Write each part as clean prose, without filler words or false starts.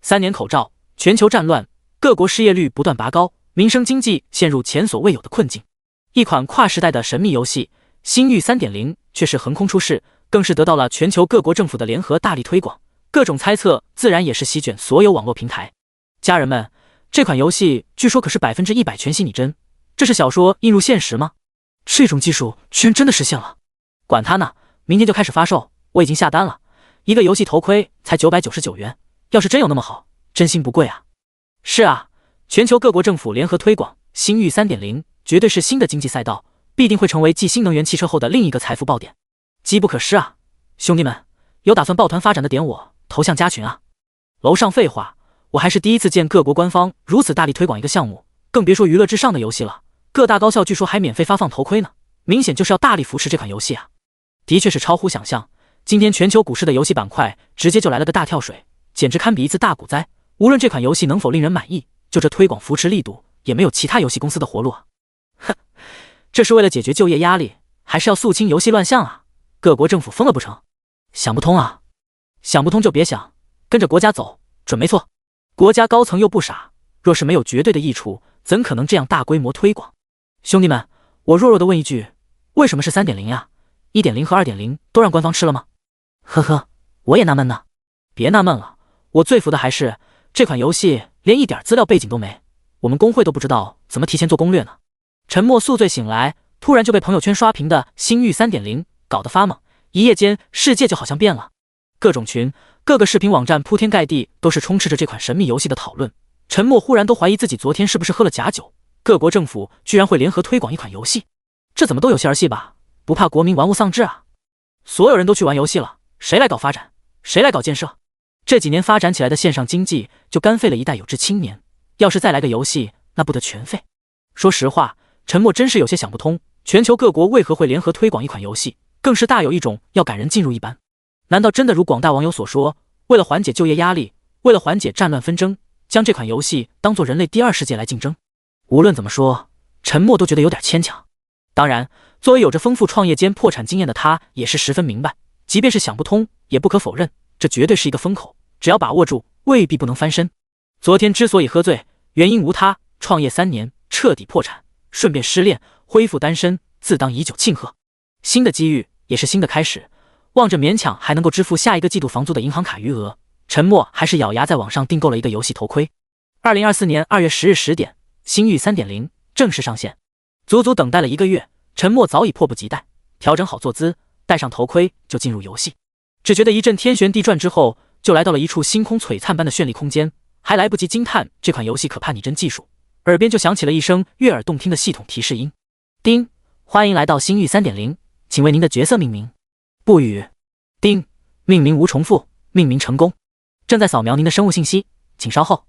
3年口罩，全球战乱，各国失业率不断拔高，民生经济陷入前所未有的困境。一款跨时代的神秘游戏《星域 3.0》却是横空出世，更是得到了全球各国政府的联合大力推广，各种猜测自然也是席卷所有网络平台。家人们，这款游戏据说可是100%全息拟真，这是小说映入现实吗？这种技术居然真的实现了！管它呢，明天就开始发售，我已经下单了。一个游戏头盔才999元，要是真有那么好，真心不贵啊！是啊，全球各国政府联合推广星域 3.0， 绝对是新的经济赛道，必定会成为继新能源汽车后的另一个财富爆点，机不可失啊！兄弟们，有打算抱团发展的点我头像加群啊！楼上废话，我还是第一次见各国官方如此大力推广一个项目，更别说娱乐至上的游戏了。各大高校据说还免费发放头盔呢，明显就是要大力扶持这款游戏啊！的确是超乎想象，今天全球股市的游戏板块直接就来了个大跳水，简直堪比一次大股灾。无论这款游戏能否令人满意，就这推广扶持力度，也没有其他游戏公司的活路啊！哼，这是为了解决就业压力，还是要肃清游戏乱象啊？各国政府疯了不成？想不通啊！想不通就别想，跟着国家走，准没错。国家高层又不傻，若是没有绝对的益处，怎可能这样大规模推广？兄弟们，我弱弱的问一句，为什么是 3.0 呀？ 1.0 和 2.0 都让官方吃了吗？呵呵，我也纳闷呢。别纳闷了，我最服的还是这款游戏连一点资料背景都没，我们工会都不知道怎么提前做攻略呢。沉默宿醉醒来，突然就被朋友圈刷屏的星域 3.0 搞得发懵，一夜间世界就好像变了。各种群，各个视频网站铺天盖地都是充斥着这款神秘游戏的讨论。沉默忽然都怀疑自己昨天是不是喝了假酒，各国政府居然会联合推广一款游戏，这怎么都有戏儿戏吧？不怕国民玩物丧志啊？所有人都去玩游戏了，谁来搞发展？谁来搞建设？这几年发展起来的线上经济就干废了一代有志青年，要是再来个游戏，那不得全废？说实话，沉默真是有些想不通，全球各国为何会联合推广一款游戏，更是大有一种要赶人进入一般。难道真的如广大网友所说，为了缓解就业压力，为了缓解战乱纷争，将这款游戏当作人类第二世界来竞争？无论怎么说，沉默都觉得有点牵强。当然，作为有着丰富创业兼破产经验的他，也是十分明白，即便是想不通，也不可否认，这绝对是一个风口，只要把握住，未必不能翻身。昨天之所以喝醉，原因无他，创业3年，彻底破产，顺便失恋，恢复单身，自当以酒庆贺。新的机遇，也是新的开始。望着勉强还能够支付下一个季度房租的银行卡余额，沉默还是咬牙在网上订购了一个游戏头盔。2024年2月10日10点，星域 3.0 正式上线。足足等待了1个月，沉默早已迫不及待，调整好坐姿，戴上头盔就进入游戏。只觉得一阵天旋地转之后，就来到了一处星空璀璨般的绚丽空间，还来不及惊叹这款游戏可怕拟真技术，耳边就响起了一声悦耳动听的系统提示音：叮，欢迎来到星域 3.0， 请为您的角色命名。不语。叮，命名无重复，命名成功。正在扫描您的生物信息，请稍后。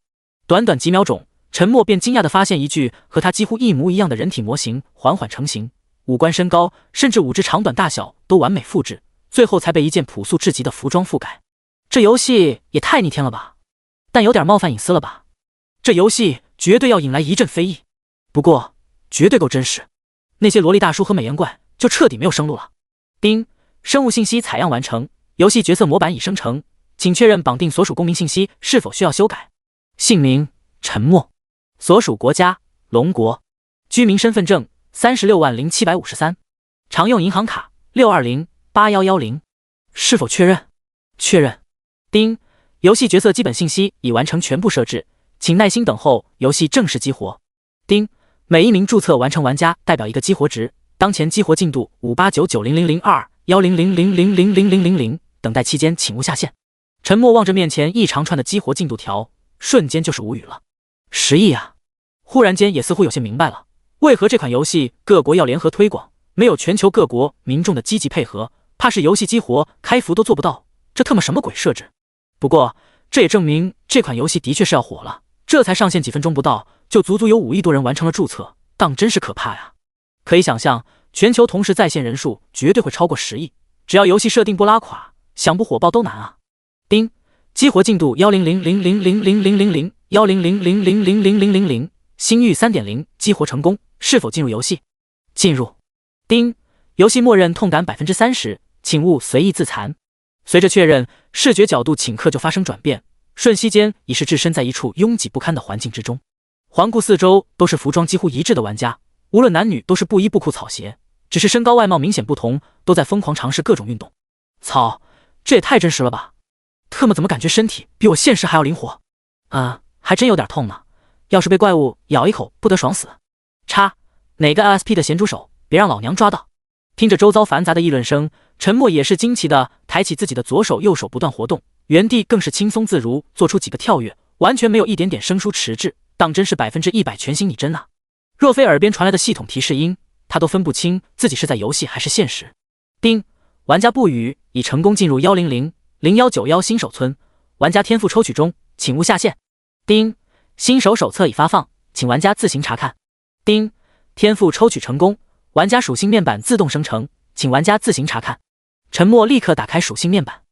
短短几秒钟，沉默便惊讶地发现一具和他几乎一模一样的人体模型缓缓成型，五官身高甚至五肢长短大小都完美复制，最后才被一件朴素至极的服装覆盖。这游戏也太逆天了吧，但有点冒犯隐私了吧？这游戏绝对要引来一阵非议，不过绝对够真实，那些萝莉大叔和美颜怪就彻底没有生路了。叮，生物信息采样完成，游戏角色模板已生成，请确认绑定所属公民信息是否需要修改。姓名：沉默，所属国家：龙国，居民身份证360753，常用银行卡6208110，是否确认？确认。叮，游戏角色基本信息已完成全部设置，请耐心等候游戏正式激活。叮，每一名注册完成玩家代表一个激活值，当前激活进度589900021000000000，等待期间请勿下线。沉默望着面前一长串的激活进度条，瞬间就是无语了。10亿啊！忽然间也似乎有些明白了，为何这款游戏各国要联合推广，没有全球各国民众的积极配合，怕是游戏激活开服都做不到，这他妈什么鬼设置？不过这也证明这款游戏的确是要火了，这才上线几分钟不到，就足足有5亿多人完成了注册，当真是可怕呀！可以想象，全球同时在线人数绝对会超过10亿，只要游戏设定不拉垮，想不火爆都难啊！叮，激活进度1000000000100000000，星域 3.0 激活成功，是否进入游戏？进入。叮，游戏默认痛感30%，请勿随意自残。随着确认，视觉角度顷刻就发生转变，瞬息间已是置身在一处拥挤不堪的环境之中。环顾四周，都是服装几乎一致的玩家，无论男女都是不衣不裤草鞋，只是身高外貌明显不同，都在疯狂尝试各种运动。操，这也太真实了吧！特么怎么感觉身体比我现实还要灵活？还真有点痛呢，要是被怪物咬一口，不得爽死！叉，哪个 LSP 的咸猪手，别让老娘抓到！听着周遭繁杂的议论声，陈默也是惊奇的抬起自己的左手右手不断活动，原地更是轻松自如，做出几个跳跃，完全没有一点点生疏迟滞，当真是100%全心拟真啊！若非耳边传来的系统提示音，他都分不清自己是在游戏还是现实。叮，玩家不语已成功进入1000191新手村，玩家天赋抽取中，请勿下线。叮，新手手册已发放，请玩家自行查看。叮，天赋抽取成功，玩家属性面板自动生成，请玩家自行查看。陈默立刻打开属性面板，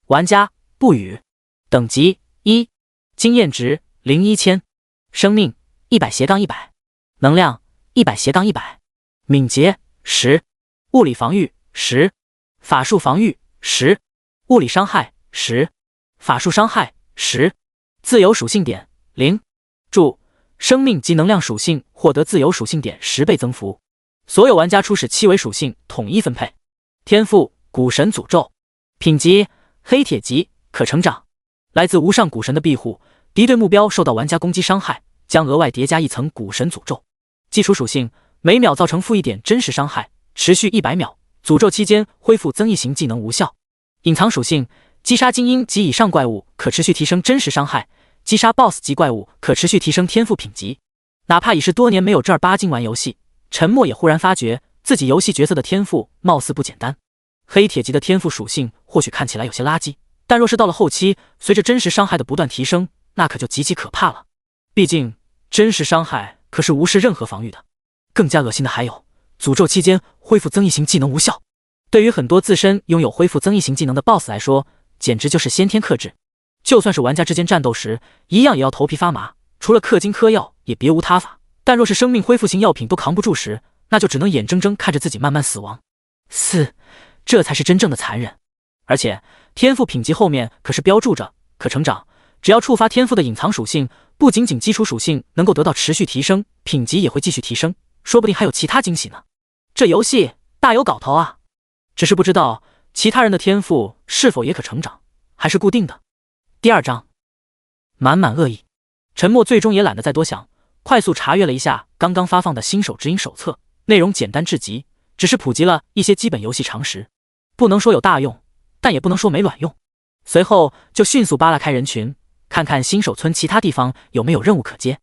玩家不语，等级1，经验值01000，生命100-100，能量100-100，敏捷10，物理防御10，法术防御10，物理伤害10，法术伤害10，自由属性点0。注：生命及能量属性获得自由属性点10倍增幅。所有玩家初始7维属性统一分配。天赋：古神诅咒。品级：黑铁级，可成长。来自无上古神的庇护，敌对目标受到玩家攻击伤害，将额外叠加一层古神诅咒。基础属性：每秒造成负1点真实伤害，持续100秒，诅咒期间恢复增益型技能无效。隐藏属性：击杀精英及以上怪物可持续提升真实伤害，击杀 BOSS 级怪物可持续提升天赋品级。哪怕已是多年没有正儿八经玩游戏，陈默也忽然发觉自己游戏角色的天赋貌似不简单。黑铁级的天赋属性或许看起来有些垃圾，但若是到了后期，随着真实伤害的不断提升，那可就极其可怕了。毕竟真实伤害可是无视任何防御的。更加恶心的还有，诅咒期间恢复增益型技能无效。对于很多自身拥有恢复增益型技能的 BOSS 来说，简直就是先天克制。就算是玩家之间战斗时，一样也要头皮发麻，除了氪金嗑药也别无他法。但若是生命恢复型药品都扛不住时，那就只能眼睁睁看着自己慢慢死亡。这才是真正的残忍。而且天赋品级后面可是标注着可成长，只要触发天赋的隐藏属性，不仅仅基础属性能够得到持续提升，品级也会继续提升，说不定还有其他惊喜呢。这游戏大有搞头啊！只是不知道其他人的天赋是否也可成长，还是固定的。第2章，满满恶意。陈默最终也懒得再多想，快速查阅了一下刚刚发放的新手指引手册，内容简单至极，只是普及了一些基本游戏常识，不能说有大用，但也不能说没卵用。随后就迅速扒拉开人群，看看新手村其他地方有没有任务可接。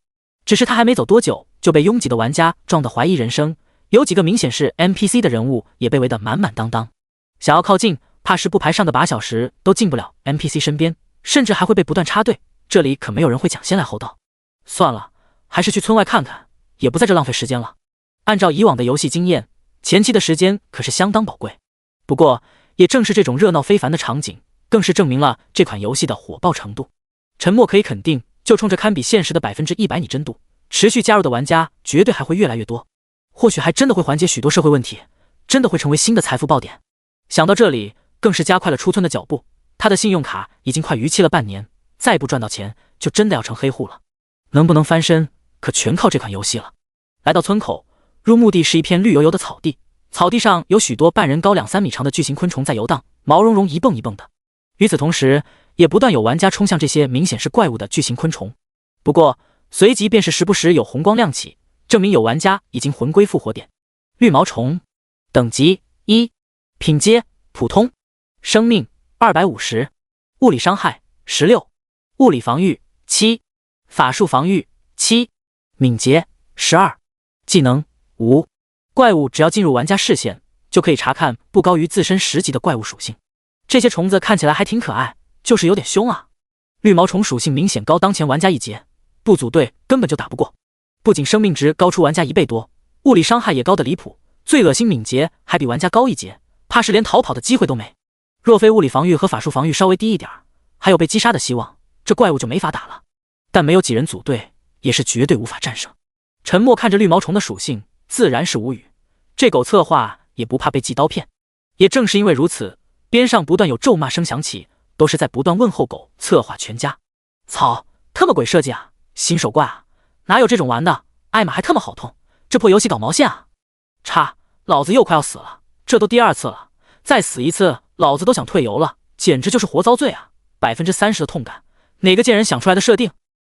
只是他还没走多久，就被拥挤的玩家撞得怀疑人生，有几个明显是 NPC 的人物也被围得满满当当，想要靠近，怕是不排上个把小时都进不了 NPC 身边，甚至还会被不断插队。这里可没有人会抢先来后到。算了，还是去村外看看，也不在这浪费时间了。按照以往的游戏经验，前期的时间可是相当宝贵。不过也正是这种热闹非凡的场景，更是证明了这款游戏的火爆程度。陈默可以肯定，就冲着堪比现实的100%拟真度，持续加入的玩家绝对还会越来越多，或许还真的会缓解许多社会问题，真的会成为新的财富爆点。想到这里，更是加快了出村的脚步。他的信用卡已经快逾期了半年，再不赚到钱，就真的要成黑户了。能不能翻身，可全靠这款游戏了。来到村口，入墓地是一片绿油油的草地，草地上有许多半人高2-3米长的巨型昆虫在游荡，毛茸茸一蹦一蹦的。与此同时，也不断有玩家冲向这些明显是怪物的巨型昆虫。不过随即便是时不时有红光亮起，证明有玩家已经魂归复活点。绿毛虫，等级1，品阶普通，生命250，物理伤害16，物理防御7，法术防御7，敏捷12，技能无。怪物只要进入玩家视线，就可以查看不高于自身10级的怪物属性。这些虫子看起来还挺可爱，就是有点凶啊。绿毛虫属性明显高当前玩家一截，不组队根本就打不过。不仅生命值高出玩家1倍多，物理伤害也高得离谱，最恶心敏捷还比玩家高一截，怕是连逃跑的机会都没。若非物理防御和法术防御稍微低一点，还有被击杀的希望，这怪物就没法打了。但没有几人组队，也是绝对无法战胜。陈默看着绿毛虫的属性，自然是无语。这狗策划也不怕被寄刀片。也正是因为如此，边上不断有咒骂声响起，都是在不断问候狗策划全家。操，特么鬼设计啊！新手怪啊，哪有这种玩的？艾玛还特么好痛，这破游戏搞毛线啊！叉，老子又快要死了，这都第2次了，再死一次，老子都想退游了，简直就是活遭罪啊！30%的痛感，哪个贱人想出来的设定？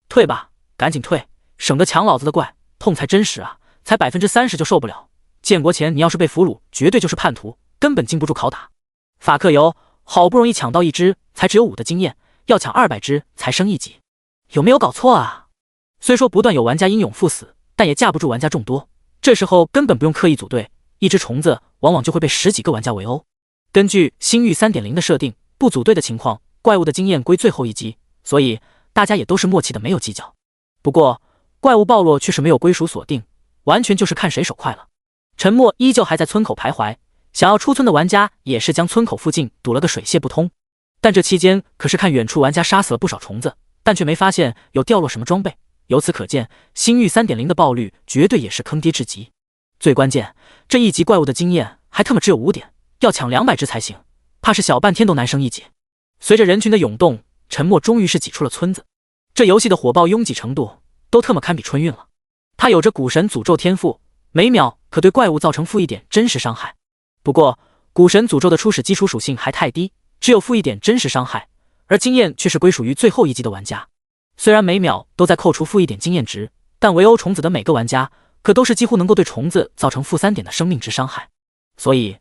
退吧，赶紧退，省得抢老子的怪，痛才真实啊！才30%就受不了。建国前你要是被俘虏，绝对就是叛徒，根本经不住拷打。法克游，好不容易抢到1只，才只有5的经验，要抢200只才升1级，有没有搞错啊？虽说不断有玩家英勇赴死，但也架不住玩家众多，这时候根本不用刻意组队，一只虫子往往就会被10几个玩家围殴。根据星域 3.0 的设定，不组队的情况，怪物的经验归最后1级，所以大家也都是默契的没有计较。不过怪物暴落却是没有归属锁定，完全就是看谁手快了。沉默依旧还在村口徘徊，想要出村的玩家也是将村口附近堵了个水泄不通。但这期间可是看远处玩家杀死了不少虫子，但却没发现有掉落什么装备。由此可见，星域 3.0 的爆率绝对也是坑爹至极。最关键，这1级怪物的经验还特么只有5点，要抢200只才行，怕是小半天都难升1级。随着人群的涌动，沉默终于是挤出了村子。这游戏的火爆拥挤程度都特么堪比春运了。他有着古神诅咒天赋，每秒可对怪物造成-1点真实伤害。不过古神诅咒的初始基础属性还太低，只有-1点真实伤害，而经验却是归属于最后1级的玩家。虽然每秒都在扣除-1点经验值，但围殴虫子的每个玩家可都是几乎能够对虫子造成-3点的生命值伤害，所以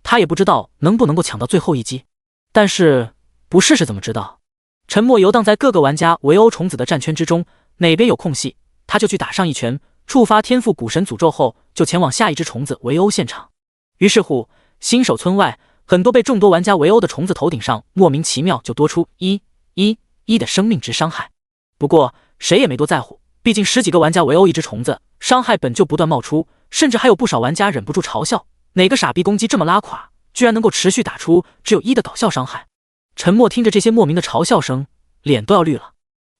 他也不知道能不能够抢到最后1击。但是不试试怎么知道？沉默游荡在各个玩家围殴虫子的战圈之中，哪边有空隙他就去打上一拳，触发天赋古神诅咒后就前往下一只虫子围殴现场。于是乎，新手村外很多被众多玩家围殴的虫子头顶上莫名其妙就多出1的生命值伤害。不过谁也没多在乎，毕竟10几个玩家围殴一只虫子，伤害本就不断冒出，甚至还有不少玩家忍不住嘲笑，哪个傻逼攻击这么拉垮，居然能够持续打出只有1的搞笑伤害。沉默听着这些莫名的嘲笑声，脸都要绿了。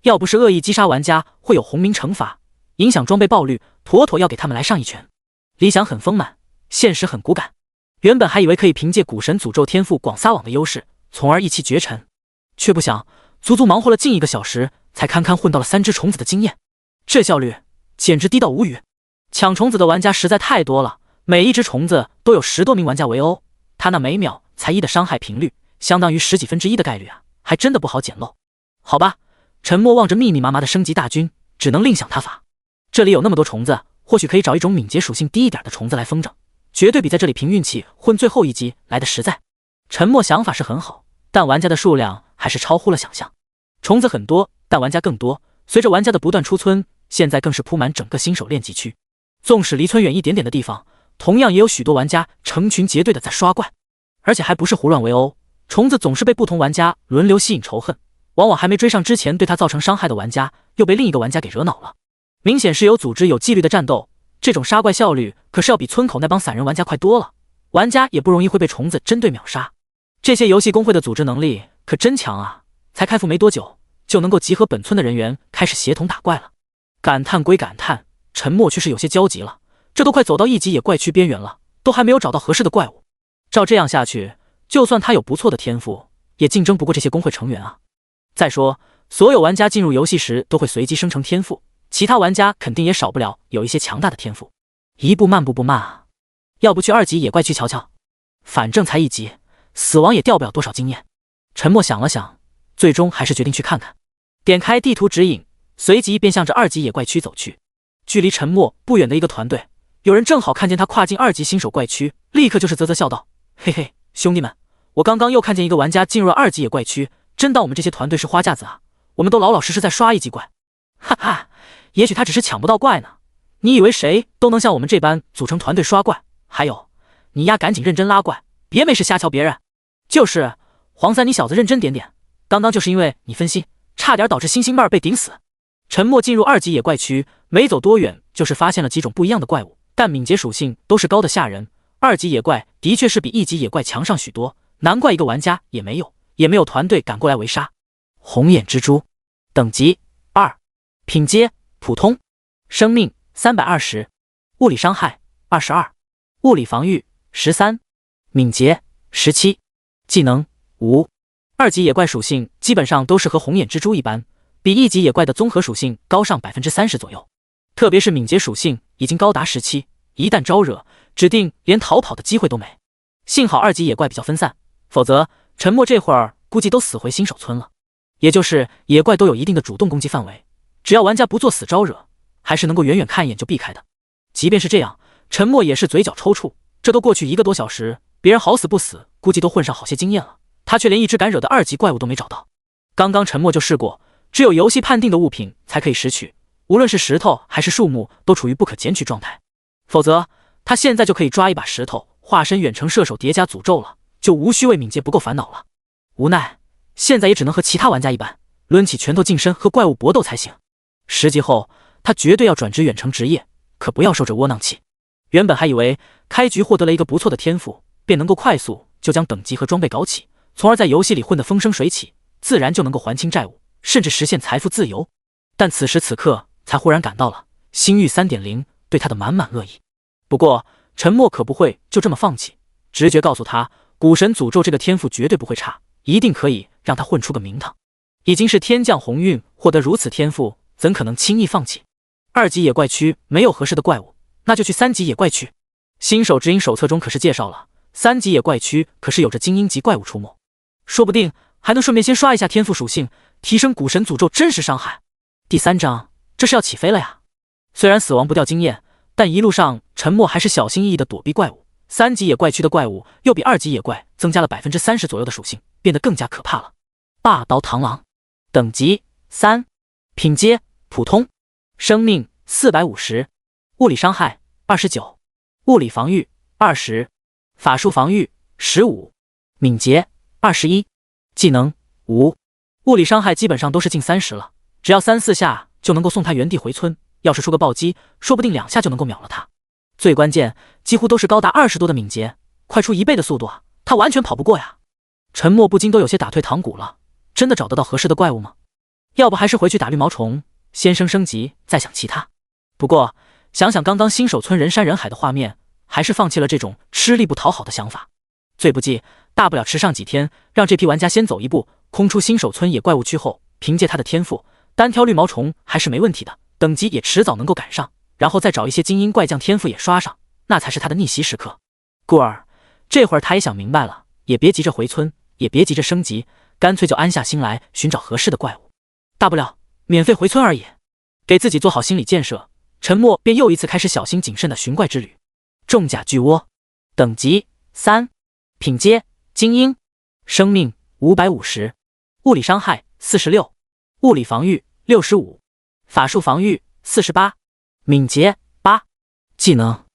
要不是恶意击杀玩家会有红名惩罚，影响装备爆率，妥妥要给他们来上一拳。理想很丰满，现实很骨感。原本还以为可以凭借古神诅咒天赋广撒网的优势，从而一骑绝尘，却不想足足忙活了近1个小时，才堪堪混到了3只虫子的经验，这效率简直低到无语。抢虫子的玩家实在太多了，每一只虫子都有10多名玩家围殴，他那每秒才1的伤害频率，相当于10几分之1的概率啊，还真的不好捡漏。好吧，沉默望着密密麻麻的升级大军，只能另想他法。这里有那么多虫子，或许可以找一种敏捷属性低一点的虫子来封着，绝对比在这里凭运气混最后1击来的实在。沉默想法是很好，但玩家的数量还是超乎了想象。虫子很多，但玩家更多，随着玩家的不断出村，现在更是铺满整个新手练级区。纵使离村远一点点的地方，同样也有许多玩家成群结队的在刷怪，而且还不是胡乱围殴，虫子总是被不同玩家轮流吸引仇恨，往往还没追上之前对他造成伤害的玩家，又被另一个玩家给惹恼了。明显是有组织有纪律的战斗，这种杀怪效率可是要比村口那帮散人玩家快多了，玩家也不容易会被虫子针对秒杀。这些游戏公会的组织能力可真强啊，才开服没多久就能够集合本村的人员开始协同打怪了。感叹归感叹，沉默却是有些焦急了，这都快走到1级野怪区边缘了，都还没有找到合适的怪物。照这样下去，就算他有不错的天赋，也竞争不过这些公会成员啊。再说，所有玩家进入游戏时都会随机生成天赋，其他玩家肯定也少不了有一些强大的天赋。一步慢步不慢啊，要不去2级野怪区瞧瞧？反正才1级，死亡也掉不了多少经验。沉默想了想，最终还是决定去看看。点开地图指引，随即便向着2级野怪区走去。距离沉默不远的一个团队，有人正好看见他跨进2级新手怪区，立刻就是啧啧笑道：“嘿嘿，兄弟们，我刚刚又看见一个玩家进入了2级野怪区，真当我们这些团队是花架子啊？我们都老老实实在刷1级怪。哈哈，也许他只是抢不到怪呢。你以为谁都能像我们这般组成团队刷怪？还有，你丫赶紧认真拉怪，别没事瞎瞧别人。就是，黄三你小子认真点点，刚刚就是因为你分心，差点导致星星妹被顶死。”沉默进入2级野怪区，没走多远就是发现了几种不一样的怪物，但敏捷属性都是高的吓人。2级野怪的确是比1级野怪强上许多，难怪一个玩家也没有团队赶过来围杀。红眼蜘蛛，等级2，品阶普通，生命320，物理伤害22，物理防御13，敏捷17，技能无。2级野怪属性基本上都是和红眼蜘蛛一般，比一级野怪的综合属性高上30%左右。特别是敏捷属性已经高达17，一旦招惹，指定连逃跑的机会都没。幸好2级野怪比较分散，否则陈默这会儿估计都死回新手村了。也就是野怪都有一定的主动攻击范围，只要玩家不做死招惹，还是能够远远看一眼就避开的。即便是这样，陈默也是嘴角抽搐，这都过去1个多小时，别人好死不死估计都混上好些经验了，他却连一只敢惹的2级怪物都没找到。刚刚陈默就试过，只有游戏判定的物品才可以拾取，无论是石头还是树木都处于不可捡取状态，否则他现在就可以抓一把石头化身远程射手叠加诅咒了，就无需为敏捷不够烦恼了。无奈现在也只能和其他玩家一般，抡起拳头近身和怪物搏斗才行。10级后他绝对要转职远程职业，可不要受这窝囊气。原本还以为开局获得了一个不错的天赋，便能够快速就将等级和装备搞起，从而在游戏里混得风生水起，自然就能够还清债务，甚至实现财富自由。但此时此刻才忽然感到了星域 3.0 对他的满满恶意。不过陈默可不会就这么放弃，直觉告诉他，古神诅咒这个天赋绝对不会差，一定可以让他混出个名堂。已经是天降鸿运，获得如此天赋，怎可能轻易放弃？2级野怪区没有合适的怪物，那就去3级野怪区。新手指引手册中可是介绍了，3级野怪区可是有着精英级怪物出没，说不定还能顺便先刷一下天赋属性，提升古神诅咒真实伤害。第3章，这是要起飞了呀！虽然死亡不掉经验，但一路上陈默还是小心翼翼地躲避怪物。3级野怪区的怪物又比2级野怪增加了30%左右的属性，变得更加可怕了。霸刀螳螂，等级3，品阶普通，生命450，物理伤害29，物理防御20，法术防御15，敏捷21，技能5。物理伤害基本上都是近30了，只要3-4下就能够送他原地回村，要是出个暴击，说不定2下就能够秒了他。最关键，几乎都是高达20多的敏捷，快出1倍的速度啊，他完全跑不过呀！陈默不禁都有些打退堂鼓了，真的找得到合适的怪物吗？要不还是回去打绿毛虫，先升级再想其他。不过想想刚刚新手村人山人海的画面，还是放弃了这种吃力不讨好的想法。最不济大不了迟上几天，让这批玩家先走一步，空出新手村野怪物区后，凭借他的天赋单挑绿毛虫还是没问题的，等级也迟早能够赶上，然后再找一些精英怪将天赋也刷上，那才是他的逆袭时刻。故而这会儿他也想明白了，也别急着回村，也别急着升级，干脆就安下心来寻找合适的怪物，大不了免费回村而已。给自己做好心理建设，陈默便又一次开始小心谨慎的寻怪之旅。重甲巨窝，等级3，品阶精英，生命550，物理伤害46，物理防御65，法术防御48，敏捷8，技能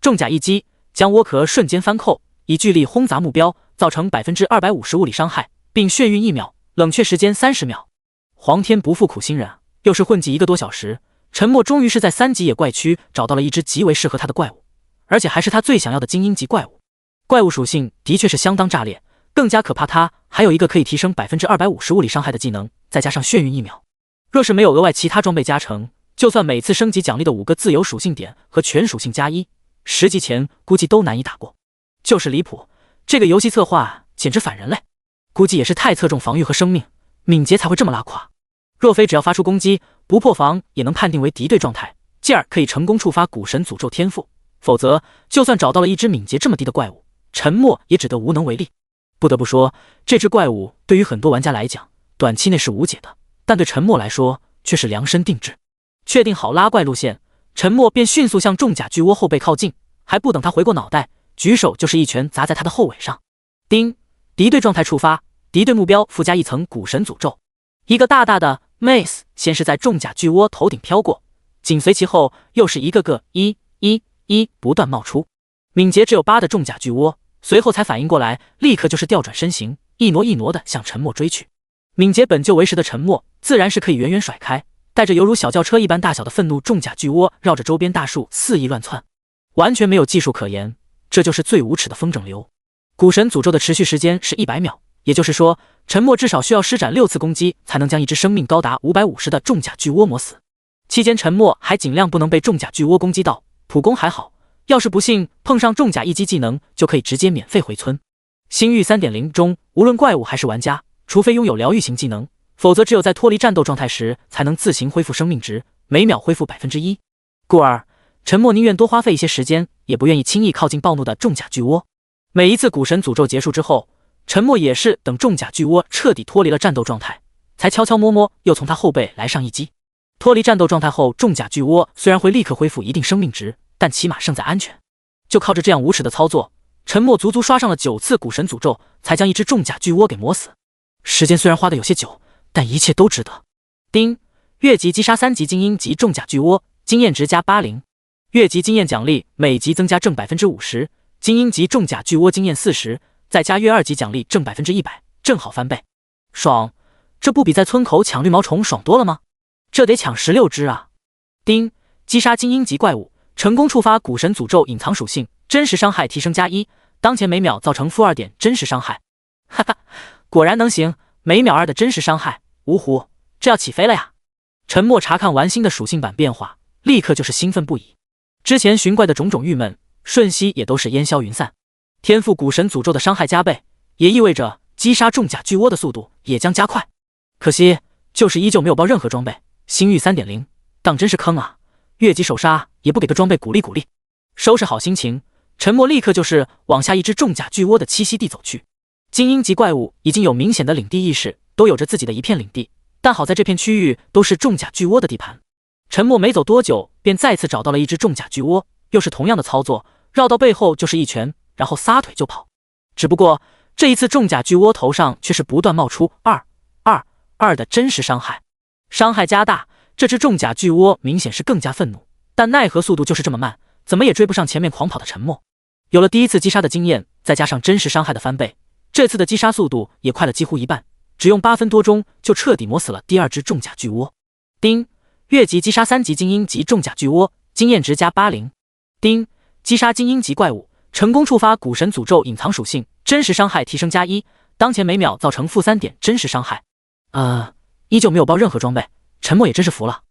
重甲一击，将窝壳瞬间翻扣，以巨力轰砸目标，造成250%物理伤害，并眩晕1秒，冷却时间30秒。皇天不负苦心人，又是混迹1个多小时，陈默终于是在3级野怪区找到了一只极为适合他的怪物，而且还是他最想要的精英级怪物。怪物属性的确是相当炸裂，更加可怕，他还有一个可以提升250%物理伤害的技能，再加上眩晕1秒。若是没有额外其他装备加成，就算每次升级奖励的5个自由属性点和全属性加1，10级前估计都难以打过。就是离谱，这个游戏策划简直反人类，估计也是太侧重防御和生命，敏捷才会这么拉垮。若非只要发出攻击不破防也能判定为敌对状态，进而可以成功触发古神诅咒天赋，否则就算找到了一只敏捷这么低的怪物，陈默也只得无能为力。不得不说，这只怪物对于很多玩家来讲短期内是无解的，但对陈默来说却是量身定制。确定好拉怪路线，陈默便迅速向重甲巨窝后背靠近，还不等他回过脑袋，举手就是一拳砸在他的后尾上。叮，敌对状态触发，敌对目标附加一层古神诅咒。一个大大的 Mace 先是在重甲巨窝头顶飘过，紧随其后又是一个个1不断冒出。敏捷只有8的重甲巨窝随后才反应过来，立刻就是调转身形，一挪的向陈默追去。敏捷本就为实的陈默自然是可以远远甩开，带着犹如小轿车一般大小的愤怒重甲巨窝绕着周边大树肆意乱窜，完全没有技术可言，这就是最无耻的风筝流。古神诅咒的持续时间是100秒，也就是说陈默至少需要施展6次攻击才能将一只生命高达550的重甲巨窝磨死。期间陈默还尽量不能被重甲巨窝攻击到，普攻还好，要是不幸碰上重甲一击技能就可以直接免费回村。星域 3.0 中无论怪物还是玩家，除非拥有疗愈型技能，否则只有在脱离战斗状态时才能自行恢复生命值，每秒恢复1%。故而，陈默宁愿多花费一些时间，也不愿意轻易靠近暴怒的重甲巨窝。每一次蛊神诅咒结束之后，陈默也是等重甲巨窝彻底脱离了战斗状态，才悄悄摸摸又从他后背来上一击。脱离战斗状态后，重甲巨窝虽然会立刻恢复一定生命值，但起码胜在安全。就靠着这样无耻的操作，陈默足足刷上了9次蛊神诅咒，才将一只重甲巨窝给磨死。时间虽然花得有些久，但一切都值得。丁，越级击杀3级精英级重甲巨窝，经验值加80。越级经验奖励每级增加正 50%， 精英级重甲巨窝经验40，再加越2级奖励正 100%， 正好翻倍。爽，这不比在村口抢绿毛虫爽多了吗？这得抢16只啊！丁，击杀精英级怪物，成功触发蛊神诅咒隐藏属性，真实伤害提升加1，当前每秒造成-2点真实伤害。哈哈，果然能行，每秒2的真实伤害，芜湖，这要起飞了呀！陈默查看完新的属性版变化，立刻就是兴奋不已。之前寻怪的种种郁闷，瞬息也都是烟消云散。天赋蛊神诅咒的伤害加倍，也意味着击杀重甲巨窝的速度也将加快。可惜就是依旧没有爆任何装备，星域 3.0 当真是坑啊！越级首杀也不给个装备鼓励鼓励。收拾好心情，陈默立刻就是往下一只重甲巨窝的栖息地走去。精英级怪物已经有明显的领地意识，都有着自己的一片领地，但好在这片区域都是重甲巨窝的地盘。陈默没走多久，便再次找到了一只重甲巨窝，又是同样的操作，绕到背后就是一拳，然后撒腿就跑。只不过这一次重甲巨窝头上却是不断冒出2的真实伤害，伤害加大，这只重甲巨窝明显是更加愤怒，但奈何速度就是这么慢，怎么也追不上前面狂跑的陈默。有了第一次击杀的经验，再加上真实伤害的翻倍，这次的击杀速度也快了几乎一半，只用8分多钟就彻底磨死了第2只重甲巨窝。丁，越级击杀3级精英级重甲巨窝，经验值加80。丁，击杀精英级怪物，成功触发蛊神诅咒隐藏属性，真实伤害提升加1，当前每秒造成-3点真实伤害。依旧没有爆任何装备，陈默也真是服了。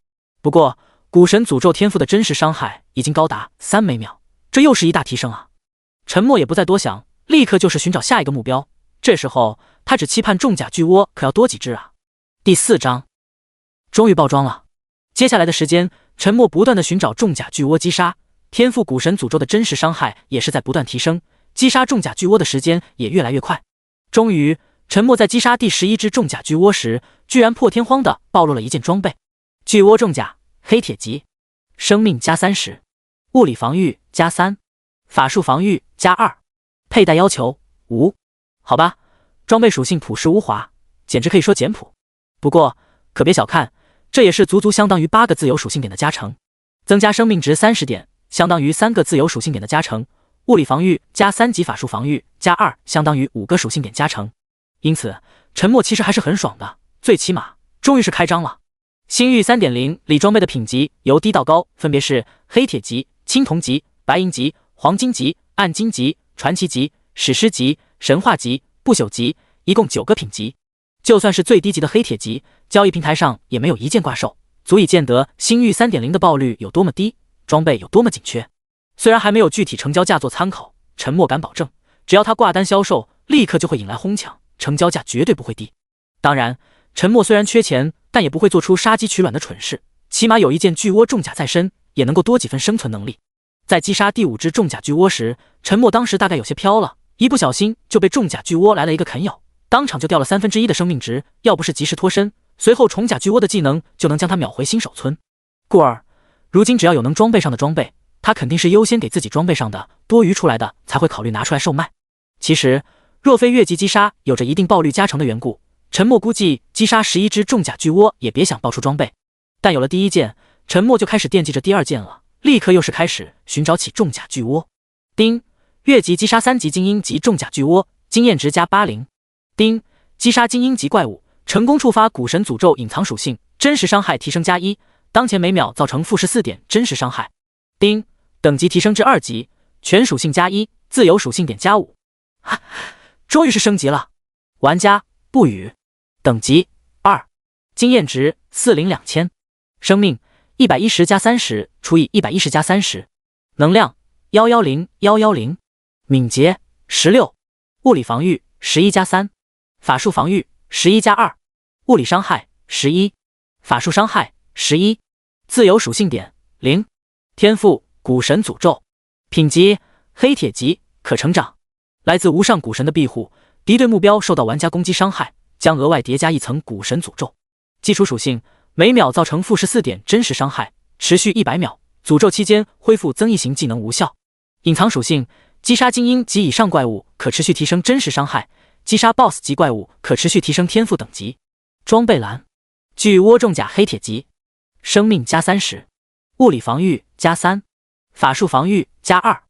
不过蛊神诅咒天赋的真实伤害已经高达3每秒，这又是一大提升啊！陈默也不再多想，立刻就是寻找下一个目标。这时候他只期盼重甲巨窝可要多几只啊！第4章终于爆装了。接下来的时间，陈默不断的寻找重甲巨窝击杀，天赋蛊神诅咒的真实伤害也是在不断提升，击杀重甲巨窝的时间也越来越快。终于，陈默在击杀第11只重甲巨窝时，居然破天荒的暴露了一件装备：巨窝重甲黑铁级，生命加30，物理防御加3，法术防御加2，佩戴要求无。好吧，装备属性朴实无华，简直可以说简朴。不过可别小看，这也是足足相当于8个自由属性点的加成，增加生命值30点，相当于3个自由属性点的加成；物理防御加3级法术防御加2，相当于5个属性点加成。因此，陈默其实还是很爽的，最起码终于是开张了。星域 3.0 里装备的品级由低到高，分别是黑铁级、青铜级、白银级、黄金级、暗金级、传奇级、史诗级、神话级、不朽级，一共9个品级。就算是最低级的黑铁级，交易平台上也没有一件挂售，足以见得星域 3.0 的爆率有多么低，装备有多么紧缺。虽然还没有具体成交价做参考，陈默敢保证，只要他挂单销售，立刻就会引来哄抢，成交价绝对不会低。当然，陈默虽然缺钱，但也不会做出杀鸡取卵的蠢事，起码有一件巨窝重甲在身，也能够多几分生存能力。在击杀第5只重甲巨窝时，陈默当时大概有些飘了，一不小心就被重甲巨窝来了一个啃咬，当场就掉了1/3的生命值，要不是及时脱身，随后重甲巨窝的技能就能将他秒回新手村。故而如今只要有能装备上的装备，他肯定是优先给自己装备上的，多余出来的才会考虑拿出来售卖。其实若非越级击杀有着一定爆率加成的缘故，陈默估计击杀11只重甲巨窝也别想爆出装备。但有了第1件，陈默就开始惦记着第2件了，立刻又是开始寻找起重甲巨窝。丁，越级击杀3级精英级重甲巨窝，经验值加80。丁，击杀精英级怪物，成功触发蛊神诅咒隐藏属性，真实伤害提升加1，当前每秒造成-14点真实伤害。丁，等级提升至2级，全属性加1，自由属性点加5。终于是升级了，玩家不语。等级2，经验值402,000，生命110加30除以110加30，能量110，敏捷16，物理防御11加3，法术防御11加2，物理伤害11，法术伤害11，自由属性点0，天赋古神诅咒，品级黑铁级，可成长。来自无上古神的庇护，敌对目标受到玩家攻击伤害，将额外叠加一层古神诅咒。基础属性每秒造成-14点真实伤害，持续100秒，诅咒期间恢复增益型技能无效。隐藏属性击杀精英及以上怪物可持续提升真实伤害，击杀 BOSS 级怪物可持续提升天赋等级。装备栏巨窝重甲黑铁级，生命加30，物理防御加3，法术防御加2，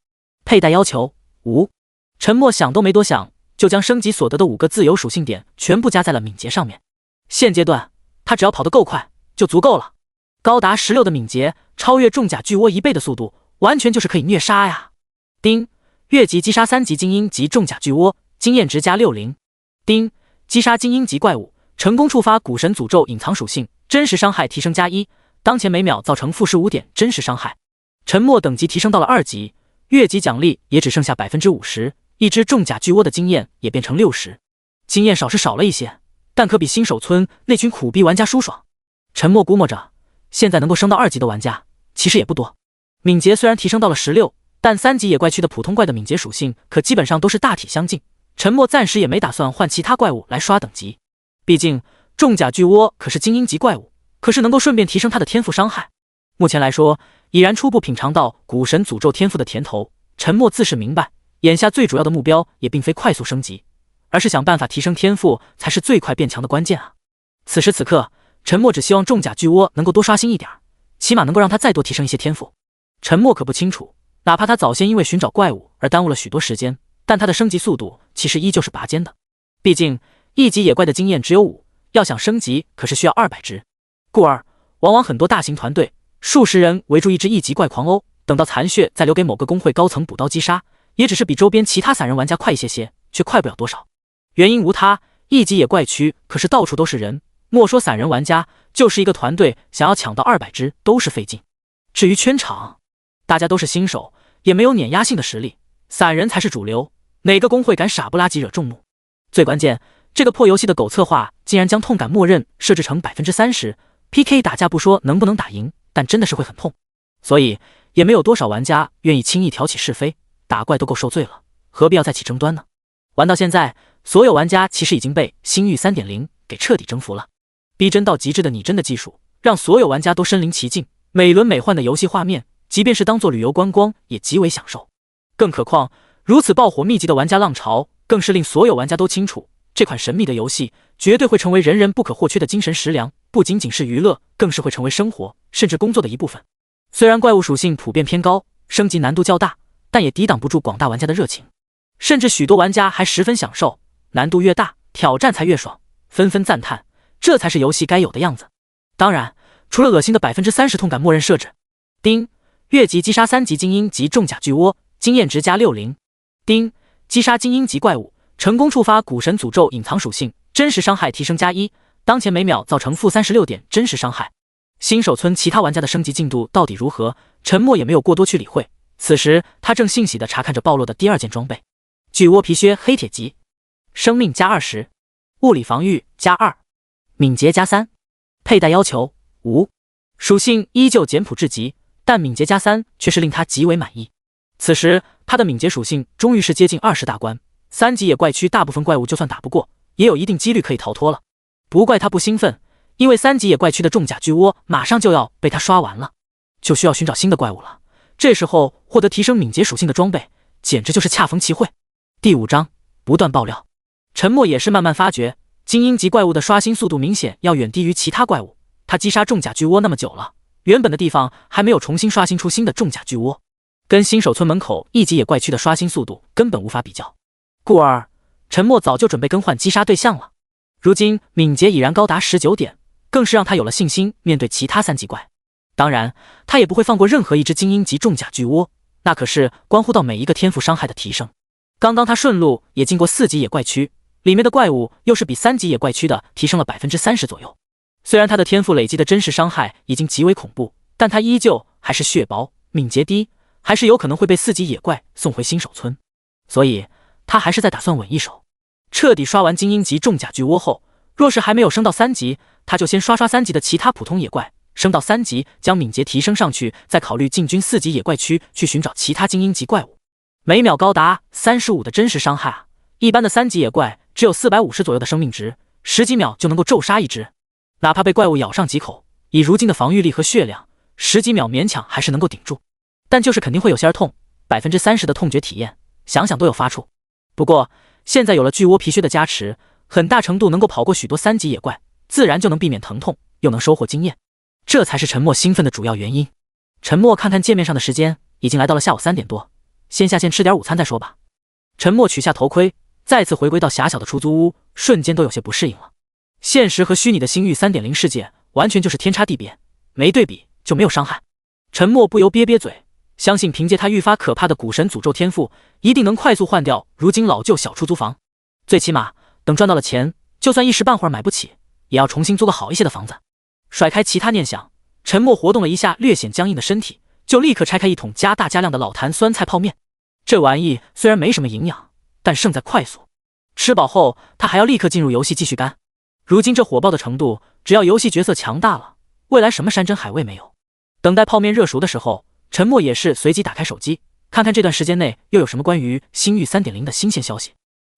佩戴要求无。沉默想都没多想，就将升级所得的5个自由属性点全部加在了敏捷上面。现阶段他只要跑得够快就足够了，高达16的敏捷，超越重甲巨窝1倍的速度，完全就是可以虐杀呀！丁，越级击杀3级精英及重甲巨窝，经验值加60。丁，击杀精英级怪物，成功触发古神诅咒隐藏属性，真实伤害提升加1，当前每秒造成-15点真实伤害。沉默等级提升到了2级，越级奖励也只剩下50%，一只重甲巨窝的经验也变成60，经验少是少了一些，但可比新手村那群苦逼玩家舒爽。沉默估摸着，现在能够升到2级的玩家其实也不多。敏捷虽然提升到了16，但3级野怪区的普通怪的敏捷属性可基本上都是大体相近。沉默暂时也没打算换其他怪物来刷等级，毕竟重甲巨窝可是精英级怪物，可是能够顺便提升他的天赋伤害。目前来说，已然初步品尝到古神诅咒天赋的甜头。沉默自是明白，眼下最主要的目标也并非快速升级，而是想办法提升天赋才是最快变强的关键啊！此时此刻，沉默只希望重甲巨窝能够多刷新一点，起码能够让他再多提升一些天赋。沉默可不清楚，哪怕他早先因为寻找怪物而耽误了许多时间，但他的升级速度其实依旧是拔尖的。毕竟1级野怪的经验只有5，要想升级可是需要200只。故而往往很多大型团队数十人围住一只1级怪狂殴，等到残血再留给某个工会高层补刀击杀，也只是比周边其他散人玩家快一些，却快不了多少。原因无他，1级野怪区可是到处都是人，莫说散人玩家，就是一个团队想要抢到200只都是费劲。至于圈场，大家都是新手，也没有碾压性的实力，散人才是主流，哪个工会敢傻不拉几惹众怒？最关键，这个破游戏的狗策划竟然将痛感默认设置成30%， PK 打架不说能不能打赢，但真的是会很痛。所以也没有多少玩家愿意轻易挑起是非，打怪都够受罪了，何必要再起争端呢？玩到现在，所有玩家其实已经被星域 3.0 给彻底征服了。逼真到极致的拟真的技术，让所有玩家都身临其境，美轮美奂的游戏画面，即便是当做旅游观光也极为享受。更何况如此爆火密集的玩家浪潮，更是令所有玩家都清楚，这款神秘的游戏绝对会成为人人不可或缺的精神食粮，不仅仅是娱乐，更是会成为生活甚至工作的一部分。虽然怪物属性普遍偏高，升级难度较大，但也抵挡不住广大玩家的热情，甚至许多玩家还十分享受，难度越大挑战才越爽，纷纷赞叹这才是游戏该有的样子。当然除了恶心的30%痛感默认设置。丁，越级击杀3级精英及重甲巨窝，经验值加60。丁，击杀精英级怪物，成功触发古神诅咒隐藏属性，真实伤害提升加1，当前每秒造成-36点真实伤害。新手村其他玩家的升级进度到底如何，沉默也没有过多去理会。此时他正欣喜地查看着暴露的第2件装备巨窝皮靴黑铁级，生命加20，物理防御加2，敏捷加3，佩戴要求无。属性依旧简朴至极，但敏捷加3却是令他极为满意。此时他的敏捷属性终于是接近20大关，3级野怪区大部分怪物就算打不过，也有一定几率可以逃脱了。不怪他不兴奋，因为3级野怪区的重甲巨窝马上就要被他刷完了，就需要寻找新的怪物了。这时候获得提升敏捷属性的装备，简直就是恰逢其会。第5章不断爆料。沉默也是慢慢发觉，精英级怪物的刷新速度明显要远低于其他怪物。他击杀重甲巨窝那么久了，原本的地方还没有重新刷新出新的重甲巨窝，跟新手村门口1级野怪区的刷新速度根本无法比较。故而沉默早就准备更换击杀对象了。如今敏捷已然高达19点，更是让他有了信心面对其他3级怪。当然他也不会放过任何一只精英级重甲巨窝，那可是关乎到每一个天赋伤害的提升。刚刚他顺路也经过4级野怪区，里面的怪物又是比3级野怪区的提升了30%左右。虽然他的天赋累积的真实伤害已经极为恐怖，但他依旧还是血薄，敏捷低，还是有可能会被4级野怪送回新手村。所以他还是在打算稳一手。彻底刷完精英级重甲巨窝后，若是还没有升到3级，他就先刷3级的其他普通野怪，升到3级将敏捷提升上去，再考虑进军4级野怪区去寻找其他精英级怪物。每秒高达35的真实伤害啊！一般的3级野怪只有450左右的生命值，10几秒就能够骤杀一只。哪怕被怪物咬上几口，以如今的防御力和血量，10几秒勉强还是能够顶住。但就是肯定会有些痛，30%的痛觉体验，想想都有发怵。不过现在有了巨窝皮靴的加持，很大程度能够跑过许多3级野怪，自然就能避免疼痛，又能收获经验。这才是陈默兴奋的主要原因。陈默看看界面上的时间，已经来到了下午3点多，先下线吃点午餐再说吧。陈默取下头盔，再次回归到狭小的出租屋，瞬间都有些不适应了。现实和虚拟的星域 3.0 世界完全就是天差地别，没对比就没有伤害。陈默不由憋憋嘴，相信凭借他愈发可怕的古神诅咒天赋，一定能快速换掉如今老旧小出租房。最起码等赚到了钱，就算一时半会儿买不起，也要重新租个好一些的房子。甩开其他念想，陈默活动了一下略显僵硬的身体，就立刻拆开一桶加大加量的老坛酸菜泡面。这玩意虽然没什么营养，但胜在快速。吃饱后，他还要立刻进入游戏继续干。如今这火爆的程度，只要游戏角色强大了，未来什么山珍海味没有。等待泡面热熟的时候，陈默也是随即打开手机，看看这段时间内又有什么关于星域 3.0 的新鲜消息。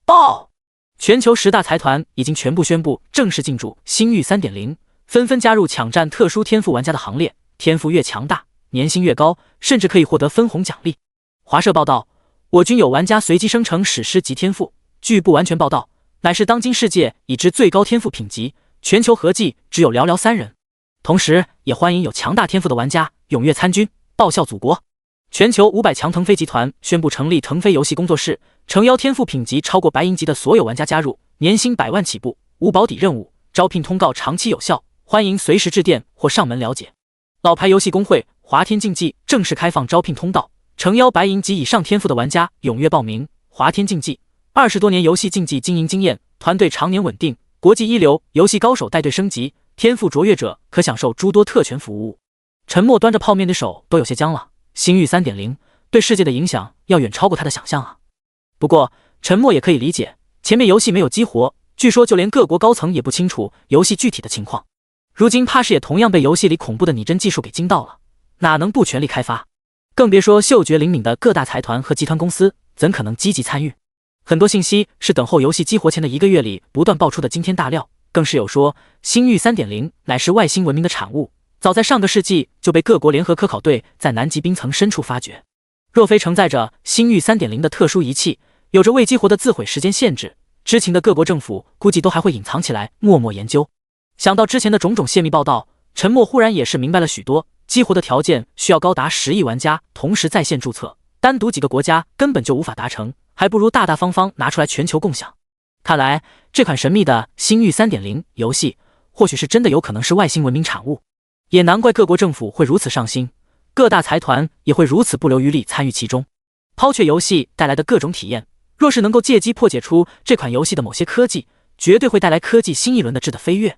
报！全球10大财团已经全部宣布正式进驻星域 3.0， 纷纷加入抢占特殊天赋玩家的行列，天赋越强大，年薪越高，甚至可以获得分红奖励。华社报道，我军有玩家随机生成史诗级天赋，据不完全报道，乃是当今世界已知最高天赋品级，全球合计只有寥寥3人。同时也欢迎有强大天赋的玩家踊跃参军，报效祖国。全球500强腾飞集团宣布成立腾飞游戏工作室，诚邀天赋品级超过白银级的所有玩家加入，年薪100万起步，无保底任务，招聘通告长期有效，欢迎随时致电或上门了解。老牌游戏公会华天竞技正式开放招聘通道，诚邀白银级以上天赋的玩家踊跃报名。华天竞技20多年游戏竞技经营经验，团队常年稳定，国际一流，游戏高手带队升级，天赋卓越者可享受诸多特权服务。陈默端着泡面的手都有些僵了，星域 3.0 对世界的影响要远超过他的想象啊。不过陈默也可以理解，前面游戏没有激活，据说就连各国高层也不清楚游戏具体的情况。如今怕是也同样被游戏里恐怖的拟真技术给惊到了，哪能不全力开发？更别说嗅觉灵敏的各大财团和集团公司怎可能积极参与？很多信息是等候游戏激活前的1个月里不断爆出的惊天大料，更是有说星域 3.0 乃是外星文明的产物，早在上个世纪就被各国联合科考队在南极冰层深处发掘。若非承载着星域 3.0 的特殊仪器，有着未激活的自毁时间限制，知情的各国政府估计都还会隐藏起来默默研究。想到之前的种种泄密报道，陈默忽然也是明白了许多，激活的条件需要高达10亿玩家同时在线注册，单独几个国家根本就无法达成，还不如大大方方拿出来全球共享。看来这款神秘的星域 3.0 游戏或许是真的有可能是外星文明产物，也难怪各国政府会如此上心，各大财团也会如此不留余力参与其中。抛却游戏带来的各种体验，若是能够借机破解出这款游戏的某些科技，绝对会带来科技新一轮的质的飞跃。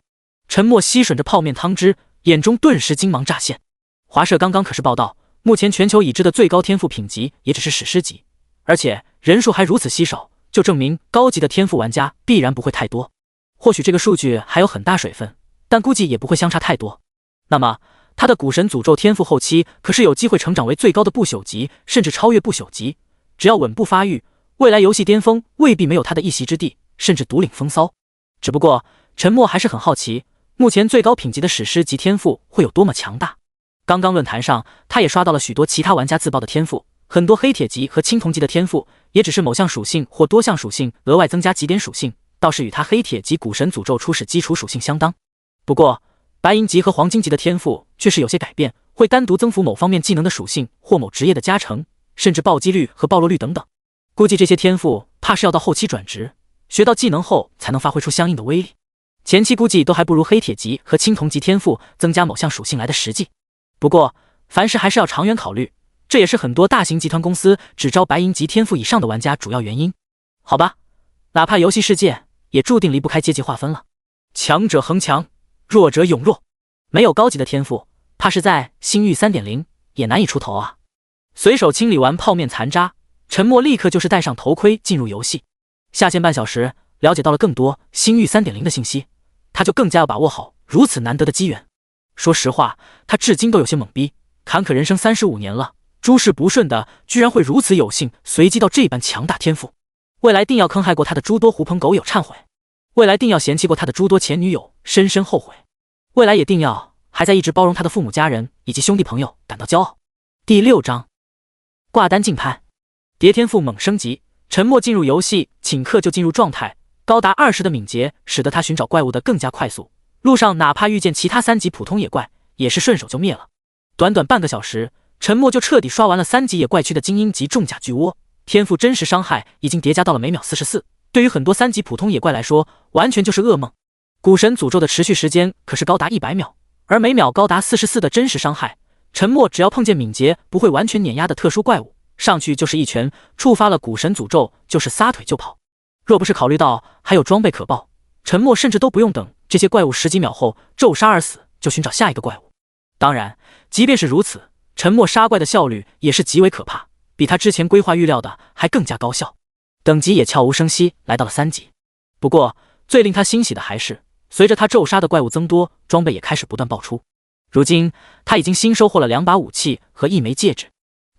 陈默吸吮着泡面汤汁，眼中顿时金芒乍现。华社刚刚可是报道，目前全球已知的最高天赋品级也只是史诗级，而且人数还如此稀少，就证明高级的天赋玩家必然不会太多。或许这个数据还有很大水分，但估计也不会相差太多。那么他的古神诅咒天赋后期可是有机会成长为最高的不朽级，甚至超越不朽级。只要稳步发育，未来游戏巅峰未必没有他的一席之地，甚至独领风骚。只不过陈默还是很好奇，目前最高品级的史诗级天赋会有多么强大。刚刚论坛上他也刷到了许多其他玩家自爆的天赋，很多黑铁级和青铜级的天赋也只是某项属性或多项属性额外增加几点属性，倒是与他黑铁级古神诅咒初始基础属性相当。不过白银级和黄金级的天赋却是有些改变，会单独增幅某方面技能的属性或某职业的加成，甚至暴击率和暴落率等等。估计这些天赋怕是要到后期转职，学到技能后才能发挥出相应的威力。前期估计都还不如黑铁级和青铜级天赋增加某项属性来的实际。不过凡事还是要长远考虑，这也是很多大型集团公司只招白银级天赋以上的玩家主要原因。好吧，哪怕游戏世界也注定离不开阶级划分了，强者恒强，弱者永弱。没有高级的天赋，怕是在星域 3.0 也难以出头啊。随手清理完泡面残渣，陈默立刻就是戴上头盔进入游戏。下线半小时，了解到了更多星域 3.0 的信息，他就更加要把握好如此难得的机缘。说实话，他至今都有些懵逼，坎坷人生35年了，诸事不顺的，居然会如此有幸随机到这般强大天赋。未来定要坑害过他的诸多狐朋狗友忏悔，未来定要嫌弃过他的诸多前女友深深后悔，未来也定要还在一直包容他的父母家人以及兄弟朋友感到骄傲。第6章，挂单竞拍，蝶天赋猛升级，沉默进入游戏顷刻就进入状态，高达20的敏捷使得他寻找怪物的更加快速，路上哪怕遇见其他3级普通野怪也是顺手就灭了。短短半个小时，沉默就彻底刷完了3级野怪区的精英级重甲巨窝，天赋真实伤害已经叠加到了每秒44，对于很多3级普通野怪来说完全就是噩梦。古神诅咒的持续时间可是高达100秒，而每秒高达44的真实伤害，沉默只要碰见敏捷不会完全碾压的特殊怪物，上去就是一拳，触发了古神诅咒就是撒腿就跑。若不是考虑到还有装备可爆，沉默甚至都不用等这些怪物10几秒后骤杀而死，就寻找下一个怪物。当然即便是如此，沉默杀怪的效率也是极为可怕，比他之前规划预料的还更加高效，等级也悄无声息来到了3级。不过最令他欣喜的还是，随着他骤杀的怪物增多，装备也开始不断爆出。如今他已经新收获了2把武器和1枚戒指。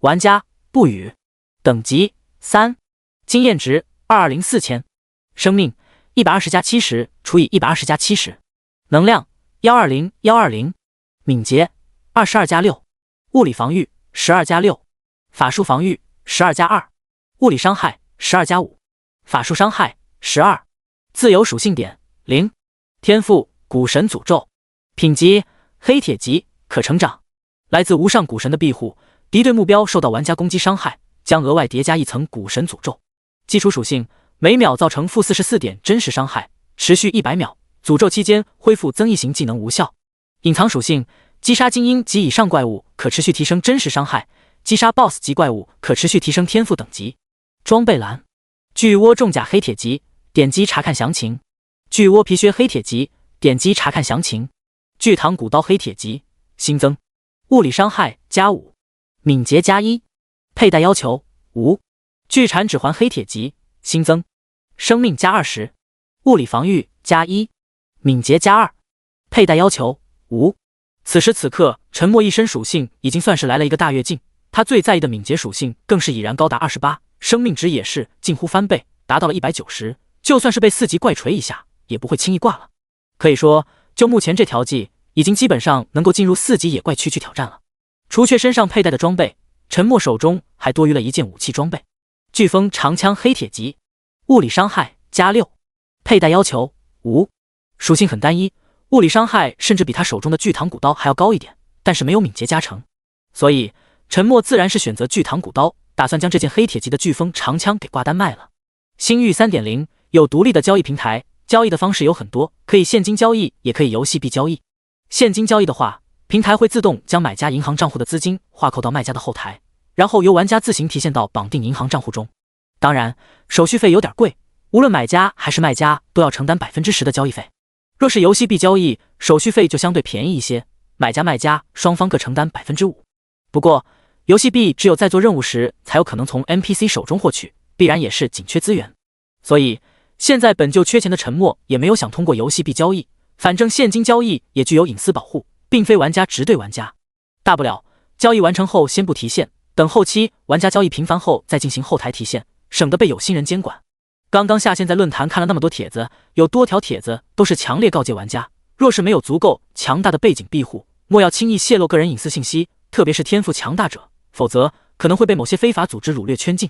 玩家不语，等级3，经验值220400，生命120+70除以120+70，能量120120，敏捷22+6，物理防御12+6，法术防御12+2，物理伤害12+5，法术伤害12，自由属性点0，天赋古神诅咒，品级黑铁级，可成长。来自无上古神的庇护，敌对目标受到玩家攻击伤害将额外叠加1层古神诅咒。基础属性每秒造成-44点真实伤害，持续100秒，诅咒期间恢复增益型技能无效。隐藏属性击杀精英及以上怪物可持续提升真实伤害，击杀 BOSS 级怪物可持续提升天赋等级。装备栏巨窝重甲黑铁级，点击查看详情。巨窝皮靴黑铁级，点击查看详情。巨膛古刀黑铁级，新增物理伤害+5，敏捷+1，佩戴要求无。巨铲指环黑铁级，新增生命+20，物理防御+1，敏捷+2，佩戴要求无。此时此刻，沉默一身属性已经算是来了一个大跃进，他最在意的敏捷属性更是已然高达28，生命值也是近乎翻倍，达到了190，就算是被4级怪锤一下也不会轻易挂了。可以说就目前这条技已经基本上能够进入4级野怪区去挑战了。除却身上佩戴的装备，沉默手中还多余了一件武器装备，飓风长枪黑铁级，物理伤害+6，佩戴要求无。属性很单一，物理伤害甚至比他手中的巨膛古刀还要高一点，但是没有敏捷加成，所以沉默自然是选择巨膛古刀，打算将这件黑铁级的飓风长枪给挂单卖了。星域 3.0 有独立的交易平台，交易的方式有很多，可以现金交易，也可以游戏币交易。现金交易的话，平台会自动将买家银行账户的资金划扣到卖家的后台，然后由玩家自行提现到绑定银行账户中。当然手续费有点贵，无论买家还是卖家都要承担 10% 的交易费。若是游戏币交易，手续费就相对便宜一些，买家卖家双方各承担 5%。 不过游戏币只有在做任务时才有可能从 NPC 手中获取，必然也是紧缺资源，所以现在本就缺钱的沉默也没有想通过游戏币交易，反正现金交易也具有隐私保护，并非玩家直对玩家，大不了交易完成后先不提现，等后期玩家交易频繁后再进行后台提现，省得被有心人监管。刚刚下线在论坛看了那么多帖子，有多条帖子都是强烈告诫玩家，若是没有足够强大的背景庇护，莫要轻易泄露个人隐私信息，特别是天赋强大者，否则可能会被某些非法组织掳掠圈禁。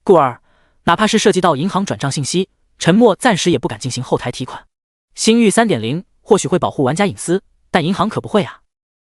故而哪怕是涉及到银行转账信息，沉默暂时也不敢进行后台提款。星域 3.0 或许会保护玩家隐私，但银行可不会啊。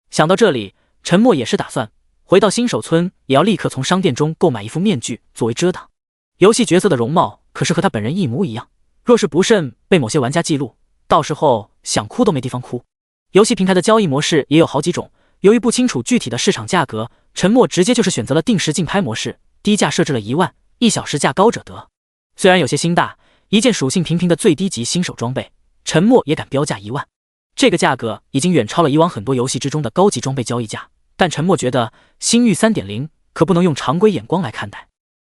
想到这里，沉默也是打算回到新手村，也要立刻从商店中购买一副面具作为遮挡。游戏角色的容貌可是和他本人一模一样，若是不慎被某些玩家记录，到时候想哭都没地方哭。游戏平台的交易模式也有好几种，由于不清楚具体的市场价格，沉默直接就是选择了定时竞拍模式，低价设置了1万，1小时价高者得。虽然有些心大，一件属性平平的最低级新手装备，沉默也敢标价1万，这个价格已经远超了以往很多游戏之中的高级装备交易价，但沉默觉得星域 3.0 可不能用常规眼光来看待，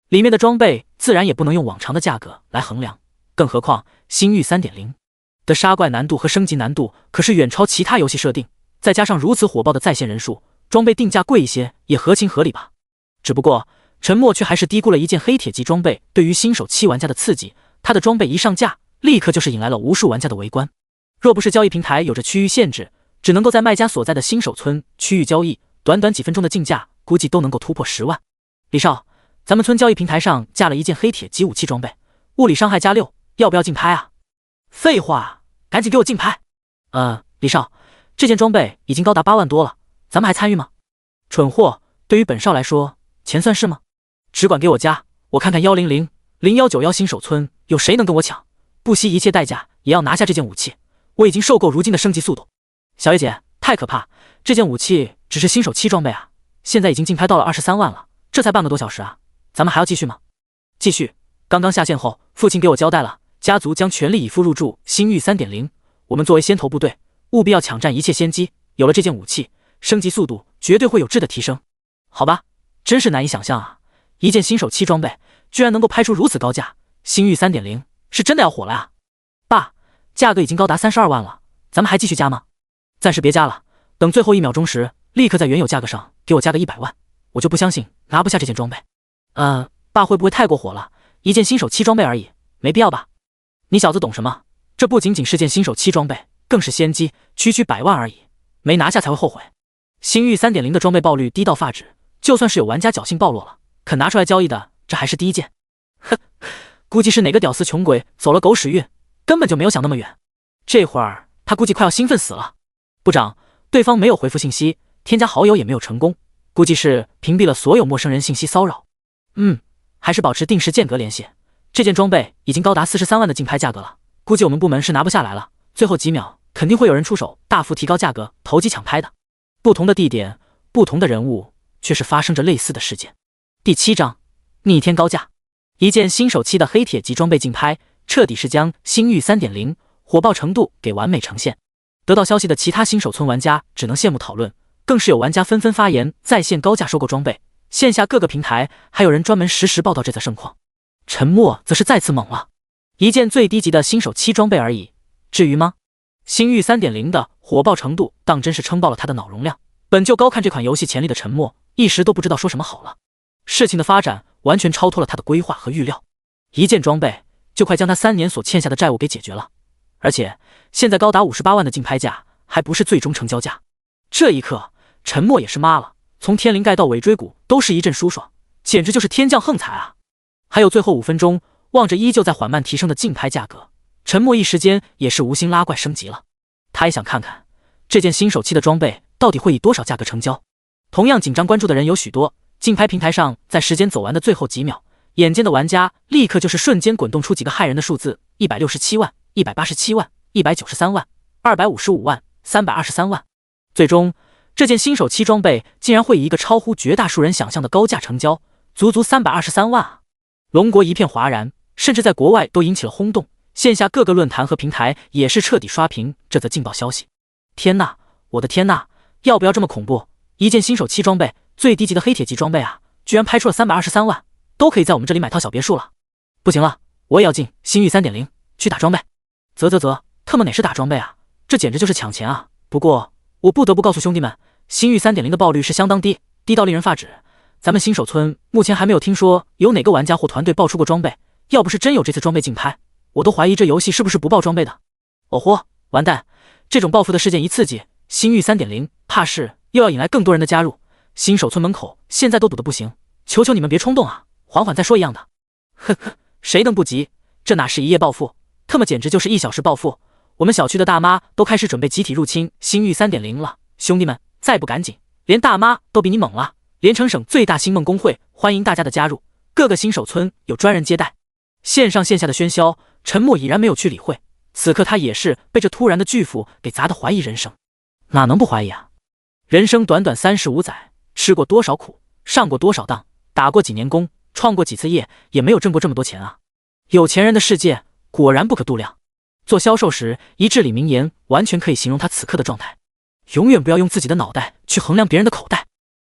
里面的装备自然也不能用往常的价格来衡量，更何况星域 3.0的杀怪难度和升级难度可是远超其他游戏设定，再加上如此火爆的在线人数，装备定价贵一些也合情合理吧。只不过陈默却还是低估了一件黑铁级装备对于新手期玩家的刺激，他的装备一上架，立刻就是引来了无数玩家的围观。若不是交易平台有着区域限制，只能够在卖家所在的新手村区域交易，短短几分钟的竞价，估计都能够突破10万。李少，咱们村交易平台上架了一件黑铁级武器装备，物理伤害+6，要不要竞拍啊？废话，赶紧给我竞拍！李少，这件装备已经高达8万多了，咱们还参与吗？蠢货，对于本少来说，钱算是吗？只管给我加，我看看1000191新手村有谁能跟我抢，不惜一切代价也要拿下这件武器。我已经受够如今的升级速度。小野姐，太可怕，这件武器只是新手期装备啊，现在已经竞拍到了23万了，这才半个多小时啊，咱们还要继续吗？继续。刚刚下线后，父亲给我交代了，家族将全力以赴入驻星域 3.0， 我们作为先头部队，务必要抢占一切先机，有了这件武器，升级速度绝对会有质的提升。好吧，真是难以想象啊，一件新手期装备居然能够拍出如此高价，星域 3.0 是真的要火了啊！爸，价格已经高达32万了，咱们还继续加吗？暂时别加了，等最后1秒钟时，立刻在原有价格上给我加个100万，我就不相信拿不下这件装备。爸会不会太过火了？一件新手期装备而已，没必要吧？你小子懂什么？这不仅仅是件新手期装备，更是先机，区区100万而已，没拿下才会后悔。星域 3.0 的装备爆率低到发指，就算是有玩家侥幸暴露了，肯拿出来交易的，这还是第一件。哼，估计是哪个屌丝穷鬼走了狗屎运，根本就没有想那么远。这会儿他估计快要兴奋死了。部长，对方没有回复信息，添加好友也没有成功，估计是屏蔽了所有陌生人信息骚扰。还是保持定时间隔联系。这件装备已经高达43万的竞拍价格了，估计我们部门是拿不下来了，最后几秒肯定会有人出手大幅提高价格投机抢拍的。不同的地点，不同的人物，却是发生着类似的事件。第7章逆天高价，一件新手期的黑铁级装备竞拍，彻底是将星域 3.0 火爆程度给完美呈现。得到消息的其他新手村玩家只能羡慕讨论，更是有玩家纷纷发言在线高价收购装备，线下各个平台还有人专门实时报道这则盛况。陈默则是再次猛了，一件最低级的新手期装备而已，至于吗？星域 3.0 的火爆程度当真是撑爆了他的脑容量，本就高看这款游戏潜力的陈默一时都不知道说什么好了。事情的发展完全超脱了他的规划和预料，一件装备就快将他3年所欠下的债务给解决了，而且现在高达58万的竞拍价还不是最终成交价。这一刻陈默也是妈了，从天灵盖到尾椎骨都是一阵舒爽，简直就是天降横财啊！还有最后5分钟，望着依旧在缓慢提升的竞拍价格，陈默一时间也是无心拉怪升级了。他也想看看这件新手期的装备到底会以多少价格成交。同样紧张关注的人有许多，竞拍平台上在时间走完的最后几秒，眼尖的玩家立刻就是瞬间滚动出几个骇人的数字：167万、187万、193万、255万、323万。最终这件新手期装备竟然会以一个超乎绝大数人想象的高价成交，足足323万啊！龙国一片哗然，甚至在国外都引起了轰动，线下各个论坛和平台也是彻底刷屏这则劲爆消息。天呐，我的天呐，要不要这么恐怖？一件新手期装备，最低级的黑铁级装备啊，居然拍出了323万，都可以在我们这里买套小别墅了。不行了，我也要进星域 3.0 去打装备。啧，特么哪是打装备啊，这简直就是抢钱啊！不过我不得不告诉兄弟们，星域 3.0 的爆率是相当低，低到令人发指。咱们新手村目前还没有听说有哪个玩家或团队爆出过装备，要不是真有这次装备竞拍，我都怀疑这游戏是不是不爆装备的。哦豁，完蛋，这种报复的事件一刺激，星域 3.0 怕是又要引来更多人的加入。新手村门口现在都堵得不行，求求你们别冲动啊，缓缓再说一样的。呵呵，谁能不急？这哪是一夜暴富，特么简直就是1小时暴富。我们小区的大妈都开始准备集体入侵星域 3.0 了，兄弟们再不赶紧，连大妈都比你猛了。连城省最大星梦公会欢迎大家的加入，各个新手村有专人接待。线上线下的喧嚣，陈默已然没有去理会。此刻他也是被这突然的巨富给砸得怀疑人生，哪能不怀疑啊？人生短短35载，吃过多少苦，上过多少当，打过几年工，创过几次业，也没有挣过这么多钱啊！有钱人的世界果然不可度量。做销售时，一至理名言完全可以形容他此刻的状态：永远不要用自己的脑袋去衡量别人的口袋。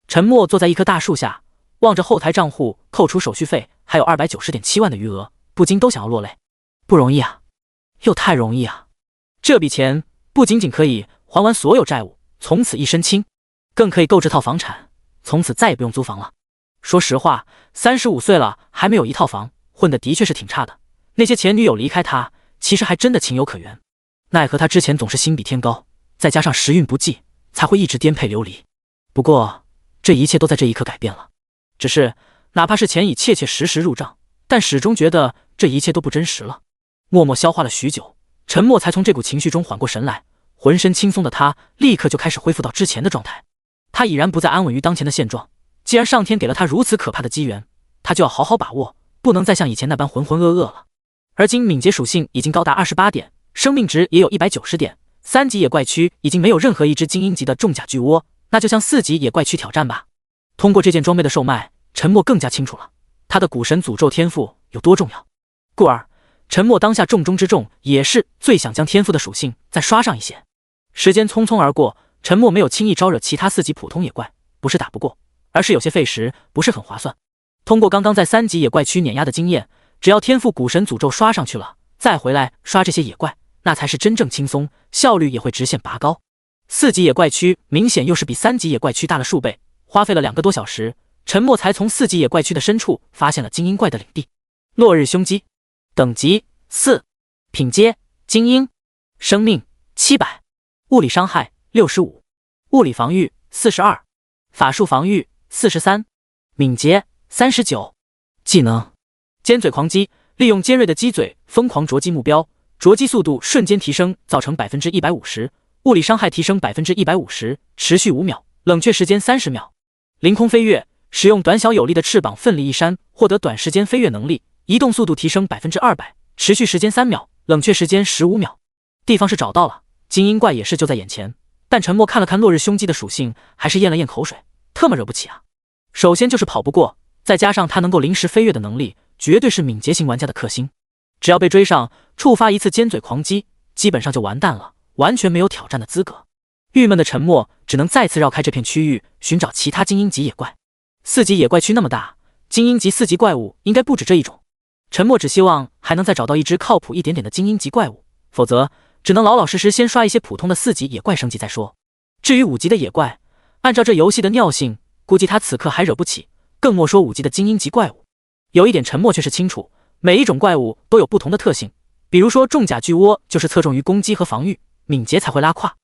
陈默坐在一棵大树下，望着后台账户扣除手续费还有290.7万的余额，不禁都想要落泪。不容易啊，又太容易啊！这笔钱不仅仅可以还完所有债务，从此一身轻，更可以购这套房产，从此再也不用租房了。说实话，35岁了还没有一套房，混得的确是挺差的。那些前女友离开他，其实还真的情有可原。奈何他之前总是心比天高，再加上时运不济，才会一直颠沛流离。不过这一切都在这一刻改变了。只是哪怕是钱已切切实实入账，但始终觉得这一切都不真实了。默默消化了许久，陈默才从这股情绪中缓过神来。浑身轻松的他立刻就开始恢复到之前的状态。他已然不再安稳于当前的现状，既然上天给了他如此可怕的机缘，他就要好好把握，不能再像以前那般浑浑噩噩了。而今敏捷属性已经高达28点，生命值也有190点，3级野怪区已经没有任何一只精英级的重甲巨窝，那就向4级野怪区挑战吧。通过这件装备的售卖，陈默更加清楚了他的古神诅咒天赋有多重要。故而陈默当下重中之重也是最想将天赋的属性再刷上一些。时间匆匆而过，陈默没有轻易招惹其他4级普通野怪，不是打不过，而是有些费时，不是很划算。通过刚刚在3级野怪区碾压的经验，只要天赋古神诅咒刷上去了，再回来刷这些野怪，那才是真正轻松，效率也会直线拔高。4级野怪区明显又是比3级野怪区大了数倍，花费了2个多小时，陈默才从4级野怪区的深处发现了精英怪的领地。落日凶击，等级4，品阶精英，生命700，物理伤害65，物理防御42，法术防御43，敏捷39。技能尖嘴狂击，利用尖锐的鸡嘴疯狂啄击目标，啄击速度瞬间提升，造成150%，物理伤害提升150%，持续5秒，冷却时间30秒。凌空飞跃，使用短小有力的翅膀奋力一扇，获得短时间飞跃能力，移动速度提升200%，持续时间3秒，冷却时间15秒。地方是找到了，精英怪也是就在眼前，但陈默看了看落日凶击的属性，还是咽了咽口水，特么惹不起啊！首先就是跑不过，再加上他能够临时飞跃的能力，绝对是敏捷型玩家的克星。只要被追上，触发一次尖嘴狂击，基本上就完蛋了，完全没有挑战的资格。郁闷的陈默只能再次绕开这片区域，寻找其他精英级野怪。4级野怪区那么大，精英级4级怪物应该不止这一种。陈默只希望还能再找到一只靠谱一点点的精英级怪物，否则只能老老实实先刷一些普通的4级野怪升级再说。至于5级的野怪，按照这游戏的尿性，估计他此刻还惹不起，更莫说5级的精英级怪物。有一点陈默却是清楚，每一种怪物都有不同的特性，比如说重甲巨窝就是侧重于攻击和防御，敏捷才会拉胯，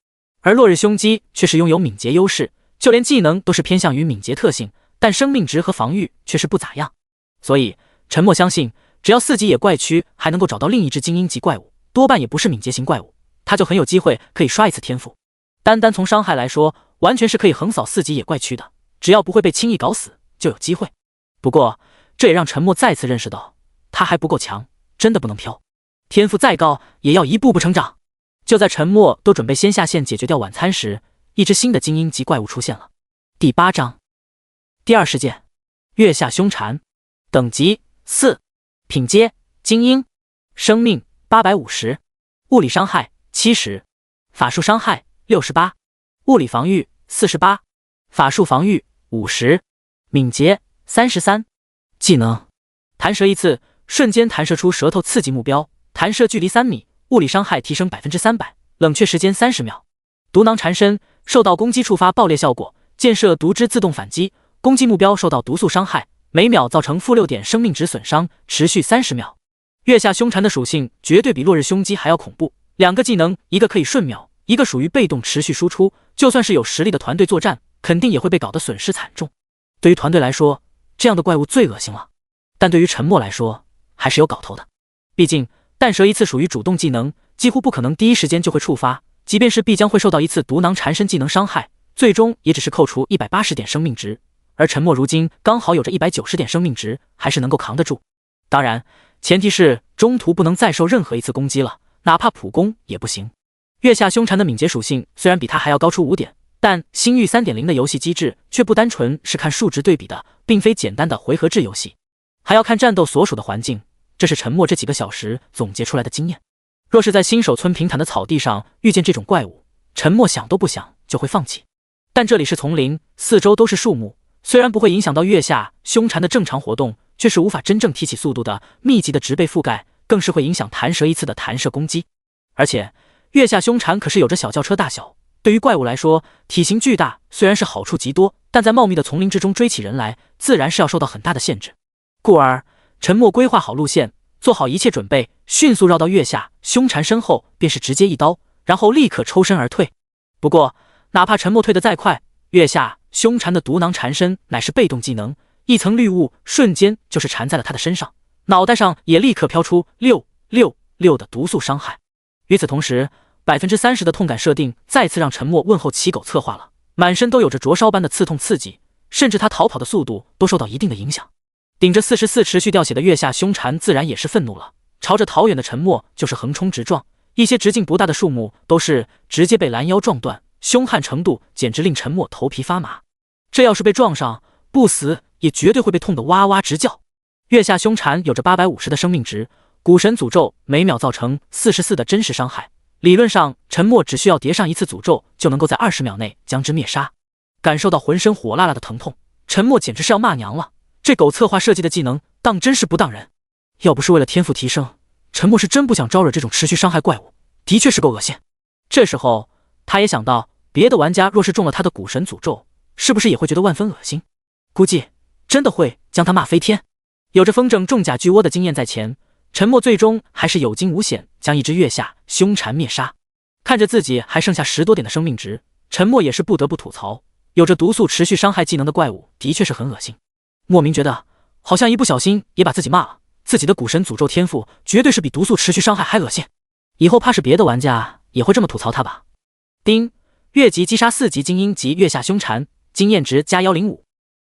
而落日凶击却是拥有敏捷优势，就连技能都是偏向于敏捷特性，但生命值和防御却是不咋样。所以陈默相信，只要4级野怪区还能够找到另一只精英级怪物，多半也不是敏捷型怪物，他就很有机会可以刷一次天赋。单单从伤害来说，完全是可以横扫4级野怪区的，只要不会被轻易搞死，就有机会。不过这也让陈默再次认识到，他还不够强，真的不能飘。天赋再高，也要一步步成长。就在陈默都准备先下线解决掉晚餐时，一只新的精英级怪物出现了。第8章第2事件，月下凶蝉，等级4，品阶精英，生命850，物理伤害70，法术伤害68，物理防御48，法术防御50，敏捷33。技能弹射一次，瞬间弹射出舌头刺激目标，弹射距离3米，物理伤害提升300%，冷却时间30秒。毒囊缠身，受到攻击触发爆裂效果，箭射毒汁自动反击，攻击目标受到毒素伤害，每秒造成-6点生命值损伤，持续30秒。月下凶蝉的属性绝对比落日凶击还要恐怖，两个技能，一个可以瞬秒，一个属于被动持续输出，就算是有实力的团队作战，肯定也会被搞得损失惨重。对于团队来说，这样的怪物最恶心了，但对于陈默来说还是有搞头的。毕竟弹射一次属于主动技能，几乎不可能第一时间就会触发，即便是必将会受到一次毒囊缠身技能伤害，最终也只是扣除180点生命值，而陈默如今刚好有着190点生命值，还是能够扛得住。当然前提是中途不能再受任何一次攻击了，哪怕普攻也不行。月下凶蝉的敏捷属性虽然比他还要高出5点，但星域 3.0 的游戏机制却不单纯是看数值对比的，并非简单的回合制游戏，还要看战斗所属的环境，这是陈默这几个小时总结出来的经验。若是在新手村平坦的草地上遇见这种怪物，陈默想都不想就会放弃。但这里是丛林，四周都是树木，虽然不会影响到月下凶蝉的正常活动，却是无法真正提起速度的，密集的植被覆盖更是会影响弹射一次的弹射攻击。而且月下凶蝉可是有着小轿车大小，对于怪物来说，体型巨大虽然是好处极多，但在茂密的丛林之中追起人来，自然是要受到很大的限制。故而，陈默规划好路线，做好一切准备，迅速绕到月下凶蝉身后，便是直接一刀，然后立刻抽身而退。不过，哪怕陈默退得再快，月下凶蝉的毒囊缠身乃是被动技能，一层绿雾瞬间就是缠在了他的身上，脑袋上也立刻飘出666的毒素伤害。与此同时，30%的痛感设定再次让陈默问候骑狗策划了，满身都有着灼烧般的刺痛刺激，甚至他逃跑的速度都受到一定的影响。顶着44持续掉血的月下凶蝉自然也是愤怒了，朝着逃远的陈默就是横冲直撞，一些直径不大的树木都是直接被拦腰撞断，凶悍程度简直令陈默头皮发麻。这要是被撞上，不死也绝对会被痛得哇哇直叫。月下凶蝉有着850的生命值，古神诅咒每秒造成44的真实伤害，理论上陈默只需要叠上一次诅咒就能够在20秒内将之灭杀。感受到浑身火辣辣的疼痛，陈默简直是要骂娘了，这狗策划设计的技能当真是不当人。要不是为了天赋提升，陈默是真不想招惹这种持续伤害怪物，的确是够恶心。这时候他也想到，别的玩家若是中了他的古神诅咒，是不是也会觉得万分恶心，估计真的会将他骂飞天。有着风筝重甲巨窝的经验在前，陈默最终还是有惊无险将一只月下凶蝉灭杀。看着自己还剩下10多点的生命值，陈默也是不得不吐槽，有着毒素持续伤害技能的怪物的确是很恶心。莫名觉得好像一不小心也把自己骂了，自己的古神诅咒天赋绝对是比毒素持续伤害还恶心，以后怕是别的玩家也会这么吐槽他吧。丁，越级击杀4级精英级月下凶蝉，经验值加105。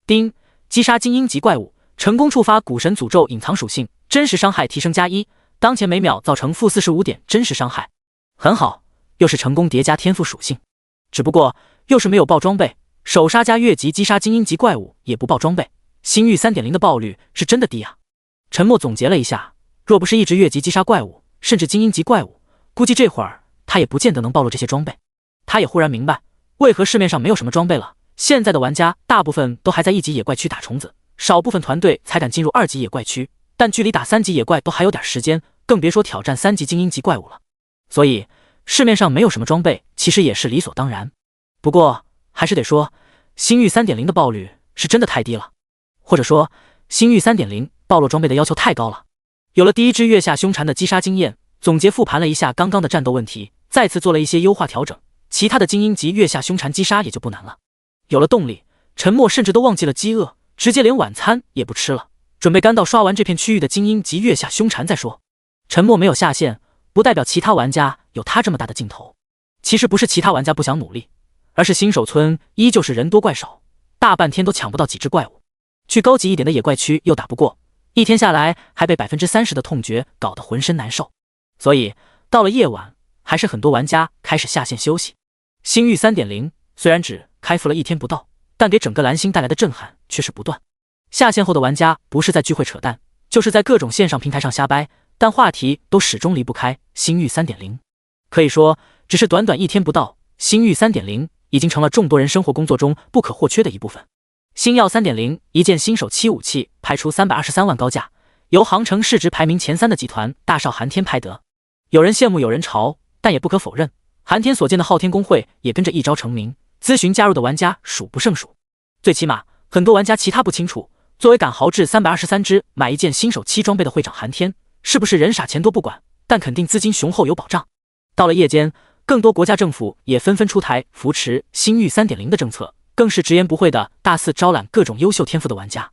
丁，击杀精英级怪物，成功触发古神诅咒隐藏属性，真实伤害提升+1，当前每秒造成-45点真实伤害。很好，又是成功叠加天赋属性，只不过又是没有爆装备，首杀加越级击杀精英级怪物也不爆装备，星域 3.0 的爆率是真的低啊。陈默总结了一下，若不是一直越级击杀怪物，甚至精英级怪物，估计这会儿他也不见得能暴露这些装备。他也忽然明白，为何市面上没有什么装备了，现在的玩家大部分都还在1级野怪区打虫子，少部分团队才敢进入2级野怪区，但距离打3级野怪都还有点时间，更别说挑战3级精英级怪物了。所以市面上没有什么装备其实也是理所当然。不过还是得说，星域 3.0 的爆率是真的太低了，或者说星域 3.0 暴露装备的要求太高了。有了第一只月下凶蝉的击杀经验，总结复盘了一下刚刚的战斗问题，再次做了一些优化调整，其他的精英级月下凶蝉击杀也就不难了。有了动力，陈默甚至都忘记了饥饿，直接连晚餐也不吃了，准备干到刷完这片区域的精英级月下凶蝉再说。陈默没有下线，不代表其他玩家有他这么大的劲头。其实不是其他玩家不想努力，而是新手村依旧是人多怪少，大半天都抢不到几只怪物，去高级一点的野怪区又打不过，一天下来还被30%的痛觉搞得浑身难受。所以到了夜晚，还是很多玩家开始下线休息。星域 3.0 虽然只开服了1天不到，但给整个蓝星带来的震撼却是不断。下线后的玩家不是在聚会扯淡，就是在各种线上平台上瞎掰，但话题都始终离不开星域 3.0。 可以说只是短短1天不到，星域 3.0 已经成了众多人生活工作中不可或缺的一部分。星耀 3.0 一件新手7武器拍出323万高价，由航城市值排名前3的集团大少寒天拍得。有人羡慕有人嘲，但也不可否认，寒天所建的昊天公会也跟着一朝成名，咨询加入的玩家数不胜数。最起码很多玩家其他不清楚，作为敢豪掷323只买一件新手7装备的会长寒天，是不是人傻钱多不管，但肯定资金雄厚有保障。到了夜间，更多国家政府也纷纷出台扶持星域 3.0 的政策，更是直言不讳的大肆招揽各种优秀天赋的玩家。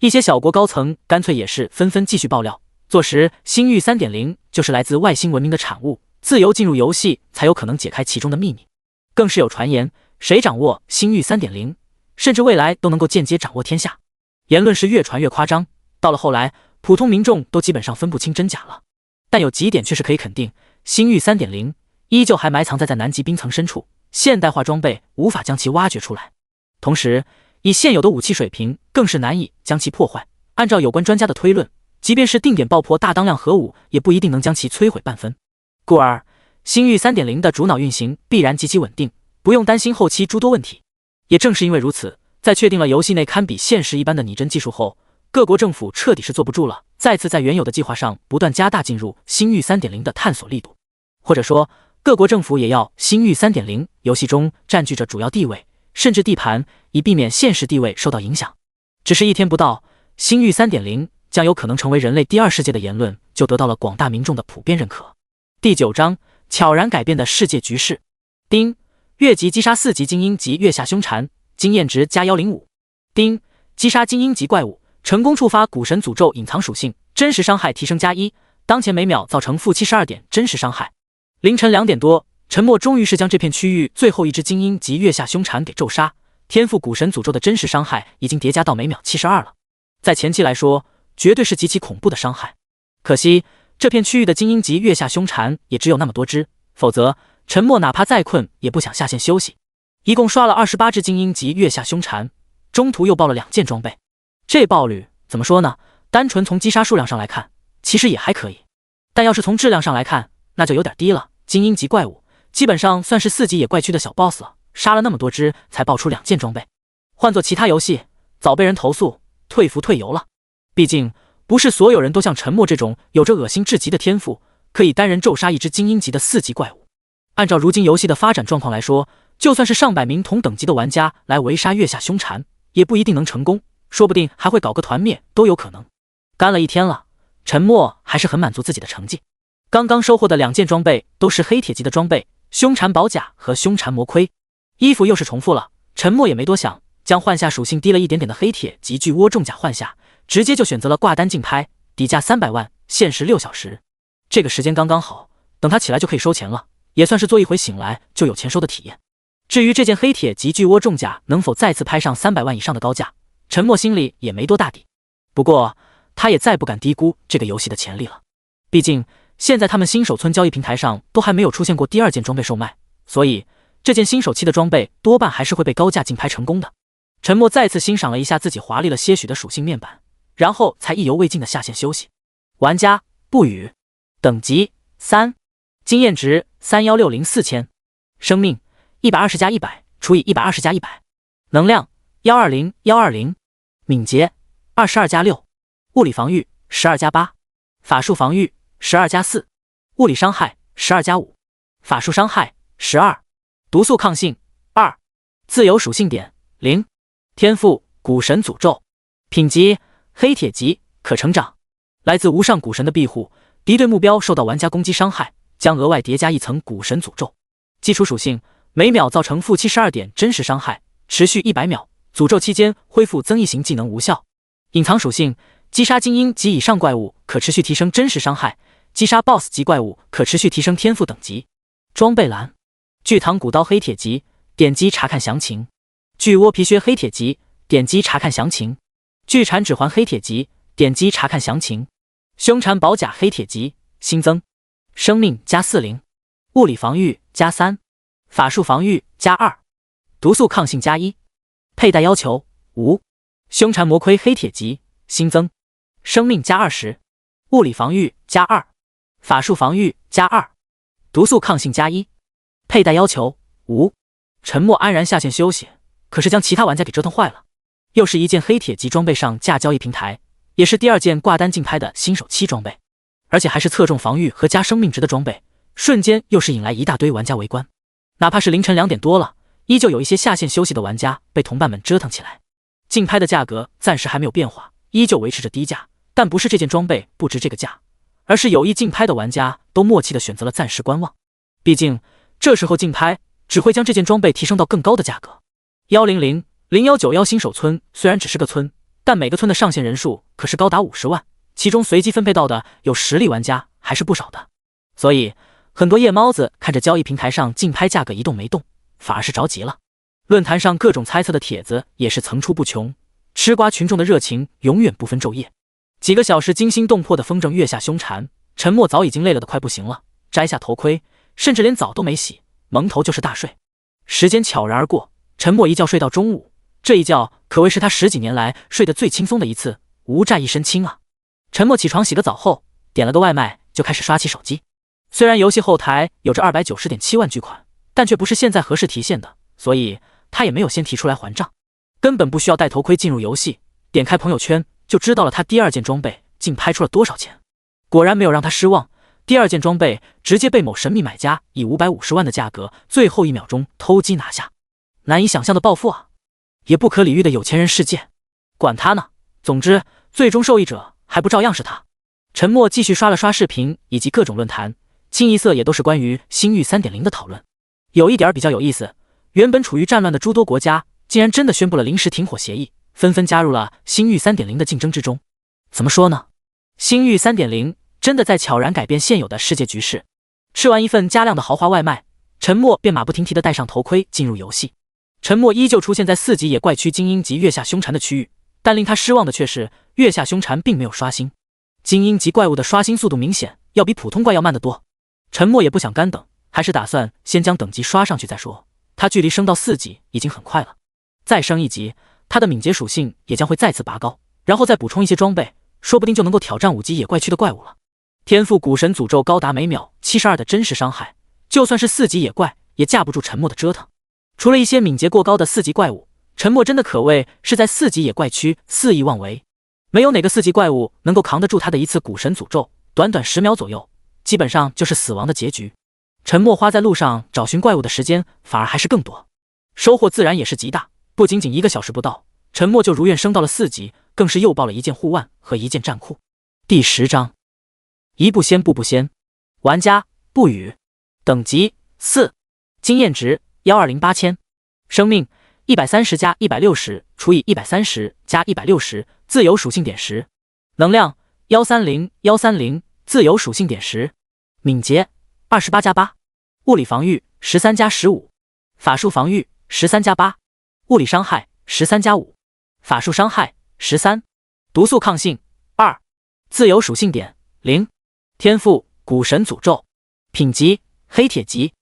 一些小国高层干脆也是纷纷继续爆料，坐实星域 3.0 就是来自外星文明的产物，自由进入游戏才有可能解开其中的秘密。更是有传言，谁掌握星域 3.0， 甚至未来都能够间接掌握天下。言论是越传越夸张，到了后来，普通民众都基本上分不清真假了。但有几点却是可以肯定，星域 3.0 依旧还埋藏在南极冰层深处，现代化装备无法将其挖掘出来。同时，以现有的武器水平，更是难以将其破坏。按照有关专家的推论，即便是定点爆破大当量核武，也不一定能将其摧毁半分。故而，星域 3.0 的主脑运行必然极其稳定，不用担心后期诸多问题。也正是因为如此，在确定了游戏内堪比现实一般的拟真技术后，各国政府彻底是坐不住了，再次在原有的计划上不断加大进入星域 3.0 的探索力度。或者说，各国政府也要星域 3.0 游戏中占据着主要地位，甚至地盘，以避免现实地位受到影响。只是一天不到，星域 3.0 将有可能成为人类第二世界的言论就得到了广大民众的普遍认可。第9章悄然改变的世界局势。丁，月级击杀4级精英级月下凶蝉，经验值加105。丁，击杀精英级怪物，成功触发古神诅咒隐藏属性，真实伤害提升+1，当前每秒造成-72点真实伤害。凌晨2点多，陈默终于是将这片区域最后一只精英级月下凶蝉给咒杀，天赋古神诅咒的真实伤害已经叠加到每秒72了，在前期来说绝对是极其恐怖的伤害。可惜这片区域的精英级月下凶蝉也只有那么多只，否则陈默哪怕再困也不想下线休息。一共刷了28只精英级月下凶蝉，中途又爆了2件装备，这爆率怎么说呢？单纯从击杀数量上来看其实也还可以，但要是从质量上来看那就有点低了。精英级怪物基本上算是4级野怪区的小 boss 了，杀了那么多只才爆出2件装备，换做其他游戏早被人投诉退服退游了。毕竟不是所有人都像陈默这种有着恶心至极的天赋，可以单人咒杀一只精英级的4级怪物。按照如今游戏的发展状况来说，就算是上百名同等级的玩家来围杀月下凶蝉也不一定能成功，说不定还会搞个团灭都有可能。干了一天了，陈默还是很满足自己的成绩。刚刚收获的2件装备都是黑铁级的装备，凶蝉宝甲和凶蝉魔盔，衣服又是重复了。陈默也没多想，将换下属性低了一点点的黑铁及巨窝重甲换下，直接就选择了挂单竞拍，底价300万，限时6小时。这个时间刚刚好，等他起来就可以收钱了，也算是做一回醒来就有钱收的体验。至于这件黑铁及巨窝重甲能否再次拍上300万以上的高价，陈默心里也没多大底。不过他也再不敢低估这个游戏的潜力了，毕竟现在他们新手村交易平台上都还没有出现过第2件装备售卖，所以这件新手期的装备多半还是会被高价竞拍成功的。陈默再次欣赏了一下自己华丽了些许的属性面板，然后才意犹未尽的下线休息。玩家不语，等级3，经验值3160400，生命120+100除以120+100，能量120120，敏捷22+6，物理防御12+8，法术防御12+4，物理伤害12+5，法术伤害12，毒素抗性2，自由属性点0，天赋古神诅咒，品级黑铁级，可成长。来自无上古神的庇护，敌对目标受到玩家攻击伤害将额外叠加1层古神诅咒。基础属性每秒造成-72点真实伤害，持续100秒，诅咒期间恢复增益型技能无效。隐藏属性击杀精英及以上怪物可持续提升真实伤害，击杀 BOSS 级怪物可持续提升天赋等级。装备栏巨膛古刀黑铁级，点击查看详情。巨窝皮靴黑铁级，点击查看详情。巨蝉指环黑铁级，点击查看详情。凶蝉宝甲黑铁级新增，生命+40，物理防御+3，法术防御+2，毒素抗性+1。佩戴要求无。凶蝉魔盔黑铁级新增，生命+20，物理防御+2，法术防御+2，毒素抗性+1。佩戴要求无。陈默安然下线休息，可是将其他玩家给折腾坏了。又是一件黑铁级装备上架交易平台，也是第2件挂单竞拍的新手期装备，而且还是侧重防御和加生命值的装备，瞬间又是引来一大堆玩家围观。哪怕是凌晨2点多了，依旧有一些下线休息的玩家被同伴们折腾起来。竞拍的价格暂时还没有变化，依旧维持着低价，但不是这件装备不值这个价，而是有意竞拍的玩家都默契的选择了暂时观望。毕竟这时候竞拍只会将这件装备提升到更高的价格。1000191新手村虽然只是个村，但每个村的上线人数可是高达50万，其中随机分配到的有实力玩家还是不少的。所以很多夜猫子看着交易平台上竞拍价格一动没动，反而是着急了。论坛上各种猜测的帖子也是层出不穷，吃瓜群众的热情永远不分昼夜。几个小时惊心动魄的风筝月下凶蝉，陈默早已经累了的快不行了，摘下头盔，甚至连澡都没洗，蒙头就是大睡。时间悄然而过，陈默一觉睡到中午，这一觉可谓是他10几年来睡得最轻松的一次，无债一身轻啊。陈默起床洗个澡后，点了个外卖就开始刷起手机。虽然游戏后台有着290.7万巨款，但却不是现在合适提现的，所以他也没有先提出来还账，根本不需要戴头盔进入游戏，点开朋友圈就知道了他第2件装备竟拍出了多少钱。果然没有让他失望，第第二件装备直接被某神秘买家以550万的价格最后1秒钟偷鸡拿下，难以想象的暴富啊！也不可理喻的有钱人世界，管他呢。总之，最终受益者还不照样是他。陈默继续刷了刷视频以及各种论坛，清一色也都是关于星域 3.0 的讨论。有一点比较有意思，原本处于战乱的诸多国家竟然真的宣布了临时停火协议，纷纷加入了星域 3.0 的竞争之中。怎么说呢？星域 3.0 真的在悄然改变现有的世界局势。吃完一份加量的豪华外卖，陈默便马不停蹄地戴上头盔进入游戏。陈默依旧出现在4级野怪区精英级月下凶残的区域，但令他失望的却是月下凶残并没有刷新。精英级怪物的刷新速度明显要比普通怪要慢得多。陈默也不想干等，还是打算先将等级刷上去再说。他距离升到4级已经很快了，再升1级，他的敏捷属性也将会再次拔高，然后再补充一些装备，说不定就能够挑战5级野怪区的怪物了。天赋古神诅咒高达每秒72的真实伤害，就算是4级野怪也架不住陈默的折腾。除了一些敏捷过高的4级怪物，陈默真的可谓是在4级野怪区肆意妄为。没有哪个4级怪物能够扛得住他的一次古神诅咒，短短10秒左右，基本上就是死亡的结局。陈默花在路上找寻怪物的时间反而还是更多，收获自然也是极大。不仅仅1个小时不到，陈默就如愿升到了4级，更是又爆了1件护腕和1件战裤。第10章，一步仙步步仙，玩家不语，等级4，经验值1208000，生命130加160除以130加160，自由属性点10，能量130，自由属性点10，敏捷28加8，物理防御13加15，法术防御13加8，物理伤害13加5，法术伤害13，毒素抗性2，自由属性点0，天赋古神诅咒，品级黑铁级，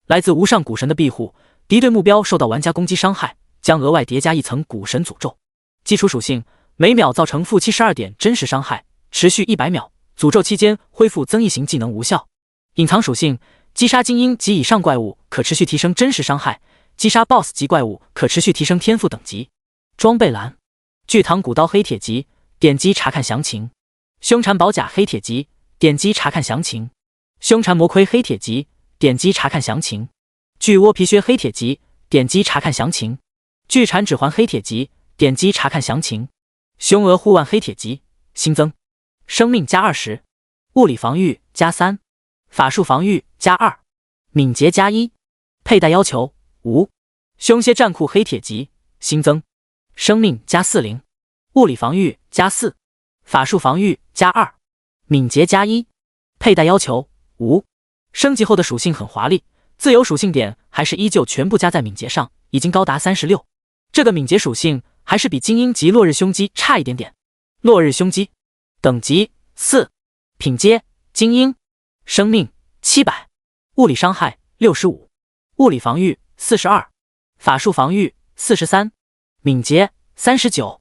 来自无上古神的庇护，敌对目标受到玩家攻击伤害将额外叠加1层古神诅咒。基础属性，每秒造成-72点真实伤害，持续100秒，诅咒期间恢复增益型技能无效。隐藏属性，击杀精英及以上怪物可持续提升真实伤害，击杀 BOSS 级怪物可持续提升天赋等级。装备栏，巨唐古刀黑铁级，点击查看详情。凶残宝甲黑铁级，点击查看详情。凶残魔盔黑铁级，点击查看详情。巨窝皮靴黑铁级，点击查看详情。巨蝉指环黑铁级，点击查看详情。凶鹅护腕黑铁级，新增生命加20，物理防御加3，法术防御加2，敏捷加1，佩戴要求无。凶蝎战裤黑铁级，新增生命加40，物理防御加4，法术防御加2，敏捷加1，佩戴要求无。升级后的属性很华丽，自由属性点还是依旧全部加在敏捷上，已经高达36。这个敏捷属性还是比精英级落日凶击差一点点。落日凶击，等级4，品阶精英，生命700，物理伤害65，物理防御42，法术防御43，敏捷39。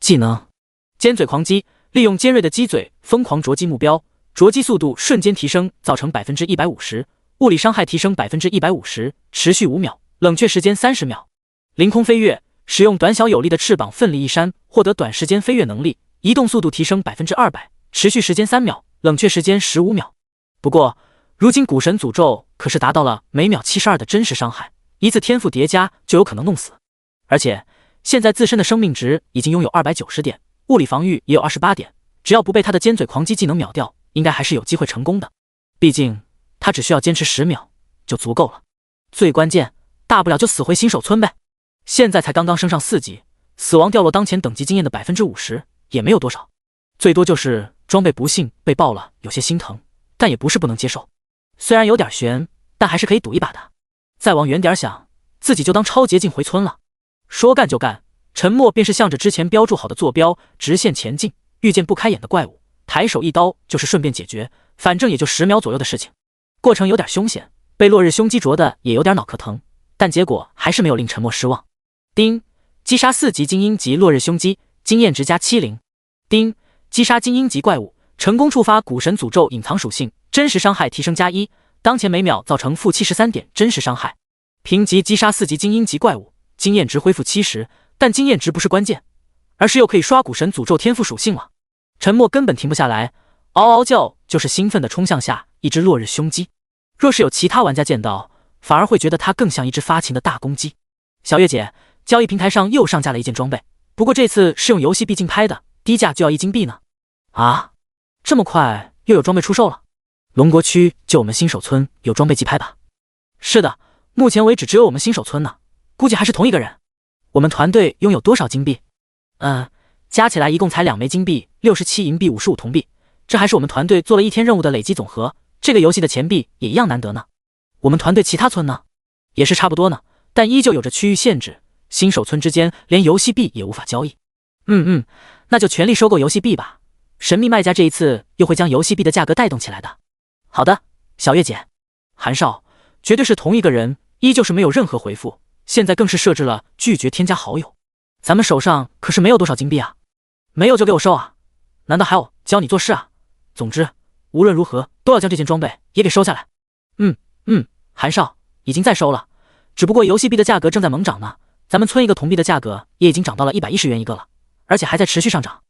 技能尖嘴狂击，利用尖锐的鸡嘴疯狂啄击目标，啄击速度瞬间提升，造成150%，物理伤害提升150%，持续5秒，冷却时间30秒。凌空飞跃，使用短小有力的翅膀奋力一扇，获得短时间飞跃能力，移动速度提升200%，持续时间3秒，冷却时间15秒。不过如今古神诅咒可是达到了每秒72的真实伤害，一次天赋叠加就有可能弄死。而且现在自身的生命值已经拥有290点，物理防御也有28点，只要不被他的尖嘴狂击技能秒掉，应该还是有机会成功的。毕竟他只需要坚持10秒就足够了。最关键，大不了就死回新手村呗。现在才刚刚升上4级，死亡掉落当前等级经验的50%也没有多少，最多就是装备不幸被爆了，有些心疼，但也不是不能接受。虽然有点悬，但还是可以赌一把的。再往远点想，自己就当超捷径回村了。说干就干，陈默便是向着之前标注好的坐标直线前进，遇见不开眼的怪物，抬手一刀就是顺便解决，反正也就10秒左右的事情。过程有点凶险，被落日凶击啄的也有点脑壳疼，但结果还是没有令陈默失望。丁，击杀4级精英级落日凶击，经验值加70。丁，击杀精英级怪物，成功触发古神诅咒隐藏属性，真实伤害提升加1，当前每秒造成-73点真实伤害。评级击杀4级精英级怪物，经验值恢复70，但经验值不是关键，而是又可以刷古神诅咒天赋属性了。陈默根本停不下来，嗷嗷叫就是兴奋的冲向下，一只落日凶鸡。若是有其他玩家见到，反而会觉得它更像一只发情的大公鸡。小月姐，交易平台上又上架了一件装备，不过这次是用游戏币竞拍的，低价就要1金币呢。啊，这么快又有装备出售了？龙国区就我们新手村有装备竞拍吧？是的，目前为止只有我们新手村呢，估计还是同一个人。我们团队拥有多少金币？加起来一共才2枚金币，67银币，55铜币，这还是我们团队做了1天任务的累积总和。这个游戏的钱币也一样难得呢。我们团队其他村呢，也是差不多呢，但依旧有着区域限制，新手村之间连游戏币也无法交易。那就全力收购游戏币吧。神秘卖家这一次又会将游戏币的价格带动起来的。好的，小月姐。韩少，绝对是同一个人，依旧是没有任何回复，现在更是设置了拒绝添加好友。咱们手上可是没有多少金币啊，没有就给我收啊，难道还要教你做事啊？总之，无论如何都要将这件装备也给收下来。韩少，已经在收了，只不过游戏币的价格正在猛涨呢，咱们村一个铜币的价格也已经涨到了110元一个了，而且还在持续上涨。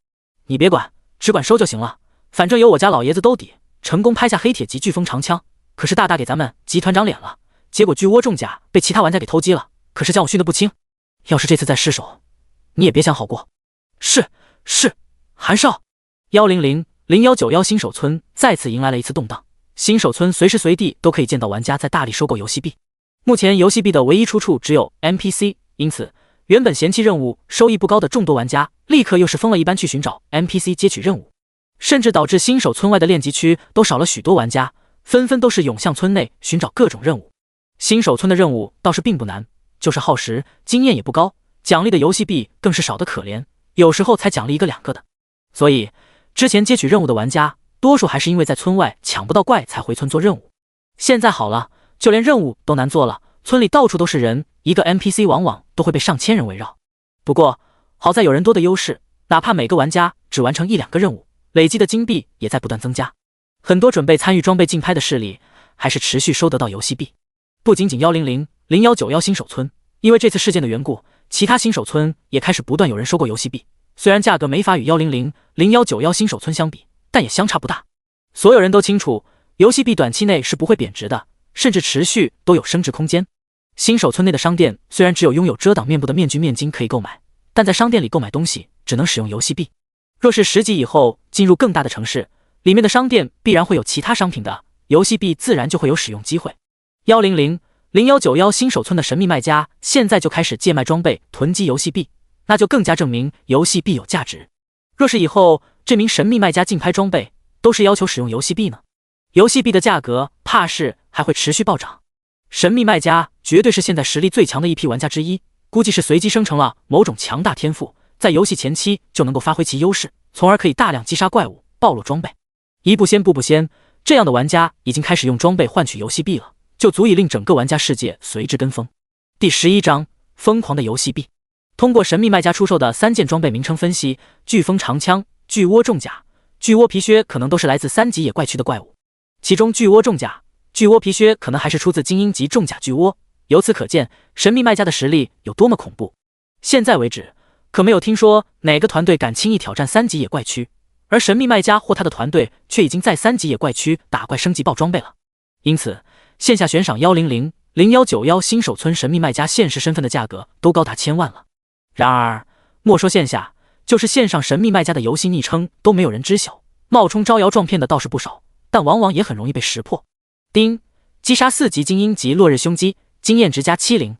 你别管，只管收就行了，反正有我家老爷子兜底，成功拍下黑铁级飓风长枪，可是大大给咱们集团长脸了，结果巨窝重甲被其他玩家给偷鸡了，可是将我训得不轻，要是这次再失手，你也别想好过。是，韩少。1000191新手村再次迎来了一次动荡，新手村随时随地都可以见到玩家在大力收购游戏币。目前游戏币的唯一出处只有 NPC， 因此原本嫌弃任务收益不高的众多玩家立刻又是疯了一般去寻找 NPC 接取任务，甚至导致新手村外的练级区都少了许多玩家，纷纷都是涌向村内寻找各种任务。新手村的任务倒是并不难，就是耗时，经验也不高，奖励的游戏币更是少得可怜，有时候才奖励1个2个的。所以之前接取任务的玩家多数还是因为在村外抢不到怪才回村做任务。现在好了，就连任务都难做了，村里到处都是人，一个 NPC 往往都会被上千人围绕。不过好在有人多的优势，哪怕每个玩家只完成1、2个任务，累积的金币也在不断增加。很多准备参与装备竞拍的势力还是持续收得到游戏币。不仅仅1000191新手村，因为这次事件的缘故，其他新手村也开始不断有人收购游戏币。虽然价格没法与1000191新手村相比，但也相差不大。所有人都清楚，游戏币短期内是不会贬值的，甚至持续都有升值空间。新手村内的商店虽然只有拥有遮挡面部的面具面巾可以购买，但在商店里购买东西只能使用游戏币。若是10级以后进入更大的城市，里面的商店必然会有其他商品的，游戏币自然就会有使用机会。1000191新手村的神秘卖家现在就开始借卖装备囤积游戏币，那就更加证明游戏币有价值。若是以后这名神秘卖家竞拍装备都是要求使用游戏币呢，游戏币的价格怕是还会持续暴涨。神秘卖家绝对是现在实力最强的一批玩家之一，估计是随机生成了某种强大天赋，在游戏前期就能够发挥其优势，从而可以大量击杀怪物，暴露装备。一步仙步步仙，这样的玩家已经开始用装备换取游戏币了，就足以令整个玩家世界随之跟风。第11章，疯狂的游戏币。通过神秘卖家出售的3件装备名称分析，飓风长枪、巨窝重甲、巨窝皮靴可能都是来自3级野怪区的怪物，其中巨窝重甲、巨窝皮靴可能还是出自精英级重甲巨窝，由此可见神秘卖家的实力有多么恐怖。现在为止可没有听说哪个团队敢轻易挑战3级野怪区，而神秘卖家或他的团队却已经在3级野怪区打怪升级爆装备了。因此线下悬赏1000191新手村神秘卖家现实身份的价格都高达1000万了。然而莫说线下，就是线上神秘卖家的游戏昵称都没有人知晓，冒充招摇撞骗的倒是不少，但往往也很容易被识破。丁，击杀4级精英级落日凶鸡，经验值加70。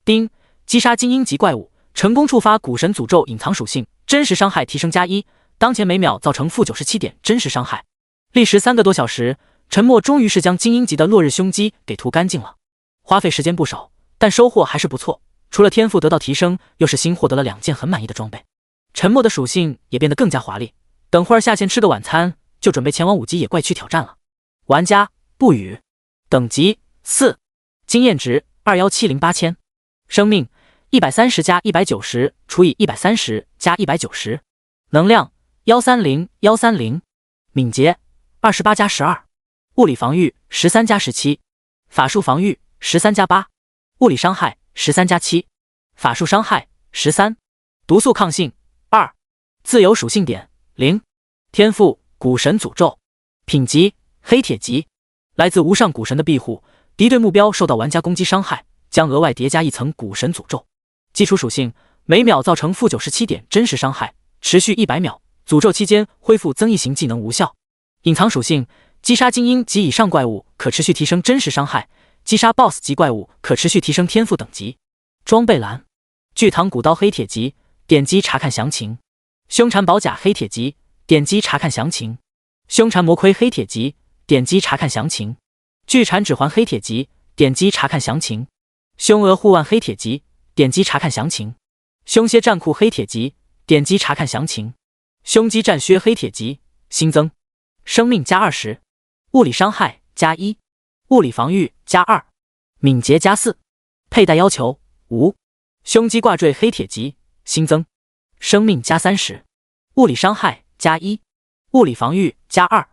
丁，击杀精英级怪物，成功触发古神诅咒隐藏属性，真实伤害提升加1，当前每秒造成负97点真实伤害。历时3个多小时，陈默终于是将精英级的落日凶鸡给屠干净了，花费时间不少，但收获还是不错。除了天赋得到提升，又是新获得了2件很满意的装备。沉默的属性也变得更加华丽，等会儿下线吃个晚餐，就准备前往5级野怪区挑战了。玩家不语，等级4，经验值2170800，生命130加190除以130加190，能量130130，敏捷28加12，物理防御13加17，法术防御13加8，物理伤害13加7，法术伤害13，毒素抗性2，自由属性点0，天赋古神诅咒，品级黑铁级，来自无上古神的庇护，敌对目标受到玩家攻击伤害，将额外叠加一层古神诅咒。基础属性，每秒造成负97点真实伤害，持续100秒，诅咒期间恢复增益型技能无效。隐藏属性，击杀精英及以上怪物可持续提升真实伤害，击杀 BOSS 级怪物可持续提升天赋等级。装备栏，巨唐古刀黑铁级，点击查看详情。凶残宝甲黑铁级，点击查看详情。凶残魔盔黑铁级，点击查看详情。巨蝉指环黑铁级，点击查看详情。凶鹅护腕黑铁级，点击查看详情。凶蝎战裤黑铁级，点击查看详情。凶击战靴黑铁级，新增生命加20，物理伤害加1，物理防御加2，敏捷加4。佩戴要求无。凶击挂坠黑铁级，新增生命加30，物理伤害加1，物理防御加2，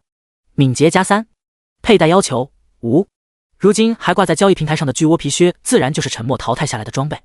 敏捷加3。佩戴要求无。如今还挂在交易平台上的巨窝皮靴，自然就是沉默淘汰下来的装备。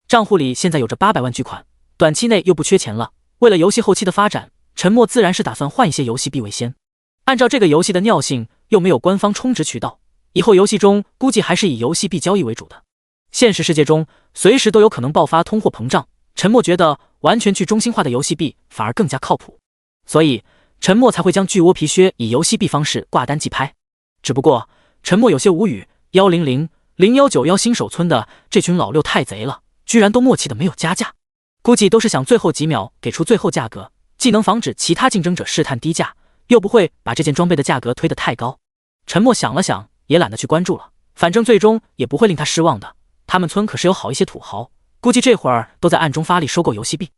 账户里现在有着800万巨款，短期内又不缺钱了。为了游戏后期的发展，沉默自然是打算换一些游戏币为先。按照这个游戏的尿性，又没有官方充值渠道，以后游戏中估计还是以游戏币交易为主的。现实世界中随时都有可能爆发通货膨胀，沉默觉得完全去中心化的游戏币反而更加靠谱，所以沉默才会将巨窝皮靴以游戏币方式挂单即拍。只不过沉默有些无语，100、0191新手村的这群老六太贼了，居然都默契的没有加价，估计都是想最后几秒给出最后价格，既能防止其他竞争者试探低价，又不会把这件装备的价格推得太高。沉默想了想，也懒得去关注了，反正最终也不会令他失望的。他们村可是有好一些土豪，估计这会儿都在暗中发力收购游戏币。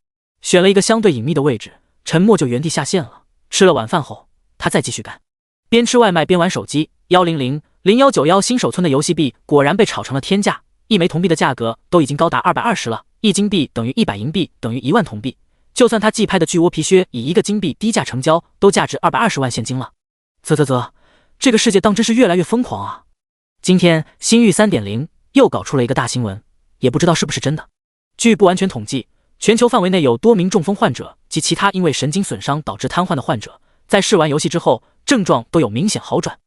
选了一个相对隐秘的位置，沉默就原地下线了。吃了晚饭后，他再继续干，边吃外卖边玩手机。1000191新手村的游戏币果然被炒成了天价，一枚铜币的价格都已经高达220了，1金币等于100银币，等于1万铜币。就算他寄拍的巨窝皮靴以1个金币低价成交，都价值220万现金了。这个世界当真是越来越疯狂啊！今天星域 3.0 又搞出了一个大新闻，也不知道是不是真的。据不完全统计，全球范围内有多名中风患者及其他因为神经损伤导致瘫痪的患者，在试完游戏之后，症状都有明显好转。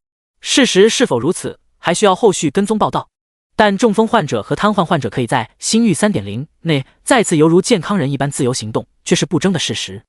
事实是否如此，还需要后续跟踪报道。但中风患者和瘫痪患者可以在星域 3.0 内再次犹如健康人一般自由行动，却是不争的事实。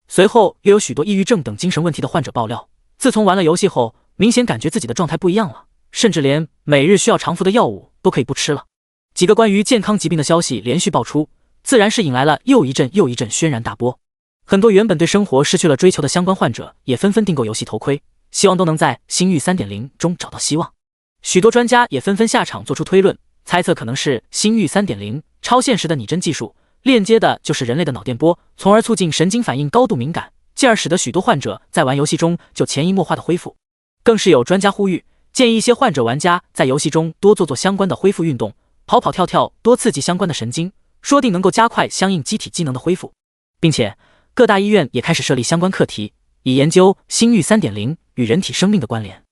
随后又有许多抑郁症等精神问题的患者爆料，自从玩了游戏后，明显感觉自己的状态不一样了，甚至连每日需要常服的药物都可以不吃了。几个关于健康疾病的消息连续爆出，自然是引来了又一阵轩然大波。很多原本对生活失去了追求的相关患者也纷纷订购游戏头盔，希望都能在星域 3.0 中找到希望。许多专家也纷纷下场做出推论，猜测可能是星域 3.0 超现实的拟真技术链接的就是人类的脑电波，从而促进神经反应高度敏感，进而使得许多患者在玩游戏中就潜移默化的恢复。更是有专家呼吁，建议一些患者玩家在游戏中多做相关的恢复运动，跑跑跳跳，多刺激相关的神经，说定能够加快相应机体机能的恢复。并且各大医院也开始设立相关课题，以研究星域 3.0 与人体生命的关联。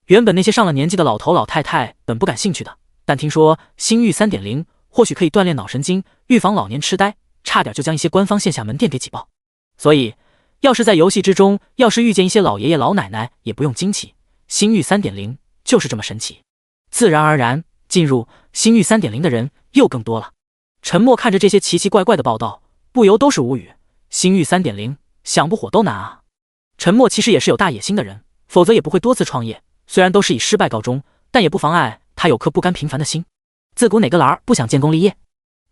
原本那些上了年纪的老头老太太本不感兴趣的，但听说星域 3.0 或许可以锻炼脑神经，预防老年痴呆，差点就将一些官方线下门店给挤爆。所以要是在游戏之中，要是遇见一些老爷爷老奶奶，也不用惊奇，星域 3.0 就是这么神奇。自然而然，进入星域 3.0 的人又更多了。沉默看着这些奇奇怪怪的报道，不由都是无语。星域 3.0 想不火都难啊。沉默其实也是有大野心的人，否则也不会多次创业，虽然都是以失败告终，但也不妨碍他有颗不甘平凡的心。自古哪个儿不想建功立业？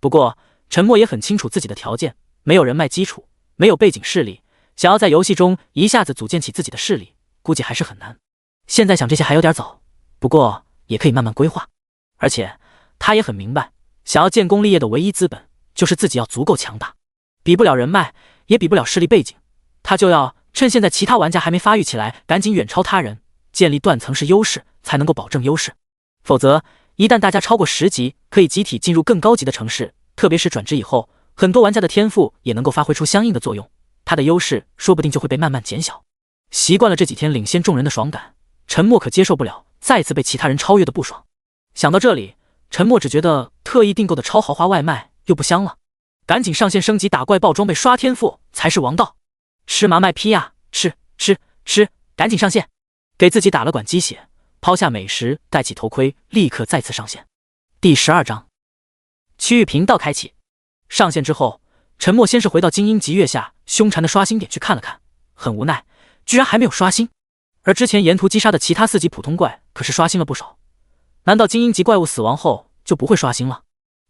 不过沉默也很清楚自己的条件，没有人脉基础，没有背景势力，想要在游戏中一下子组建起自己的势力，估计还是很难。现在想这些还有点早，不过也可以慢慢规划。而且他也很明白，想要建功立业的唯一资本就是自己要足够强大，比不了人脉，也比不了势力背景，他就要趁现在其他玩家还没发育起来，赶紧远超他人，建立断层式优势，才能够保证优势。否则一旦大家超过10级，可以集体进入更高级的城市，特别是转职以后，很多玩家的天赋也能够发挥出相应的作用，他的优势说不定就会被慢慢减小。习惯了这几天领先众人的爽感，沉默可接受不了再次被其他人超越的不爽。想到这里，沉默只觉得特意订购的超豪华外卖又不香了，赶紧上线升级打怪爆装备刷天赋才是王道。吃麻麦批呀，吃，赶紧上线！给自己打了管鸡血，抛下美食，戴起头盔，立刻再次上线。第12章，区域频道开启。上线之后，陈默先是回到精英级月下凶残的刷新点去看了看，很无奈，居然还没有刷新。而之前沿途击杀的其他4级普通怪可是刷新了不少，难道精英级怪物死亡后就不会刷新了？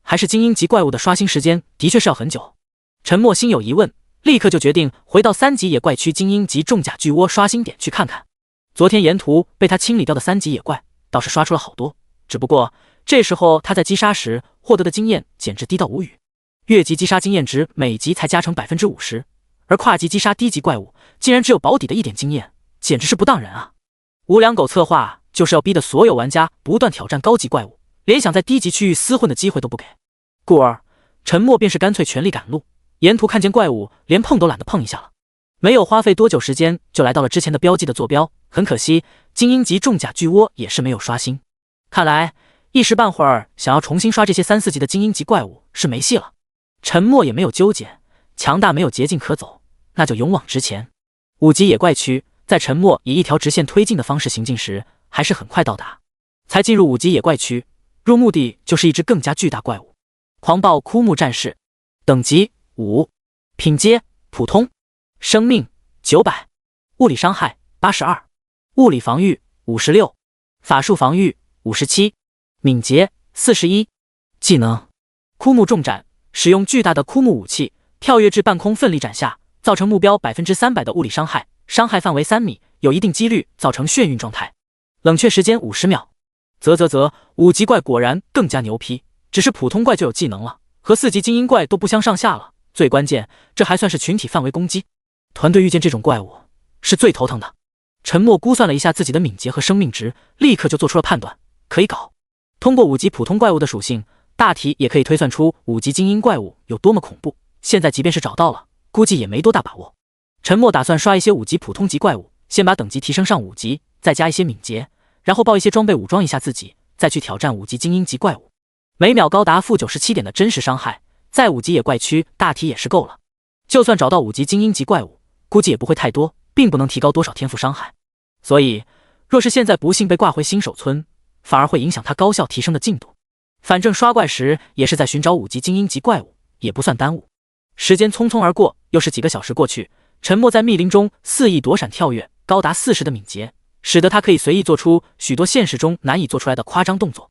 还是精英级怪物的刷新时间的确是要很久？陈默心有疑问，立刻就决定回到3级野怪区精英级重甲巨窝刷新点去看看。昨天沿途被他清理掉的3级野怪倒是刷出了好多，只不过这时候他在击杀时获得的经验简直低到无语。越级击杀经验值每级才加成 50%， 而跨级击杀低级怪物竟然只有保底的1点经验，简直是不当人啊！无良狗策划就是要逼得所有玩家不断挑战高级怪物，连想在低级区域厮混的机会都不给。故而陈默便是干脆全力赶路，沿途看见怪物连碰都懒得碰一下了。没有花费多久时间就来到了之前的标记的坐标，很可惜精英级重甲巨窝也是没有刷新。看来一时半会儿想要重新刷这些3、4级的精英级怪物是没戏了。陈默也没有纠结，强大没有捷径可走，那就勇往直前。5级野怪区在陈默以一条直线推进的方式行进时，还是很快到达。才进入5级野怪区，入目的就是一只更加巨大怪物——狂暴枯木战士，等级5，品阶普通，生命900，物理伤害82，物理防御56，法术防御57，敏捷41。技能：枯木重斩，使用巨大的枯木武器跳跃至半空奋力斩下，造成目标 300% 的物理伤害，伤害范围3米，有一定几率造成眩晕状态，冷却时间50秒。5级怪果然更加牛批，只是普通怪就有技能了，和4级精英怪都不相上下了。最关键，这还算是群体范围攻击。团队遇见这种怪物是最头疼的。陈默估算了一下自己的敏捷和生命值，立刻就做出了判断，可以搞。通过5级普通怪物的属性，大体也可以推算出5级精英怪物有多么恐怖。现在即便是找到了，估计也没多大把握。陈默打算刷一些5级普通级怪物，先把等级提升上5级，再加一些敏捷，然后爆一些装备武装一下自己，再去挑战5级精英级怪物。每秒高达-97点的真实伤害，在5级野怪区大体也是够了。就算找到5级精英级怪物，估计也不会太多，并不能提高多少天赋伤害。所以若是现在不幸被挂回新手村，反而会影响他高效提升的进度。反正刷怪时也是在寻找5级精英级怪物，也不算耽误。时间匆匆而过，又是几个小时过去，陈默在密林中肆意躲闪跳跃，高达40的敏捷，使得他可以随意做出许多现实中难以做出来的夸张动作。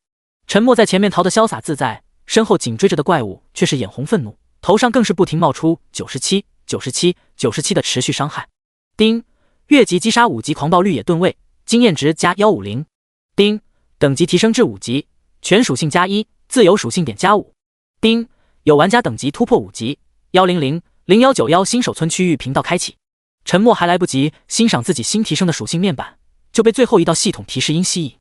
陈默在前面逃得潇洒自在，身后紧追着的怪物却是眼红愤怒，头上更是不停冒出97、97、97的持续伤害。丁，越级击杀5级狂暴绿野盾卫，经验值加150。丁，等级提升至5级，全属性加1，自由属性点加5。丁，有玩家等级突破5级，1000191新手村区域频道开启。陈默还来不及欣赏自己新提升的属性面板，就被最后一道系统提示音吸引。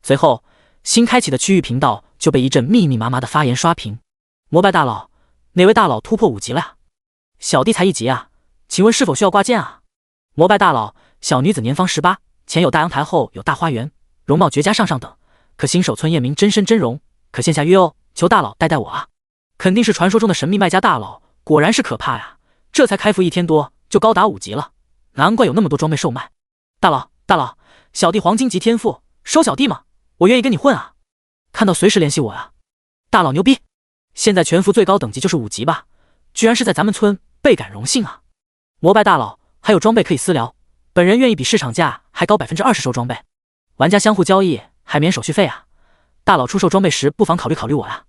随后新开启的区域频道就被一阵密密麻麻的发言刷屏。膜拜大佬，哪位大佬突破5级了呀？小弟才1级啊，请问是否需要挂件啊？膜拜大佬，小女子年方18，前有大阳台，后有大花园，容貌绝佳上等，可新手村验明真身真容，可线下约哦，求大佬带带我啊！肯定是传说中的神秘卖家大佬，果然是可怕呀！这才开服1天多就高达5级了，难怪有那么多装备售卖。大佬，小弟黄金级天赋，收小弟吗？我愿意跟你混啊！看到随时联系我啊！大佬牛逼！现在全服最高等级就是5级吧？居然是在咱们村，倍感荣幸啊！膜拜大佬，还有装备可以私聊，本人愿意比市场价还高 20% 收装备，玩家相互交易还免手续费啊！大佬出售装备时不妨考虑考虑我啊！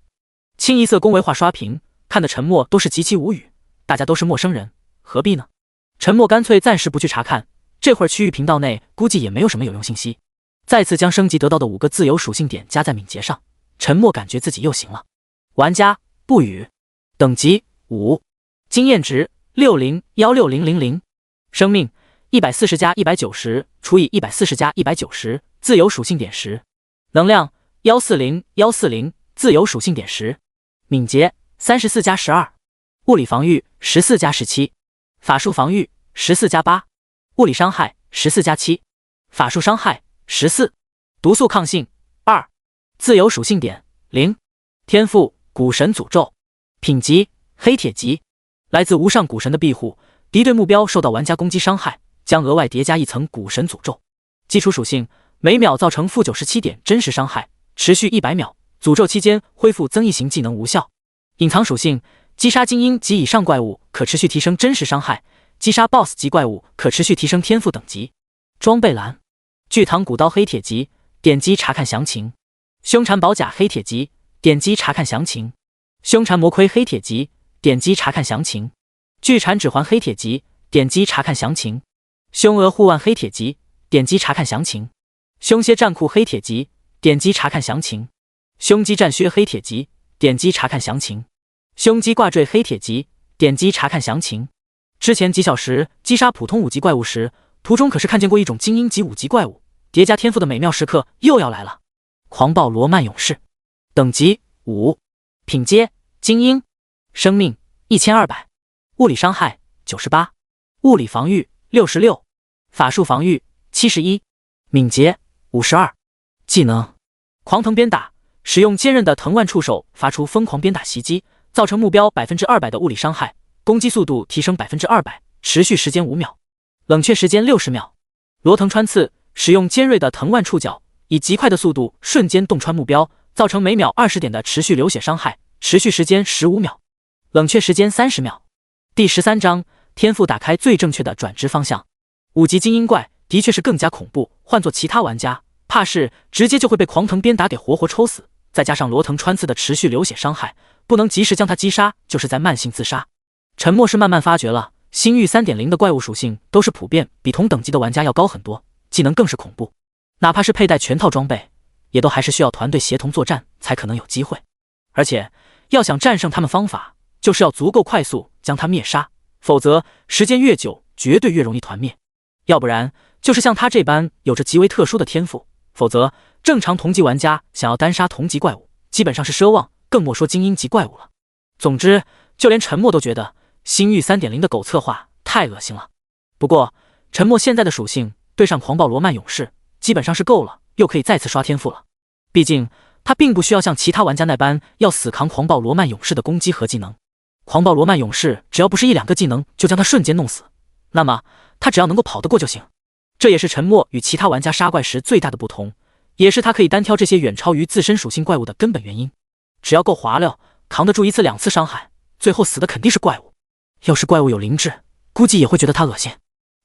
清一色恭维话刷屏，看得陈默都是极其无语。大家都是陌生人，何必呢？陈默干脆暂时不去查看，这会儿区域频道内估计也没有什么有用信息。再次将升级得到的5个自由属性点加在敏捷上，陈默感觉自己又行了。玩家不语，等级5，经验值60160000，生命140加190除以140加190，自由属性点10，能量140，自由属性点10，敏捷34加12，物理防御14加17，法术防御14加8，物理伤害14加7，法术伤害14，毒素抗性2，自由属性点0，天赋古神诅咒，品级黑铁级，来自无上古神的庇护，敌对目标受到玩家攻击伤害将额外叠加1层古神诅咒。基础属性每秒造成负97点真实伤害，持续100秒，诅咒期间恢复增益型技能无效。隐藏属性：击杀精英及以上怪物可持续提升真实伤害，击杀 BOSS 级怪物可持续提升天赋等级。装备栏：巨唐古刀黑铁级，点击查看详情。凶残宝甲黑铁级，点击查看详情。凶残魔盔黑铁级，点击查看详情。巨蝉指环黑铁级，点击查看详情。凶鹅护腕黑铁级，点击查看详情。凶蝎战裤黑铁级，点击查看详情。凶击战靴黑铁级，点击查看详情。凶击挂坠黑铁级，点击查看详情。之前几小时击杀普通5级怪物时，途中可是看见过一种精英级5级怪物，叠加天赋的美妙时刻又要来了。狂暴罗曼勇士，等级5，品阶精英，生命1200，物理伤害98，物理防御66，法术防御71，敏捷52。技能：狂藤鞭打，使用坚韧的藤蔓触手发出疯狂鞭打袭击，造成目标200%的物理伤害，攻击速度提升200%，持续时间5秒，冷却时间60秒。罗藤穿刺，使用尖锐的藤蔓触角，以极快的速度瞬间洞穿目标，造成每秒20点的持续流血伤害，持续时间15秒，冷却时间30秒。第13章天赋打开最正确的转职方向。5级精英怪的确是更加恐怖，换做其他玩家，怕是直接就会被狂藤鞭打给活活抽死，再加上罗藤穿刺的持续流血伤害，不能及时将他击杀，就是在慢性自杀。沉默是慢慢发觉了，星域 3.0 的怪物属性都是普遍比同等级的玩家要高很多，技能更是恐怖，哪怕是佩戴全套装备，也都还是需要团队协同作战才可能有机会。而且要想战胜他们，方法就是要足够快速将他灭杀，否则时间越久绝对越容易团灭。要不然就是像他这般有着极为特殊的天赋，否则正常同级玩家想要单杀同级怪物基本上是奢望，更莫说精英级怪物了。总之就连沉默都觉得星域 3.0 的狗策划太恶心了。不过沉默现在的属性对上狂暴罗曼勇士基本上是够了，又可以再次刷天赋了。毕竟他并不需要像其他玩家那般要死扛狂暴罗曼勇士的攻击和技能，狂暴罗曼勇士只要不是1-2个技能就将他瞬间弄死，那么他只要能够跑得过就行。这也是沉默与其他玩家杀怪时最大的不同，也是他可以单挑这些远超于自身属性怪物的根本原因。只要够滑溜，扛得住1次2次伤害，最后死的肯定是怪物。要是怪物有灵智，估计也会觉得他恶心。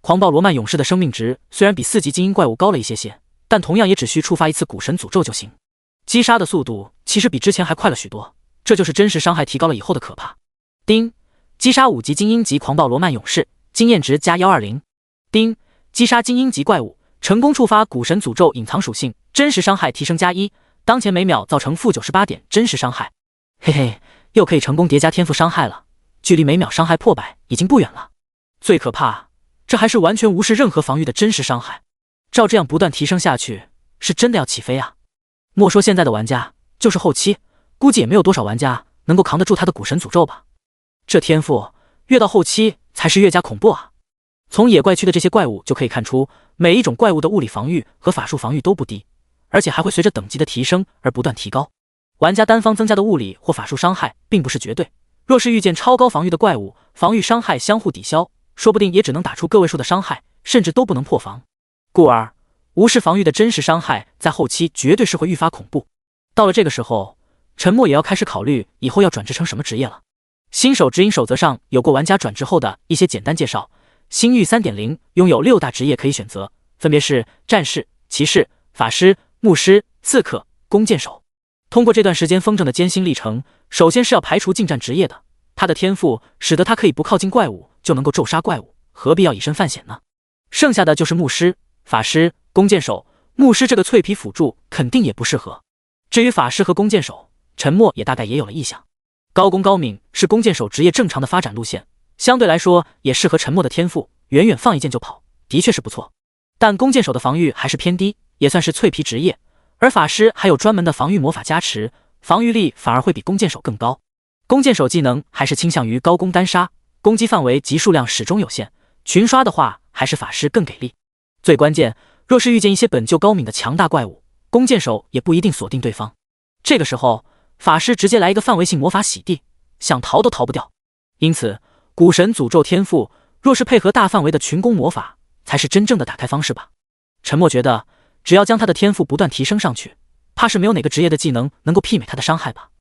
狂暴罗曼勇士的生命值虽然比4级精英怪物高了一些，但同样也只需触发1次古神诅咒就行。击杀的速度其实比之前还快了许多，这就是真实伤害提高了以后的可怕。丁，击杀5级精英级狂暴罗曼勇士，经验值加120。丁，击杀精英级怪物，成功触发古神诅咒隐藏属性，真实伤害提升加1，当前每秒造成负98点真实伤害。嘿嘿，又可以成功叠加天赋伤害了，距离每秒伤害破100已经不远了。最可怕，这还是完全无视任何防御的真实伤害。照这样不断提升下去，是真的要起飞啊！莫说现在的玩家，就是后期，估计也没有多少玩家能够扛得住他的古神诅咒吧。这天赋越到后期才是越加恐怖啊！从野怪区的这些怪物就可以看出，每一种怪物的物理防御和法术防御都不低，而且还会随着等级的提升而不断提高。玩家单方增加的物理或法术伤害并不是绝对，若是遇见超高防御的怪物，防御伤害相互抵消，说不定也只能打出个位数的伤害，甚至都不能破防。故而无视防御的真实伤害在后期绝对是会愈发恐怖。到了这个时候，沉默也要开始考虑以后要转职成什么职业了。新手指引守则上有过玩家转职后的一些简单介绍。星域 3.0 拥有6大职业可以选择，分别是战士、骑士、法师、牧师、刺客、弓箭手。通过这段时间风筝的艰辛历程，首先是要排除近战职业的，他的天赋使得他可以不靠近怪物就能够咒杀怪物，何必要以身犯险呢？剩下的就是牧师、法师、弓箭手。牧师这个脆皮辅助肯定也不适合。至于法师和弓箭手，沉默也大概也有了意向。高弓高敏是弓箭手职业正常的发展路线，相对来说也适合沉默的天赋，远远放一箭就跑，的确是不错。但弓箭手的防御还是偏低，也算是脆皮职业，而法师还有专门的防御魔法加持，防御力反而会比弓箭手更高。弓箭手技能还是倾向于高攻单杀，攻击范围及数量始终有限，群刷的话还是法师更给力。最关键，若是遇见一些本就高敏的强大怪物，弓箭手也不一定锁定对方，这个时候法师直接来一个范围性魔法洗地，想逃都逃不掉。因此古神诅咒天赋若是配合大范围的群攻魔法，才是真正的打开方式吧。沉默觉得只要将他的天赋不断提升上去，怕是没有哪个职业的技能能够媲美他的伤害吧。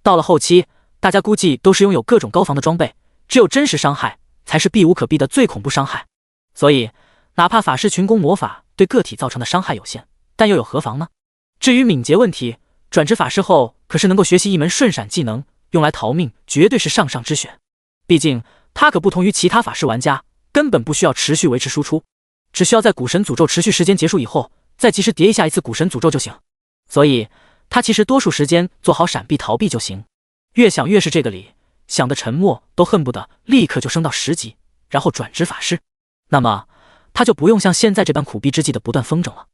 到了后期，大家估计都是拥有各种高防的装备，只有真实伤害才是避无可避的最恐怖伤害。所以，哪怕法师群攻魔法对个体造成的伤害有限，但又有何妨呢？至于敏捷问题，转职法师后可是能够学习一门瞬闪技能，用来逃命绝对是上上之选。毕竟他可不同于其他法师玩家，根本不需要持续维持输出，只需要在古神诅咒持续时间结束以后，再及时叠一下一次古神诅咒就行。所以他其实多数时间做好闪避逃避就行。越想越是这个理，想的沉默都恨不得立刻就升到10级，然后转职法师。那么他就不用像现在这般苦逼之际的不断风筝了。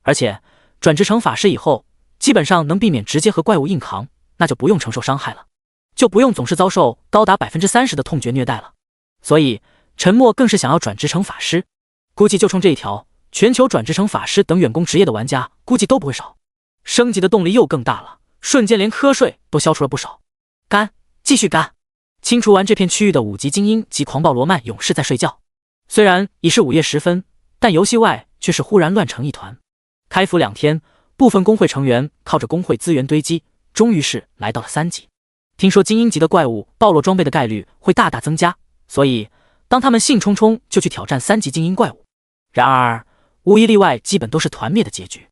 而且转职成法师以后，基本上能避免直接和怪物硬扛，那就不用承受伤害了，就不用总是遭受高达 30% 的痛觉虐待了。所以沉默更是想要转职成法师。估计就冲这一条，全球转职成法师等远攻职业的玩家估计都不会少。升级的动力又更大了，瞬间连瞌睡都消除了不少。干，继续干！清除完这片区域的5级精英及狂暴罗曼勇士在睡觉。虽然已是午夜时分，但游戏外却是忽然乱成一团。开服2天，部分工会成员靠着工会资源堆积，终于是来到了3级。听说精英级的怪物暴露装备的概率会大大增加，所以当他们兴冲冲就去挑战3级精英怪物。然而无一例外，基本都是团灭的结局，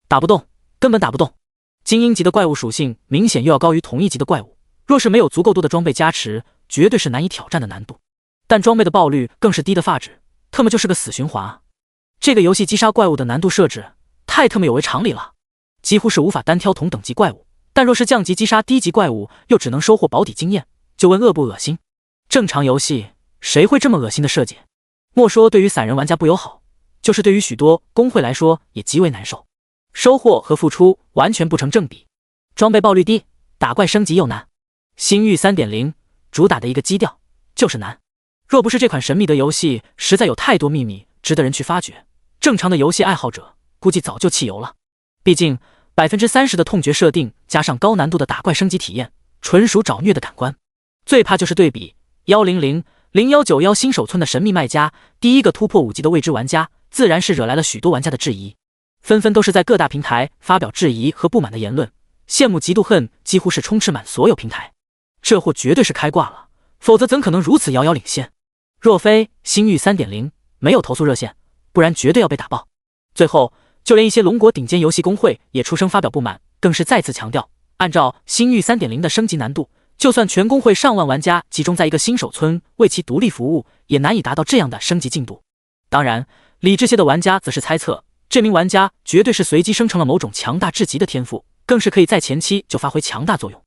打不动，根本打不动。精英级的怪物属性明显又要高于同一级的怪物，若是没有足够多的装备加持，绝对是难以挑战的难度。但装备的爆率更是低的发指，特么就是个死循环啊！这个游戏击杀怪物的难度设置太特么有违常理了，几乎是无法单挑同等级怪物，但若是降级击杀低级怪物，又只能收获保底经验，就问恶不恶心？正常游戏谁会这么恶心的设计？莫说对于散人玩家不友好，就是对于许多工会来说也极为难受，收获和付出完全不成正比。装备爆率低，打怪升级又难。星域 3.0 主打的一个基调就是难，若不是这款神秘的游戏实在有太多秘密值得人去发掘，正常的游戏爱好者估计早就弃游了。毕竟 30% 的痛觉设定加上高难度的打怪升级体验，纯属找虐的感官。最怕就是对比1000191新手村的神秘卖家，第一个突破5级的未知玩家，自然是惹来了许多玩家的质疑，纷纷都是在各大平台发表质疑和不满的言论，羡慕嫉妒恨几乎是充斥满所有平台。这货绝对是开挂了，否则怎可能如此遥遥领先？若非星域 3.0 没有投诉热线，不然绝对要被打爆。最后就连一些龙国顶尖游戏工会也出声发表不满，更是再次强调，按照星域 3.0 的升级难度，就算全工会上万玩家集中在一个新手村为其独立服务，也难以达到这样的升级进度。当然，理智些的玩家则是猜测，这名玩家绝对是随机生成了某种强大至极的天赋，更是可以在前期就发挥强大作用。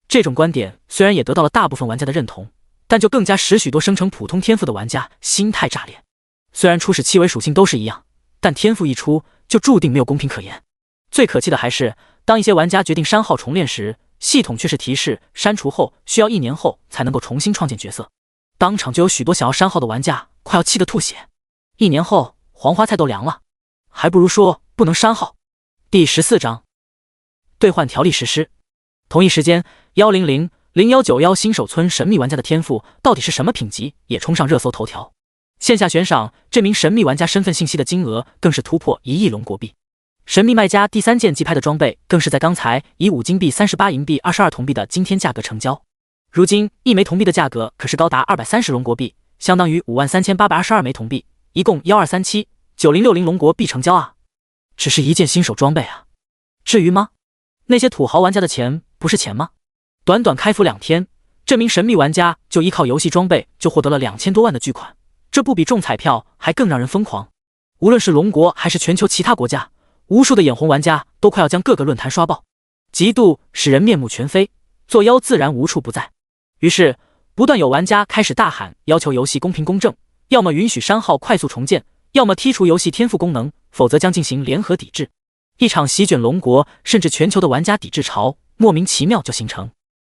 这种观点虽然也得到了大部分玩家的认同，但就更加使许多生成普通天赋的玩家心态炸裂。虽然初始7维属性都是一样，但天赋一出就注定没有公平可言。最可气的还是，当一些玩家决定删号重练时，系统却是提示删除后需要1年后才能够重新创建角色。当场就有许多想要删号的玩家快要气得吐血。1年后黄花菜都凉了，还不如说不能删号。第14章兑换条例实施。同一时间，1000191新手村神秘玩家的天赋到底是什么品级也冲上热搜头条。线下悬赏这名神秘玩家身份信息的金额更是突破1亿龙国币。神秘卖家第3件寄拍的装备更是在刚才以5金币38银币22铜币的今天价格成交。如今1枚铜币的价格可是高达230龙国币，相当于53822枚铜币，一共1237960龙国币成交啊！只是一件新手装备啊，至于吗？那些土豪玩家的钱不是钱吗？短短开服2天，这名神秘玩家就依靠游戏装备就获得了2000多万的巨款，这不比中彩票还更让人疯狂。无论是龙国还是全球其他国家，无数的眼红玩家都快要将各个论坛刷爆，嫉妒使人面目全非，作妖自然无处不在。于是不断有玩家开始大喊，要求游戏公平公正，要么允许删号快速重建，要么剔除游戏天赋功能，否则将进行联合抵制。一场席卷龙国甚至全球的玩家抵制潮莫名其妙就形成。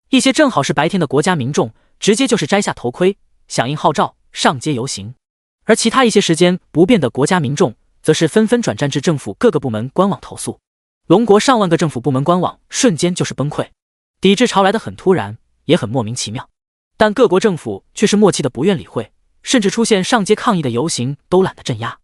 一些正好是白天的国家民众直接就是摘下头盔，响应号召上街游行，而其他一些时间不变的国家民众则是纷纷转战至政府各个部门官网投诉。龙国上万个政府部门官网瞬间就是崩溃。抵制潮来得很突然，也很莫名其妙，但各国政府却是默契的不愿理会，甚至出现上街抗议的游行都懒得镇压，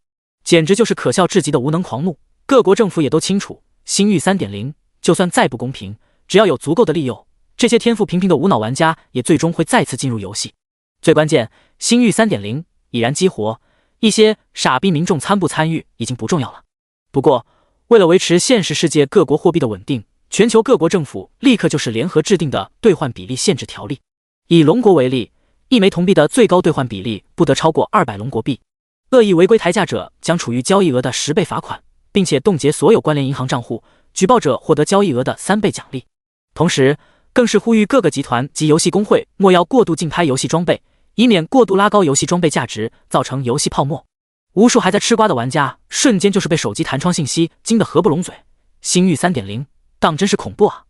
简直就是可笑至极的无能狂怒。各国政府也都清楚，星域 3.0 就算再不公平，只要有足够的利诱，这些天赋平平的无脑玩家也最终会再次进入游戏。最关键，星域 3.0 已然激活，一些傻逼民众参不参与已经不重要了。不过，为了维持现实世界各国货币的稳定，全球各国政府立刻就是联合制定的兑换比例限制条例。以龙国为例，一枚铜币的最高兑换比例不得超过200龙国币，恶意违规抬价者将处于交易额的10倍罚款，并且冻结所有关联银行账户，举报者获得交易额的3倍奖励。同时，更是呼吁各个集团及游戏公会莫要过度竞拍游戏装备，以免过度拉高游戏装备价值，造成游戏泡沫。无数还在吃瓜的玩家瞬间就是被手机弹窗信息惊得合不拢嘴。星域 3.0 当真是恐怖啊！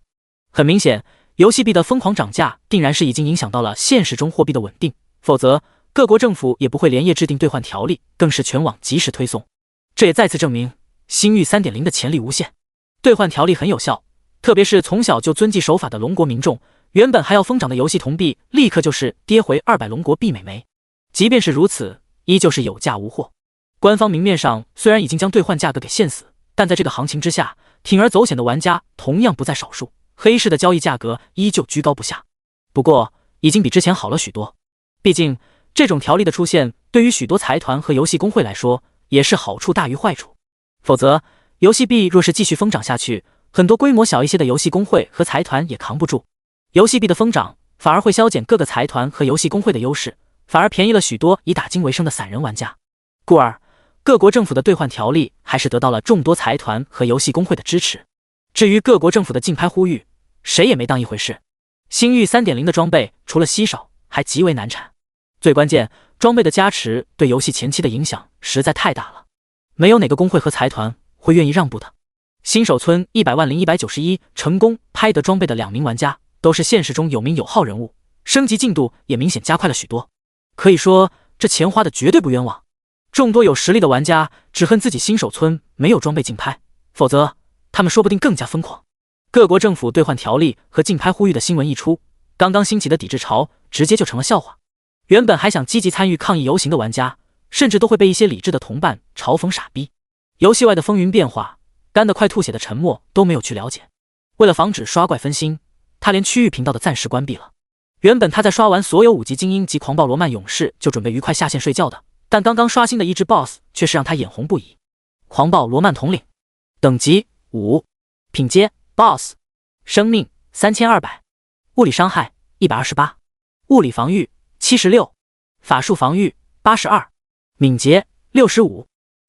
很明显，游戏币的疯狂涨价定然是已经影响到了现实中货币的稳定，否则各国政府也不会连夜制定兑换条例，更是全网及时推送。这也再次证明星域 3.0 的潜力无限，兑换条例很有效，特别是从小就遵纪守法的龙国民众，原本还要疯涨的游戏铜币立刻就是跌回200龙国币每枚。即便是如此，依旧是有价无货。官方明面上虽然已经将兑换价格给限死，但在这个行情之下，铤而走险的玩家同样不在少数，黑市的交易价格依旧居高不下。不过已经比之前好了许多，毕竟这种条例的出现对于许多财团和游戏公会来说也是好处大于坏处。否则游戏币若是继续疯涨下去，很多规模小一些的游戏公会和财团也扛不住，游戏币的疯涨反而会削减各个财团和游戏公会的优势，反而便宜了许多以打金为生的散人玩家。故而各国政府的兑换条例还是得到了众多财团和游戏公会的支持。至于各国政府的竞拍呼吁，谁也没当一回事。星域 3.0 的装备除了稀少，还极为难产。最关键，装备的加持对游戏前期的影响实在太大了，没有哪个公会和财团会愿意让步的。新手村100万零191成功拍得装备的2名玩家，都是现实中有名有号人物，升级进度也明显加快了许多。可以说，这钱花的绝对不冤枉。众多有实力的玩家只恨自己新手村没有装备竞拍，否则他们说不定更加疯狂。各国政府兑换条例和竞拍呼吁的新闻一出，刚刚兴起的抵制潮直接就成了笑话。原本还想积极参与抗议游行的玩家，甚至都会被一些理智的同伴嘲讽傻逼。游戏外的风云变化，干得快吐血的沉默都没有去了解。为了防止刷怪分心，他连区域频道的暂时关闭了。原本他在刷完所有5级精英及狂暴罗曼勇士就准备愉快下线睡觉的，但刚刚刷新的一只 BOSS 却是让他眼红不已。狂暴罗曼统领，等级5，品阶 BOSS， 生命3200，物理伤害128，物理防御76，法术防御82，敏捷65。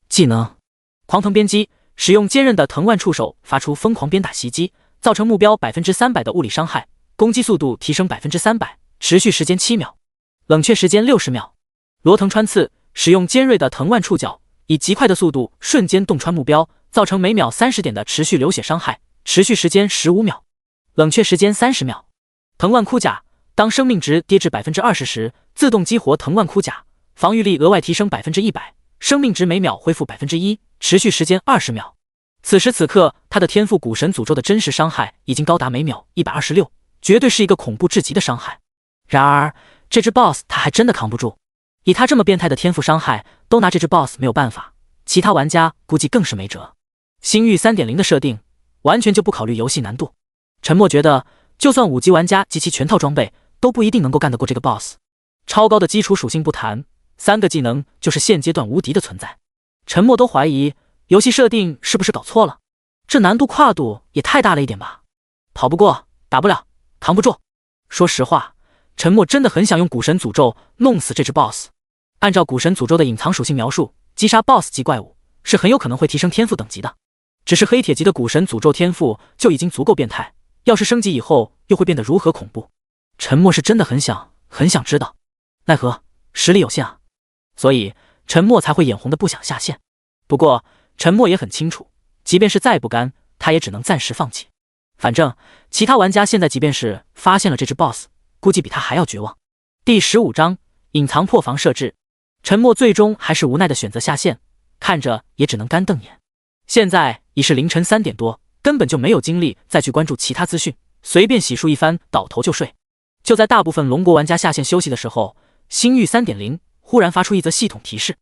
技能狂腾鞭击，使用坚韧的藤蔓触手发出疯狂鞭打袭击，造成目标 300% 的物理伤害，攻击速度提升 300%， 持续时间7秒，冷却时间60秒。罗藤穿刺，使用尖锐的藤蔓触角，以极快的速度瞬间洞穿目标，造成每秒30点的持续流血伤害，持续时间15秒，冷却时间30秒。藤蔓盔甲，当生命值跌至 20% 时，自动激活藤蔓盔甲，防御力额外提升 100%， 生命值每秒恢复 1%， 持续时间20秒。此时此刻，他的天赋古神诅咒的真实伤害已经高达每秒126，绝对是一个恐怖至极的伤害。然而这只 BOSS 他还真的扛不住，以他这么变态的天赋伤害，都拿这只 BOSS 没有办法，其他玩家估计更是没辙。星域 3.0 的设定完全就不考虑游戏难度，沉默觉得就算5级玩家及其全套装备都不一定能够干得过这个 BOSS。 超高的基础属性不谈，3个技能就是现阶段无敌的存在。沉默都怀疑游戏设定是不是搞错了，这难度跨度也太大了一点吧，跑不过，打不了，扛不住。说实话，沉默真的很想用古神诅咒弄死这只 BOSS。 按照古神诅咒的隐藏属性描述，击杀 BOSS 级怪物是很有可能会提升天赋等级的，只是黑铁级的古神诅咒天赋就已经足够变态，要是升级以后又会变得如何恐怖，沉默是真的很想知道，奈何实力有限啊，所以沉默才会眼红的不想下线。不过沉默也很清楚，即便是再不甘，他也只能暂时放弃。反正其他玩家现在即便是发现了这只 BOSS， 估计比他还要绝望。第15章隐藏破防设置，沉默最终还是无奈的选择下线，看着也只能干瞪眼。现在已是凌晨3点多，根本就没有精力再去关注其他资讯，随便洗漱一番倒头就睡。就在大部分龙国玩家下线休息的时候，星域 3.0 忽然发出一则系统提示：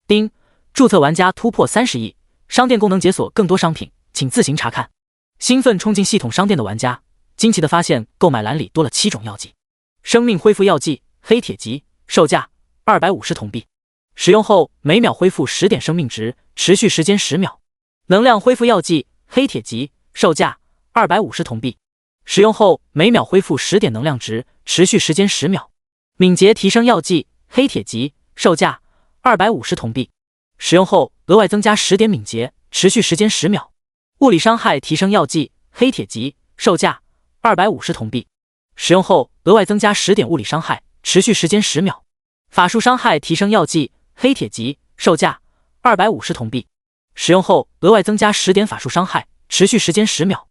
丁，注册玩家突破30亿，商店功能解锁更多商品，请自行查看。兴奋冲进系统商店的玩家，惊奇地发现购买栏里多了7种药剂。生命恢复药剂黑铁级，售价250铜币，使用后每秒恢复10点生命值，持续时间10秒。能量恢复药剂黑铁级，售价250铜币，使用后每秒恢复10点能量值，持续时间10秒。敏捷提升药剂黑铁级，售价250铜币，使用后额外增加10点敏捷，持续时间10秒。物理伤害提升药剂黑铁级，售价250铜币，使用后额外增加10点物理伤害，持续时间10秒。法术伤害提升药剂黑铁级，售价250铜币，使用后额外增加10点法术伤害，持续时间10秒。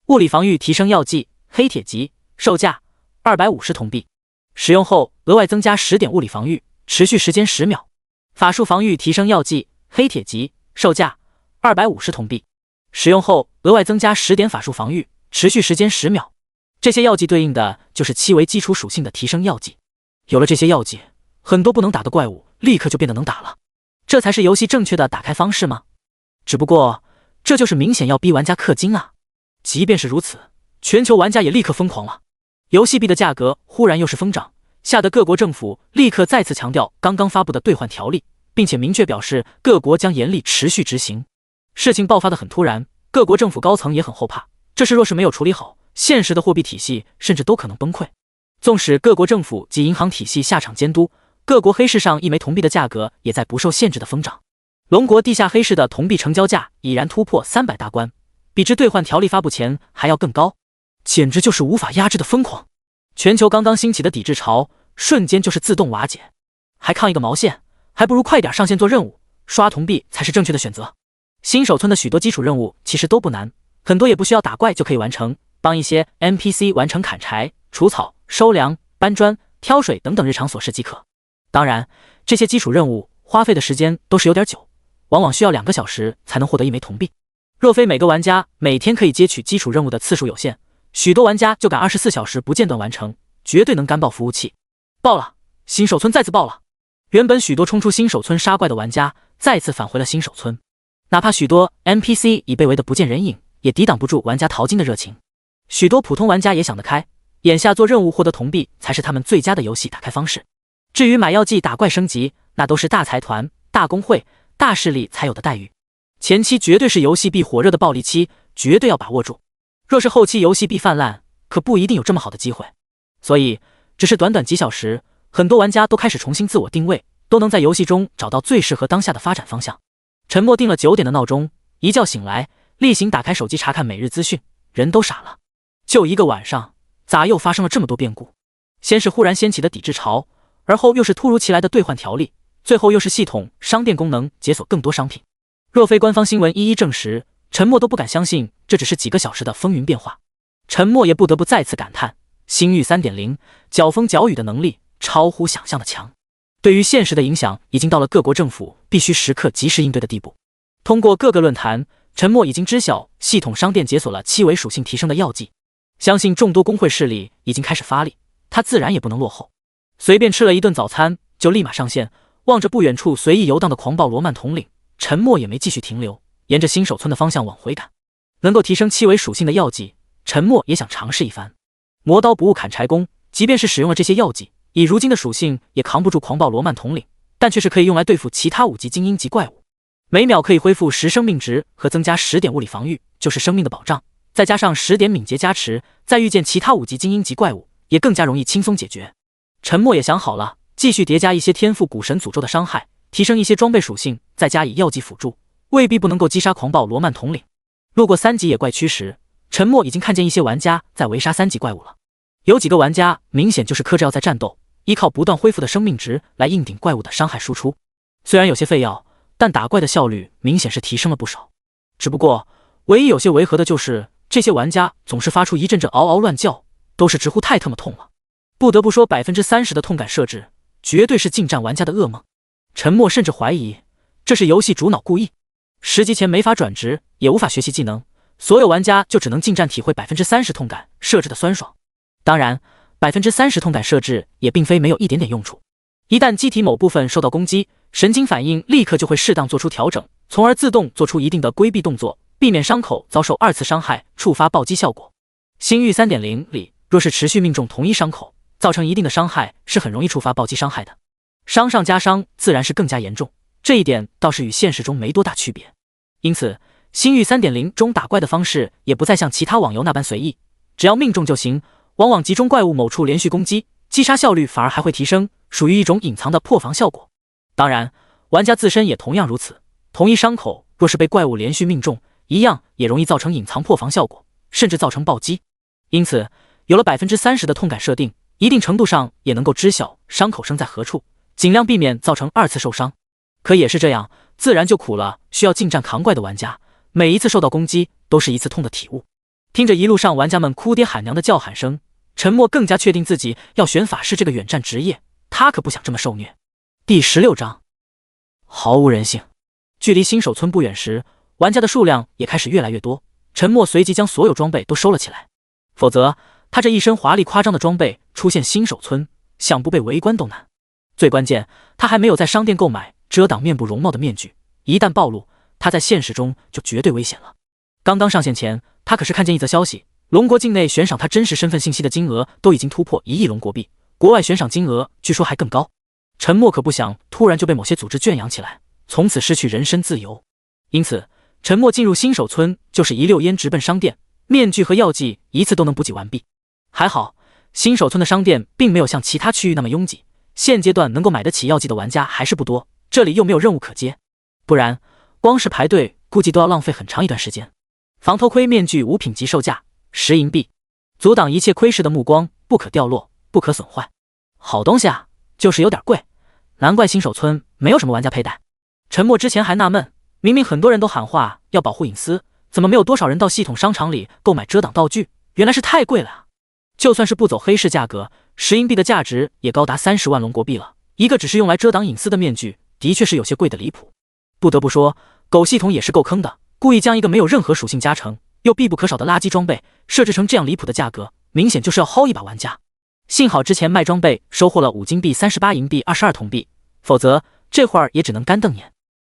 物理防御提升药剂黑铁级，售价250铜币，使用后额外增加10点物理防御，持续时间10秒。法术防御提升药剂黑铁级，售价250铜币，使用后额外增加10点法术防御，持续时间10秒。这些药剂对应的就是7为基础属性的提升药剂。有了这些药剂，很多不能打的怪物立刻就变得能打了。这才是游戏正确的打开方式吗？只不过这就是明显要逼玩家氪金啊！即便是如此，全球玩家也立刻疯狂了。游戏币的价格忽然又是疯涨，吓得各国政府立刻再次强调刚刚发布的兑换条例，并且明确表示各国将严厉持续执行。事情爆发得很突然，各国政府高层也很后怕，这事若是没有处理好，现实的货币体系甚至都可能崩溃。纵使各国政府及银行体系下场监督，各国黑市上1枚铜币的价格也在不受限制的疯涨。龙国地下黑市的铜币成交价已然突破300大关，比之兑换条例发布前还要更高，简直就是无法压制的疯狂。全球刚刚兴起的抵制潮瞬间就是自动瓦解，还抗一个毛线，还不如快点上线做任务，刷铜币才是正确的选择。新手村的许多基础任务其实都不难，很多也不需要打怪就可以完成，帮一些 NPC 完成砍柴、除草、收粮、搬砖、挑水等等日常琐事即可。当然，这些基础任务花费的时间都是有点久，往往需要2个小时才能获得1枚铜币。若非每个玩家每天可以接取基础任务的次数有限，许多玩家就敢24小时不间断完成，绝对能干爆服务器。爆了！新手村再次爆了！原本许多冲出新手村杀怪的玩家再次返回了新手村，哪怕许多 NPC 已被围得不见人影，也抵挡不住玩家淘金的热情。许多普通玩家也想得开，眼下做任务获得铜币才是他们最佳的游戏打开方式。至于买药剂打怪升级，那都是大财团、大公会、大势力才有的待遇。前期绝对是游戏币火热的暴利期，绝对要把握住。若是后期游戏币泛滥，可不一定有这么好的机会。所以，只是短短几小时，很多玩家都开始重新自我定位，都能在游戏中找到最适合当下的发展方向。沉默定了9点的闹钟，一觉醒来，例行打开手机查看每日资讯，人都傻了。就一个晚上，咋又发生了这么多变故？先是忽然掀起的抵制潮，而后又是突如其来的兑换条例，最后又是系统商店功能解锁更多商品。若非官方新闻一一证实，沉默都不敢相信这只是几个小时的风云变化。沉默也不得不再次感叹，星域 3.0 搅风搅雨的能力超乎想象的强，对于现实的影响已经到了各国政府必须时刻及时应对的地步。通过各个论坛，沉默已经知晓系统商店解锁了7为属性提升的药剂，相信众多工会势力已经开始发力，他自然也不能落后。随便吃了一顿早餐就立马上线，望着不远处随意游荡的狂暴罗曼统领，沉默也没继续停留，沿着新手村的方向往回赶。能够提升7为属性的药剂，沉默也想尝试一番。磨刀不误砍柴工，即便是使用了这些药剂，以如今的属性也扛不住狂暴罗曼统领，但却是可以用来对付其他5级精英级怪物。每秒可以恢复10生命值和增加10点物理防御，就是生命的保障，再加上10点敏捷加持，再遇见其他5级精英级怪物也更加容易轻松解决。沉默也想好了，继续叠加一些天赋古神诅咒的伤害，提升一些装备属性，再加以药剂辅助，未必不能够击杀狂暴罗曼统领。路过3级野怪区时，沉默已经看见一些玩家在围杀3级怪物了。有几个玩家明显就是磕着要在战斗，依靠不断恢复的生命值来硬顶怪物的伤害输出。虽然有些费药，但打怪的效率明显是提升了不少。只不过唯一有些违和的就是这些玩家总是发出一阵阵嗷嗷乱叫，都是直呼太他妈痛了。不得不说30%的痛感设置绝对是近战玩家的噩梦。沉默甚至怀疑这是游戏主脑故意，10级前没法转职，也无法学习技能，所有玩家就只能近战体会30%痛感设置的酸爽。当然，30%痛感设置也并非没有一点点用处。一旦机体某部分受到攻击，神经反应立刻就会适当做出调整，从而自动做出一定的规避动作，避免伤口遭受二次伤害，触发暴击效果。星域 3.0 里，若是持续命中同一伤口，造成一定的伤害，是很容易触发暴击伤害的，伤上加伤，自然是更加严重。这一点倒是与现实中没多大区别。因此，星域 3.0 中打怪的方式也不再像其他网游那般随意，只要命中就行，往往集中怪物某处连续攻击，击杀效率反而还会提升，属于一种隐藏的破防效果。当然，玩家自身也同样如此，同一伤口若是被怪物连续命中，一样也容易造成隐藏破防效果，甚至造成暴击。因此，有了 30% 的痛感设定，一定程度上也能够知晓伤口生在何处，尽量避免造成二次受伤。可也是这样，自然就苦了需要近战扛怪的玩家，每一次受到攻击都是一次痛的体悟。听着一路上玩家们哭爹喊娘的叫喊声，陈默更加确定自己要选法师这个远战职业，他可不想这么受虐。第16章，毫无人性。距离新手村不远时，玩家的数量也开始越来越多，陈默随即将所有装备都收了起来，否则他这一身华丽夸张的装备出现新手村，想不被围观都难。最关键，他还没有在商店购买遮挡面部容貌的面具，一旦暴露，他在现实中就绝对危险了。刚刚上线前，他可是看见一则消息，龙国境内悬赏他真实身份信息的金额都已经突破1亿龙国币，国外悬赏金额据说还更高。陈默可不想突然就被某些组织圈养起来，从此失去人身自由。因此，陈默进入新手村就是一溜烟直奔商店，面具和药剂一次都能补给完毕。还好，新手村的商店并没有像其他区域那么拥挤，现阶段能够买得起药剂的玩家还是不多，这里又没有任务可接，不然光是排队估计都要浪费很长一段时间。防头盔面具5品级售价10银币，阻挡一切窥视的目光，不可掉落，不可损坏。好东西啊，就是有点贵，难怪新手村没有什么玩家佩戴。陈默之前还纳闷，明明很多人都喊话要保护隐私，怎么没有多少人到系统商场里购买遮挡道具？原来是太贵了啊！就算是不走黑市价格，10银币的价值也高达30万龙国币了，一个只是用来遮挡隐私的面具，的确是有些贵的离谱。不得不说，狗系统也是够坑的，故意将一个没有任何属性加成又必不可少的垃圾装备设置成这样离谱的价格，明显就是要薅一把玩家。幸好之前卖装备收获了5金币、38银币、22铜币，否则这会儿也只能干瞪眼。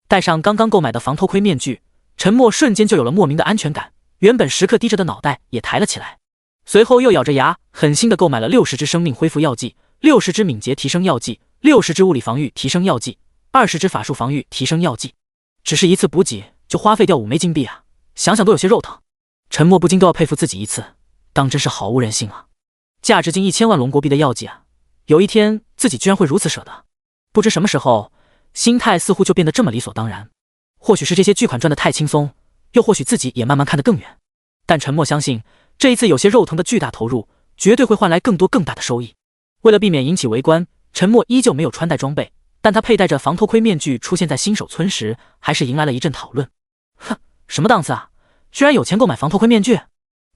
戴上刚刚购买的防头盔面具，陈默瞬间就有了莫名的安全感，原本时刻低着的脑袋也抬了起来。随后又咬着牙狠心地购买了60支生命恢复药剂、60支敏捷提升药剂、60支物理防御提升药剂、20支法术防御提升药剂。只是一次补给就花费掉5枚金币啊，想想都有些肉疼。陈默不禁都要佩服自己一次，当真是毫无人性啊！价值近1000万龙国币的药剂啊，有一天自己居然会如此舍得。不知什么时候，心态似乎就变得这么理所当然。或许是这些巨款赚得太轻松，又或许自己也慢慢看得更远。但陈默相信，这一次有些肉疼的巨大投入，绝对会换来更多更大的收益。为了避免引起围观，陈默依旧没有穿戴装备，但他佩戴着防头盔面具出现在新手村时，还是迎来了一阵讨论。哼，什么档次啊？居然有钱购买防头盔面具？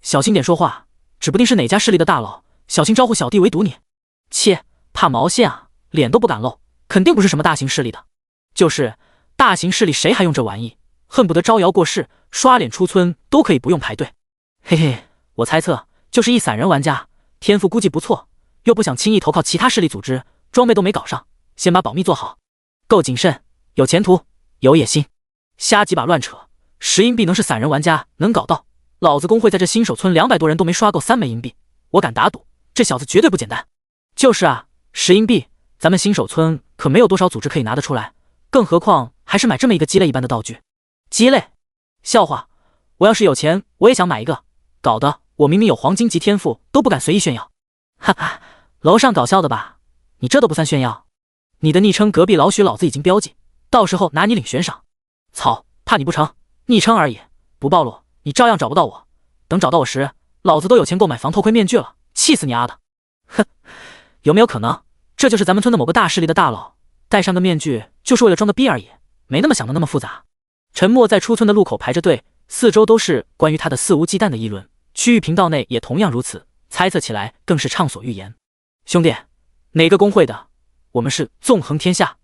小心点说话，指不定是哪家势力的大佬，小心招呼小弟围堵你。切，怕毛线啊，脸都不敢露，肯定不是什么大型势力的。就是大型势力谁还用这玩意？恨不得招摇过市，刷脸出村都可以不用排队。嘿嘿，我猜测就是一散人玩家，天赋估计不错，又不想轻易投靠其他势力组织，装备都没搞上，先把保密做好，够谨慎，有前途，有野心。瞎鸡巴乱扯，10银币能是散人玩家能搞到？老子工会在这新手村200多人都没刷够3枚银币，我敢打赌，这小子绝对不简单。就是啊，10银币，咱们新手村可没有多少组织可以拿得出来，更何况还是买这么一个鸡肋一般的道具。鸡肋？笑话！我要是有钱，我也想买一个，搞得我明明有黄金级天赋都不敢随意炫耀。哈哈，楼上搞笑的吧？你这都不算炫耀？你的昵称隔壁老许老子已经标记，到时候拿你领悬赏。操，怕你不成？昵称而已，不暴露你照样找不到我。等找到我时，老子都有钱购买防头盔面具了，气死你丫的！哼，有没有可能这就是咱们村的某个大势力的大佬，戴上个面具就是为了装个逼而已，没那么想的那么复杂。陈默在出村的路口排着队，四周都是关于他的肆无忌惮的议论，区域频道内也同样如此，猜测起来更是畅所欲言。兄弟，哪个工会的？我们是纵横天下，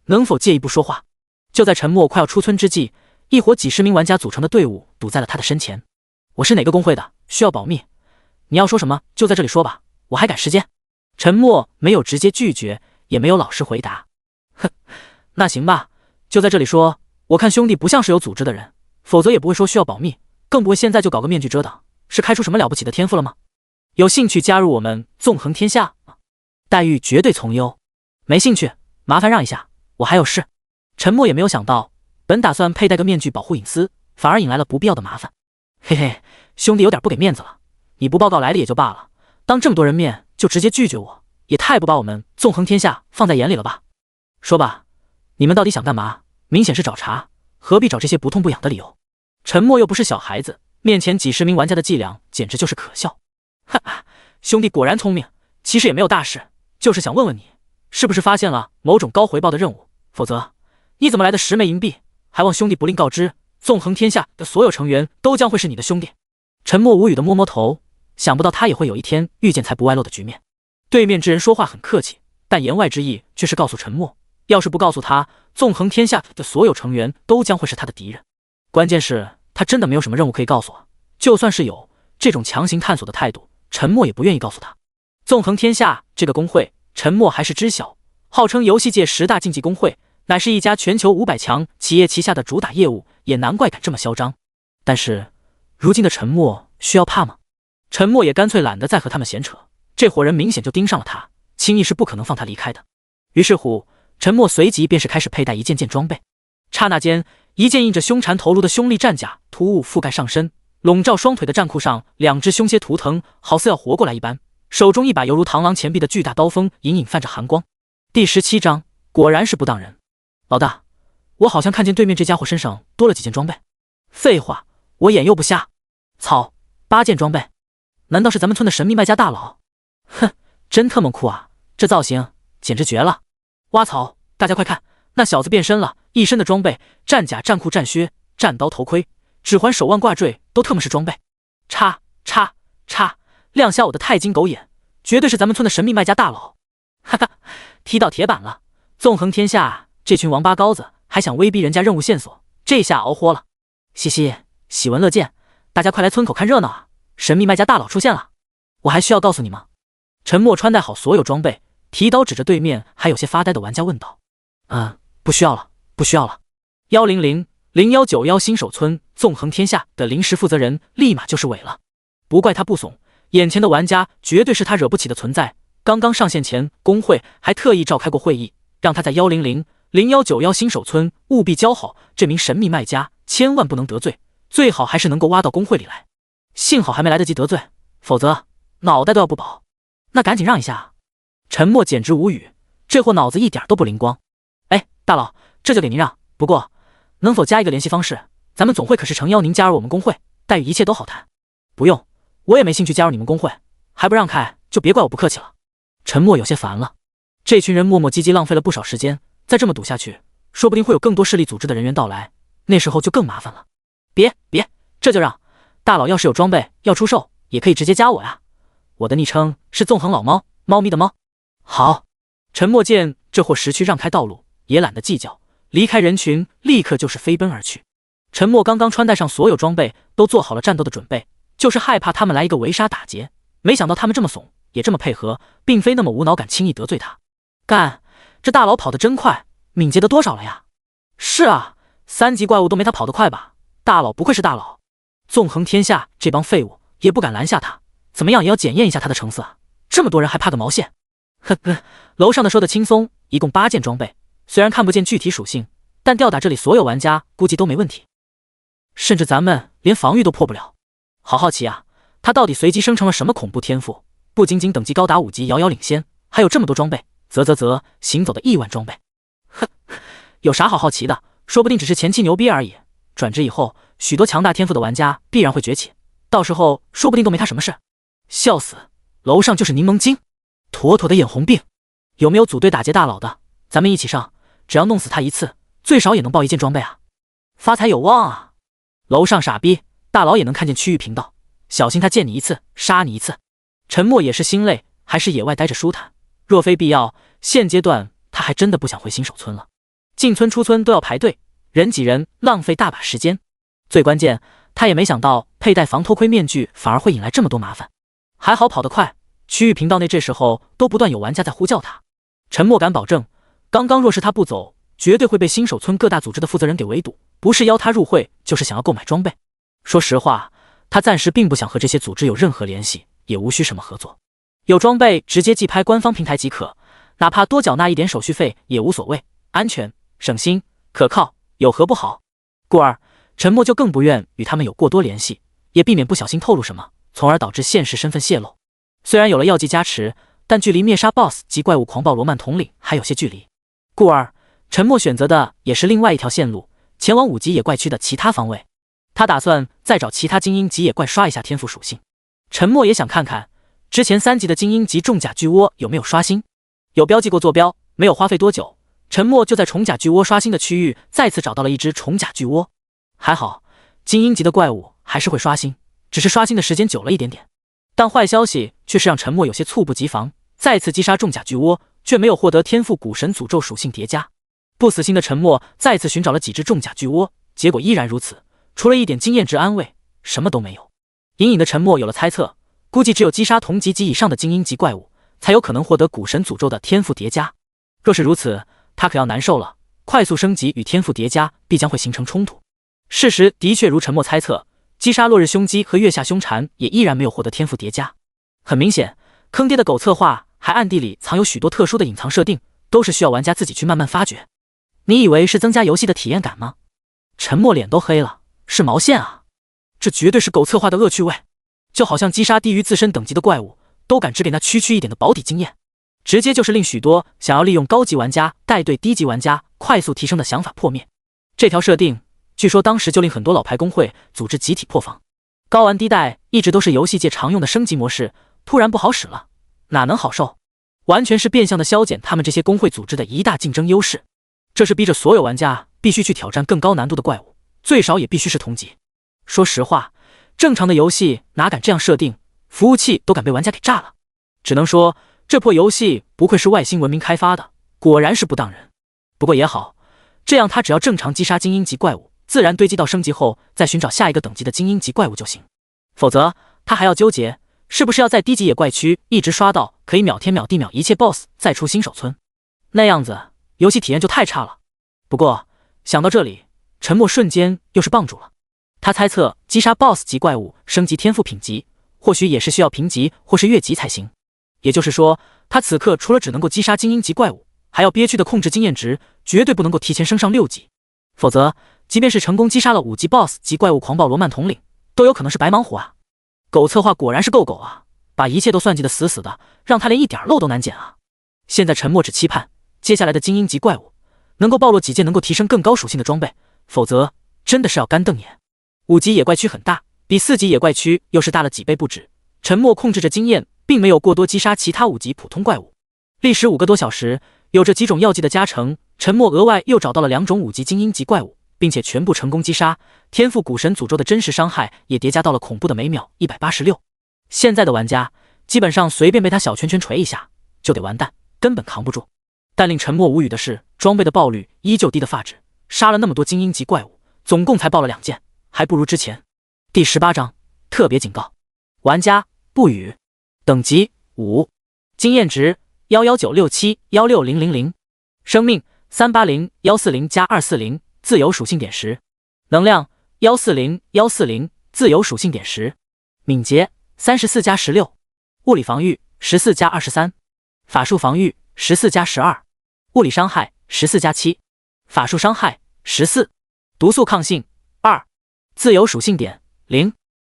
能否借一步说话？就在陈默快要出村之际，一伙几十名玩家组成的队伍堵在了他的身前。我是哪个工会的，需要保密，你要说什么就在这里说吧，我还赶时间。陈默没有直接拒绝，也没有老实回答。哼，那行吧，就在这里说，我看兄弟不像是有组织的人，否则也不会说需要保密，更不会现在就搞个面具遮挡，是开出什么了不起的天赋了吗？有兴趣加入我们纵横天下吗？待遇绝对从优。没兴趣，麻烦让一下，我还有事。陈默也没有想到，本打算佩戴个面具保护隐私，反而引来了不必要的麻烦。嘿嘿，兄弟有点不给面子了，你不报告来历也就罢了，当这么多人面就直接拒绝我，也太不把我们纵横天下放在眼里了吧？说吧，你们到底想干嘛？明显是找茬，何必找这些不痛不痒的理由？陈默又不是小孩子，面前几十名玩家的伎俩简直就是可笑。哈哈，兄弟果然聪明，其实也没有大事，就是想问问你，是不是发现了某种高回报的任务？否则，你怎么来的10枚银币？还望兄弟不吝告知，纵横天下的所有成员都将会是你的兄弟。陈默无语的摸摸头，想不到他也会有一天遇见财不外露的局面。对面之人说话很客气，但言外之意却是告诉陈默，要是不告诉他，纵横天下的所有成员都将会是他的敌人。关键是，他真的没有什么任务可以告诉我，就算是有，这种强行探索的态度，陈默也不愿意告诉他。纵横天下这个公会，陈默还是知晓，号称游戏界10大竞技公会，乃是一家全球500强企业旗下的主打业务，也难怪敢这么嚣张。但是，如今的陈默需要怕吗？陈默也干脆懒得再和他们闲扯，这伙人明显就盯上了他，轻易是不可能放他离开的。于是乎，陈默随即便是开始佩戴一件件装备。刹那间，一件印着凶缠头颅的凶厉战甲突兀覆盖上身，笼罩双腿的战裤上2只凶蝎图腾好似要活过来一般，手中一把犹如螳螂前臂的巨大刀锋隐隐泛着寒光。第17章果然是不当人。老大，我好像看见对面这家伙身上多了几件装备。废话，我眼又不瞎。操，8件装备，难道是咱们村的神秘卖家大佬？哼，真特么酷啊，这造型简直绝了。哇操，大家快看，那小子变身了，一身的装备，战甲、战裤、战靴、战刀、头盔、指环、手腕、挂坠都特么是装备。叉，亮瞎我的钛金狗眼，绝对是咱们村的神秘卖家大佬。哈哈，踢到铁板了，纵横天下这群王八羔子还想威逼人家任务线索，这下熬豁了。嘻嘻，喜闻乐见，大家快来村口看热闹啊，神秘卖家大佬出现了。我还需要告诉你吗？陈默穿戴好所有装备，提刀指着对面还有些发呆的玩家问道。不需要了，不需要了。1000191新手村纵横天下的临时负责人立马就是萎了。不怪他不怂，眼前的玩家绝对是他惹不起的存在。刚刚上线前，工会还特意召开过会议，让他在1000191新手村务必教好这名神秘卖家，千万不能得罪，最好还是能够挖到工会里来。幸好还没来得及得罪，否则脑袋都要不保。那赶紧让一下。陈默简直无语，这货脑子一点都不灵光。哎，大佬，这就给您让，不过能否加一个联系方式？咱们总会可是诚邀您加入我们工会，待遇一切都好谈。不用，我也没兴趣加入你们工会，还不让开就别怪我不客气了。陈默有些烦了，这群人磨磨唧唧浪费了不少时间，再这么赌下去，说不定会有更多势力组织的人员到来，那时候就更麻烦了。别，这就让。大佬要是有装备要出售，也可以直接加我呀。我的昵称是纵横老猫，猫咪的猫。好。陈默见这货识趣让开道路，也懒得计较，离开人群，立刻就是飞奔而去。陈默刚刚穿戴上所有装备，都做好了战斗的准备，就是害怕他们来一个围杀打劫。没想到他们这么怂，也这么配合，并非那么无脑敢轻易得罪他。干，这大佬跑得真快，敏捷得多少了呀？是啊，3级怪物都没他跑得快吧？大佬不愧是大佬。纵横天下这帮废物也不敢拦下他，怎么样也要检验一下他的成色啊！这么多人还怕个毛线？呵呵，楼上的说的轻松，一共8件装备，虽然看不见具体属性，但吊打这里所有玩家估计都没问题，甚至咱们连防御都破不了。好好奇啊，他到底随机生成了什么恐怖天赋？不仅仅等级高达5级遥遥领先，还有这么多装备，行走的亿万装备。哼，有啥好好奇的？说不定只是前期牛逼而已。转职以后，许多强大天赋的玩家必然会崛起，到时候说不定都没他什么事。笑死，楼上就是柠檬精，妥妥的眼红病。有没有组队打劫大佬的？咱们一起上，只要弄死他一次，最少也能爆1件装备啊！发财有望啊！楼上傻逼，大佬也能看见区域频道，小心他见你一次杀你一次。陈默也是心累，还是野外待着舒坦。若非必要，现阶段他还真的不想回新手村了。进村出村都要排队，人挤人，浪费大把时间。最关键，他也没想到佩戴防偷窥面具反而会引来这么多麻烦。还好跑得快，区域频道内这时候都不断有玩家在呼叫他。陈默敢保证，刚刚若是他不走，绝对会被新手村各大组织的负责人给围堵，不是邀他入会，就是想要购买装备。说实话，他暂时并不想和这些组织有任何联系，也无需什么合作。有装备直接寄拍官方平台即可，哪怕多缴纳一点手续费也无所谓，安全、省心、可靠，有何不好？故而陈默就更不愿与他们有过多联系，也避免不小心透露什么，从而导致现实身份泄露。虽然有了药剂加持，但距离灭杀 BOSS 及怪物狂暴罗曼统领还有些距离，故而陈默选择的也是另外一条线路，前往5级野怪区的其他方位。他打算再找其他精英级野怪刷一下天赋属性。陈默也想看看之前3级的精英级重甲巨窝有没有刷新，有标记过坐标，没有花费多久，陈默就在重甲巨窝刷新的区域再次找到了一只重甲巨窝。还好，精英级的怪物还是会刷新，只是刷新的时间久了一点点。但坏消息却是让陈默有些猝不及防，再次击杀重甲巨窝，却没有获得天赋古神诅咒属性叠加。不死心的陈默再次寻找了几只重甲巨窝，结果依然如此，除了一点经验值安慰，什么都没有。隐隐的陈默有了猜测，估计只有击杀同级及以上的精英级怪物，才有可能获得古神诅咒的天赋叠加。若是如此，他可要难受了，快速升级与天赋叠加必将会形成冲突。事实的确如陈默猜测，击杀落日凶鸡和月下凶蝉也依然没有获得天赋叠加。很明显，坑爹的狗策划还暗地里藏有许多特殊的隐藏设定，都是需要玩家自己去慢慢发掘。你以为是增加游戏的体验感吗？陈默脸都黑了，是毛线啊！这绝对是狗策划的恶趣味，就好像击杀低于自身等级的怪物，都敢只给那区一点的保底经验，直接就是令许多想要利用高级玩家带队低级玩家快速提升的想法破灭。这条设定据说当时就令很多老牌公会组织集体破防。高玩低带一直都是游戏界常用的升级模式，突然不好使了，哪能好受？完全是变相的削减他们这些公会组织的一大竞争优势。这是逼着所有玩家必须去挑战更高难度的怪物，最少也必须是同级。说实话，正常的游戏哪敢这样设定，服务器都敢被玩家给炸了。只能说这破游戏不愧是外星文明开发的，果然是不当人。不过也好，这样他只要正常击杀精英级怪物，自然堆积到升级后再寻找下一个等级的精英级怪物就行。否则他还要纠结是不是要在低级野怪区一直刷到可以秒天秒地秒一切 BOSS 再出新手村，那样子游戏体验就太差了。不过想到这里，陈默瞬间又是棒住了。他猜测击杀 BOSS 级怪物升级天赋品级，或许也是需要评级或是越级才行。也就是说，他此刻除了只能够击杀精英级怪物，还要憋屈的控制经验值，绝对不能够提前升上6级。否则即便是成功击杀了5级 BOSS 级怪物狂暴罗曼统领，都有可能是白忙活啊。狗策划果然是够狗啊，把一切都算计得死死的，让他连一点漏都难捡啊。现在陈默只期盼接下来的精英级怪物能够暴露几件能够提升更高属性的装备，否则真的是要干瞪眼。5级野怪区很大，比4级野怪区又是大了几倍不止。陈默控制着经验，并没有过多击杀其他5级普通怪物。历时5个多小时，有着几种药剂的加成，陈默额外又找到了2种5级精英级怪物，并且全部成功击杀。天赋古神诅咒的真实伤害也叠加到了恐怖的每秒186。现在的玩家基本上随便被他小拳拳捶一下就得完蛋，根本扛不住。但令陈默无语的是，装备的爆率依旧低得发指，杀了那么多精英级怪物，总共才爆了2件，还不如之前。第18章特别警告，玩家不语。等级5，经验值11967-16000，生命380-140+240，自由属性点10，能量140-140，自由属性点10，敏捷34+16，物理防御14+23，法术防御14+12，物理伤害14+7，法术伤害14，毒素抗性2，自由属性点0，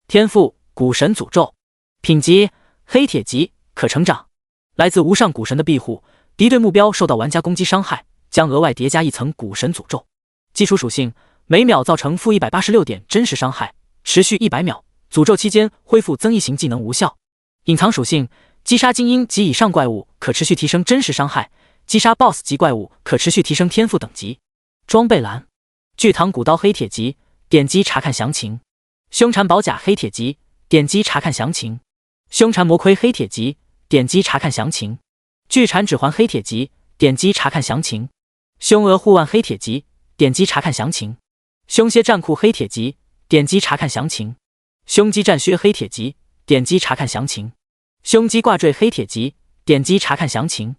天赋古神诅咒，品级黑铁级，可成长，来自无上古神的庇护，敌对目标受到玩家攻击伤害将额外叠加1层古神诅咒。基础属性每秒造成-186点真实伤害，持续100秒，诅咒期间恢复增益型技能无效。隐藏属性击杀精英及以上怪物可持续提升真实伤害，击杀 BOSS 级怪物可持续提升天赋等级。装备栏巨唐古刀黑铁级，点击查看详情。凶残宝甲黑铁级，点击查看详情。凶残魔盔黑铁级，点击查看详情。巨蝉指环黑铁级，点击查看详情。凶鹅护腕黑铁级，点击查看详情。凶蝎战裤黑铁级，点击查看详情。凶击战靴黑铁级，点击查看详情。凶击挂坠黑铁级，点击查看详情。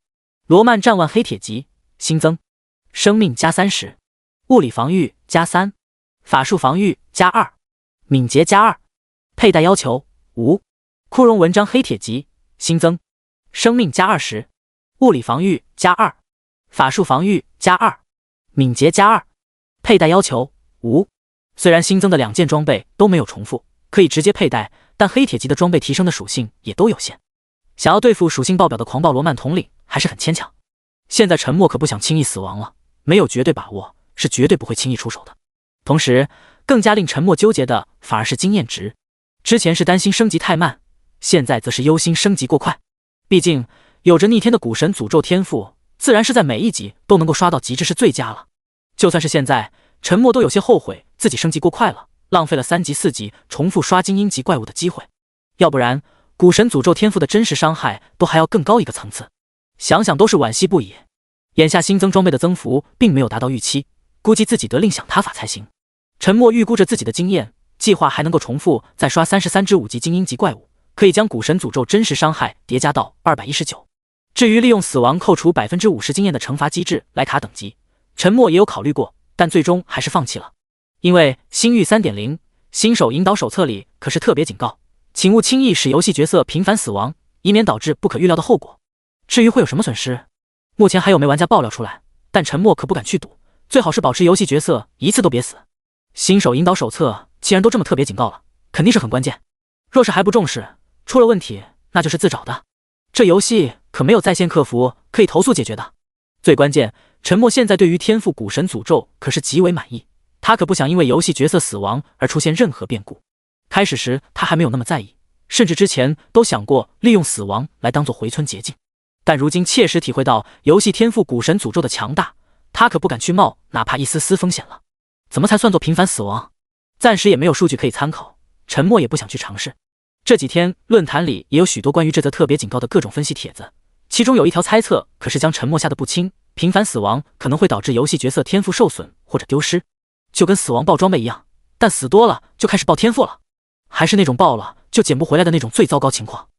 罗曼战腕黑铁级新增，生命加30，物理防御加3，法术防御加2，敏捷加2。佩戴要求无。枯荣文章黑铁级新增，生命加20，物理防御加2，法术防御加2，敏捷加2。佩戴要求无。虽然新增的2件装备都没有重复，可以直接佩戴，但黑铁级的装备提升的属性也都有限，想要对付属性爆表的狂暴罗曼统领还是很牵强。现在沉默可不想轻易死亡了，没有绝对把握，是绝对不会轻易出手的。同时，更加令沉默纠结的反而是经验值。之前是担心升级太慢，现在则是忧心升级过快。毕竟有着逆天的古神诅咒天赋，自然是在每一级都能够刷到极致是最佳了。就算是现在，沉默都有些后悔自己升级过快了，浪费了3级4级重复刷精英级怪物的机会。要不然古神诅咒天赋的真实伤害都还要更高一个层次，想想都是惋惜不已。眼下新增装备的增幅并没有达到预期，估计自己得另想他法才行。沉默预估着自己的经验，计划还能够重复再刷33只5级精英级怪物，可以将古神诅咒真实伤害叠加到219。至于利用死亡扣除 50% 经验的惩罚机制来卡等级，沉默也有考虑过，但最终还是放弃了。因为星域 3.0 新手引导手册里可是特别警告，请勿轻易使游戏角色频繁死亡，以免导致不可预料的后果。至于会有什么损失，目前还有没玩家爆料出来，但沉默可不敢去赌，最好是保持游戏角色一次都别死。新手引导手册既然都这么特别警告了，肯定是很关键。若是还不重视，出了问题那就是自找的。这游戏可没有在线客服可以投诉解决的。最关键，沉默现在对于天赋古神诅咒可是极为满意，他可不想因为游戏角色死亡而出现任何变故。开始时他还没有那么在意，甚至之前都想过利用死亡来当做回村捷径，但如今切实体会到游戏天赋古神诅咒的强大，他可不敢去冒哪怕一丝丝风险了。怎么才算作频繁死亡？暂时也没有数据可以参考，沉默也不想去尝试。这几天论坛里也有许多关于这则特别警告的各种分析帖子，其中有一条猜测可是将沉默下的不轻，频繁死亡可能会导致游戏角色天赋受损或者丢失，就跟死亡爆装备一样，但死多了就开始爆天赋了，还是那种爆了就捡不回来的那种最糟糕情况，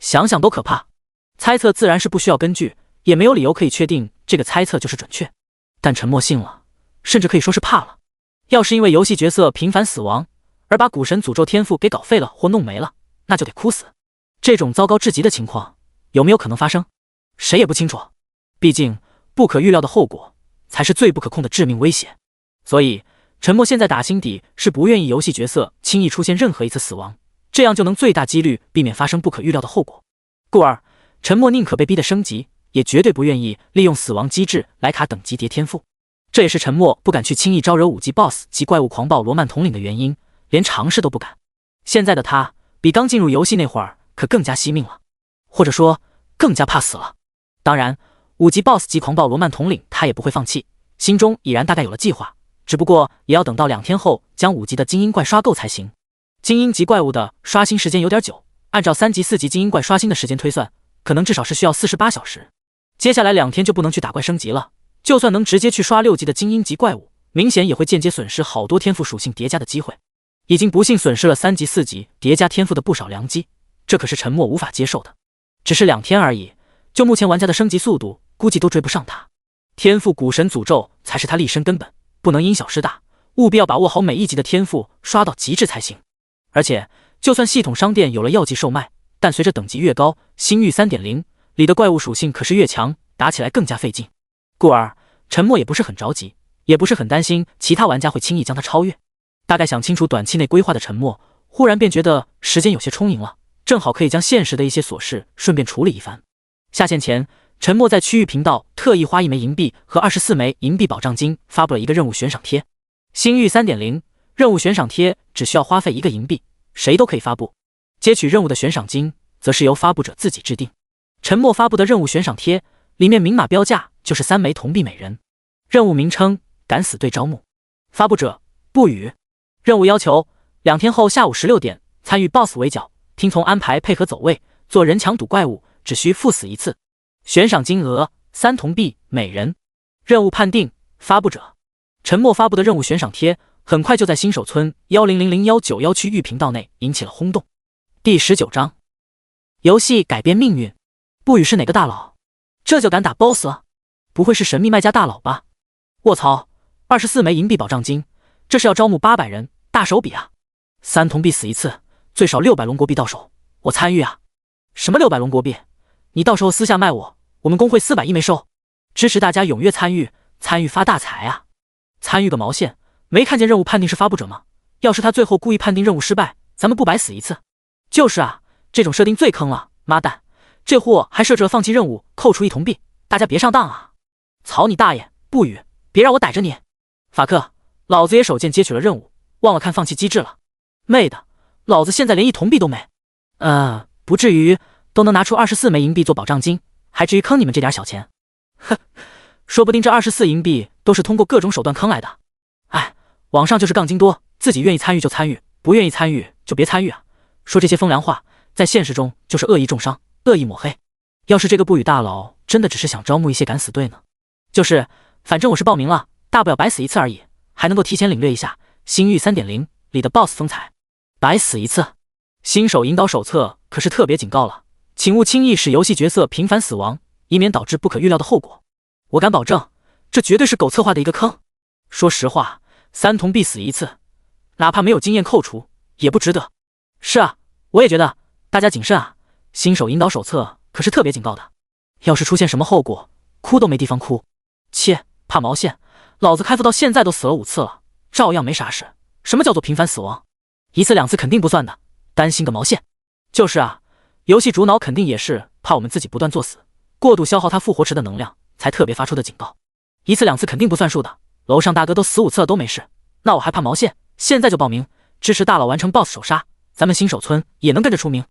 想想都可怕。猜测自然是不需要根据，也没有理由可以确定这个猜测就是准确，但沉默信了，甚至可以说是怕了。要是因为游戏角色频繁死亡而把古神诅咒天赋给搞废了或弄没了，那就得哭死。这种糟糕至极的情况有没有可能发生，谁也不清楚。毕竟不可预料的后果才是最不可控的致命威胁。所以沉默现在打心底是不愿意游戏角色轻易出现任何一次死亡，这样就能最大几率避免发生不可预料的后果。故而沉默宁可被逼的升级，也绝对不愿意利用死亡机制来卡等级叠天赋。这也是沉默不敢去轻易招惹5级 BOSS 及怪物狂暴罗曼统领的原因，连尝试都不敢。现在的他比刚进入游戏那会儿可更加惜命了，或者说更加怕死了。当然5级 BOSS 级狂暴罗曼统领他也不会放弃，心中已然大概有了计划，只不过也要等到2天后将5级的精英怪刷够才行。精英级怪物的刷新时间有点久，按照3级4级精英怪刷新的时间推算，可能至少是需要48小时。接下来2天就不能去打怪升级了，就算能直接去刷6级的精英级怪物，明显也会间接损失好多天赋属性叠加的机会。已经不幸损失了3级4级叠加天赋的不少良机，这可是沉默无法接受的。只是2天而已，就目前玩家的升级速度，估计都追不上他。天赋古神诅咒才是他立身根本，不能因小失大，务必要把握好每一级的天赋刷到极致才行。而且就算系统商店有了药剂售卖，但随着等级越高，星域 3.0 里的怪物属性可是越强，打起来更加费劲。故而沉默也不是很着急，也不是很担心其他玩家会轻易将他超越。大概想清楚短期内规划的沉默，忽然便觉得时间有些充盈了，正好可以将现实的一些琐事顺便处理一番。下线前，沉默在区域频道特意花1枚银币和24枚银币保障金发布了一个任务悬赏贴。星域 3.0 任务悬赏贴只需要花费1个银币，谁都可以发布，接取任务的悬赏金则是由发布者自己制定。沉默发布的任务悬赏贴里面明码标价就是3枚铜币每人，任务名称敢死队招募，发布者不语。任务要求2天后下午16点参与 BOSS 围剿，听从安排配合走位，做人墙堵怪物，只需赴死1次，悬赏金额3铜币每人。任务判定发布者沉默发布的任务悬赏贴很快就在新手村10000191区域频道内引起了轰动。第19章，游戏改变命运。不语是哪个大佬？这就敢打 BOSS 了？不会是神秘卖家大佬吧？卧槽，24枚银币保障金，这是要招募800人，大手笔啊！3铜币死一次，最少600龙国币到手，我参与啊！什么600龙国币？你到时候私下卖我们工会400亿没收。支持大家踊跃参与，参与发大财啊！参与个毛线，没看见任务判定是发不准吗？要是他最后故意判定任务失败，咱们不白死一次？就是啊，这种设定最坑了，妈蛋，这货还设置了放弃任务扣除1铜币，大家别上当啊！操你大爷，不语，别让我逮着你！法克，老子也手贱接取了任务，忘了看放弃机制了。妹的，老子现在连1铜币都没。不至于，都能拿出24枚银币做保障金，还至于坑你们这点小钱？哼，说不定这24银币都是通过各种手段坑来的。哎，网上就是杠精多，自己愿意参与就参与，不愿意参与就别参与啊！说这些风凉话，在现实中就是恶意重伤，恶意抹黑。要是这个不语大佬真的只是想招募一些敢死队呢？就是，反正我是报名了，大不了白死一次而已，还能够提前领略一下星域 3.0 里的 BOSS 风采。白死一次，新手引导手册可是特别警告了，请勿轻易使游戏角色频繁死亡，以免导致不可预料的后果。我敢保证，这绝对是狗策划的一个坑。说实话，3铜币死一次，哪怕没有经验扣除，也不值得。是啊，我也觉得，大家谨慎啊！新手引导手册可是特别警告的，要是出现什么后果，哭都没地方哭。切，怕毛线，老子开服到现在都死了5次了，照样没啥事。什么叫做频繁死亡？1次2次肯定不算的，担心个毛线？就是啊，游戏主脑肯定也是怕我们自己不断作死，过度消耗他复活池的能量，才特别发出的警告。1次2次肯定不算数的，楼上大哥都死5次了都没事，那我还怕毛线？现在就报名，支持大佬完成 BOSS 首杀，咱们新手村也能跟着出名。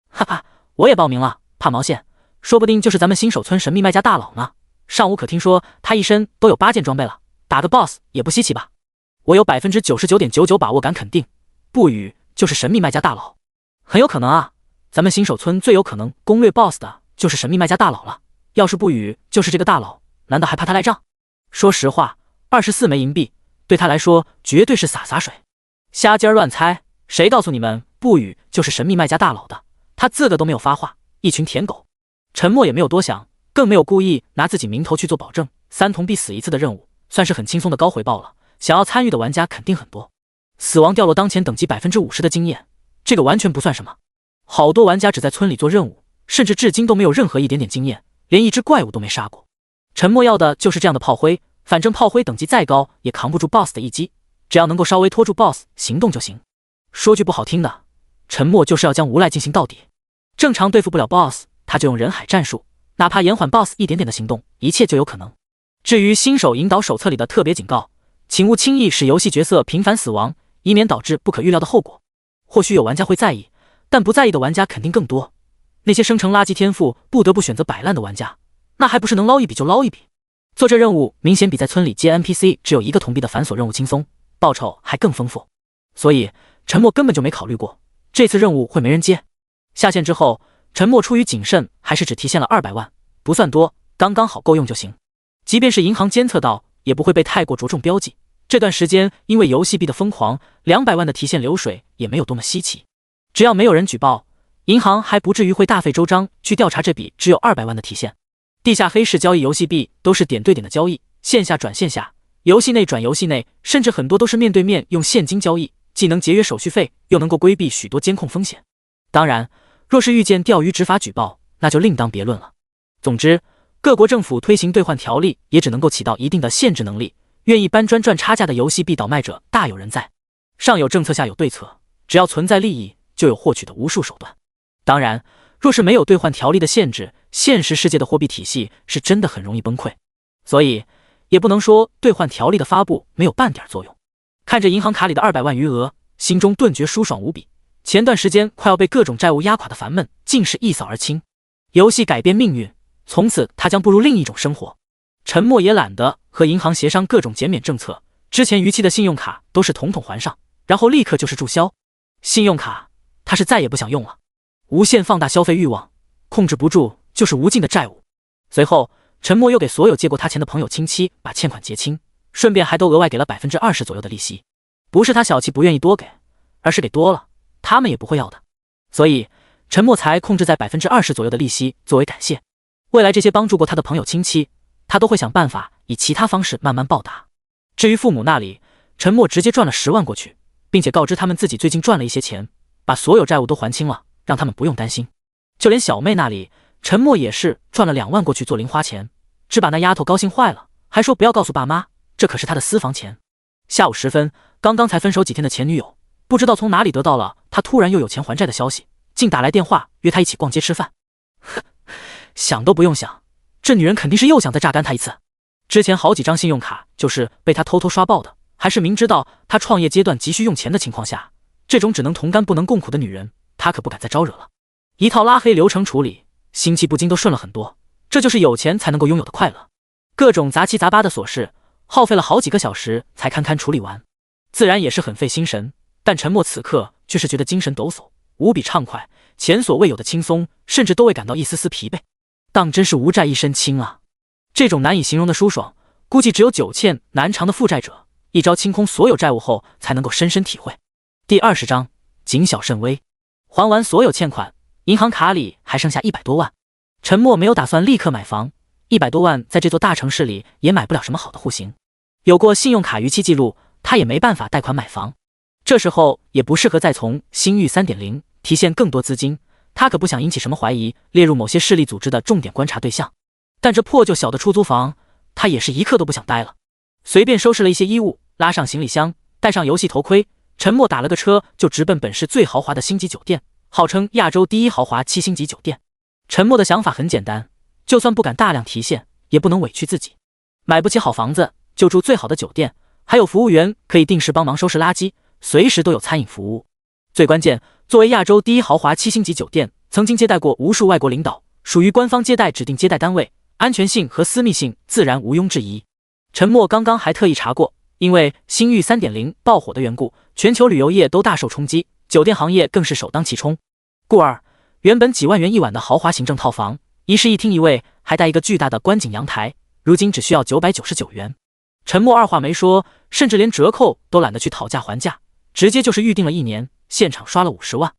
哈哈，我也报名了，怕毛线？说不定就是咱们新手村神秘卖家大佬呢。上午可听说他一身都有8件装备了，打个 BOSS 也不稀奇吧？我有 99.99% 把握敢肯定，不语就是神秘卖家大佬。很有可能啊，咱们新手村最有可能攻略 BOSS 的就是神秘卖家大佬了。要是不语就是这个大佬，难道还怕他赖账？说实话，24枚银币对他来说绝对是洒水。瞎鸡儿乱猜，谁告诉你们不语就是神秘卖家大佬的？他自个都没有发话，一群舔狗。沉默也没有多想，更没有故意拿自己名头去做保证。3铜币死一次的任务，算是很轻松的高回报了。想要参与的玩家肯定很多，死亡掉落当前等级 50% 的经验，这个完全不算什么。好多玩家只在村里做任务，甚至至今都没有任何一点点经验，连一只怪物都没杀过。沉默要的就是这样的炮灰，反正炮灰等级再高也扛不住 BOSS 的一击，只要能够稍微拖住 BOSS 行动就行。说句不好听的，沉默就是要将无赖进行到底。正常对付不了 BOSS， 他就用人海战术，哪怕延缓 BOSS 一点点的行动，一切就有可能。至于新手引导手册里的特别警告，请勿轻易使游戏角色频繁死亡，以免导致不可预料的后果。或许有玩家会在意，但不在意的玩家肯定更多。那些生成垃圾天赋不得不选择摆烂的玩家，那还不是能捞一笔就捞一笔？做这任务明显比在村里接 NPC 只有1个铜币的繁琐任务轻松，报酬还更丰富。所以沉默根本就没考虑过这次任务会没人接。下线之后，沉默出于谨慎，还是只提现了200万，不算多，刚刚好够用就行。即便是银行监测到，也不会被太过着重标记。这段时间因为游戏币的疯狂，200万的提现流水也没有多么稀奇。只要没有人举报，银行还不至于会大费周章去调查这笔只有200万的提现。地下黑市交易游戏币都是点对点的交易，线下转线下，游戏内转游戏内，甚至很多都是面对面用现金交易，既能节约手续费，又能够规避许多监控风险。当然，若是遇见钓鱼执法举报，那就另当别论了。总之，各国政府推行兑换条例也只能够起到一定的限制能力，愿意搬砖赚差价的游戏币倒卖者大有人在。上有政策下有对策，只要存在利益，就有获取的无数手段。当然，若是没有兑换条例的限制，现实世界的货币体系是真的很容易崩溃。所以也不能说兑换条例的发布没有半点作用。看着银行卡里的200万余额，心中顿觉舒爽无比。前段时间快要被各种债务压垮的烦闷竟是一扫而清。游戏改变命运，从此他将步入另一种生活。沉默也懒得和银行协商各种减免政策，之前逾期的信用卡都是统统还上，然后立刻就是注销。信用卡他是再也不想用了，无限放大消费欲望，控制不住就是无尽的债务。随后沉默又给所有借过他钱的朋友亲戚把欠款结清，顺便还都额外给了 20% 左右的利息。不是他小气不愿意多给，而是给多了他们也不会要的，所以沉默才控制在 20% 左右的利息作为感谢。未来这些帮助过他的朋友亲戚，他都会想办法以其他方式慢慢报答。至于父母那里，陈默直接赚了10万过去，并且告知他们自己最近赚了一些钱，把所有债务都还清了，让他们不用担心。就连小妹那里，陈默也是赚了2万过去做零花钱，只把那丫头高兴坏了，还说不要告诉爸妈，这可是他的私房钱。下午时分，刚刚才分手几天的前女友，不知道从哪里得到了他突然又有钱还债的消息，竟打来电话约他一起逛街吃饭。想都不用想，这女人肯定是又想再榨干他一次。之前好几张信用卡就是被他偷偷刷爆的，还是明知道他创业阶段急需用钱的情况下，这种只能同甘不能共苦的女人，他可不敢再招惹了。一套拉黑流程处理，心气不禁都顺了很多。这就是有钱才能够拥有的快乐。各种杂七杂八的琐事，耗费了好几个小时才堪堪处理完，自然也是很费心神。但陈默此刻却是觉得精神抖擞，无比畅快，前所未有的轻松，甚至都未感到一丝丝疲惫。当真是无债一身轻啊！这种难以形容的舒爽，估计只有久欠难偿的负债者，一朝清空所有债务后才能够深深体会。第20章，谨小慎微。还完所有欠款，银行卡里还剩下100多万。陈默没有打算立刻买房，100多万在这座大城市里也买不了什么好的户型。有过信用卡逾期记录，他也没办法贷款买房。这时候也不适合再从新域 3.0 提现更多资金，他可不想引起什么怀疑，列入某些势力组织的重点观察对象。但这破旧小的出租房，他也是一刻都不想待了。随便收拾了一些衣物，拉上行李箱，戴上游戏头盔，陈默打了个车就直奔本市最豪华的星级酒店，号称亚洲第1豪华7星级酒店。陈默的想法很简单，就算不敢大量提现，也不能委屈自己。买不起好房子，就住最好的酒店，还有服务员可以定时帮忙收拾垃圾，随时都有餐饮服务。最关键，作为亚洲第1豪华7星级酒店，曾经接待过无数外国领导，属于官方接待指定接待单位，安全性和私密性自然毋庸置疑。陈默刚刚还特意查过，因为星域 3.0 爆火的缘故，全球旅游业都大受冲击，酒店行业更是首当其冲。故而原本几万元一晚的豪华行政套房，一室一厅一卫，还带一个巨大的观景阳台，如今只需要999元。陈默二话没说，甚至连折扣都懒得去讨价还价，直接就是预定了1年，现场刷了50万。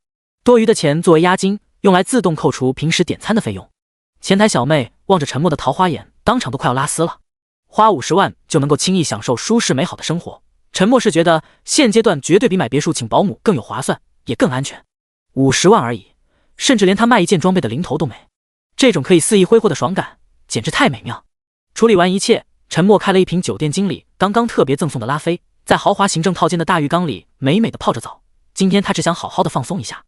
多余的钱作为押金，用来自动扣除平时点餐的费用。前台小妹望着陈默的桃花眼，当场都快要拉丝了。花50万就能够轻易享受舒适美好的生活，陈默是觉得现阶段绝对比买别墅请保姆更有划算，也更安全。50万而已，甚至连他卖一件装备的零头都没。这种可以肆意挥霍的爽感，简直太美妙。处理完一切，陈默开了一瓶酒店经理刚刚特别赠送的拉菲，在豪华行政套间的大浴缸里美美的泡着澡。今天他只想好好的放松一下。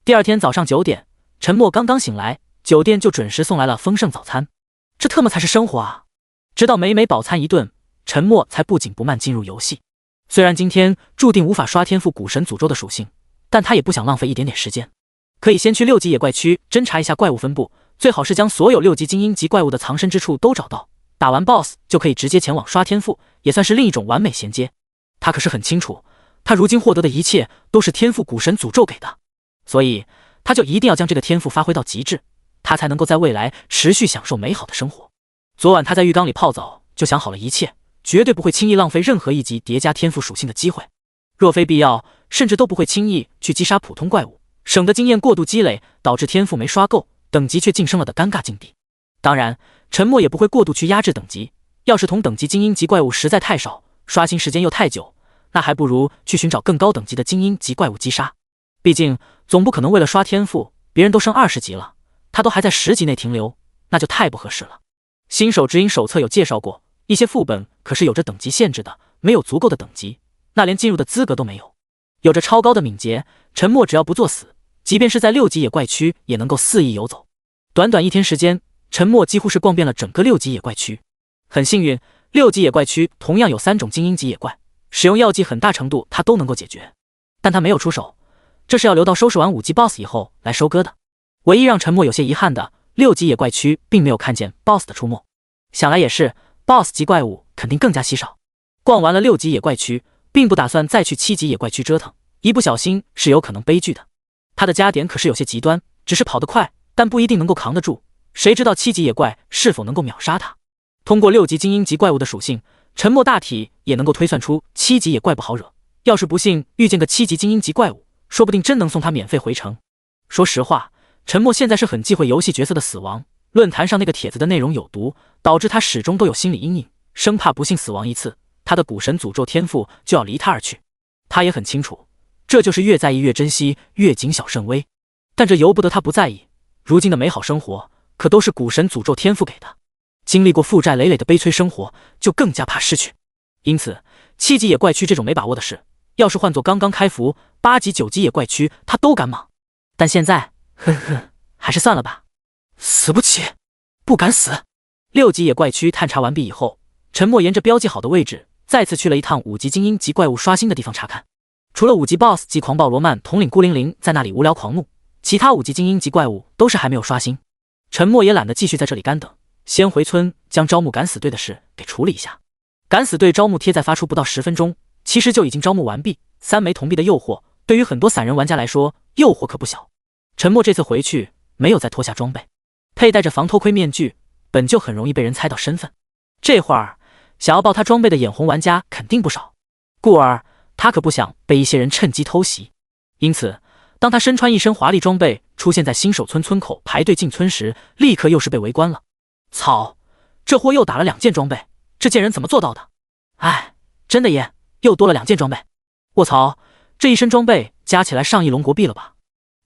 第二天早上9点，陈默刚刚醒来，酒店就准时送来了丰盛早餐。这特么才是生活啊！直到美美饱餐一顿，陈默才不紧不慢进入游戏。虽然今天注定无法刷天赋古神诅咒的属性，但他也不想浪费一点点时间。可以先去6级野怪区侦查一下怪物分布，最好是将所有6级精英级怪物的藏身之处都找到。打完 BOSS 就可以直接前往刷天赋，也算是另一种完美衔接。他可是很清楚，他如今获得的一切都是天赋古神诅咒给的，所以他就一定要将这个天赋发挥到极致，他才能够在未来持续享受美好的生活。昨晚他在浴缸里泡澡，就想好了一切，绝对不会轻易浪费任何一级叠加天赋属性的机会，若非必要，甚至都不会轻易去击杀普通怪物，省得经验过度积累导致天赋没刷够，等级却晋升了的尴尬境地。当然，陈默也不会过度去压制等级，要是同等级精英级怪物实在太少，刷新时间又太久，那还不如去寻找更高等级的精英级怪物击杀。毕竟总不可能为了刷天赋，别人都升20级了，他都还在10级内停留，那就太不合适了。新手指引手册有介绍过，一些副本可是有着等级限制的，没有足够的等级，那连进入的资格都没有。有着超高的敏捷，陈默只要不作死，即便是在6级野怪区也能够肆意游走。短短1天时间，陈默几乎是逛遍了整个6级野怪区。很幸运，6级野怪区同样有3种精英级野怪，使用药剂很大程度他都能够解决，但他没有出手，这是要留到收拾完5级 BOSS 以后来收割的。唯一让陈默有些遗憾的，6级野怪区并没有看见 BOSS 的出没。想来也是， BOSS 级怪物肯定更加稀少。逛完了6级野怪区，并不打算再去7级野怪区折腾，一不小心是有可能悲剧的。他的加点可是有些极端，只是跑得快，但不一定能够扛得住，谁知道7级野怪是否能够秒杀他。通过6级精英级怪物的属性，陈默大体也能够推算出7级野怪不好惹，要是不幸遇见个7级精英级怪物，说不定真能送他免费回城。说实话，陈默现在是很忌讳游戏角色的死亡，论坛上那个帖子的内容有毒，导致他始终都有心理阴影，生怕不幸死亡一次，他的古神诅咒天赋就要离他而去。他也很清楚，这就是越在意越珍惜，越谨小慎微。但这由不得他不在意，如今的美好生活可都是古神诅咒天赋给的，经历过负债累累的悲催生活，就更加怕失去。因此7级野怪区这种没把握的事，要是换做刚刚开服8级9级野怪区，他都敢莽。但现在还是算了吧，死不起，不敢死。6级野怪区探查完毕以后，陈默沿着标记好的位置再次去了一趟5级精英级怪物刷新的地方查看。除了5级 BOSS 及狂暴罗曼统领孤零零在那里无聊狂怒，其他5级精英级怪物都是还没有刷新。陈默也懒得继续在这里干等，先回村将招募敢死队的事给处理一下。敢死队招募贴在发出不到10分钟，其实就已经招募完毕。3枚铜币的诱惑，对于很多散人玩家来说，诱惑可不小。陈默这次回去没有再脱下装备，佩戴着防偷窥面具，本就很容易被人猜到身份。这会儿想要爆他装备的眼红玩家肯定不少，故而他可不想被一些人趁机偷袭。因此，当他身穿一身华丽装备出现在新手村村口排队进村时，立刻又是被围观了。操，这货又打了2件装备，这贱人怎么做到的？哎，真的耶，又多了2件装备。卧槽，这一身装备加起来上亿龙国币了吧？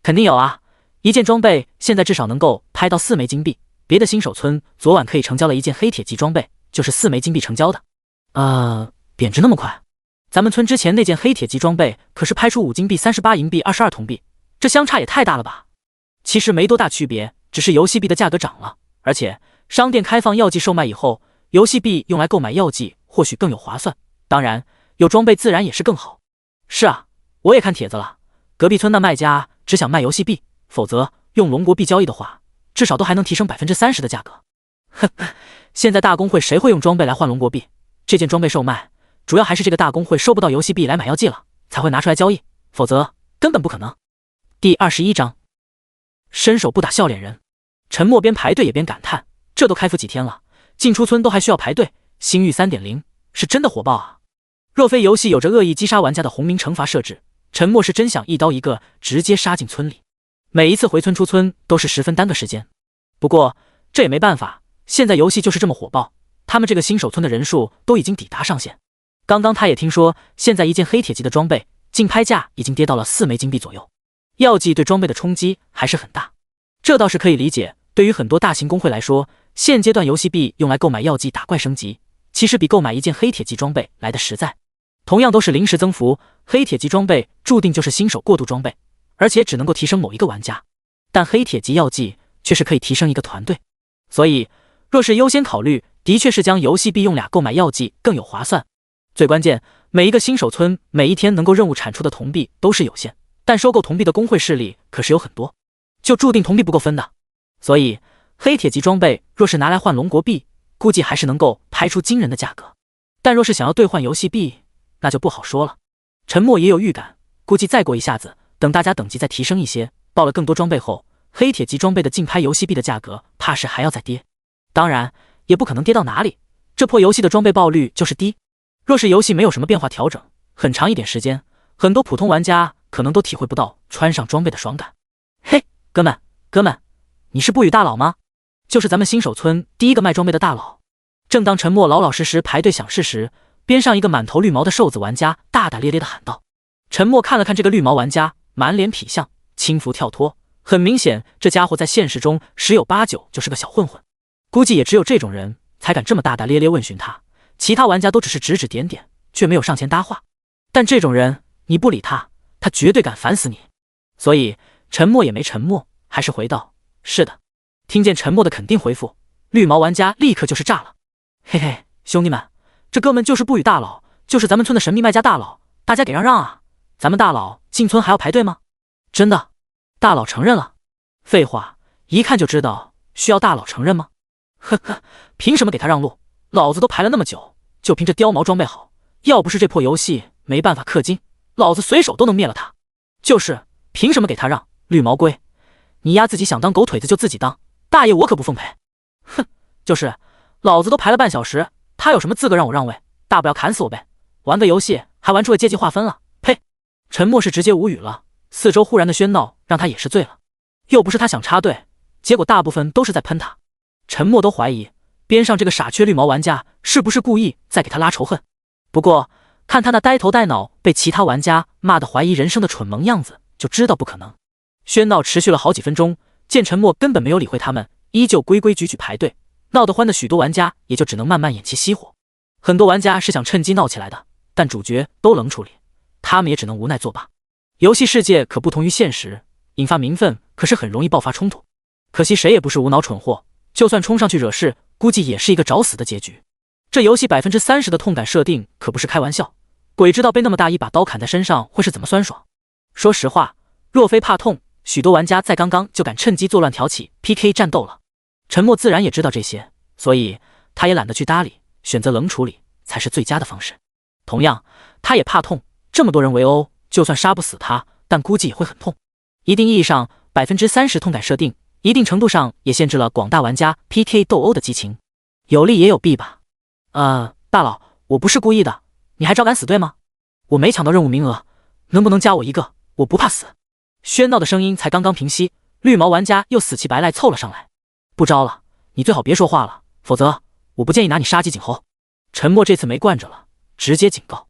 肯定有啊，一件装备现在至少能够拍到4枚金币，别的新手村昨晚可以成交了一件黑铁级装备，就是4枚金币成交的。贬值那么快？咱们村之前那件黑铁级装备可是拍出5金币38银币22铜币，这相差也太大了吧？其实没多大区别，只是游戏币的价格涨了，而且商店开放药剂售卖以后，游戏币用来购买药剂或许更有划算，当然有装备自然也是更好。是啊，我也看帖子了，隔壁村那卖家只想卖游戏币，否则用龙国币交易的话，至少都还能提升30%的价格。现在大公会谁会用装备来换龙国币？这件装备售卖，主要还是这个大公会收不到游戏币来买药剂了，才会拿出来交易，否则根本不可能。第21章，伸手不打笑脸人。陈默边排队也边感叹，这都开服几天了，进出村都还需要排队，星域 3.0 是真的火爆啊！若非游戏有着恶意击杀玩家的红名惩罚设置，陈默是真想一刀一个直接杀进村里。每一次回村出村都是10分耽搁时间，不过这也没办法，现在游戏就是这么火爆，他们这个新手村的人数都已经抵达上限。刚刚他也听说，现在一件黑铁级的装备竞拍价已经跌到了4枚金币左右，药剂对装备的冲击还是很大，这倒是可以理解。对于很多大型公会来说，现阶段游戏币用来购买药剂打怪升级，其实比购买一件黑铁级装备来的实在。同样都是临时增幅，黑铁级装备注定就是新手过渡装备，而且只能够提升某一个玩家，但黑铁级药剂却是可以提升一个团队。所以若是优先考虑，的确是将游戏币用俩购买药剂更有划算。最关键，每一个新手村每一天能够任务产出的铜币都是有限，但收购铜币的工会势力可是有很多，就注定铜币不够分的。所以黑铁级装备若是拿来换龙国币，估计还是能够拍出惊人的价格，但若是想要兑换游戏币，那就不好说了。陈默也有预感，估计再过一下子，等大家等级再提升一些，爆了更多装备后，黑铁级装备的竞拍游戏币的价格怕是还要再跌。当然也不可能跌到哪里，这破游戏的装备爆率就是低。若是游戏没有什么变化调整，很长一点时间，很多普通玩家可能都体会不到穿上装备的爽感。嘿，哥们，你是不语大佬吗？就是咱们新手村第一个卖装备的大佬。正当陈默老老实实排队想试时，边上一个满头绿毛的瘦子玩家大大咧咧地喊道。陈默看了看这个绿毛玩家，满脸痞相，轻浮跳脱，很明显这家伙在现实中10有8九就是个小混混，估计也只有这种人才敢这么大大咧咧问询他，其他玩家都只是指指点点，却没有上前搭话。但这种人你不理他，他绝对敢烦死你。所以陈默也没沉默，还是回道：是的。听见陈默的肯定回复，绿毛玩家立刻就是炸了。嘿嘿，兄弟们，这哥们就是不语大佬，就是咱们村的神秘卖家大佬，大家给让让啊！咱们大佬进村还要排队吗？真的？大佬承认了？废话，一看就知道，需要大佬承认吗？呵呵，凭什么给他让路？老子都排了那么久，就凭这貂毛装备好，要不是这破游戏没办法氪金，老子随手都能灭了他。就是，凭什么给他让？绿毛龟，你丫自己想当狗腿子就自己当，大爷我可不奉陪。哼，就是，老子都排了半小时，他有什么资格让我让位？大不了砍死我呗！玩个游戏还玩出了阶级划分了，呸！陈默是直接无语了，四周忽然的喧闹让他也是醉了，又不是他想插队，结果大部分都是在喷他。陈默都怀疑边上这个傻缺绿毛玩家是不是故意在给他拉仇恨。不过看他那呆头呆脑被其他玩家骂得怀疑人生的蠢萌样子，就知道不可能。喧闹持续了好几分钟，见陈默根本没有理会他们，依旧规规矩矩排队，闹得欢的许多玩家也就只能慢慢偃旗熄火。很多玩家是想趁机闹起来的，但主角都冷处理，他们也只能无奈作罢。游戏世界可不同于现实，引发民愤可是很容易爆发冲突。可惜谁也不是无脑蠢货，就算冲上去惹事，估计也是一个找死的结局。这游戏30%的痛感设定可不是开玩笑，鬼知道被那么大一把刀砍在身上会是怎么酸爽。说实话，若非怕痛，许多玩家在刚刚就敢趁机作乱挑起 PK 战斗了。陈默自然也知道这些，所以他也懒得去搭理，选择冷处理才是最佳的方式。同样，他也怕痛，这么多人围殴，就算杀不死他，但估计也会很痛。一定意义上，30%痛感设定，一定程度上也限制了广大玩家 PK 斗殴的激情。有利也有弊吧。大佬，我不是故意的，你还招敢死队吗？我没抢到任务名额，能不能加我一个？我不怕死。喧闹的声音才刚刚平息，绿毛玩家又死乞白赖凑了上来。不招了，你最好别说话了，否则我不建议拿你杀鸡儆猴。陈默这次没惯着了，直接警告。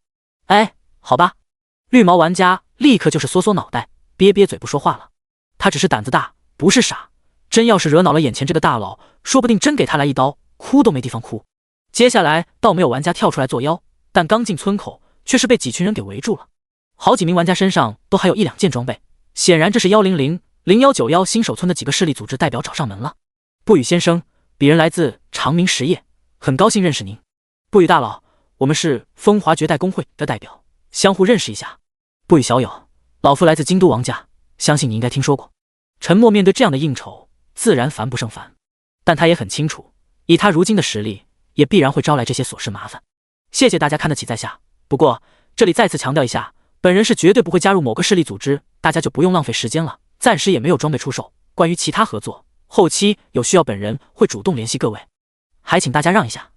哎，好吧。绿毛玩家立刻就是缩缩脑袋，憋憋嘴不说话了。他只是胆子大，不是傻，真要是惹恼了眼前这个大佬，说不定真给他来一刀，哭都没地方哭。接下来倒没有玩家跳出来作妖，但刚进村口却是被几群人给围住了。好几名玩家身上都还有1-2件装备，显然这是100、0191新手村的几个势力组织代表找上门了。不语先生，鄙人来自长明实业，很高兴认识您。不语大佬，我们是风华绝代公会的代表，相互认识一下。不语小友，老夫来自京都王家，相信你应该听说过。陈默面对这样的应酬，自然烦不胜烦，但他也很清楚，以他如今的实力，也必然会招来这些琐事麻烦。谢谢大家看得起在下，不过这里再次强调一下，本人是绝对不会加入某个势力组织，大家就不用浪费时间了，暂时也没有装备出售，关于其他合作，后期有需要本人会主动联系各位，还请大家让一下。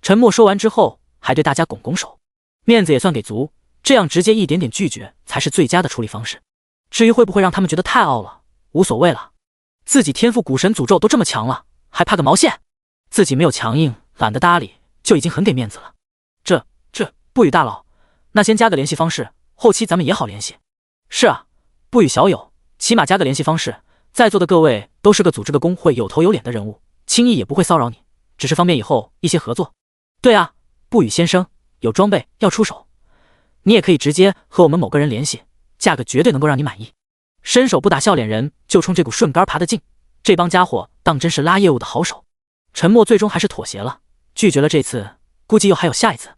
陈默说完之后，还对大家拱拱手，面子也算给足，这样直接一点点拒绝才是最佳的处理方式。至于会不会让他们觉得太傲了，无所谓了，自己天赋古神诅咒都这么强了，还怕个毛线？自己没有强硬，懒得搭理，就已经很给面子了。这不语大佬，那先加个联系方式，后期咱们也好联系。是啊，不语小友，起码加个联系方式，在座的各位都是个组织个工会有头有脸的人物，轻易也不会骚扰你，只是方便以后一些合作。对啊，不语先生，有装备要出手，你也可以直接和我们某个人联系，价格绝对能够让你满意。伸手不打笑脸人，就冲这股顺杆爬得进，这帮家伙当真是拉业务的好手。陈默最终还是妥协了，拒绝了这次，估计又还有下一次。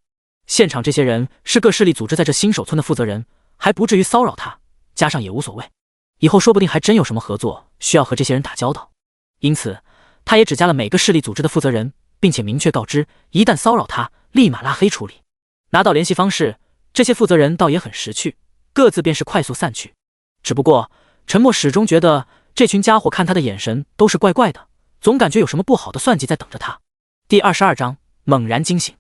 现场这些人是各势力组织在这新手村的负责人，还不至于骚扰他，加上也无所谓，以后说不定还真有什么合作需要和这些人打交道。因此他也只加了每个势力组织的负责人，并且明确告知，一旦骚扰他，立马拉黑处理。拿到联系方式，这些负责人倒也很识趣，各自便是快速散去。只不过陈默始终觉得这群家伙看他的眼神都是怪怪的，总感觉有什么不好的算计在等着他。第22章猛然惊醒。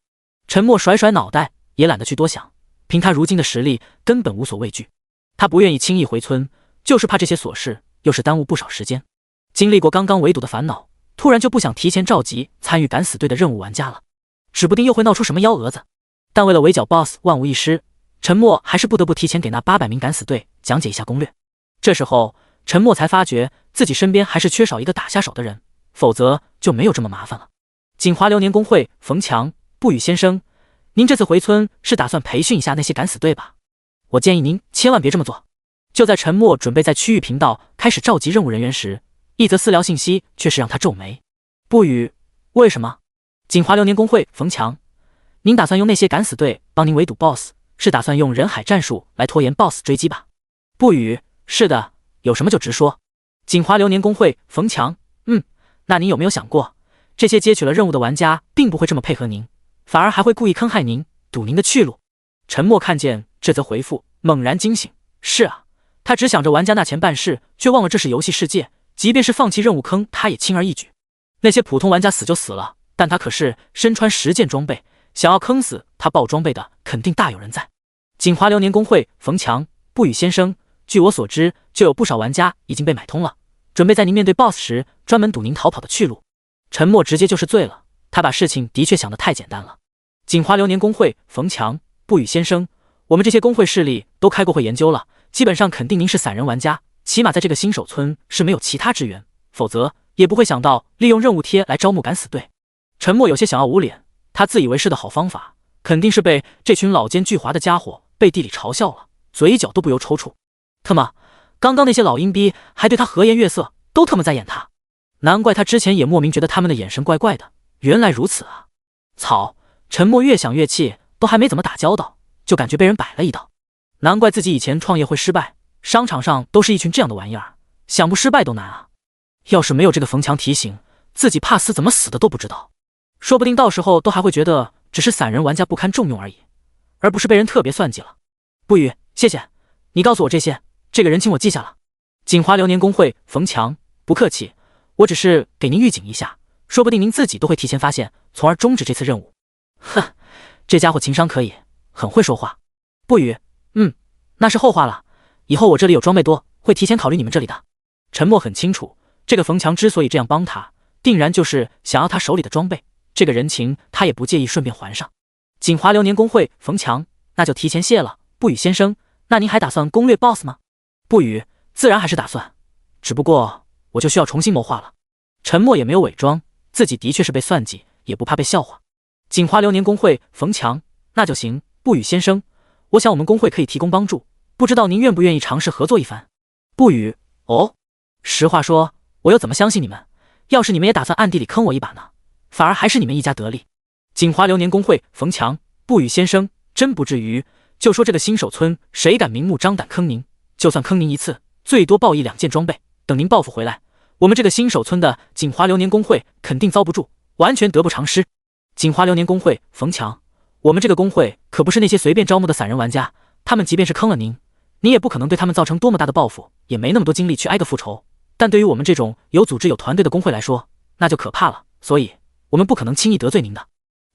陈默甩甩脑袋，也懒得去多想，凭他如今的实力，根本无所畏惧。他不愿意轻易回村，就是怕这些琐事又是耽误不少时间。经历过刚刚围堵的烦恼，突然就不想提前召集参与敢死队的任务玩家了，指不定又会闹出什么幺蛾子。但为了围剿 BOSS 万无一失，陈默还是不得不提前给那800名敢死队讲解一下攻略。这时候陈默才发觉自己身边还是缺少一个打下手的人，否则就没有这么麻烦了。锦华流年公会冯强，不语先生，您这次回村是打算培训一下那些敢死队吧？我建议您千万别这么做。就在陈默准备在区域频道开始召集任务人员时，一则私聊信息却是让他皱眉。不语，为什么？锦华流年公会冯强，您打算用那些敢死队帮您围堵 BOSS， 是打算用人海战术来拖延 BOSS 追击吧？不语，是的，有什么就直说。锦华流年公会冯强，那您有没有想过，这些接取了任务的玩家并不会这么配合您，反而还会故意坑害您，堵您的去路。陈默看见这则回复，猛然惊醒。是啊，他只想着玩家那钱办事，却忘了这是游戏世界，即便是放弃任务坑，他也轻而易举。那些普通玩家死就死了，但他可是身穿10件装备，想要坑死他爆装备的，肯定大有人在。锦华流年公会冯强，不语先生，据我所知，就有不少玩家已经被买通了，准备在您面对 BOSS 时专门堵您逃跑的去路。陈默直接就是醉了，他把事情的确想得太简单了。锦华流年工会冯强，不语先生，我们这些工会势力都开过会研究了，基本上肯定您是散人玩家，起码在这个新手村是没有其他支援，否则也不会想到利用任务贴来招募敢死队。陈默有些想要捂脸，他自以为是的好方法，肯定是被这群老奸巨猾的家伙背地里嘲笑了，嘴角都不由抽搐。他妈，刚刚那些老阴逼还对他和颜悦色，都他妈在演他，难怪他之前也莫名觉得他们的眼神怪怪的，原来如此啊！操！陈默越想越气，都还没怎么打交道，就感觉被人摆了一道。难怪自己以前创业会失败，商场上都是一群这样的玩意儿，想不失败都难啊！要是没有这个冯强提醒，自己怕死怎么死的都不知道，说不定到时候都还会觉得只是散人玩家不堪重用而已，而不是被人特别算计了。不语，谢谢你告诉我这些，这个人情我记下了。锦华流年工会冯强，不客气，我只是给您预警一下，说不定您自己都会提前发现，从而终止这次任务。哼，这家伙情商可以，很会说话。不语，那是后话了，以后我这里有装备多，会提前考虑你们这里的。陈默很清楚，这个冯强之所以这样帮他，定然就是想要他手里的装备，这个人情他也不介意顺便还上。锦华流年工会冯强，那就提前谢了。不语先生，那您还打算攻略 BOSS 吗？不语，自然还是打算，只不过我就需要重新谋划了。陈默也没有伪装，自己的确是被算计，也不怕被笑话。锦华流年工会冯强，那就行。不语先生，我想我们工会可以提供帮助，不知道您愿不愿意尝试合作一番？不语，哦，实话说，我又怎么相信你们？要是你们也打算暗地里坑我一把呢，反而还是你们一家得利。锦华流年工会冯强，不语先生，真不至于。就说这个新手村，谁敢明目张胆坑您？就算坑您一次，最多报1-2件装备，等您报复回来，我们这个新手村的锦华流年工会肯定遭不住，完全得不偿失。锦华流年工会冯强，我们这个工会可不是那些随便招募的散人玩家，他们即便是坑了您，你也不可能对他们造成多么大的报复，也没那么多精力去挨个复仇。但对于我们这种有组织有团队的工会来说，那就可怕了，所以我们不可能轻易得罪您的。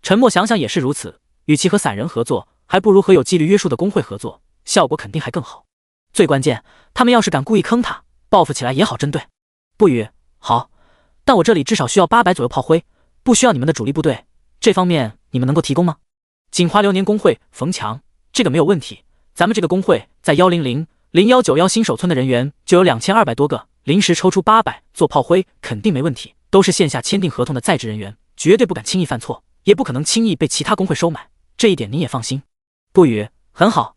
陈默想想也是如此，与其和散人合作，还不如和有纪律约束的工会合作，效果肯定还更好。最关键，他们要是敢故意坑他，报复起来也好针对。不语，好，但我这里至少需要800左右炮灰，不需要你们的主力部队，这方面你们能够提供吗？锦华流年工会冯强，这个没有问题，咱们这个工会在1000191新手村的人员就有2200多个，临时抽出800做炮灰肯定没问题，都是线下签订合同的在职人员，绝对不敢轻易犯错，也不可能轻易被其他工会收买，这一点您也放心。不语，很好，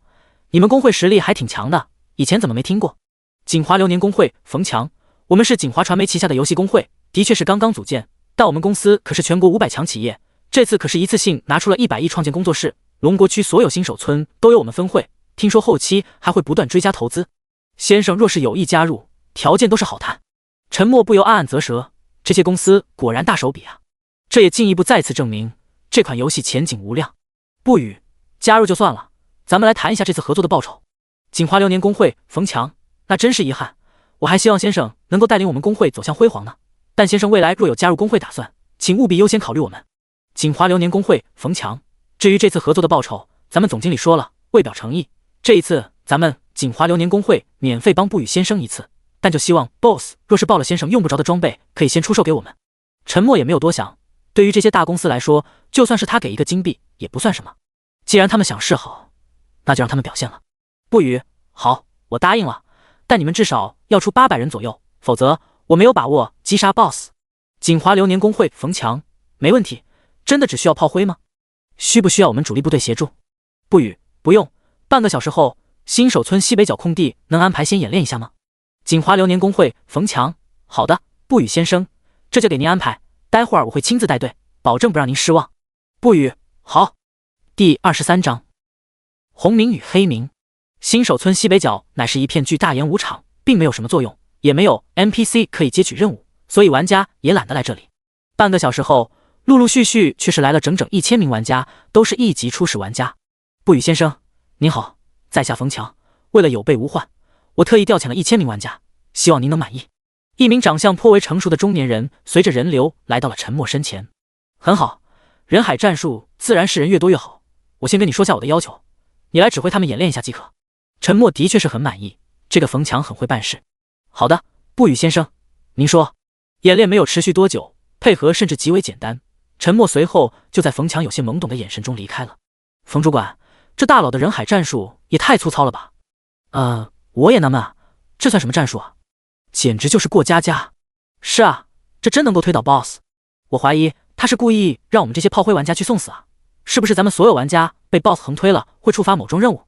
你们工会实力还挺强的，以前怎么没听过？锦华流年工会冯强，我们是锦华传媒旗下的游戏工会，的确是刚刚组建，但我们公司可是全国500强企业，这次可是一次性拿出了100亿创建工作室，龙国区所有新手村都有我们分会，听说后期还会不断追加投资。先生若是有意加入，条件都是好谈。陈默不由暗暗啧舌，这些公司果然大手笔啊！这也进一步再次证明这款游戏前景无量。不语，加入就算了，咱们来谈一下这次合作的报酬。锦华流年工会冯强，那真是遗憾，我还希望先生能够带领我们工会走向辉煌呢。但先生未来若有加入工会打算，请务必优先考虑我们。锦华流年工会冯强，至于这次合作的报酬，咱们总经理说了，为表诚意，这一次咱们锦华流年工会免费帮不语先生一次，但就希望 BOSS 若是报了先生用不着的装备，可以先出售给我们。陈默也没有多想，对于这些大公司来说，就算是他给一个金币也不算什么。既然他们想示好，那就让他们表现了。不语，好，我答应了，但你们至少要出800人左右，否则我没有把握击杀 BOSS。锦华流年工会冯强，没问题，真的只需要炮灰吗？需不需要我们主力部队协助？不语，不用，半个小时后，新手村西北角空地能安排先演练一下吗？锦华流年工会冯强，好的，不语先生，这就给您安排，待会儿我会亲自带队，保证不让您失望。不语，好。第23章，红名与黑名。新手村西北角乃是一片巨大演武场，并没有什么作用，也没有 NPC 可以接取任务，所以玩家也懒得来这里。半个小时后，陆陆续续却是来了整整1000名玩家，都是1级初始玩家。不语先生，您好，在下冯强，为了有备无患，我特意调遣了1000名玩家，希望您能满意。一名长相颇为成熟的中年人随着人流来到了陈默身前。很好，人海战术自然是人越多越好，我先跟你说下我的要求，你来指挥他们演练一下即可。陈默的确是很满意，这个冯强很会办事。好的，不语先生，您说。演练没有持续多久，配合甚至极为简单。陈默随后就在冯强有些懵懂的眼神中离开了。冯主管，这大佬的人海战术也太粗糙了吧？我也纳闷啊，这算什么战术啊？简直就是过家家。是啊，这真能够推倒 BOSS。我怀疑他是故意让我们这些炮灰玩家去送死啊！是不是咱们所有玩家被 BOSS 横推了，会触发某种任务？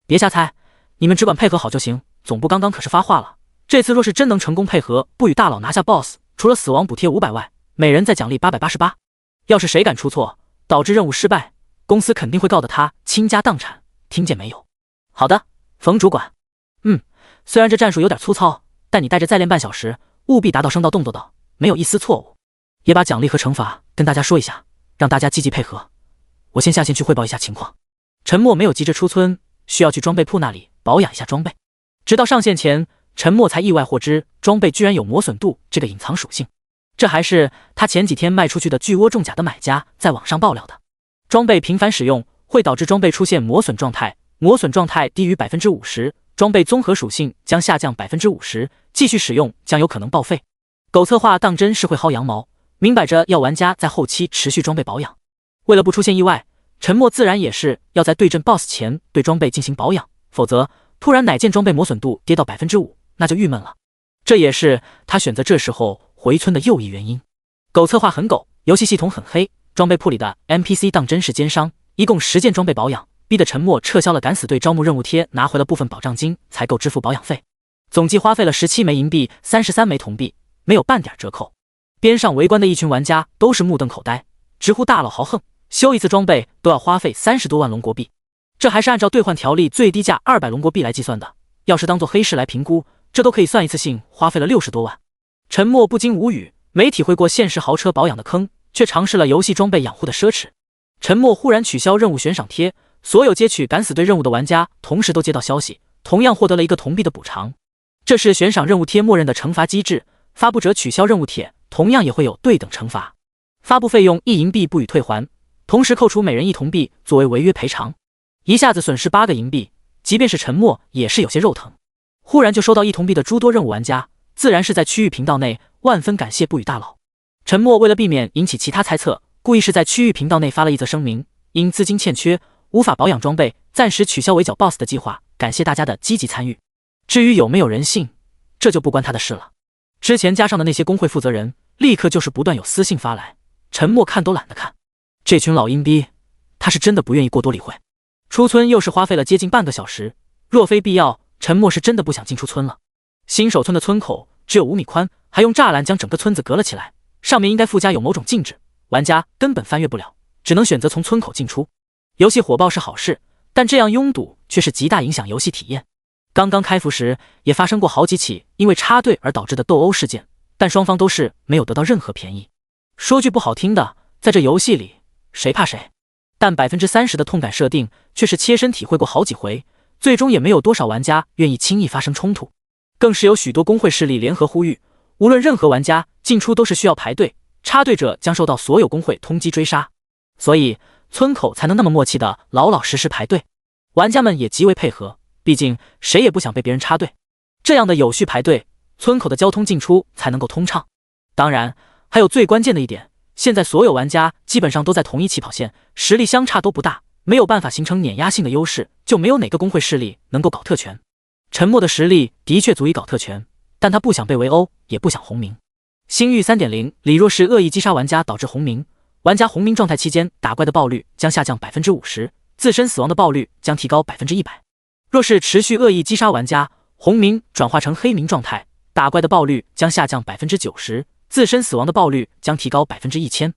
别瞎猜，你们只管配合好就行。总部刚刚可是发话了，这次若是真能成功配合，不与大佬拿下 BOSS， 除了死亡补贴500外，每人再奖励888。要是谁敢出错，导致任务失败，公司肯定会告得他倾家荡产，听见没有？好的，冯主管。虽然这战术有点粗糙，但你带着再练半小时，务必达到声道动作的，没有一丝错误。也把奖励和惩罚跟大家说一下，让大家积极配合。我先下线去汇报一下情况。陈默没有急着出村，需要去装备铺那里保养一下装备。直到上线前，陈默才意外获知装备居然有磨损度这个隐藏属性，这还是他前几天卖出去的巨窝重甲的买家在网上爆料的。装备频繁使用会导致装备出现磨损状态，磨损状态低于 50%， 装备综合属性将下降 50%， 继续使用将有可能报废。狗策划当真是会薅羊毛，明摆着要玩家在后期持续装备保养。为了不出现意外，陈默自然也是要在对阵 BOSS 前对装备进行保养，否则突然哪件装备磨损度跌到 5%， 那就郁闷了。这也是他选择这时候回村的又一原因。狗策划很狗，游戏系统很黑，装备铺里的 NPC 当真是奸商，一共10件装备保养，逼得陈默撤销了敢死队招募任务贴，拿回了部分保障金才够支付保养费，总计花费了17枚银币33枚铜币，没有半点折扣。边上围观的一群玩家都是目瞪口呆，直呼大佬豪横，修一次装备都要花费30多万龙国币，这还是按照兑换条例最低价200龙国币来计算的，要是当做黑市来评估，这都可以算一次性花费了60多万。陈默不禁无语，没体会过现实豪车保养的坑，却尝试了游戏装备养护的奢侈。陈默忽然取消任务悬赏贴，所有接取敢死队任务的玩家同时都接到消息，同样获得了1个铜币的补偿。这是悬赏任务贴默认的惩罚机制，发布者取消任务帖同样也会有对等惩罚，发布费用1银币不予退还，同时扣除每人1铜币作为违约赔偿。一下子损失8个银币，即便是陈默也是有些肉疼。忽然就收到1铜币的诸多任务玩家，自然是在区域频道内万分感谢不语大佬。陈默为了避免引起其他猜测，故意是在区域频道内发了一则声明，因资金欠缺无法保养装备，暂时取消围剿 BOSS 的计划，感谢大家的积极参与。至于有没有人信，这就不关他的事了。之前加上的那些工会负责人立刻就是不断有私信发来，陈默看都懒得看。这群老阴逼，他是真的不愿意过多理会。出村又是花费了接近半个小时，若非必要，陈默是真的不想进出村了。新手村的村口只有5米宽，还用栅栏将整个村子隔了起来，上面应该附加有某种禁止，玩家根本翻越不了，只能选择从村口进出。游戏火爆是好事，但这样拥堵却是极大影响游戏体验。刚刚开服时也发生过好几起因为插队而导致的斗殴事件，但双方都是没有得到任何便宜。说句不好听的，在这游戏里谁怕谁，但 30% 的痛感设定却是切身体会过好几回，最终也没有多少玩家愿意轻易发生冲突，更是有许多工会势力联合呼吁，无论任何玩家进出都是需要排队，插队者将受到所有工会通缉追杀，所以村口才能那么默契的老老实实排队。玩家们也极为配合，毕竟谁也不想被别人插队，这样的有序排队，村口的交通进出才能够通畅。当然还有最关键的一点，现在所有玩家基本上都在同一起跑线，实力相差都不大，没有办法形成碾压性的优势，就没有哪个工会势力能够搞特权。陈默的实力的确足以搞特权，但他不想被围殴，也不想红名。星域 3.0 里若是恶意击杀玩家导致红名，玩家红名状态期间打怪的爆率将下降 50%， 自身死亡的爆率将提高 100%。 若是持续恶意击杀玩家，红名转化成黑名状态，打怪的爆率将下降 90%， 自身死亡的爆率将提高 1000%。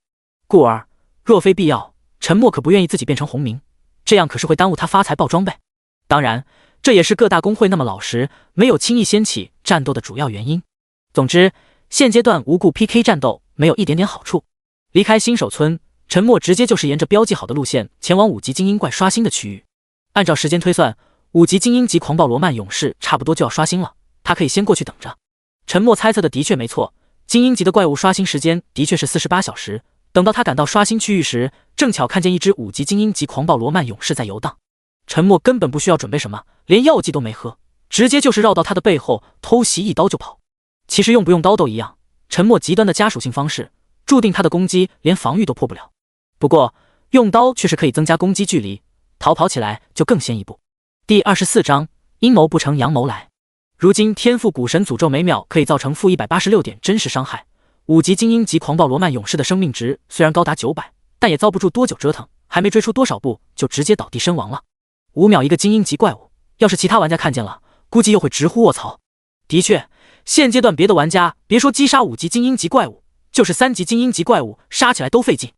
故而若非必要，陈默可不愿意自己变成红名，这样可是会耽误他发财爆装备。当然这也是各大工会那么老实，没有轻易掀起战斗的主要原因。总之现阶段无故 PK 战斗没有一点点好处。离开新手村，陈默直接就是沿着标记好的路线前往5级精英怪刷新的区域。按照时间推算，5级精英级狂暴罗曼勇士差不多就要刷新了，他可以先过去等着。陈默猜测的的确没错，精英级的怪物刷新时间的确是48小时。等到他赶到刷新区域时，正巧看见一只5级精英级狂暴罗曼勇士在游荡。陈默根本不需要准备什么，连药剂都没喝，直接就是绕到他的背后偷袭一刀就跑。其实用不用刀都一样，陈默极端的加属性方式，注定他的攻击连防御都破不了。不过用刀却是可以增加攻击距离，逃跑起来就更先一步。第24章阴谋不成阳谋来。如今天赋古神诅咒每秒可以造成负186点真实伤害，5级精英级狂暴罗曼勇士的生命值虽然高达900，但也遭不住多久折腾，还没追出多少步就直接倒地身亡了。5秒一个精英级怪物，要是其他玩家看见了，估计又会直呼卧槽。的确，现阶段别的玩家别说击杀5级精英级怪物，就是3级精英级怪物杀起来都费劲。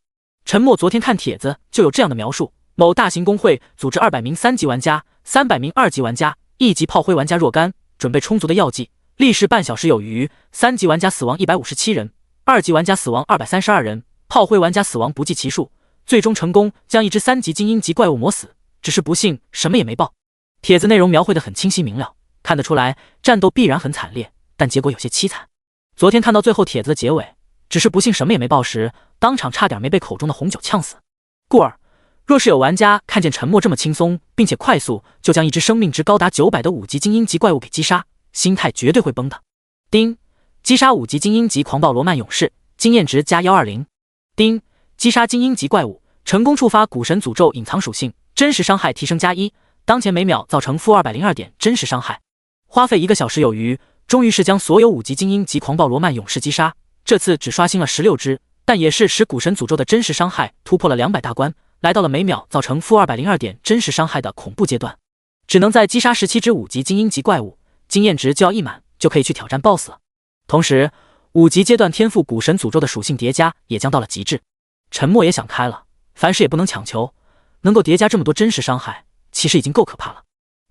陈默昨天看帖子就有这样的描述：某大型公会组织200名3级玩家、300名2级玩家、1级炮灰玩家若干，准备充足的药剂，历时半小时有余，3级玩家死亡157人，2级玩家死亡232人，炮灰玩家死亡不计其数，最终成功将一只3级精英级怪物磨死，只是不幸什么也没报。帖子内容描绘得很清晰明了，看得出来战斗必然很惨烈，但结果有些凄惨。昨天看到最后帖子的结尾，只是不幸什么也没报时，当场差点没被口中的红酒呛死。故而若是有玩家看见陈默这么轻松并且快速就将一只生命值高达900的5级精英级怪物给击杀，心态绝对会崩的。丁，击杀5级精英级狂暴罗曼勇士，经验值加120。丁，击杀精英级怪物，成功触发古神诅咒隐藏属性，真实伤害提升加1，当前每秒造成负202点真实伤害，花费1个小时有余，终于是将所有5级精英级狂暴罗曼勇士击杀。这次只刷新了16只，但也是使古神诅咒的真实伤害突破了200大关，来到了每秒造成负202点真实伤害的恐怖阶段。只能再击杀17只5级精英级怪物，经验值就要1满，就可以去挑战 BOSS 了。同时5级阶段天赋古神诅咒的属性叠加也将到了极致。陈默也想开了，凡事也不能强求，能够叠加这么多真实伤害，其实已经够可怕了。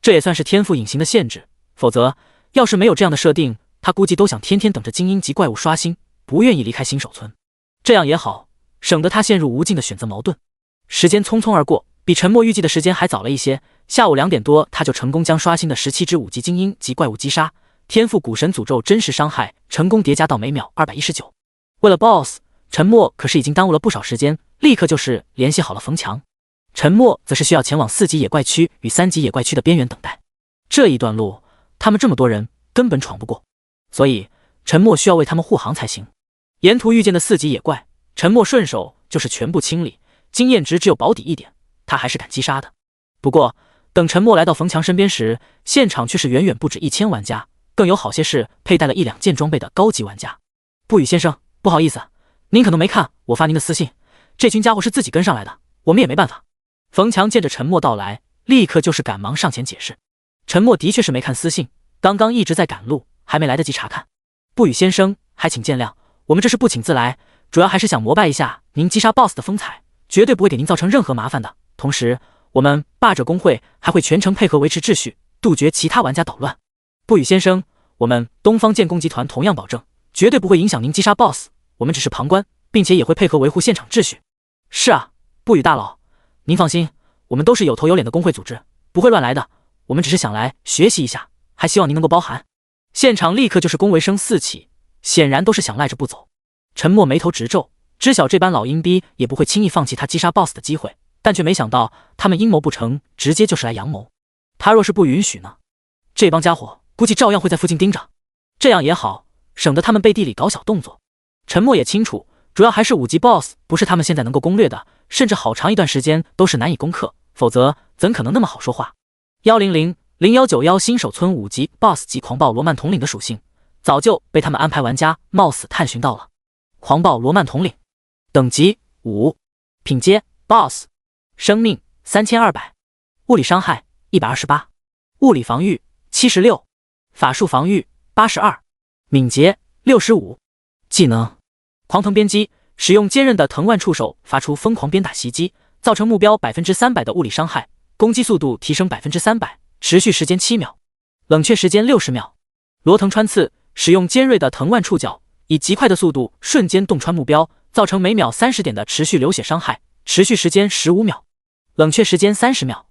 这也算是天赋隐形的限制，否则要是没有这样的设定，他估计都想天天等着精英级怪物刷新，不愿意离开新手村。这样也好，省得他陷入无尽的选择矛盾。时间匆匆而过，比陈默预计的时间还早了一些。下午2点多，他就成功将刷新的17只5级精英级怪物击杀，天赋古神诅咒真实伤害成功叠加到每秒219。为了 BOSS， 陈默可是已经耽误了不少时间，立刻就是联系好了冯强。陈默则是需要前往4级野怪区与3级野怪区的边缘等待。这一段路，他们这么多人根本闯不过，所以陈默需要为他们护航才行。沿途遇见的4级野怪，陈默顺手就是全部清理，经验值只有保底1点，他还是敢击杀的。不过等陈默来到冯强身边时，现场却是远远不止1000玩家，更有好些是佩戴了1-2件装备的高级玩家。不语先生，不好意思，您可能没看我发您的私信，这群家伙是自己跟上来的，我们也没办法。冯强见着陈默到来，立刻就是赶忙上前解释。陈默的确是没看私信，刚刚一直在赶路，还没来得及查看。不语先生，还请见谅，我们这是不请自来，主要还是想膜拜一下您击杀 BOSS 的风采，绝对不会给您造成任何麻烦的。同时我们霸者公会还会全程配合维持秩序，杜绝其他玩家捣乱。不语先生，我们东方建工集团同样保证，绝对不会影响您击杀 BOSS， 我们只是旁观，并且也会配合维护现场秩序。是啊，不语大佬，您放心，我们都是有头有脸的工会组织，不会乱来的，我们只是想来学习一下，还希望您能够包涵。现场立刻就是恭维声四起，显然都是想赖着不走。陈默眉头直皱，知晓这般老阴逼也不会轻易放弃他击杀 BOSS 的机会，但却没想到他们阴谋不成，直接就是来阳谋。他若是不允许呢，这帮家伙估计照样会在附近盯着。这样也好，省得他们背地里搞小动作。陈默也清楚，主要还是5级 BOSS 不是他们现在能够攻略的，甚至好长一段时间都是难以攻克，否则怎可能那么好说话。1000191新手村5级 BOSS 级狂暴罗曼统领的属性，早就被他们安排玩家冒死探寻到了。狂暴罗曼统领，等级5，品阶 BOSS， 生命3200，物理伤害128，物理防御76，法术防御82，敏捷65。技能狂腾鞭击，使用坚韧的藤蔓触手发出疯狂鞭打袭击，造成目标300%的物理伤害，攻击速度提升300%，持续时间7秒，冷却时间60秒。罗藤穿刺，使用尖锐的藤蔓触角，以极快的速度瞬间洞穿目标，造成每秒30点的持续流血伤害，持续时间15秒，冷却时间30秒。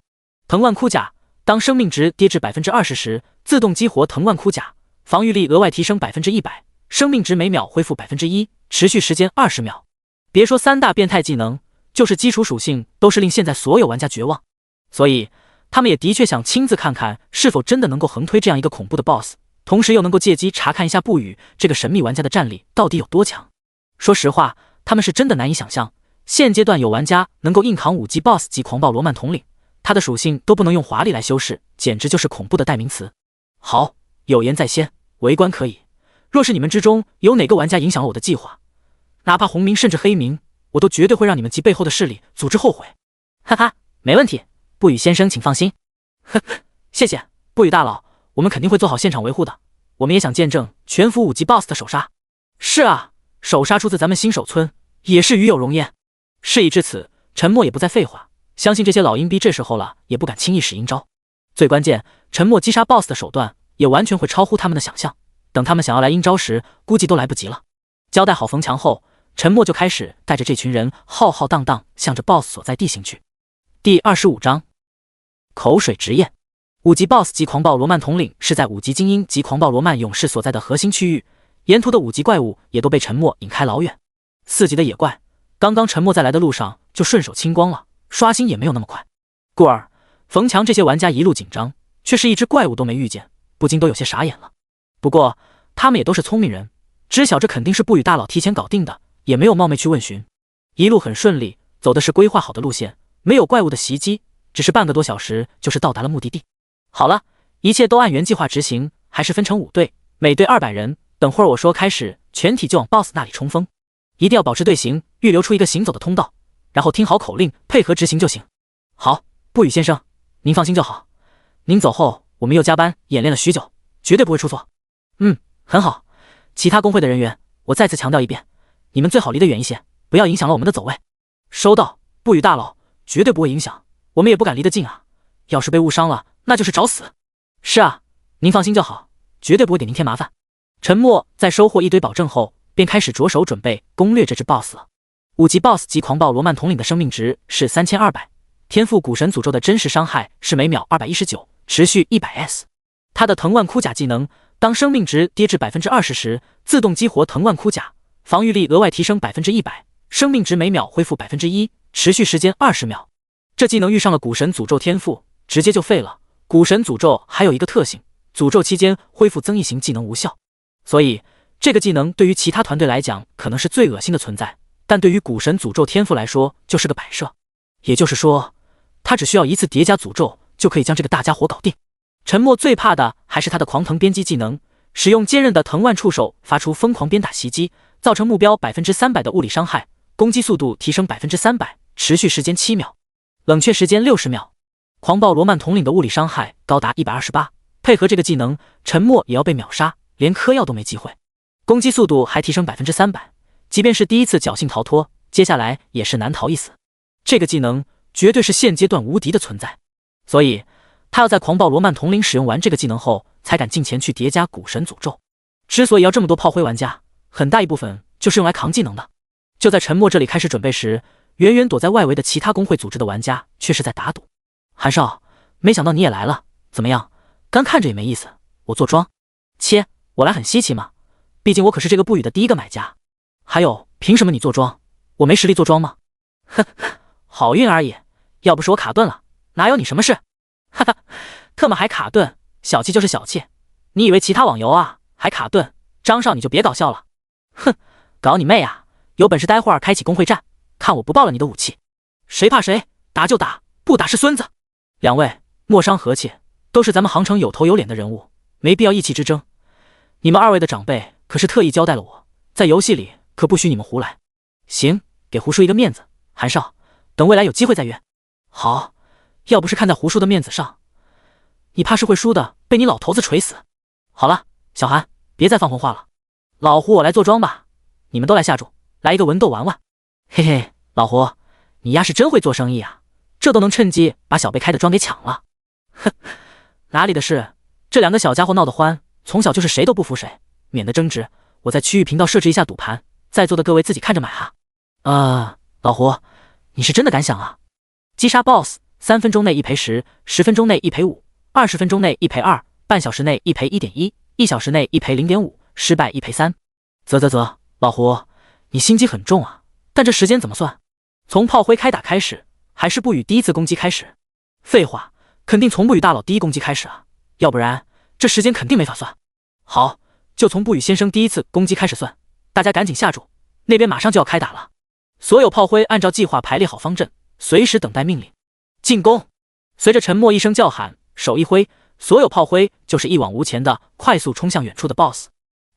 藤蔓盔甲，当生命值跌至20%时，自动激活藤蔓盔甲，防御力额外提升100%，生命值每秒恢复1%，持续时间20秒。别说3大变态技能，就是基础属性都是令现在所有玩家绝望。所以他们也的确想亲自看看是否真的能够横推这样一个恐怖的 BOSS， 同时又能够借机查看一下不语这个神秘玩家的战力到底有多强。说实话，他们是真的难以想象，现阶段有玩家能够硬扛5级 BOSS 级狂暴罗曼统领，它的属性都不能用华丽来修饰，简直就是恐怖的代名词。好，有言在先，围观可以。若是你们之中有哪个玩家影响了我的计划，哪怕红名甚至黑名，我都绝对会让你们及背后的势力组织后悔。哈哈，没问题，不语先生请放心。呵呵，谢谢，不语大佬，我们肯定会做好现场维护的。我们也想见证全服5级 BOSS 的首杀。是啊，首杀出自咱们新手村，也是与有荣焉。事已至此，陈默也不再废话，相信这些老阴逼这时候了也不敢轻易使阴招。最关键，陈默击杀 BOSS 的手段也完全会超乎他们的想象，等他们想要来阴招时，估计都来不及了。交代好冯强后，陈默就开始带着这群人浩浩荡荡向着 BOSS 所在地行去。第25章口水直咽。5级 BOSS 级狂暴罗曼统领是在5级精英级狂暴罗曼勇士所在的核心区域，沿途的5级怪物也都被陈默引开老远。4级的野怪，刚刚陈默在来的路上就顺手清光了，刷新也没有那么快。故而冯强这些玩家一路紧张，却是一只怪物都没遇见，不禁都有些傻眼了。不过他们也都是聪明人，知晓这肯定是不语大佬提前搞定的，也没有冒昧去问询。一路很顺利，走的是规划好的路线，没有怪物的袭击，只是半个多小时就是到达了目的地。好了，一切都按原计划执行，还是分成5队，每队200人。等会儿我说开始，全体就往 BOSS 那里冲锋，一定要保持队形，预留出一个行走的通道，然后听好口令，配合执行就行。好，不语先生，您放心就好。您走后，我们又加班演练了许久，绝对不会出错。很好。其他工会的人员，我再次强调一遍，你们最好离得远一些，不要影响了我们的走位。收到，不语大佬，绝对不会影响，我们也不敢离得近啊，要是被误伤了，那就是找死。是啊，您放心就好，绝对不会给您添麻烦。陈默在收获一堆保证后，便开始着手准备攻略这只 BOSS 了。5级 BOSS 级狂暴罗曼统领的生命值是3200，天赋古神诅咒的真实伤害是每秒219，持续 100S。 他的藤蔓枯甲技能，当生命值跌至 20% 时，自动激活藤蔓枯甲，防御力额外提升 100%， 生命值每秒恢复 1%， 持续时间20秒。这技能遇上了古神诅咒天赋，直接就废了。古神诅咒还有一个特性，诅咒期间恢复增益型技能无效，所以这个技能对于其他团队来讲可能是最恶心的存在，但对于古神诅咒天赋来说就是个摆设。也就是说，他只需要一次叠加诅咒就可以将这个大家伙搞定。陈默最怕的还是他的狂藤鞭击技能，使用坚韧的藤蔓触手发出疯狂鞭打袭击，造成目标 300% 的物理伤害，攻击速度提升 300%， 持续时间7秒，冷却时间60秒。狂暴罗曼统领的物理伤害高达128，配合这个技能，陈默也要被秒杀，连嗑药都没机会。攻击速度还提升 300%， 即便是第一次侥幸逃脱，接下来也是难逃一死。这个技能绝对是现阶段无敌的存在，所以他要在狂暴罗曼统领使用完这个技能后，才敢进前去叠加古神诅咒。之所以要这么多炮灰玩家，很大一部分就是用来扛技能的。就在陈默这里开始准备时，远远躲在外围的其他工会组织的玩家却是在打赌。韩少，没想到你也来了，怎么样？干看着也没意思，我做庄？切，我来很稀奇嘛，毕竟我可是这个不语的第一个买家。还有，凭什么你做庄？我没实力做庄吗？哼，好运而已，要不是我卡顿了，哪有你什么事？哈哈，特么还卡顿，小气就是小气。你以为其他网游啊还卡顿？张少你就别搞笑了。哼，搞你妹啊！有本事待会儿开启工会战，看我不爆了你的武器。谁怕谁，打就打，不打是孙子。两位莫伤和气，都是咱们杭城有头有脸的人物，没必要意气之争。你们2位的长辈可是特意交代了我，在游戏里可不许你们胡来。行，给胡叔一个面子。韩少，等未来有机会再约。好，要不是看在胡叔的面子上，你怕是会输的，被你老头子锤死。好了，小韩，别再放混话了，老胡我来做庄吧，你们都来下注，来一个文斗玩玩。嘿嘿，老胡，你丫是真会做生意啊，这都能趁机把小贝开的庄给抢了。哼，哪里的事，这2个小家伙闹得欢，从小就是谁都不服谁，免得争执，我在区域频道设置一下赌盘，在座的各位自己看着买哈。老胡，你是真的敢想啊？击杀 BOSS，3分钟内1赔10， 10分钟内1赔5， 20分钟内1赔2，半小时内1赔 1.1， 1小时内1赔 0.5， 失败1赔3。啧，老胡，你心机很重啊，但这时间怎么算？从炮灰开打开始，还是不语第一次攻击开始？废话，肯定从不语大佬第一攻击开始啊，要不然这时间肯定没法算。好，就从不语先生第一次攻击开始算，大家赶紧下注，那边马上就要开打了。所有炮灰按照计划排列好方阵，随时等待命令。进攻！随着沉默一声叫喊，手一挥，所有炮灰就是一往无前的快速冲向远处的 BOSS。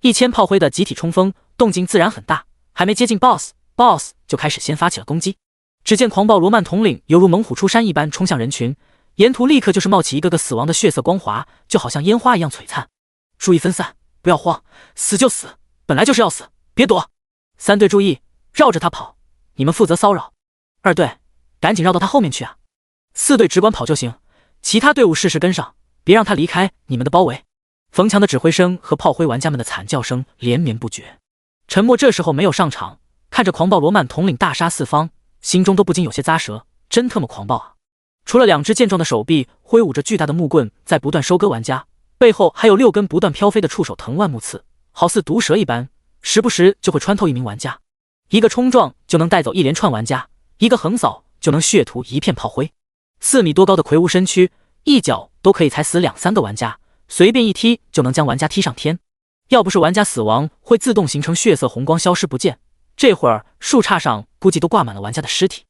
1000炮灰的集体冲锋，动静自然很大。还没接近 BOSS 就开始先发起了攻击。只见狂暴罗曼统领犹如猛虎出山一般冲向人群，沿途立刻就是冒起一个个死亡的血色光华，就好像烟花一样璀璨。注意分散，不要慌，死就死，本来就是要死，别躲。3队注意，绕着他跑，你们负责骚扰。2队，赶紧绕到他后面去啊。4队只管跑就行，其他队伍适时跟上，别让他离开你们的包围。冯强的指挥声和炮灰玩家们的惨叫声连绵不绝。沉默这时候没有上场，看着狂暴罗曼统领大杀四方，心中都不禁有些咂舌，真特么狂暴啊！除了2只健壮的手臂挥舞着巨大的木棍在不断收割玩家，背后还有6根不断飘飞的触手藤蔓木刺，好似毒蛇一般，时不时就会穿透一名玩家。一个冲撞就能带走一连串玩家，一个横扫就能血涂一片炮灰。4米多高的魁梧身躯，一脚都可以踩死2-3个玩家，随便一踢就能将玩家踢上天。要不是玩家死亡会自动形成血色红光消失不见，这会儿树杈上估计都挂满了玩家的尸体。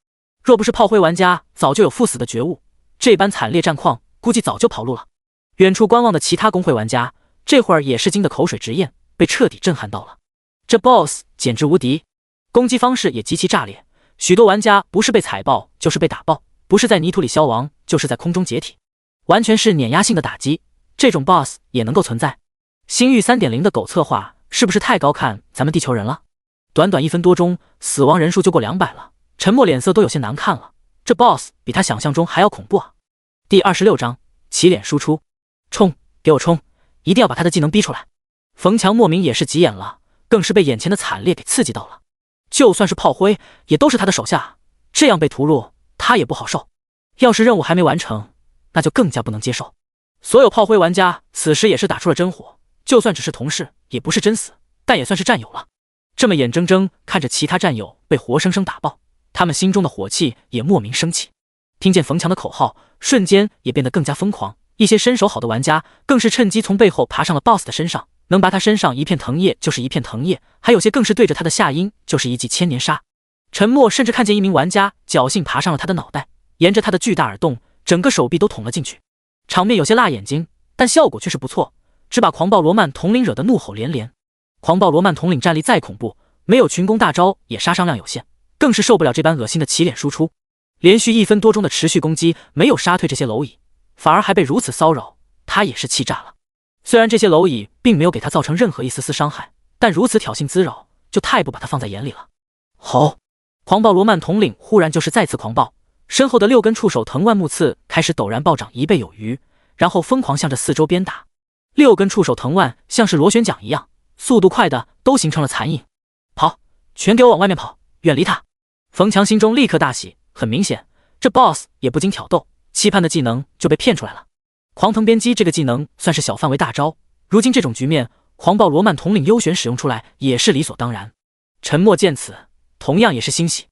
若不是炮灰玩家早就有赴死的觉悟，这般惨烈战况估计早就跑路了。远处观望的其他公会玩家这会儿也是惊得口水直咽，被彻底震撼到了。这 BOSS 简直无敌，攻击方式也极其炸裂，许多玩家不是被踩爆就是被打爆，不是在泥土里消亡就是在空中解体，完全是碾压性的打击。这种 BOSS 也能够存在，星域 3.0 的狗策划是不是太高看咱们地球人了？短短1分多钟，死亡人数就过200了。沉默脸色都有些难看了，这 BOSS 比他想象中还要恐怖啊！第26章起脸输出，冲，给我冲，一定要把他的技能逼出来。冯强莫名也是急眼了，更是被眼前的惨烈给刺激到了。就算是炮灰也都是他的手下，这样被屠戮他也不好受。要是任务还没完成，那就更加不能接受。所有炮灰玩家此时也是打出了真火，就算只是同事也不是真死，但也算是战友了。这么眼睁睁看着其他战友被活生生打爆，他们心中的火气也莫名升起。听见冯强的口号，瞬间也变得更加疯狂。一些身手好的玩家更是趁机从背后爬上了 BOSS 的身上，能拔他身上一片藤叶就是一片藤叶，还有些更是对着他的下阴就是一记千年杀。沉默甚至看见一名玩家侥幸爬上了他的脑袋，沿着他的巨大耳洞，整个手臂都捅了进去。场面有些辣眼睛，但效果却是不错，只把狂暴罗曼统领惹得怒吼连连。狂暴罗曼统领战力再恐怖，没有群攻大招也杀伤量有限，更是受不了这般恶心的起脸输出。连续1分多钟的持续攻击没有杀退这些蝼蚁，反而还被如此骚扰，他也是气炸了。虽然这些蝼蚁并没有给他造成任何一丝丝伤害，但如此挑衅滋扰就太不把他放在眼里了。吼！狂暴罗曼统领忽然就是再次狂暴，身后的6根触手藤蔓木刺开始陡然暴涨1倍有余，然后疯狂向着四周鞭打。6根触手藤蔓像是螺旋桨一样，速度快的都形成了残影。跑，全给我往外面跑，远离他！冯强心中立刻大喜，很明显，这 BOSS 也不经挑逗，期盼的技能就被骗出来了。狂腾鞭击这个技能算是小范围大招，如今这种局面，狂暴罗曼统领优选使用出来也是理所当然。沉默见此，同样也是欣喜。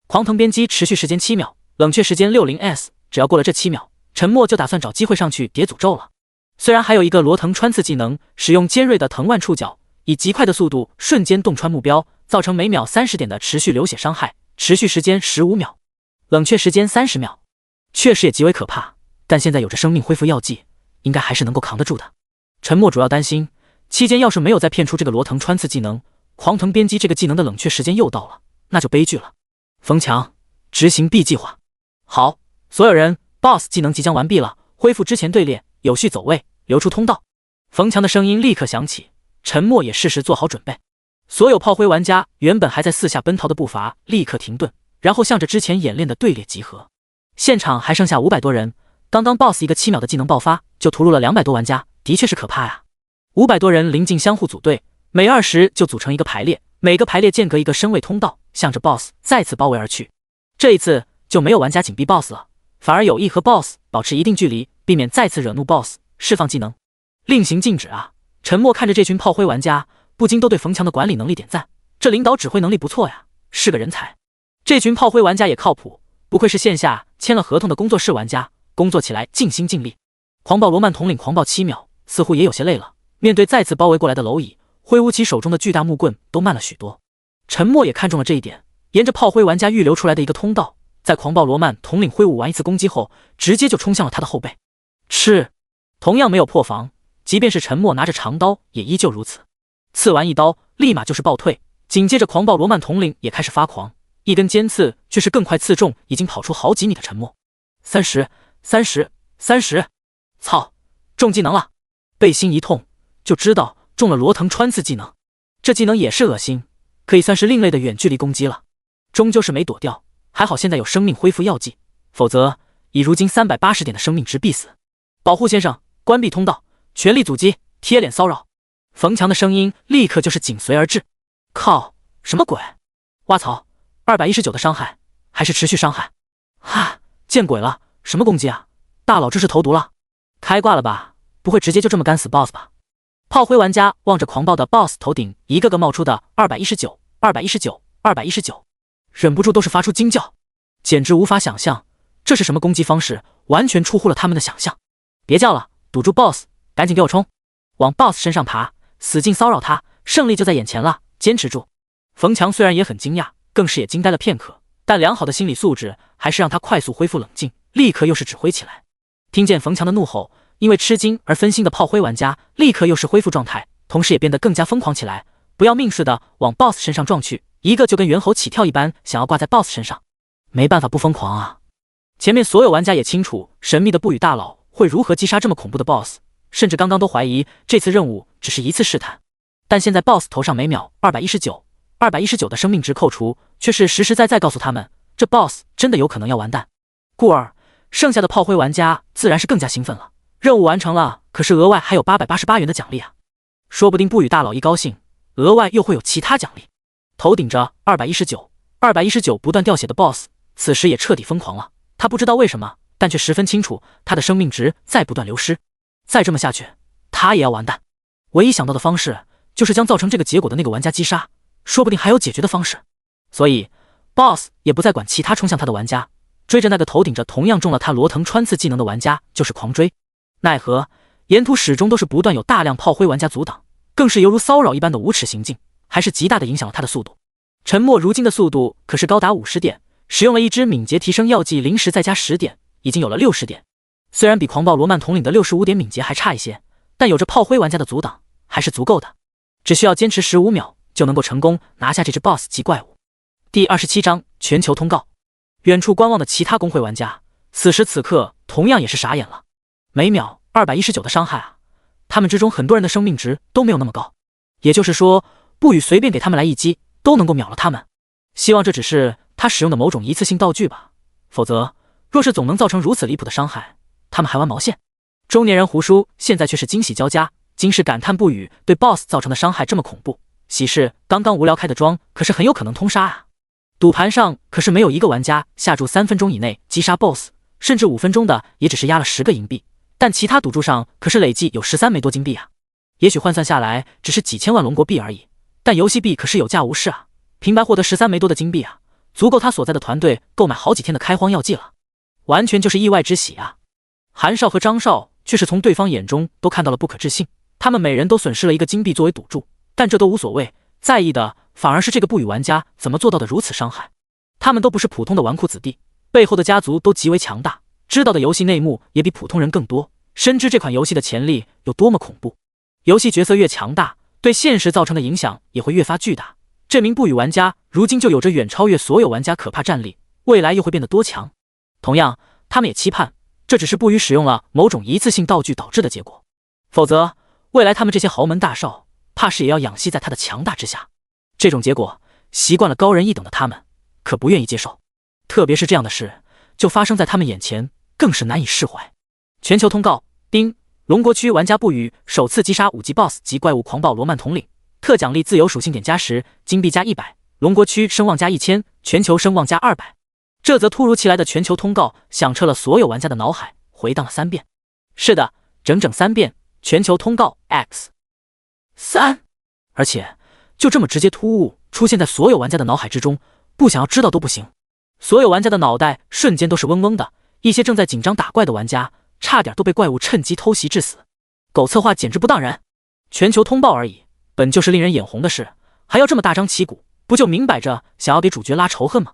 狂腾鞭击持续时间7秒，冷却时间60s，只要过了这7秒，沉默就打算找机会上去叠诅咒了。虽然还有一个罗藤穿刺技能，使用尖锐的藤蔓触角，以极快的速度瞬间洞穿目标，造成每秒30点的持续流血伤害，持续时间15秒，冷却时间30秒，确实也极为可怕。但现在有着生命恢复药剂，应该还是能够扛得住的。沉默主要担心，期间要是没有再骗出这个罗藤穿刺技能，狂腾鞭击这个技能的冷却时间又到了，那就悲剧了。冯强，执行 B 计划。好，所有人 ，BOSS 技能即将完毕了，恢复之前队列，有序走位，留出通道。冯强的声音立刻响起，沉默也适时做好准备。所有炮灰玩家原本还在四下奔逃的步伐立刻停顿，然后向着之前演练的队列集合。现场还剩下500多人，刚刚 BOSS 一个7秒的技能爆发，就屠戮了200多玩家，的确是可怕呀。500多人临近相互组队，每20就组成一个排列，每个排列间隔一个身位通道，向着 BOSS 再次包围而去。这一次就没有玩家紧逼 BOSS 了，反而有意和 BOSS 保持一定距离，避免再次惹怒 BOSS， 释放技能。令行禁止啊！沉默看着这群炮灰玩家，不禁都对冯强的管理能力点赞，这领导指挥能力不错呀，是个人才。这群炮灰玩家也靠谱，不愧是线下签了合同的工作室玩家，工作起来尽心尽力。狂暴罗曼统领狂暴7秒，似乎也有些累了，面对再次包围过来的蝼蚁，挥舞起手中的巨大木棍都慢了许多。沉默也看中了这一点，沿着炮灰玩家预留出来的一个通道，在狂暴罗曼统领挥舞完一次攻击后，直接就冲向了他的后背。吃，同样没有破防，即便是沉默拿着长刀也依旧如此。刺完一刀，立马就是暴退。紧接着，狂暴罗曼统领也开始发狂，一根尖刺却是更快刺中已经跑出好几米的沉默。30，操，中技能了！背心一痛，就知道中了罗腾穿刺技能。这技能也是恶心，可以算是另类的远距离攻击了。终究是没躲掉，还好现在有生命恢复药剂，否则以如今380点的生命值必死。保护先生，关闭通道，全力阻击，贴脸骚扰。冯强的声音立刻就是紧随而至。靠，什么鬼？哇操，219的伤害，还是持续伤害？哈，见鬼了，什么攻击啊？大佬这是投毒了？开挂了吧？不会直接就这么干死 BOSS 吧？炮灰玩家望着狂暴的 BOSS 头顶一个个冒出的219、忍不住都是发出惊叫，简直无法想象这是什么攻击方式，完全出乎了他们的想象。别叫了，堵住 BOSS， 赶紧给我冲，往 BOSS 身上爬，使劲骚扰他，胜利就在眼前了，坚持住。冯强虽然也很惊讶，更是也惊呆了片刻，但良好的心理素质还是让他快速恢复冷静，立刻又是指挥起来。听见冯强的怒吼，因为吃惊而分心的炮灰玩家立刻又是恢复状态，同时也变得更加疯狂起来，不要命似的往 BOSS 身上撞去，一个就跟猿猴起跳一般，想要挂在 BOSS 身上。没办法不疯狂啊！前面所有玩家也清楚神秘的不语大佬会如何击杀这么恐怖的 BOSS， 甚至刚刚都怀疑这次任务只是一次试探。但现在 BOSS 头上每秒219的生命值扣除，却是实实在在告诉他们，这 BOSS 真的有可能要完蛋。故而剩下的炮灰玩家自然是更加兴奋了。任务完成了，可是额外还有888元的奖励啊！说不定不语大佬一高兴，额外又会有其他奖励。头顶着219不断掉血的 BOSS， 此时也彻底疯狂了。他不知道为什么，但却十分清楚，他的生命值在不断流失。再这么下去，他也要完蛋。唯一想到的方式，就是将造成这个结果的那个玩家击杀，说不定还有解决的方式。所以 BOSS 也不再管其他冲向他的玩家，追着那个头顶着同样中了他罗腾穿刺技能的玩家就是狂追。奈何沿途始终都是不断有大量炮灰玩家阻挡，更是犹如骚扰一般的无耻行径，还是极大的影响了他的速度。沉默如今的速度可是高达50点，使用了一支敏捷提升药剂临时再加10点，已经有了60点。虽然比狂暴罗曼统领的65点敏捷还差一些，但有着炮灰玩家的阻挡还是足够的，只需要坚持15秒就能够成功拿下这只 BOSS 级怪物。第27章全球通告。远处观望的其他公会玩家此时此刻同样也是傻眼了。每秒219的伤害啊，他们之中很多人的生命值都没有那么高，也就是说不语随便给他们来一击都能够秒了他们。希望这只是他使用的某种一次性道具吧，否则若是总能造成如此离谱的伤害，他们还玩毛线？中年人胡叔现在却是惊喜交加，惊是感叹不语对 BOSS 造成的伤害这么恐怖，喜是刚刚无聊开的庄可是很有可能通杀啊。赌盘上可是没有一个玩家下注3分钟以内击杀 BOSS， 甚至5分钟的也只是压了10个银币，但其他赌注上可是累计有13枚多金币啊。也许换算下来只是几千万龙国币而已，但游戏币可是有价无市啊，平白获得13枚多的金币啊，足够他所在的团队购买好几天的开荒药剂了，完全就是意外之喜啊。韩少和张少却是从对方眼中都看到了不可置信，他们每人都损失了1个金币作为赌注，但这都无所谓，在意的反而是这个不语玩家怎么做到的如此伤害。他们都不是普通的纨绔子弟，背后的家族都极为强大，知道的游戏内幕也比普通人更多，深知这款游戏的潜力有多么恐怖。游戏角色越强大，对现实造成的影响也会越发巨大。这名不语玩家如今就有着远超越所有玩家可怕战力，未来又会变得多强？同样，他们也期盼这只是不语使用了某种一次性道具导致的结果，否则未来他们这些豪门大少怕是也要仰息在他的强大之下。这种结果，习惯了高人一等的他们可不愿意接受，特别是这样的事就发生在他们眼前，更是难以释怀。全球通告：丁，龙国区玩家不语首次击杀5级 BOSS 级怪物狂暴罗曼统领，特奖励自由属性点加10，金币加100，龙国区声望加1000，全球声望加200。这则突如其来的全球通告响彻了所有玩家的脑海，回荡了3遍。是的，整整3遍。全球通告 X3， 而且就这么直接突兀出现在所有玩家的脑海之中，不想要知道都不行。所有玩家的脑袋瞬间都是嗡嗡的，一些正在紧张打怪的玩家差点都被怪物趁机偷袭致死。狗策划简直不当人！全球通报而已，本就是令人眼红的事，还要这么大张旗鼓，不就明摆着想要给主角拉仇恨吗？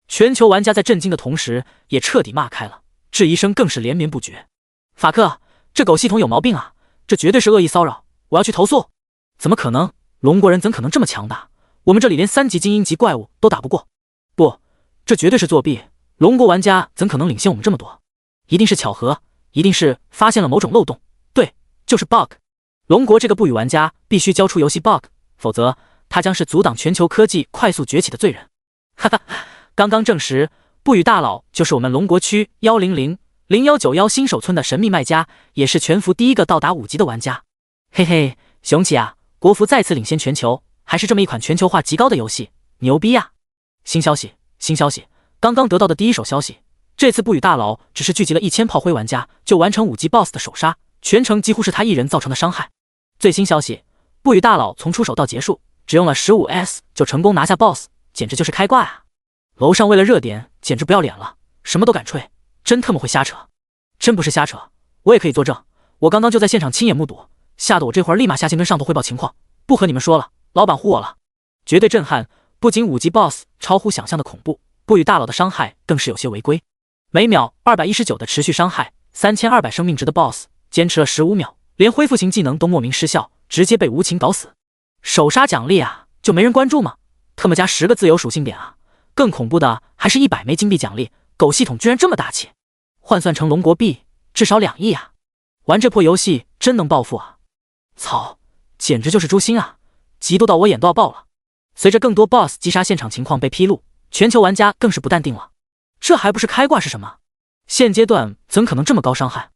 全球玩家在震惊的同时，也彻底骂开了，质疑声更是连绵不绝。法克，这狗系统有毛病啊！这绝对是恶意骚扰，我要去投诉！怎么可能？龙国人怎可能这么强大？我们这里连3级精英级怪物都打不过。不，这绝对是作弊！龙国玩家怎可能领先我们这么多？一定是巧合，一定是发现了某种漏洞。对，就是 bug。龙国这个不语玩家必须交出游戏 bug， 否则他将是阻挡全球科技快速崛起的罪人。哈哈，刚刚证实，不语大佬就是我们龙国区1000191新手村的神秘卖家，也是全服第一个到达5级的玩家。嘿嘿，雄起啊！国服再次领先全球，还是这么一款全球化极高的游戏，牛逼啊！新消息，新消息，刚刚得到的第一手消息，这次不语大佬只是聚集了1000炮灰玩家就完成5级 BOSS 的首杀，全程几乎是他一人造成的伤害。最新消息，不语大佬从出手到结束只用了15S 就成功拿下 BOSS， 简直就是开挂啊！楼上为了热点简直不要脸了，什么都敢吹，真他妈会瞎扯！真不是瞎扯，我也可以作证，我刚刚就在现场亲眼目睹，吓得我这会儿立马下线跟上头汇报情况，不和你们说了，老板护我了，绝对震撼！不仅5级 BOSS 超乎想象的恐怖，不语大佬的伤害更是有些违规，每秒219的持续伤害，3200生命值的 BOSS 坚持了15秒，连恢复型技能都莫名失效，直接被无情搞死。首杀奖励啊，就没人关注吗？特么加10个自由属性点啊！更恐怖的还是100枚金币奖励，狗系统居然这么大气，换算成龙国币至少2亿啊！玩这破游戏真能暴富啊！操，简直就是诛心啊！嫉妒到我眼都要爆了。随着更多 BOSS 击杀现场情况被披露，全球玩家更是不淡定了。这还不是开挂是什么？现阶段怎可能这么高伤害？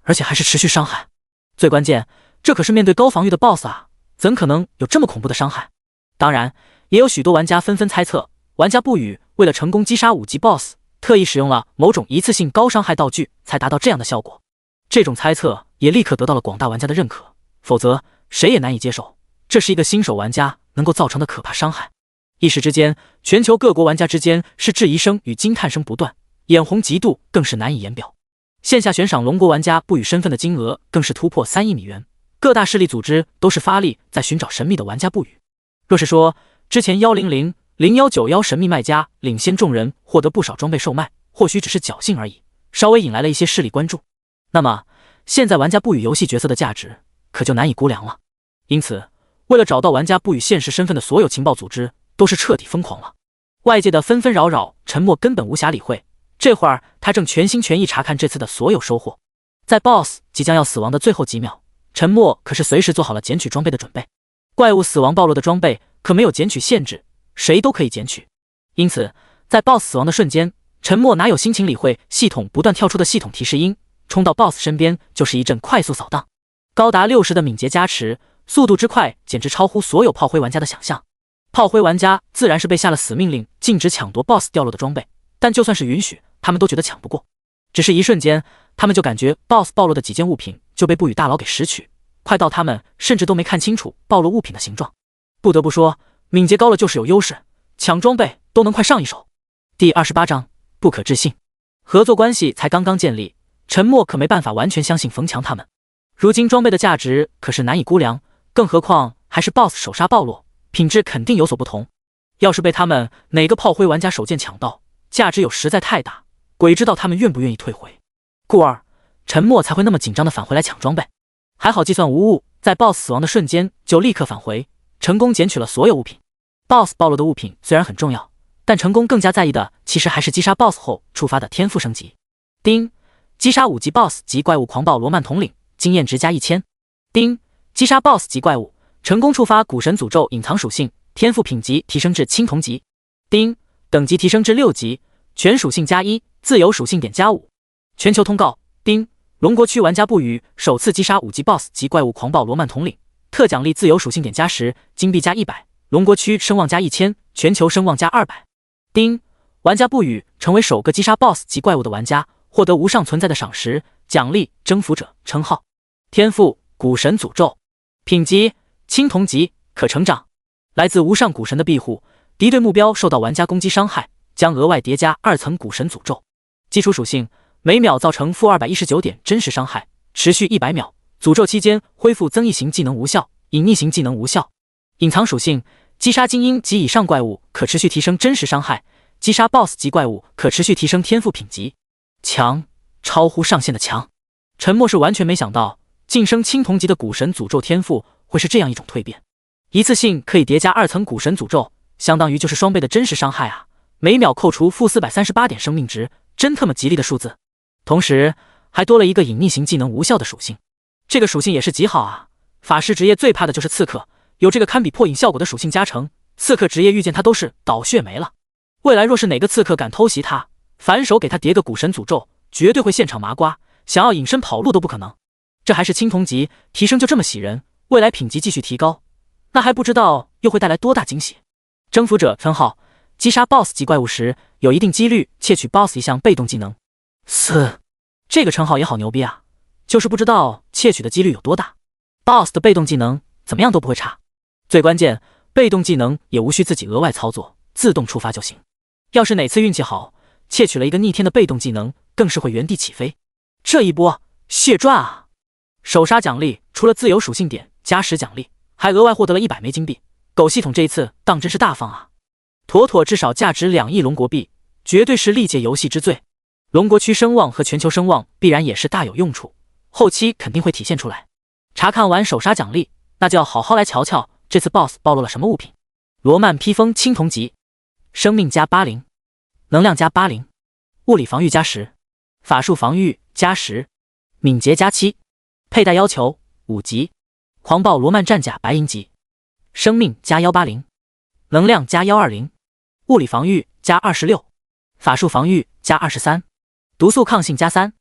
而且还是持续伤害。最关键，这可是面对高防御的 BOSS 啊，怎可能有这么恐怖的伤害？当然，也有许多玩家纷纷猜测，玩家不语为了成功击杀5级 BOSS， 特意使用了某种一次性高伤害道具，才达到这样的效果。这种猜测也立刻得到了广大玩家的认可，否则谁也难以接受，这是一个新手玩家能够造成的可怕伤害。一时之间，全球各国玩家之间是质疑声与惊叹声不断，眼红嫉妒更是难以言表。线下悬赏龙国玩家不语身份的金额更是突破3亿美元，各大势力组织都是发力在寻找神秘的玩家不语。若是说之前1000191神秘卖家领先众人获得不少装备售卖，或许只是侥幸而已，稍微引来了一些势力关注，那么现在玩家不语游戏角色的价值可就难以估量了。因此，为了找到玩家不语现实身份的所有情报组织都是彻底疯狂了。外界的纷纷扰扰，沉默根本无暇理会。这会儿他正全心全意查看这次的所有收获。在 BOSS 即将要死亡的最后几秒，沉默可是随时做好了捡取装备的准备。怪物死亡暴露的装备可没有捡取限制，谁都可以捡取。因此，在 BOSS 死亡的瞬间，沉默哪有心情理会系统不断跳出的系统提示音，冲到 BOSS 身边就是一阵快速扫荡。高达60的敏捷加持，速度之快简直超乎所有炮灰玩家的想象。炮灰玩家自然是被下了死命令，禁止抢夺 BOSS 掉落的装备，但就算是允许，他们都觉得抢不过。只是一瞬间，他们就感觉 BOSS 暴露的几件物品就被不语大佬给拾取，快到他们甚至都没看清楚暴露物品的形状。不得不说，敏捷高了就是有优势，抢装备都能快上一手。第28章不可置信，合作关系才刚刚建立，沉默可没办法完全相信冯强他们。如今装备的价值可是难以估量，更何况还是 BOSS 首杀暴露，品质肯定有所不同。要是被他们哪个炮灰玩家手贱抢到，价值有实在太大，鬼知道他们愿不愿意退回。故而沉默才会那么紧张的返回来抢装备。还好计算无误，在 BOSS 死亡的瞬间就立刻返回，成功捡取了所有物品。BOSS 暴露的物品虽然很重要，但成功更加在意的其实还是击杀 BOSS 后触发的天赋升级。丁，击杀5级 BOSS 级怪物狂暴罗曼统领，经验值加1000。丁，击杀 BOSS 级怪物，成功触发古神诅咒隐藏属性，天赋品级提升至青铜级。丁，等级提升至6级，全属性加1，自由属性点加5。全球通告：丁，龙国区玩家不语首次击杀5级 BOSS 级怪物狂暴罗曼统领，特奖励自由属性点加10，金币加100，龙国区声望加1000，全球声望加200。丁，玩家不语成为首个击杀 BOSS 级怪物的玩家，获得无上存在的赏识奖励征服者称号。天赋古神诅咒，品级青铜级，可成长。来自无上古神的庇护，敌对目标受到玩家攻击伤害，将额外叠加2层古神诅咒。基础属性每秒造成-219点真实伤害，持续100秒，诅咒期间恢复增益型技能无效，隐匿型技能无效。隐藏属性击杀精英及以上怪物可持续提升真实伤害，击杀 BOSS 级怪物可持续提升天赋品级。强，超乎上限的强。沉默是完全没想到，晋升青铜级的古神诅咒天赋会是这样一种蜕变，一次性可以叠加2层古神诅咒，相当于就是双倍的真实伤害啊！每秒扣除负438点生命值，真特么吉利的数字。同时还多了一个隐匿型技能无效的属性，这个属性也是极好啊！法师职业最怕的就是刺客，有这个堪比破影效果的属性加成，刺客职业遇见他都是倒血没了。未来若是哪个刺客敢偷袭他，反手给他叠个古神诅咒，绝对会现场麻瓜，想要隐身跑路都不可能。这还是青铜级，提升就这么喜人，未来品级继续提高，那还不知道又会带来多大惊喜。征服者称号，击杀 BOSS 级怪物时，有一定几率窃取 BOSS 一项被动技能。这个称号也好牛逼啊，就是不知道窃取的几率有多大。BOSS 的被动技能怎么样都不会差，最关键，被动技能也无需自己额外操作，自动触发就行。要是哪次运气好，窃取了一个逆天的被动技能，更是会原地起飞。这一波血赚啊！首杀奖励除了自由属性点加10奖励，还额外获得了100枚金币。狗系统这一次当真是大方啊！妥妥至少价值2亿龙国币，绝对是历届游戏之最。龙国区声望和全球声望必然也是大有用处，后期肯定会体现出来。查看完首杀奖励，那就要好好来瞧瞧这次 BOSS 暴露了什么物品。罗曼披风青铜级，生命加80，能量加80，物理防御加10，法术防御加10，敏捷加7，佩戴要求5级，狂暴罗曼战甲白银级，生命加180，能量加120，物理防御加26，法术防御加23，毒素抗性加3。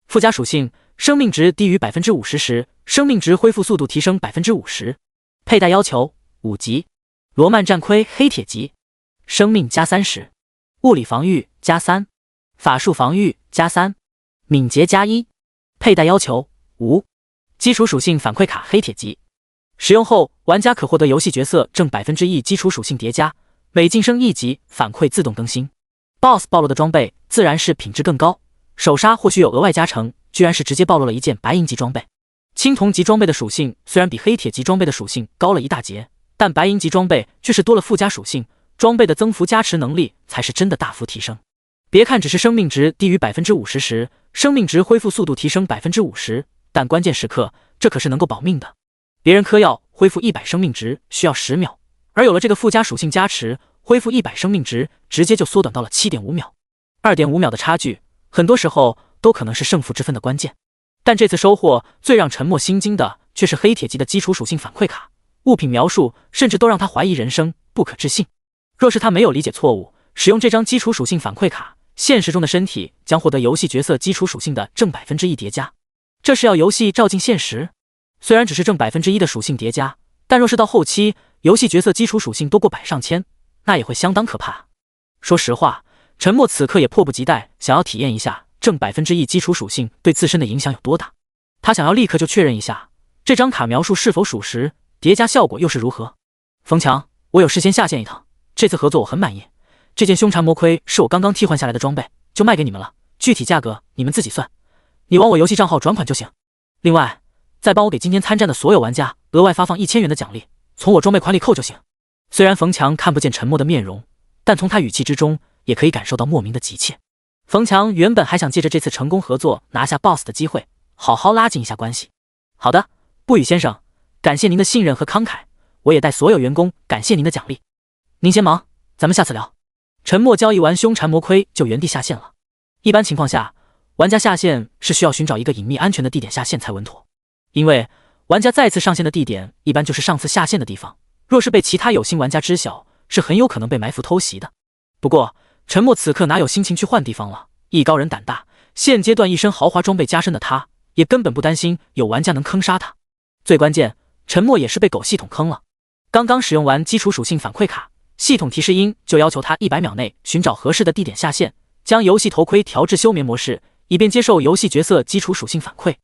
附加属性：生命值低于 50% 时，生命值恢复速度提升 50%。佩戴要求5级，罗曼战盔黑铁级，生命加30，物理防御加3，法术防御加3，敏捷加1。佩戴要求5。基础属性反馈卡黑铁级，使用后玩家可获得游戏角色正1%基础属性叠加，每晋升1级反馈自动更新。BOSS 暴露的装备自然是品质更高，首杀或许有额外加成，居然是直接暴露了一件白银级装备。青铜级装备的属性虽然比黑铁级装备的属性高了一大截，但白银级装备却是多了附加属性，装备的增幅加持能力才是真的大幅提升。别看只是生命值低于 50% 时，生命值恢复速度提升 50%， 但关键时刻这可是能够保命的。别人嗑药恢复100生命值需要10秒，而有了这个附加属性加持，恢复100生命值直接就缩短到了 7.5 秒。2.5 秒的差距，很多时候都可能是胜负之分的关键。但这次收获最让沉默心惊的却是黑铁级的基础属性反馈卡，物品描述甚至都让他怀疑人生，不可置信。若是他没有理解错误，使用这张基础属性反馈卡，现实中的身体将获得游戏角色基础属性的正1%叠加。这是要游戏照进现实？虽然只是正1%的属性叠加，但若是到后期游戏角色基础属性多过100上千，那也会相当可怕。说实话，沉默此刻也迫不及待想要体验一下正1%基础属性对自身的影响有多大。他想要立刻就确认一下这张卡描述是否属实，叠加效果又是如何。冯强，我有事先下线一趟，这次合作我很满意，这件凶残魔盔是我刚刚替换下来的装备，就卖给你们了，具体价格你们自己算，你往我游戏账号转款就行。另外再帮我给今天参战的所有玩家额外发放1000元的奖励，从我装备款里扣就行。虽然冯强看不见沉默的面容，但从他语气之中也可以感受到莫名的急切。冯强原本还想借着这次成功合作拿下 BOSS 的机会，好好拉近一下关系。好的，不语先生，感谢您的信任和慷慨，我也代所有员工感谢您的奖励。您先忙，咱们下次聊。沉默交易完凶残魔盔就原地下线了。一般情况下，玩家下线是需要寻找一个隐秘安全的地点下线才稳妥，因为玩家再次上线的地点一般就是上次下线的地方，若是被其他有心玩家知晓，是很有可能被埋伏偷袭的。不过沉默此刻哪有心情去换地方了，艺高人胆大，现阶段一身豪华装备加身的他，也根本不担心有玩家能坑杀他。最关键，沉默也是被狗系统坑了。刚刚使用完基础属性反馈卡，系统提示音就要求他100秒内寻找合适的地点下线，将游戏头盔调至休眠模式，以便接受游戏角色基础属性反馈。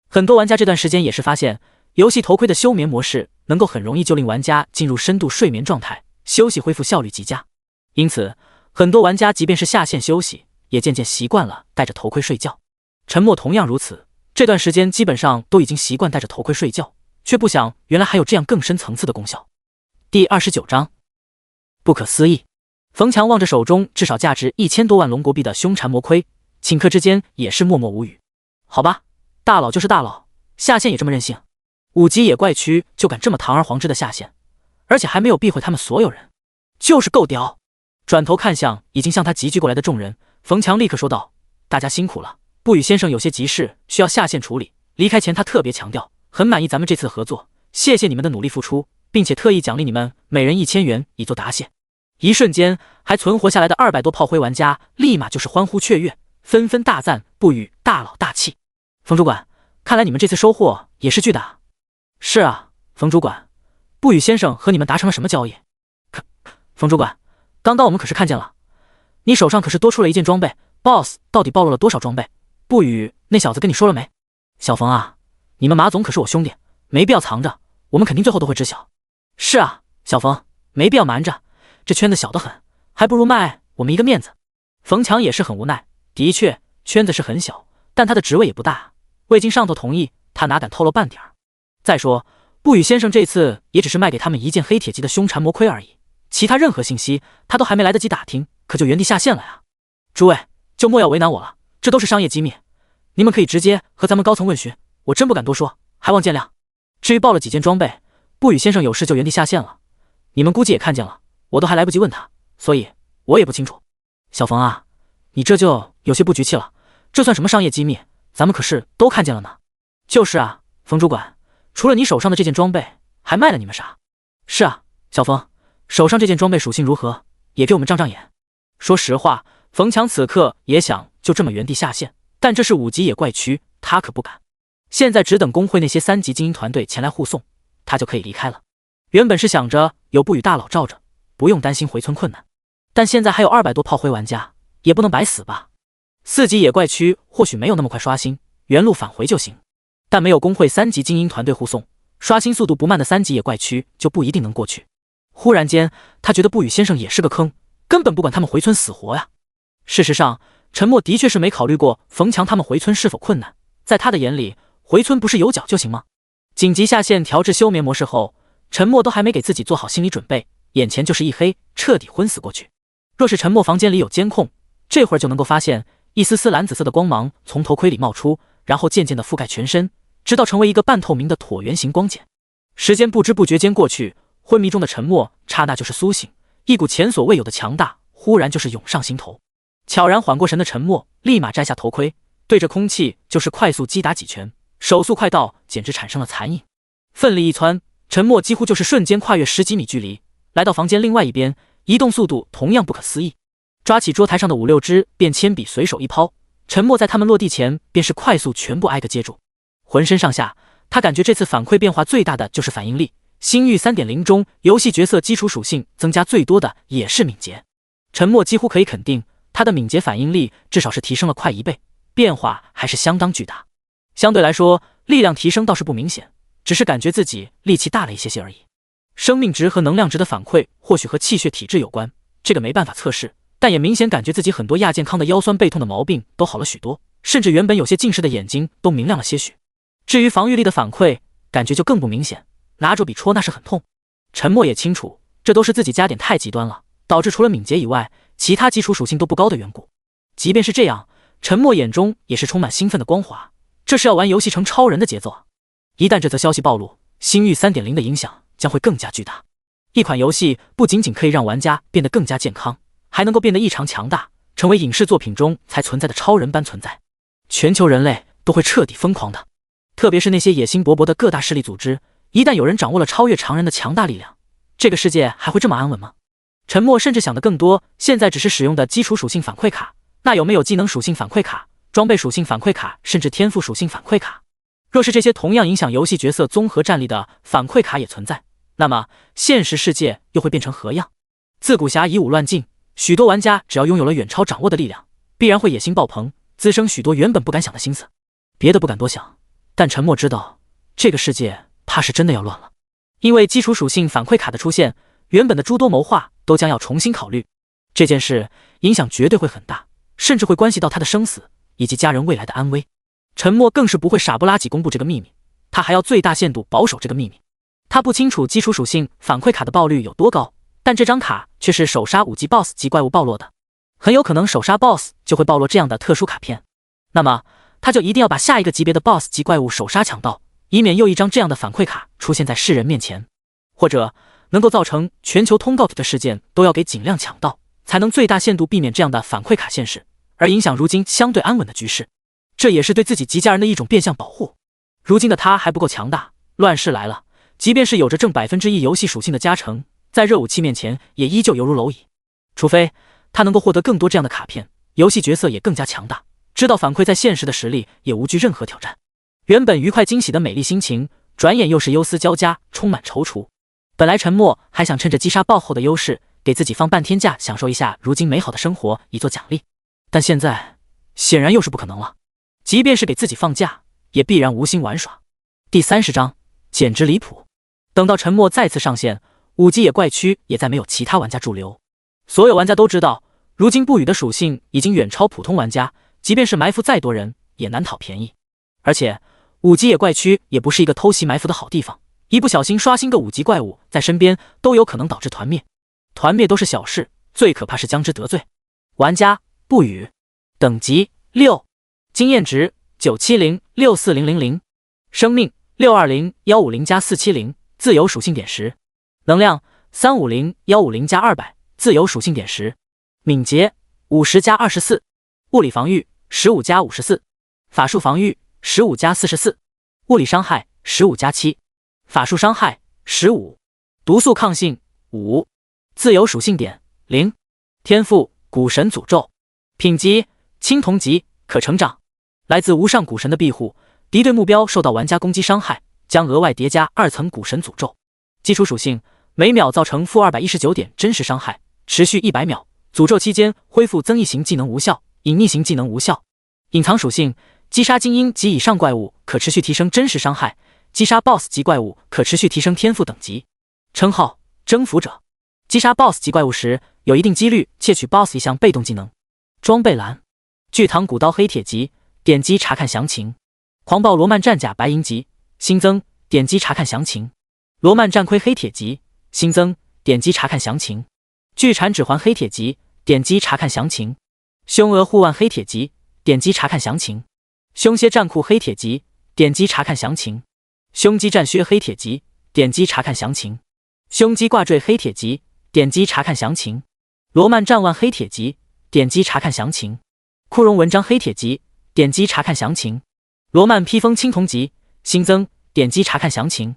很多玩家这段时间也是发现，游戏头盔的休眠模式能够很容易就令玩家进入深度睡眠状态，休息恢复效率极佳。因此很多玩家即便是下线休息，也渐渐习惯了戴着头盔睡觉。沉默同样如此，这段时间基本上都已经习惯戴着头盔睡觉，却不想原来还有这样更深层次的功效。第29章，不可思议。冯强望着手中至少价值1000多万龙国币的凶残魔盔，顷刻之间也是默默无语。好吧，大佬就是大佬，下线也这么任性。5级野怪区就敢这么堂而皇之的下线，而且还没有避讳他们所有人，就是够屌。转头看向已经向他集聚过来的众人，冯强立刻说道：大家辛苦了，不语先生有些急事需要下线处理，离开前他特别强调很满意咱们这次合作，谢谢你们的努力付出，并且特意奖励你们每人1000元以作答谢。一瞬间，还存活下来的200多炮灰玩家立马就是欢呼雀跃，纷纷大赞不语大佬大气。冯主管，看来你们这次收获也是巨大。是啊，冯主管，不语先生和你们达成了什么交易？冯主管，刚刚我们可是看见了，你手上可是多出了一件装备 ，BOSS 到底暴露了多少装备？不语那小子跟你说了没？小冯啊，你们马总可是我兄弟，没必要藏着，我们肯定最后都会知晓。是啊，小冯，没必要瞒着，这圈子小得很，还不如卖我们一个面子。冯强也是很无奈，的确圈子是很小，但他的职位也不大，未经上头同意，他哪敢透露半点儿。再说，不语先生这次也只是卖给他们一件黑铁级的凶残魔盔而已，其他任何信息他都还没来得及打听，可就原地下线了呀！诸位就莫要为难我了，这都是商业机密，你们可以直接和咱们高层问询，我真不敢多说，还望见谅。至于爆了几件装备，不语先生有事就原地下线了，你们估计也看见了，我都还来不及问他，所以我也不清楚。小冯啊，你这就有些不局气了，这算什么商业机密？咱们可是都看见了呢。就是啊，冯主管，除了你手上的这件装备，还卖了你们啥？是啊，小冯，手上这件装备属性如何？也给我们长长眼。说实话，冯强此刻也想就这么原地下线，但这是5级野怪区，他可不敢。现在只等工会那些3级精英团队前来护送，他就可以离开了。原本是想着有不语大佬罩着，不用担心回村困难，但现在还有200多炮灰玩家，也不能白死吧。4级野怪区或许没有那么快刷新，原路返回就行，但没有工会3级精英团队护送，刷新速度不慢的3级野怪区就不一定能过去。忽然间，他觉得不语先生也是个坑，根本不管他们回村死活呀。事实上，陈默的确是没考虑过冯强他们回村是否困难，在他的眼里，回村不是有脚就行吗？紧急下线调至休眠模式后，陈默都还没给自己做好心理准备，眼前就是一黑，彻底昏死过去。若是陈默房间里有监控，这会儿就能够发现一丝丝蓝紫色的光芒从头盔里冒出，然后渐渐地覆盖全身，直到成为一个半透明的椭圆形光茧。时间不知不觉间过去，昏迷中的陈默刹那就是苏醒，一股前所未有的强大忽然就是涌上心头。悄然缓过神的陈默立马摘下头盔，对着空气就是快速击打几拳，手速快到简直产生了残影。奋力一窜，陈默几乎就是瞬间跨越10几米距离，来到房间另外一边，移动速度同样不可思议。抓起桌台上的5、6支便铅笔随手一抛，陈默在他们落地前便是快速全部挨个接住。浑身上下，他感觉这次反馈变化最大的就是反应力。星域 3.0 中游戏角色基础属性增加最多的也是敏捷，陈默几乎可以肯定他的敏捷反应力至少是提升了快1倍，变化还是相当巨大。相对来说，力量提升倒是不明显，只是感觉自己力气大了一些而已。生命值和能量值的反馈或许和气血体质有关，这个没办法测试，但也明显感觉自己很多亚健康的腰酸背痛的毛病都好了许多，甚至原本有些近视的眼睛都明亮了些许。至于防御力的反馈，感觉就更不明显，拿着笔戳那是很痛。陈默也清楚，这都是自己加点太极端了，导致除了敏捷以外，其他基础属性都不高的缘故。即便是这样，陈默眼中也是充满兴奋的光华，这是要玩游戏成超人的节奏啊！一旦这则消息暴露，星域 3.0 的影响将会更加巨大。一款游戏不仅仅可以让玩家变得更加健康，还能够变得异常强大，成为影视作品中才存在的超人般存在。全球人类都会彻底疯狂的，特别是那些野心勃勃的各大势力组织，一旦有人掌握了超越常人的强大力量，这个世界还会这么安稳吗？陈默甚至想得更多，现在只是使用的基础属性反馈卡，那有没有技能属性反馈卡、装备属性反馈卡，甚至天赋属性反馈卡？若是这些同样影响游戏角色综合战力的反馈卡也存在，那么现实世界又会变成何样？自古侠以武乱境，许多玩家只要拥有了远超掌握的力量，必然会野心爆棚，滋生许多原本不敢想的心思。别的不敢多想，但陈默知道，这个世界怕是真的要乱了。因为基础属性反馈卡的出现，原本的诸多谋划都将要重新考虑。这件事影响绝对会很大，甚至会关系到他的生死以及家人未来的安危。陈默更是不会傻不拉几公布这个秘密，他还要最大限度保守这个秘密。他不清楚基础属性反馈卡的爆率有多高，但这张卡却是首杀5级 BOSS 级怪物爆落的，很有可能首杀 BOSS 就会爆落这样的特殊卡片。那么他就一定要把下一个级别的 BOSS 级怪物首杀抢到，以免又一张这样的反馈卡出现在世人面前，或者能够造成全球通告体的事件都要给尽量抢到，才能最大限度避免这样的反馈卡现世，而影响如今相对安稳的局势。这也是对自己及家人的一种变相保护。如今的他还不够强大，乱世来了，即便是有着正1%游戏属性的加成，在热武器面前也依旧犹如蝼蚁。除非他能够获得更多这样的卡片，游戏角色也更加强大，知道反馈在现实的实力也无惧任何挑战。原本愉快惊喜的美丽心情，转眼又是忧思交加，充满踌躇。本来陈默还想趁着击杀爆后的优势，给自己放半天假，享受一下如今美好的生活以作奖励，但现在显然又是不可能了。即便是给自己放假，也必然无心玩耍。第30章简直离谱。等到陈默再次上线，5级野怪区也再没有其他玩家驻留。所有玩家都知道，如今不语的属性已经远超普通玩家，即便是埋伏再多人，也难讨便宜。而且5级野怪区也不是一个偷袭埋伏的好地方，一不小心刷新个5级怪物在身边，都有可能导致团灭。团灭都是小事，最可怕是将之得罪。玩家不语，等级6，经验值970-64000，生命620-150+470，自由属性点10，能量350-150+200，自由属性点10，敏捷50+24，物理防御15+54，法术防御15+44，物理伤害15+7，法术伤害15，毒素抗性5，自由属性点0，天赋古神诅咒，品级青铜级，可成长。来自无上古神的庇护，敌对目标受到玩家攻击伤害，将额外叠加2层古神诅咒。基础属性，每秒造成-219点真实伤害，持续100秒。诅咒期间恢复增益型技能无效，隐匿型技能无效。隐藏属性，击杀精英及以上怪物可持续提升真实伤害，击杀 BOSS 级怪物可持续提升天赋等级。称号征服者，击杀 BOSS 级怪物时有一定几率窃取 BOSS 一项被动技能。装备栏，巨唐古刀黑铁级，点击查看详情。狂暴罗曼战甲白银级新增，点击查看详情。罗曼战盔黑铁级新增，点击查看详情。巨蝉指环黑铁级，点击查看详情。凶鹅护腕黑铁级，点击查看详情。凶蝎战裤黑铁级，点击查看详情。凶击战靴黑铁级，点击查看详情。凶击挂坠黑铁级，点击查看详情。罗曼战腕黑铁级，点击查看详情。枯荣文章黑铁级，点击查看详情。罗曼披风青铜级新增，点击查看详情。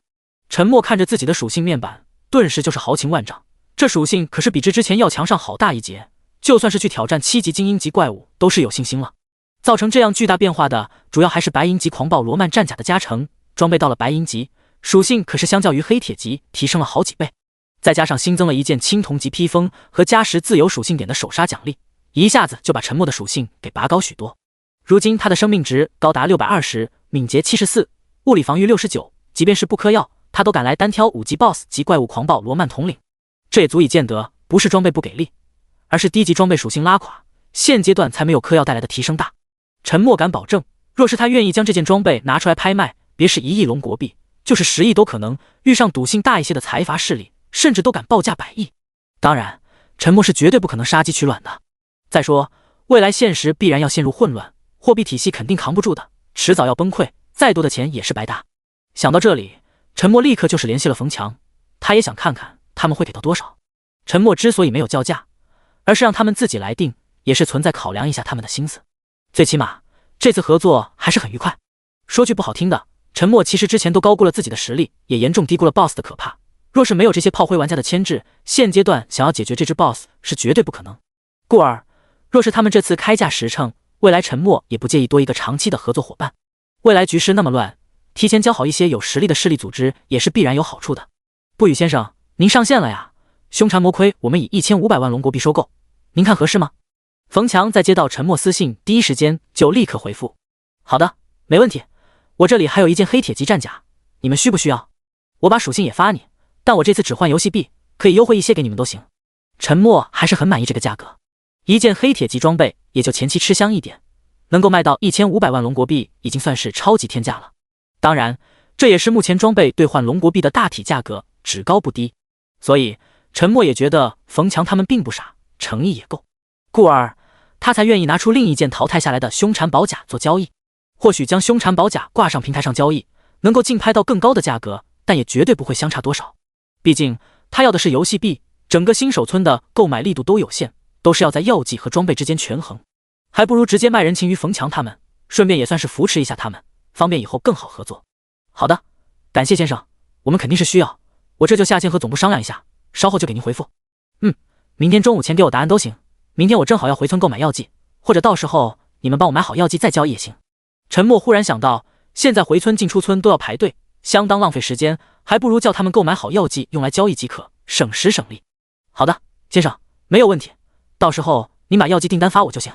陈默看着自己的属性面板，顿时就是豪情万丈。这属性可是比之前要强上好大一截，就算是去挑战7级精英级怪物都是有信心了。造成这样巨大变化的，主要还是白银级狂暴罗曼战甲的加成，装备到了白银级，属性可是相较于黑铁级提升了好几倍。再加上新增了一件青铜级披风和加10自由属性点的首杀奖励，一下子就把陈默的属性给拔高许多。如今他的生命值高达620，敏捷74，物理防御69，即便是不嗑药，他都敢来单挑5级 BOSS 级怪物狂暴罗曼统领。这也足以见得不是装备不给力，而是低级装备属性拉垮，现阶段才没有嗑药带来的提升大。陈默敢保证，若是他愿意将这件装备拿出来拍卖，别是1亿龙国币，就是10亿都可能。遇上赌性大一些的财阀势力，甚至都敢报价100亿。当然，陈默是绝对不可能杀鸡取卵的。再说，未来现实必然要陷入混乱，货币体系肯定扛不住的，迟早要崩溃，再多的钱也是白搭。想到这里，陈默立刻就是联系了冯强，他也想看看他们会给到多少。陈默之所以没有叫价，而是让他们自己来定，也是存在考量一下他们的心思。最起码这次合作还是很愉快。说句不好听的，陈默其实之前都高估了自己的实力，也严重低估了 BOSS 的可怕。若是没有这些炮灰玩家的牵制，现阶段想要解决这只 BOSS 是绝对不可能。故而，若是他们这次开价实诚，未来陈默也不介意多一个长期的合作伙伴。未来局势那么乱，提前交好一些有实力的势力组织也是必然有好处的。不语先生，您上线了呀？凶残魔盔我们以1500万龙国币收购，您看合适吗？冯强在接到陈默私信第一时间就立刻回复：好的，没问题。我这里还有一件黑铁级战甲，你们需不需要？我把属性也发你，但我这次只换游戏币，可以优惠一些给你们都行。陈默还是很满意这个价格，一件黑铁级装备也就前期吃香一点，能够卖到1500万龙国币已经算是超级天价了。当然，这也是目前装备兑换龙国币的大体价格，只高不低。所以陈默也觉得冯强他们并不傻，诚意也够，故而他才愿意拿出另一件淘汰下来的凶残宝甲做交易。或许将凶残宝甲挂上平台上交易，能够竞拍到更高的价格，但也绝对不会相差多少。毕竟他要的是游戏币，整个新手村的购买力度都有限，都是要在药剂和装备之间权衡，还不如直接卖人情于冯强他们，顺便也算是扶持一下他们，方便以后更好合作。好的，感谢先生，我们肯定是需要，我这就下线和总部商量一下，稍后就给您回复。明天中午前给我答案都行，明天我正好要回村购买药剂，或者到时候你们帮我买好药剂再交易也行。陈默忽然想到，现在回村进出村都要排队，相当浪费时间，还不如叫他们购买好药剂用来交易即可，省时省力。好的，先生，没有问题，到时候您把药剂订单发我就行。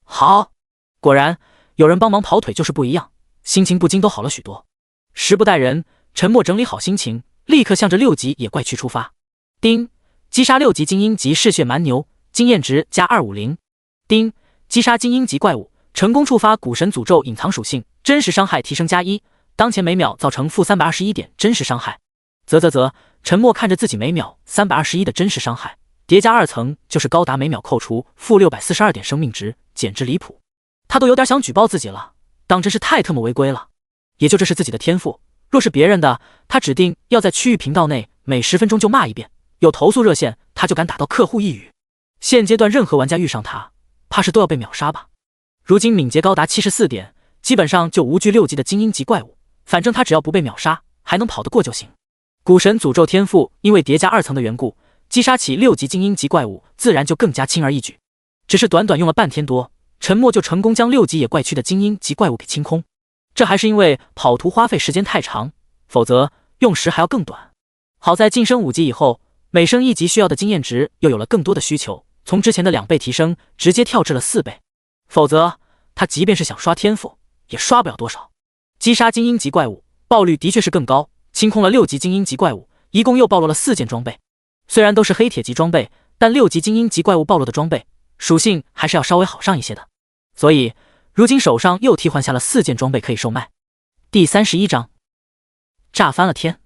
好，果然有人帮忙跑腿就是不一样，心情不禁都好了许多。时不待人，陈默整理好心情，立刻向着6级野怪区出发。丁，击杀6级精英级嗜血蛮牛，经验值加250。丁，击杀精英级怪物，成功触发古神诅咒隐藏属性，真实伤害提升加1，当前每秒造成负321点真实伤害。陈默看着自己每秒321的真实伤害，叠加2层就是高达每秒扣除负642点生命值，简直离谱。他都有点想举报自己了，当真是太特么违规了。也就这是自己的天赋，若是别人的，他指定要在区域频道内每10分钟就骂一遍，有投诉热线他就敢打到客户一语。现阶段任何玩家遇上他，怕是都要被秒杀吧。如今敏捷高达74点，基本上就无惧6级的精英级怪物，反正他只要不被秒杀，还能跑得过就行。古神诅咒天赋因为叠加2层的缘故，击杀起6级精英级怪物自然就更加轻而易举。只是短短用了半天多，陈默就成功将6级野怪区的精英级怪物给清空。这还是因为跑图花费时间太长，否则用时还要更短。好在晋升5级以后，每升1级需要的经验值又有了更多的需求，从之前的2倍提升，直接跳至了4倍。否则他即便是想刷天赋，也刷不了多少。击杀精英级怪物，爆率的确是更高，清空了6级精英级怪物，一共又暴露了4件装备。虽然都是黑铁级装备，但6级精英级怪物暴露的装备属性还是要稍微好上一些的，所以如今手上又替换下了4件装备可以售卖。第31章，炸翻了天。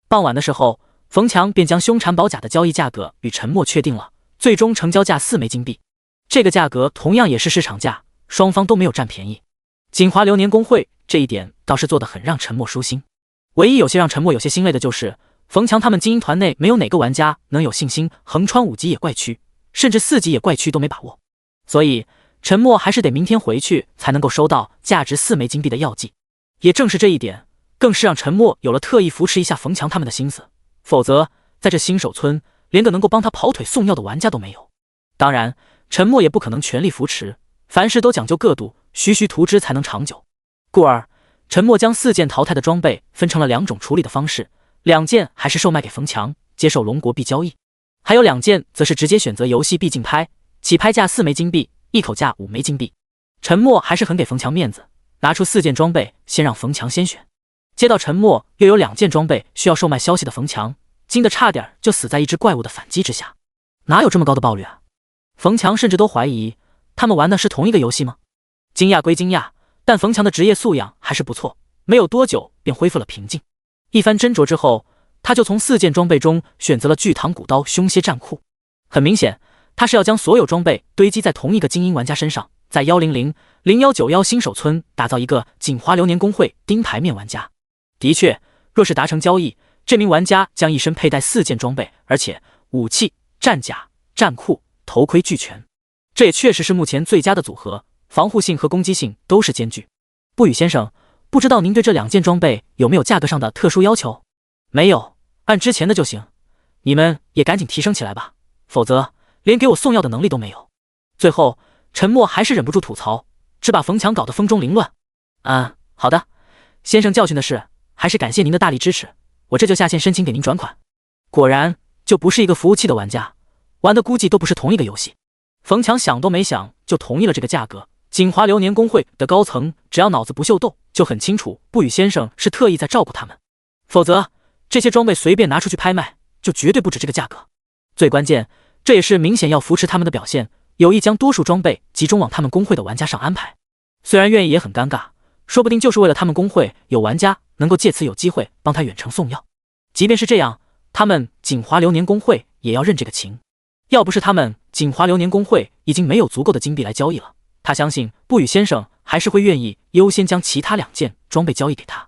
傍晚的时候，冯强便将凶残宝甲的交易价格与陈默确定了，最终成交价4枚金币。这个价格同样也是市场价，双方都没有占便宜。锦华流年公会这一点倒是做得很让陈默舒心。唯一有些让陈默有些心累的就是，冯强他们精英团内没有哪个玩家能有信心横穿5级野怪区，甚至4级野怪区都没把握。所以陈默还是得明天回去才能够收到价值4枚金币的药剂。也正是这一点，更是让陈默有了特意扶持一下冯强他们的心思，否则在这新手村连个能够帮他跑腿送药的玩家都没有。当然陈默也不可能全力扶持，凡事都讲究个度，徐徐图之才能长久。故而陈默将4件淘汰的装备分成了2种处理的方式，2件还是售卖给冯强，接受龙国币交易，还有2件则是直接选择游戏币竞拍，起拍价4枚金币，一口价5枚金币。陈默还是很给冯强面子，拿出4件装备先让冯强先选。接到陈默又有2件装备需要售卖消息的冯强，惊得差点就死在一只怪物的反击之下。哪有这么高的爆率啊？冯强甚至都怀疑他们玩的是同一个游戏吗？惊讶归惊讶，但冯强的职业素养还是不错，没有多久便恢复了平静。一番斟酌之后，他就从4件装备中选择了巨唐古刀凶蝎战库。很明显，他是要将所有装备堆积在同一个精英玩家身上，在1000191新手村打造一个锦华流年公会钉牌面玩家。的确，若是达成交易，这名玩家将一身佩戴4件装备，而且武器、战甲、战裤、头盔俱全。这也确实是目前最佳的组合，防护性和攻击性都是兼具。不语先生，不知道您对这2件装备有没有价格上的特殊要求？没有，按之前的就行。你们也赶紧提升起来吧，否则连给我送药的能力都没有。最后陈默还是忍不住吐槽，只把冯强搞得风中凌乱。好的，先生教训的是，还是感谢您的大力支持，我这就下线申请给您转款。果然就不是一个服务器的玩家，玩的估计都不是同一个游戏。冯强想都没想就同意了这个价格。锦华流年公会的高层只要脑子不秀逗，就很清楚不语先生是特意在照顾他们，否则这些装备随便拿出去拍卖，就绝对不止这个价格。最关键，这也是明显要扶持他们的表现，有意将多数装备集中往他们公会的玩家上安排。虽然愿意也很尴尬，说不定就是为了他们公会有玩家能够借此有机会帮他远程送药。即便是这样，他们锦华流年公会也要认这个情。要不是他们锦华流年工会已经没有足够的金币来交易了，他相信不语先生还是会愿意优先将其他2件装备交易给他。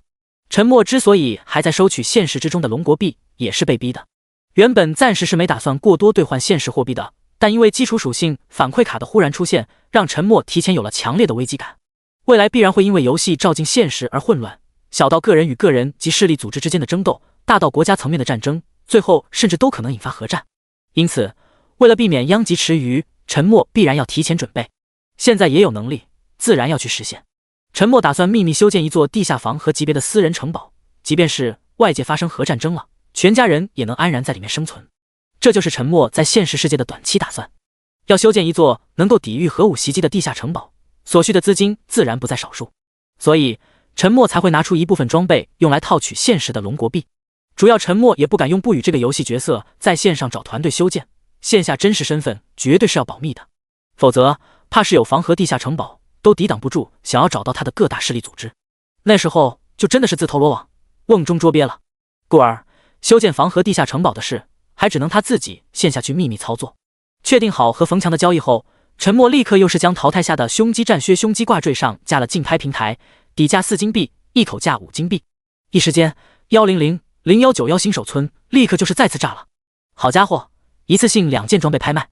陈默之所以还在收取现实之中的龙国币，也是被逼的。原本暂时是没打算过多兑换现实货币的，但因为基础属性反馈卡的忽然出现，让陈默提前有了强烈的危机感。未来必然会因为游戏照进现实而混乱，小到个人与个人及势力组织之间的争斗，大到国家层面的战争，最后甚至都可能引发核战。因此，为了避免殃及池鱼，陈默必然要提前准备。现在也有能力，自然要去实现。陈默打算秘密修建一座地下房和级别的私人城堡，即便是外界发生核战争了，全家人也能安然在里面生存。这就是陈默在现实世界的短期打算。要修建一座能够抵御核武袭击的地下城堡，所需的资金自然不在少数，所以陈默才会拿出一部分装备用来套取现实的龙国币。主要陈默也不敢用不语这个游戏角色在线上找团队修建，线下真实身份绝对是要保密的，否则怕是有房和地下城堡都抵挡不住想要找到他的各大势力组织，那时候就真的是自投罗网，瓮中捉鳖了。故而修建房和地下城堡的事还只能他自己线下去秘密操作。确定好和冯强的交易后，陈默立刻又是将淘汰下的胸肌战靴胸肌挂坠上架了竞拍平台，底价4金币，一口价5金币。一时间100011911新手村立刻就是再次炸了。好家伙，一次性2件装备拍卖。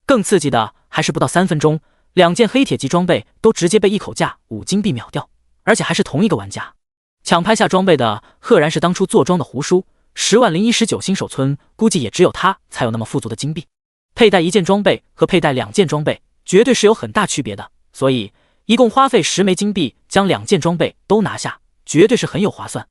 更刺激的还是不到3分钟，2件黑铁级装备都直接被一口价5金币秒掉，而且还是同一个玩家。抢拍下装备的赫然是当初坐庄的胡叔，100119新手村估计也只有他才有那么富足的金币。佩戴1件装备和佩戴2件装备绝对是有很大区别的，所以一共花费10枚金币将2件装备都拿下，绝对是很有划算。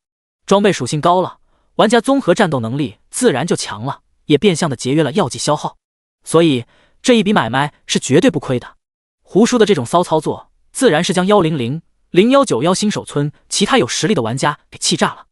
装备属性高了，玩家综合战斗能力自然就强了，也变相的节约了药剂消耗，所以这一笔买卖是绝对不亏的。胡叔的这种骚操作，自然是将100011911新手村其他有实力的玩家给气炸了。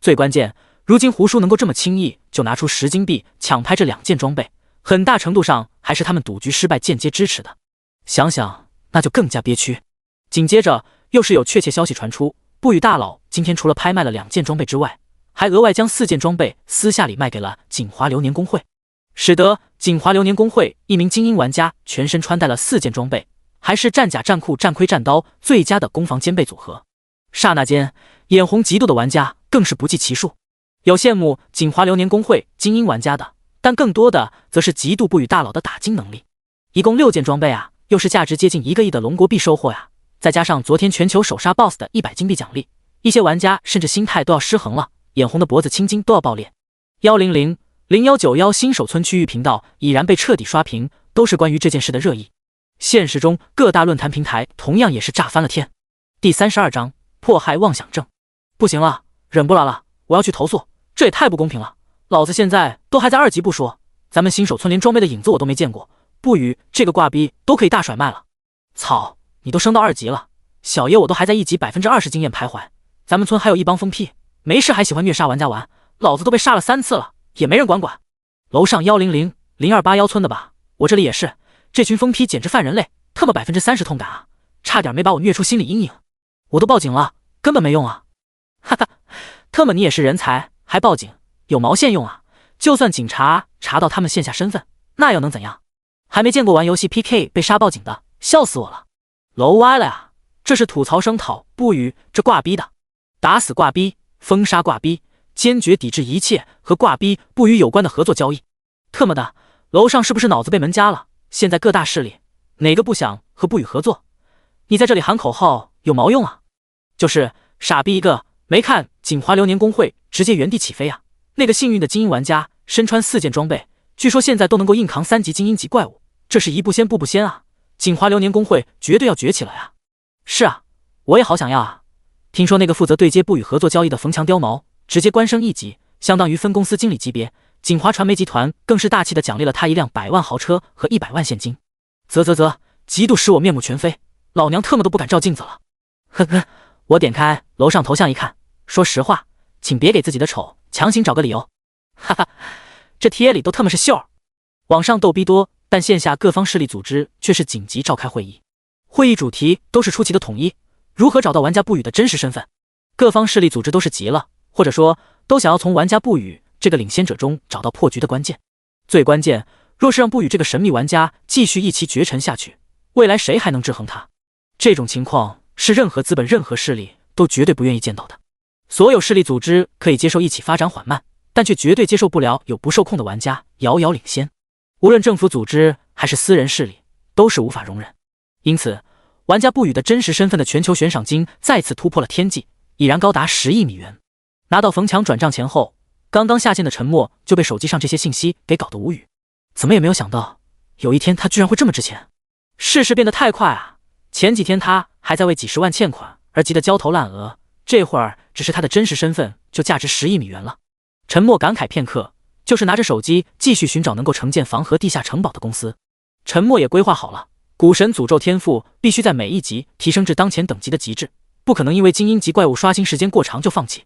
最关键，如今胡叔能够这么轻易就拿出10金币抢拍这2件装备，很大程度上还是他们赌局失败间接支持的。想想那就更加憋屈。紧接着又是有确切消息传出，不语大佬今天除了拍卖了2件装备之外，还额外将4件装备私下里卖给了锦华流年工会，使得锦华流年工会一名精英玩家全身穿戴了4件装备，还是战甲战裤战盔战刀最佳的攻防兼备组合。刹那间眼红嫉妒的玩家更是不计其数，有羡慕锦华流年工会精英玩家的，但更多的则是嫉妒不语大佬的打金能力。一共6件装备啊，又是价值接近1个亿的龙国币收获呀，再加上昨天全球首杀 BOSS 的100金币奖励，一些玩家甚至心态都要失衡了，眼红的脖子青筋都要爆裂。100011911新手村区域频道已然被彻底刷屏，都是关于这件事的热议。现实中各大论坛平台同样也是炸翻了天。第32章迫害妄想症。不行了，忍不了了，我要去投诉，这也太不公平了。老子现在都还在2级不说，咱们新手村连装备的影子我都没见过，不语这个挂逼都可以大甩卖了。操，你都升到2级了，小爷我都还在1级20%经验徘徊，咱们村还有一帮疯批，没事还喜欢虐杀玩家玩，老子都被杀了3次了，也没人管。楼上1000281村的吧，我这里也是，这群疯批简直犯人类，特么30%痛感啊，差点没把我虐出心理阴影，我都报警了，根本没用啊。哈哈，特么你也是人才，还报警，有毛线用啊，就算警察查到他们线下身份，那又能怎样？还没见过玩游戏 PK 被杀报警的，笑死我了。楼歪了呀，这是吐槽声讨不语这挂逼的，打死挂逼，封杀挂逼，坚决抵制一切和挂逼不语有关的合作交易。特么的，楼上是不是脑子被门夹了？现在各大势力哪个不想和不语合作？你在这里喊口号有毛用啊？就是傻逼一个，没看锦华流年工会直接原地起飞啊！那个幸运的精英玩家身穿4件装备，据说现在都能够硬扛3级精英级怪物，这是一步仙步步仙啊！锦华流年工会绝对要崛起来啊！是啊，我也好想要啊！听说那个负责对接不语合作交易的冯强貂毛直接官升1级，相当于分公司经理级别。锦华传媒集团更是大气的奖励了他一辆100万豪车和100万现金。啧，嫉妒使我面目全非，老娘特么都不敢照镜子了。呵呵，我点开楼上头像一看，说实话，请别给自己的丑强行找个理由。哈哈，这贴里都特么是秀儿。网上逗逼多，但线下各方势力组织却是紧急召开会议，会议主题都是出奇的统一，如何找到玩家不语的真实身份。各方势力组织都是急了，或者说都想要从玩家不语这个领先者中找到破局的关键。最关键，若是让不语这个神秘玩家继续一骑绝尘下去，未来谁还能制衡他？这种情况是任何资本、任何势力都绝对不愿意见到的。所有势力组织可以接受一起发展缓慢，但却绝对接受不了有不受控的玩家遥遥领先。无论政府组织还是私人势力，都是无法容忍。因此，玩家不语的真实身份的全球悬赏金再次突破了天际，已然高达10亿美元。拿到冯强转账钱后，刚刚下线的陈默就被手机上这些信息给搞得无语。怎么也没有想到，有一天他居然会这么值钱。世事变得太快啊！前几天他还在为几十万欠款而急得焦头烂额，这会儿只是他的真实身份就价值10亿美元了。陈默感慨片刻，就是拿着手机继续寻找能够承建防河地下城堡的公司。陈默也规划好了，股神诅咒天赋必须在每一集提升至当前等级的极致，不可能因为精英级怪物刷新时间过长就放弃。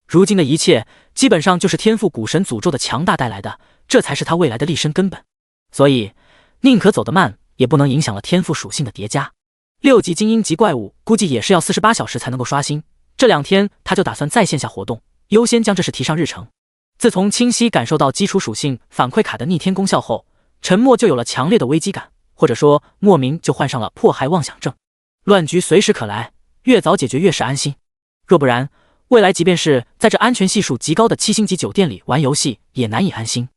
如今的一切基本上就是天赋股神诅咒的强大带来的，这才是他未来的立身根本。所以宁可走得慢，也不能影响了天赋属性的叠加。6级精英级怪物估计也是要48小时才能够刷新，这2天他就打算在线下活动，优先将这事提上日程。自从清晰感受到基础属性反馈卡的逆天功效后，陈默就有了强烈的危机感，或者说莫名就患上了迫害妄想症。乱局随时可来，越早解决越是安心。若不然，未来即便是在这安全系数极高的7星级酒店里玩游戏也难以安心。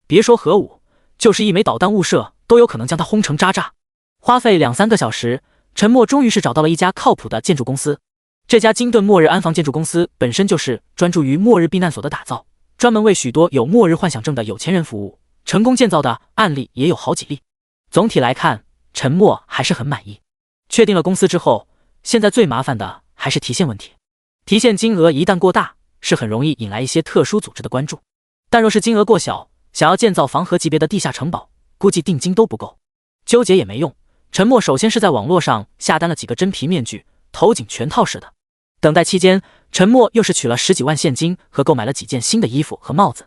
别说核武，就是一枚导弹误射都有可能将它轰成渣渣。花费2-3个小时，陈默终于是找到了一家靠谱的建筑公司。这家金盾末日安防建筑公司本身就是专注于末日避难所的打造，专门为许多有末日幻想症的有钱人服务，成功建造的案例也有好几例。总体来看，陈默还是很满意。确定了公司之后，现在最麻烦的还是提现问题。提现金额一旦过大，是很容易引来一些特殊组织的关注，但若是金额过小，想要建造防河级别的地下城堡，估计定金都不够。纠结也没用，陈默首先是在网络上下单了几个真皮面具，头颈全套式的。等待期间，陈默又是取了10几万现金和购买了几件新的衣服和帽子。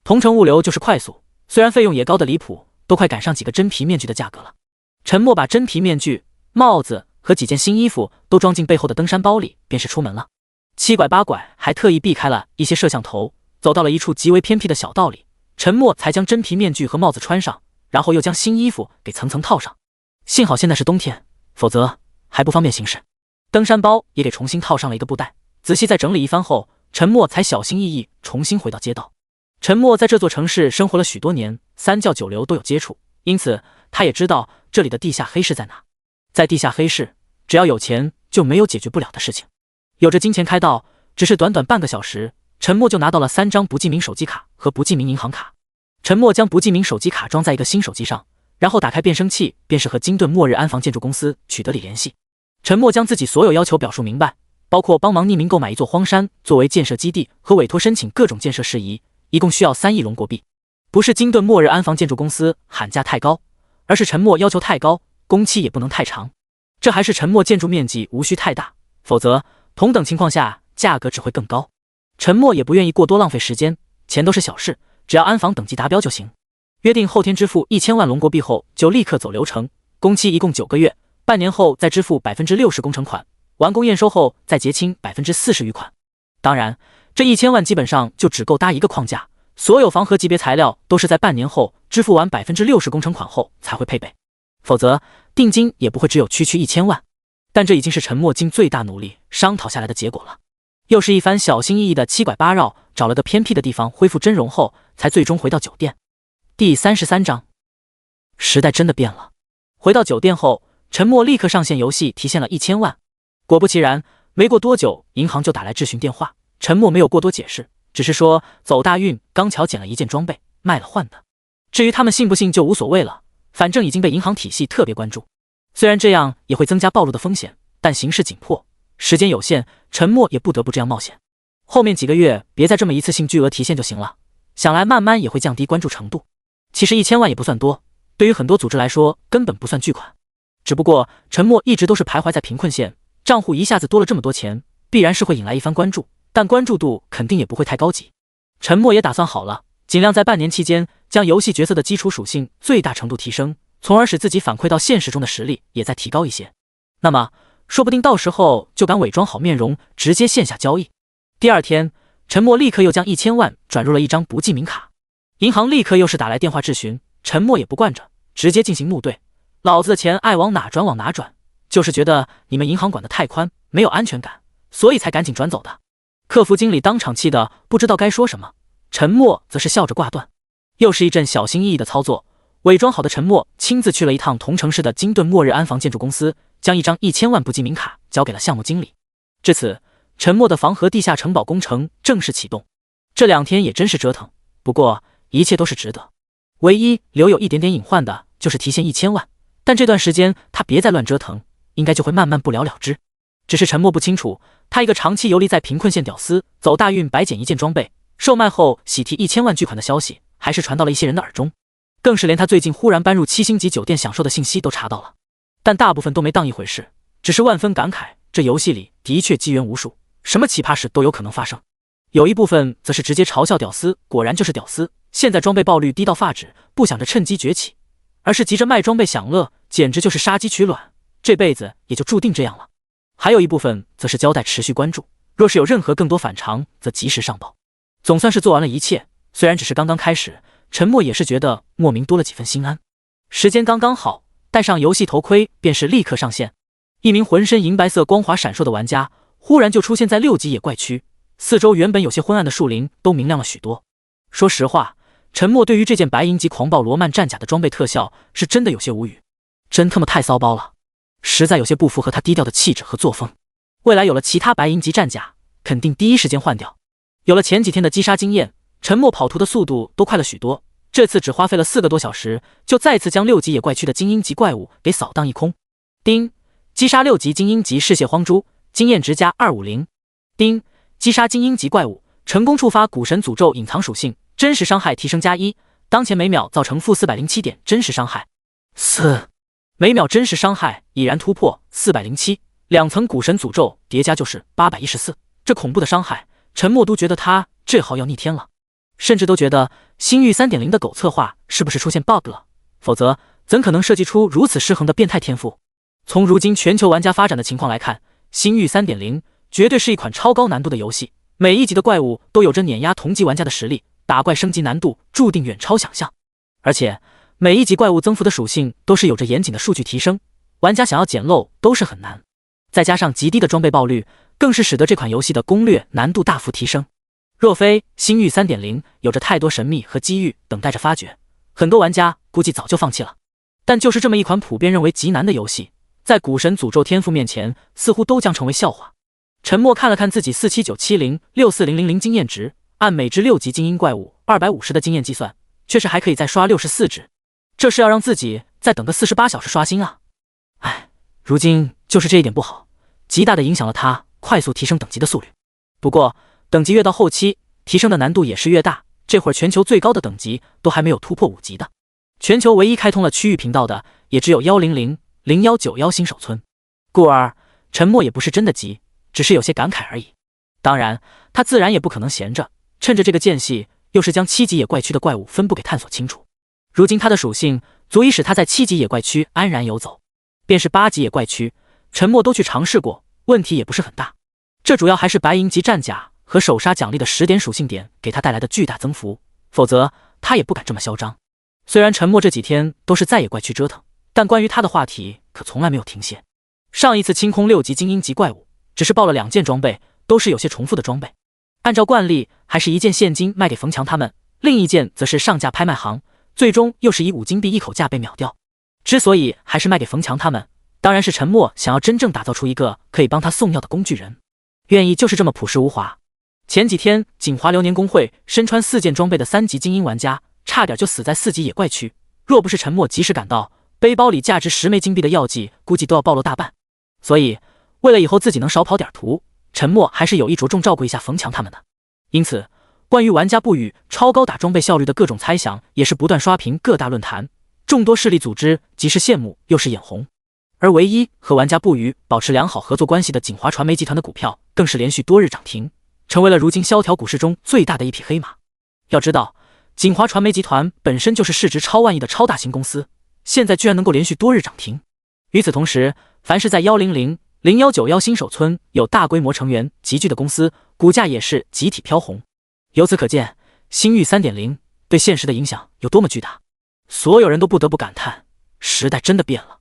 同城物流就是快速，虽然费用也高得离谱，都快赶上几个真皮面具的价格了。陈默把真皮面具、帽子和几件新衣服都装进背后的登山包里，便是出门了。七拐八拐，还特意避开了一些摄像头，走到了一处极为偏僻的小道里，陈默才将真皮面具和帽子穿上，然后又将新衣服给层层套上。幸好现在是冬天，否则还不方便行事。登山包也给重新套上了一个布袋，仔细再整理一番后，陈默才小心翼翼重新回到街道。陈默在这座城市生活了许多年，三教九流都有接触，因此他也知道这里的地下黑市在哪。在地下黑市，只要有钱就没有解决不了的事情。有着金钱开道，只是短短半个小时，陈默就拿到了3张不记名手机卡和不记名银行卡。陈默将不记名手机卡装在一个新手机上，然后打开变声器，便是和金盾末日安防建筑公司取得了联系。陈默将自己所有要求表述明白，包括帮忙匿名购买一座荒山作为建设基地和委托申请各种建设事宜，一共需要3亿龙国币。不是金盾末日安防建筑公司喊价太高，而是陈默要求太高，工期也不能太长。这还是陈默建筑面积无需太大，否则同等情况下价格只会更高。陈默也不愿意过多浪费时间，钱都是小事，只要安防等级达标就行。约定后天支付1000万龙国币后就立刻走流程，工期一共9个月，半年后再支付60%工程款，完工验收后再结清40%余款。当然，这1000万基本上就只够搭一个框架，所有防河级别材料都是在半年后支付完60%工程款后才会配备，否则定金也不会只有区1000万。但这已经是陈默尽最大努力商讨下来的结果了。又是一番小心翼翼的七拐八绕，找了个偏僻的地方恢复真容后，才最终回到酒店。第33章，时代真的变了。回到酒店后，陈默立刻上线游戏提现了1000万。果不其然，没过多久，银行就打来质询电话。陈默没有过多解释，只是说走大运刚巧捡了一件装备，卖了换的。至于他们信不信就无所谓了，反正已经被银行体系特别关注。虽然这样也会增加暴露的风险，但形势紧迫，时间有限，陈默也不得不这样冒险。后面几个月别再这么一次性巨额提现就行了，想来慢慢也会降低关注程度。其实1000万也不算多，对于很多组织来说根本不算巨款。只不过陈默一直都是徘徊在贫困线，账户一下子多了这么多钱，必然是会引来一番关注，但关注度肯定也不会太高级。陈默也打算好了，尽量在半年期间将游戏角色的基础属性最大程度提升，从而使自己反馈到现实中的实力也再提高一些。那么说不定到时候就敢伪装好面容，直接线下交易。第二天，陈默立刻又将1000万转入了一张不记名卡。银行立刻又是打来电话质询，陈默也不惯着，直接进行怒对：老子的钱爱往哪转往哪转，就是觉得你们银行管得太宽，没有安全感，所以才赶紧转走的。客服经理当场气得不知道该说什么，陈默则是笑着挂断。又是一阵小心翼翼的操作，伪装好的陈默亲自去了一趟同城市的金盾末日安防建筑公司，将一张1000万不记名卡交给了项目经理。至此，陈默的防河地下城堡工程正式启动。这2天也真是折腾，不过一切都是值得。唯一留有一点点隐患的就是提现1000万，但这段时间他别再乱折腾，应该就会慢慢不了了之。只是陈默不清楚，他一个长期游离在贫困县屌丝，走大运白捡一件装备，售卖后喜提1000万巨款的消息，还是传到了一些人的耳中，更是连他最近忽然搬入7星级酒店享受的信息都查到了。但大部分都没当一回事，只是万分感慨，这游戏里的确机缘无数，什么奇葩事都有可能发生。有一部分则是直接嘲笑屌丝果然就是屌丝，现在装备爆率低到发指，不想着趁机崛起，而是急着卖装备享乐，简直就是杀鸡取卵，这辈子也就注定这样了。还有一部分则是交代持续关注，若是有任何更多反常，则及时上报。总算是做完了一切，虽然只是刚刚开始，陈默也是觉得莫名多了几分心安。时间刚刚好，戴上游戏头盔便是立刻上线。一名浑身银白色光华闪烁的玩家忽然就出现在6级野怪区，四周原本有些昏暗的树林都明亮了许多。说实话，陈默对于这件白银级狂暴罗曼战甲的装备特效是真的有些无语，真他妈太骚包了，实在有些不符合他低调的气质和作风。未来有了其他白银级战甲，肯定第一时间换掉。有了前几天的击杀经验，陈默跑图的速度都快了许多，这次只花费了4个多小时，就再次将6级野怪区的精英级怪物给扫荡一空。丁，击杀6级精英级嗜血荒蛛，经验值加250。丁，击杀精英级怪物，成功触发古神诅咒隐藏属性，真实伤害提升加1，当前每秒造成-407点真实伤害。每秒真实伤害已然突破407，2层古神诅咒叠加就是814，这恐怖的伤害，陈默都觉得他这号要逆天了，甚至都觉得星域 3.0 的狗策划是不是出现 bug 了，否则怎可能设计出如此失衡的变态天赋。从如今全球玩家发展的情况来看，星域 3.0 绝对是一款超高难度的游戏，每一级的怪物都有着碾压同级玩家的实力，打怪升级难度注定远超想象。而且每一级怪物增幅的属性都是有着严谨的数据提升，玩家想要捡漏都是很难。再加上极低的装备爆率，更是使得这款游戏的攻略难度大幅提升。若非星域 3.0 有着太多神秘和机遇等待着发掘，很多玩家估计早就放弃了。但就是这么一款普遍认为极难的游戏，在古神诅咒天赋面前，似乎都将成为笑话。陈默看了看自己479706400经验值，按每只6级精英怪物250的经验计算，确实还可以再刷64只。这是要让自己再等个48小时刷新啊！唉，如今就是这一点不好，极大的影响了他快速提升等级的速率。不过等级越到后期，提升的难度也是越大，这会儿全球最高的等级都还没有突破5级的。全球唯一开通了区域频道的也只有1000191新手村，故而陈默也不是真的急，只是有些感慨而已。当然他自然也不可能闲着，趁着这个间隙又是将7级野怪区的怪物分布给探索清楚。如今他的属性足以使他在7级野怪区安然游走，便是8级野怪区陈默都去尝试过，问题也不是很大。这主要还是白银级战甲和首杀奖励的10点属性点给他带来的巨大增幅，否则他也不敢这么嚣张。虽然陈默这几天都是在野怪区折腾，但关于他的话题可从来没有停歇。上一次清空6级精英级怪物，只是报了2件装备，都是有些重复的装备。按照惯例，还是1件现金卖给冯强他们，另一件则是上架拍卖行，最终又是以5金币一口价被秒掉。之所以还是卖给冯强他们，当然是陈默想要真正打造出一个可以帮他送药的工具人，愿意就是这么朴实无华。前几天锦华流年公会身穿4件装备的3级精英玩家差点就死在4级野怪区，若不是陈默及时赶到，背包里价值10枚金币的药剂估计都要暴露大半。所以为了以后自己能少跑点图，陈默还是有意着重照顾一下冯强他们的。因此关于玩家不语超高打装备效率的各种猜想也是不断刷屏各大论坛，众多势力组织既是羡慕又是眼红。而唯一和玩家不语保持良好合作关系的锦华传媒集团的股票更是连续多日涨停，成为了如今萧条股市中最大的一匹黑马。要知道锦华传媒集团本身就是市值超万亿的超大型公司，现在居然能够连续多日涨停。与此同时，凡是在1000191新手村有大规模成员集聚的公司，股价也是集体飘红。由此可见，星域 3.0对现实的影响有多么巨大。所有人都不得不感叹，时代真的变了。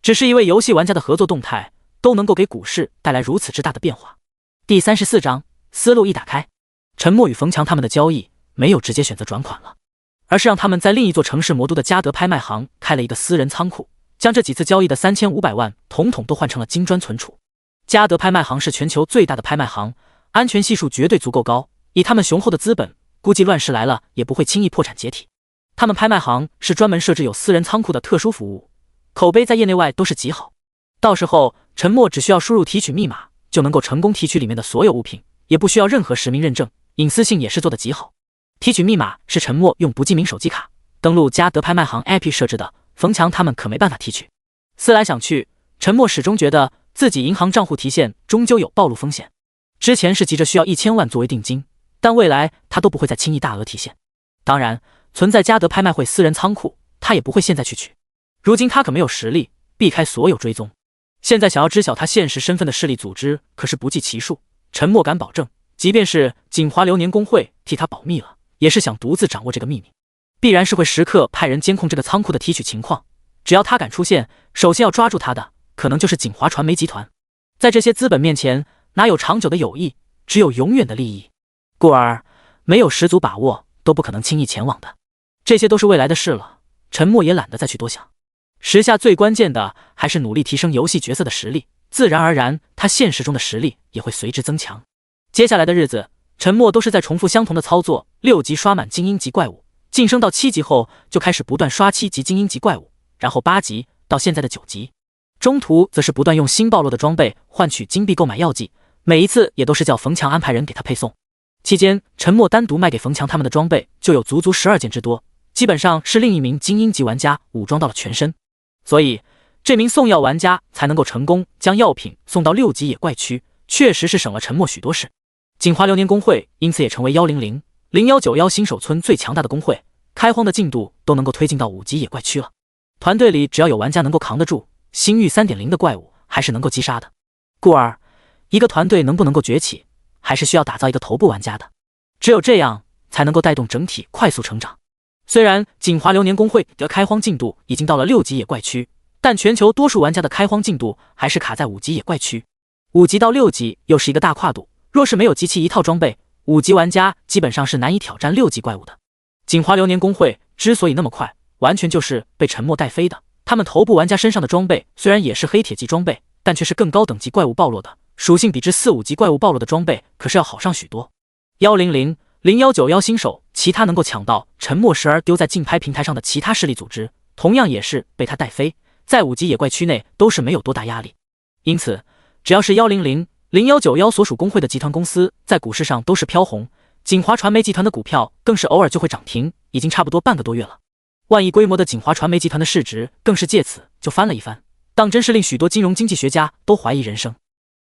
只是一位游戏玩家的合作动态都能够给股市带来如此之大的变化。第34章，思路一打开，陈默与冯强他们的交易没有直接选择转款了，而是让他们在另一座城市魔都的嘉德拍卖行开了一个私人仓库，将这几次交易的3500万统统都换成了金砖存储。嘉德拍卖行是全球最大的拍卖行，安全系数绝对足够高，以他们雄厚的资本，估计乱世来了也不会轻易破产解体。他们拍卖行是专门设置有私人仓库的特殊服务，口碑在业内外都是极好。到时候陈默只需要输入提取密码，就能够成功提取里面的所有物品，也不需要任何实名认证，隐私性也是做得极好。提取密码是陈默用不记名手机卡登录嘉德拍卖行 APP 设置的，冯强他们可没办法提取。思来想去，陈默始终觉得自己银行账户提现终究有暴露风险。之前是急着需要1000万作为定金，但未来他都不会再轻易大额提现。当然，存在嘉德拍卖会私人仓库，他也不会现在去取。如今他可没有实力避开所有追踪，现在想要知晓他现实身份的势力组织可是不计其数。陈默敢保证，即便是锦华流年工会替他保密了，也是想独自掌握这个秘密，必然是会时刻派人监控这个仓库的提取情况。只要他敢出现，首先要抓住他的可能就是锦华传媒集团。在这些资本面前，哪有长久的友谊，只有永远的利益。故而没有十足把握都不可能轻易前往的。这些都是未来的事了，陈默也懒得再去多想。时下最关键的还是努力提升游戏角色的实力，自然而然他现实中的实力也会随之增强。接下来的日子，陈默都是在重复相同的操作，6级刷满精英级怪物，晋升到7级后就开始不断刷7级精英级怪物，然后8级到现在的9级。中途则是不断用新暴露的装备换取金币购买药剂，每一次也都是叫冯强安排人给他配送。期间陈默单独卖给冯强他们的装备就有足足12件之多，基本上是另一名精英级玩家武装到了全身，所以这名送药玩家才能够成功将药品送到6级野怪区，确实是省了陈默许多事。锦华流年工会因此也成为100、0191新手村最强大的工会，开荒的进度都能够推进到5级野怪区了。团队里只要有玩家能够扛得住，星域 3.0 的怪物还是能够击杀的。故而一个团队能不能够崛起，还是需要打造一个头部玩家的，只有这样才能够带动整体快速成长。虽然锦华流年工会的开荒进度已经到了6级野怪区，但全球多数玩家的开荒进度还是卡在5级野怪区。5级到6级又是一个大跨度，若是没有集齐一套装备，5级玩家基本上是难以挑战6级怪物的。锦华流年工会之所以那么快，完全就是被陈默带飞的。他们头部玩家身上的装备虽然也是黑铁级装备，但却是更高等级怪物暴露的，属性比之4、5级怪物暴露的装备可是要好上许多。100、0191新手，其他能够抢到陈默时而丢在竞拍平台上的其他势力组织，同样也是被他带飞，在5级野怪区内都是没有多大压力。因此只要是100、0191所属工会的集团公司，在股市上都是飘红，锦华传媒集团的股票更是偶尔就会涨停，已经差不多半个多月了。万亿规模的锦华传媒集团的市值更是借此就翻了一番，当真是令许多金融经济学家都怀疑人生。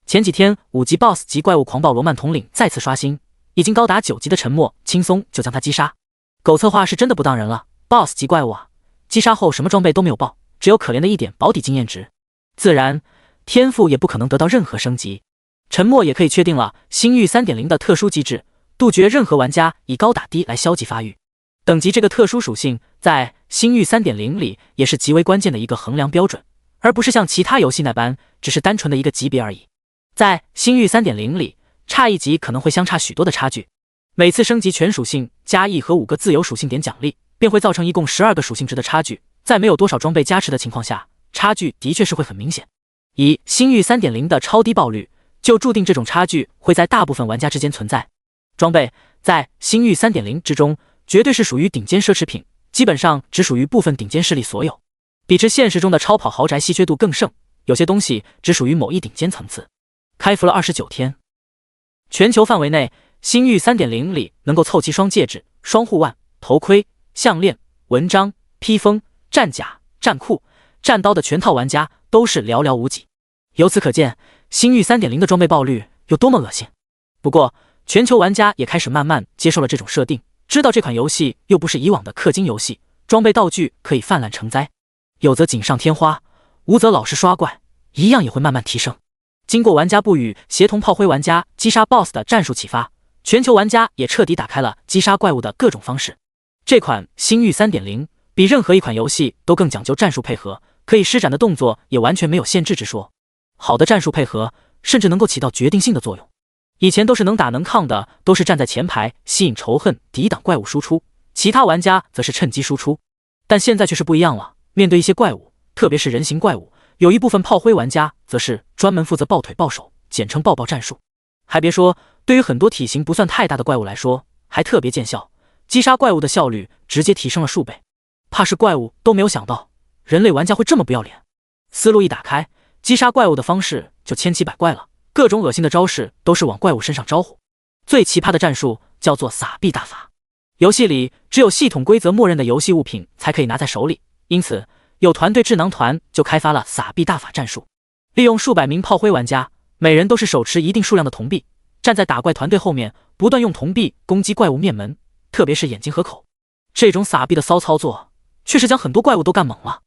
前几天5级 BOSS 级怪物狂暴罗曼统领再次刷新，已经高达9级的陈默轻松就将他击杀。狗策划是真的不当人了， BOSS 级怪物啊，击杀后什么装备都没有爆，只有可怜的一点保底经验值，自然天赋也不可能得到任何升级。陈默也可以确定了星域 3.0 的特殊机制，杜绝任何玩家以高打低来消极发育。等级这个特殊属性在星域 3.0 里也是极为关键的一个衡量标准，而不是像其他游戏那般只是单纯的一个级别而已。在星域 3.0 里，差一级可能会相差许多的差距。每次升级全属性加1和5个自由属性点奖励，便会造成一共12个属性值的差距，在没有多少装备加持的情况下，差距的确是会很明显。以星域 3.0 的超低爆率，就注定这种差距会在大部分玩家之间存在。装备在星域 3.0 之中绝对是属于顶尖奢侈品，基本上只属于部分顶尖势力所有，比之现实中的超跑豪宅稀缺度更盛，有些东西只属于某一顶尖层次。开服了29天，全球范围内星域 3.0 里能够凑齐双戒指、双护腕、头盔、项链、纹章、披风、战甲、战裤、战刀的全套玩家都是寥寥无几。由此可见星域 3.0 的装备爆率有多么恶心。不过全球玩家也开始慢慢接受了这种设定，知道这款游戏又不是以往的氪金游戏，装备道具可以泛滥成灾，有则锦上添花，无则老是刷怪，一样也会慢慢提升。经过玩家不与协同炮灰玩家击杀 BOSS 的战术启发，全球玩家也彻底打开了击杀怪物的各种方式。这款星域 3.0 比任何一款游戏都更讲究战术配合，可以施展的动作也完全没有限制之说。好的战术配合甚至能够起到决定性的作用。以前都是能打能抗的，都是站在前排吸引仇恨，抵挡怪物输出，其他玩家则是趁机输出。但现在却是不一样了，面对一些怪物，特别是人形怪物，有一部分炮灰玩家则是专门负责抱腿抱手，简称抱抱战术。还别说，对于很多体型不算太大的怪物来说，还特别见效，击杀怪物的效率直接提升了数倍。怕是怪物都没有想到人类玩家会这么不要脸。思路一打开，击杀怪物的方式就千奇百怪了，各种恶心的招式都是往怪物身上招呼。最奇葩的战术叫做撒币大法，游戏里只有系统规则默认的游戏物品才可以拿在手里，因此有团队智囊团就开发了撒币大法战术，利用数百名炮灰玩家，每人都是手持一定数量的铜币，站在打怪团队后面，不断用铜币攻击怪物面门，特别是眼睛和口。这种撒币的骚操作确实将很多怪物都干懵了。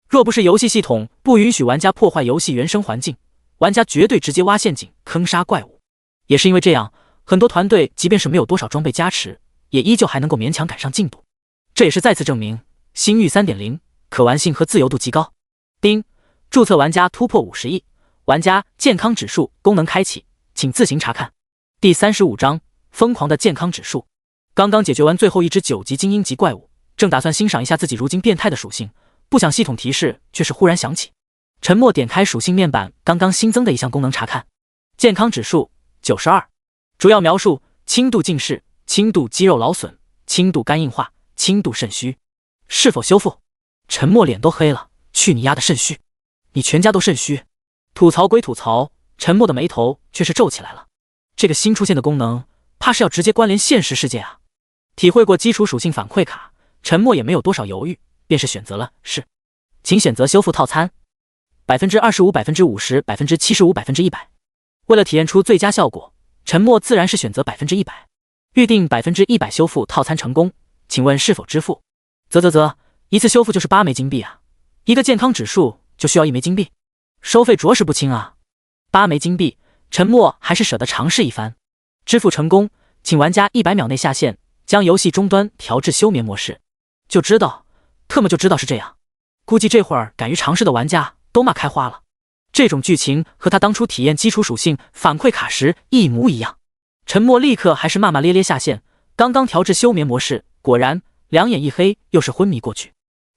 若不是游戏系统不允许玩家破坏游戏原生环境，玩家绝对直接挖陷阱坑杀怪物。也是因为这样，很多团队即便是没有多少装备加持，也依旧还能够勉强赶上进度。这也是再次证明星域 3.0 可玩性和自由度极高。丁，注册玩家突破50亿，玩家健康指数功能开启，请自行查看。第35章疯狂的健康指数。刚刚解决完最后一只9级精英级怪物，正打算欣赏一下自己如今变态的属性，不想系统提示却是忽然响起。沉默点开属性面板刚刚新增的一项功能查看，健康指数92，主要描述轻度近视、轻度肌肉劳损、轻度肝硬化、轻度肾虚。是否修复？沉默脸都黑了，去你丫的肾虚！你全家都肾虚！吐槽归吐槽，沉默的眉头却是皱起来了。这个新出现的功能，怕是要直接关联现实世界啊！体会过基础属性反馈卡，沉默也没有多少犹豫，便是选择了是。请选择修复套餐，25%、50%、75%、100%。为了体验出最佳效果，沉默自然是选择100%。预定100%修复套餐成功，请问是否支付？一次修复就是8枚金币啊，一个健康指数就需要1枚金币，收费着实不轻啊。8枚金币，沉默还是舍得尝试一番。支付成功，请玩家100秒内下线，将游戏终端调至休眠模式。就知道是这样，估计这会儿敢于尝试的玩家都骂开花了。这种剧情和他当初体验基础属性反馈卡时一模一样。沉默立刻还是骂骂咧咧下线，刚刚调至休眠模式，果然两眼一黑，又是昏迷过去。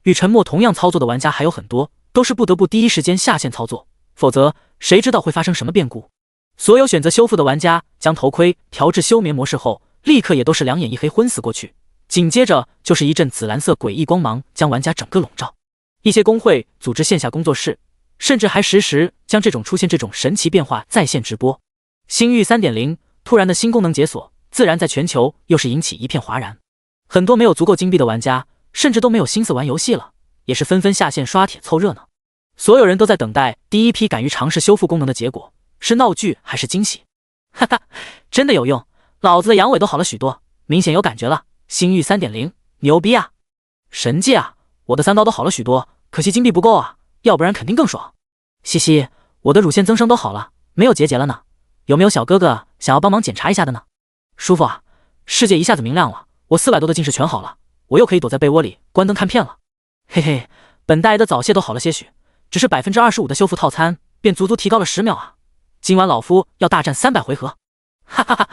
与沉默同样操作的玩家还有很多，都是不得不第一时间下线操作，否则谁知道会发生什么变故。所有选择修复的玩家将头盔调至休眠模式后，立刻也都是两眼一黑昏死过去，紧接着就是一阵紫蓝色诡异光芒将玩家整个笼罩。一些工会组织线下工作室，甚至还实时将出现这种神奇变化在线直播。星域 3.0 突然的新功能解锁，自然在全球又是引起一片哗然。很多没有足够金币的玩家甚至都没有心思玩游戏了，也是纷纷下线刷帖凑热闹。所有人都在等待第一批敢于尝试修复功能的结果，是闹剧还是惊喜？哈哈，真的有用，老子的阳痿都好了许多，明显有感觉了。星域 3.0 牛逼啊，神迹啊，我的3刀都好了许多，可惜金币不够啊，要不然肯定更爽。嘻嘻，我的乳腺增生都好了，没有结节了呢，有没有小哥哥想要帮忙检查一下的呢？舒服啊，世界一下子明亮了，我400多的近视全好了，我又可以躲在被窝里关灯看片了。嘿嘿，本大爷的早泄都好了些许，只是25%的修复套餐便足足提高了10秒啊！今晚老夫要大战300回合，哈哈哈！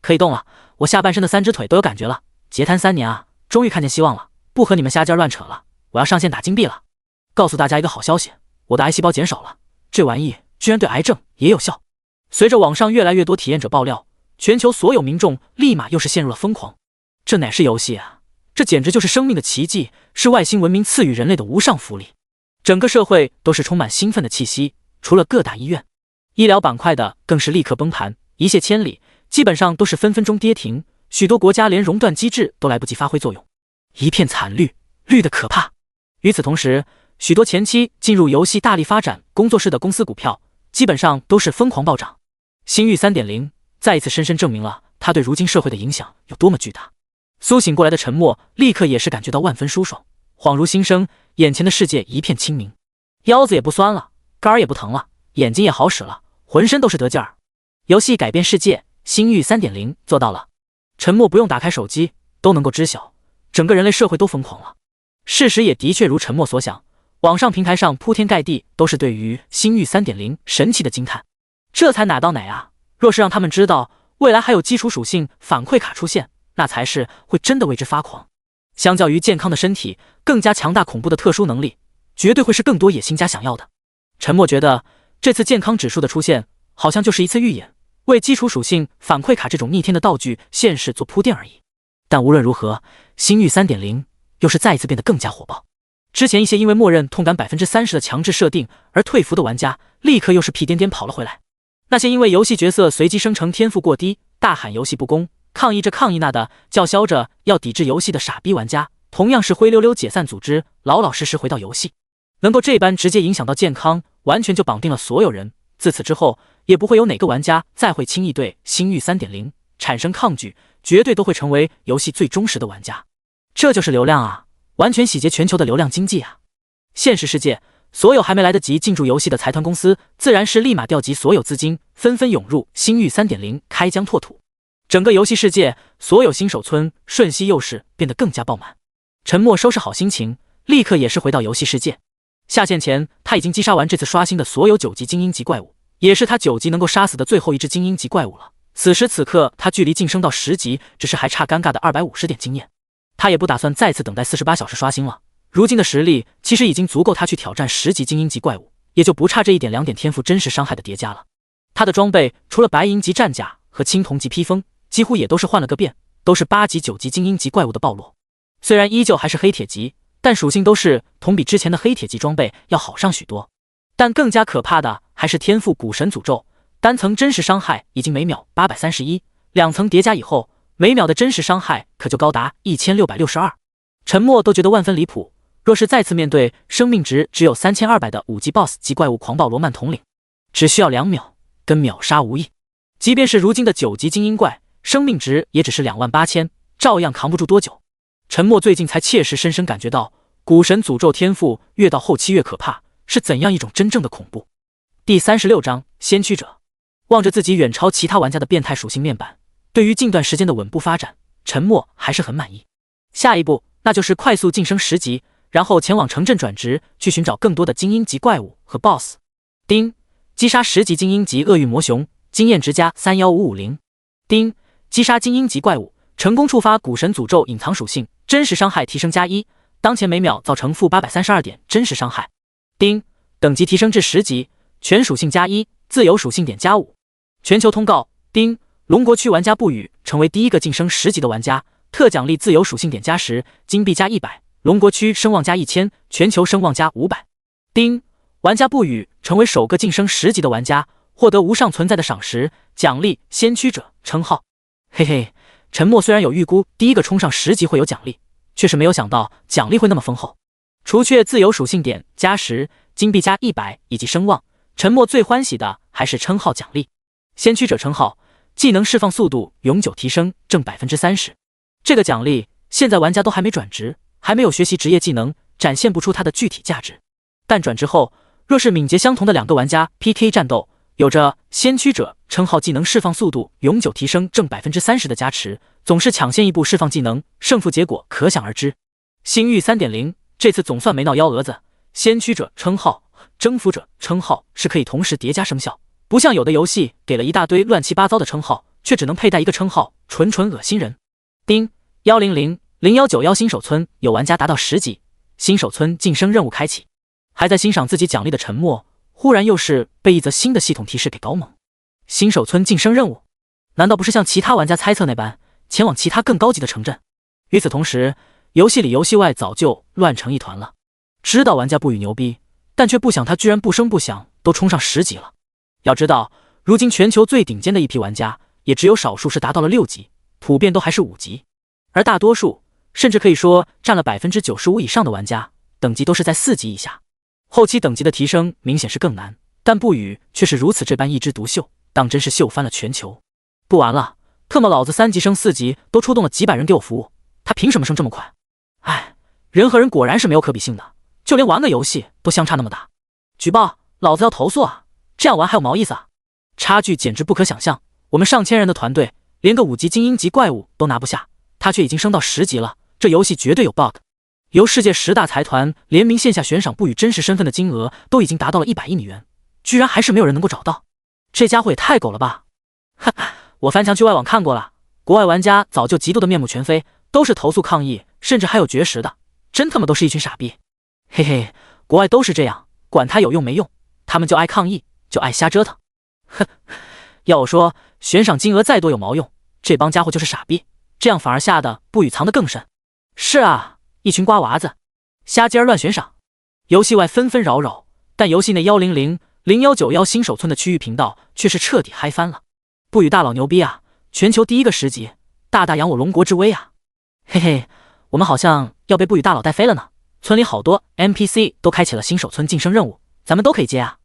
可以动了，我下半身的3只腿都有感觉了。截瘫3年啊，终于看见希望了，不和你们瞎尖乱扯了，我要上线打金币了。告诉大家一个好消息，我的癌细胞减少了，这玩意居然对癌症也有效。随着网上越来越多体验者爆料，全球所有民众立马又是陷入了疯狂。这乃是游戏啊，这简直就是生命的奇迹，是外星文明赐予人类的无上福利。整个社会都是充满兴奋的气息，除了各大医院，医疗板块的更是立刻崩盘，一泻千里，基本上都是分分钟跌停，许多国家连熔断机制都来不及发挥作用，一片惨绿，绿的可怕。与此同时，许多前期进入游戏大力发展工作室的公司股票基本上都是疯狂暴涨。星域 3.0 再一次深深证明了它对如今社会的影响有多么巨大。苏醒过来的沉默立刻也是感觉到万分舒爽，恍如新生，眼前的世界一片清明，腰子也不酸了，肝儿也不疼了，眼睛也好使了，浑身都是得劲儿。游戏改变世界，星域 3.0 做到了。沉默不用打开手机都能够知晓，整个人类社会都疯狂了。事实也的确如陈默所想，网上平台上铺天盖地都是对于星域 3.0 神奇的惊叹，这才哪到哪啊！若是让他们知道未来还有基础属性反馈卡出现，那才是会真的为之发狂。相较于健康的身体，更加强大恐怖的特殊能力，绝对会是更多野心家想要的。陈默觉得这次健康指数的出现好像就是一次预演，为基础属性反馈卡这种逆天的道具现世做铺垫而已。但无论如何，星域 3.0 又是再一次变得更加火爆。之前一些因为默认痛感 30% 的强制设定而退服的玩家，立刻又是屁颠颠跑了回来。那些因为游戏角色随机生成天赋过低，大喊游戏不公，抗议这抗议那的，叫嚣着要抵制游戏的傻逼玩家，同样是灰溜溜解散组织，老老实实回到游戏。能够这般直接影响到健康，完全就绑定了所有人。自此之后，也不会有哪个玩家再会轻易对星域 3.0 产生抗拒，绝对都会成为游戏最忠实的玩家。这就是流量啊，完全洗劫全球的流量经济啊！现实世界，所有还没来得及进驻游戏的财团公司，自然是立马调集所有资金，纷纷涌入星域 3.0 开疆拓土。整个游戏世界，所有新手村瞬息又是变得更加爆满。陈默收拾好心情，立刻也是回到游戏世界。下线前，他已经击杀完这次刷新的所有9级精英级怪物，也是他9级能够杀死的最后一只精英级怪物了。此时此刻，他距离晋升到10级，只是还差尴尬的250点经验。他也不打算再次等待48小时刷新了。如今的实力其实已经足够他去挑战10级精英级怪物，也就不差这1点2点天赋真实伤害的叠加了。他的装备除了白银级战甲和青铜级披风，几乎也都是换了个遍，都是8级9级精英级怪物的暴落。虽然依旧还是黑铁级，但属性都是同比之前的黑铁级装备要好上许多。但更加可怕的还是天赋古神诅咒，单层真实伤害已经每秒831，两层叠加以后，每秒的真实伤害可就高达1662。陈默都觉得万分离谱，若是再次面对生命值只有3200的5级 BOSS 级怪物狂暴罗曼统领，只需要2秒，跟秒杀无异。即便是如今的9级精英怪，生命值也只是28000，照样扛不住多久。陈默最近才切实深深感觉到，古神诅咒天赋越到后期越可怕，是怎样一种真正的恐怖。第36章先驱者。望着自己远超其他玩家的变态属性面板，对于近段时间的稳步发展，陈默还是很满意。下一步那就是快速晋升10级，然后前往城镇转职，去寻找更多的精英级怪物和 BOSS。 丁，击杀10级精英级恶欲魔熊，经验值加31550。丁，击杀精英级怪物，成功触发古神诅咒隐藏属性，真实伤害提升加1，当前每秒造成负832点真实伤害。丁，等级提升至10级，全属性加1，自由属性点加5。全球通告：丁，龙国区玩家不语成为第一个晋升10级的玩家，特奖励自由属性点加10，金币加100，龙国区声望加1000，全球声望加500。丁，玩家不语成为首个晋升10级的玩家，获得无上存在的赏识，奖励先驱者称号。嘿嘿，陈默虽然有预估第一个冲上10级会有奖励，却是没有想到奖励会那么丰厚。除却自由属性点加10，金币加100以及声望，陈默最欢喜的还是称号奖励。先驱者称号，技能释放速度永久提升正 30%。 这个奖励现在玩家都还没转职，还没有学习职业技能，展现不出它的具体价值。但转职后，若是敏捷相同的2个玩家 PK 战斗，有着先驱者称号技能释放速度永久提升正 30% 的加持，总是抢先一步释放技能，胜负结果可想而知。星域 3.0 这次总算没闹幺蛾子，先驱者称号、征服者称号是可以同时叠加生效，不像有的游戏给了一大堆乱七八糟的称号，却只能佩戴一个称号，纯恶心人。丁1000191新手村有玩家达到10级，新手村晋升任务开启。还在欣赏自己奖励的陈默，忽然又是被一则新的系统提示给搞懵。新手村晋升任务，难道不是像其他玩家猜测那般前往其他更高级的城镇？与此同时，游戏里游戏外早就乱成一团了。知道玩家不语牛逼，但却不想他居然不声不响都冲上10级了。要知道，如今全球最顶尖的一批玩家，也只有少数是达到了6级，普遍都还是5级，而大多数甚至可以说占了 95% 以上的玩家，等级都是在4级以下。后期等级的提升明显是更难，但不语却是如此这般一枝独秀，当真是秀翻了全球。不玩了，特么老子3级升4级都出动了几百人给我服务，他凭什么升这么快？哎，人和人果然是没有可比性的，就连玩个游戏都相差那么大。举报，老子要投诉啊！这样玩还有毛意思啊？差距简直不可想象，我们上千人的团队连个5级精英级怪物都拿不下，他却已经升到10级了，这游戏绝对有 bug。由世界10大财团联名线下悬赏不予真实身份的金额都已经达到了100亿美元，居然还是没有人能够找到，这家伙也太狗了吧！哈哈，我翻墙去外网看过了，国外玩家早就嫉妒的面目全非，都是投诉抗议，甚至还有绝食的，真他妈都是一群傻逼。嘿嘿，国外都是这样，管他有用没用，他们就爱抗议，就爱瞎折腾。哼，要我说，悬赏金额再多有毛用？这帮家伙就是傻逼，这样反而吓得不语藏得更深。是啊，一群瓜娃子，瞎尖乱悬赏。游戏外纷纷扰扰，但游戏内100、0191新手村的区域频道却是彻底嗨翻了。不语大佬牛逼啊，全球第1个10级，大大扬我龙国之威啊！嘿嘿，我们好像要被不语大佬带飞了呢。村里好多 NPC 都开启了新手村晋升任务，咱们都可以接啊，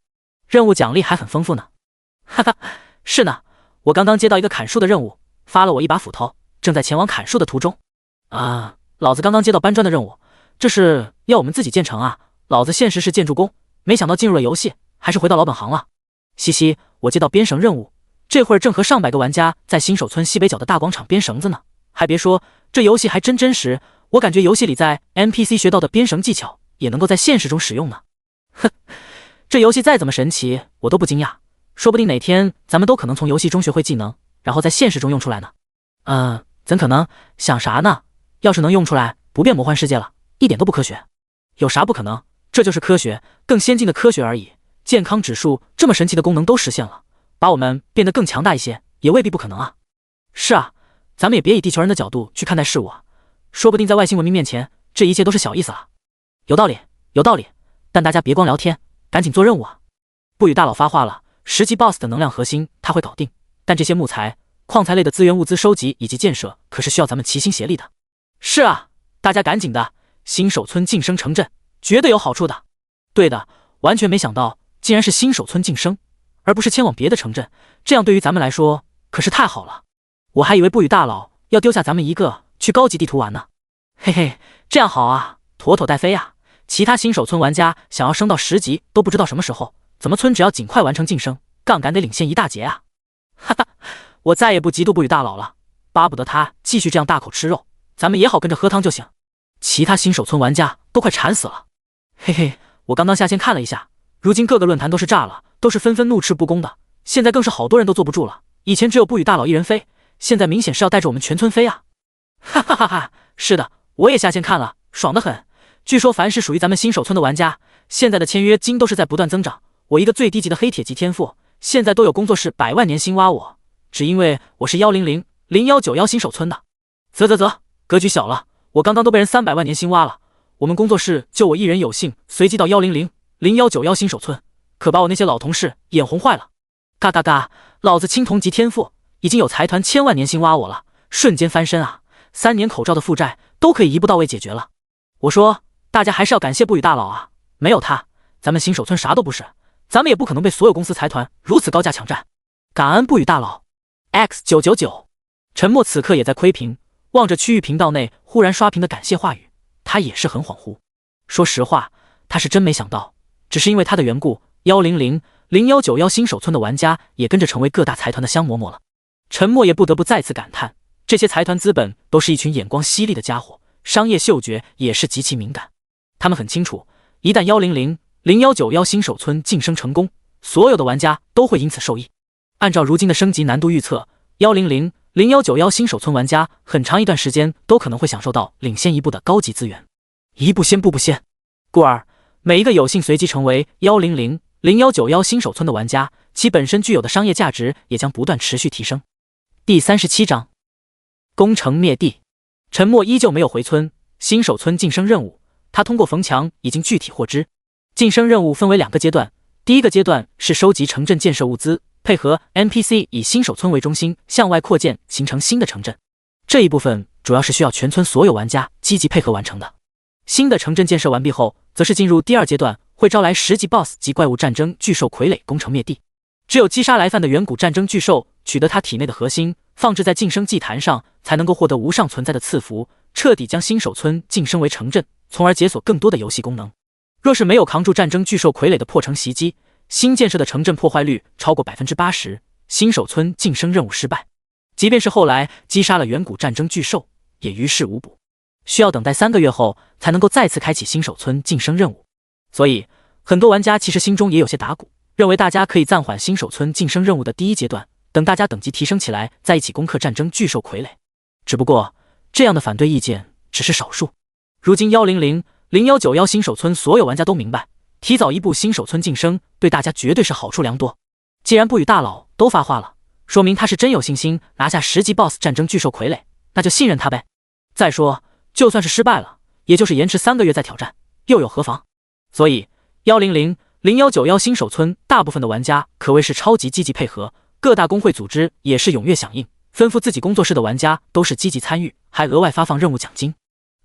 任务奖励还很丰富呢。哈哈，是呢，我刚刚接到一个砍树的任务，发了我一把斧头，正在前往砍树的途中。老子刚刚接到搬砖的任务，这是要我们自己建成啊，老子现实是建筑工，没想到进入了游戏，还是回到老本行了。嘻嘻，我接到编绳任务，这会儿正和上百个玩家在新手村西北角的大广场编绳子呢。还别说，这游戏还真实，我感觉游戏里在 NPC 学到的编绳技巧也能够在现实中使用呢。哼，这游戏再怎么神奇，我都不惊讶，说不定哪天咱们都可能从游戏中学会技能，然后在现实中用出来呢。怎可能？想啥呢？要是能用出来，不变魔幻世界了，一点都不科学。有啥不可能？这就是科学，更先进的科学而已。健康指数这么神奇的功能都实现了，把我们变得更强大一些，也未必不可能啊。是啊，咱们也别以地球人的角度去看待事物啊，说不定在外星文明面前，这一切都是小意思了。有道理，有道理，但大家别光聊天，赶紧做任务啊！不语大佬发话了，10级 BOSS 的能量核心他会搞定，但这些木材、矿材类的资源物资收集以及建设，可是需要咱们齐心协力的。是啊，大家赶紧的，新手村晋升城镇，绝对有好处的。对的，完全没想到，竟然是新手村晋升，而不是迁往别的城镇，这样对于咱们来说可是太好了。我还以为不语大佬要丢下咱们一个去高级地图玩呢。嘿嘿，这样好啊，妥妥带飞啊！其他新手村玩家想要升到10级都不知道什么时候，怎么村只要尽快完成晋升，杠杆得领先一大截啊！哈哈，我再也不嫉妒不语大佬了，巴不得他继续这样大口吃肉，咱们也好跟着喝汤就行。其他新手村玩家都快馋死了。嘿嘿，我刚刚下线看了一下，如今各个论坛都是炸了，都是纷纷怒斥不公的，现在更是好多人都坐不住了。以前只有不语大佬一人飞，现在明显是要带着我们全村飞啊！哈哈哈哈，是的，我也下线看了，爽得很。据说凡是属于咱们新手村的玩家，现在的签约金都是在不断增长。我一个最低级的黑铁级天赋，现在都有工作室100万年薪挖我，只因为我是1000191新手村的。啧，格局小了，我刚刚都被人300万年薪挖了。我们工作室就我一人有幸随机到1000191新手村，可把我那些老同事眼红坏了。嘎嘎嘎，老子青铜级天赋，已经有财团1000万年薪挖我了，瞬间翻身啊！3年口罩的负债都可以一步到位解决了。我说，大家还是要感谢不语大佬啊，没有他，咱们新手村啥都不是，咱们也不可能被所有公司财团如此高价抢占。感恩不语大佬。X999，沉默此刻也在窥屏，望着区域频道内忽然刷屏的感谢话语，他也是很恍惚。说实话，他是真没想到，只是因为他的缘故，1000191新手村的玩家也跟着成为各大财团的香饽饽了。沉默也不得不再次感叹，这些财团资本都是一群眼光犀利的家伙，商业嗅觉也是极其敏感。他们很清楚，一旦1000191新手村晋升成功，所有的玩家都会因此受益。按照如今的升级难度预测，1000191新手村玩家很长一段时间都可能会享受到领先一步的高级资源。一步先，步步先。故而，每一个有幸随机成为1000191新手村的玩家，其本身具有的商业价值也将不断持续提升。第37章，攻城灭地。沉默依旧没有回村，新手村晋升任务，他通过冯强已经具体获知。晋升任务分为2个阶段，第一个阶段是收集城镇建设物资，配合 NPC 以新手村为中心向外扩建，形成新的城镇。这一部分主要是需要全村所有玩家积极配合完成的。新的城镇建设完毕后，则是进入第2阶段，会招来10级 BOSS 及怪物战争巨兽傀儡，攻城灭地。只有击杀来犯的远古战争巨兽，取得它体内的核心，放置在晋升祭坛上，才能够获得无上存在的赐福，彻底将新手村晋升为城镇，从而解锁更多的游戏功能。若是没有扛住战争巨兽傀儡的破城袭击，新建设的城镇破坏率超过 80%， 新手村晋升任务失败。即便是后来击杀了远古战争巨兽，也于事无补。需要等待3个月后才能够再次开启新手村晋升任务。所以，很多玩家其实心中也有些打鼓，认为大家可以暂缓新手村晋升任务的第1阶段，等大家等级提升起来再一起攻克战争巨兽傀儡。只不过，这样的反对意见只是少数。如今100、0191新手村所有玩家都明白，提早1步新手村晋升对大家绝对是好处良多。既然不语大佬都发话了，说明他是真有信心拿下10级 BOSS 战争巨兽傀儡，那就信任他呗。再说，就算是失败了，也就是延迟3个月再挑战，又有何妨？所以100、0191新手村大部分的玩家可谓是超级积极配合，各大工会组织也是踊跃响应，吩咐自己工作室的玩家都是积极参与，还额外发放任务奖金。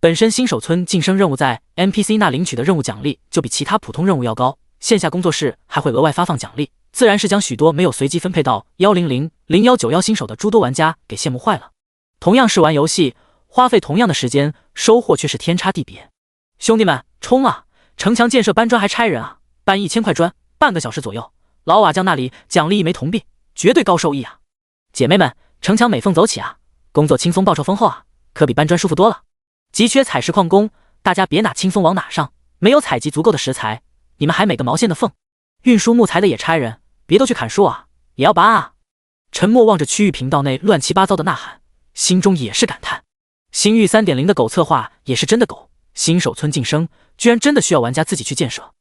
本身新手村晋升任务在 NPC 那领取的任务奖励就比其他普通任务要高，线下工作室还会额外发放奖励，自然是将许多没有随机分配到100、0191新手的诸多玩家给羡慕坏了。同样是玩游戏，花费同样的时间，收获却是天差地别。兄弟们，冲啊！城墙建设搬砖还拆人啊！搬1000块砖，半个小时左右，老瓦匠那里奖励1枚铜币，绝对高收益啊！姐妹们，城墙美缝走起啊！工作轻松报酬丰厚啊，可比搬砖舒服多了。急缺采石矿工，大家别拿轻松往哪上，没有采集足够的石材，你们还美个毛线的缝。运输木材的也拆人，别都去砍树啊，也要搬啊！沉默望着区域频道内乱七八糟的呐喊，心中也是感叹。星域 3.0 的狗策划也是真的狗，新手村晋升居然真的需要玩家自己去建设，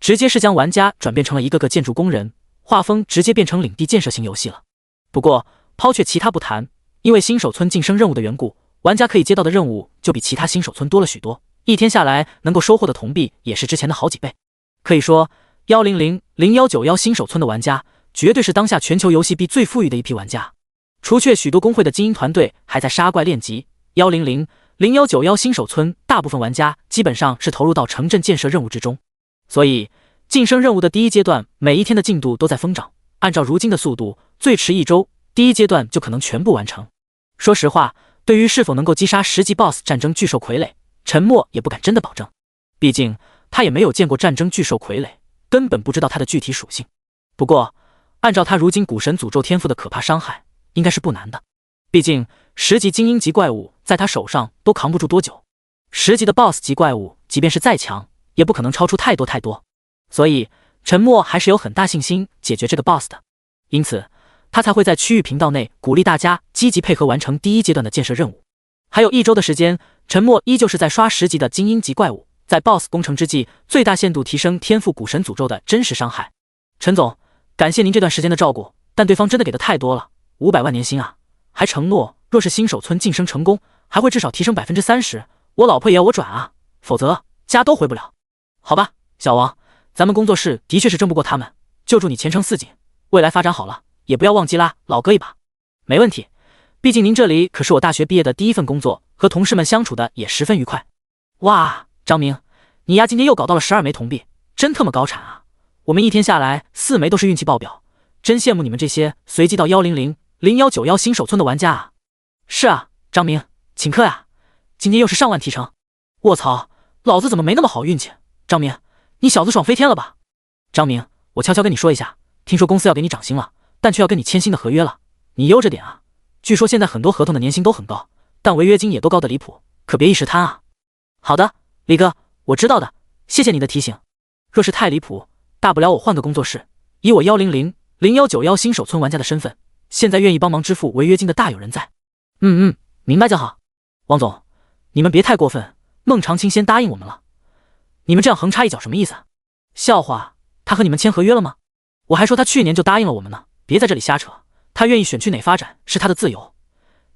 直接是将玩家转变成了一个个建筑工人，画风直接变成领地建设型游戏了。不过抛却其他不谈，因为新手村晋升任务的缘故，玩家可以接到的任务就比其他新手村多了许多，一天下来能够收获的铜币也是之前的好几倍。可以说100、0191新手村的玩家绝对是当下全球游戏币最富裕的一批玩家。除却许多工会的精英团队还在杀怪练级，100、0191新手村大部分玩家基本上是投入到城镇建设任务之中，所以晋升任务的第1阶段每一天的进度都在疯涨，按照如今的速度，最迟1周第1阶段就可能全部完成。说实话，对于是否能够击杀10级 BOSS 战争巨兽傀儡，沉默也不敢真的保证，毕竟他也没有见过战争巨兽傀儡，根本不知道它的具体属性。不过按照他如今古神诅咒天赋的可怕伤害，应该是不难的。毕竟10级精英级怪物在他手上都扛不住多久，10级的 BOSS 级怪物即便是再强，也不可能超出太多，所以沉默还是有很大信心解决这个 BOSS 的。因此他才会在区域频道内鼓励大家积极配合完成第1阶段的建设任务。还有1周的时间，沉默依旧是在刷10级的精英级怪物，在 BOSS 攻城之际最大限度提升天赋古神诅咒的真实伤害。陈总，感谢您这段时间的照顾，但对方真的给的太多了，500万年薪啊！还承诺若是新手村晋升成功，还会至少提升 30%， 我老婆也要我转啊，否则家都回不了。好吧，小王，咱们工作室的确是争不过他们，就祝你前程似锦，未来发展好了，也不要忘记拉老哥一把。没问题，毕竟您这里可是我大学毕业的第1份工作，和同事们相处的也十分愉快。哇，张明，你丫今天又搞到了12枚铜币，真特么高产啊！我们一天下来4枚都是运气爆表，真羡慕你们这些随机到100、0191新手村的玩家啊！是啊，张明，请客呀！今天又是上万提成，卧槽，老子怎么没那么好运气？张明，你小子爽飞天了吧？张明，我悄悄跟你说一下，听说公司要给你涨薪了，但却要跟你签新的合约了，你悠着点啊！据说现在很多合同的年薪都很高，但违约金也都高得离谱，可别一时贪啊！好的，李哥，我知道的，谢谢你的提醒。若是太离谱，大不了我换个工作室，以我100、0191新手村玩家的身份，现在愿意帮忙支付违约金的大有人在。明白就好。王总，你们别太过分，孟长青先答应我们了，你们这样横插一脚什么意思啊？笑话，他和你们签合约了吗？我还说他去年就答应了我们呢，别在这里瞎扯，他愿意选去哪发展是他的自由，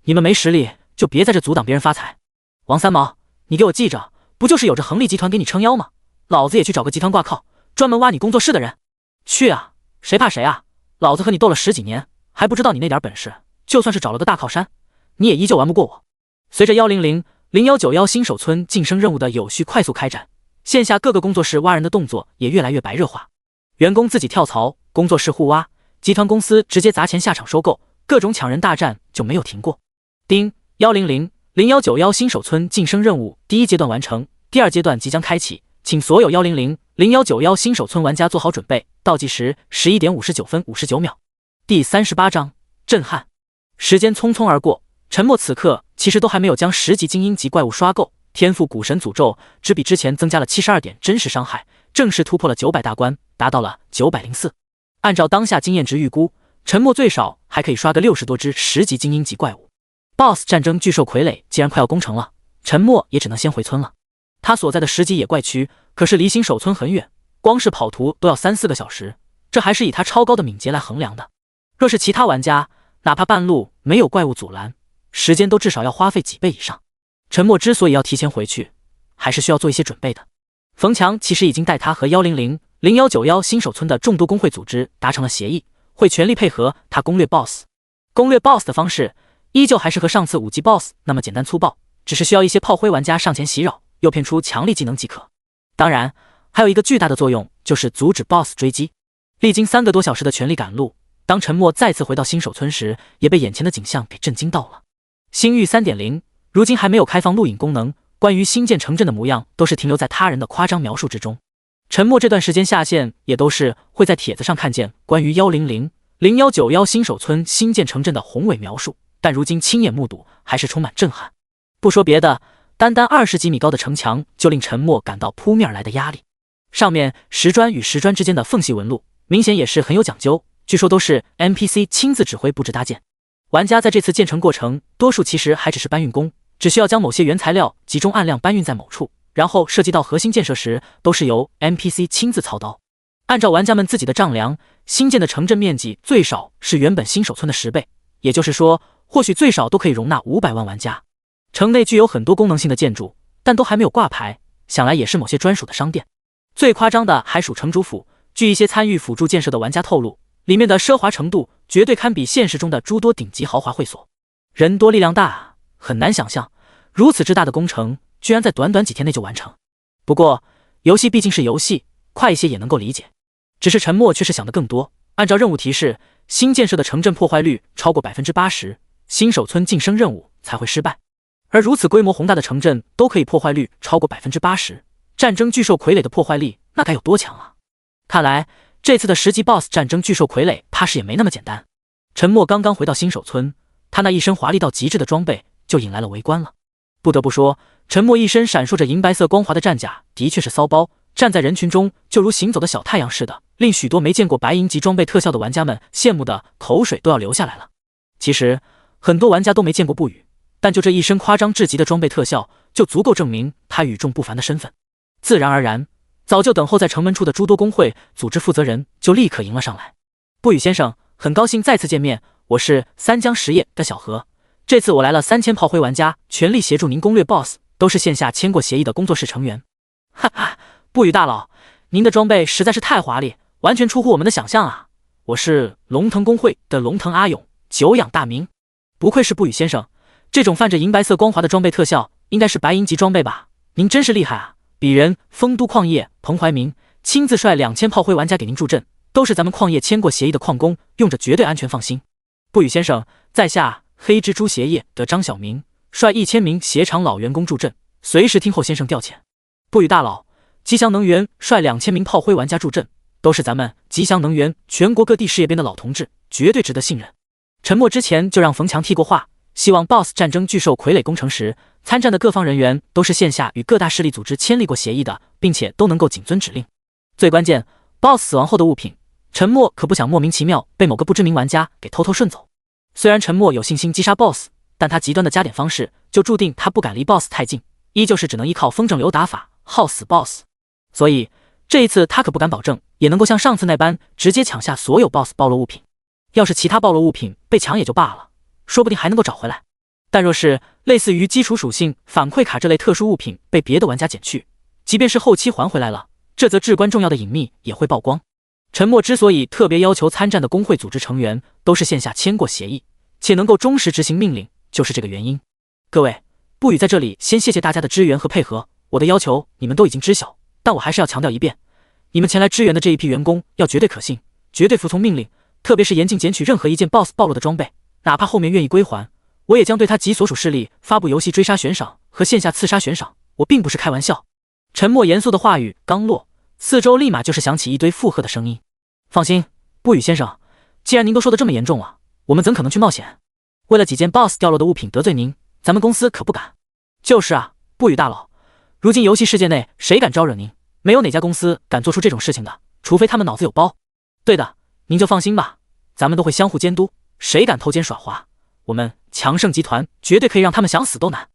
你们没实力就别在这阻挡别人发财。王三毛，你给我记着，不就是有着恒力集团给你撑腰吗？老子也去找个集团挂靠，专门挖你工作室的人。去啊，谁怕谁啊？老子和你斗了10几年，还不知道你那点本事，就算是找了个大靠山，你也依旧玩不过我。随着100、0191新手村晋升任务的有序快速开展，线下各个工作室挖人的动作也越来越白热化，员工自己跳槽，工作室互挖，集团公司直接砸钱下场收购，各种抢人大战就没有停过。丁100、0191新手村晋升任务第1阶段完成，第2阶段即将开启，请所有100、0191新手村玩家做好准备，倒计时11点59分59秒。第38章震撼。时间匆匆而过，沉默此刻其实都还没有将10级精英级怪物刷够，天赋古神诅咒只比之前增加了72点真实伤害，正式突破了900大关，达到了904。按照当下经验值预估，沉默最少还可以刷个60多只10级精英级怪物。BOSS 战争巨兽傀儡既然快要攻城了，沉默也只能先回村了。他所在的10级野怪区可是离新手村很远，光是跑图都要3-4个小时，这还是以他超高的敏捷来衡量的。若是其他玩家，哪怕半路没有怪物阻拦，时间都至少要花费几倍以上。沉默之所以要提前回去，还是需要做一些准备的。冯强其实已经带他和100、0191新手村的众多工会组织达成了协议，会全力配合他攻略 BOSS。攻略 BOSS 的方式依旧还是和上次5级 BOSS 那么简单粗暴，只是需要一些炮灰玩家上前袭扰，诱骗出强力技能即可。当然，还有一个巨大的作用，就是阻止 BOSS 追击。历经3个多小时的全力赶路，当沉默再次回到新手村时，也被眼前的景象给震惊到了。星域 3.0 如今还没有开放录影功能，关于新建城镇的模样都是停留在他人的夸张描述之中。沉默这段时间下线也都是会在帖子上看见关于100、0191新手村新建城镇的宏伟描述，但如今亲眼目睹还是充满震撼。不说别的，单单20几米高的城墙就令沉默感到扑面而来的压力。上面石砖与石砖之间的缝隙纹路明显也是很有讲究，据说都是 NPC 亲自指挥布置搭建。玩家在这次建成过程多数其实还只是搬运工，只需要将某些原材料集中按量搬运在某处，然后涉及到核心建设时都是由 NPC 亲自操刀。按照玩家们自己的丈量，新建的城镇面积最少是原本新手村的10倍，也就是说或许最少都可以容纳500万玩家。城内具有很多功能性的建筑，但都还没有挂牌，想来也是某些专属的商店。最夸张的还属城主府，据一些参与辅助建设的玩家透露，里面的奢华程度绝对堪比现实中的诸多顶级豪华会所。人多力量大，很难想象如此之大的工程居然在短短几天内就完成。不过游戏毕竟是游戏，快一些也能够理解。只是沉默却是想得更多，按照任务提示，新建设的城镇破坏率超过 80%， 新手村晋升任务才会失败。而如此规模宏大的城镇都可以破坏率超过 80%， 战争巨兽傀儡的破坏力那该有多强啊！看来这次的10级 BOSS 战争巨兽傀儡怕是也没那么简单。沉默刚刚回到新手村，他那一身华丽到极致的装备就引来了围观了。不得不说，沉默一身闪烁着银白色光滑的战甲的确是骚包，站在人群中就如行走的小太阳似的，令许多没见过白银级装备特效的玩家们羡慕的口水都要流下来了。其实很多玩家都没见过不语，但就这一身夸张至极的装备特效就足够证明他与众不凡的身份。自然而然，早就等候在城门处的诸多工会组织负责人就立刻迎了上来。不语先生，很高兴再次见面，我是三江实业的小何，这次我来了3000炮灰玩家，全力协助您攻略 BOSS， 都是线下签过协议的工作室成员。哈哈，不语大佬，您的装备实在是太华丽，完全出乎我们的想象啊！我是龙腾工会的龙腾阿勇，久仰大名。不愧是不语先生，这种泛着银白色光滑的装备特效应该是白银级装备吧？您真是厉害啊！鄙人丰都矿业彭怀明亲自率2000炮灰玩家给您助阵，都是咱们矿业签过协议的矿工，用着绝对安全放心。不语先生，在下黑蜘蛛鞋业的张小明率1000名鞋厂老员工助阵，随时听候先生调遣。不语大佬，吉祥能源率2000名炮灰玩家助阵，都是咱们吉祥能源全国各地事业编的老同志，绝对值得信任。沉默之前就让冯强替过话，希望 BOSS 战争巨兽傀儡工程时参战的各方人员都是线下与各大势力组织签立过协议的，并且都能够谨遵指令。最关键 ，BOSS 死亡后的物品，沉默可不想莫名其妙被某个不知名玩家给偷偷顺走。虽然沉默有信心击杀 BOSS， 但他极端的加点方式就注定他不敢离 BOSS 太近，依旧是只能依靠风正流打法耗死 BOSS。所以这一次他可不敢保证也能够像上次那般直接抢下所有 BOSS 爆落物品。要是其他爆落物品被抢也就罢了，说不定还能够找回来。但若是类似于基础属性反馈卡这类特殊物品被别的玩家捡去，即便是后期还回来了，这则至关重要的隐秘也会曝光。沉默之所以特别要求参战的工会组织成员都是线下签过协议，且能够忠实执行命令，就是这个原因。各位，不语在这里先谢谢大家的支援和配合，我的要求你们都已经知晓，但我还是要强调一遍，你们前来支援的这一批员工要绝对可信，绝对服从命令，特别是严禁捡取任何一件 BOSS 暴露的装备，哪怕后面愿意归还，我也将对他及所属势力发布游戏追杀悬赏和线下刺杀悬赏，我并不是开玩笑。沉默严肃的话语刚落，四周立马就是响起一堆附和的声音。放心，不语先生，既然您都说的这么严重了，我们怎可能去冒险？为了几件 BOSS 掉落的物品得罪您，咱们公司可不敢。就是啊，不语大佬，如今游戏世界内谁敢招惹您？没有哪家公司敢做出这种事情的，除非他们脑子有包。对的，您就放心吧，咱们都会相互监督，谁敢偷奸耍滑，我们强盛集团绝对可以让他们想死都难。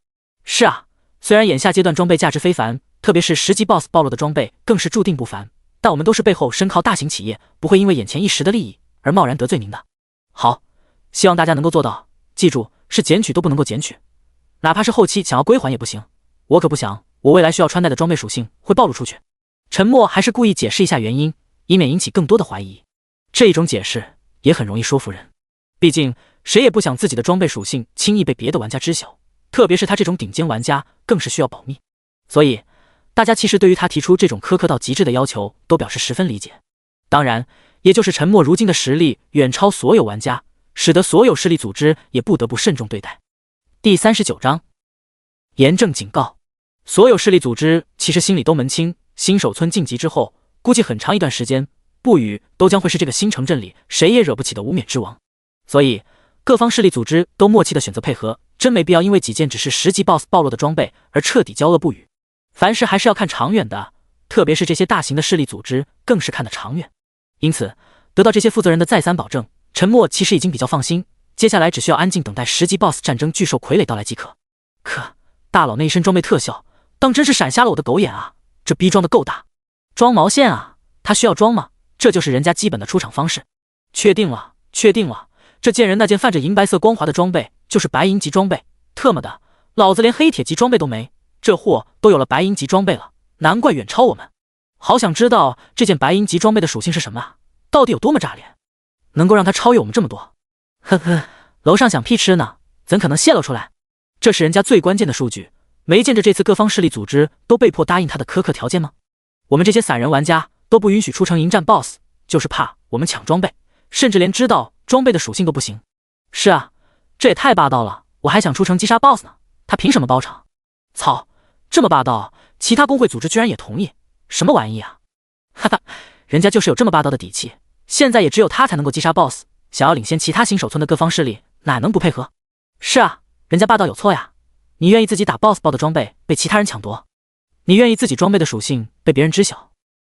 是啊，虽然眼下阶段装备价值非凡，特别是10级 BOSS 暴露的装备更是注定不凡，但我们都是背后深靠大型企业，不会因为眼前一时的利益而贸然得罪您的。好，希望大家能够做到，记住，是捡取都不能够捡取，哪怕是后期想要归还也不行。我可不想我未来需要穿戴的装备属性会暴露出去。沉默还是故意解释一下原因，以免引起更多的怀疑。这一种解释也很容易说服人，毕竟谁也不想自己的装备属性轻易被别的玩家知晓，特别是他这种顶尖玩家更是需要保密。所以大家其实对于他提出这种苛刻到极致的要求都表示十分理解。当然，也就是沉默如今的实力远超所有玩家，使得所有势力组织也不得不慎重对待。第39章，严正警告。所有势力组织其实心里都门清，新手村晋级之后，估计很长一段时间，不语都将会是这个新城镇里谁也惹不起的无冕之王。所以各方势力组织都默契的选择配合，真没必要因为几件只是10级 BOSS 暴露的装备而彻底交恶不语。凡事还是要看长远的，特别是这些大型的势力组织更是看得长远。因此得到这些负责人的再三保证，沉默其实已经比较放心，接下来只需要安静等待10级 BOSS 战争巨兽傀儡到来即可。可大佬那一身装备特效当真是闪瞎了我的狗眼啊，这逼装的够大。装毛线啊，他需要装吗？这就是人家基本的出场方式。确定了，确定了，这贱人那件泛着银白色光华的装备就是白银级装备，特么的，老子连黑铁级装备都没，这货都有了白银级装备了，难怪远超我们。好想知道这件白银级装备的属性是什么啊，到底有多么炸脸，能够让他超越我们这么多。呵呵，楼上想屁吃呢，怎可能泄露出来？这是人家最关键的数据，没见着这次各方势力组织都被迫答应他的苛刻条件吗？我们这些散人玩家都不允许出城迎战 BOSS， 就是怕我们抢装备，甚至连知道装备的属性都不行。是啊，这也太霸道了，我还想出城击杀 BOSS 呢，他凭什么包场？操，这么霸道，其他工会组织居然也同意，什么玩意啊？哈哈，人家就是有这么霸道的底气，现在也只有他才能够击杀 BOSS， 想要领先其他新手村的各方势力，哪能不配合？是啊，人家霸道有错呀？你愿意自己打 BOSS 包的装备被其他人抢夺？你愿意自己装备的属性被别人知晓？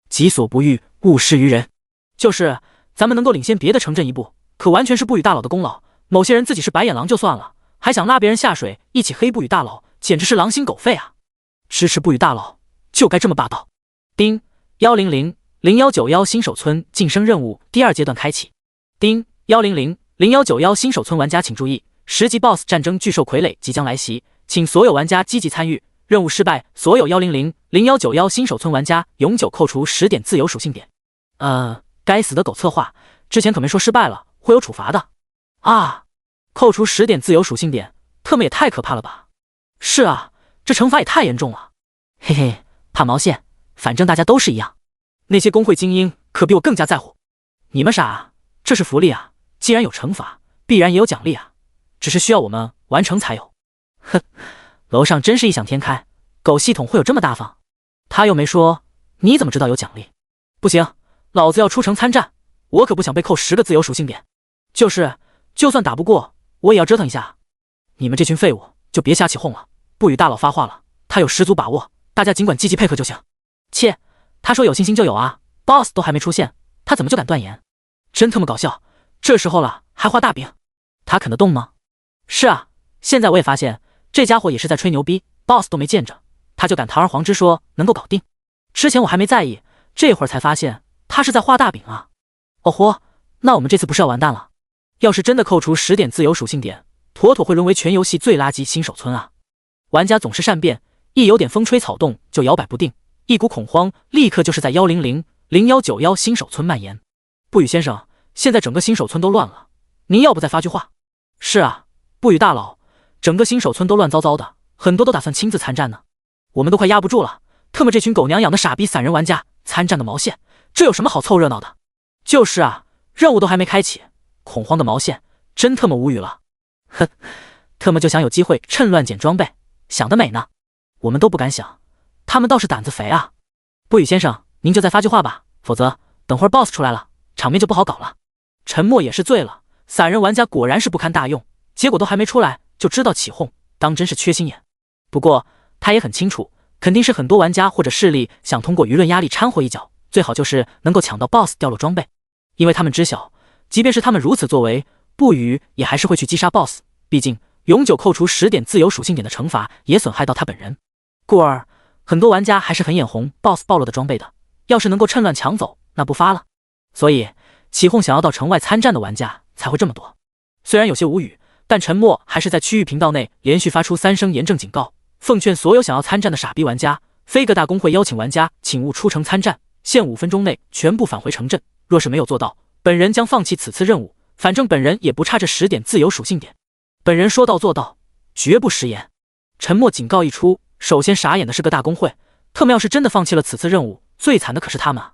己所不欲，勿施于人。就是咱们能够领先别的城镇一步，可完全是不语大佬的功劳。某些人自己是白眼狼就算了，还想拉别人下水一起黑不语大佬，简直是狼心狗肺啊！支持不语大佬就该这么霸道。丁1000191新手村晋升任务第2阶段开启。丁1000191新手村玩家请注意，10级 BOSS 战争巨兽傀儡即将来袭，请所有玩家积极参与。任务失败，所有1000191新手村玩家永久扣除10点自由属性点。该死的狗策划，之前可没说失败了会有处罚的啊！扣除10点自由属性点，特么也太可怕了吧？是啊，这惩罚也太严重了。嘿嘿，怕毛线，反正大家都是一样。那些工会精英可比我更加在乎。你们傻啊？这是福利啊！既然有惩罚，必然也有奖励啊，只是需要我们完成才有。哼，楼上真是异想天开，狗系统会有这么大方？他又没说，你怎么知道有奖励？不行，老子要出城参战，我可不想被扣10个自由属性点。就是，就算打不过，我也要折腾一下。你们这群废物就别瞎起哄了，不与大佬发话了，他有十足把握，大家尽管积极配合就行。切，他说有信心就有啊 ，BOSS 都还没出现，他怎么就敢断言？真他妈搞笑，这时候了还画大饼，他啃得动吗？是啊，现在我也发现这家伙也是在吹牛逼，BOSS 都没见着，他就敢堂而皇之说能够搞定。之前我还没在意，这会儿才发现他是在画大饼啊！哦豁，那我们这次不是要完蛋了？要是真的扣除10点自由属性点，妥妥会沦为全游戏最垃圾新手村啊！玩家总是善变，一有点风吹草动就摇摆不定，一股恐慌立刻就是在1000191新手村蔓延。不语先生，现在整个新手村都乱了，您要不再发句话？是啊，不语大佬，整个新手村都乱糟糟的，很多都打算亲自参战呢，我们都快压不住了。特么这群狗娘养的傻逼散人玩家参战个毛线，这有什么好凑热闹的？就是啊，任务都还没开启，恐慌的毛线，真特么无语了。哼，特么就想有机会趁乱捡装备，想得美呢。我们都不敢想，他们倒是胆子肥啊。不语先生，您就再发句话吧，否则等会儿 BOSS 出来了，场面就不好搞了。沉默也是醉了，散人玩家果然是不堪大用，结果都还没出来就知道起哄，当真是缺心眼。不过他也很清楚，肯定是很多玩家或者势力想通过舆论压力掺和一脚，最好就是能够抢到 BOSS 掉落装备，因为他们知晓，即便是他们如此作为，不语也还是会去击杀 BOSS， 毕竟永久扣除10点自由属性点的惩罚也损害到他本人，故而很多玩家还是很眼红 BOSS 暴露的装备的，要是能够趁乱抢走，那不发了。所以起哄想要到城外参战的玩家才会这么多。虽然有些无语，但陈默还是在区域频道内连续发出3声严正警告，奉劝所有想要参战的傻逼玩家，非各大公会邀请玩家请勿出城参战，限5分钟内全部返回城镇，若是没有做到，本人将放弃此次任务，反正本人也不差这10点自由属性点，本人说到做到，绝不食言。陈默警告一出，首先傻眼的是各大公会，特么要是真的放弃了此次任务，最惨的可是他们啊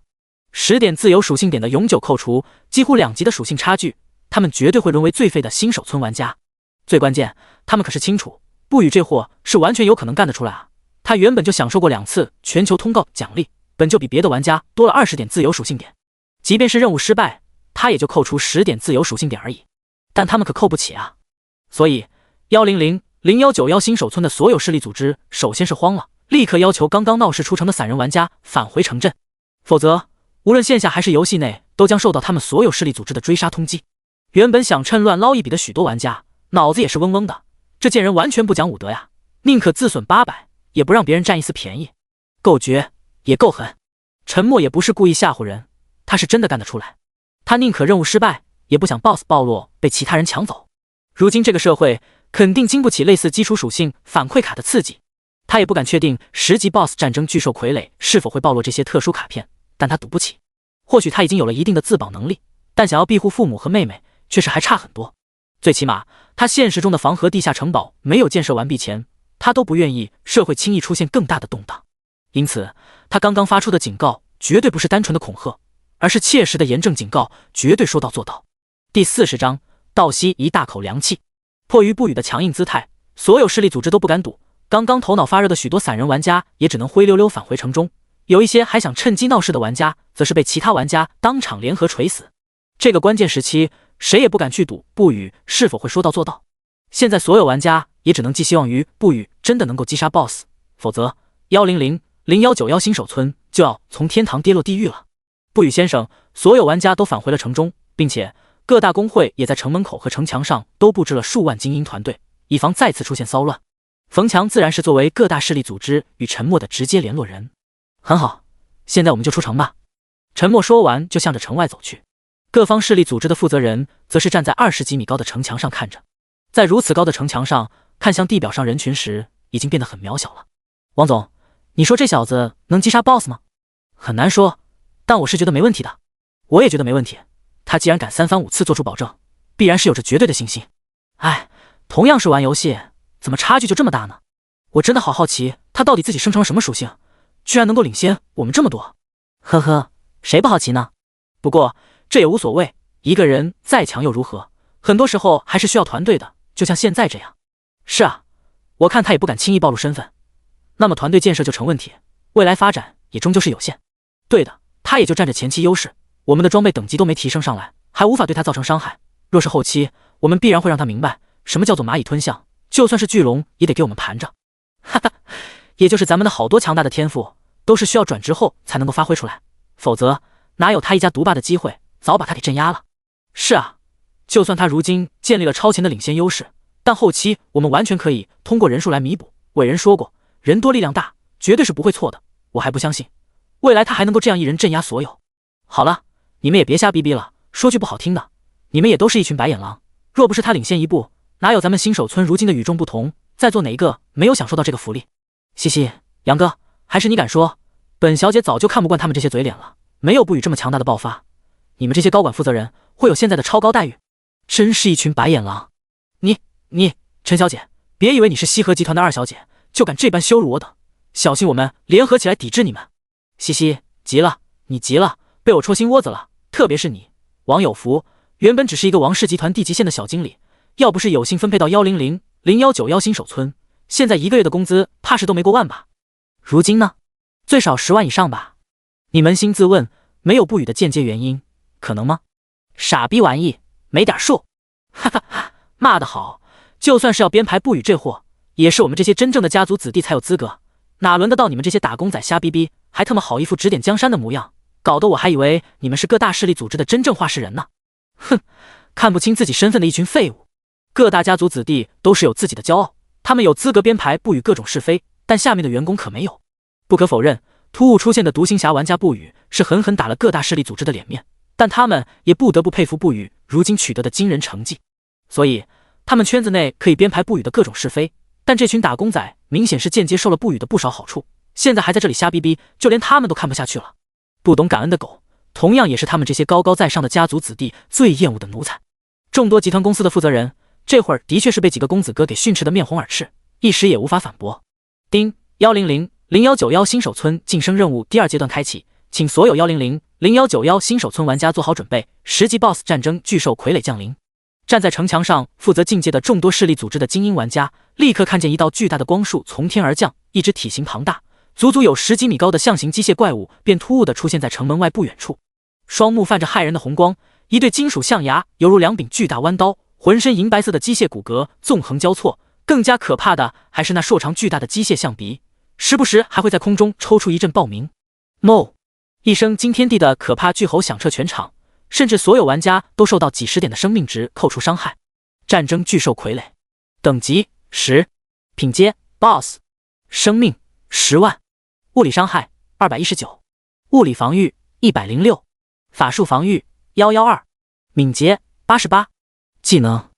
！10点自由属性点的永久扣除，几乎2级的属性差距，他们绝对会沦为最废的新手村玩家。最关键，他们可是清楚，不语这货是完全有可能干得出来啊！他原本就享受过2次全球通告奖励，本就比别的玩家多了20点自由属性点，即便是任务失败，他也就扣除10点自由属性点而已，但他们可扣不起啊！所以100、0191新手村的所有势力组织首先是慌了，立刻要求刚刚闹事出城的散人玩家返回城镇，否则无论线下还是游戏内都将受到他们所有势力组织的追杀通缉。原本想趁乱捞一笔的许多玩家脑子也是嗡嗡的，这贱人完全不讲武德呀，宁可自损800也不让别人占一丝便宜，够绝也够狠。陈默也不是故意吓唬人，他是真的干得出来，他宁可任务失败也不想 BOSS 暴落被其他人抢走。如今这个社会肯定经不起类似基础属性反馈卡的刺激，他也不敢确定10级 BOSS 战争巨兽傀儡是否会暴露这些特殊卡片，但他赌不起。或许他已经有了一定的自保能力，但想要庇护父母和妹妹确实还差很多。最起码他现实中的防河地下城堡没有建设完毕前，他都不愿意社会轻易出现更大的动荡。因此他刚刚发出的警告绝对不是单纯的恐吓，而是切实的严正警告，绝对说到做到。第40章倒吸一大口凉气。迫于不语的强硬姿态，所有势力组织都不敢赌，刚刚头脑发热的许多散人玩家也只能灰溜溜返回城中，有一些还想趁机闹事的玩家则是被其他玩家当场联合锤死。这个关键时期谁也不敢去赌不语是否会说到做到，现在所有玩家也只能寄希望于不语真的能够击杀 BOSS， 否则100、0191新手村就要从天堂跌落地狱了。不语先生，所有玩家都返回了城中，并且各大公会也在城门口和城墙上都布置了数万精英团队，以防再次出现骚乱。冯强自然是作为各大势力组织与陈默的直接联络人。很好，现在我们就出城吧。陈默说完就向着城外走去，各方势力组织的负责人则是站在20几米高的城墙上看着。在如此高的城墙上看向地表上人群时，已经变得很渺小了。王总，你说这小子能击杀 BOSS 吗？很难说，但我是觉得没问题的。我也觉得没问题，他既然敢3番5次做出保证，必然是有着绝对的信心。哎，同样是玩游戏，怎么差距就这么大呢？我真的好好奇他到底自己生成了什么属性，居然能够领先我们这么多。呵呵，谁不好奇呢？不过这也无所谓，一个人再强又如何，很多时候还是需要团队的，就像现在这样。是啊，我看他也不敢轻易暴露身份，那么团队建设就成问题，未来发展也终究是有限。对的，他也就占着前期优势，我们的装备等级都没提升上来，还无法对他造成伤害。若是后期，我们必然会让他明白什么叫做蚂蚁吞象，就算是巨龙也得给我们盘着。哈哈，也就是咱们的好多强大的天赋都是需要转职后才能够发挥出来，否则哪有他一家独霸的机会，早把他给镇压了。是啊，就算他如今建立了超前的领先优势，但后期我们完全可以通过人数来弥补。伟人说过，人多力量大，绝对是不会错的。我还不相信未来他还能够这样一人镇压所有。好了，你们也别瞎逼逼了，说句不好听的，你们也都是一群白眼狼，若不是他领先一步，哪有咱们新手村如今的与众不同，在座哪一个没有享受到这个福利？嘻嘻，杨哥，还是你敢说，本小姐早就看不惯他们这些嘴脸了，没有不语这么强大的爆发，你们这些高管负责人会有现在的超高待遇，真是一群白眼狼。你陈小姐，别以为你是西河集团的2小姐就敢这般羞辱我等，小心我们联合起来抵制你们。嘻嘻，急了，你急了，被我戳心窝子了。特别是你王有福，原本只是一个王氏集团地级县的小经理，要不是有幸分配到100、0191新手村，现在1个月的工资怕是都没过万吧。如今呢，最少10万以上吧。你扪心自问，没有不语的间接原因，可能吗？傻逼玩意，没点数。哈哈，骂得好，就算是要编排不语这货，也是我们这些真正的家族子弟才有资格，哪轮得到你们这些打工仔瞎逼逼，还他妈好一副指点江山的模样，搞得我还以为你们是各大势力组织的真正话事人呢。哼，看不清自己身份的一群废物。各大家族子弟都是有自己的骄傲，他们有资格编排不语各种是非，但下面的员工可没有。不可否认，突兀出现的独行侠玩家不语是狠狠打了各大势力组织的脸面，但他们也不得不佩服不语如今取得的惊人成绩。所以他们圈子内可以编排不语的各种是非，但这群打工仔明显是间接受了不语的不少好处，现在还在这里瞎逼逼，就连他们都看不下去了。不懂感恩的狗，同样也是他们这些高高在上的家族子弟最厌恶的奴才。众多集团公司的负责人这会儿的确是被几个公子哥给训斥得面红耳赤，一时也无法反驳。丁1000191新手村晋升任务第2阶段开启，请所有1000191新手村玩家做好准备，10级 BOSS 战争巨兽傀儡降临。站在城墙上负责境界的众多势力组织的精英玩家，立刻看见一道巨大的光束从天而降，一只体型庞大、足足有10几米高的象形机械怪物便突兀地出现在城门外不远处。双目泛着骇人的红光，一对金属象牙犹如2柄巨大弯刀，浑身银白色的机械骨骼纵横交错。更加可怕的还是那硕长巨大的机械象鼻，时不时还会在空中抽出一阵爆鸣。哞！一声惊天地的可怕巨吼响彻全场，甚至所有玩家都受到几十点的生命值扣除伤害。战争巨兽傀儡，等级10，品阶 BOSS， 生命10万，物理伤害219，物理防御106，法术防御112，敏捷88，技能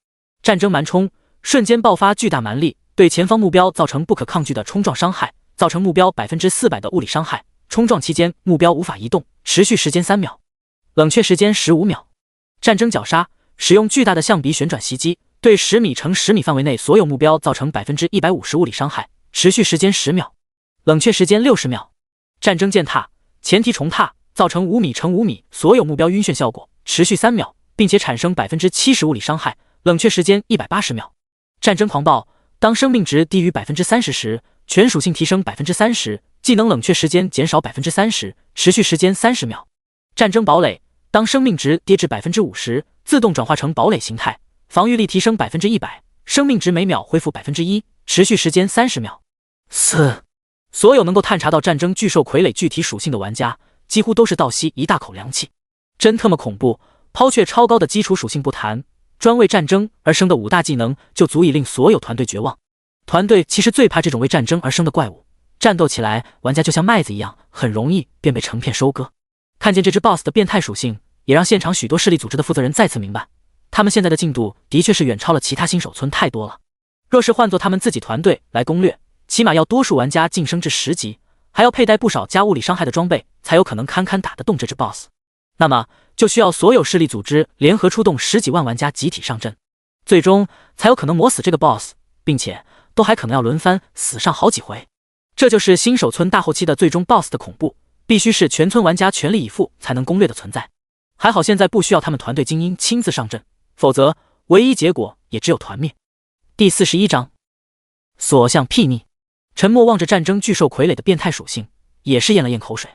战争蛮冲，瞬间爆发巨大蛮力，对前方目标造成不可抗拒的冲撞伤害，造成目标400%的物理伤害。冲撞期间目标无法移动，持续时间3秒，冷却时间15秒。战争绞杀，使用巨大的象鼻旋转袭击，对10米乘10米范围内所有目标造成150%物理伤害，持续时间10秒，冷却时间60秒。战争践踏，前提重踏，造成5米乘5米所有目标晕眩效果，持续3秒，并且产生70%物理伤害，冷却时间180秒。战争狂暴，当生命值低于30%时，全属性提升30%，技能冷却时间减少30%，持续时间30秒。战争堡垒，当生命值跌至50%，自动转化成堡垒形态，防御力提升100%，生命值每秒恢复1%，持续时间30秒。所有能够探查到战争巨兽傀儡具体属性的玩家，几乎都是倒吸一大口凉气。真他妈恐怖！抛却超高的基础属性不谈，专为战争而生的5大技能就足以令所有团队绝望。团队其实最怕这种为战争而生的怪物，战斗起来玩家就像麦子一样，很容易便被成片收割。看见这只 BOSS 的变态属性，也让现场许多势力组织的负责人再次明白，他们现在的进度的确是远超了其他新手村太多了。若是换作他们自己团队来攻略，起码要多数玩家晋升至10级，还要佩戴不少加物理伤害的装备，才有可能堪堪打得动这只 BOSS。那么就需要所有势力组织联合出动10几万玩家集体上阵，最终才有可能磨死这个 BOSS， 并且都还可能要轮番死上好几回。这就是新手村大后期的最终 BOSS 的恐怖，必须是全村玩家全力以赴才能攻略的存在。还好现在不需要他们团队精英亲自上阵，否则唯一结果也只有团灭。第41章，所向睥睨。沉默望着战争巨兽傀儡的变态属性，也是咽了咽口水。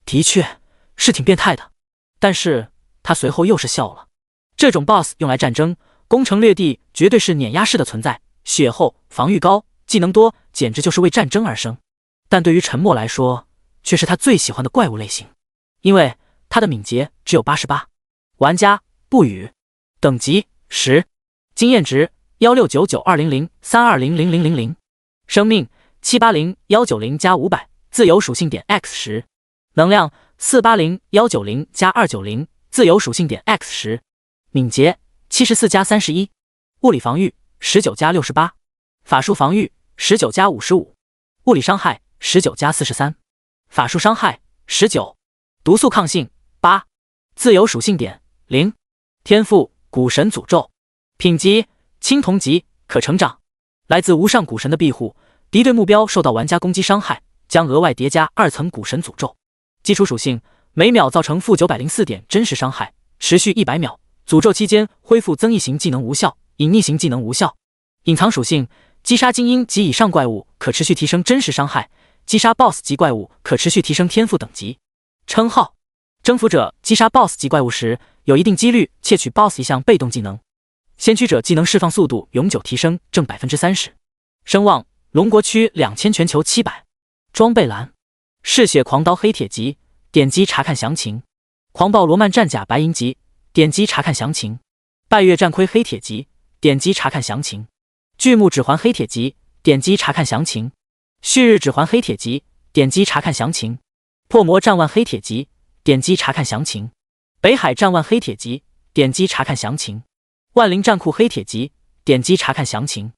的确是挺变态的，但是他随后又是笑了。这种 BOSS 用来战争攻城略地，绝对是碾压式的存在，血厚，防御高，技能多，简直就是为战争而生。但对于沉默来说，却是他最喜欢的怪物类型，因为他的敏捷只有88。玩家不语，等级10，经验值1699200320000，生命780190加500，自由属性点 X10，能量480190加290，自由属性点 X10，敏捷74加31，物理防御19加68，法术防御19加55，物理伤害19加43，法术伤害19，毒素抗性8，自由属性点0，天赋古神诅咒，品级青铜级，可成长，来自无上古神的庇护，敌对目标受到玩家攻击伤害，将额外叠加2层古神诅咒。基础属性，每秒造成负904点真实伤害，持续100秒，诅咒期间恢复增益型技能无效，隐匿型技能无效。隐藏属性，击杀精英及以上怪物可持续提升真实伤害，击杀 BOSS 级怪物可持续提升天赋等级。称号，征服者击杀 BOSS 级怪物时，有一定几率窃取 BOSS 一项被动技能。先驱者技能释放速度永久提升正30%，声望龙国区2000全球700。装备栏嗜血狂刀黑铁级，点击查看详情。狂暴罗曼战甲白银级，点击查看详情。拜月战盔黑铁级，点击查看详情。巨木指环黑铁级，点击查看详情。旭日指环黑铁级，点击查看详情。破魔战腕黑铁级，点击查看详情。北海战腕黑铁级，点击查看详情。万灵战裤黑铁级，点击查看详情。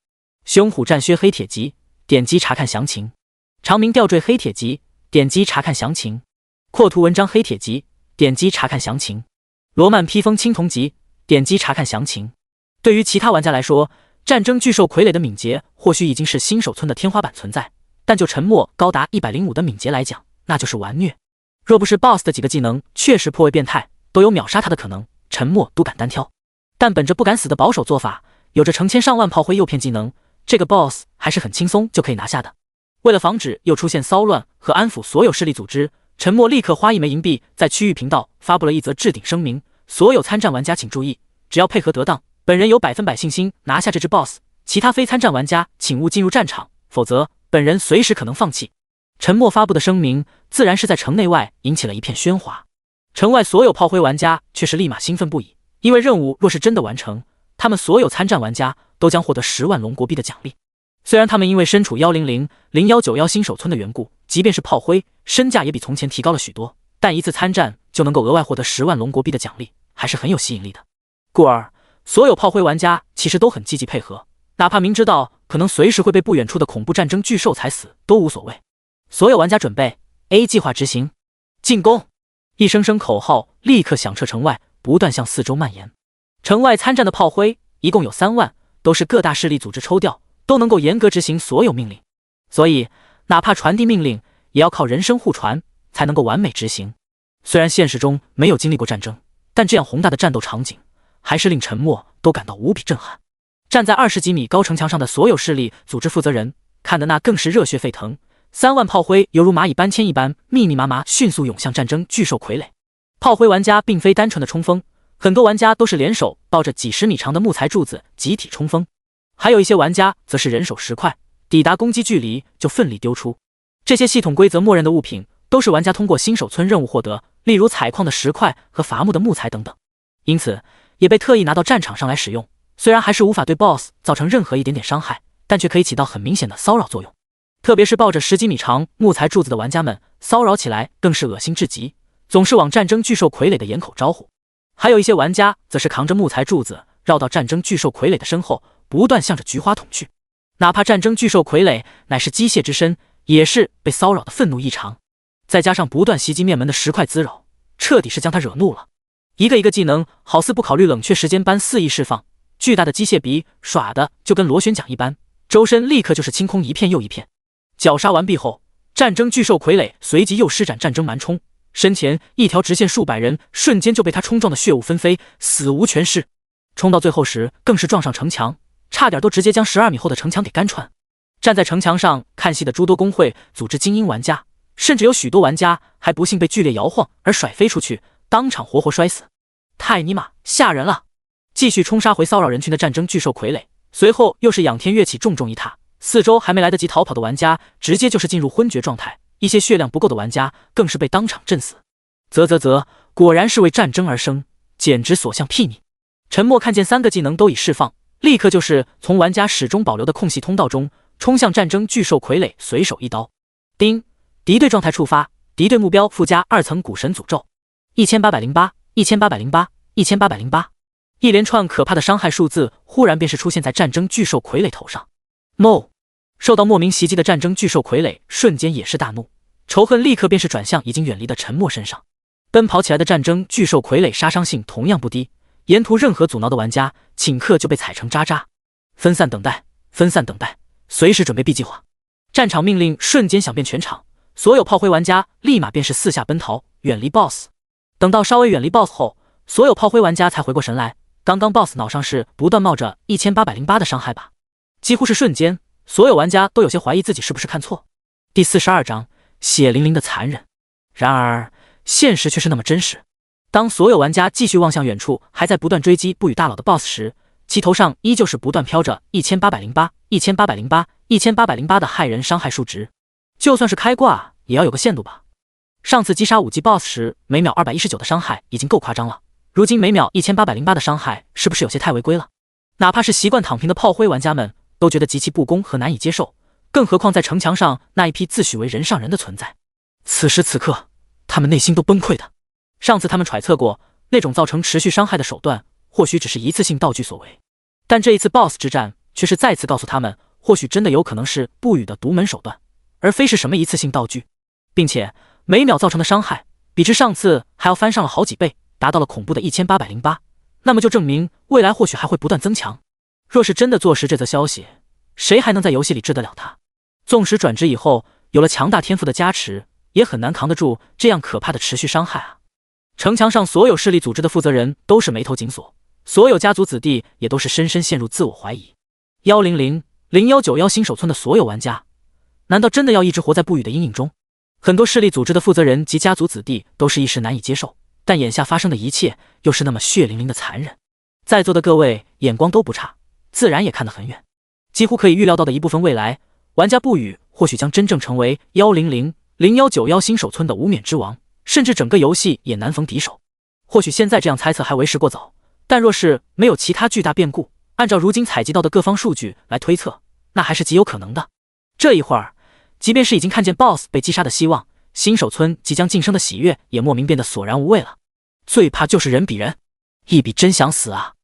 凶虎战靴黑铁级，点击查看详情。长鸣吊坠黑铁级，点击查看详情。扩图文章黑铁级，点击查看详情。罗曼披风青铜级，点击查看详情。对于其他玩家来说，战争巨兽傀儡的敏捷或许已经是新手村的天花板存在，但就沉默高达105的敏捷来讲，那就是完虐。若不是 BOSS 的几个技能确实颇为变态，都有秒杀他的可能，沉默都敢单挑。但本着不敢死的保守做法，有着成千上万炮灰诱骗技能，这个 BOSS 还是很轻松就可以拿下的。为了防止又出现骚乱和安抚所有势力组织，沉默立刻花1枚银币在区域频道发布了一则置顶声明：所有参战玩家请注意，只要配合得当，本人有100%信心拿下这只 BOSS， 其他非参战玩家请勿进入战场，否则本人随时可能放弃。沉默发布的声明自然是在城内外引起了一片喧哗，城外所有炮灰玩家却是立马兴奋不已，因为任务若是真的完成，他们所有参战玩家都将获得10万龙国币的奖励。虽然他们因为身处1000191新手村的缘故，即便是炮灰，身价也比从前提高了许多，但一次参战就能够额外获得10万龙国币的奖励，还是很有吸引力的。故而，所有炮灰玩家其实都很积极配合，哪怕明知道可能随时会被不远处的恐怖战争巨兽踩死，都无所谓。所有玩家准备 A 计划执行，进攻！一声声口号立刻响彻城外，不断向四周蔓延。城外参战的炮灰一共有3万，都是各大势力组织抽调，都能够严格执行所有命令，所以哪怕传递命令，也要靠人声互传才能够完美执行。虽然现实中没有经历过战争，但这样宏大的战斗场景，还是令沉默都感到无比震撼。站在20几米高城墙上的所有势力组织负责人，看得那更是热血沸腾。3万炮灰犹如蚂蚁搬迁一般，密密麻麻迅速涌向战争巨兽傀儡。炮灰玩家并非单纯的冲锋，很多玩家都是联手抱着几十米长的木材柱子集体冲锋。还有一些玩家则是人手石块，抵达攻击距离就奋力丢出。这些系统规则默认的物品都是玩家通过新手村任务获得，例如采矿的石块和伐木的木材等等，因此也被特意拿到战场上来使用。虽然还是无法对 BOSS 造成任何一点点伤害，但却可以起到很明显的骚扰作用。特别是抱着10几米长木材柱子的玩家们，骚扰起来更是恶心至极，总是往战争巨兽傀儡的眼口招呼。还有一些玩家则是扛着木材柱子绕到战争巨兽傀儡的身后，不断向着菊花捅去。哪怕战争巨兽傀儡乃是机械之身，也是被骚扰的愤怒异常。再加上不断袭击面门的石块滋扰，彻底是将他惹怒了。一个一个技能好似不考虑冷却时间般肆意释放，巨大的机械臂耍的就跟螺旋桨一般，周身立刻就是清空一片又一片。绞杀完毕后，战争巨兽傀儡随即又施展战争蛮冲，身前一条直线数百人瞬间就被他冲撞的血雾纷飞，死无全尸。冲到最后时更是撞上城墙，差点都直接将12米厚的城墙给干穿。站在城墙上看戏的诸多工会组织精英玩家，甚至有许多玩家还不幸被剧烈摇晃而甩飞出去，当场活活摔死。太尼玛吓人了！继续冲杀回骚扰人群的战争巨兽傀儡，随后又是仰天跃起，重重一踏，四周还没来得及逃跑的玩家直接就是进入昏厥状态，一些血量不够的玩家更是被当场震死。啧，果然是为战争而生，简直所向披靡。沉默看见3个技能都已释放，立刻就是从玩家始终保留的空隙通道中冲向战争巨兽傀儡，随手一刀，叮！敌对状态触发，敌对目标附加2层古神诅咒，1808、1808、1808，一连串可怕的伤害数字忽然便是出现在战争巨兽傀儡头上。受到莫名袭击的战争巨兽傀儡瞬间也是大怒，仇恨立刻便是转向已经远离的沉默身上。奔跑起来的战争巨兽傀儡杀伤性同样不低，沿途任何阻挠的玩家顷刻就被踩成渣渣。分散等待，随时准备 B 计划。战场命令瞬间响遍全场，所有炮灰玩家立马便是四下奔逃，远离 BOSS。 等到稍微远离 BOSS 后，所有炮灰玩家才回过神来，刚刚 BOSS 脑上是不断冒着1808的伤害吧。几乎是瞬间，所有玩家都有些怀疑自己是不是看错。第42章，血淋淋的残忍。然而现实却是那么真实。当所有玩家继续望向远处还在不断追击不语大佬的 BOSS 时，其头上依旧是不断飘着1808、1808、1808的害人伤害数值。就算是开挂，也要有个限度吧。上次击杀5级 BOSS 时，每秒219的伤害已经够夸张了，如今每秒1808的伤害，是不是有些太违规了？哪怕是习惯躺平的炮灰玩家们，都觉得极其不公和难以接受，更何况在城墙上那一批自诩为人上人的存在。此时此刻，他们内心都崩溃的。上次他们揣测过，那种造成持续伤害的手段，或许只是一次性道具所为，但这一次 BOSS 之战却是再次告诉他们，或许真的有可能是不语的独门手段，而非是什么一次性道具，并且每秒造成的伤害比之上次还要翻上了好几倍，达到了恐怖的1808，那么就证明未来或许还会不断增强。若是真的坐实这则消息，谁还能在游戏里治得了他？纵使转职以后有了强大天赋的加持，也很难扛得住这样可怕的持续伤害啊！城墙上所有势力组织的负责人都是眉头紧锁，所有家族子弟也都是深深陷入自我怀疑。100、0191新手村的所有玩家，难道真的要一直活在不语的阴影中？很多势力组织的负责人及家族子弟都是一时难以接受，但眼下发生的一切又是那么血淋淋的残忍。在座的各位眼光都不差，自然也看得很远，几乎可以预料到的一部分未来玩家不语或许将真正成为100、0191新手村的无冕之王，甚至整个游戏也难逢敌手。或许现在这样猜测还为时过早，但若是没有其他巨大变故，按照如今采集到的各方数据来推测，那还是极有可能的。这一会儿，即便是已经看见 BOSS 被击杀的希望，新手村即将晋升的喜悦也莫名变得索然无味了。最怕就是人比人，一比真想死啊！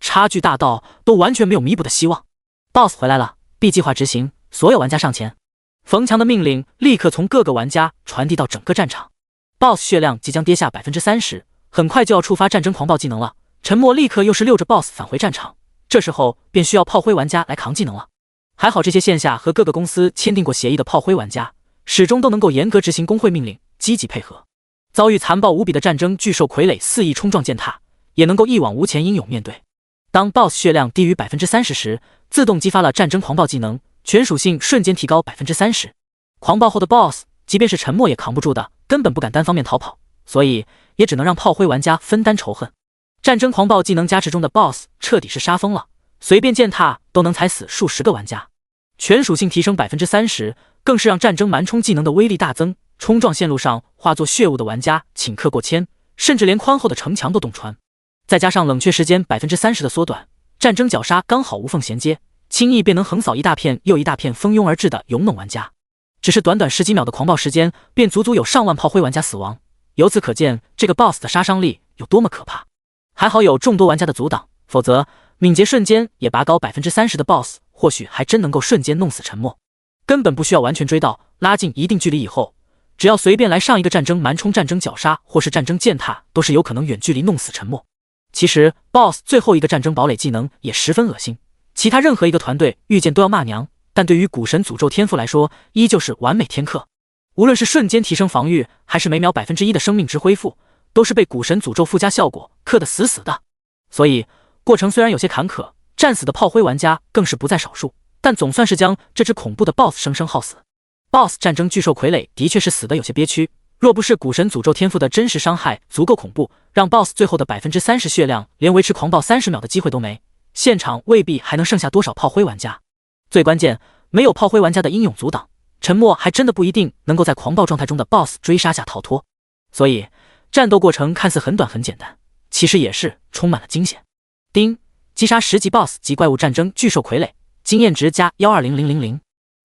差距大到都完全没有弥补的希望。BOSS 回来了，B 计划执行，所有玩家上前。冯强的命令立刻从各个玩家传递到整个战场。BOSS 血量即将跌下 30%， 很快就要触发战争狂暴技能了。沉默立刻又是溜着 BOSS 返回战场，这时候便需要炮灰玩家来扛技能了。还好这些线下和各个公司签订过协议的炮灰玩家，始终都能够严格执行工会命令，积极配合。遭遇残暴无比的战争巨兽傀儡肆意冲撞践踏，也能够一往无前英勇面对。当 BOSS 血量低于 30% 时，自动激发了战争狂暴技能，全属性瞬间提高 30%。狂暴后的 BOSS 即便是沉默也扛不住的，根本不敢单方面逃跑，所以也只能让炮灰玩家分担仇恨。战争狂暴技能加持中的 BOSS 彻底是杀疯了，随便践踏都能踩死数十个玩家。全属性提升 30%， 更是让战争蛮冲技能的威力大增，冲撞线路上化作血雾的玩家顷刻过千，甚至连宽厚的城墙都洞穿。再加上冷却时间 30% 的缩短，战争绞杀刚好无缝衔接，轻易便能横扫一大片又一大片蜂拥而至的勇猛玩家。只是短短10几秒的狂暴时间，便足足有上万炮灰玩家死亡，由此可见这个 BOSS 的杀伤力有多么可怕。还好有众多玩家的阻挡，否则敏捷瞬间也拔高 30% 的 BOSS 或许还真能够瞬间弄死沉默。根本不需要完全追到，拉近一定距离以后，只要随便来上一个战争蛮冲、战争绞杀或是战争践踏，都是有可能远距离弄死沉默。其实 BOSS 最后一个战争堡垒技能也十分恶心，其他任何一个团队遇见都要骂娘，但对于古神诅咒天赋来说，依旧是完美天克。无论是瞬间提升防御，还是每秒 1% 的生命值恢复，都是被古神诅咒附加效果克得死死的。所以过程虽然有些坎坷，战死的炮灰玩家更是不在少数，但总算是将这只恐怖的 BOSS 生生耗死。BOSS 战争巨兽傀儡的确是死得有些憋屈，若不是古神诅咒天赋的真实伤害足够恐怖，让 BOSS 最后的 30% 血量连维持狂暴30秒的机会都没，现场未必还能剩下多少炮灰玩家。最关键，没有炮灰玩家的英勇阻挡，沉默还真的不一定能够在狂暴状态中的 BOSS 追杀下逃脱。所以战斗过程看似很短很简单，其实也是充满了惊险。丁，击杀10级 BOSS 级怪物战争巨兽傀儡，经验值加1200000。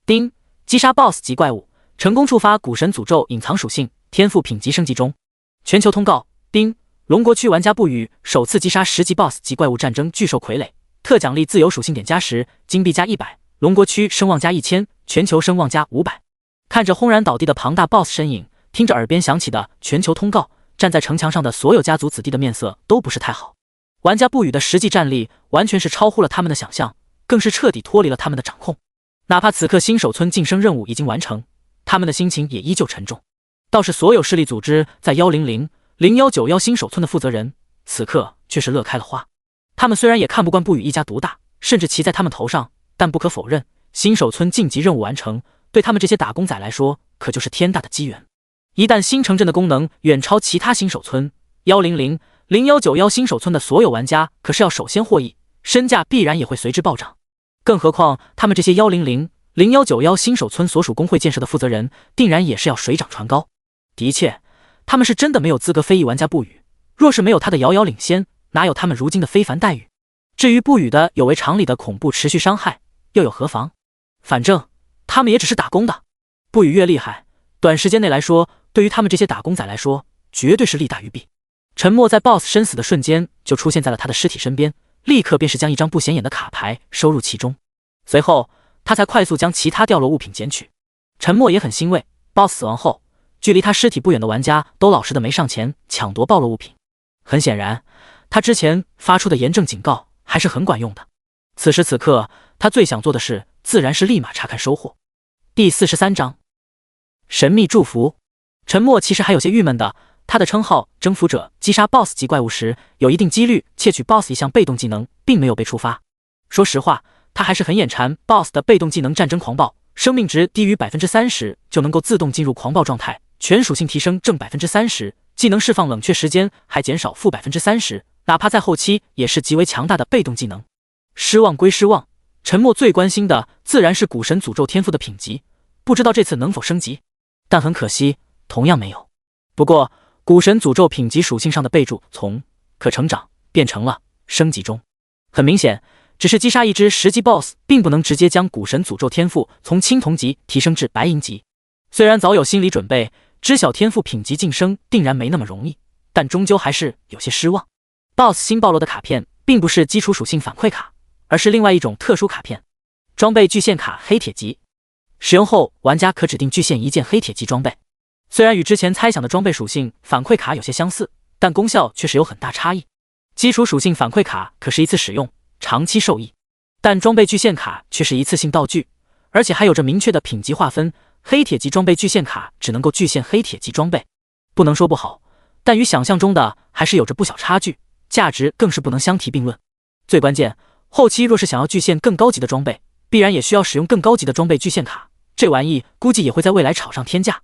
丁，击杀 BOSS 级怪物，成功触发古神诅咒隐藏属性，天赋品级升级中。全球通告：丁，龙国区玩家不语首次击杀10级 BOSS 级怪物战争巨兽傀儡，特奖励自由属性点加10，金币加100，龙国区声望加1000，全球声望加500。看着轰然倒地的庞大 BOSS 身影，听着耳边响起的全球通告，站在城墙上的所有家族子弟的面色都不是太好。玩家不语的实际战力完全是超乎了他们的想象，更是彻底脱离了他们的掌控。哪怕此刻新手村晋升任务已经完成，他们的心情也依旧沉重。倒是所有势力组织在100、0191新手村的负责人，此刻却是乐开了花。他们虽然也看不惯不语一家独大，甚至骑在他们头上，但不可否认，新手村晋级任务完成，对他们这些打工仔来说，可就是天大的机缘。一旦新城镇的功能远超其他新手村，100、0191新手村的所有玩家可是要首先获益，身价必然也会随之暴涨。更何况他们这些100、0191新手村所属工会建设的负责人，定然也是要水涨船高。的确，他们是真的没有资格非议玩家不语，若是没有他的遥遥领先，哪有他们如今的非凡待遇？至于不语的有违常理的恐怖持续伤害，又有何妨？反正他们也只是打工的，不语越厉害，短时间内来说，对于他们这些打工仔来说，绝对是利大于弊。沉默在 BOSS 身死的瞬间就出现在了他的尸体身边，立刻便是将一张不显眼的卡牌收入其中，随后他才快速将其他掉落物品捡取。沉默也很欣慰 ，BOSS 死亡后，距离他尸体不远的玩家都老实的没上前抢夺暴露物品。很显然，他之前发出的严正警告还是很管用的。此时此刻，他最想做的事自然是立马查看收获。第43章，神秘祝福。沉默其实还有些郁闷的，他的称号征服者击杀 BOSS 级怪物时，有一定几率窃取 BOSS 一项被动技能，并没有被触发。说实话，他还是很眼馋 BOSS 的被动技能战争狂暴，生命值低于 30% 就能够自动进入狂暴状态，全属性提升正 30%， 技能释放冷却时间还减少负 30%， 哪怕在后期也是极为强大的被动技能。失望归失望，沉默最关心的自然是古神诅咒天赋的品级，不知道这次能否升级，但很可惜，同样没有。不过古神诅咒品级属性上的备注从可成长变成了升级中，很明显，只是击杀一只10级 BOSS 并不能直接将古神诅咒天赋从青铜级提升至白银级。虽然早有心理准备，知晓天赋品级晋升定然没那么容易，但终究还是有些失望。BOSS 新暴露的卡片并不是基础属性反馈卡，而是另外一种特殊卡片，装备巨献卡黑铁级。使用后，玩家可指定巨献一件黑铁级装备。虽然与之前猜想的装备属性反馈卡有些相似，但功效却是有很大差异。基础属性反馈卡可是一次使用，长期受益，但装备巨献卡却是一次性道具，而且还有着明确的品级划分。黑铁级装备巨献卡只能够巨献黑铁级装备，不能说不好，但与想象中的还是有着不小差距，价值更是不能相提并论。最关键，后期若是想要巨献更高级的装备，必然也需要使用更高级的装备巨献卡，这玩意估计也会在未来炒上天价。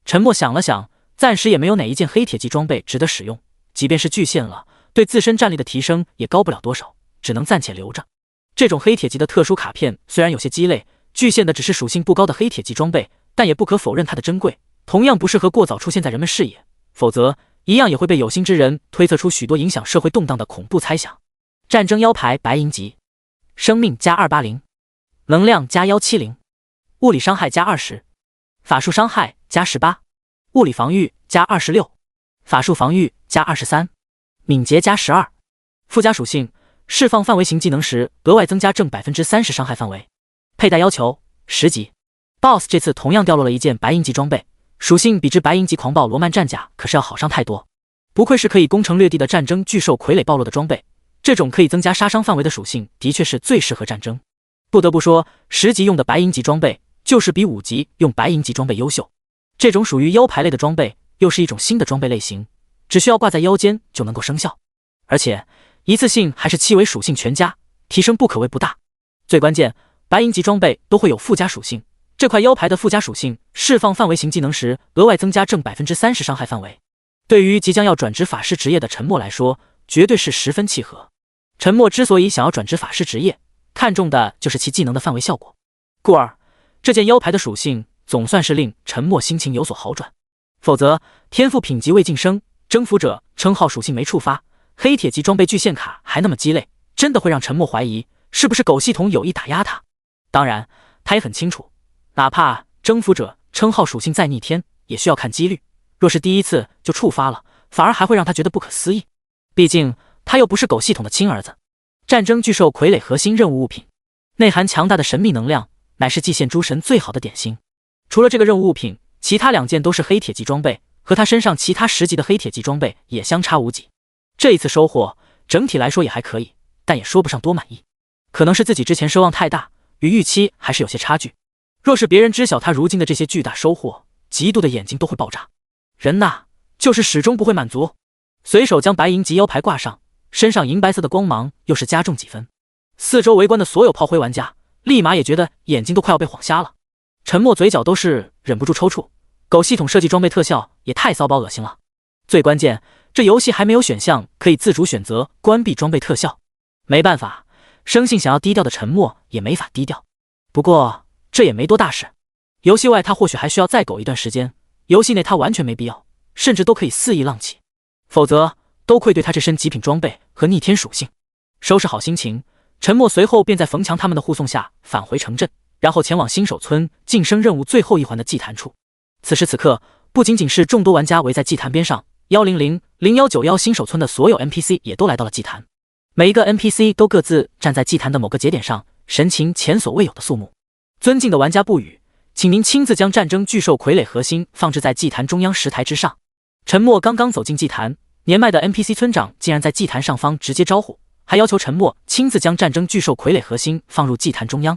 沉默想了想，暂时也没有哪一件黑铁级装备值得使用，即便是巨献了，对自身战力的提升也高不了多少，只能暂且留着。这种黑铁级的特殊卡片虽然有些鸡肋，巨献的只是属性不高的黑铁级装备，但也不可否认它的珍贵，同样不适合过早出现在人们视野，否则一样也会被有心之人推测出许多影响社会动荡的恐怖猜想。战争腰牌白银级，生命加280，能量加170，物理伤害加20，法术伤害加18，物理防御加26，法术防御加23，敏捷加12。附加属性：释放范围型技能时额外增加正 30% 伤害范围。佩戴要求10级。BOSS 这次同样掉落了一件白银级装备，属性比之白银级狂暴罗曼战甲可是要好上太多。不愧是可以攻城略地的战争巨兽傀儡暴露的装备，这种可以增加杀伤范围的属性的确是最适合战争。不得不说，10级用的白银级装备就是比5级用白银级装备优秀。这种属于腰牌类的装备又是一种新的装备类型，只需要挂在腰间就能够生效，而且一次性还是7维属性全加，提升不可谓不大。最关键，白银级装备都会有附加属性，这块腰牌的附加属性释放范围型技能时额外增加正 30% 伤害范围，对于即将要转职法师职业的沉默来说绝对是十分契合。沉默之所以想要转职法师职业，看重的就是其技能的范围效果，故而这件腰牌的属性总算是令沉默心情有所好转。否则天赋品级未晋升，征服者称号属性没触发，黑铁级装备巨献卡还那么鸡肋，真的会让沉默怀疑是不是狗系统有意打压他。当然他也很清楚，哪怕征服者称号属性再逆天，也需要看几率，若是第一次就触发了，反而还会让他觉得不可思议。毕竟他又不是狗系统的亲儿子。战争巨兽傀儡核心任务物品，内含强大的神秘能量，乃是祭献诸神最好的典型。除了这个任务物品，其他2件都是黑铁级装备，和他身上其他10级的黑铁级装备也相差无几。这一次收获整体来说也还可以，但也说不上多满意，可能是自己之前奢望太大，与预期还是有些差距。若是别人知晓他如今的这些巨大收获，嫉妒的眼睛都会爆炸。人呐，就是始终不会满足。随手将白银级腰牌挂上，身上银白色的光芒又是加重几分。四周围观的所有炮灰玩家立马也觉得眼睛都快要被晃瞎了。沉默嘴角都是忍不住抽搐，狗系统设计装备特效也太骚包恶心了。最关键，这游戏还没有选项可以自主选择关闭装备特效。没办法，生性想要低调的陈默也没法低调。不过这也没多大事，游戏外他或许还需要再苟一段时间，游戏内他完全没必要，甚至都可以肆意浪起，否则都愧对他这身极品装备和逆天属性。收拾好心情，陈默随后便在冯强他们的护送下返回城镇，然后前往新手村晋升任务最后一环的祭坛处。此时此刻，不仅仅是众多玩家围在祭坛边上，100、0191新手村的所有 NPC 也都来到了祭坛。每一个 NPC 都各自站在祭坛的某个节点上，神情前所未有的肃穆。尊敬的玩家不语，请您亲自将战争巨兽傀儡核心放置在祭坛中央石台之上。陈默刚刚走进祭坛，年迈的 NPC 村长竟然在祭坛上方直接招呼，还要求陈默亲自将战争巨兽傀儡核心放入祭坛中央。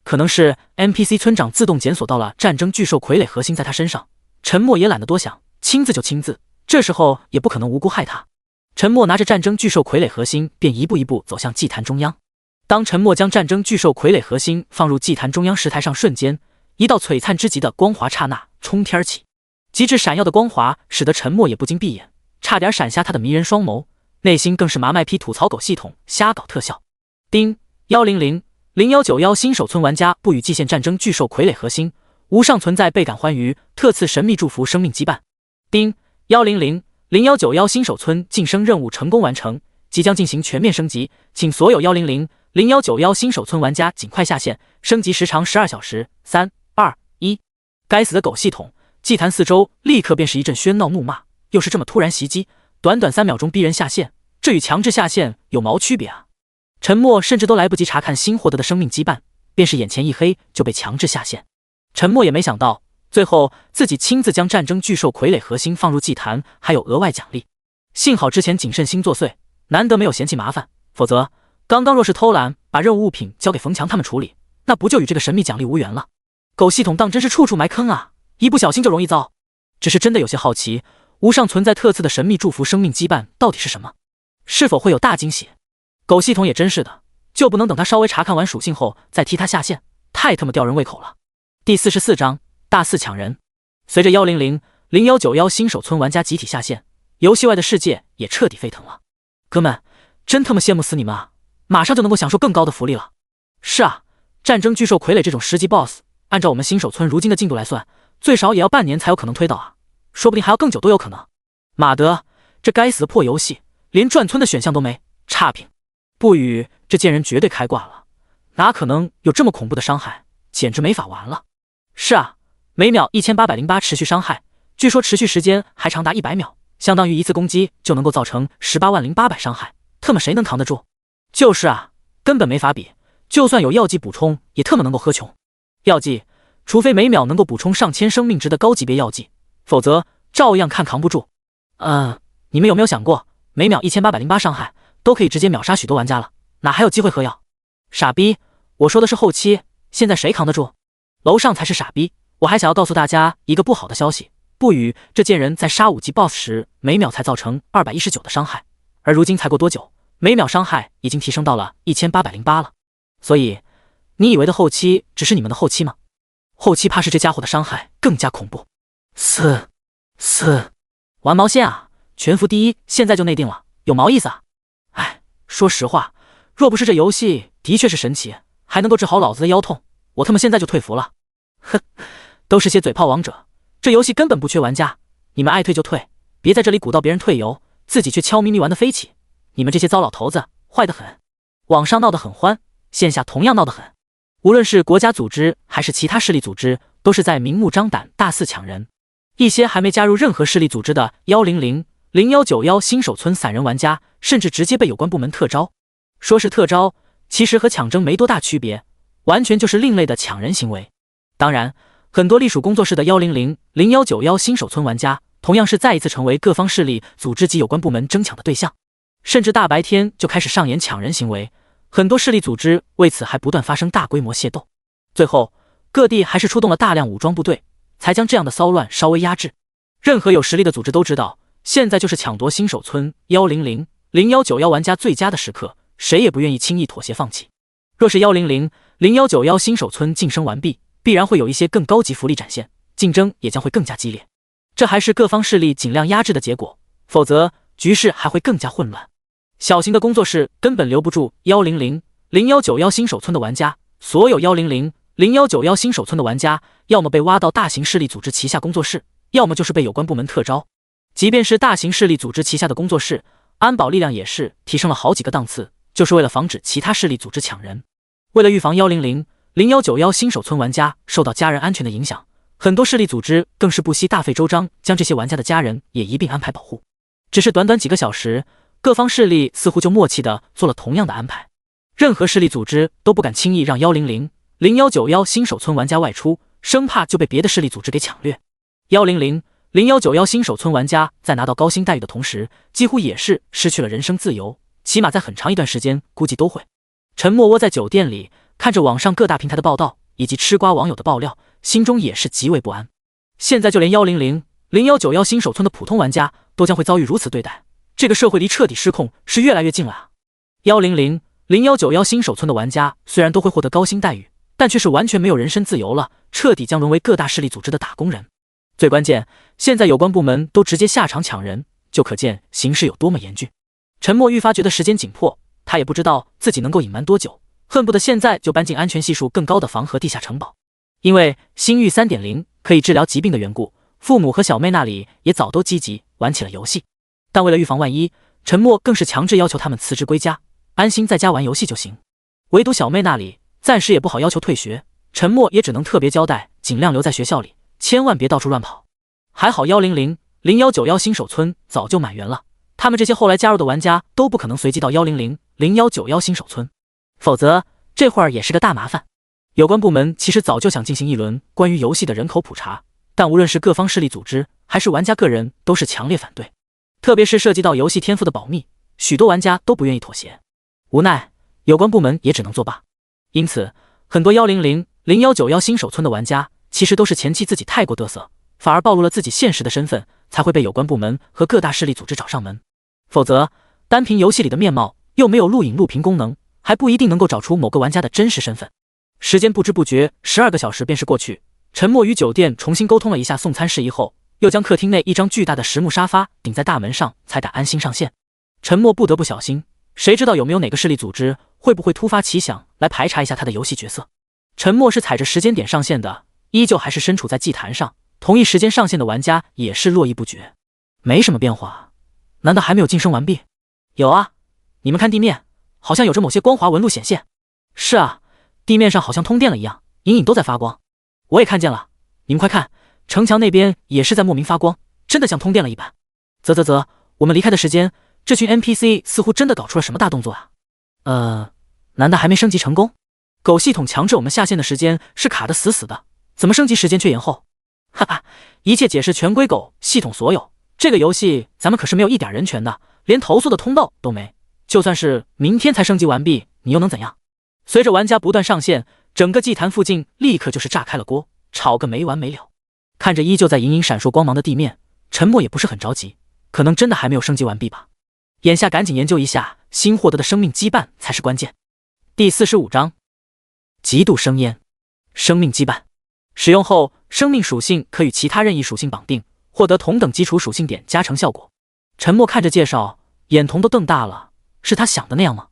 可能是 NPC 村长自动检索到了战争巨兽傀儡核心在他身上，陈默也懒得多想，亲自就亲自，这时候也不可能无辜害他。陈默拿着战争巨兽傀儡核心，便一步一步走向祭坛中央。当陈默将战争巨兽傀儡核心放入祭坛中央石台上瞬间，一道璀璨之极的光华刹那冲天起，极致闪耀的光华使得陈默也不禁闭眼，差点闪瞎他的迷人双眸，内心更是麻麦批吐槽狗系统瞎搞特效。丁100、0191新手村玩家不与祭献战争巨兽傀儡核心，无上存在倍感欢愉，特赐神秘祝福生命羁绊。丁100、0191新手村晋升任务成功完成，即将进行全面升级，请所有100、0191新手村玩家尽快下线，升级时长12小时。3、2、1。该死的狗系统！祭坛四周立刻便是一阵喧闹怒骂，又是这么突然袭击，短短3秒钟逼人下线，这与强制下线有毛区别啊！陈默甚至都来不及查看新获得的生命羁绊，便是眼前一黑就被强制下线。陈默也没想到，最后自己亲自将战争巨兽傀儡核心放入祭坛，还有额外奖励。幸好之前谨慎心作祟，难得没有嫌弃麻烦，否则刚刚若是偷懒把任务物品交给冯强他们处理，那不就与这个神秘奖励无缘了？狗系统当真是处处埋坑啊，一不小心就容易遭。只是真的有些好奇，无上存在特赐的神秘祝福生命羁绊到底是什么？是否会有大惊喜？狗系统也真是的，就不能等他稍微查看完属性后再替他下线，太他妈吊人胃口了。第44章大肆抢人。随着100、0191新手村玩家集体下线，游戏外的世界也彻底沸腾了。哥们，真他妈羡慕死你们啊！马上就能够享受更高的福利了。是啊，战争巨兽傀儡这种10级 BOSS， 按照我们新手村如今的进度来算，最少也要半年才有可能推到啊，说不定还要更久都有可能。马德，这该死的破游戏，连转村的选项都没，差评！不语，这贱人绝对开挂了，哪可能有这么恐怖的伤害，简直没法玩了。是啊，每秒1808持续伤害，据说持续时间还长达100秒，相当于一次攻击就能够造成180800伤害，特么谁能扛得住？就是啊，根本没法比，就算有药剂补充，也特么能够喝穷。药剂，除非每秒能够补充上千生命值的高级别药剂，否则照样看扛不住。你们有没有想过，每秒1808伤害都可以直接秒杀许多玩家了，哪还有机会喝药？傻逼，我说的是后期，现在谁扛得住？楼上才是傻逼。我还想要告诉大家一个不好的消息，不语，这贱人在杀5级 BOSS 时，每秒才造成219的伤害，而如今才过多久，每秒伤害已经提升到了1808了。所以，你以为的后期只是你们的后期吗？后期怕是这家伙的伤害更加恐怖。玩毛线啊！全服第一现在就内定了，有毛意思啊！哎，说实话，若不是这游戏的确是神奇，还能够治好老子的腰痛，我他妈现在就退服了。哼，都是些嘴炮王者，这游戏根本不缺玩家，你们爱退就退，别在这里鼓捣别人退游，自己却悄咪咪玩得飞起。你们这些糟老头子，坏得很。网上闹得很欢，线下同样闹得很。无论是国家组织还是其他势力组织，都是在明目张胆大肆抢人。一些还没加入任何势力组织的100、0191新手村散人玩家，甚至直接被有关部门特招。说是特招，其实和抢征没多大区别，完全就是另类的抢人行为。当然，很多隶属工作室的100、0191新手村玩家，同样是再一次成为各方势力组织及有关部门争抢的对象，甚至大白天就开始上演抢人行为。很多势力组织为此还不断发生大规模械斗，最后各地还是出动了大量武装部队，才将这样的骚乱稍微压制。任何有实力的组织都知道，现在就是抢夺新手村100、0191玩家最佳的时刻，谁也不愿意轻易妥协放弃。若是100、0191新手村晋升完毕，必然会有一些更高级福利展现，竞争也将会更加激烈。这还是各方势力尽量压制的结果，否则局势还会更加混乱。小型的工作室根本留不住100、0191新手村的玩家，所有100、0191新手村的玩家，要么被挖到大型势力组织旗下工作室，要么就是被有关部门特招。即便是大型势力组织旗下的工作室，安保力量也是提升了好几个档次，就是为了防止其他势力组织抢人。为了预防100、0191新手村玩家受到家人安全的影响，很多势力组织更是不惜大费周章，将这些玩家的家人也一并安排保护。只是短短几个小时，各方势力似乎就默契地做了同样的安排。任何势力组织都不敢轻易让100、0191新手村玩家外出，生怕就被别的势力组织给抢掠。100、0191新手村玩家在拿到高薪待遇的同时，几乎也是失去了人身自由，起码在很长一段时间估计都会。沉默窝在酒店里，看着网上各大平台的报道以及吃瓜网友的爆料，心中也是极为不安。现在就连100、0191新手村的普通玩家都将会遭遇如此对待，这个社会离彻底失控是越来越近了啊！100、0191新手村的玩家虽然都会获得高薪待遇，但却是完全没有人身自由了，彻底将沦为各大势力组织的打工人。最关键，现在有关部门都直接下场抢人，就可见形势有多么严峻。沉默愈发觉得时间紧迫，他也不知道自己能够隐瞒多久，恨不得现在就搬进安全系数更高的防河地下城堡。因为星域 3.0 可以治疗疾病的缘故，父母和小妹那里也早都积极玩起了游戏。但为了预防万一，沉默更是强制要求他们辞职归家，安心在家玩游戏就行。唯独小妹那里暂时也不好要求退学，沉默也只能特别交代，尽量留在学校里，千万别到处乱跑。还好100、0191新手村早就满员了，他们这些后来加入的玩家都不可能随机到100、0191新手村，否则这会儿也是个大麻烦。有关部门其实早就想进行一轮关于游戏的人口普查，但无论是各方势力组织还是玩家个人都是强烈反对，特别是涉及到游戏天赋的保密，许多玩家都不愿意妥协。无奈有关部门也只能作罢。因此很多100、0191新手村的玩家其实都是前期自己太过嘚瑟，反而暴露了自己现实的身份，才会被有关部门和各大势力组织找上门。否则单凭游戏里的面貌，又没有录影录屏功能，还不一定能够找出某个玩家的真实身份。时间不知不觉12个小时便是过去，沉默与酒店重新沟通了一下送餐事宜后，又将客厅内一张巨大的实木沙发顶在大门上，才敢安心上线。沉默不得不小心，谁知道有没有哪个势力组织会不会突发奇想来排查一下他的游戏角色。沉默是踩着时间点上线的，依旧还是身处在祭坛上，同一时间上线的玩家也是络绎不绝。没什么变化，难道还没有晋升完毕？有啊，你们看地面，好像有着某些光滑纹路显现。是啊，地面上好像通电了一样，隐隐都在发光。我也看见了，你们快看，城墙那边也是在莫名发光，真的像通电了一般。啧，我们离开的时间，这群 NPC 似乎真的搞出了什么大动作啊？难道还没升级成功？狗系统强制我们下线的时间是卡得死死的，怎么升级时间却延后？哈哈，一切解释全归狗系统所有。这个游戏咱们可是没有一点人权的，连投诉的通道都没。就算是明天才升级完毕，你又能怎样？随着玩家不断上线，整个祭坛附近立刻就是炸开了锅，吵个没完没了。看着依旧在隐隐闪烁光芒的地面，沉默也不是很着急，可能真的还没有升级完毕吧。眼下赶紧研究一下新获得的生命羁绊才是关键。第45章，极度生烟。生命羁绊使用后，生命属性可与其他任意属性绑定，获得同等基础属性点加成效果。沉默看着介绍，眼瞳都瞪大了，是他想的那样吗？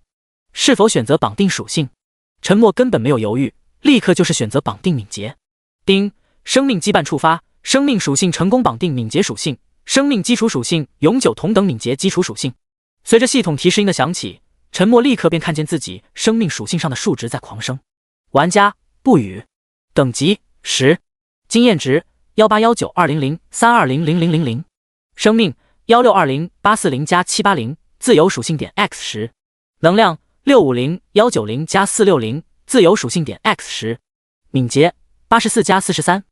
是否选择绑定属性？沉默根本没有犹豫，立刻就是选择绑定敏捷。丁，生命羁绊触发，生命属性成功绑定敏捷属性，生命基础属性永久同等敏捷基础属性。随着系统提示音的响起，沉默立刻便看见自己生命属性上的数值在狂升。玩家不语，等级10，经验值1819200320000，生命1620840+780，自由属性点 X10，能量650190+460，自由属性点 X10，敏捷84+43，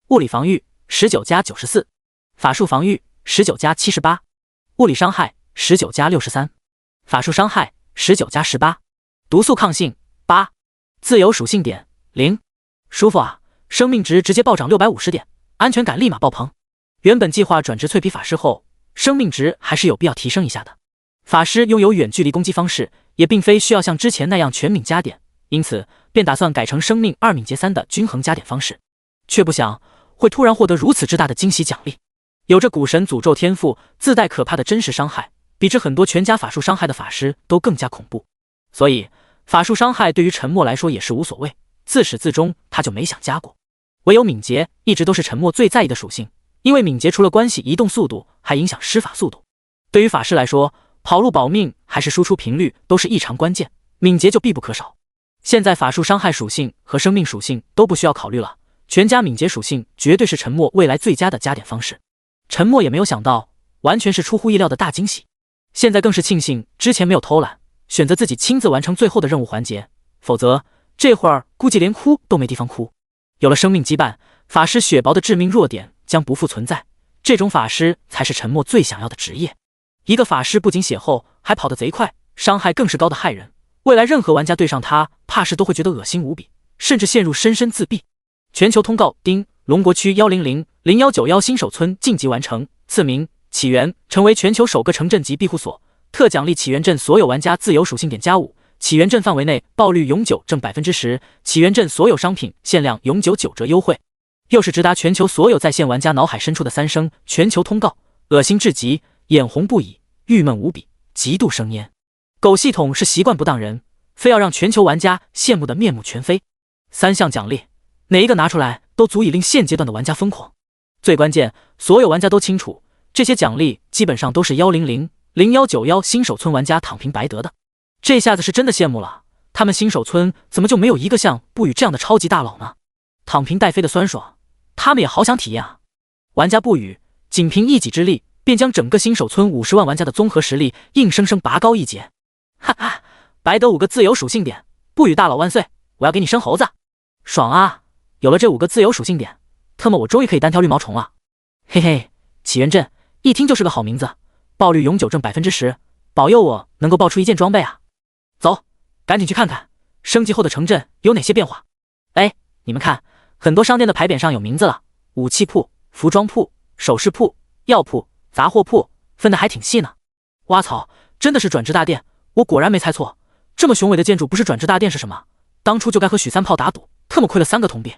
物理防御19+94，法术防御19+78，物理伤害19+63，法术伤害19+18，毒素抗性8，自由属性点0。舒服啊，生命值直接暴涨650点，安全感立马爆棚。原本计划转职脆皮法师后，生命值还是有必要提升一下的。法师拥有远距离攻击方式，也并非需要像之前那样全敏加点，因此便打算改成生命2敏捷3的均衡加点方式。却不想会突然获得如此之大的惊喜奖励。有着古神诅咒天赋，自带可怕的真实伤害，比之很多全加法术伤害的法师都更加恐怖。所以法术伤害对于陈默来说也是无所谓，自始至终他就没想加过。唯有敏捷一直都是陈默最在意的属性，因为敏捷除了关系移动速度，还影响施法速度。对于法师来说，跑路保命还是输出频率都是异常关键，敏捷就必不可少。现在法术伤害属性和生命属性都不需要考虑了，全加敏捷属性绝对是陈默未来最佳的加点方式。陈默也没有想到，完全是出乎意料的大惊喜。现在更是庆幸之前没有偷懒，选择自己亲自完成最后的任务环节，否则这会儿估计连哭都没地方哭。有了生命羁绊，法师血薄的致命弱点将不复存在，这种法师才是陈默最想要的职业。一个法师不仅血厚，还跑得贼快，伤害更是高的骇人，未来任何玩家对上他，怕是都会觉得恶心无比，甚至陷入深深自闭。全球通告：丁，龙国区1000191新手村晋级完成，赐名起源，成为全球首个城镇级庇护所，特奖励起源镇所有玩家自由属性点+5，起源镇范围内爆率永久正10%，起源镇所有商品限量永久9折优惠。又是直达全球所有在线玩家脑海深处的3声全球通告，恶心至极，眼红不已，郁闷无比，极度生烟。狗系统是习惯不当人，非要让全球玩家羡慕的面目全非。3项奖励，哪一个拿出来都足以令现阶段的玩家疯狂。最关键，所有玩家都清楚，这些奖励基本上都是1000191新手村玩家躺平白得的。这下子是真的羡慕了，他们新手村怎么就没有一个像不语这样的超级大佬呢？躺平带飞的酸爽，他们也好想体验啊！玩家不语仅凭一己之力，便将整个新手村50万玩家的综合实力硬生生拔高一截。哈哈，白得5个自由属性点，不语大佬万岁！我要给你生猴子，爽啊！有了这5个自由属性点，特么我终于可以单挑绿毛虫了。嘿嘿，起源镇一听就是个好名字，爆率永久正10%，保佑我能够爆出一件装备啊！走，赶紧去看看升级后的城镇有哪些变化。哎，你们看，很多商店的牌匾上有名字了，武器铺、服装铺、首饰铺、药铺、杂货铺，分得还挺细呢。哇操，真的是转职大店，我果然没猜错，这么雄伟的建筑不是转职大店是什么？当初就该和许三炮打赌，特么亏了3个铜币。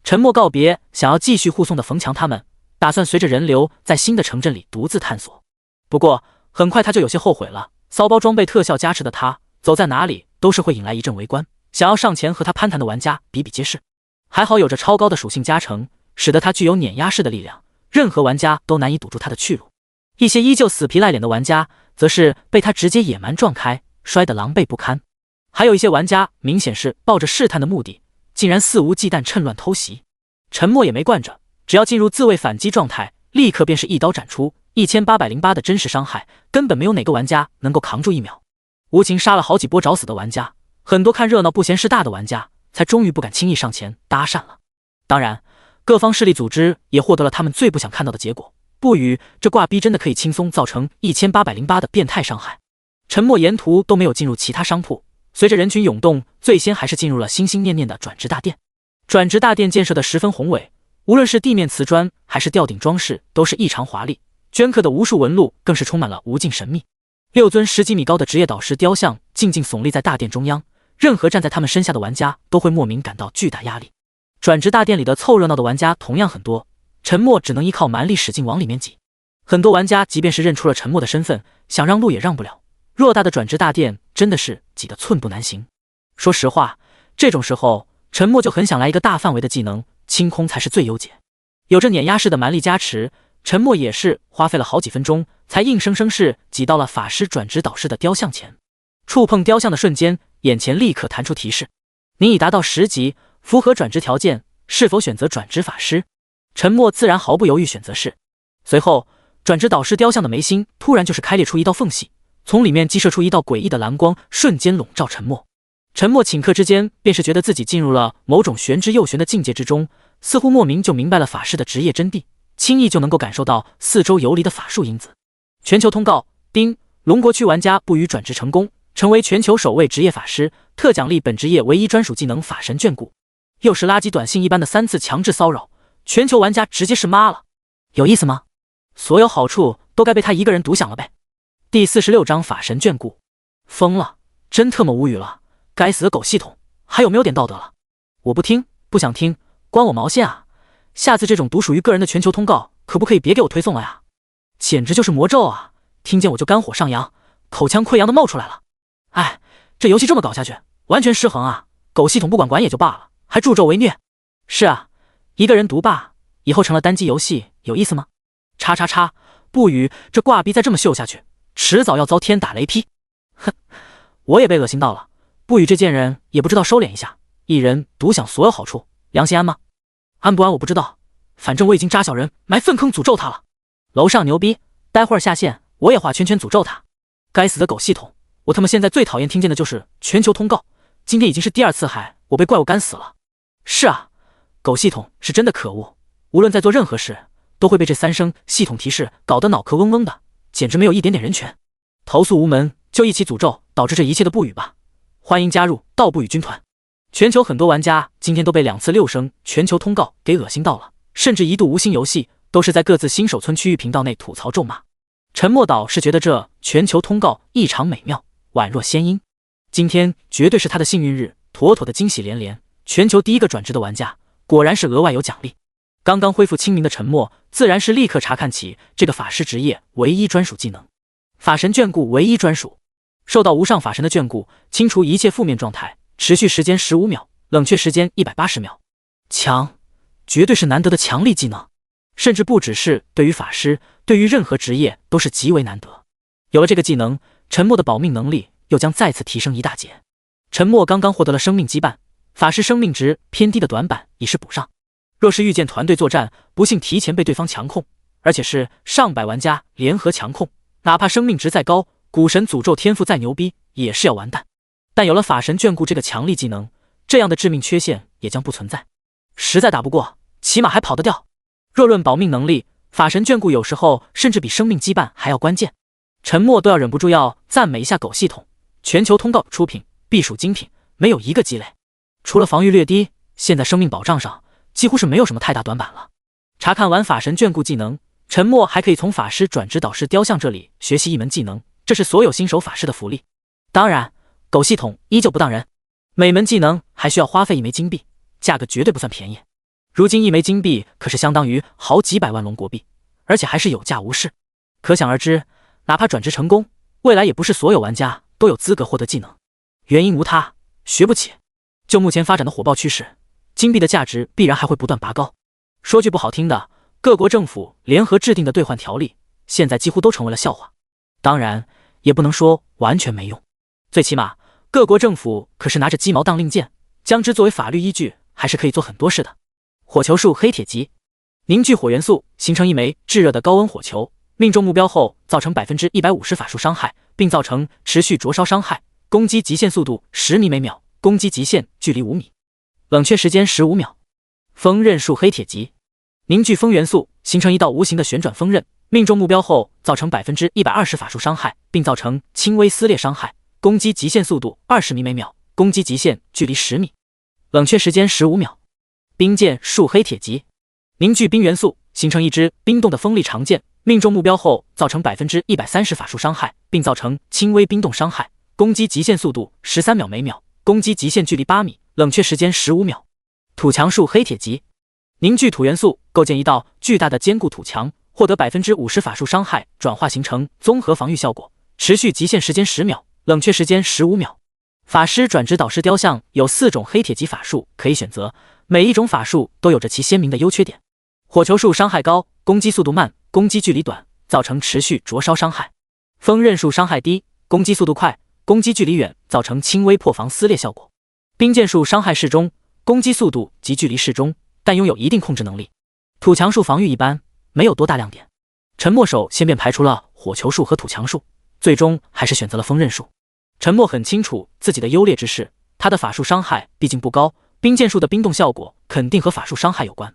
沉默告别想要继续护送的冯强他们，打算随着人流在新的城镇里独自探索。不过很快他就有些后悔了，骚包装备特效加持的他，走在哪里都是会引来一阵围观，想要上前和他攀谈的玩家比比皆是。还好有着超高的属性加成，使得他具有碾压式的力量，任何玩家都难以堵住他的去路。一些依旧死皮赖脸的玩家，则是被他直接野蛮撞开，摔得狼狈不堪。还有一些玩家明显是抱着试探的目的，竟然肆无忌惮趁乱偷袭。沉默也没惯着，只要进入自卫反击状态，立刻便是一刀斩出1808的真实伤害，根本没有哪个玩家能够扛住1秒。无情杀了好几波找死的玩家，很多看热闹不嫌事大的玩家才终于不敢轻易上前搭讪了。当然，各方势力组织也获得了他们最不想看到的结果，不语这挂逼真的可以轻松造成1808的变态伤害。沉默沿途都没有进入其他商铺，随着人群涌动，最先还是进入了心心念念的转职大殿。转职大殿建设的十分宏伟，无论是地面瓷砖还是吊顶装饰都是异常华丽，镌刻的无数纹路更是充满了无尽神秘。6尊10几米高的职业导师雕像静静耸立在大殿中央，任何站在他们身下的玩家都会莫名感到巨大压力。转职大殿里的凑热闹的玩家同样很多，沉默只能依靠蛮力使劲往里面挤。很多玩家即便是认出了沉默的身份，想让路也让不了。偌大的转职大殿真的是挤得寸步难行。说实话，这种时候沉默就很想来一个大范围的技能，清空才是最优解。有着碾压式的蛮力加持，沉默也是花费了好几分钟，才硬生生是挤到了法师转职导师的雕像前。触碰雕像的瞬间，眼前立刻弹出提示：您已达到10级，符合转职条件，是否选择转职法师？沉默自然毫不犹豫选择是。随后，转职导师雕像的眉心突然就是开裂出一道缝隙，从里面激射出一道诡异的蓝光，瞬间笼罩沉默。沉默顷刻之间便是觉得自己进入了某种玄之又玄的境界之中，似乎莫名就明白了法师的职业真谛，轻易就能够感受到四周游离的法术因子。全球通告：丁，龙国区玩家不予转职成功，成为全球首位职业法师，特奖励本职业唯一专属技能法神眷顾。又是垃圾短信一般的3次强制骚扰，全球玩家直接是妈了。有意思吗？所有好处都该被他一个人独享了呗。第46章法神眷顾。疯了，真特么无语了，该死的狗系统，还有没有点道德了？我不听，不想听，关我毛线啊！下次这种独属于个人的全球通告，可不可以别给我推送了呀？简直就是魔咒啊！听见我就肝火上扬，口腔溃疡的冒出来了。哎，这游戏这么搞下去，完全失衡啊！狗系统不管也就罢了，还助纣为虐。是啊，一个人独霸，以后成了单机游戏，有意思吗？叉叉叉，不语，这挂逼再这么秀下去，迟早要遭天打雷劈。哼，我也被恶心到了。不语这贱人也不知道收敛一下，一人独享所有好处，良心安吗？安不安我不知道，反正我已经扎小人埋粪坑诅咒他了。楼上牛逼，待会儿下线我也画圈圈诅咒他。该死的狗系统，我他妈现在最讨厌听见的就是全球通告，今天已经是第2次害我被怪物干死了。是啊，狗系统是真的可恶，无论在做任何事都会被这3声系统提示搞得脑壳嗡嗡的，简直没有一点点人权。投诉无门，就一起诅咒导致这一切的不语吧。欢迎加入道不语军团。全球很多玩家今天都被2次6声全球通告给恶心到了，甚至一度无心游戏，都是在各自新手村区域频道内吐槽咒骂。沉默岛是觉得这全球通告异常美妙，宛若仙音。今天绝对是他的幸运日，妥妥的惊喜连连。全球第一个转职的玩家，果然是额外有奖励。刚刚恢复清明的沉默，自然是立刻查看起这个法师职业唯一专属技能——法神眷顾唯一专属。受到无上法神的眷顾，清除一切负面状态，持续时间15秒，冷却时间180秒。强，绝对是难得的强力技能，甚至不只是对于法师，对于任何职业都是极为难得。有了这个技能，沉默的保命能力又将再次提升一大截。沉默刚刚获得了生命羁绊，法师生命值偏低的短板已是补上。若是遇见团队作战，不幸提前被对方强控，而且是上百玩家联合强控，哪怕生命值再高，古神诅咒天赋再牛逼，也是要完蛋。但有了法神眷顾这个强力技能，这样的致命缺陷也将不存在。实在打不过，起码还跑得掉。若论保命能力，法神眷顾有时候甚至比生命羁绊还要关键。沉默都要忍不住要赞美一下狗系统，全球通告出品必属精品，没有一个鸡肋。除了防御略低，现在生命保障上几乎是没有什么太大短板了。查看完法神眷顾技能，沉默还可以从法师转职导师雕像这里学习一门技能，这是所有新手法师的福利。当然，狗系统依旧不当人，每门技能还需要花费1枚金币，价格绝对不算便宜。如今1枚金币可是相当于好几百万龙国币，而且还是有价无市。可想而知，哪怕转职成功，未来也不是所有玩家都有资格获得技能。原因无他，学不起。就目前发展的火爆趋势，金币的价值必然还会不断拔高。说句不好听的，各国政府联合制定的兑换条例，现在几乎都成为了笑话。当然，也不能说完全没用，最起码各国政府可是拿着鸡毛当令箭，将之作为法律依据，还是可以做很多事的。火球术黑铁级，凝聚火元素，形成一枚炙热的高温火球，命中目标后造成150%法术伤害，并造成持续灼烧伤害，攻击极限速度10米每秒，攻击极限距离5米，冷却时间15秒。风刃术黑铁级，凝聚风元素，形成一道无形的旋转风刃，命中目标后造成120%法术伤害，并造成轻微撕裂伤害，攻击极限速度20米每秒，攻击极限距离10米，冷却时间15秒。冰剑术黑铁级，凝聚冰元素，形成一支冰冻的锋利长剑，命中目标后造成130%法术伤害，并造成轻微冰冻伤害，攻击极限速度13秒每秒，攻击极限距离8米，冷却时间15秒。土墙术黑铁级，凝聚土元素，构建一道巨大的坚固土墙，获得50%法术伤害，转化形成综合防御效果，持续极限时间10秒，冷却时间15秒。法师转职导师雕像有4种黑铁级法术可以选择，每一种法术都有着其鲜明的优缺点。火球术伤害高，攻击速度慢，攻击距离短，造成持续灼烧伤害。风刃术伤害低，攻击速度快，攻击距离远，造成轻微破防撕裂效果。冰剑术伤害适中，攻击速度及距离适中，但拥有一定控制能力。土墙术防御一般，没有多大亮点。沉默手先便排除了火球术和土墙术，最终还是选择了风刃术。沉默很清楚自己的优劣之势，他的法术伤害毕竟不高，冰剑术的冰冻效果肯定和法术伤害有关。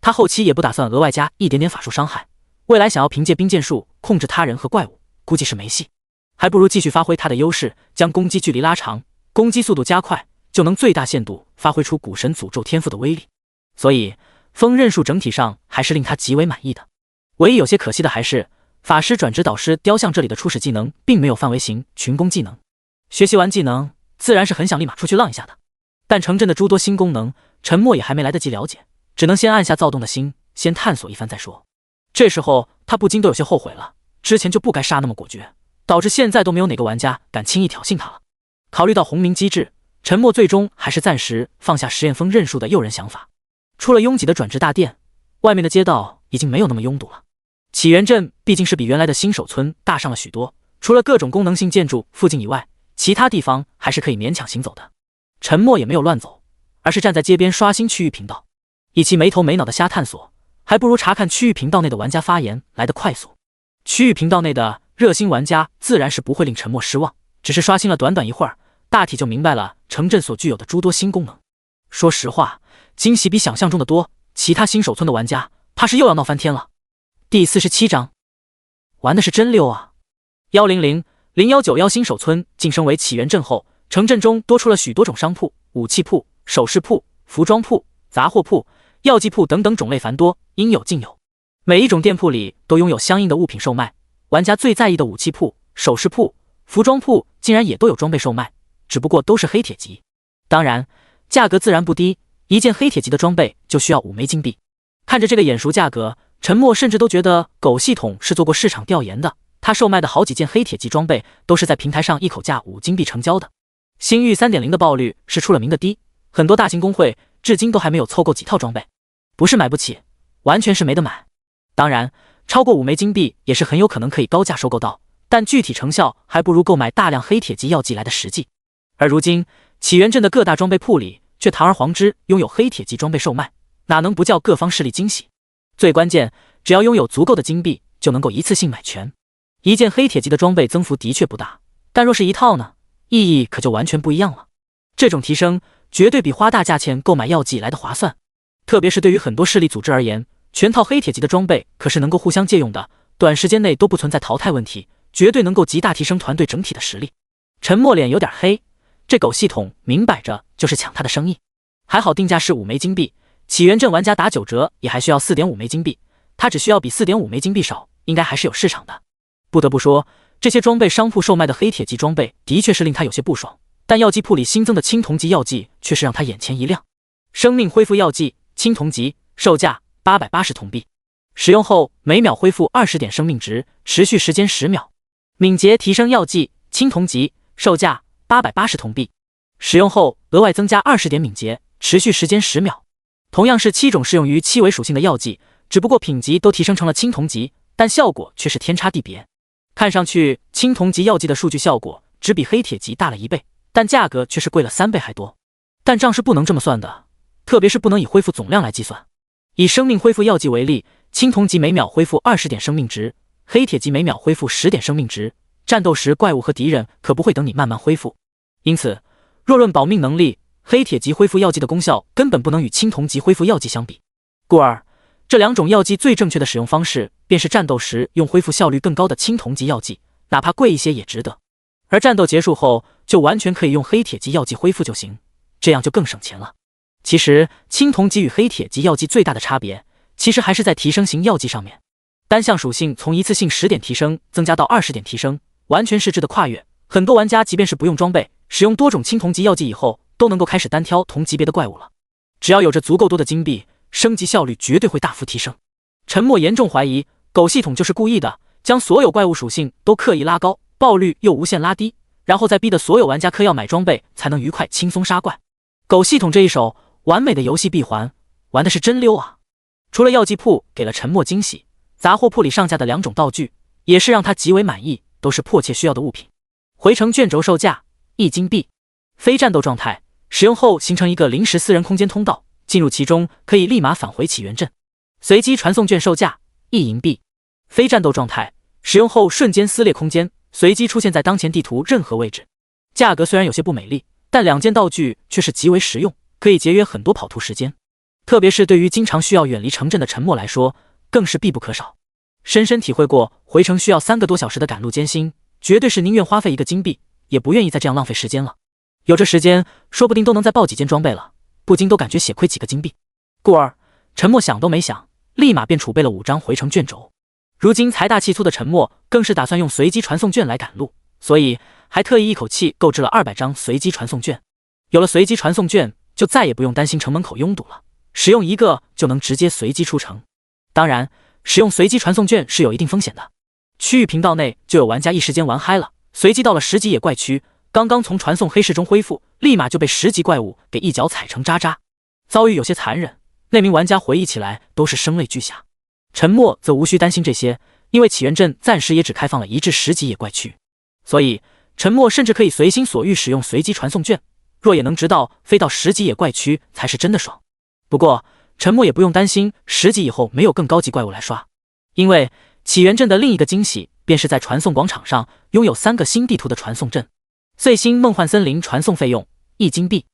他后期也不打算额外加一点点法术伤害，未来想要凭借冰剑术控制他人和怪物，估计是没戏。还不如继续发挥他的优势，将攻击距离拉长，攻击速度加快，就能最大限度发挥出古神诅咒天赋的威力。所以风刃术整体上还是令他极为满意的。唯一有些可惜的还是法师转职导师雕像这里的初始技能并没有范围型群攻技能。学习完技能自然是很想立马出去浪一下的，但城镇的诸多新功能沉默也还没来得及了解，只能先按下躁动的心，先探索一番再说。这时候他不禁都有些后悔了，之前就不该杀那么果决，导致现在都没有哪个玩家敢轻易挑衅他了。考虑到红名机制，陈默最终还是暂时放下实验风认输的诱人想法。出了拥挤的转职大殿，外面的街道已经没有那么拥堵了。启源镇毕竟是比原来的新手村大上了许多，除了各种功能性建筑附近以外，其他地方还是可以勉强行走的。陈默也没有乱走，而是站在街边刷新区域频道。与其没头没脑的瞎探索，还不如查看区域频道内的玩家发言来得快速。区域频道内的热心玩家自然是不会令陈默失望，只是刷新了短短一会儿，大体就明白了城镇所具有的诸多新功能。说实话，惊喜比想象中的多，其他新手村的玩家怕是又要闹翻天了。第47章，玩的是真溜啊！1000191新手村晋升为起源镇后，城镇中多出了许多种商铺、武器铺、首饰铺、服装铺、杂货铺、药剂铺等等，种类繁多，应有尽有。每一种店铺里都拥有相应的物品售卖，玩家最在意的武器铺、首饰铺、服装铺竟然也都有装备售卖，只不过都是黑铁级，当然价格自然不低，一件黑铁级的装备就需要5枚金币。看着这个眼熟价格，陈默甚至都觉得狗系统是做过市场调研的，他售卖的好几件黑铁级装备都是在平台上一口价5金币成交的。星域 3.0 的爆率是出了名的低，很多大型公会至今都还没有凑够几套装备，不是买不起，完全是没得买。当然超过5枚金币也是很有可能可以高价收购到，但具体成效还不如购买大量黑铁级药剂来的实际。而如今起源镇的各大装备铺里却堂而皇之拥有黑铁级装备售卖，哪能不叫各方势力惊喜？最关键，只要拥有足够的金币就能够一次性买全。一件黑铁级的装备增幅的确不大，但若是一套呢，意义可就完全不一样了。这种提升绝对比花大价钱购买药剂来的划算，特别是对于很多势力组织而言，全套黑铁级的装备可是能够互相借用的，短时间内都不存在淘汰问题，绝对能够极大提升团队整体的实力。陈默脸有点黑，这狗系统明摆着就是抢他的生意。还好定价是5枚金币，起源镇玩家打9折也还需要 4.5 枚金币，他只需要比 4.5 枚金币少，应该还是有市场的。不得不说，这些装备商铺售卖的黑铁级装备的确是令他有些不爽，但药剂铺里新增的青铜级药剂却是让他眼前一亮。生命恢复药剂青铜级，售价880铜币，使用后每秒恢复20点生命值，持续时间10秒。敏捷提升药剂青铜级，售价880铜币，使用后额外增加20点敏捷，持续时间10秒。同样是7种适用于7维属性的药剂，只不过品级都提升成了青铜级，但效果却是天差地别。看上去青铜级药剂的数据效果只比黑铁级大了1倍，但价格却是贵了3倍还多。但账是不能这么算的，特别是不能以恢复总量来计算。以生命恢复药剂为例，青铜级每秒恢复20点生命值，黑铁级每秒恢复10点生命值，战斗时怪物和敌人可不会等你慢慢恢复。因此若论保命能力，黑铁级恢复药剂的功效根本不能与青铜级恢复药剂相比，故而这两种药剂最正确的使用方式便是战斗时用恢复效率更高的青铜级药剂，哪怕贵一些也值得。而战斗结束后就完全可以用黑铁级药剂恢复就行，这样就更省钱了。其实青铜级与黑铁级药剂最大的差别其实还是在提升型药剂上面，单项属性从一次性10点提升增加到20点提升，完全是质的跨越。很多玩家即便是不用装备，使用多种青铜级药剂以后，都能够开始单挑同级别的怪物了。只要有着足够多的金币，升级效率绝对会大幅提升。陈默严重怀疑狗系统就是故意的，将所有怪物属性都刻意拉高，爆率又无限拉低，然后再逼得所有玩家嗑药买装备才能愉快轻松杀怪。狗系统这一手完美的游戏闭环，玩的是真溜啊！除了药剂铺给了陈默惊喜，杂货铺里上架的2种道具也是让他极为满意，都是迫切需要的物品。回城卷轴售价1金币，非战斗状态使用后形成一个临时私人空间通道，进入其中可以立马返回起源镇。随机传送券售价1银币，非战斗状态使用后瞬间撕裂空间，随机出现在当前地图任何位置。价格虽然有些不美丽，但2件道具却是极为实用，可以节约很多跑图时间，特别是对于经常需要远离城镇的陈默来说更是必不可少。深深体会过回城需要3个多小时的赶路艰辛，绝对是宁愿花费1个金币也不愿意再这样浪费时间了。有这时间说不定都能再爆几件装备了，不禁都感觉血亏几个金币。故而陈默想都没想，立马便储备了5张回城卷轴。如今财大气粗的陈默更是打算用随机传送券来赶路，所以还特意一口气购置了200张随机传送券。有了随机传送券，就再也不用担心城门口拥堵了，使用1个就能直接随机出城。当然使用随机传送券是有一定风险的，区域频道内就有玩家一时间玩嗨了，随机到了10级野怪区，刚刚从传送黑市中恢复，立马就被10级怪物给一脚踩成渣渣，遭遇有些残忍。那名玩家回忆起来都是声泪俱下。陈默则无需担心这些，因为起源镇暂时也只开放了1至10级野怪区，所以陈默甚至可以随心所欲使用随机传送券，若也能直到飞到10级野怪区才是真的爽。不过陈默也不用担心10级以后没有更高级怪物来刷，因为起源镇的另一个惊喜便是在传送广场上拥有3个新地图的传送阵。最新梦幻森林传送费用1金币，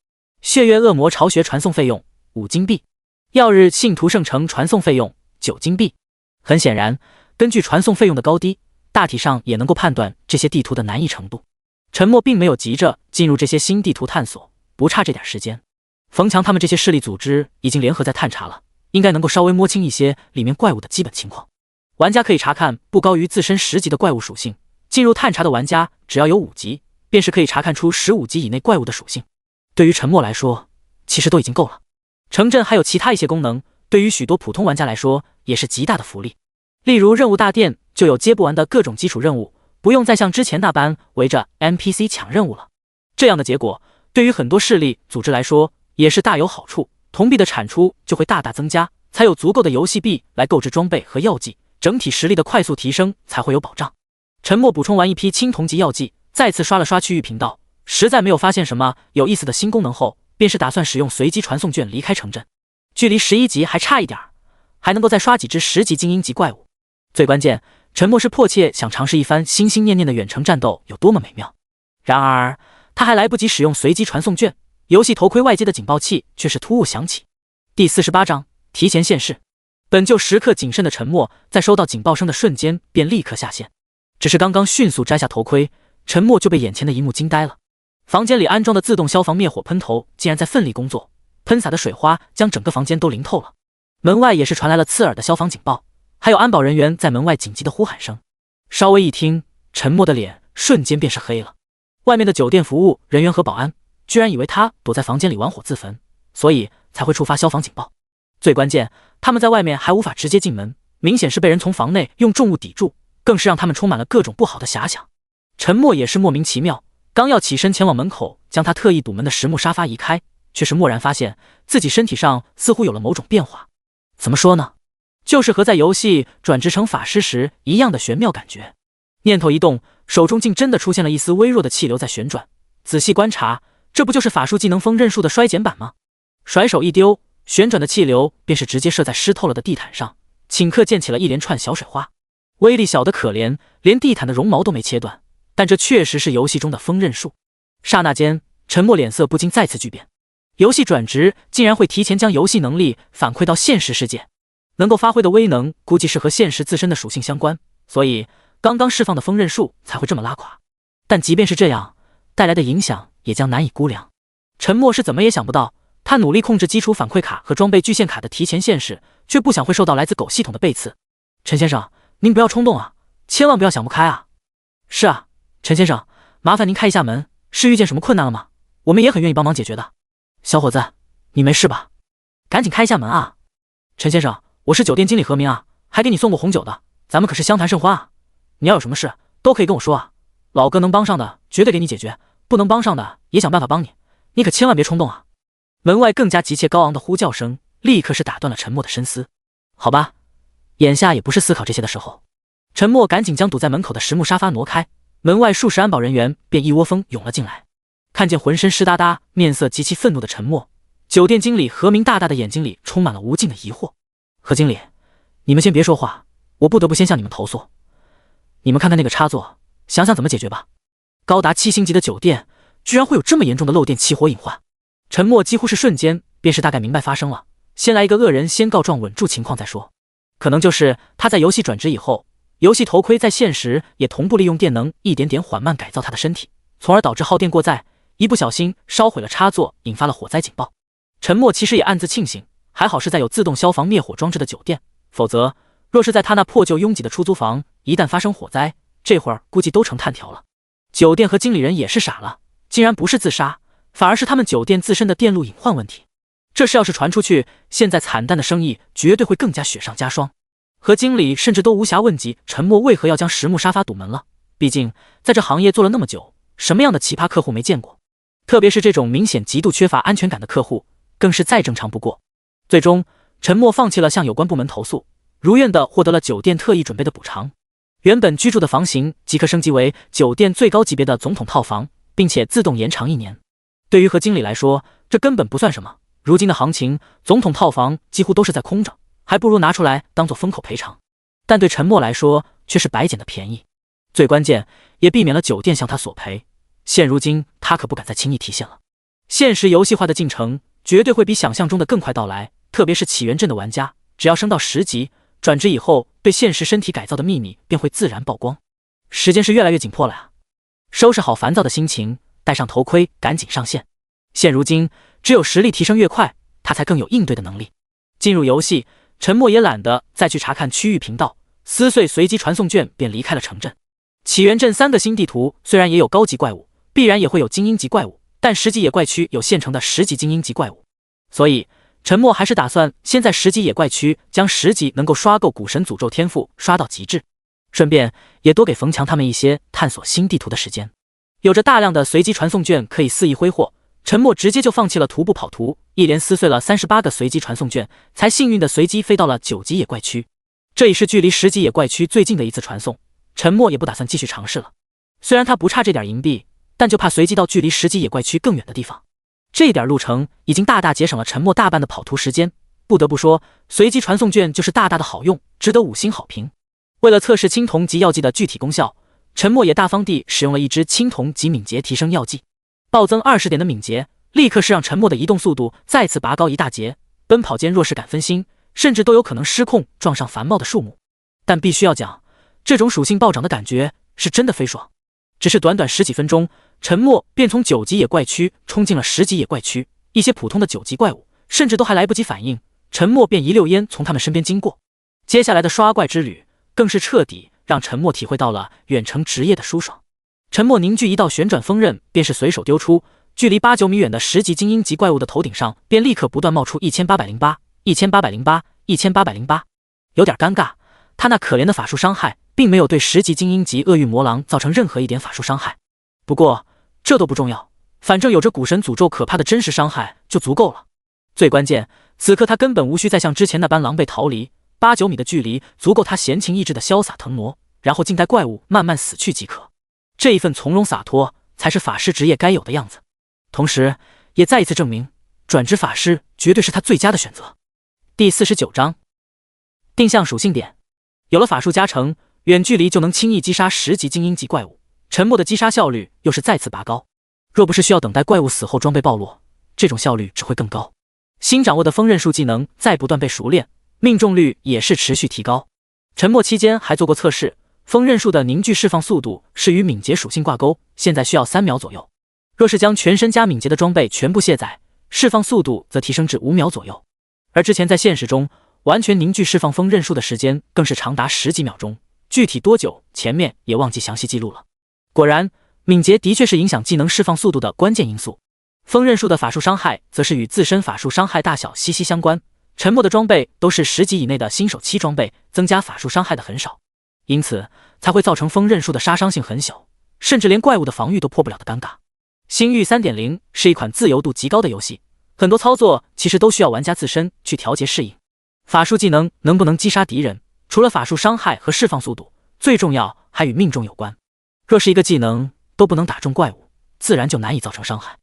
血月恶魔巢穴传送费用5金币，曜日信徒圣城传送费用9金币。很显然，根据传送费用的高低，大体上也能够判断这些地图的难易程度。陈默并没有急着进入这些新地图探索，不差这点时间。冯强他们这些势力组织已经联合在探查了，应该能够稍微摸清一些里面怪物的基本情况。玩家可以查看不高于自身10级的怪物属性，进入探查的玩家只要有5级，便是可以查看出15级以内怪物的属性。对于陈默来说，其实都已经够了。城镇还有其他一些功能，对于许多普通玩家来说也是极大的福利。例如任务大殿就有接不完的各种基础任务，不用再像之前那般围着 NPC 抢任务了。这样的结果对于很多势力组织来说也是大有好处，铜币的产出就会大大增加，才有足够的游戏币来购置装备和药剂，整体实力的快速提升才会有保障。陈默补充完一批青铜级药剂，再次刷了刷区域频道，实在没有发现什么有意思的新功能后，便是打算使用随机传送券离开城镇。距离11级还差一点，还能够再刷几只10级精英级怪物。最关键，陈默是迫切想尝试一番心心念念的远程战斗有多么美妙。然而他还来不及使用随机传送券，游戏头盔外接的警报器却是突兀响起。第48章提前现世。本就时刻谨慎的陈默在收到警报声的瞬间便立刻下线，只是刚刚迅速摘下头盔，陈默就被眼前的一幕惊呆了。房间里安装的自动消防灭火喷头竟然在奋力工作，喷洒的水花将整个房间都淋透了。门外也是传来了刺耳的消防警报，还有安保人员在门外紧急的呼喊声。稍微一听，陈默的脸瞬间便是黑了。外面的酒店服务人员和保安居然以为他躲在房间里玩火自焚，所以才会触发消防警报。最关键，他们在外面还无法直接进门，明显是被人从房内用重物抵住，更是让他们充满了各种不好的遐想。陈默也是莫名其妙，刚要起身前往门口将他特意堵门的实木沙发移开，却是蓦然发现自己身体上似乎有了某种变化。怎么说呢？就是和在游戏转职成法师时一样的玄妙感觉。念头一动，手中竟真的出现了一丝微弱的气流在旋转。仔细观察，这不就是法术技能锋刃术的衰减版吗？甩手一丢，旋转的气流便是直接射在湿透了的地毯上，顷刻溅起了一连串小水花，威力小得可怜，连地毯的绒毛都没切断。但这确实是游戏中的锋刃术。刹那间，陈默脸色不禁再次巨变。游戏转职竟然会提前将游戏能力反馈到现实世界，能够发挥的威能估计是和现实自身的属性相关，所以刚刚释放的锋刃术才会这么拉垮。但即便是这样，带来的影响也将难以估量。陈默是怎么也想不到，他努力控制基础反馈卡和装备巨献卡的提前现世，却不想会受到来自狗系统的背刺。陈先生，您不要冲动啊，千万不要想不开啊。是啊，陈先生，麻烦您开一下门，是遇见什么困难了吗？我们也很愿意帮忙解决的。小伙子，你没事吧？赶紧开一下门啊。陈先生，我是酒店经理何明啊，还给你送过红酒的，咱们可是相谈甚欢啊。你要有什么事都可以跟我说啊，老哥能帮上的绝对给你解决，不能帮上的也想办法帮你，你可千万别冲动啊。门外更加急切高昂的呼叫声立刻是打断了陈默的深思。好吧，眼下也不是思考这些的时候。陈默赶紧将堵在门口的实木沙发挪开，门外数十安保人员便一窝蜂涌了进来。看见浑身湿哒哒、面色极其愤怒的陈默，酒店经理何明大大的眼睛里充满了无尽的疑惑。何经理，你们先别说话，我不得不先向你们投诉。你们看看那个插座，想想怎么解决吧。高达7星级的酒店居然会有这么严重的漏电起火隐患。陈默几乎是瞬间便是大概明白发生了，先来一个恶人先告状稳住情况再说。可能就是他在游戏转职以后，游戏头盔在现实也同步利用电能一点点缓慢改造他的身体，从而导致耗电过载，一不小心烧毁了插座，引发了火灾警报。陈默其实也暗自庆幸，还好是在有自动消防灭火装置的酒店，否则若是在他那破旧拥挤的出租房，一旦发生火灾，这会儿估计都成炭条了。酒店和经理人也是傻了，竟然不是自杀，反而是他们酒店自身的电路隐患问题。这事要是传出去，现在惨淡的生意绝对会更加雪上加霜。和经理甚至都无暇问及陈默为何要将实木沙发堵门了，毕竟在这行业做了那么久，什么样的奇葩客户没见过。特别是这种明显极度缺乏安全感的客户，更是再正常不过。最终，陈默放弃了向有关部门投诉，如愿地获得了酒店特意准备的补偿。原本居住的房型即刻升级为酒店最高级别的总统套房，并且自动延长1年。对于何经理来说，这根本不算什么。如今的行情，总统套房几乎都是在空着，还不如拿出来当做封口赔偿。但对陈默来说，却是白捡的便宜。最关键，也避免了酒店向他索赔。现如今，他可不敢再轻易提现了。现实游戏化的进程绝对会比想象中的更快到来，特别是起源镇的玩家，只要升到10级，转职以后对现实身体改造的秘密便会自然曝光。时间是越来越紧迫了呀！收拾好烦躁的心情，戴上头盔，赶紧上线。现如今，只有实力提升越快，他才更有应对的能力。进入游戏，陈默也懒得再去查看区域频道，撕碎随机传送卷便离开了城镇。起源镇3个新地图虽然也有高级怪物，必然也会有精英级怪物，但10级野怪区有现成的10级精英级怪物，所以陈默还是打算先在10级野怪区将10级能够刷够古神诅咒天赋刷到极致，顺便也多给冯强他们一些探索新地图的时间。有着大量的随机传送卷可以肆意挥霍，陈默直接就放弃了徒步跑图，一连撕碎了38个随机传送卷，才幸运的随机飞到了9级野怪区。这已是距离10级野怪区最近的一次传送，陈默也不打算继续尝试了。虽然他不差这点银币，但就怕随机到距离10级野怪区更远的地方。这一点路程已经大大节省了陈默大半的跑图时间。不得不说，随机传送卷就是大大的好用，值得5星好评。为了测试青铜级药剂的具体功效，陈默也大方地使用了一支青铜级敏捷提升药剂，暴增20点的敏捷，立刻是让陈默的移动速度再次拔高一大截，奔跑间若是敢分心，甚至都有可能失控撞上繁茂的树木。但必须要讲，这种属性暴涨的感觉是真的飞爽。只是短短10几分钟，陈默便从9级野怪区冲进了10级野怪区，一些普通的9级怪物甚至都还来不及反应，陈默便一溜烟从他们身边经过。接下来的刷怪之旅更是彻底让陈默体会到了远程职业的舒爽。陈默凝聚一道旋转锋刃，便是随手丢出，距离8、9米远的10级精英级怪物的头顶上便立刻不断冒出1808、1808、1808。有点尴尬，他那可怜的法术伤害并没有对10级精英级厄运魔狼造成任何一点法术伤害。不过这都不重要，反正有着古神诅咒可怕的真实伤害就足够了。最关键，此刻他根本无需再像之前那般狼狈逃离，8、9米的距离足够他闲情逸致的潇洒腾挪，然后静待怪物慢慢死去即可。这一份从容洒脱才是法师职业该有的样子，同时也再一次证明转职法师绝对是他最佳的选择。第49章定向属性点。有了法术加成，远距离就能轻易击杀10级精英级怪物，陈默的击杀效率又是再次拔高。若不是需要等待怪物死后装备暴露，这种效率只会更高。新掌握的锋刃术技能在不断被熟练，命中率也是持续提高。陈默期间还做过测试，锋刃术的凝聚释放速度是与敏捷属性挂钩，现在需要3秒左右。若是将全身加敏捷的装备全部卸载，释放速度则提升至5秒左右。而之前在现实中完全凝聚释放锋刃术的时间更是长达10几秒钟，具体多久前面也忘记详细记录了。果然，敏捷的确是影响技能释放速度的关键因素。锋刃术的法术伤害则是与自身法术伤害大小息息相关。陈默的装备都是10级以内的新手期装备，增加法术伤害的很少，因此才会造成锋刃术的杀伤性很小，甚至连怪物的防御都破不了的尴尬。星域 3.0 是一款自由度极高的游戏，很多操作其实都需要玩家自身去调节适应。法术技能能不能击杀敌人，除了法术伤害和释放速度，最重要还与命中有关。若是一个技能都不能打中怪物，自然就难以造成伤害，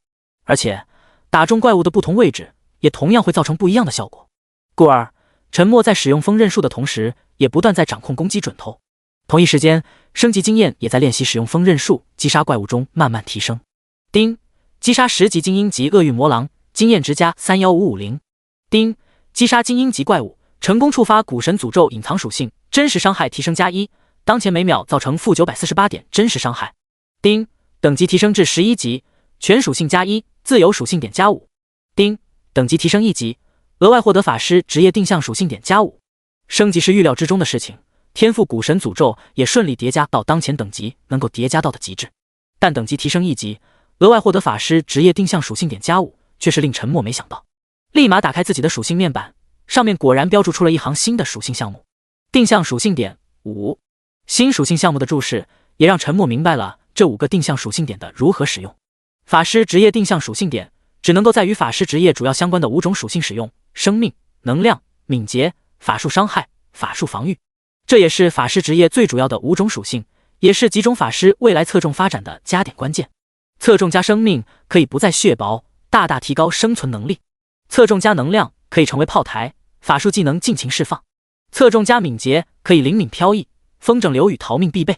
而且打中怪物的不同位置也同样会造成不一样的效果。故而陈默在使用锋刃术的同时，也不断在掌控攻击准头。同一时间，升级经验也在练习使用锋刃术击杀怪物中慢慢提升。丁，击杀10级精英级厄运魔狼，经验值加31550。丁，击杀精英级怪物，成功触发古神诅咒隐藏属性，真实伤害提升加1，当前每秒造成负948点真实伤害。丁，等级提升至11级，全属性加1，自由属性点加5。丁，等级提升1级，额外获得法师职业定向属性点加5。升级是预料之中的事情，天赋古神诅咒也顺利叠加到当前等级能够叠加到的极致。但等级提升1级，额外获得法师职业定向属性点加5，却是令陈默没想到。立马打开自己的属性面板，上面果然标注出了一行新的属性项目：定向属性点5。新属性项目的注释也让陈默明白了这5个定向属性点的如何使用。法师职业定向属性点只能够在与法师职业主要相关的5种属性使用：生命、能量、敏捷、法术伤害、法术防御。这也是法师职业最主要的5种属性，也是几种法师未来侧重发展的加点关键。侧重加生命可以不再血薄，大大提高生存能力；侧重加能量可以成为炮台，法术技能尽情释放；侧重加敏捷可以灵敏飘逸，风筝流与逃命必备；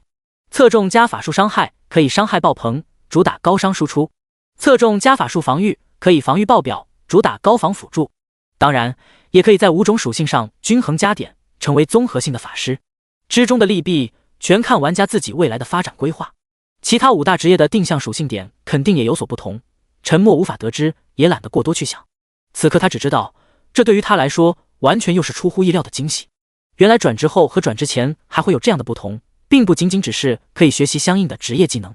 侧重加法术伤害可以伤害爆棚，主打高伤输出；侧重加法术防御可以防御爆表，主打高防辅助。当然，也可以在5种属性上均衡加点，成为综合性的法师。之中的利弊全看玩家自己未来的发展规划。其他5大职业的定向属性点肯定也有所不同，沉默无法得知，也懒得过多去想。此刻他只知道，这对于他来说完全又是出乎意料的惊喜。原来转职后和转职前还会有这样的不同，并不仅仅只是可以学习相应的职业技能。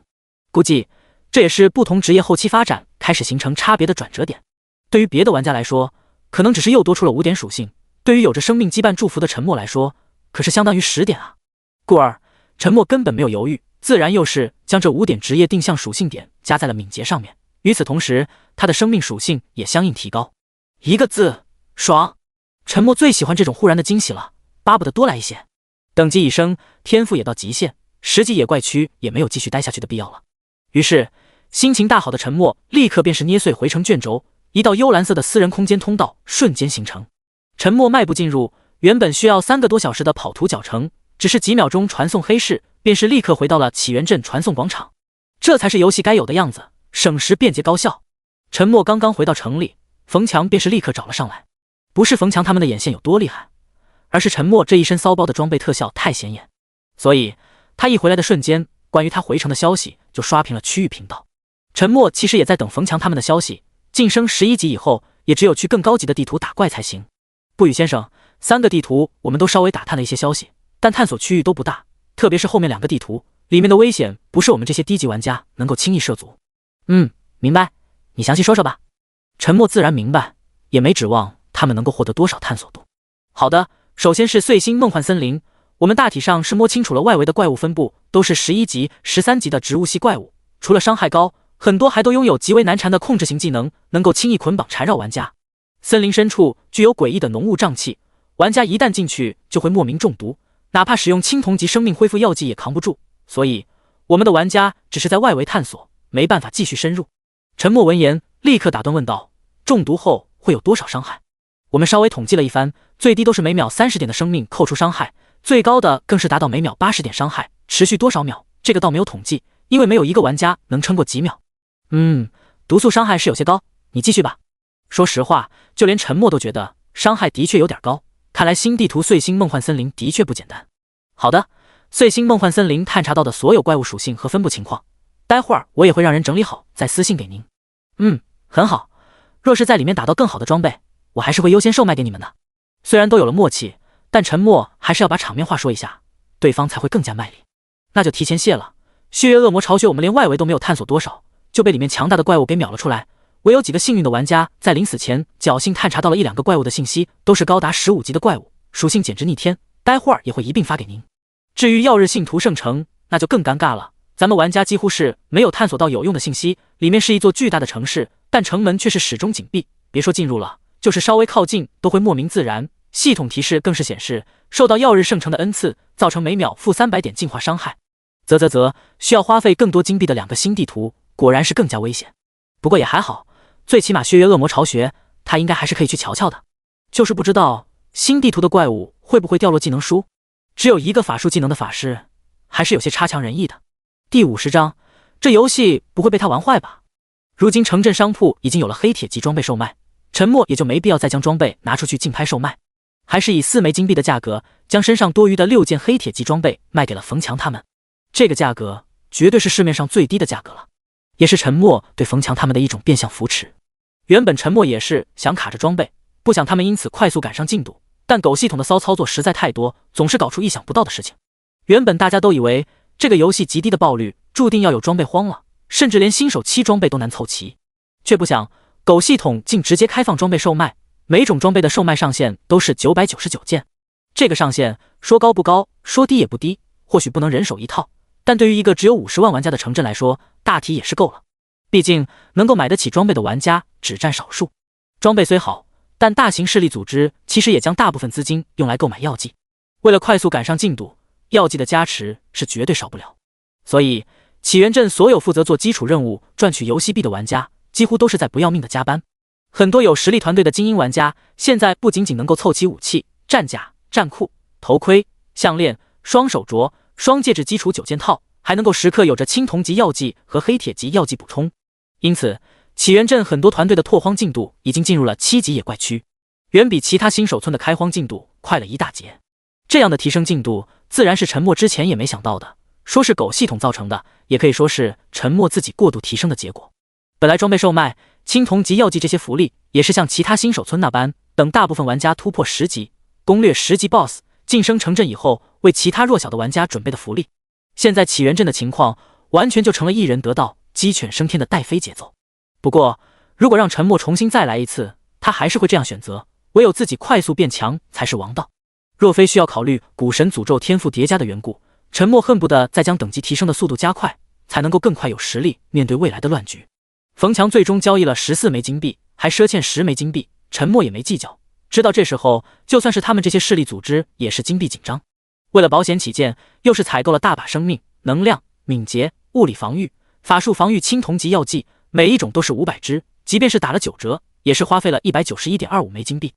估计这也是不同职业后期发展开始形成差别的转折点。对于别的玩家来说，可能只是又多出了5点属性，对于有着生命羁绊祝福的沉默来说，可是相当于10点啊。故而沉默根本没有犹豫，自然又是将这5点职业定向属性点加在了敏捷上面。与此同时，他的生命属性也相应提高。一个字，爽！沉默最喜欢这种忽然的惊喜了，巴不得多来一些。等级已升，天赋也到极限，10级野怪区也没有继续待下去的必要了。于是心情大好的沉默立刻便是捏碎回城卷轴，一道幽蓝色的私人空间通道瞬间形成。沉默迈步进入，原本需要3个多小时的跑图脚程，只是几秒钟传送黑市，便是立刻回到了起源镇传送广场。这才是游戏该有的样子，省时便捷高效。沉默刚刚回到城里，冯强便是立刻找了上来。不是冯强他们的眼线有多厉害，而是沉默这一身骚包的装备特效太显眼，所以他一回来的瞬间，关于他回城的消息就刷屏了区域频道。沉默其实也在等冯强他们的消息，晋升11级以后，也只有去更高级的地图打怪才行。不语先生，3个地图我们都稍微打探了一些消息，但探索区域都不大，特别是后面2个地图里面的危险不是我们这些低级玩家能够轻易涉足。明白，你详细说说吧。沉默自然明白，也没指望他们能够获得多少探索度。好的，首先是碎星梦幻森林，我们大体上是摸清楚了外围的怪物分布，都是11级、13级的植物系怪物，除了伤害高，很多还都拥有极为难缠的控制型技能，能够轻易捆绑缠绕玩家。森林深处具有诡异的浓雾瘴气，玩家一旦进去就会莫名中毒，哪怕使用青铜级生命恢复药剂也扛不住，所以我们的玩家只是在外围探索，没办法继续深入。沉默闻言立刻打断问道，中毒后会有多少伤害？我们稍微统计了一番，最低都是每秒30点的生命扣除伤害，最高的更是达到每秒80点伤害，持续多少秒这个倒没有统计，因为没有一个玩家能撑过几秒。毒素伤害是有些高，你继续吧。说实话，就连沉默都觉得伤害的确有点高，看来新地图碎星梦幻森林的确不简单。好的，碎星梦幻森林探查到的所有怪物属性和分布情况，待会儿我也会让人整理好再私信给您。很好，若是在里面打到更好的装备，我还是会优先售卖给你们的。虽然都有了默契，但沉默还是要把场面话说一下，对方才会更加卖力。那就提前谢了。血月恶魔巢穴我们连外围都没有探索多少，就被里面强大的怪物给秒了出来，唯有几个幸运的玩家在临死前侥幸探查到了1-2个怪物的信息，都是高达15级的怪物，属性简直逆天，待会儿也会一并发给您。至于耀日信徒圣城，那就更尴尬了，咱们玩家几乎是没有探索到有用的信息，里面是一座巨大的城市，但城门却是始终紧闭，别说进入了，就是稍微靠近都会莫名自燃，系统提示更是显示受到耀日圣城的恩赐，造成每秒负300点净化伤害。需要花费更多金币的2个新地图，果然是更加危险。不过也还好，最起码血月恶魔巢穴他应该还是可以去瞧瞧的，就是不知道新地图的怪物会不会掉落技能书，只有1个法术技能的法师还是有些差强人意的。第50章，这游戏不会被他玩坏吧？如今城镇商铺已经有了黑铁级装备售卖，沉默也就没必要再将装备拿出去竞拍售卖，还是以4枚金币的价格将身上多余的6件黑铁级装备卖给了冯强他们。这个价格绝对是市面上最低的价格了，也是沉默对冯强他们的一种变相扶持。原本沉默也是想卡着装备，不想他们因此快速赶上进度，但狗系统的骚操作实在太多，总是搞出意想不到的事情。原本大家都以为这个游戏极低的爆率注定要有装备荒了，甚至连新手期装备都难凑齐，却不想狗系统竟直接开放装备售卖，每种装备的售卖上限都是999件。这个上限说高不高，说低也不低，或许不能人手一套，但对于一个只有50万玩家的城镇来说，大体也是够了。毕竟能够买得起装备的玩家只占少数。装备虽好，但大型势力组织其实也将大部分资金用来购买药剂。为了快速赶上进度，药剂的加持是绝对少不了。所以起源镇所有负责做基础任务赚取游戏币的玩家，几乎都是在不要命的加班。很多有实力团队的精英玩家，现在不仅仅能够凑齐武器、战甲、战裤、头盔、项链、双手镯、双戒指基础9件套，还能够时刻有着青铜级药剂和黑铁级药剂补充。因此起源镇很多团队的拓荒进度已经进入了7级野怪区，远比其他新手村的开荒进度快了一大截。这样的提升进度自然是陈默之前也没想到的，说是狗系统造成的，也可以说是陈默自己过度提升的结果。本来装备售卖、青铜级药剂这些福利也是像其他新手村那般，等大部分玩家突破10级、攻略10级 BOSS、晋升城镇以后，为其他弱小的玩家准备的福利。现在起源镇的情况完全就成了一人得道鸡犬升天的带飞节奏。不过如果让陈默重新再来一次，他还是会这样选择，唯有自己快速变强才是王道。若非需要考虑古神诅咒天赋叠加的缘故，陈默恨不得再将等级提升的速度加快，才能够更快有实力面对未来的乱局。冯强最终交易了14枚金币，还赊欠10枚金币，陈默也没计较，知道这时候就算是他们这些势力组织也是金币紧张。为了保险起见，又是采购了大把生命、能量、敏捷、物理防御、法术防御青铜级药剂，每一种都是500支，即便是打了9折，也是花费了 191.25 枚金币。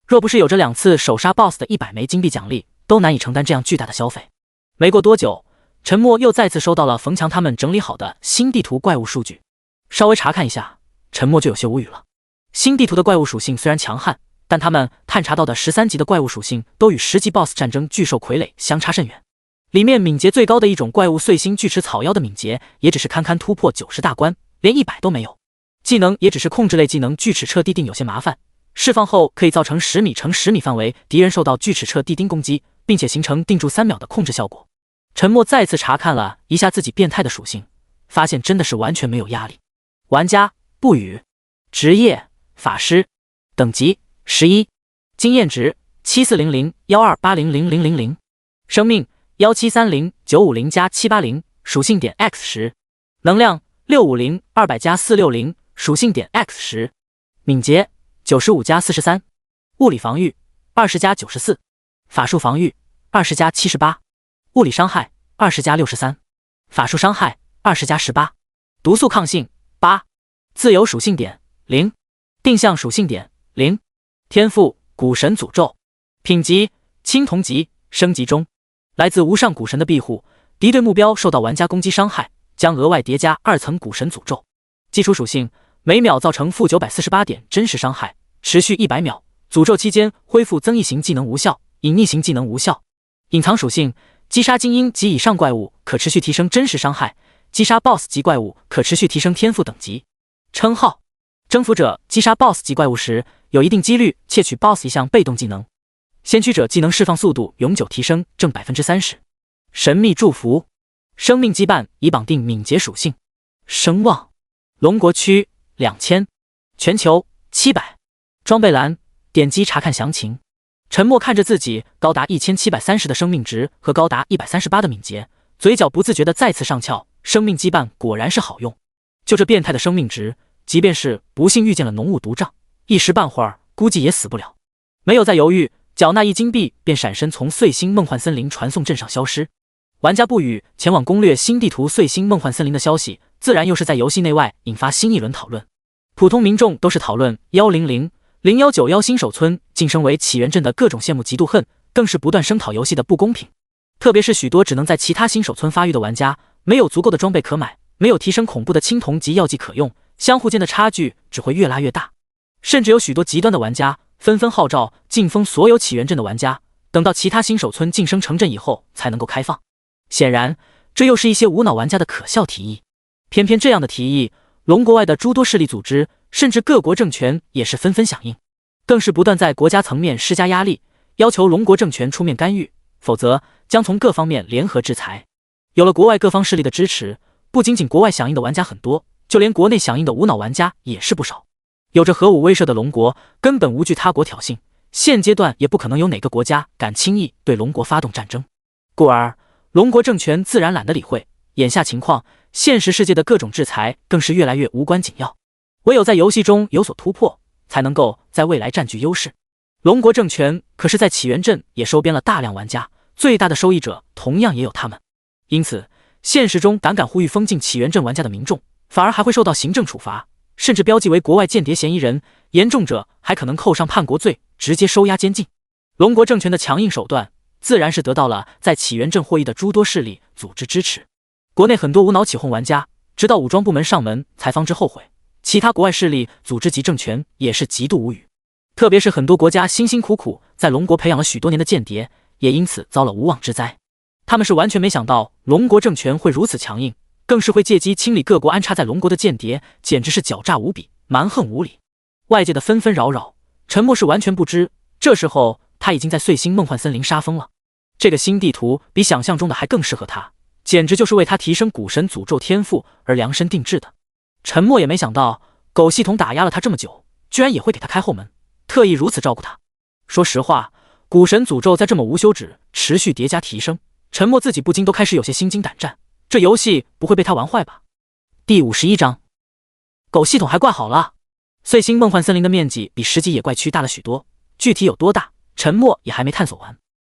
若不是有着2次首杀 BOSS 的100枚金币奖励，都难以承担这样巨大的消费。没过多久，陈默又再次收到了冯强他们整理好的新地图怪物数据，稍微查看一下，陈默就有些无语了。新地图的怪物属性虽然强悍，但他们探查到的13级的怪物属性都与10级 BOSS 战争巨兽傀儡相差甚远。里面敏捷最高的一种怪物碎星巨齿草妖的敏捷也只是堪堪突破90大关，连100都没有。技能也只是控制类技能锯齿彻地钉，有些麻烦，释放后可以造成10米乘10米范围敌人受到锯齿彻地钉攻击，并且形成定住3秒的控制效果。陈默再次查看了一下自己变态的属性，发现真的是完全没有压力。玩家不语，职业法师，等级11，经验值740012800000，生命1730950+780，属性点 X10，能量650-200+460，属性点 X10，敏捷95+43，物理防御20+94，法术防御20+78，物理伤害20+63，法术伤害20+18，毒素抗性8，自由属性点0，定向属性点0，天赋古神诅咒，品级青铜级，升级中。来自无上古神的庇护，敌对目标受到玩家攻击伤害将额外叠加2层古神诅咒。基础属性每秒造成负948点真实伤害，持续100秒，诅咒期间恢复增益型技能无效，隐匿型技能无效。隐藏属性击杀精英及以上怪物可持续提升真实伤害，击杀 BOSS 级怪物可持续提升天赋等级。称号征服者击杀 BOSS 级怪物时，有一定几率窃取 BOSS 一项被动技能。先驱者技能释放速度永久提升正 30%。神秘祝福，生命羁绊已绑定敏捷属性。声望，龙国区2000，全球700。装备栏点击查看详情。陈默看着自己高达1730的生命值和高达138的敏捷，嘴角不自觉的再次上翘。生命羁绊果然是好用，就这变态的生命值，即便是不幸遇见了浓雾毒瘴，一时半会儿估计也死不了。没有再犹豫，缴纳1金币便闪身从碎星梦幻森林传送阵上消失。玩家不语前往攻略新地图碎星梦幻森林的消息，自然又是在游戏内外引发新一轮讨论。普通民众都是讨论1000191新手村晋升为起源镇的各种羡慕嫉妒恨，更是不断声讨游戏的不公平。特别是许多只能在其他新手村发育的玩家，没有足够的装备可买，没有提升恐怖的青铜级药剂可用，相互间的差距只会越拉越大。甚至有许多极端的玩家纷纷号召禁封所有起源镇的玩家，等到其他新手村晋升城镇以后才能够开放。显然这又是一些无脑玩家的可笑提议。偏偏这样的提议，龙国外的诸多势力组织甚至各国政权也是纷纷响应，更是不断在国家层面施加压力，要求龙国政权出面干预，否则将从各方面联合制裁。有了国外各方势力的支持，不仅仅国外响应的玩家很多，就连国内响应的无脑玩家也是不少。有着核武威慑的龙国根本无惧他国挑衅，现阶段也不可能有哪个国家敢轻易对龙国发动战争，故而龙国政权自然懒得理会。眼下情况，现实世界的各种制裁更是越来越无关紧要。唯有在游戏中有所突破，才能够在未来占据优势。龙国政权可是在起源镇也收编了大量玩家，最大的受益者同样也有他们。因此，现实中胆敢呼吁封禁起源镇玩家的民众，反而还会受到行政处罚，甚至标记为国外间谍嫌疑人，严重者还可能扣上叛国罪，直接收押监禁。龙国政权的强硬手段，自然是得到了在起源镇获益的诸多势力组织支持。国内很多无脑起哄玩家，直到武装部门上门才方知后悔。其他国外势力组织及政权也是极度无语，特别是很多国家辛辛苦苦在龙国培养了许多年的间谍，也因此遭了无妄之灾。他们是完全没想到龙国政权会如此强硬，更是会借机清理各国安插在龙国的间谍，简直是狡诈无比，蛮横无理。外界的纷纷扰扰，沉默是完全不知。这时候他已经在碎星梦幻森林杀疯了。这个新地图比想象中的还更适合他，简直就是为他提升古神诅咒天赋而量身定制的。沉默也没想到狗系统打压了他这么久，居然也会给他开后门，特意如此照顾他。说实话，古神诅咒在这么无休止持续叠加提升，沉默自己不禁都开始有些心惊胆战，这游戏不会被他玩坏吧？第51章，狗系统还怪好了。碎星梦幻森林的面积比10级野怪区大了许多，具体有多大，沉默也还没探索完。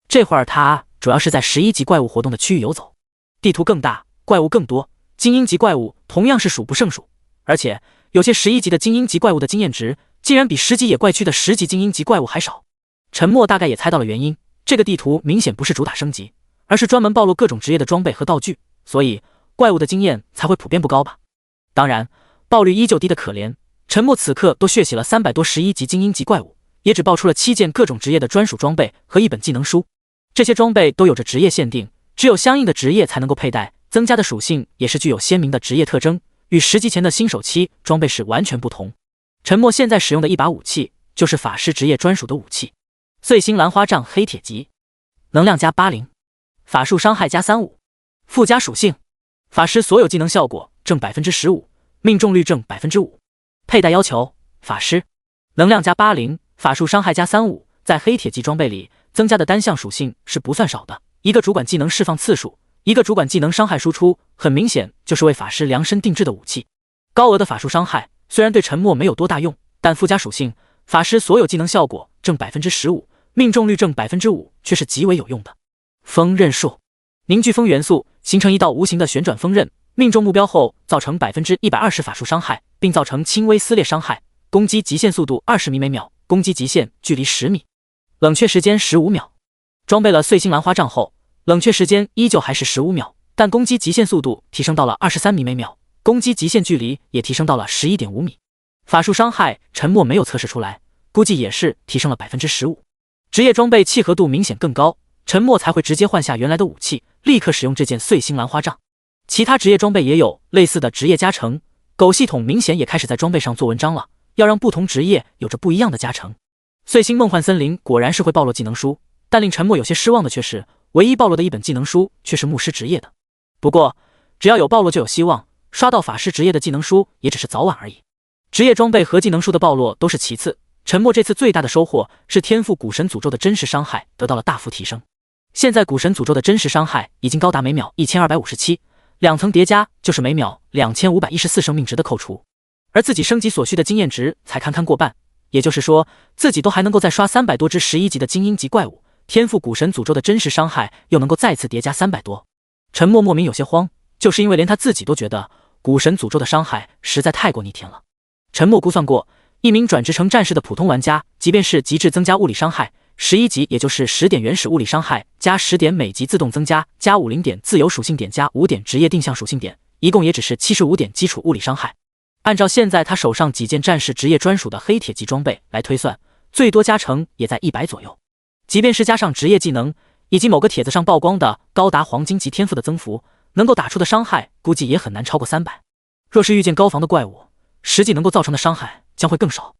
这会儿他主要是在11级怪物活动的区域游走，地图更大，怪物更多，精英级怪物同样是数不胜数，而且有些11级的精英级怪物的经验值竟然比10级野怪区的10级精英级怪物还少。沉默大概也猜到了原因，这个地图明显不是主打升级，而是专门暴露各种职业的装备和道具，所以怪物的经验才会普遍不高吧。当然，爆率依旧低的可怜，沉默此刻都血洗了300多11级精英级怪物，也只爆出了7件各种职业的专属装备和1本技能书。这些装备都有着职业限定，只有相应的职业才能够佩戴，增加的属性也是具有鲜明的职业特征，与10级前的新手期装备是完全不同。沉默现在使用的一把武器就是法师职业专属的武器，碎星兰花杖黑铁级，能量加80，法术伤害加35，附加属性法师所有技能效果正 15%， 命中率正 5%。 佩戴要求法师能量加80，法术伤害加35，在黑铁级装备里增加的单项属性是不算少的，一个主管技能释放次数，一个主管技能伤害输出，很明显就是为法师量身定制的武器。高额的法术伤害虽然对沉默没有多大用，但附加属性法师所有技能效果正 15%， 命中率正 5%， 却是极为有用的。风刃术凝聚风元素，形成一道无形的旋转风刃，命中目标后造成 120% 法术伤害，并造成轻微撕裂伤害，攻击极限速度20米每秒，攻击极限距离10米，冷却时间15秒。装备了碎星兰花杖后，冷却时间依旧还是15秒，但攻击极限速度提升到了23米每秒，攻击极限距离也提升到了 11.5 米。法术伤害沉默没有测试出来，估计也是提升了 15%。 职业装备契合度明显更高，沉默才会直接换下原来的武器，立刻使用这件碎星兰花杖。其他职业装备也有类似的职业加成，狗系统明显也开始在装备上做文章了，要让不同职业有着不一样的加成。碎星梦幻森林果然是会暴露技能书，但令沉默有些失望的却是，唯一暴露的一本技能书却是牧师职业的。不过只要有暴露就有希望，刷到法师职业的技能书也只是早晚而已。职业装备和技能书的暴露都是其次，沉默这次最大的收获是天赋古神诅咒的真实伤害得到了大幅提升。现在古神诅咒的真实伤害已经高达每秒1257，两层叠加就是每秒2514生命值的扣除，而自己升级所需的经验值才堪堪过半，也就是说自己都还能够再刷300多只11级的精英级怪物，天赋古神诅咒的真实伤害又能够再次叠加300多。沉默莫名有些慌，就是因为连他自己都觉得古神诅咒的伤害实在太过逆天了。沉默估算过，一名转职成战士的普通玩家，即便是极致增加物理伤害11级，也就是10点原始物理伤害加10点每级自动增加加50点自由属性点加5点职业定向属性点，一共也只是75点基础物理伤害。按照现在他手上几件战士职业专属的黑铁级装备来推算，最多加成也在100左右。即便是加上职业技能以及某个帖子上曝光的高达黄金级天赋的增幅，能够打出的伤害估计也很难超过300。若是遇见高防的怪物，实际能够造成的伤害将会更少。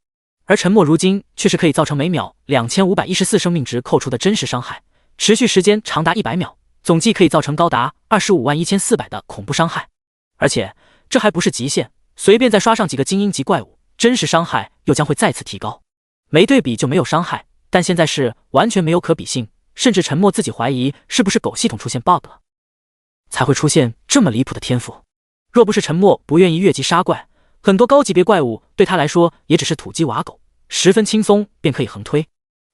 而沉默如今却是可以造成每秒2514生命值扣除的真实伤害，持续时间长达100秒，总计可以造成高达251400的恐怖伤害。而且这还不是极限，随便再刷上几个精英级怪物，真实伤害又将会再次提高。没对比就没有伤害，但现在是完全没有可比性，甚至沉默自己怀疑是不是狗系统出现 bug 了，才会出现这么离谱的天赋。若不是沉默不愿意越级杀怪，很多高级别怪物对他来说也只是土鸡瓦狗，十分轻松便可以横推。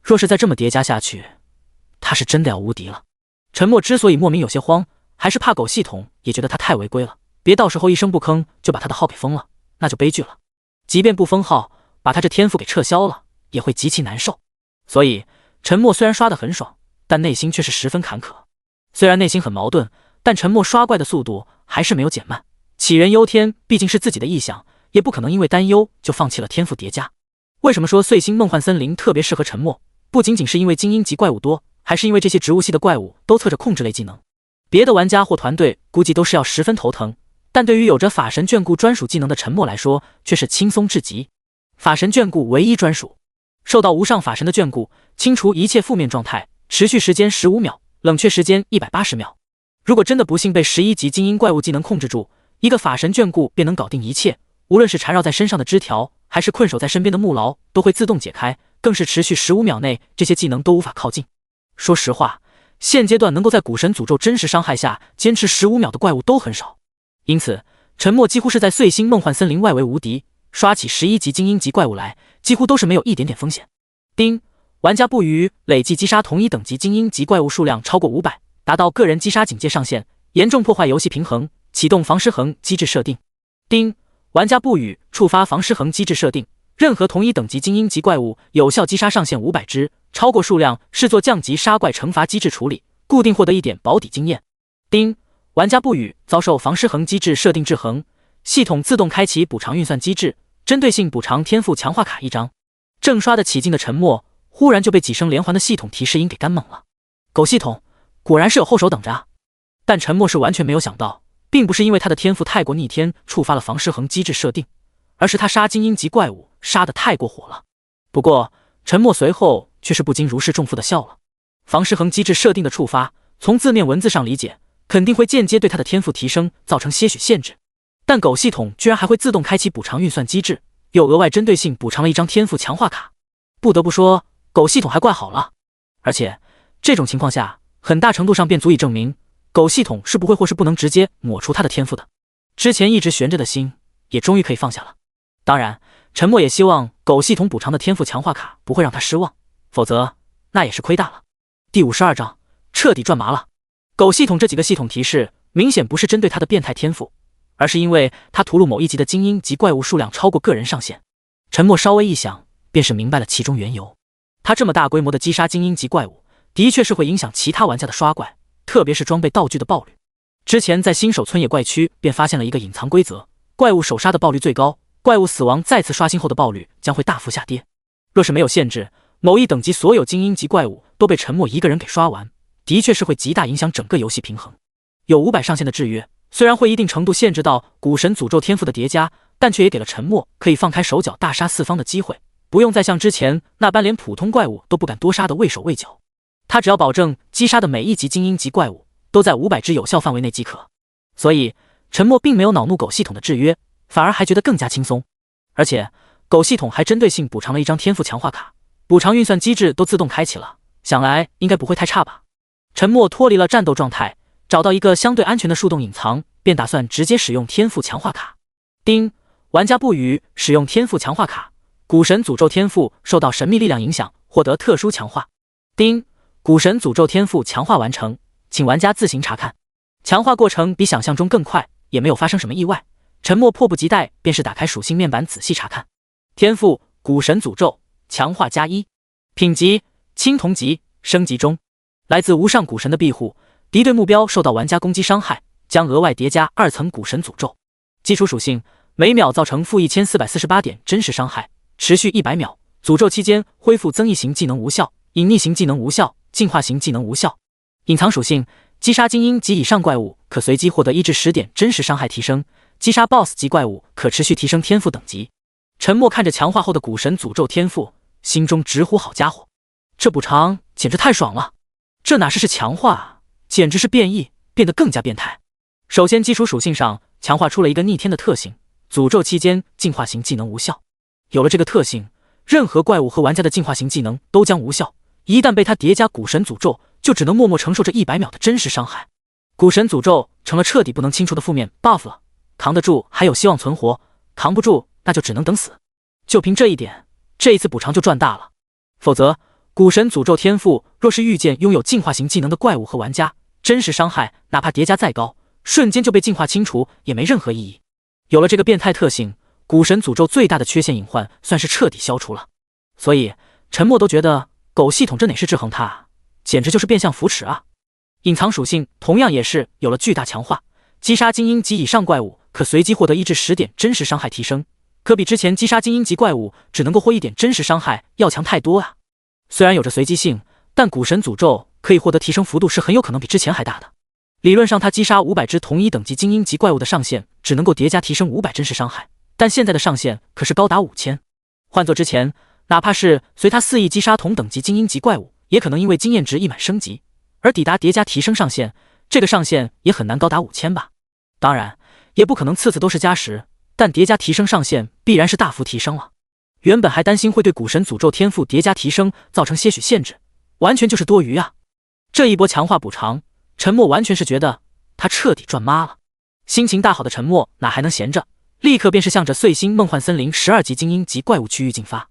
若是再这么叠加下去，他是真的要无敌了。沉默之所以莫名有些慌，还是怕狗系统也觉得他太违规了，别到时候一声不吭就把他的号给封了，那就悲剧了。即便不封号，把他这天赋给撤销了，也会极其难受。所以沉默虽然刷得很爽，但内心却是十分坎坷。虽然内心很矛盾，但沉默刷怪的速度还是没有减慢。杞人忧天毕竟是自己的臆想，也不可能因为担忧就放弃了天赋叠加。为什么说碎星梦幻森林特别适合沉默？不仅仅是因为精英级怪物多，还是因为这些植物系的怪物都测着控制类技能。别的玩家或团队估计都是要十分头疼，但对于有着法神眷顾专属技能的沉默来说，却是轻松至极。法神眷顾唯一专属，受到无上法神的眷顾，清除一切负面状态，持续时间15秒，冷却时间180秒。如果真的不幸被11级精英怪物技能控制住，一个法神眷顾便能搞定一切，无论是缠绕在身上的枝条，还是困守在身边的木牢，都会自动解开，更是持续15秒内，这些技能都无法靠近。说实话，现阶段能够在古神诅咒真实伤害下坚持15秒的怪物都很少，因此沉默几乎是在碎星梦幻森林外围无敌，刷起11级精英级怪物来，几乎都是没有一点点风险。丁，玩家不于累计击杀同一等级精英级怪物数量超过500，达到个人击杀警戒上限，严重破坏游戏平衡，启动防失衡机制设定。丁，玩家不予触发防失衡机制设定，任何同一等级精英级怪物有效击杀上限500只，超过数量视作降级杀怪惩罚机制处理，固定获得1点保底经验。丁，玩家不予遭受防失衡机制设定制衡，系统自动开启补偿运算机制，针对性补偿天赋强化卡1张。正刷得起劲的沉默，忽然就被几声连环的系统提示音给干懵了。狗系统果然是有后手等着啊！但沉默是完全没有想到，并不是因为他的天赋太过逆天触发了防失衡机制设定，而是他杀精英级怪物杀得太过火了。不过沉默随后却是不禁如释重负的笑了。防失衡机制设定的触发，从字面文字上理解，肯定会间接对他的天赋提升造成些许限制，但狗系统居然还会自动开启补偿运算机制，又额外针对性补偿了1张天赋强化卡。不得不说，狗系统还怪好了。而且这种情况下，很大程度上便足以证明狗系统是不会或是不能直接抹除他的天赋的。之前一直悬着的心也终于可以放下了。当然沉默也希望狗系统补偿的天赋强化卡不会让他失望，否则那也是亏大了。第52章彻底赚麻了。狗系统这几个系统提示明显不是针对他的变态天赋，而是因为他屠戮某一级的精英级怪物数量超过个人上限。沉默稍微一想便是明白了其中缘由。他这么大规模的击杀精英级怪物，的确是会影响其他玩家的刷怪，特别是装备道具的爆率。之前在新手村野怪区便发现了一个隐藏规则，怪物首杀的爆率最高，怪物死亡再次刷新后的爆率将会大幅下跌。若是没有限制，某一等级所有精英级怪物都被沉默一个人给刷完，的确是会极大影响整个游戏平衡。有500上限的制约，虽然会一定程度限制到古神诅咒天赋的叠加，但却也给了沉默可以放开手脚大杀四方的机会，不用再像之前那般连普通怪物都不敢多杀的畏手畏脚。他只要保证击杀的每一级精英级怪物都在500只有效范围内即可。所以沉默并没有恼怒狗系统的制约，反而还觉得更加轻松。而且狗系统还针对性补偿了1张天赋强化卡，补偿运算机制都自动开启了，想来应该不会太差吧。沉默脱离了战斗状态，找到一个相对安全的树洞隐藏，便打算直接使用天赋强化卡。丁，玩家不予使用天赋强化卡，古神诅咒天赋受到神秘力量影响，获得特殊强化。丁，古神诅咒天赋强化完成，请玩家自行查看。强化过程比想象中更快，也没有发生什么意外。沉默迫不及待便是打开属性面板仔细查看。天赋古神诅咒强化+1，品级青铜级，升级中。来自无上古神的庇护，敌对目标受到玩家攻击伤害，将额外叠加2层古神诅咒。基础属性每秒造成-1448点真实伤害，持续100秒。诅咒期间恢复增益型技能无效，隐匿型技能无效，进化型技能无效。隐藏属性击杀精英及以上怪物可随机获得1至10点真实伤害提升，击杀 BOSS 级怪物可持续提升天赋等级。沉默看着强化后的古神诅咒天赋，心中直呼好家伙，这补偿简直太爽了。这哪是强化，简直是变异，变得更加变态。首先基础属性上强化出了一个逆天的特性，诅咒期间进化型技能无效。有了这个特性，任何怪物和玩家的进化型技能都将无效，一旦被他叠加古神诅咒，就只能默默承受这100秒的真实伤害。古神诅咒成了彻底不能清除的负面 buff 了，扛得住还有希望存活，扛不住那就只能等死。就凭这一点，这一次补偿就赚大了。否则，古神诅咒天赋若是遇见拥有进化型技能的怪物和玩家，真实伤害哪怕叠加再高，瞬间就被净化清除，也没任何意义。有了这个变态特性，古神诅咒最大的缺陷隐患算是彻底消除了。所以，陈默都觉得狗系统这哪是制衡他啊，简直就是变相扶持啊！隐藏属性同样也是有了巨大强化，击杀精英级以上怪物可随机获得1至10点真实伤害提升，可比之前击杀精英级怪物只能够获1点真实伤害要强太多啊！虽然有着随机性，但古神诅咒可以获得提升幅度是很有可能比之前还大的。理论上，他击杀500只同一等级精英级怪物的上限只能够叠加提升500真实伤害，但现在的上限可是高达5000。换作之前，哪怕是随他肆意击杀同等级精英级怪物，也可能因为经验值一满升级而抵达叠加提升上限，这个上限也很难高达5000吧。当然，也不可能次次都是加10，但叠加提升上限必然是大幅提升了。原本还担心会对古神诅咒天赋叠加提升造成些许限制，完全就是多余啊！这一波强化补偿，陈默完全是觉得他彻底赚妈了。心情大好的陈默哪还能闲着，立刻便是向着碎星梦幻森林12级精英级怪物区域进发。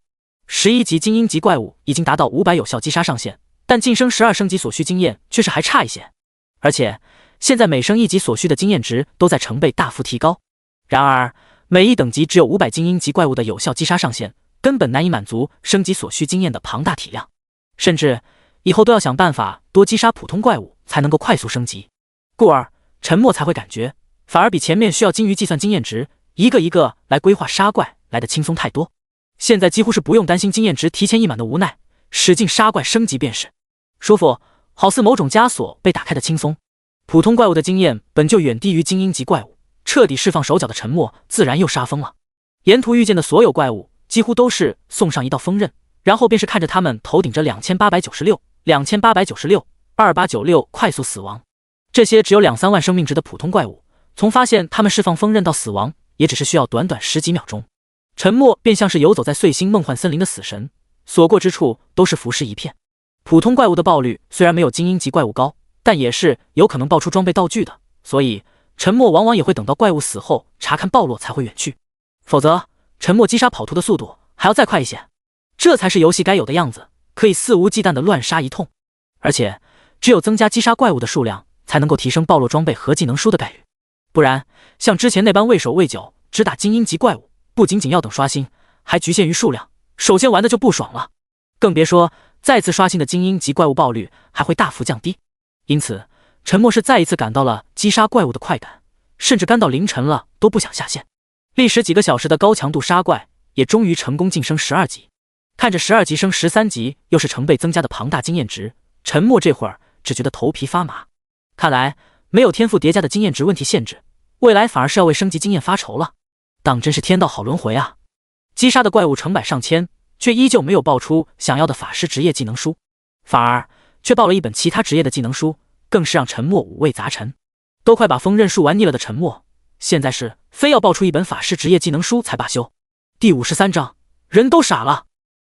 11级精英级怪物已经达到500有效击杀上限，但晋升12升级所需经验却是还差一些，而且现在每升1级所需的经验值都在成倍大幅提高。然而每一等级只有500精英级怪物的有效击杀上限，根本难以满足升级所需经验的庞大体量，甚至以后都要想办法多击杀普通怪物才能够快速升级。故而陈默才会感觉反而比前面需要精于计算经验值一个一个来规划杀怪来得轻松太多。现在几乎是不用担心经验值提前一满的无奈，使劲杀怪升级便是舒服，好似某种枷锁被打开的轻松。普通怪物的经验本就远低于精英级怪物，彻底释放手脚的陈默自然又杀疯了。沿途遇见的所有怪物几乎都是送上一道锋刃，然后便是看着他们头顶着2896、2896、2896快速死亡。这些只有2-3万生命值的普通怪物，从发现他们释放锋刃到死亡，也只是需要短短10几秒钟。陈默便像是游走在碎星梦幻森林的死神，所过之处都是浮尸一片。普通怪物的爆率虽然没有精英级怪物高，但也是有可能爆出装备道具的，所以陈默往往也会等到怪物死后查看爆落才会远去，否则陈默击杀跑图的速度还要再快一些。这才是游戏该有的样子，可以肆无忌惮的乱杀一通。而且只有增加击杀怪物的数量，才能够提升爆落装备和技能书的概率，不然像之前那般畏手畏脚只打精英级怪物，不仅仅要等刷新，还局限于数量，首先玩的就不爽了，更别说再次刷新的精英级怪物爆率还会大幅降低。因此陈默是再一次感到了击杀怪物的快感，甚至干到凌晨了都不想下线。历时几个小时的高强度杀怪，也终于成功晋升12级。看着12级升13级又是成倍增加的庞大经验值，陈默这会儿只觉得头皮发麻。看来没有天赋叠加的经验值问题限制，未来反而是要为升级经验发愁了。当真是天道好轮回啊！击杀的怪物成百上千，却依旧没有爆出想要的法师职业技能书，反而却爆了一本其他职业的技能书，更是让陈默五味杂陈。都快把锋刃术玩腻了的陈默，现在是非要爆出一本法师职业技能书才罢休。第53章，人都傻了。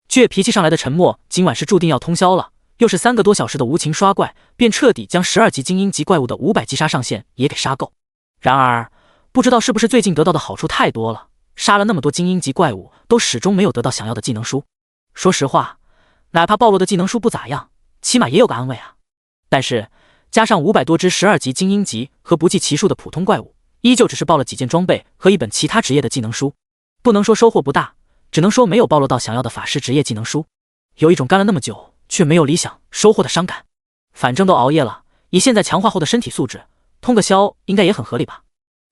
倔脾气上来的陈默今晚是注定要通宵了，又是3个多小时的无情刷怪，便彻底将12级精英级怪物的500击杀上限也给杀够。然而不知道是不是最近得到的好处太多了，杀了那么多精英级怪物，都始终没有得到想要的技能书。说实话，哪怕暴露的技能书不咋样，起码也有个安慰啊。但是加上500多只12级精英级和不计其数的普通怪物，依旧只是爆了几件装备和一本其他职业的技能书，不能说收获不大，只能说没有暴露到想要的法师职业技能书，有一种干了那么久却没有理想收获的伤感。反正都熬夜了，以现在强化后的身体素质，通个宵应该也很合理吧。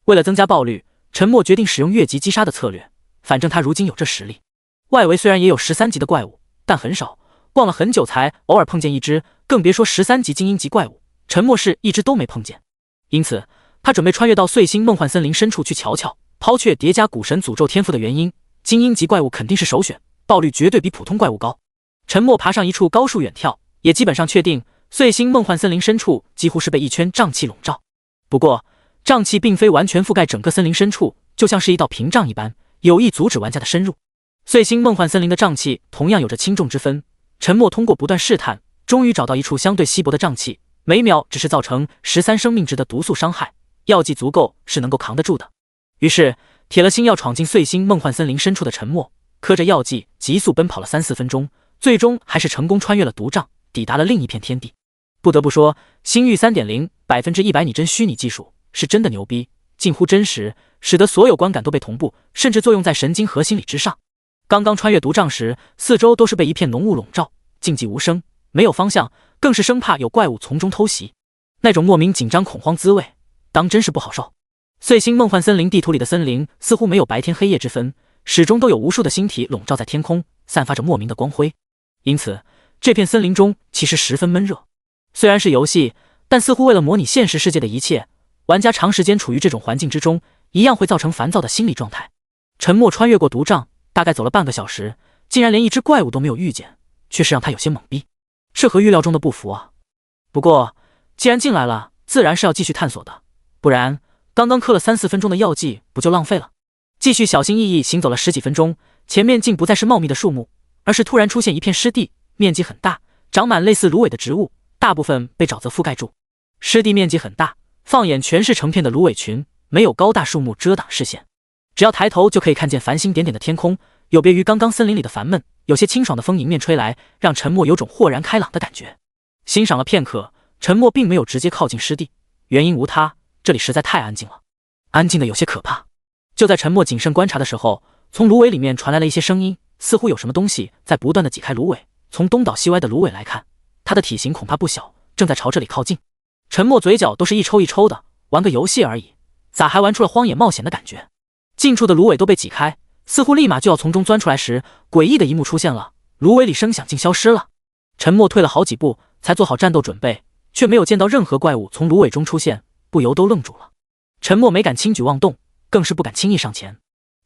为了增加爆率，陈默决定使用越级击杀的策略，反正他如今有这实力。外围虽然也有13级的怪物，但很少，逛了很久才偶尔碰见一只，更别说13级精英级怪物，陈默是一只都没碰见。因此他准备穿越到碎星梦幻森林深处去瞧瞧，抛却叠加古神诅咒天赋的原因，精英级怪物肯定是首选，爆率绝对比普通怪物高。陈默爬上一处高树远眺，也基本上确定碎星梦幻森林深处几乎是被一圈瘴气笼罩。不过瘴气并非完全覆盖整个森林深处，就像是一道屏障一般，有意阻止玩家的深入。碎星梦幻森林的瘴气同样有着轻重之分，陈默通过不断试探，终于找到一处相对稀薄的瘴气，每秒只是造成13生命值的毒素伤害，药剂足够是能够扛得住的。于是铁了心要闯进碎星梦幻森林深处的沉默，磕着药剂急速奔跑了3-4分钟，最终还是成功穿越了毒障，抵达了另一片天地。不得不说，星域 3.0 100%拟真虚拟技术是真的牛逼，近乎真实，使得所有观感都被同步，甚至作用在神经核心理之上。刚刚穿越毒障时，四周都是被一片浓雾笼罩，静寂无声，没有方向，更是生怕有怪物从中偷袭，那种莫名紧张恐慌滋味，当真是不好受。碎星梦幻森林地图里的森林似乎没有白天黑夜之分，始终都有无数的星体笼罩在天空，散发着莫名的光辉。因此，这片森林中其实十分闷热。虽然是游戏，但似乎为了模拟现实世界的一切，玩家长时间处于这种环境之中，一样会造成烦躁的心理状态。沉默穿越过毒障，大概走了半个小时，竟然连一只怪物都没有遇见，确实让他有些懵逼。这和预料中的不符啊。不过，既然进来了，自然是要继续探索的，不然刚刚磕了3-4分钟的药剂不就浪费了？继续小心翼翼行走了10几分钟，前面竟不再是茂密的树木，而是突然出现一片湿地，面积很大，长满类似芦苇的植物，大部分被沼泽覆盖住。湿地面积很大，放眼全是成片的芦苇群，没有高大树木遮挡视线，只要抬头就可以看见繁星点点的天空。有别于刚刚森林里的烦闷，有些清爽的风迎面吹来，让沉默有种豁然开朗的感觉。欣赏了片刻，沉默并没有直接靠近湿地，原因无他，这里实在太安静了，安静的有些可怕。就在沉默谨慎观察的时候，从芦苇里面传来了一些声音，似乎有什么东西在不断的挤开芦苇。从东倒西歪的芦苇来看，它的体型恐怕不小，正在朝这里靠近。沉默嘴角都是一抽一抽的，玩个游戏而已，咋还玩出了荒野冒险的感觉？近处的芦苇都被挤开，似乎立马就要从中钻出来时，诡异的一幕出现了，芦苇里声响竟消失了。沉默退了好几步，才做好战斗准备，却没有见到任何怪物从芦苇中出现，不由都愣住了。沉默没敢轻举妄动，更是不敢轻易上前。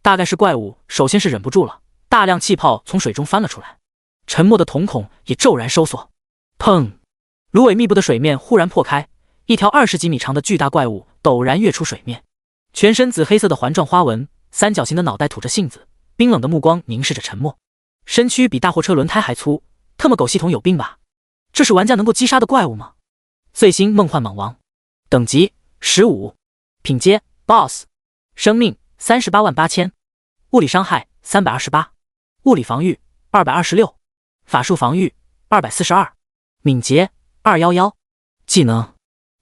大概是怪物首先是忍不住了，大量气泡从水中翻了出来，沉默的瞳孔也骤然收缩。砰！芦苇密布的水面忽然破开，一条20几米长的巨大怪物陡然跃出水面，全身紫黑色的环状花纹，三角形的脑袋吐着信子，冰冷的目光凝视着沉默，身躯比大货车轮胎还粗，特么狗系统有病吧？这是玩家能够击杀的怪物吗？碎星梦幻蟒王，等级15，品阶 BOSS， 生命388000，物理伤害328，物理防御226，法术防御242，敏捷211，技能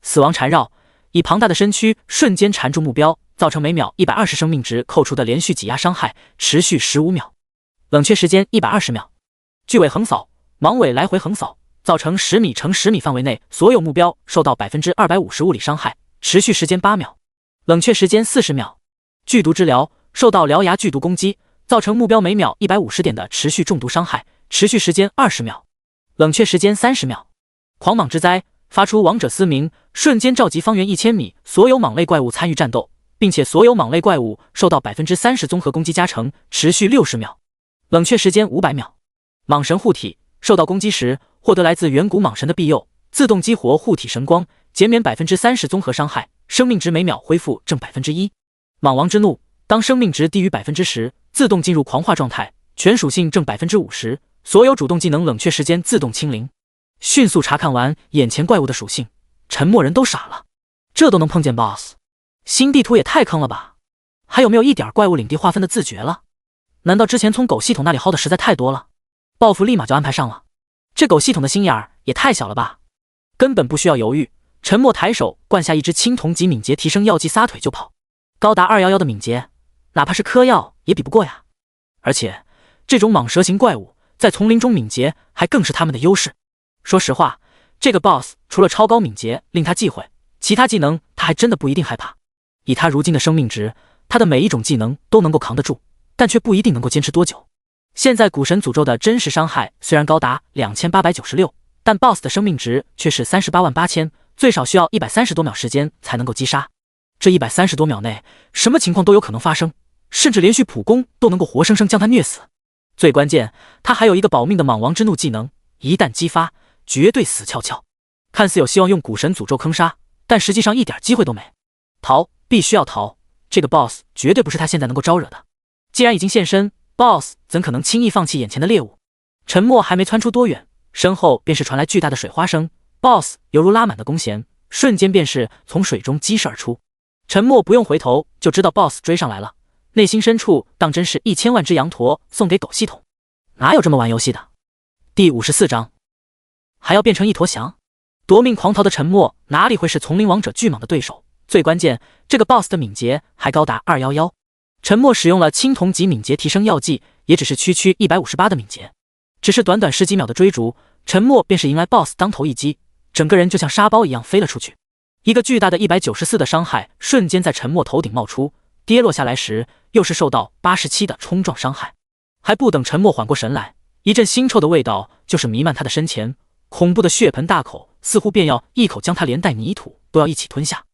死亡缠绕，以庞大的身躯瞬间缠住目标，造成每秒120生命值扣除的连续挤压伤害，持续15秒，冷却时间120秒。巨尾横扫，盲尾来回横扫，造成10米乘10米范围内所有目标受到250%物理伤害，持续时间8秒，冷却时间40秒。剧毒之疗，受到獠牙剧毒攻击，造成目标每秒150点的持续中毒伤害，持续时间20秒，冷却时间30秒。狂蟒之灾，发出王者嘶鸣，瞬间召集方圆1000米所有蟒类怪物参与战斗，并且所有蟒类怪物受到30%综合攻击加成，持续60秒，冷却时间500秒。蟒神护体，受到攻击时获得来自远古蟒神的庇佑，自动激活护体神光，减免30%综合伤害，生命值每秒恢复正 1%。 蟒王之怒，当生命值低于 10%， 自动进入狂化状态，全属性正 50%， 所有主动技能冷却时间自动清零。迅速查看完眼前怪物的属性，沉默人都傻了，这都能碰见 BOSS， 新地图也太坑了吧？还有没有一点怪物领地划分的自觉了？难道之前从狗系统那里薅的实在太多了，报复立马就安排上了？这狗系统的心眼儿也太小了吧！根本不需要犹豫，沉默抬手灌下一支青铜级敏捷提升药剂，撒腿就跑。高达211的敏捷，哪怕是嗑药也比不过呀！而且这种蟒蛇型怪物在丛林中敏捷还更是他们的优势。说实话，这个 BOSS 除了超高敏捷令他忌讳，其他技能他还真的不一定害怕。以他如今的生命值，他的每一种技能都能够扛得住，但却不一定能够坚持多久。现在古神诅咒的真实伤害虽然高达2896，但 BOSS 的生命值却是388000，最少需要130多秒时间才能够击杀。这130多秒内，什么情况都有可能发生，甚至连续普攻都能够活生生将他虐死。最关键，他还有一个保命的蟒王之怒技能，一旦激发，绝对死翘翘。看似有希望用古神诅咒坑杀，但实际上一点机会都没。逃，必须要逃，这个 BOSS 绝对不是他现在能够招惹的。既然已经现身， BOSS 怎可能轻易放弃眼前的猎物？沉默还没窜出多远，身后便是传来巨大的水花声， BOSS 犹如拉满的弓弦，瞬间便是从水中激射而出。沉默不用回头就知道 BOSS 追上来了，内心深处当真是1000万只羊驼送给狗系统，哪有这么玩游戏的？第54章，还要变成一坨翔？夺命狂逃的沉默哪里会是丛林王者巨蟒的对手？最关键，这个 BOSS 的敏捷还高达211。沉默使用了青铜级敏捷提升药剂，也只是区158的敏捷，只是短短10几秒的追逐，沉默便是迎来 BOSS 当头一击，整个人就像沙包一样飞了出去。一个巨大的194的伤害瞬间在沉默头顶冒出，跌落下来时又是受到87的冲撞伤害。还不等沉默缓过神来，一阵腥臭的味道就是弥漫他的身前，恐怖的血盆大口似乎便要一口将他连带泥土都要一起吞下。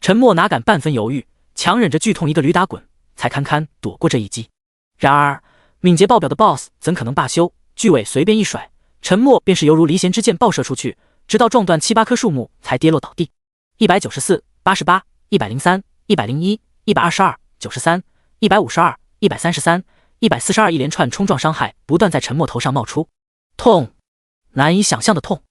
沉默哪敢半分犹豫，强忍着剧痛一个驴打滚，才堪堪躲过这一击。然而敏捷爆表的 BOSS 怎可能罢休，巨尾随便一甩，沉默便是犹如离弦之箭爆射出去，直到撞断7、8棵树木才跌落倒地。194、88、103、101、122、93、152、133、142一连串冲撞伤害不断在沉默头上冒出，痛，难以想象的痛。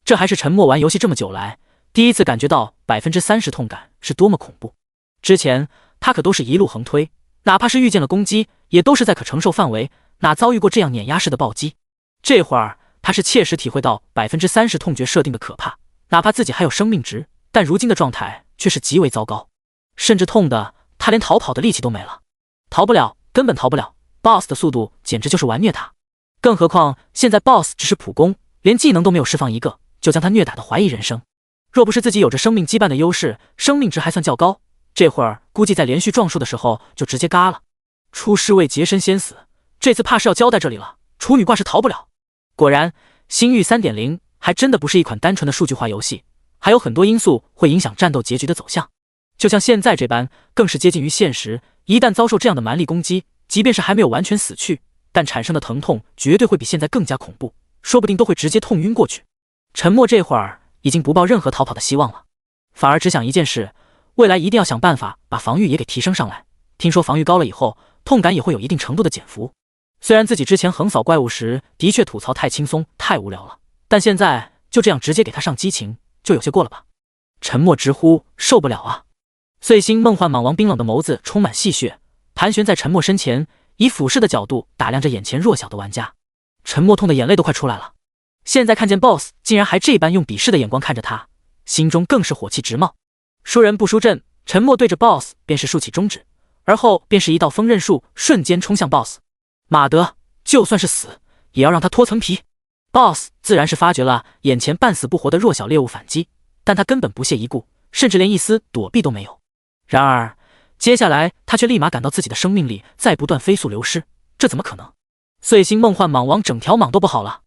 这还是沉默玩游戏这么久来第一次感觉到30%痛感是多么恐怖。之前他可都是一路横推，哪怕是遇见了攻击也都是在可承受范围，哪遭遇过这样碾压式的暴击。这会儿他是切实体会到30%痛觉设定的可怕，哪怕自己还有生命值，但如今的状态却是极为糟糕，甚至痛的他连逃跑的力气都没了。逃不了，根本逃不了， BOSS 的速度简直就是玩虐他。更何况现在 BOSS 只是普攻，连技能都没有释放一个，就将他虐打的怀疑人生。若不是自己有着生命羁绊的优势，生命值还算较高，这会儿估计在连续撞树的时候就直接嘎了。出师未捷身先死，这次怕是要交代这里了，处女挂是逃不了。果然星域 3.0 还真的不是一款单纯的数据化游戏，还有很多因素会影响战斗结局的走向，就像现在这般，更是接近于现实。一旦遭受这样的蛮力攻击，即便是还没有完全死去，但产生的疼痛绝对会比现在更加恐怖，说不定都会直接痛晕过去。沉默这会儿已经不抱任何逃跑的希望了，反而只想一件事，未来一定要想办法把防御也给提升上来。听说防御高了以后，痛感也会有一定程度的减幅。虽然自己之前横扫怪物时的确吐槽太轻松太无聊了，但现在就这样直接给他上激情，就有些过了吧。沉默直呼受不了啊！碎星梦幻蟒王冰冷的眸子充满戏谑，盘旋在沉默身前，以俯视的角度打量着眼前弱小的玩家。沉默痛的眼泪都快出来了，现在看见 BOSS 竟然还这般用鄙视的眼光看着他，心中更是火气直冒。输人不输阵，沉默对着 BOSS 便是竖起中指，而后便是一道锋刃术瞬间冲向 BOSS。马德，就算是死也要让他脱层皮。 BOSS 自然是发觉了眼前半死不活的弱小猎物反击，但他根本不屑一顾，甚至连一丝躲避都没有。然而接下来他却立马感到自己的生命力在不断飞速流失，这怎么可能？碎星梦幻蟒王整条蟒都不好了。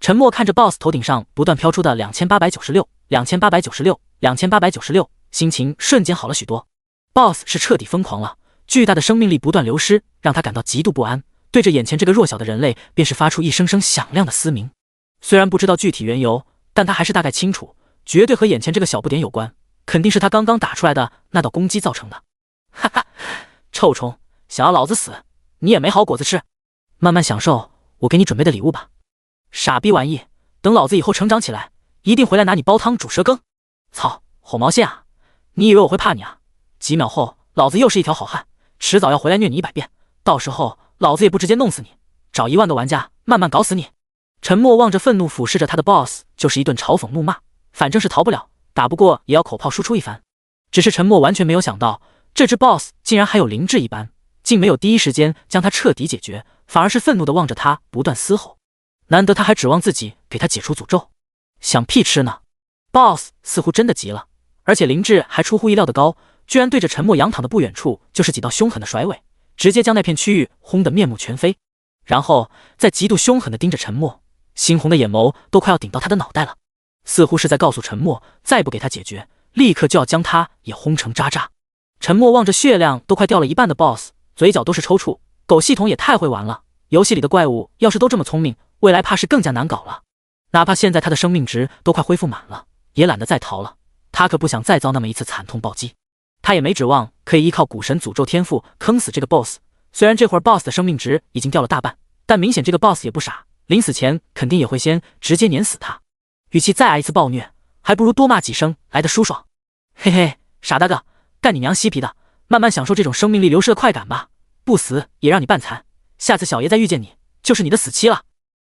沉默看着 BOSS 头顶上不断飘出的2896、2896、2896，心情瞬间好了许多。 BOSS 是彻底疯狂了，巨大的生命力不断流失，让他感到极度不安，对着眼前这个弱小的人类便是发出一声声响亮的嘶鸣。虽然不知道具体缘由，但他还是大概清楚，绝对和眼前这个小不点有关，肯定是他刚刚打出来的那道攻击造成的。哈哈，臭虫，想要老子死，你也没好果子吃，慢慢享受我给你准备的礼物吧。傻逼玩意，等老子以后成长起来，一定回来拿你煲汤煮蛇羹。操，吼毛线啊！你以为我会怕你啊？几秒后，老子又是一条好汉，迟早要回来虐你100遍，到时候老子也不直接弄死你，找1万个玩家慢慢搞死你。沉默望着愤怒俯视着他的 BOSS， 就是一顿嘲讽怒骂，反正是逃不了，打不过也要口炮输出一番。只是沉默完全没有想到，这只 BOSS 竟然还有灵智一般，竟没有第一时间将他彻底解决，反而是愤怒地望着他不断嘶吼。难得他还指望自己给他解除诅咒，想屁吃呢。 BOSS 似乎真的急了，而且灵智还出乎意料的高，居然对着沉默仰躺的不远处就是几道凶狠的甩尾，直接将那片区域轰得面目全非，然后再极度凶狠地盯着沉默，猩红的眼眸都快要顶到他的脑袋了，似乎是在告诉沉默，再不给他解决，立刻就要将他也轰成渣渣。沉默望着血量都快掉了一半的 BOSS， 嘴角都是抽搐，狗系统也太会玩了，游戏里的怪物要是都这么聪明，未来怕是更加难搞了。哪怕现在他的生命值都快恢复满了，也懒得再逃了，他可不想再遭那么一次惨痛暴击。他也没指望可以依靠古神诅咒天赋坑死这个 BOSS， 虽然这会儿 BOSS 的生命值已经掉了大半，但明显这个 BOSS 也不傻，临死前肯定也会先直接碾死他。与其再挨一次暴虐，还不如多骂几声来得舒爽。嘿嘿，傻大个，干你娘嬉皮的，慢慢享受这种生命力流失的快感吧，不死也让你半残，下次小爷再遇见你，就是你的死期了。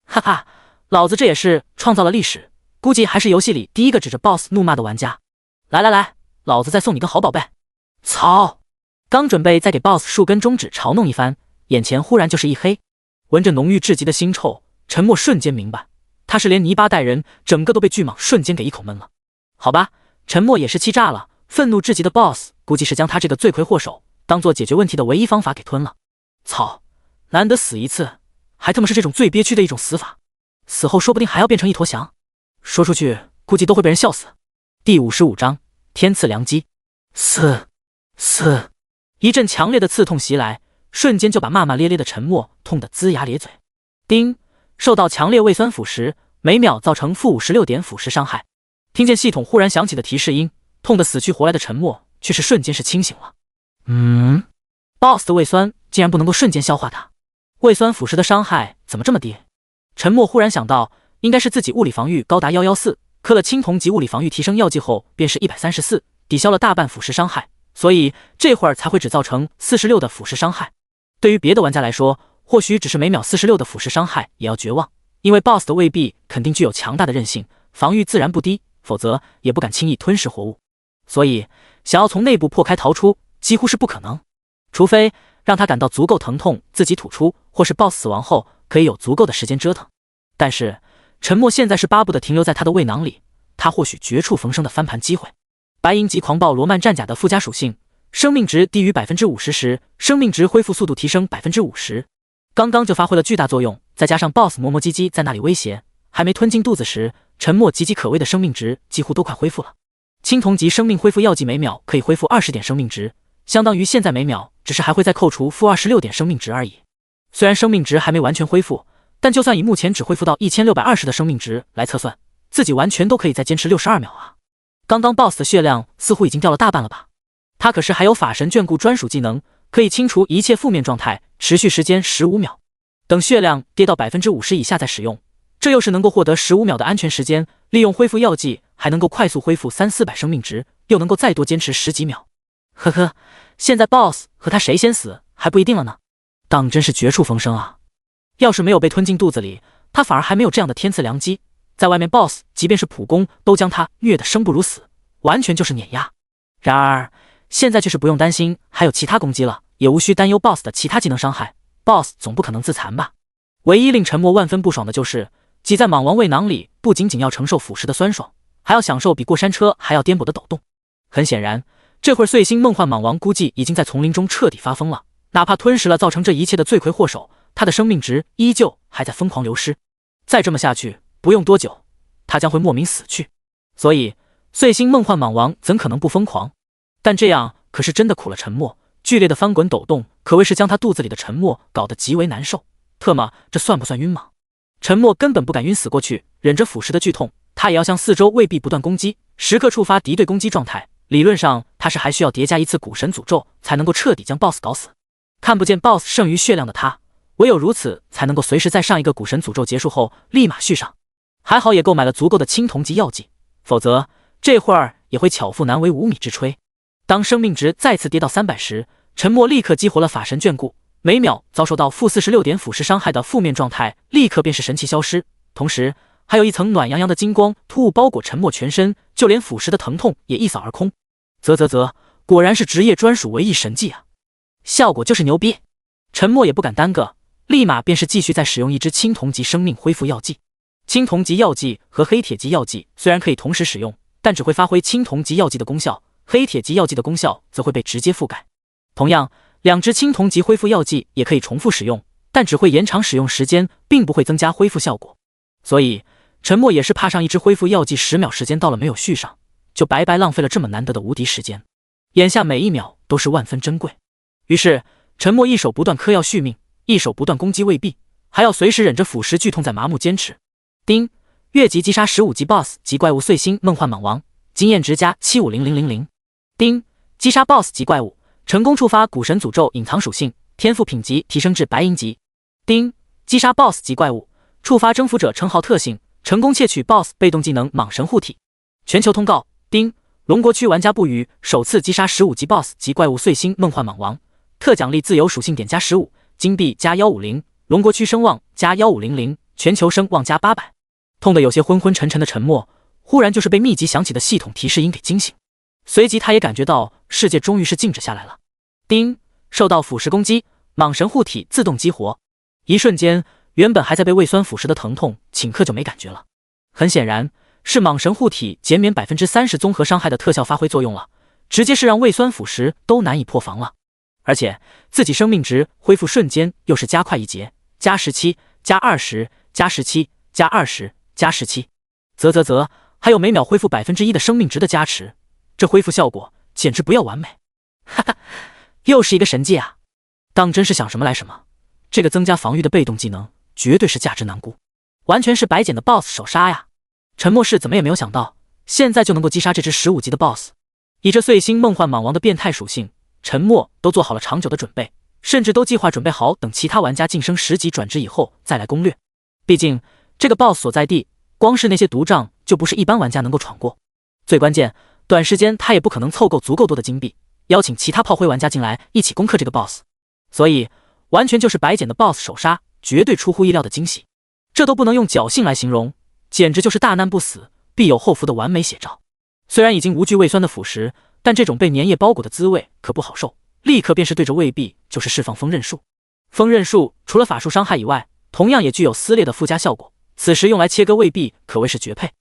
哈哈，老子这也是创造了历史，估计还是游戏里第一个指着 BOSS 怒骂的玩家。来来来，老子再送你个好宝贝。操！刚准备再给 BOSS 树根中指嘲弄一番，眼前忽然就是一黑，闻着浓郁至极的腥臭，陈默瞬间明白，他是连泥巴带人，整个都被巨蟒瞬间给一口闷了。好吧，陈默也是气炸了，愤怒至极的 BOSS 估计是将他这个罪魁祸首当做解决问题的唯一方法给吞了。操，难得死一次，还他妈是这种最憋屈的一种死法，死后说不定还要变成一坨翔，说出去估计都会被人笑死。第55章天赐良机。嘶！一阵强烈的刺痛袭来，瞬间就把骂骂咧咧的陈默痛得龇牙咧嘴。叮，受到强烈胃酸腐蚀，每秒造成-56点腐蚀伤害。听见系统忽然响起的提示音，痛得死去活来的陈默却是瞬间是清醒了。BOSS 的胃酸竟然不能够瞬间消化它，胃酸腐蚀的伤害怎么这么低？陈默忽然想到，应该是自己物理防御高达114，磕了青铜级物理防御提升药剂后便是134，抵消了大半腐蚀伤害，所以这会儿才会只造成46的腐蚀伤害。对于别的玩家来说，或许只是每秒46的腐蚀伤害也要绝望，因为 BOSS 的胃壁肯定具有强大的韧性，防御自然不低，否则也不敢轻易吞噬活物。所以想要从内部破开逃出几乎是不可能，除非让他感到足够疼痛自己吐出，或是 BOSS 死亡后可以有足够的时间折腾。但是陈默现在是巴不得停留在他的胃囊里，他或许绝处逢生的翻盘机会。白银级狂暴罗曼战甲的附加属性，生命值低于 50% 时，生命值恢复速度提升 50%， 刚刚就发挥了巨大作用，再加上 BOSS 磨磨唧唧在那里威胁，还没吞进肚子时，陈默岌岌可危的生命值几乎都快恢复了。青铜级生命恢复药剂每秒可以恢复20点生命值，相当于现在每秒只是还会再扣除-26点生命值而已。虽然生命值还没完全恢复，但就算以目前只恢复到1620的生命值来测算，自己完全都可以再坚持62秒啊！刚刚 BOSS 的血量似乎已经掉了大半了吧？他可是还有法神眷顾专属技能，可以清除一切负面状态，持续时间15秒。等血量跌到 50% 以下再使用，这又是能够获得15秒的安全时间，利用恢复药剂还能够快速恢复300-400生命值，又能够再多坚持10几秒。呵呵，现在 BOSS 和他谁先死还不一定了呢，当真是绝处逢生啊！要是没有被吞进肚子里，他反而还没有这样的天赐良机，在外面 BOSS 即便是普攻都将他虐得生不如死，完全就是碾压。然而现在却是不用担心还有其他攻击了，也无需担忧 BOSS 的其他技能伤害， BOSS 总不可能自残吧？唯一令陈默万分不爽的就是挤在莽王胃囊里，不仅仅要承受腐蚀的酸爽，还要享受比过山车还要颠簸的抖动。很显然，这会儿碎星梦幻莽王估计已经在丛林中彻底发疯了，哪怕吞噬了造成这一切的罪魁祸首，他的生命值依旧还在疯狂流失。再这么下去，不用多久，他将会莫名死去。所以，碎星梦幻莽王怎可能不疯狂？但这样可是真的苦了陈默，剧烈的翻滚抖动可谓是将他肚子里的陈默搞得极为难受。特么，这算不算晕吗？陈默根本不敢晕死过去，忍着腐蚀的剧痛，他也要向四周未必不断攻击，时刻触发敌对攻击状态。理论上，他是还需要叠加一次古神诅咒，才能够彻底将 BOSS 搞死。看不见 BOSS 剩余血量的他，唯有如此才能够随时在上一个古神诅咒结束后立马续上。还好也购买了足够的青铜级药剂，否则这会儿也会巧妇难为无米之炊。当生命值再次跌到300时，陈默立刻激活了法神眷顾，每秒遭受到-46点腐蚀伤害的负面状态立刻便是神奇消失，同时还有一层暖洋洋的金光突兀包裹陈默全身，就连腐蚀的疼痛也一扫而空。啧，果然是职业专属唯一神技啊！效果就是牛逼。陈默也不敢耽搁，立马便是继续再使用一支青铜级生命恢复药剂。青铜级药剂和黑铁级药剂虽然可以同时使用，但只会发挥青铜级药剂的功效，黑铁级药剂的功效则会被直接覆盖。同样，两支青铜级恢复药剂也可以重复使用，但只会延长使用时间，并不会增加恢复效果。所以陈默也是怕上一支恢复药剂10秒时间到了没有续上，就白白浪费了这么难得的无敌时间。眼下每一秒都是万分珍贵，于是陈默一手不断嗑药续命，一手不断攻击胃壁，还要随时忍着腐蚀剧痛在麻木坚持。丁，越级击杀15级 BOSS 级怪物碎星梦幻莽王，经验值加7500000。丁，击杀 BOSS 级怪物，成功触发古神诅咒隐藏属性，天赋品级提升至白银级。丁，击杀 BOSS 级怪物，触发征服者称号特性，成功窃取 BOSS 被动技能蟒神护体。全球通告：丁，龙国区玩家不语首次击杀15级 BOSS 及怪物碎星梦幻蟒王，特奖励自由属性点加15，金币加150，龙国区声望加1500，全球声望加800。痛得有些昏昏沉沉的沉默，忽然就是被密集响起的系统提示音给惊醒，随即他也感觉到世界终于是静止下来了。叮，受到腐蚀攻击，蟒神护体自动激活。一瞬间，原本还在被胃酸腐蚀的疼痛顷刻就没感觉了。很显然是蟒神护体减免 30% 综合伤害的特效发挥作用了，直接是让胃酸腐蚀都难以破防了。而且自己生命值恢复瞬间又是加快一截，加17，加20，加17，加20，加17，啧，还有每秒恢复 1% 的生命值的加持，这恢复效果简直不要完美。哈哈，又是一个神技啊！当真是想什么来什么，这个增加防御的被动技能绝对是价值难估，完全是白捡的 BOSS 首杀呀！陈默是怎么也没有想到，现在就能够击杀这只15级的 BOSS。以这碎星梦幻蟒王的变态属性，陈默都做好了长久的准备，甚至都计划准备好等其他玩家晋升10级转职以后再来攻略。毕竟这个 BOSS 所在地，光是那些毒障就不是一般玩家能够闯过。最关键，短时间他也不可能凑够足够多的金币，邀请其他炮灰玩家进来一起攻克这个 BOSS。所以完全就是白捡的 BOSS 首杀，绝对出乎意料的惊喜。这都不能用侥幸来形容，简直就是大难不死必有后福的完美写照。虽然已经无惧胃酸的腐蚀，但这种被粘液包裹的滋味可不好受，立刻便是对着胃壁就是释放锋刃术。锋刃术除了法术伤害以外，同样也具有撕裂的附加效果，此时用来切割胃壁可谓是绝配。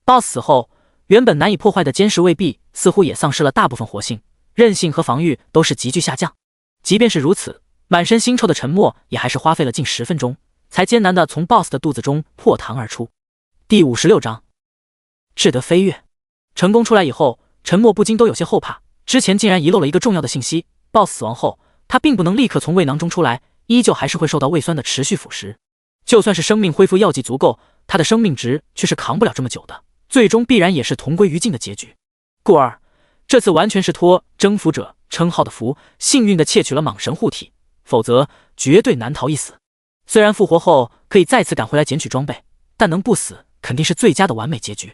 BOSS 死后，原本难以破坏的坚实胃壁似乎也丧失了大部分活性，韧性和防御都是急剧下降。即便是如此，满身腥臭的陈默也还是花费了近10分钟，才艰难地从 BOSS 的肚子中破膛而出。第56章智德飞跃成功出来以后，陈默不禁都有些后怕，之前竟然遗漏了一个重要的信息。 BOSS 死亡后，他并不能立刻从胃囊中出来，依旧还是会受到胃酸的持续腐蚀。就算是生命恢复药剂足够，他的生命值却是扛不了这么久的，最终必然也是同归于尽的结局。故而这次完全是托征服者称号的福，幸运地窃取了蟒神护体，否则绝对难逃一死。虽然复活后可以再次赶回来捡取装备，但能不死肯定是最佳的完美结局。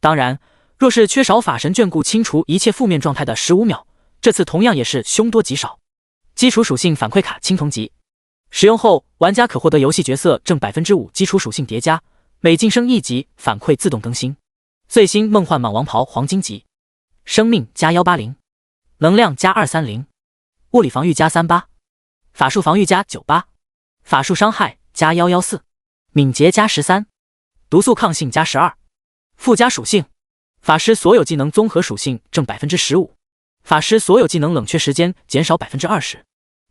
当然，若是缺少法神眷顾清除一切负面状态的15秒，这次同样也是凶多吉少。基础属性反馈卡青铜级，使用后玩家可获得游戏角色正 5% 基础属性叠加，每晋升1级反馈自动更新。碎星梦幻蟒王袍黄金级，生命加180，能量加230，物理防御加38，法术防御加98，法术伤害加114，敏捷加13，毒素抗性加12。附加属性，法师所有技能综合属性正 15%， 法师所有技能冷却时间减少 20%，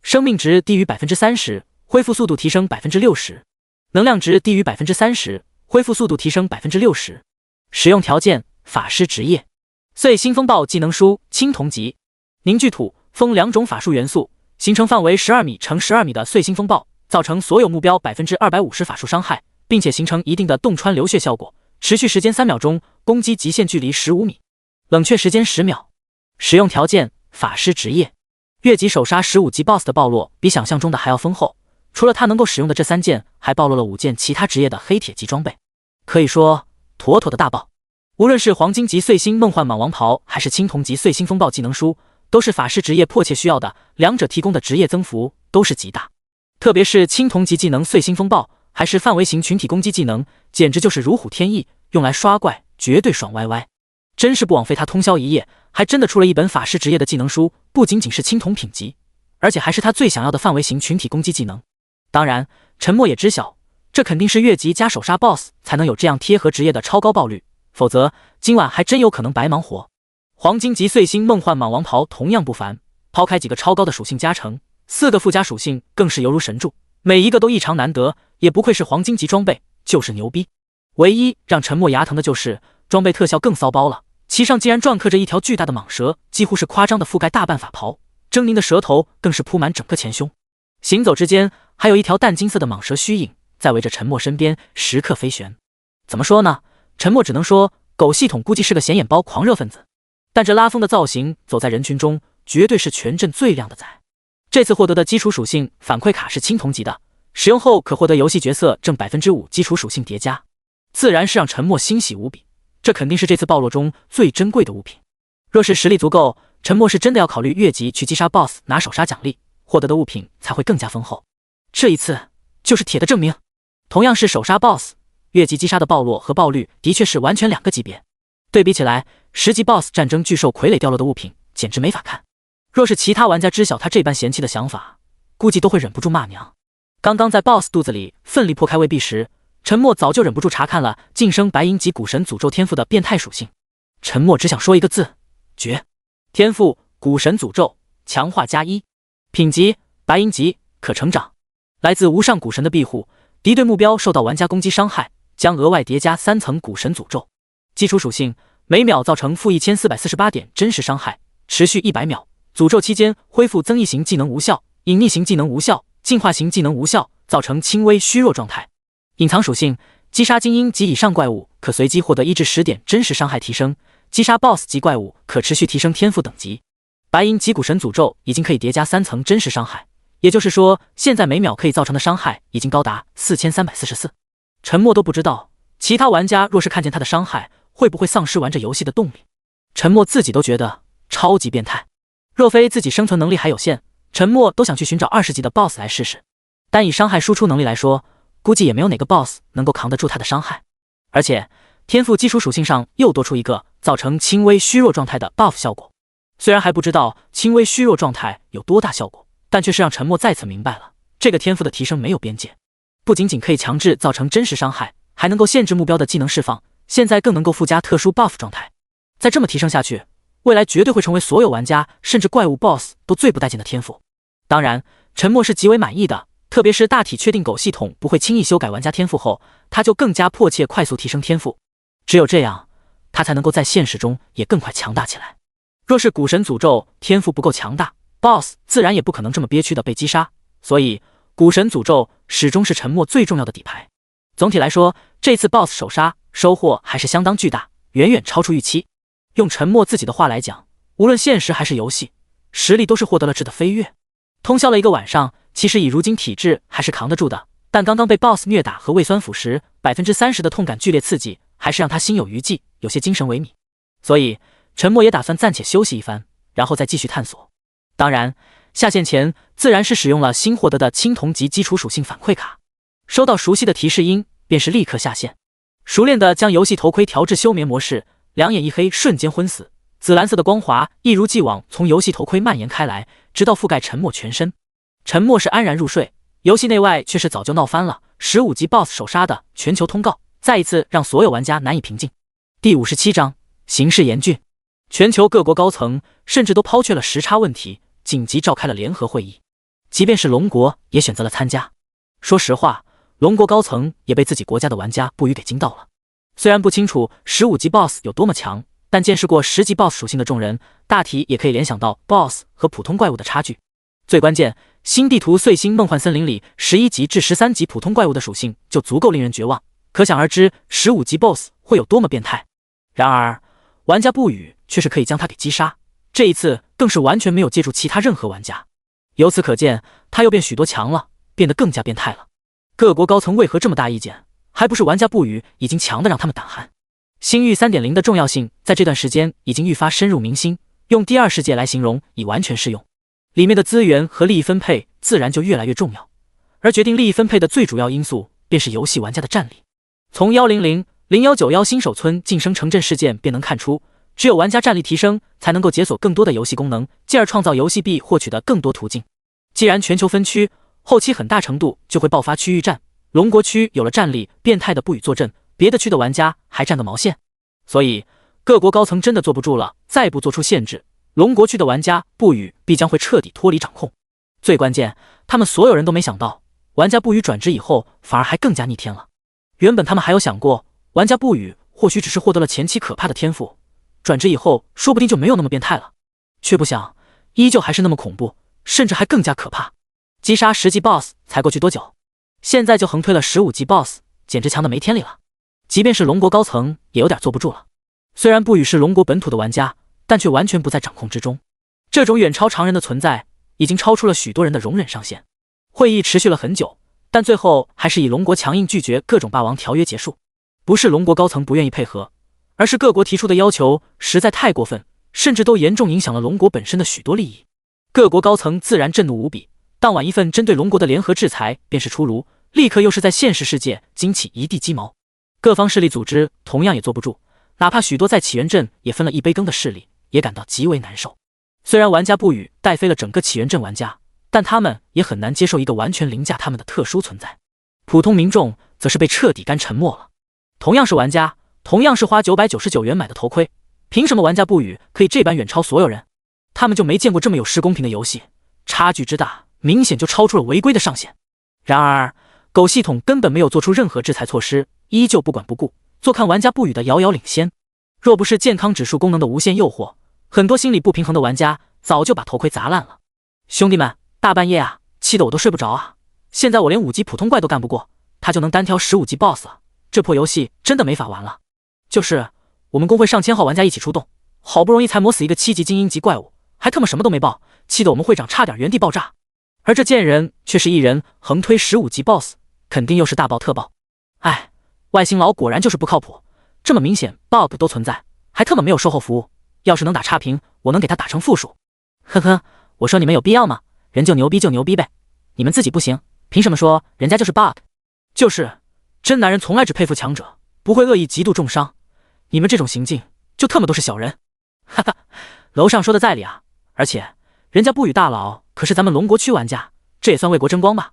生命值低于 30%， 恢复速度提升 60%， 能量值低于 30%， 恢复速度提升 60%。 使用条件，法师职业。碎星风暴技能书青铜级，凝聚土、风两种法术元素，形成范围12米乘12米的碎星风暴，造成所有目标 250% 法术伤害，并且形成一定的洞穿流血效果，持续时间3秒钟，攻击极限距离15米，冷却时间10秒。使用条件，法师职业。越级首杀15级 BOSS 的暴露比想象中的还要丰厚，除了他能够使用的这3件，还暴露了5件其他职业的黑铁级装备，可以说妥妥的大爆。无论是黄金级碎星梦幻蟒王袍，还是青铜级碎星风暴技能书，都是法师职业迫切需要的，两者提供的职业增幅都是极大。特别是青铜级技能碎星风暴，还是范围型群体攻击技能，简直就是如虎添翼，用来刷怪绝对爽歪歪。真是不枉费他通宵一夜，还真的出了一本法师职业的技能书，不仅仅是青铜品级，而且还是他最想要的范围型群体攻击技能。当然，陈默也知晓，这肯定是越级加首杀 BOSS 才能有这样贴合职业的超高爆率，否则今晚还真有可能白忙活。黄金级碎星梦幻蟒王袍同样不凡，抛开几个超高的属性加成，4个附加属性更是犹如神助，每一个都异常难得，也不愧是黄金级装备，就是牛逼。唯一让陈默牙疼的就是装备特效更骚包了，其上竟然篆刻着一条巨大的蟒蛇，几乎是夸张的覆盖大半法袍，狰狞的蛇头更是铺满整个前胸，行走之间还有一条淡金色的蟒蛇虚影在围着陈默身边时刻飞旋。怎么说呢，陈默只能说狗系统估计是个显眼包狂热分子，但这拉风的造型走在人群中绝对是全镇最靓的仔。这次获得的基础属性反馈卡是青铜级的，使用后可获得游戏角色正 5% 基础属性叠加，自然是让陈默欣喜无比，这肯定是这次暴露中最珍贵的物品。若是实力足够，陈默是真的要考虑越级去击杀 BOSS 拿手杀奖励，获得的物品才会更加丰厚。这一次就是铁的证明。同样是手杀 BOSS， 越级击杀的爆落和爆率的确是完全两个级别。对比起来，10级 BOSS 战争巨兽傀儡掉落的物品简直没法看。若是其他玩家知晓他这般嫌弃的想法，估计都会忍不住骂娘。刚刚在 BOSS 肚子里奋力破开胃壁时，陈默早就忍不住查看了晋升白银级古神诅咒天赋的变态属性。陈默只想说一个字：绝。天赋古神诅咒，强化+1，品级白银级，可成长。来自无上古神的庇护，敌对目标受到玩家攻击伤害，将额外叠加3层古神诅咒。基础属性每秒造成-1448点真实伤害，持续100秒。诅咒期间恢复增益型技能无效，隐匿型技能无效，进化型技能无效，造成轻微虚弱状态。隐藏属性击杀精英及以上怪物可随机获得1至10点真实伤害提升，击杀 BOSS 级怪物可持续提升天赋等级。白银级古神诅咒已经可以叠加3层真实伤害，也就是说现在每秒可以造成的伤害已经高达4344。陈默都不知道其他玩家若是看见他的伤害会不会丧失玩这游戏的动力。陈默自己都觉得超级变态。若非自己生存能力还有限，陈默都想去寻找20级的 BOSS 来试试。单以伤害输出能力来说，估计也没有哪个 BOSS 能够扛得住他的伤害。而且天赋基础属性上又多出一个造成轻微虚弱状态的 buff 效果。虽然还不知道轻微虚弱状态有多大效果，但却是让陈默再次明白了这个天赋的提升没有边界，不仅仅可以强制造成真实伤害，还能够限制目标的技能释放，现在更能够附加特殊 buff 状态。再这么提升下去，未来绝对会成为所有玩家甚至怪物 BOSS 都最不待见的天赋。当然陈默是极为满意的，特别是大体确定狗系统不会轻易修改玩家天赋后，他就更加迫切快速提升天赋。只有这样，他才能够在现实中也更快强大起来。若是古神诅咒天赋不够强大， BOSS 自然也不可能这么憋屈的被击杀，所以古神诅咒始终是陈默最重要的底牌。总体来说，这次 BOSS 首杀收获还是相当巨大，远远超出预期。用陈默自己的话来讲，无论现实还是游戏，实力都是获得了质的飞跃。通宵了一个晚上，其实以如今体质还是扛得住的，但刚刚被 BOSS 虐打和胃酸腐蚀，30%的痛感剧烈刺激，还是让他心有余悸，有些精神萎靡。所以陈默也打算暂且休息一番，然后再继续探索。当然下线前自然是使用了新获得的青铜级基础属性反馈卡，收到熟悉的提示音便是立刻下线，熟练的将游戏头盔调至休眠模式，两眼一黑瞬间昏死，紫蓝色的光华一如既往从游戏头盔蔓延开来，直到覆盖陈默全身。陈默是安然入睡，游戏内外却是早就闹翻了15级 BOSS 首杀的全球通告，再一次让所有玩家难以平静。第57章形势严峻，全球各国高层甚至都抛却了时差问题，紧急召开了联合会议，即便是龙国也选择了参加。说实话，龙国高层也被自己国家的玩家不语给惊到了。虽然不清楚15级 BOSS 有多么强，但见识过10级 BOSS 属性的众人，大体也可以联想到 BOSS 和普通怪物的差距。最关键，新地图碎星梦幻森林里11级至13级普通怪物的属性就足够令人绝望，可想而知15级 BOSS 会有多么变态。然而玩家不语却是可以将他给击杀，这一次更是完全没有借助其他任何玩家。由此可见，他又变许多强了，变得更加变态了。各国高层为何这么大意见？还不是玩家不语已经强得让他们胆寒。星域 3.0 的重要性在这段时间已经愈发深入民心，用第二世界来形容已完全适用。里面的资源和利益分配自然就越来越重要，而决定利益分配的最主要因素便是游戏玩家的战力。从1000191新手村晋升城镇事件便能看出，只有玩家战力提升，才能够解锁更多的游戏功能，进而创造游戏币获取的更多途径。既然全球分区，后期很大程度就会爆发区域战，龙国区有了战力变态的不语坐镇，别的区的玩家还占个毛线。所以各国高层真的坐不住了，再不做出限制，龙国区的玩家不语必将会彻底脱离掌控。最关键，他们所有人都没想到，玩家不语转职以后反而还更加逆天了。原本他们还有想过，玩家不语或许只是获得了前期可怕的天赋，转职以后说不定就没有那么变态了，却不想依旧还是那么恐怖，甚至还更加可怕。击杀10级 BOSS 才过去多久，现在就横推了15级 BOSS， 简直强的没天理了。即便是龙国高层也有点坐不住了。虽然不语是龙国本土的玩家，但却完全不在掌控之中。这种远超常人的存在，已经超出了许多人的容忍上限。会议持续了很久，但最后还是以龙国强硬拒绝各种霸王条约结束。不是龙国高层不愿意配合，而是各国提出的要求实在太过分，甚至都严重影响了龙国本身的许多利益。各国高层自然震怒无比，当晚一份针对龙国的联合制裁便是出炉，立刻又是在现实世界惊起一地鸡毛。各方势力组织同样也坐不住，哪怕许多在起源镇也分了一杯羹的势力，也感到极为难受。虽然玩家不语带飞了整个起源镇玩家，但他们也很难接受一个完全凌驾他们的特殊存在。普通民众则是被彻底干沉默了。同样是玩家，同样是花999元买的头盔，凭什么玩家不语可以这般远超所有人？他们就没见过这么有失公平的游戏，差距之大，明显就超出了违规的上限。然而，狗系统根本没有做出任何制裁措施，依旧不管不顾，坐看玩家不语的遥遥领先。若不是健康指数功能的无限诱惑，很多心理不平衡的玩家早就把头盔砸烂了。兄弟们，大半夜啊，气得我都睡不着啊！现在我连5级普通怪都干不过，他就能单挑15级 BOSS 了，这破游戏真的没法玩了。就是我们公会上千号玩家一起出动，好不容易才磨死一个7级精英级怪物，还他妈什么都没爆，气得我们会长差点原地爆炸。而这贱人却是一人横推15级 BOSS， 肯定又是大爆特爆。哎，外星佬果然就是不靠谱，这么明显 bug 都存在，还他妈没有售后服务。要是能打差评，我能给他打成负数。呵呵，我说你们有必要吗？人就牛逼就牛逼呗，你们自己不行，凭什么说人家就是 bug？ 就是真男人从来只佩服强者，不会恶意极度重伤。你们这种行径就他妈都是小人。哈哈，楼上说的在理啊，而且人家不语大佬可是咱们龙国区玩家，这也算为国争光吧？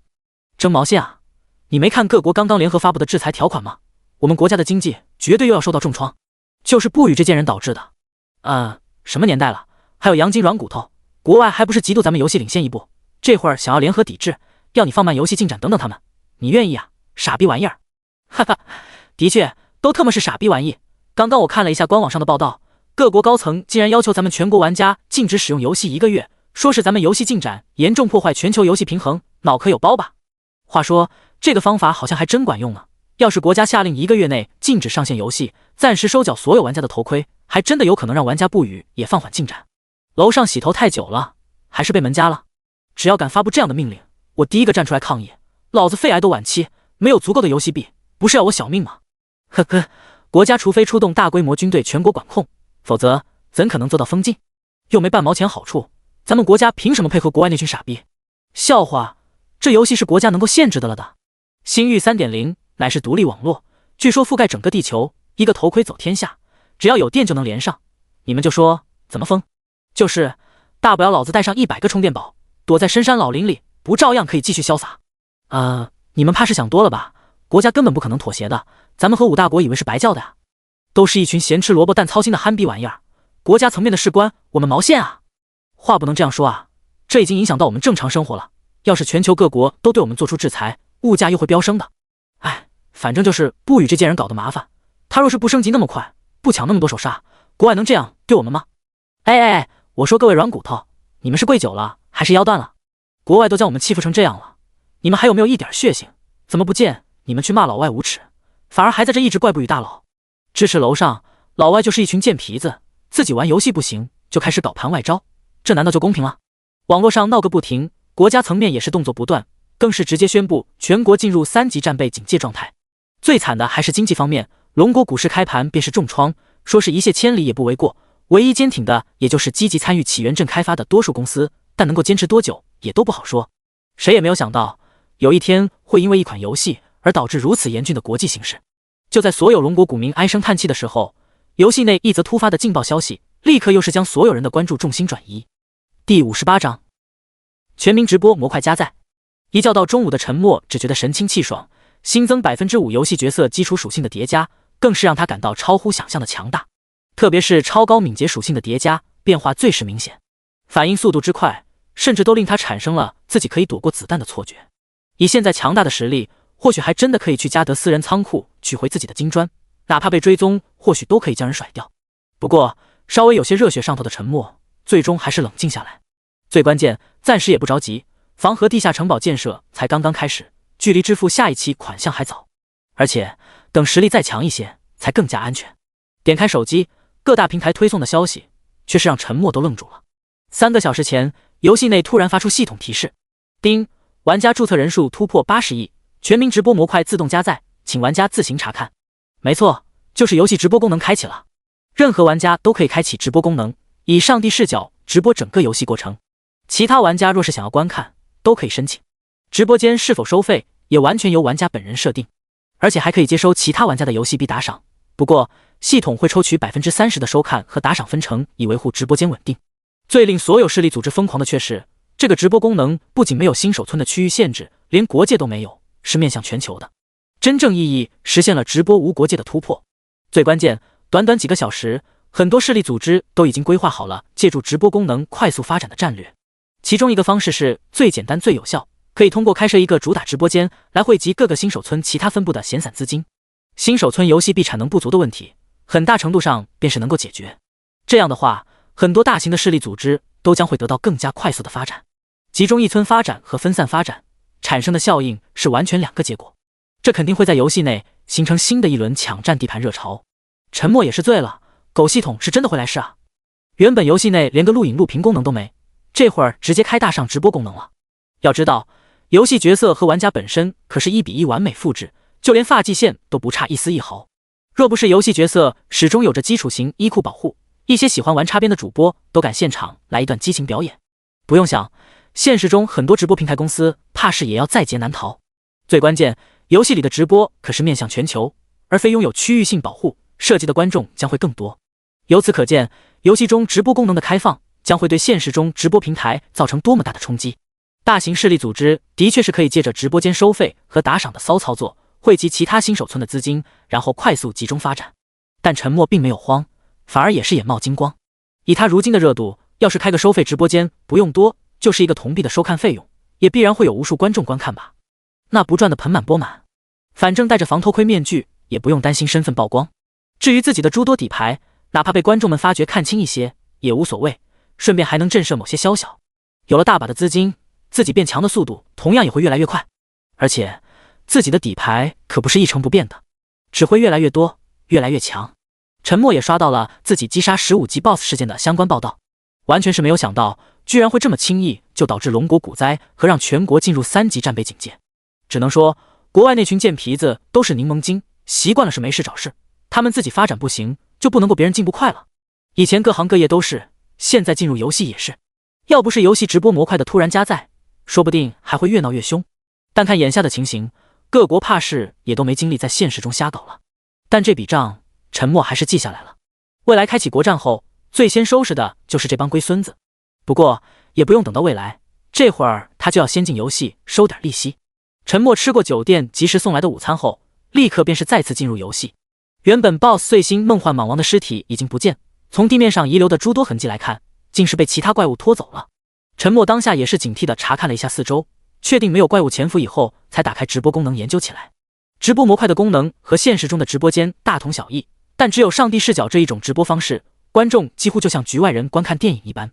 争毛线啊！你没看各国刚刚联合发布的制裁条款吗？我们国家的经济绝对又要受到重创，就是不语这贱人导致的。什么年代了，还有阳金软骨头，国外还不是嫉妒咱们游戏领先一步，这会儿想要联合抵制，要你放慢游戏进展等等他们，你愿意啊？傻逼玩意儿！哈哈，的确都他妈是傻逼玩意。刚刚我看了一下官网上的报道，各国高层竟然要求咱们全国玩家禁止使用游戏1个月，说是咱们游戏进展严重破坏全球游戏平衡，脑壳有包吧？话说这个方法好像还真管用呢，要是国家下令1个月内禁止上线游戏，暂时收缴所有玩家的头盔，还真的有可能让玩家不语也放缓进展。楼上洗头太久了，还是被门夹了？只要敢发布这样的命令，我第一个站出来抗议，老子肺癌都晚期，没有足够的游戏币，不是要我小命吗？呵呵，国家除非出动大规模军队全国管控，否则怎可能做到封禁？又没半毛钱好处，咱们国家凭什么配合国外那群傻逼？笑话，这游戏是国家能够限制的了的。星域 3.0 乃是独立网络，据说覆盖整个地球，一个头盔走天下，只要有电就能连上。你们就说怎么封？就是大不了老子带上100个充电宝，躲在深山老林里，不照样可以继续潇洒？你们怕是想多了吧？国家根本不可能妥协的，咱们和5大国以为是白叫的啊？都是一群咸吃萝卜淡操心的憨逼玩意儿，国家层面的事关我们毛线啊？话不能这样说啊，这已经影响到我们正常生活了，要是全球各国都对我们做出制裁，物价又会飙升的。反正就是不与这贱人搞得麻烦，他若是不升级那么快，不抢那么多手刹，国外能这样对我们吗？我说各位软骨头，你们是跪久了还是腰断了？国外都将我们欺负成这样了，你们还有没有一点血性？怎么不见你们去骂老外无耻，反而还在这一直怪不语大佬？支持楼上老外就是一群贱皮子，自己玩游戏不行就开始搞盘外招，这难道就公平了？网络上闹个不停，国家层面也是动作不断，更是直接宣布全国进入3级战备警戒状态。最惨的还是经济方面，龙国股市开盘便是重创，说是一泻千里也不为过，唯一坚挺的也就是积极参与起源镇开发的多数公司，但能够坚持多久也都不好说。谁也没有想到有一天会因为一款游戏而导致如此严峻的国际形势。就在所有龙国股民唉声叹气的时候，游戏内一则突发的劲爆消息立刻又是将所有人的关注重心转移。第58章全民直播模块加载。一觉到中午的沉默只觉得神清气爽，新增 5% 游戏角色基础属性的叠加更是让他感到超乎想象的强大，特别是超高敏捷属性的叠加变化最是明显，反应速度之快甚至都令他产生了自己可以躲过子弹的错觉。以现在强大的实力，或许还真的可以去嘉德私人仓库取回自己的金砖，哪怕被追踪或许都可以将人甩掉。不过稍微有些热血上头的沉默最终还是冷静下来。最关键，暂时也不着急，防河地下城堡建设才刚刚开始，距离支付下一期款项还早，而且等实力再强一些才更加安全。点开手机，各大平台推送的消息却是让沉默都愣住了。3个小时前，游戏内突然发出系统提示：丁，玩家注册人数突破80亿，全民直播模块自动加载，请玩家自行查看。没错，就是游戏直播功能开启了，任何玩家都可以开启直播功能，以上帝视角直播整个游戏过程。其他玩家若是想要观看，都可以申请。直播间是否收费，也完全由玩家本人设定，而且还可以接收其他玩家的游戏币打赏。不过，系统会抽取 30% 的收看和打赏分成，以维护直播间稳定。最令所有势力组织疯狂的却是，这个直播功能不仅没有新手村的区域限制，连国界都没有，是面向全球的，真正意义实现了直播无国界的突破。最关键，短短几个小时，很多势力组织都已经规划好了借助直播功能快速发展的战略。其中一个方式是最简单最有效，可以通过开设一个主打直播间来汇集各个新手村其他分部的闲散资金。新手村游戏币产能不足的问题，很大程度上便是能够解决。这样的话，很多大型的势力组织都将会得到更加快速的发展。集中一村发展和分散发展产生的效应是完全两个结果，这肯定会在游戏内形成新的一轮抢占地盘热潮。沉默也是醉了，狗系统是真的会来事啊！原本游戏内连个录影录屏功能都没，这会儿直接开大上直播功能了。要知道，游戏角色和玩家本身可是1:1完美复制，就连发际线都不差一丝一毫。若不是游戏角色始终有着基础型衣裤保护，一些喜欢玩擦边的主播都敢现场来一段激情表演。不用想，现实中很多直播平台公司怕是也要在劫难逃。最关键，游戏里的直播可是面向全球，而非拥有区域性保护，涉及的观众将会更多。由此可见，游戏中直播功能的开放将会对现实中直播平台造成多么大的冲击。大型势力组织的确是可以借着直播间收费和打赏的骚操作，汇集其他新手村的资金，然后快速集中发展。但沉默并没有慌，反而也是眼冒金光。以他如今的热度，要是开个收费直播间，不用多，就是一个铜币的收看费用，也必然会有无数观众观看吧。那不赚得盆满钵满。反正戴着防偷窥面具，也不用担心身份曝光。至于自己的诸多底牌，哪怕被观众们发觉看清一些，也无所谓，顺便还能震慑某些宵小。有了大把的资金，自己变强的速度同样也会越来越快。而且，自己的底牌可不是一成不变的，只会越来越多，越来越强。沉默也刷到了自己击杀15级 BOSS 事件的相关报道，完全是没有想到，居然会这么轻易就导致龙国股灾和让全国进入3级战备警戒。只能说，国外那群贱皮子都是柠檬精，习惯了是没事找事，他们自己发展不行，就不能够别人进步快了。以前各行各业都是，现在进入游戏也是。要不是游戏直播模块的突然加载，说不定还会越闹越凶。但看眼下的情形，各国怕是也都没精力在现实中瞎搞了。但这笔账，沉默还是记下来了。未来开启国战后，最先收拾的就是这帮龟孙子。不过也不用等到未来，这会儿他就要先进游戏收点利息。沉默吃过酒店及时送来的午餐后，立刻便是再次进入游戏。原本 BOSS 碎星梦幻蟒王的尸体已经不见，从地面上遗留的诸多痕迹来看，竟是被其他怪物拖走了。沉默当下也是警惕地查看了一下四周，确定没有怪物潜伏以后，才打开直播功能研究起来。直播模块的功能和现实中的直播间大同小异，但只有上帝视角这一种直播方式，观众几乎就像局外人观看电影一般。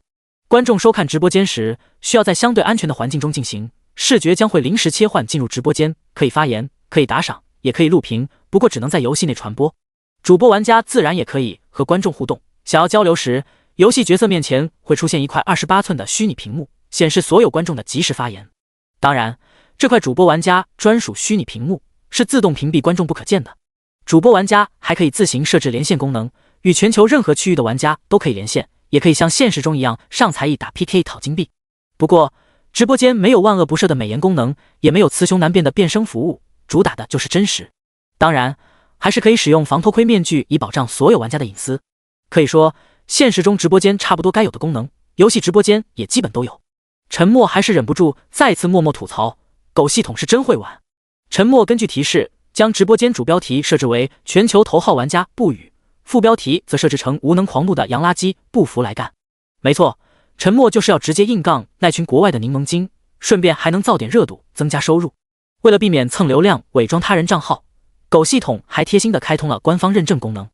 观众收看直播间时，需要在相对安全的环境中进行，视觉将会临时切换进入直播间，可以发言，可以打赏，也可以录屏，不过只能在游戏内传播。主播玩家自然也可以和观众互动，想要交流时，游戏角色面前会出现一块28寸的虚拟屏幕，显示所有观众的即时发言。当然，这块主播玩家专属虚拟屏幕是自动屏蔽观众不可见的。主播玩家还可以自行设置连线功能，与全球任何区域的玩家都可以连线，也可以像现实中一样上才艺打 PK 讨金币。不过，直播间没有万恶不赦的美颜功能，也没有雌雄难辨的变声服务，主打的就是真实。当然，还是可以使用防偷窥面具以保障所有玩家的隐私。可以说，现实中直播间差不多该有的功能，游戏直播间也基本都有。沉默还是忍不住再次默默吐槽，狗系统是真会玩。沉默根据提示，将直播间主标题设置为全球头号玩家不语，副标题则设置成无能狂怒的洋垃圾不服来干。没错，沉默就是要直接硬杠那群国外的柠檬精，顺便还能造点热度，增加收入。为了避免蹭流量伪装他人账号，狗系统还贴心的开通了官方认证功能。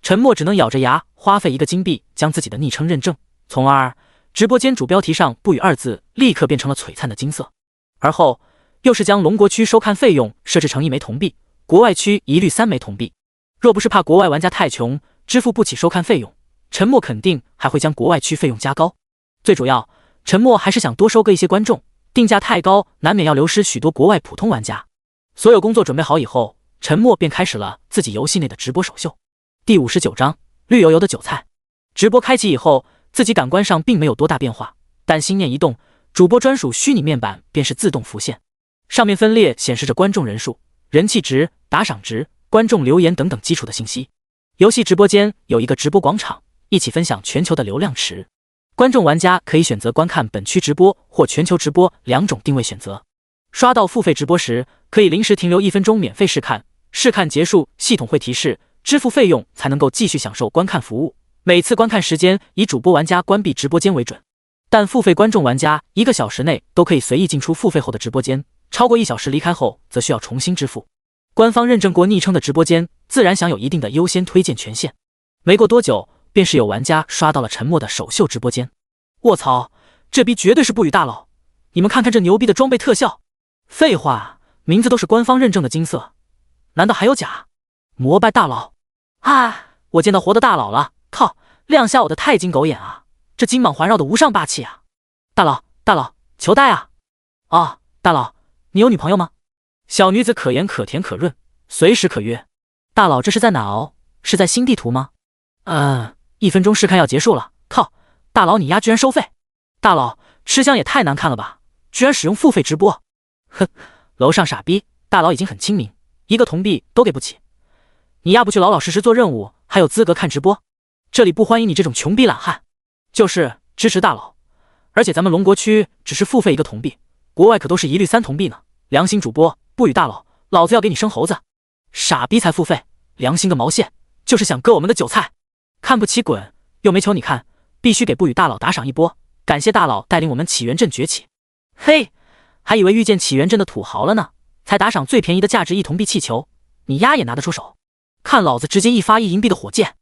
沉默只能咬着牙花费1个金币将自己的昵称认证，从而直播间主标题上不语2字立刻变成了璀璨的金色。而后又是将龙国区收看费用设置成1枚铜币，国外区一律3枚铜币。若不是怕国外玩家太穷支付不起收看费用，沉默肯定还会将国外区费用加高。最主要，沉默还是想多收割一些观众，定价太高难免要流失许多国外普通玩家。所有工作准备好以后，沉默便开始了自己游戏内的直播首秀。第59章，绿油油的韭菜。直播开启以后，自己感官上并没有多大变化，但心念一动，主播专属虚拟面板便是自动浮现，上面分列显示着观众人数、人气值、打赏值、观众留言等等基础的信息。游戏直播间有一个直播广场，一起分享全球的流量池。观众玩家可以选择观看本区直播或全球直播两种定位选择。刷到付费直播时，可以临时停留1分钟免费试看，试看结束系统会提示支付费用才能够继续享受观看服务。每次观看时间以主播玩家关闭直播间为准，但付费观众玩家1个小时内都可以随意进出付费后的直播间，超过1小时离开后则需要重新支付。官方认证过昵称的直播间自然享有一定的优先推荐权限。没过多久，便是有玩家刷到了沉默的首秀直播间。卧槽，这逼绝对是不语大佬！你们看看这牛逼的装备特效！废话，名字都是官方认证的金色，难道还有假？膜拜大佬！我见到活的大佬了！靠，亮瞎我的钛金狗眼啊！这金蟒环绕的无上霸气啊！大佬，求带啊！哦，大佬，你有女朋友吗？小女子可盐可甜可润，随时可约。大佬这是在哪哦？是在新地图吗？1分钟试看要结束了，靠！大佬你丫居然收费！大佬吃相也太难看了吧，居然使用付费直播！哼，楼上傻逼，大佬已经很亲民，一个铜币都给不起。你丫不去老老实实做任务，还有资格看直播？这里不欢迎你这种穷逼懒汉。就是支持大佬，而且咱们龙国区只是付费1个铜币，国外可都是一律3铜币呢。良心主播，不语大佬，老子要给你生猴子！傻逼才付费，良心个毛线，就是想割我们的韭菜。看不起滚，又没求你看，必须给不语大佬打赏一波，感谢大佬带领我们起源镇崛起。嘿，还以为遇见起源镇的土豪了呢，才打赏最便宜的价值1铜币气球，你丫也拿得出手？看老子直接一发1银币的火箭！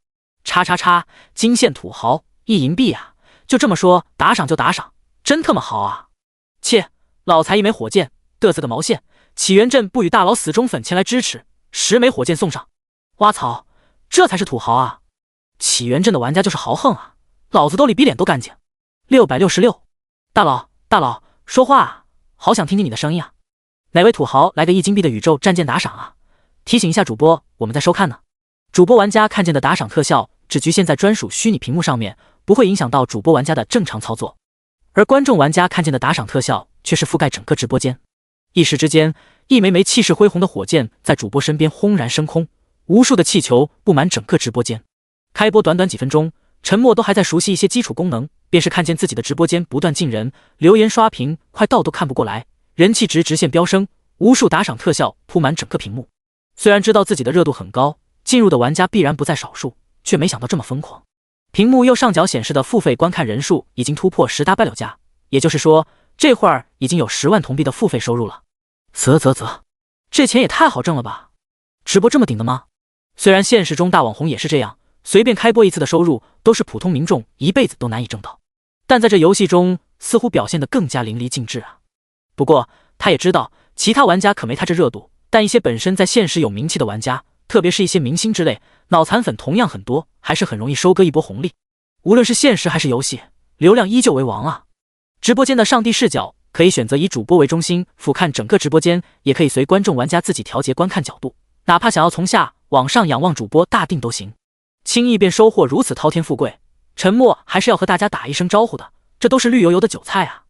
金线土豪1银币啊！就这么说，打赏就打赏，真他妈豪啊！切，老财1枚火箭，嘚瑟个毛线！起源镇不语大佬死忠粉前来支持，10枚火箭送上！哇操，这才是土豪啊！起源镇的玩家就是豪横啊！老子兜里比脸都干净。666，大佬，说话啊！好想听听你的声音啊！哪位土豪来个1金币的宇宙战舰打赏啊？提醒一下主播，我们在收看呢。主播玩家看见的打赏特效只局限在专属虚拟屏幕上面，不会影响到主播玩家的正常操作，而观众玩家看见的打赏特效却是覆盖整个直播间。一时之间，一枚枚气势恢宏的火箭在主播身边轰然升空，无数的气球布满整个直播间。开播短短几分钟，沉默都还在熟悉一些基础功能，便是看见自己的直播间不断进人，留言刷屏快到都看不过来，人气值直线飙升，无数打赏特效铺满整个屏幕。虽然知道自己的热度很高，进入的玩家必然不在少数，却没想到这么疯狂。屏幕右上角显示的付费观看人数已经突破10W加，也就是说，这会儿已经有10万铜币的付费收入了。这钱也太好挣了吧！直播这么顶的吗？虽然现实中大网红也是这样，随便开播一次的收入都是普通民众一辈子都难以挣到，但在这游戏中似乎表现得更加淋漓尽致啊。不过他也知道，其他玩家可没他这热度，但一些本身在现实有名气的玩家，特别是一些明星之类，脑残粉同样很多，还是很容易收割一波红利。无论是现实还是游戏，流量依旧为王啊！直播间的上帝视角可以选择以主播为中心俯瞰整个直播间，也可以随观众玩家自己调节观看角度，哪怕想要从下往上仰望主播大定都行。轻易便收获如此滔天富贵，沉默还是要和大家打一声招呼的，这都是绿油油的韭菜啊！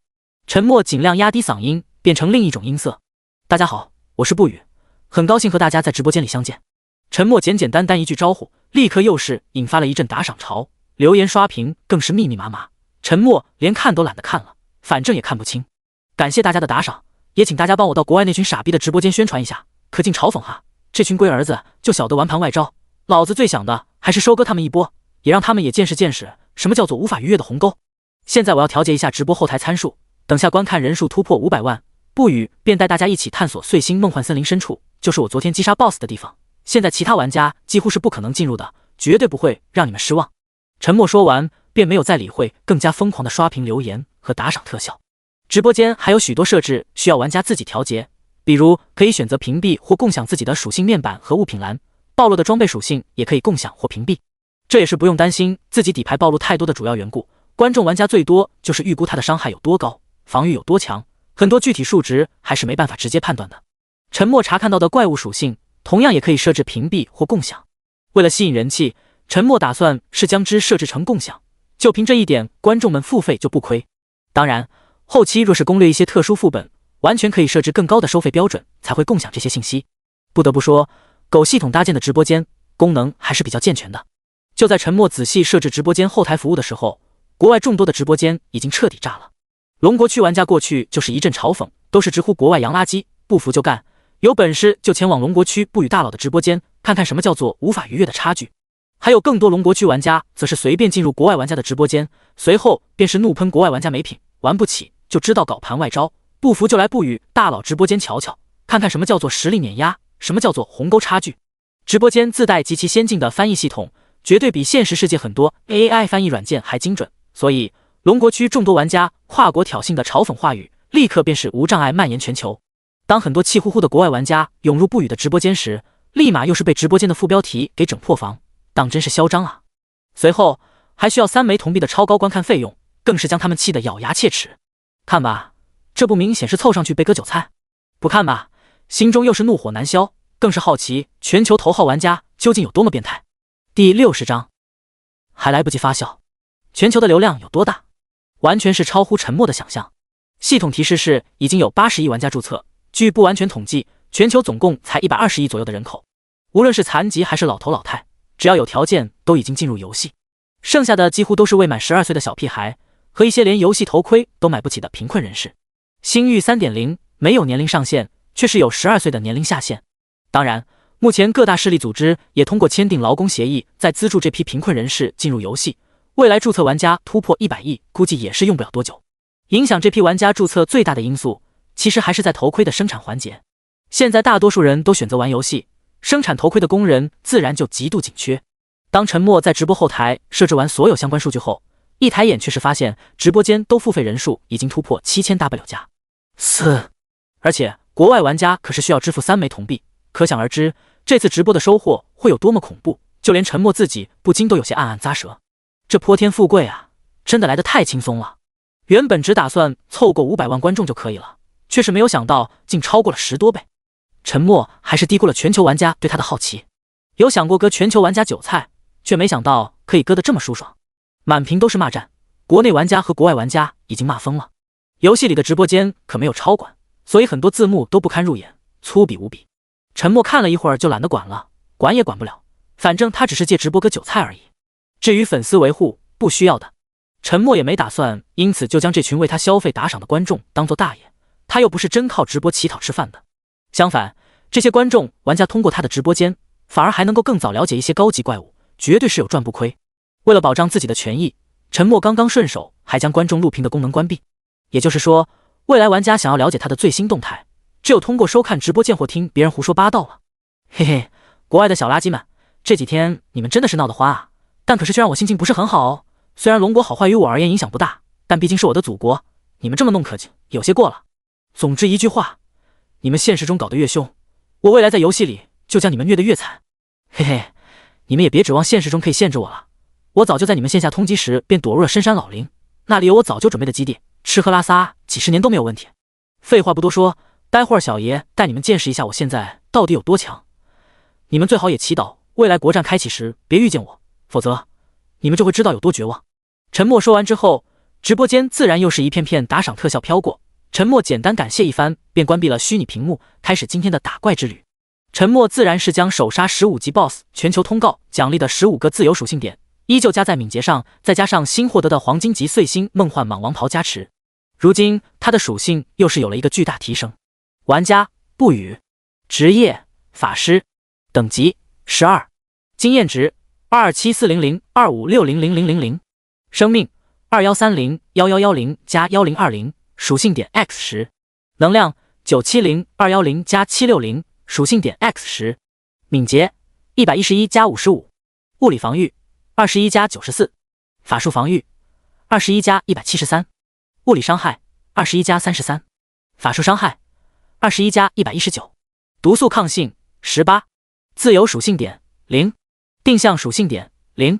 沉默尽量压低嗓音，变成另一种音色。大家好，我是不语，很高兴和大家在直播间里相见。沉默简简单单一句招呼，立刻又是引发了一阵打赏潮，留言刷屏更是密密麻麻。沉默连看都懒得看了，反正也看不清。感谢大家的打赏，也请大家帮我到国外那群傻逼的直播间宣传一下，可劲嘲讽哈！这群龟儿子就晓得玩盘外招，老子最想的还是收割他们一波，也让他们也见识见识什么叫做无法逾越的鸿沟。现在我要调节一下直播后台参数，等下观看人数突破500万，不语便带大家一起探索碎星梦幻森林深处，就是我昨天击杀 BOSS 的地方。现在其他玩家几乎是不可能进入的，绝对不会让你们失望。沉默说完，便没有再理会更加疯狂的刷屏留言和打赏特效。直播间还有许多设置需要玩家自己调节，比如可以选择屏蔽或共享自己的属性面板和物品栏，暴露的装备属性也可以共享或屏蔽。这也是不用担心自己底牌暴露太多的主要缘故。观众玩家最多就是预估他的伤害有多高，防御有多强，很多具体数值还是没办法直接判断的。沉默查看到的怪物属性同样也可以设置屏蔽或共享。为了吸引人气，沉默打算是将之设置成共享，就凭这一点，观众们付费就不亏。当然，后期若是攻略一些特殊副本，完全可以设置更高的收费标准，才会共享这些信息。不得不说，狗系统搭建的直播间功能还是比较健全的。就在陈默仔细设置直播间后台服务的时候，国外众多的直播间已经彻底炸了。龙国区玩家过去就是一阵嘲讽，都是直呼国外洋垃圾，不服就干，有本事就前往龙国区不语大佬的直播间，看看什么叫做无法逾越的差距。还有更多龙国区玩家则是随便进入国外玩家的直播间，随后便是怒喷国外玩家没品，玩不起就知道搞盘外招，不服就来不语大佬直播间瞧瞧，看看什么叫做实力碾压，什么叫做鸿沟差距。直播间自带极其先进的翻译系统，绝对比现实世界很多 AI 翻译软件还精准，所以龙国区众多玩家跨国挑衅的嘲讽话语立刻便是无障碍蔓延全球。当很多气呼呼的国外玩家涌入不语的直播间时，立马又是被直播间的副标题给整破防，当真是嚣张啊！随后还需要3枚铜币的超高观看费用，更是将他们气得咬牙切齿。看吧，这不明显是凑上去被割韭菜？不看吧，心中又是怒火难消，更是好奇全球头号玩家究竟有多么变态。第60章，还来不及发酵，全球的流量有多大？完全是超乎陈默的想象。系统提示是已经有80亿玩家注册，据不完全统计，全球总共才120亿左右的人口。无论是残疾还是老头老太，只要有条件都已经进入游戏，剩下的几乎都是未满12岁的小屁孩和一些连游戏头盔都买不起的贫困人士。星域 3.0 没有年龄上限，却是有12岁的年龄下限。当然，目前各大势力组织也通过签订劳工协议，在资助这批贫困人士进入游戏。未来注册玩家突破100亿，估计也是用不了多久。影响这批玩家注册最大的因素，其实还是在头盔的生产环节。现在大多数人都选择玩游戏，生产头盔的工人自然就极度紧缺。当陈默在直播后台设置完所有相关数据后，一抬眼却是发现直播间都付费人数已经突破7000W加。而且国外玩家可是需要支付3枚铜币，可想而知这次直播的收获会有多么恐怖，就连陈默自己不禁都有些暗暗咂舌。这泼天富贵啊，真的来得太轻松了。原本只打算凑够500万观众就可以了，却是没有想到竟超过了10多倍。陈默还是低估了全球玩家对他的好奇，有想过割全球玩家韭菜，却没想到可以割得这么舒爽。满屏都是骂战，国内玩家和国外玩家已经骂疯了。游戏里的直播间可没有超管，所以很多字幕都不堪入眼，粗鄙无比。陈默看了一会儿就懒得管了，管也管不了，反正他只是借直播割韭菜而已。至于粉丝维护，不需要的。陈默也没打算因此就将这群为他消费打赏的观众当作大爷，他又不是真靠直播乞讨吃饭的。相反，这些观众玩家通过他的直播间，反而还能够更早了解一些高级怪物，绝对是有赚不亏。为了保障自己的权益，陈默刚刚顺手还将观众录屏的功能关闭。也就是说，未来玩家想要了解他的最新动态，只有通过收看直播间或听别人胡说八道了。嘿嘿，国外的小垃圾们，这几天你们真的是闹得欢啊，但可是却让我心情不是很好哦。虽然龙国好坏于我而言影响不大，但毕竟是我的祖国，你们这么弄客气，有些过了。总之一句话，你们现实中搞得越凶，我未来在游戏里就将你们虐得越惨。嘿嘿，你们也别指望现实中可以限制我了，我早就在你们线下通缉时便躲入了深山老林，那里有我早就准备的基地，吃喝拉撒几十年都没有问题。废话不多说，待会儿小爷带你们见识一下我现在到底有多强。你们最好也祈祷未来国战开启时别遇见我，否则你们就会知道有多绝望。陈默说完之后，直播间自然又是一片片打赏特效飘过。陈默简单感谢一番，便关闭了虚拟屏幕，开始今天的打怪之旅。陈默自然是将首杀15级 BOSS 全球通告奖励的15个自由属性点依旧加在敏捷上，再加上新获得的黄金级碎星梦幻蟒王袍加持，如今他的属性又是有了一个巨大提升。玩家不语，职业法师，等级12，经验值2274002560000，生命21301110加1020，属性点 X10，能量9702110加760，属性点 X10，敏捷111加55，物理防御21加94，法术防御21加173，物理伤害21加33，法术伤害21加119，毒素抗性18，自由属性点0，定向属性点0，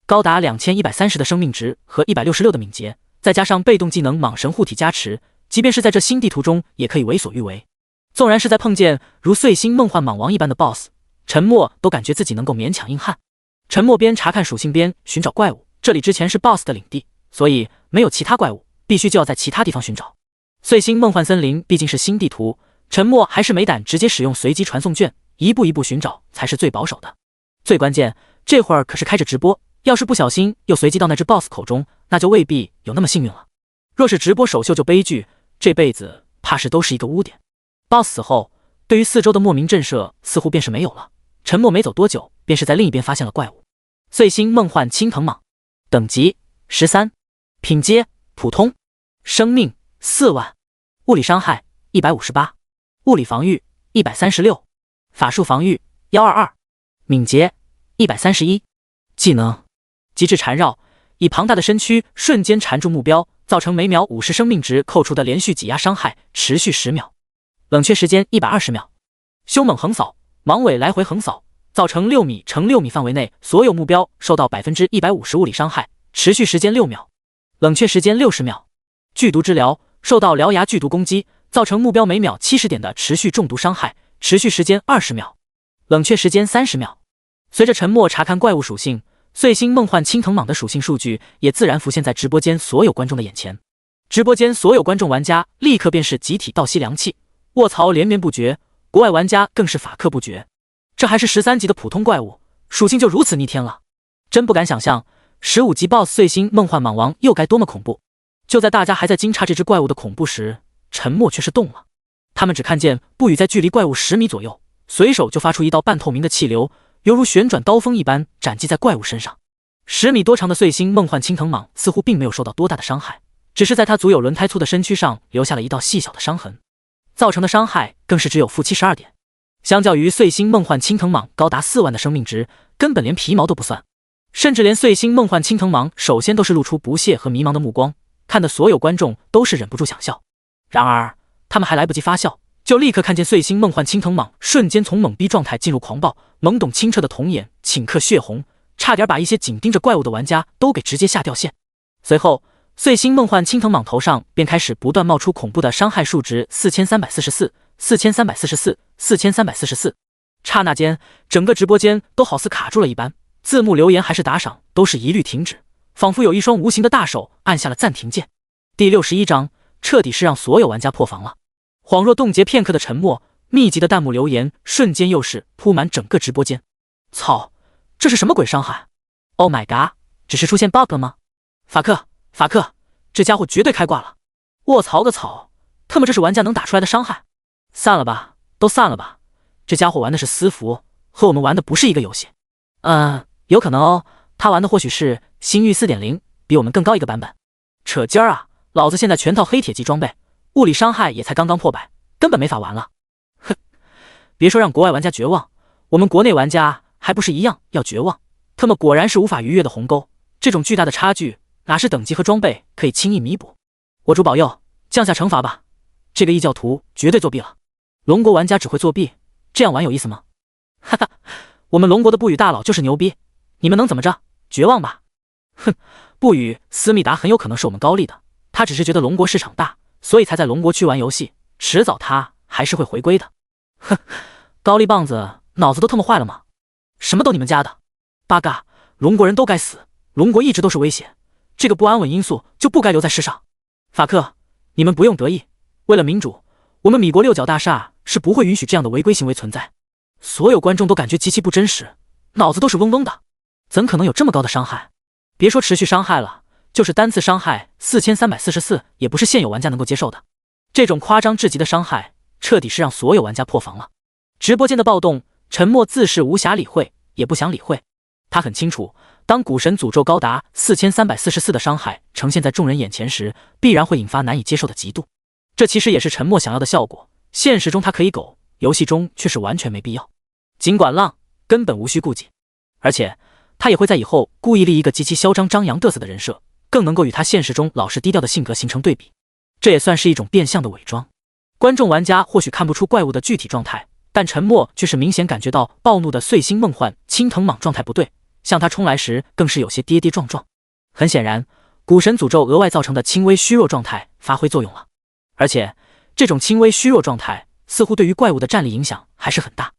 高达2130的生命值和166的敏捷，再加上被动技能蟒神护体加持，即便是在这新地图中也可以为所欲为。纵然是在碰见如碎星梦幻蟒王一般的 BOSS， 陈默都感觉自己能够勉强硬汉。陈默边查看属性边寻找怪物，这里之前是 BOSS 的领地，所以没有其他怪物，必须就要在其他地方寻找。碎星梦幻森林毕竟是新地图，陈默还是没胆直接使用随机传送卷，一步一步寻找才是最保守的。最关键，这会儿可是开着直播，要是不小心又随机到那只 BOSS 口中，那就未必有那么幸运了。若是直播首秀就悲剧，这辈子怕是都是一个污点。BOSS 死后，对于四周的莫名震慑似乎便是没有了。陈默没走多久，便是在另一边发现了怪物。碎星梦幻青藤蟒，等级13，品阶普通，生命4万，物理伤害158，物理防御136，法术防御122，敏捷131。技能极致缠绕，以庞大的身躯瞬间缠住目标，造成每秒50生命值扣除的连续挤压伤害，持续10秒，冷却时间120秒。凶猛横扫，芒尾来回横扫，造成6米乘6米范围内所有目标受到150%物理伤害，持续时间6秒，冷却时间60秒。剧毒之疗，受到獠牙剧毒攻击，造成目标每秒70点的持续中毒伤害，持续时间20秒，冷却时间30秒。随着陈默查看怪物属性，碎星梦幻青藤蟒的属性数据也自然浮现在直播间所有观众的眼前。直播间所有观众玩家立刻便是集体倒吸凉气，卧槽连绵不绝，国外玩家更是法克不绝。这还是13级的普通怪物，属性就如此逆天了，真不敢想象15级 BOSS 碎星梦幻蟒王又该多么恐怖。就在大家还在惊诧这只怪物的恐怖时，陈默却是动了。他们只看见不语在距离怪物10米左右，随手就发出一道半透明的气流，犹如旋转刀锋一般斩击在怪物身上。10米多长的碎星梦幻青藤蟒似乎并没有受到多大的伤害，只是在它足有轮胎粗的身躯上留下了一道细小的伤痕，造成的伤害更是只有-72点。相较于碎星梦幻青藤蟒高达4万的生命值，根本连皮毛都不算。甚至连碎星梦幻青藤蟒首先都是露出不屑和迷茫的目光，看的所有观众都是忍不住想笑。然而他们还来不及发笑，就立刻看见碎星梦幻青藤蟒瞬间从懵逼状态进入狂暴，懵懂清澈的瞳眼顷刻血红，差点把一些紧盯着怪物的玩家都给直接吓掉线。随后碎星梦幻青藤蟒头上便开始不断冒出恐怖的伤害数值4344、4344、4344。刹那间整个直播间都好似卡住了一般，字幕留言还是打赏都是一律停止，仿佛有一双无形的大手按下了暂停键。第61章彻底是让所有玩家破防了。恍若冻结片刻的沉默，密集的弹幕留言瞬间又是铺满整个直播间。操，这是什么鬼伤害 ？Oh my god， 只是出现 bug 了吗？法克，这家伙绝对开挂了！卧槽个草，他们这是玩家能打出来的伤害？散了吧，都散了吧，这家伙玩的是私服，和我们玩的不是一个游戏。有可能哦，他玩的或许是星域 4.0， 比我们更高一个版本。扯尖儿啊，老子现在全套黑铁级装备，物理伤害也才刚刚破100，根本没法玩了。哼，别说让国外玩家绝望，我们国内玩家还不是一样要绝望？他们果然是无法逾越的鸿沟，这种巨大的差距哪是等级和装备可以轻易弥补？我主保佑，降下惩罚吧！这个异教徒绝对作弊了。龙国玩家只会作弊，这样玩有意思吗？哈哈，我们龙国的不语大佬就是牛逼，你们能怎么着？绝望吧！哼，不语思密达很有可能是我们高丽的，他只是觉得龙国市场大，所以才在龙国区玩游戏，迟早他还是会回归的。哼，高丽棒子脑子都他妈坏了吗？什么都你们家的，八嘎，龙国人都该死，龙国一直都是威胁，这个不安稳因素就不该留在世上。法克，你们不用得意，为了民主，我们米国六角大厦是不会允许这样的违规行为存在。所有观众都感觉极其不真实，脑子都是嗡嗡的，怎可能有这么高的伤害？别说持续伤害了，就是单次伤害4344也不是现有玩家能够接受的。这种夸张至极的伤害，彻底是让所有玩家破防了。直播间的暴动，沉默自是无暇理会，也不想理会。他很清楚，当古神诅咒高达4344的伤害呈现在众人眼前时，必然会引发难以接受的嫉妒。这其实也是沉默想要的效果，现实中他可以苟，游戏中却是完全没必要。尽管浪，根本无需顾忌。而且他也会在以后故意立一个极其嚣张张扬嘚瑟的人设，更能够与他现实中老实低调的性格形成对比。这也算是一种变相的伪装。观众玩家或许看不出怪物的具体状态，但沉默却是明显感觉到暴怒的碎星梦幻青藤蟒状态不对，向他冲来时更是有些跌跌撞撞。很显然，古神诅咒额外造成的轻微虚弱状态发挥作用了，而且这种轻微虚弱状态似乎对于怪物的战力影响还是很大。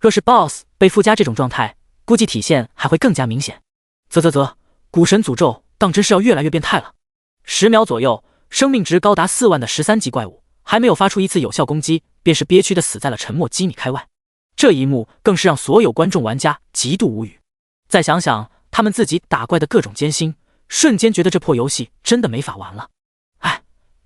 若是 BOSS 被附加这种状态，估计体现还会更加明显。啧，股神诅咒当真是要越来越变态了。10秒左右，生命值高达4万的13级怪物还没有发出一次有效攻击，便是憋屈的死在了沉默几米开外。这一幕更是让所有观众玩家极度无语。再想想他们自己打怪的各种艰辛，瞬间觉得这破游戏真的没法玩了。哎，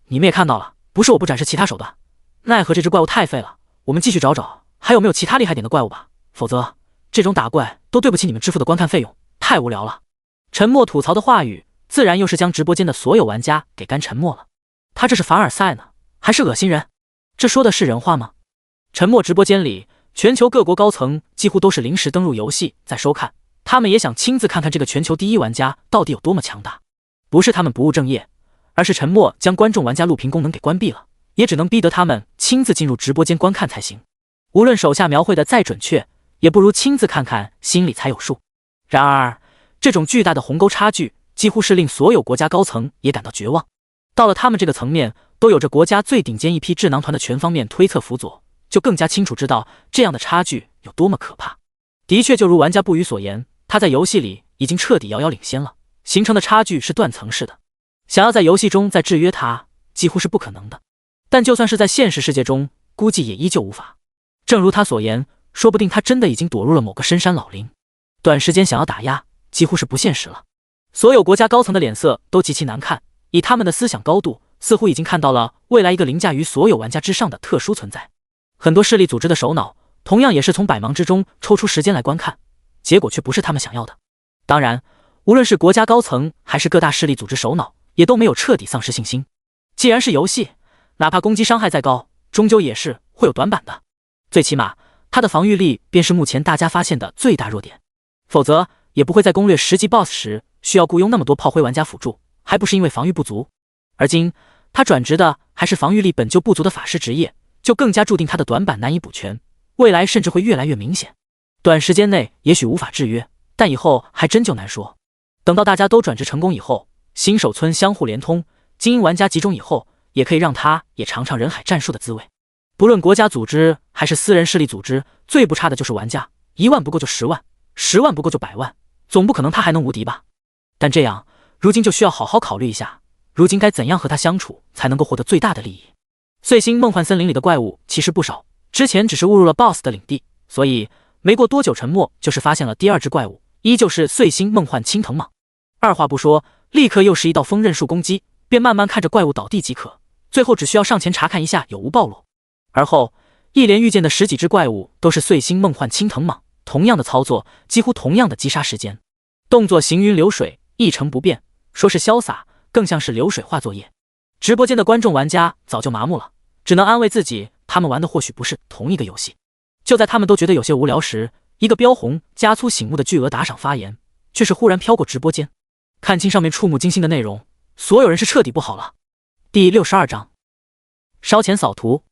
你们也看到了，不是我不展示其他手段，奈何这只怪物太废了，我们继续找找还有没有其他厉害点的怪物吧，否则这种打怪都对不起你们支付的观看费用，太无聊了。沉默吐槽的话语自然又是将直播间的所有玩家给干沉默了。他这是凡尔赛呢，还是恶心人？这说的是人话吗？沉默直播间里，全球各国高层几乎都是临时登入游戏在收看，他们也想亲自看看这个全球第一玩家到底有多么强大。不是他们不务正业，而是沉默将观众玩家录屏功能给关闭了，也只能逼得他们亲自进入直播间观看才行。无论手下描绘的再准确，也不如亲自看看心里才有数。然而这种巨大的鸿沟差距几乎是令所有国家高层也感到绝望。到了他们这个层面，都有着国家最顶尖一批智囊团的全方面推测辅佐，就更加清楚知道这样的差距有多么可怕。的确就如玩家不语所言，他在游戏里已经彻底遥遥领先了，形成的差距是断层式的，想要在游戏中再制约他几乎是不可能的。但就算是在现实世界中，估计也依旧无法。正如他所言，说不定他真的已经躲入了某个深山老林，短时间想要打压几乎是不现实了。所有国家高层的脸色都极其难看，以他们的思想高度，似乎已经看到了未来一个凌驾于所有玩家之上的特殊存在。很多势力组织的首脑同样也是从百忙之中抽出时间来观看，结果却不是他们想要的。当然，无论是国家高层还是各大势力组织首脑，也都没有彻底丧失信心。既然是游戏，哪怕攻击伤害再高，终究也是会有短板的。最起码它的防御力便是目前大家发现的最大弱点，否则也不会在攻略10级 BOSS 时需要雇佣那么多炮灰玩家辅助，还不是因为防御不足。而今他转职的还是防御力本就不足的法师职业，就更加注定他的短板难以补全，未来甚至会越来越明显。短时间内也许无法制约，但以后还真就难说。等到大家都转职成功以后，新手村相互连通，精英玩家集中以后，也可以让他也尝尝人海战术的滋味。不论国家组织还是私人势力组织，最不差的就是玩家，1万不够就10万，10万不够就100万，总不可能他还能无敌吧？但这样如今就需要好好考虑一下，如今该怎样和他相处才能够获得最大的利益。碎星梦幻森林里的怪物其实不少，之前只是误入了 BOSS 的领地，所以没过多久沉默就是发现了第2只怪物，依旧是碎星梦幻青藤蟒。二话不说，立刻又是一道锋刃术攻击，便慢慢看着怪物倒地即可，最后只需要上前查看一下有无暴露。而后一连遇见的10几只怪物都是碎星梦幻青藤蟒，同样的操作，几乎同样的击杀时间，动作行云流水，一成不变，说是潇洒，更像是流水化作业。直播间的观众玩家早就麻木了，只能安慰自己，他们玩的或许不是同一个游戏。就在他们都觉得有些无聊时，一个标红加粗醒目的巨额打赏发言，却是忽然飘过直播间。看清上面触目惊心的内容，所有人是彻底不好了。第62章，烧钱扫图。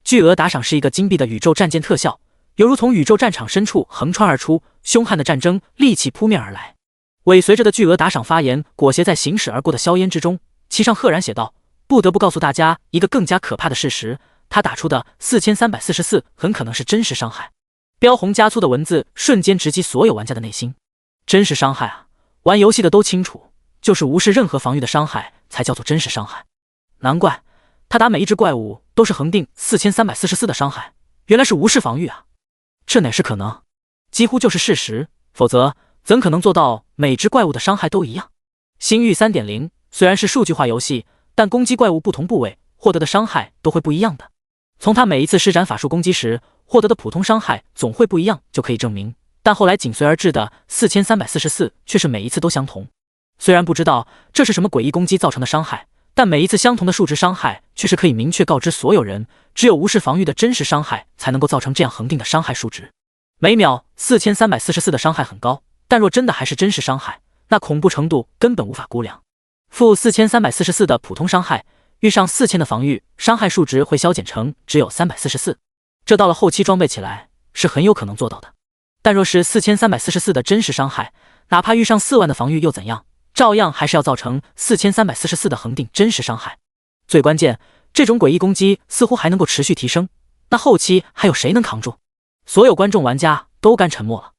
巨额打赏是一个金币的宇宙战舰特效，犹如从宇宙战场深处横穿而出，凶悍的战争戾气扑面而来。尾随着的巨额打赏发言裹挟在行驶而过的硝烟之中，其上赫然写道：不得不告诉大家一个更加可怕的事实，他打出的4344很可能是真实伤害。标红加粗的文字瞬间直击所有玩家的内心。真实伤害啊，玩游戏的都清楚，就是无视任何防御的伤害才叫做真实伤害。难怪他打每一只怪物都是恒定4344的伤害，原来是无视防御啊！这哪是可能？几乎就是事实，否则怎可能做到每只怪物的伤害都一样？星域 3.0 虽然是数据化游戏，但攻击怪物不同部位获得的伤害都会不一样的。从他每一次施展法术攻击时获得的普通伤害总会不一样就可以证明，但后来紧随而至的4344却是每一次都相同。虽然不知道这是什么诡异攻击造成的伤害，但每一次相同的数值伤害却是可以明确告知所有人，只有无视防御的真实伤害才能够造成这样恒定的伤害数值。每秒4344的伤害很高，但若真的还是真实伤害，那恐怖程度根本无法估量。负4344的普通伤害遇上4000的防御，伤害数值会消减成只有344，这到了后期装备起来是很有可能做到的。但若是4344的真实伤害，哪怕遇上4万的防御又怎样，照样还是要造成4344的恒定真实伤害。最关键，这种诡异攻击似乎还能够持续提升，那后期还有谁能扛住？所有观众玩家都干沉默了，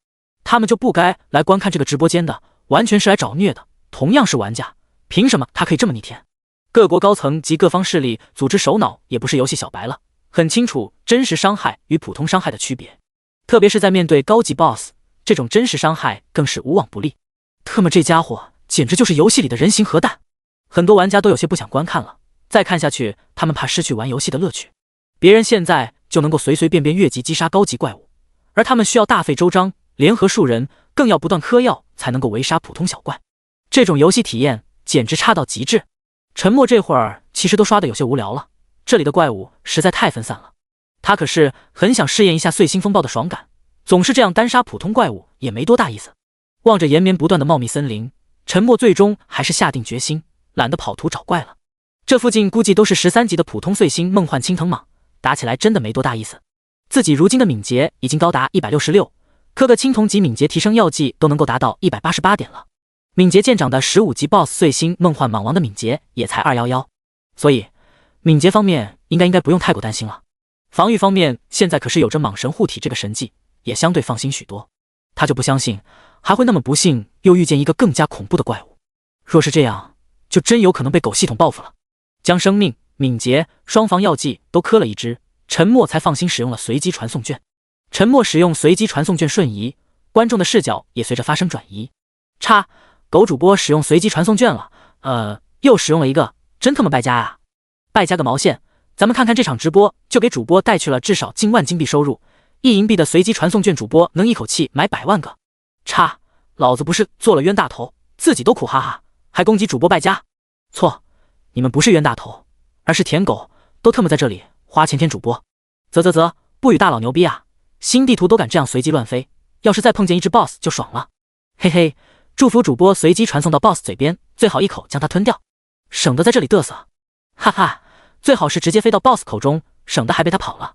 他们就不该来观看这个直播间的，完全是来找虐的。同样是玩家，凭什么他可以这么逆天？各国高层及各方势力组织首脑也不是游戏小白了，很清楚真实伤害与普通伤害的区别，特别是在面对高级 BOSS， 这种真实伤害更是无往不利。特么这家伙简直就是游戏里的人形核弹，很多玩家都有些不想观看了，再看下去他们怕失去玩游戏的乐趣。别人现在就能够随随便便越级击杀高级怪物，而他们需要大费周章，联合数人，更要不断嗑药才能够围杀普通小怪。这种游戏体验简直差到极致。沉默这会儿其实都刷得有些无聊了，这里的怪物实在太分散了，他可是很想试验一下碎星风暴的爽感，总是这样单杀普通怪物也没多大意思。望着延绵不断的茂密森林，沉默最终还是下定决心，懒得跑图找怪了。这附近估计都是13级的普通碎星梦幻青藤蟒，打起来真的没多大意思。自己如今的敏捷已经高达166，磕个青铜级敏捷提升药剂都能够达到188点了。敏捷见长的15级 BOSS 碎星梦幻蟒王的敏捷也才211，所以敏捷方面应该不用太过担心了。防御方面现在可是有着蟒神护体这个神技，也相对放心许多。他就不相信还会那么不幸又遇见一个更加恐怖的怪物，若是这样就真有可能被狗系统报复了。将生命、敏捷、双防药剂都磕了一只，沉默才放心使用了随机传送卷。沉默使用随机传送卷瞬移，观众的视角也随着发生转移。狗主播使用随机传送卷了，又使用了一个，真他妈败家啊！败家个毛线！咱们看看这场直播，就给主播带去了至少近万金币收入。1银币的随机传送卷，主播能一口气买100万个。老子不是做了冤大头，自己都苦哈哈，还攻击主播败家？错，你们不是冤大头，而是舔狗，都特么在这里花钱舔主播。不与大佬牛逼啊！新地图都敢这样随机乱飞，要是再碰见一只 BOSS 就爽了。嘿嘿。祝福主播随机传送到 BOSS 嘴边，最好一口将它吞掉，省得在这里嘚瑟。哈哈，最好是直接飞到 BOSS 口中，省得还被他跑了。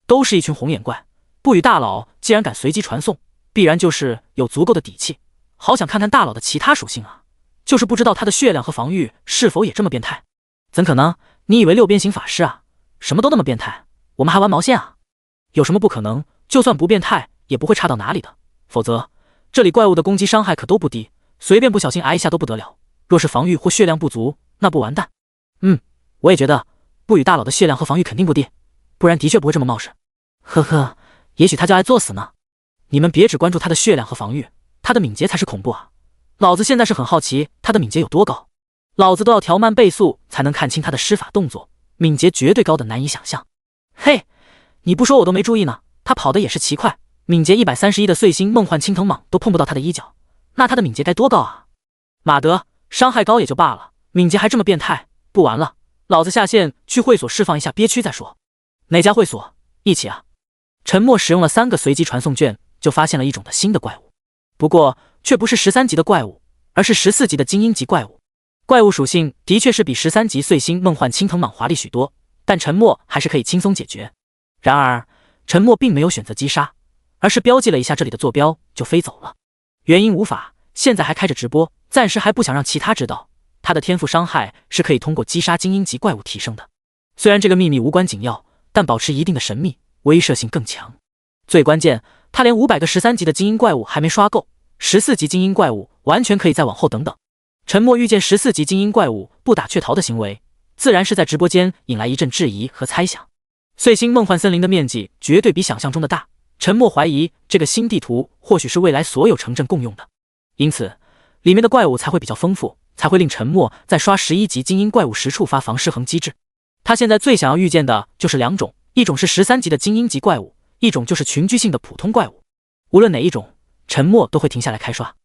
都是一群红眼怪，不与大佬既然敢随机传送，必然就是有足够的底气。好想看看大佬的其他属性啊，就是不知道他的血量和防御是否也这么变态。怎可能？你以为6边形法师啊，什么都那么变态，我们还玩毛线啊？有什么不可能？就算不变态，也不会差到哪里的。否则这里怪物的攻击伤害可都不低，随便不小心挨一下都不得了。若是防御或血量不足，那不完蛋。我也觉得不与大佬的血量和防御肯定不低，不然的确不会这么冒失。呵呵，也许他就爱作死呢。你们别只关注他的血量和防御，他的敏捷才是恐怖啊！老子现在是很好奇他的敏捷有多高，老子都要调慢倍速才能看清他的施法动作，敏捷绝对高的难以想象。嘿，你不说我都没注意呢，他跑的也是奇快。敏捷131的碎星梦幻青藤蟒都碰不到他的衣角，那他的敏捷该多高啊？马德，伤害高也就罢了，敏捷还这么变态，不玩了，老子下线去会所释放一下憋屈再说。哪家会所？一起啊！沉默使用了3个随机传送卷，就发现了一种的新的怪物，不过却不是13级的怪物，而是14级的精英级怪物。怪物属性的确是比13级碎星梦幻青藤蟒华丽许多，但沉默还是可以轻松解决。然而沉默并没有选择击杀，而是标记了一下这里的坐标就飞走了。原因无法，现在还开着直播，暂时还不想让其他知道，他的天赋伤害是可以通过击杀精英级怪物提升的。虽然这个秘密无关紧要，但保持一定的神秘，威慑性更强。最关键，他连500个13级的精英怪物还没刷够，14级精英怪物完全可以再往后等等。沉默遇见14级精英怪物不打却逃的行为，自然是在直播间引来一阵质疑和猜想。碎星梦幻森林的面积绝对比想象中的大，沉默怀疑这个新地图或许是未来所有城镇共用的，因此里面的怪物才会比较丰富，才会令沉默在刷11级精英怪物时触发防失衡机制。他现在最想要遇见的就是2种，一种是13级的精英级怪物，一种就是群居性的普通怪物。无论哪一种，沉默都会停下来开刷。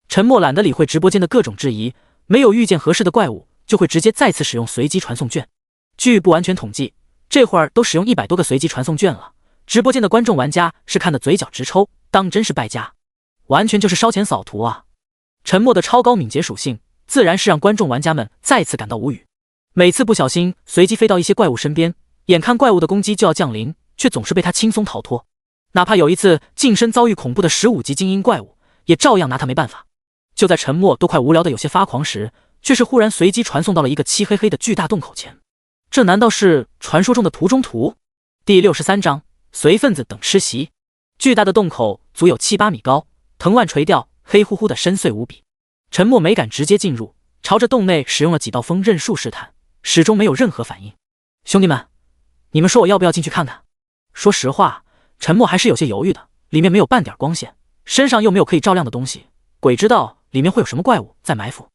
沉默懒得理会直播间的各种质疑，没有遇见合适的怪物，就会直接再次使用随机传送卷。据不完全统计，这会儿都使用100多个随机传送卷了。直播间的观众玩家是看得嘴角直抽，当真是败家，完全就是烧钱扫图啊！沉默的超高敏捷属性，自然是让观众玩家们再次感到无语。每次不小心随机飞到一些怪物身边，眼看怪物的攻击就要降临，却总是被他轻松逃脱。哪怕有一次近身遭遇恐怖的15级精英怪物，也照样拿他没办法。就在沉默都快无聊的有些发狂时，却是忽然随机传送到了一个漆黑黑的巨大洞口前。这难道是传说中的图中图？第63章随分子等吃席。巨大的洞口足有7、8米高，藤蔓垂钓，黑乎乎的深邃无比。陈默没敢直接进入，朝着洞内使用了几道锋刃术试探，始终没有任何反应。兄弟们，你们说我要不要进去看看？说实话，陈默还是有些犹豫的，里面没有半点光线，身上又没有可以照亮的东西，鬼知道里面会有什么怪物在埋伏。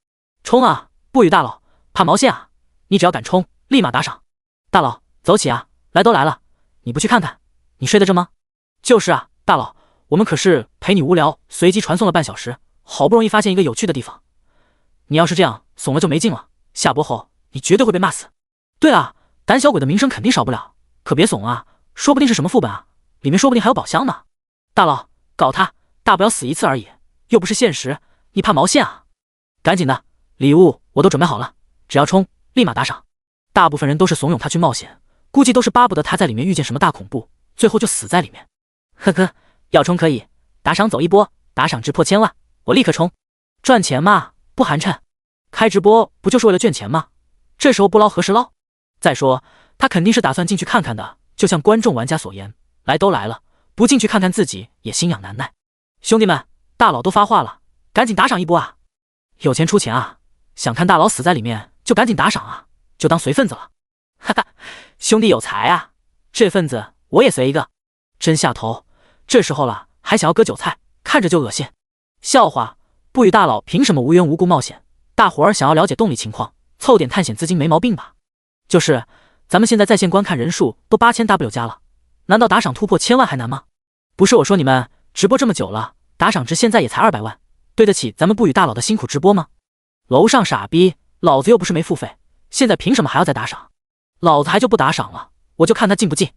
冲啊，不语大佬，怕毛线啊！你只要敢冲，立马打赏。大佬，走起啊！来都来了，你不去看看，你睡得着吗？就是啊，大佬，我们可是陪你无聊，随机传送了半小时，好不容易发现一个有趣的地方。你要是这样怂了就没劲了，下播后你绝对会被骂死。对了，胆小鬼的名声肯定少不了，可别怂啊，说不定是什么副本啊，里面说不定还有宝箱呢。大佬，搞他，大不了死一次而已，又不是现实，你怕毛线啊？赶紧的，礼物我都准备好了，只要冲，立马打赏。大部分人都是怂恿他去冒险，估计都是巴不得他在里面遇见什么大恐怖，最后就死在里面。呵呵，要冲可以，打赏走一波，打赏值破1000万，我立刻冲。赚钱嘛，不寒碜，开直播不就是为了赚钱吗？这时候不捞何时捞？再说他肯定是打算进去看看的，就像观众玩家所言，来都来了，不进去看看自己也心痒难耐。兄弟们，大佬都发话了，赶紧打赏一波啊！有钱出钱啊，想看大佬死在里面就赶紧打赏啊，就当随份子了。哈哈，兄弟有才啊，这份子我也随一个，真下头。这时候了还想要割韭菜，看着就恶心。笑话，不与大佬凭什么无缘无故冒险？大伙儿想要了解洞里情况，凑点探险资金没毛病吧？就是，咱们现在在线观看人数都8000W 加了，难道打赏突破1000万还难吗？不是我说你们，直播这么久了，打赏值现在也才200万，对得起咱们不与大佬的辛苦直播吗？楼上傻逼，老子又不是没付费，现在凭什么还要再打赏？老子还就不打赏了，我就看他进不进。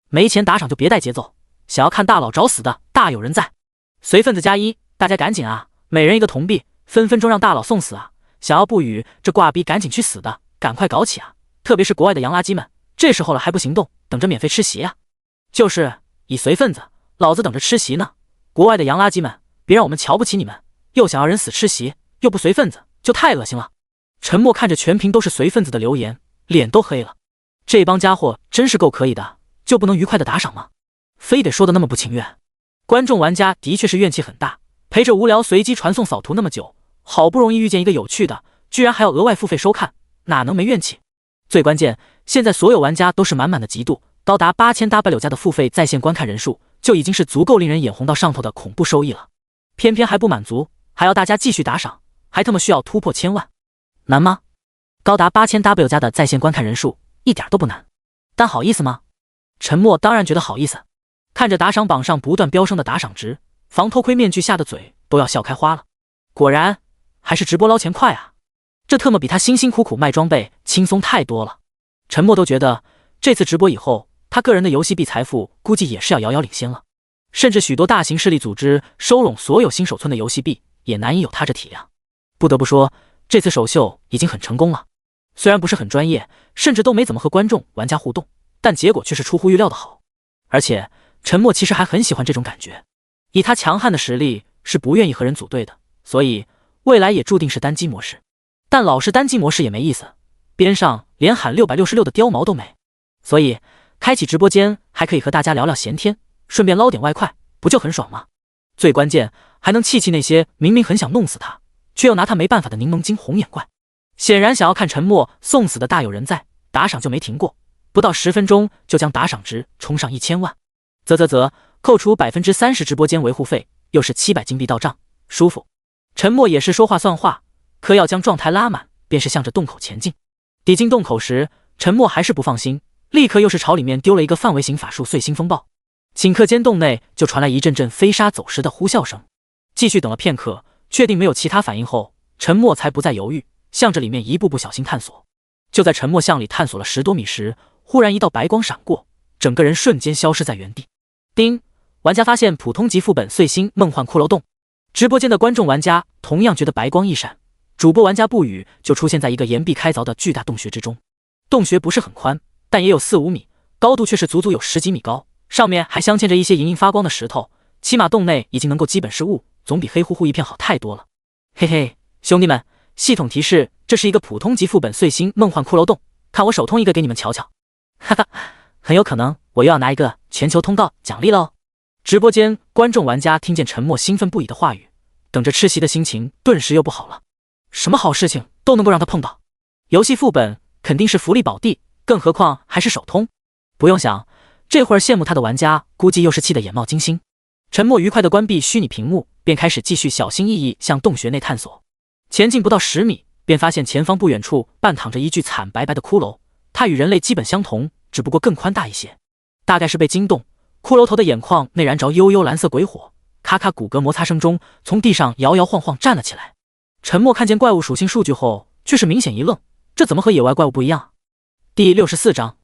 没钱打赏就别带节奏，想要看大佬找死的大有人在。随份子加1，大家赶紧啊，每人1个铜币，分分钟让大佬送死啊！想要不与这挂逼赶紧去死的，赶快搞起啊！特别是国外的洋垃圾们，这时候了还不行动，等着免费吃席啊！就是以随份子，老子等着吃席呢。国外的洋垃圾们，别让我们瞧不起你们，又想要人死吃席，又不随份子，就太恶心了。陈默看着全屏都是随份子的留言，脸都黑了。这帮家伙真是够可以的，就不能愉快的打赏吗？非得说的那么不情愿。观众玩家的确是怨气很大，陪着无聊随机传送扫图那么久，好不容易遇见一个有趣的，居然还要额外付费收看，哪能没怨气？最关键，现在所有玩家都是满满的嫉妒，高达8000W 加的付费在线观看人数，就已经是足够令人眼红到上头的恐怖收益了。偏偏还不满足，还要大家继续打赏，还他妈需要突破1000万，难吗？高达8000W 加的在线观看人数一点都不难，但好意思吗？陈默当然觉得好意思，看着打赏榜上不断飙升的打赏值，防偷窥面具下的嘴都要笑开花了。果然还是直播捞钱快啊，这特么比他辛辛苦苦卖装备轻松太多了。陈默都觉得这次直播以后，他个人的游戏币财富估计也是要遥遥领先了，甚至许多大型势力组织收拢所有新手村的游戏币也难以有他这体量。不得不说，这次首秀已经很成功了，虽然不是很专业，甚至都没怎么和观众玩家互动，但结果却是出乎预料的好。而且陈默其实还很喜欢这种感觉，以他强悍的实力是不愿意和人组队的，所以未来也注定是单机模式。但老是单机模式也没意思，边上连喊666的貂毛都没，所以开启直播间还可以和大家聊聊闲天，顺便捞点外快，不就很爽吗？最关键还能气那些明明很想弄死他，却又拿他没办法的柠檬精红眼怪。显然想要看陈默送死的大有人在，打赏就没停过，不到10分钟就将打赏值冲上1000万。扣除30%直播间维护费，又是700金币到账，舒服。陈默也是说话算话，可要将状态拉满，便是向着洞口前进。抵近洞口时，陈默还是不放心，立刻又是朝里面丢了一个范围型法术碎星风暴。顷刻间洞内就传来一阵阵飞沙走石的呼啸声。继续等了片刻，确定没有其他反应后，陈默才不再犹豫，向着里面一步步小心探索。就在陈默向里探索了10多米时，忽然一道白光闪过，整个人瞬间消失在原地。叮！玩家发现普通级副本碎星梦幻骷髅洞。直播间的观众玩家同样觉得白光一闪，主播玩家不语就出现在一个岩壁开凿的巨大洞穴之中。洞穴不是很宽，但也有4、5米，高度却是足足有10几米高，上面还镶嵌着一些莹莹发光的石头，起码洞内已经能够基本视物，总比黑乎乎一片好太多了。嘿嘿，兄弟们，系统提示这是一个普通级副本碎星梦幻骷髅洞，看我手通一个给你们瞧瞧。哈哈，很有可能我又要拿一个全球通告奖励喽。直播间观众玩家听见陈默兴奋不已的话语，等着吃席的心情顿时又不好了。什么好事情都能够让他碰到。游戏副本肯定是福利宝地，更何况还是手通。不用想，这会儿羡慕他的玩家估计又是气得眼冒金星。陈默愉快地关闭虚拟屏幕，便开始继续小心翼翼向洞穴内探索。前进不到10米，便发现前方不远处半躺着一具惨白白的骷髅，它与人类基本相同，只不过更宽大一些。大概是被惊动，骷髅头的眼眶内燃着幽幽蓝色鬼火，咔咔骨骼摩擦声中，从地上摇摇晃晃站了起来。陈默看见怪物属性数据后，却是明显一愣，这怎么和野外怪物不一样？第64章，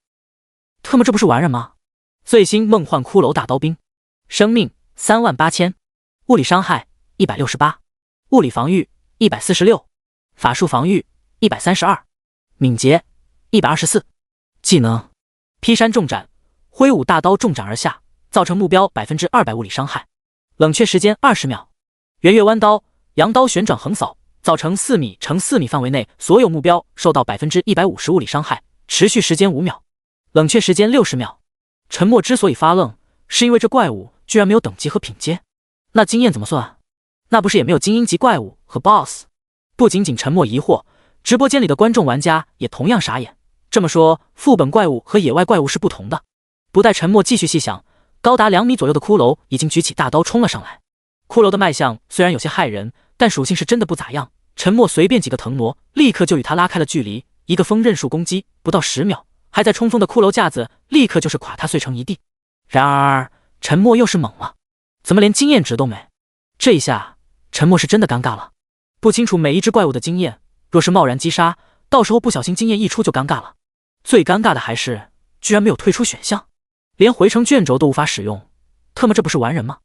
特么这不是玩人吗？最新梦幻骷髅大刀兵，生命38000，物理伤害168，物理防御146，法术防御132，敏捷124，技能劈山重斩，挥舞大刀重斩而下，造成目标200%物理伤害，冷却时间20秒，圆月弯刀，扬刀旋转横扫，造成4米乘4米范围内所有目标受到150%物理伤害，持续时间5秒，冷却时间60秒。陈默之所以发愣，是因为这怪物居然没有等级和品阶，那经验怎么算？那不是也没有精英级怪物和 BOSS？ 不仅仅陈默疑惑，直播间里的观众玩家也同样傻眼。这么说，副本怪物和野外怪物是不同的。不待陈默继续细想，高达2米左右的骷髅已经举起大刀冲了上来。骷髅的脉象虽然有些骇人，但属性是真的不咋样。陈默随便几个腾挪，立刻就与他拉开了距离，一个风刃术攻击，不到10秒，还在冲锋的骷髅架子立刻就是垮他碎成一地。然而陈默又是懵了，怎么连经验值都没？这一下陈默是真的尴尬了。不清楚每一只怪物的经验，若是贸然击杀，到时候不小心经验溢出就尴尬了。最尴尬的还是居然没有退出选项，连回城卷轴都无法使用，特么这不是玩人吗？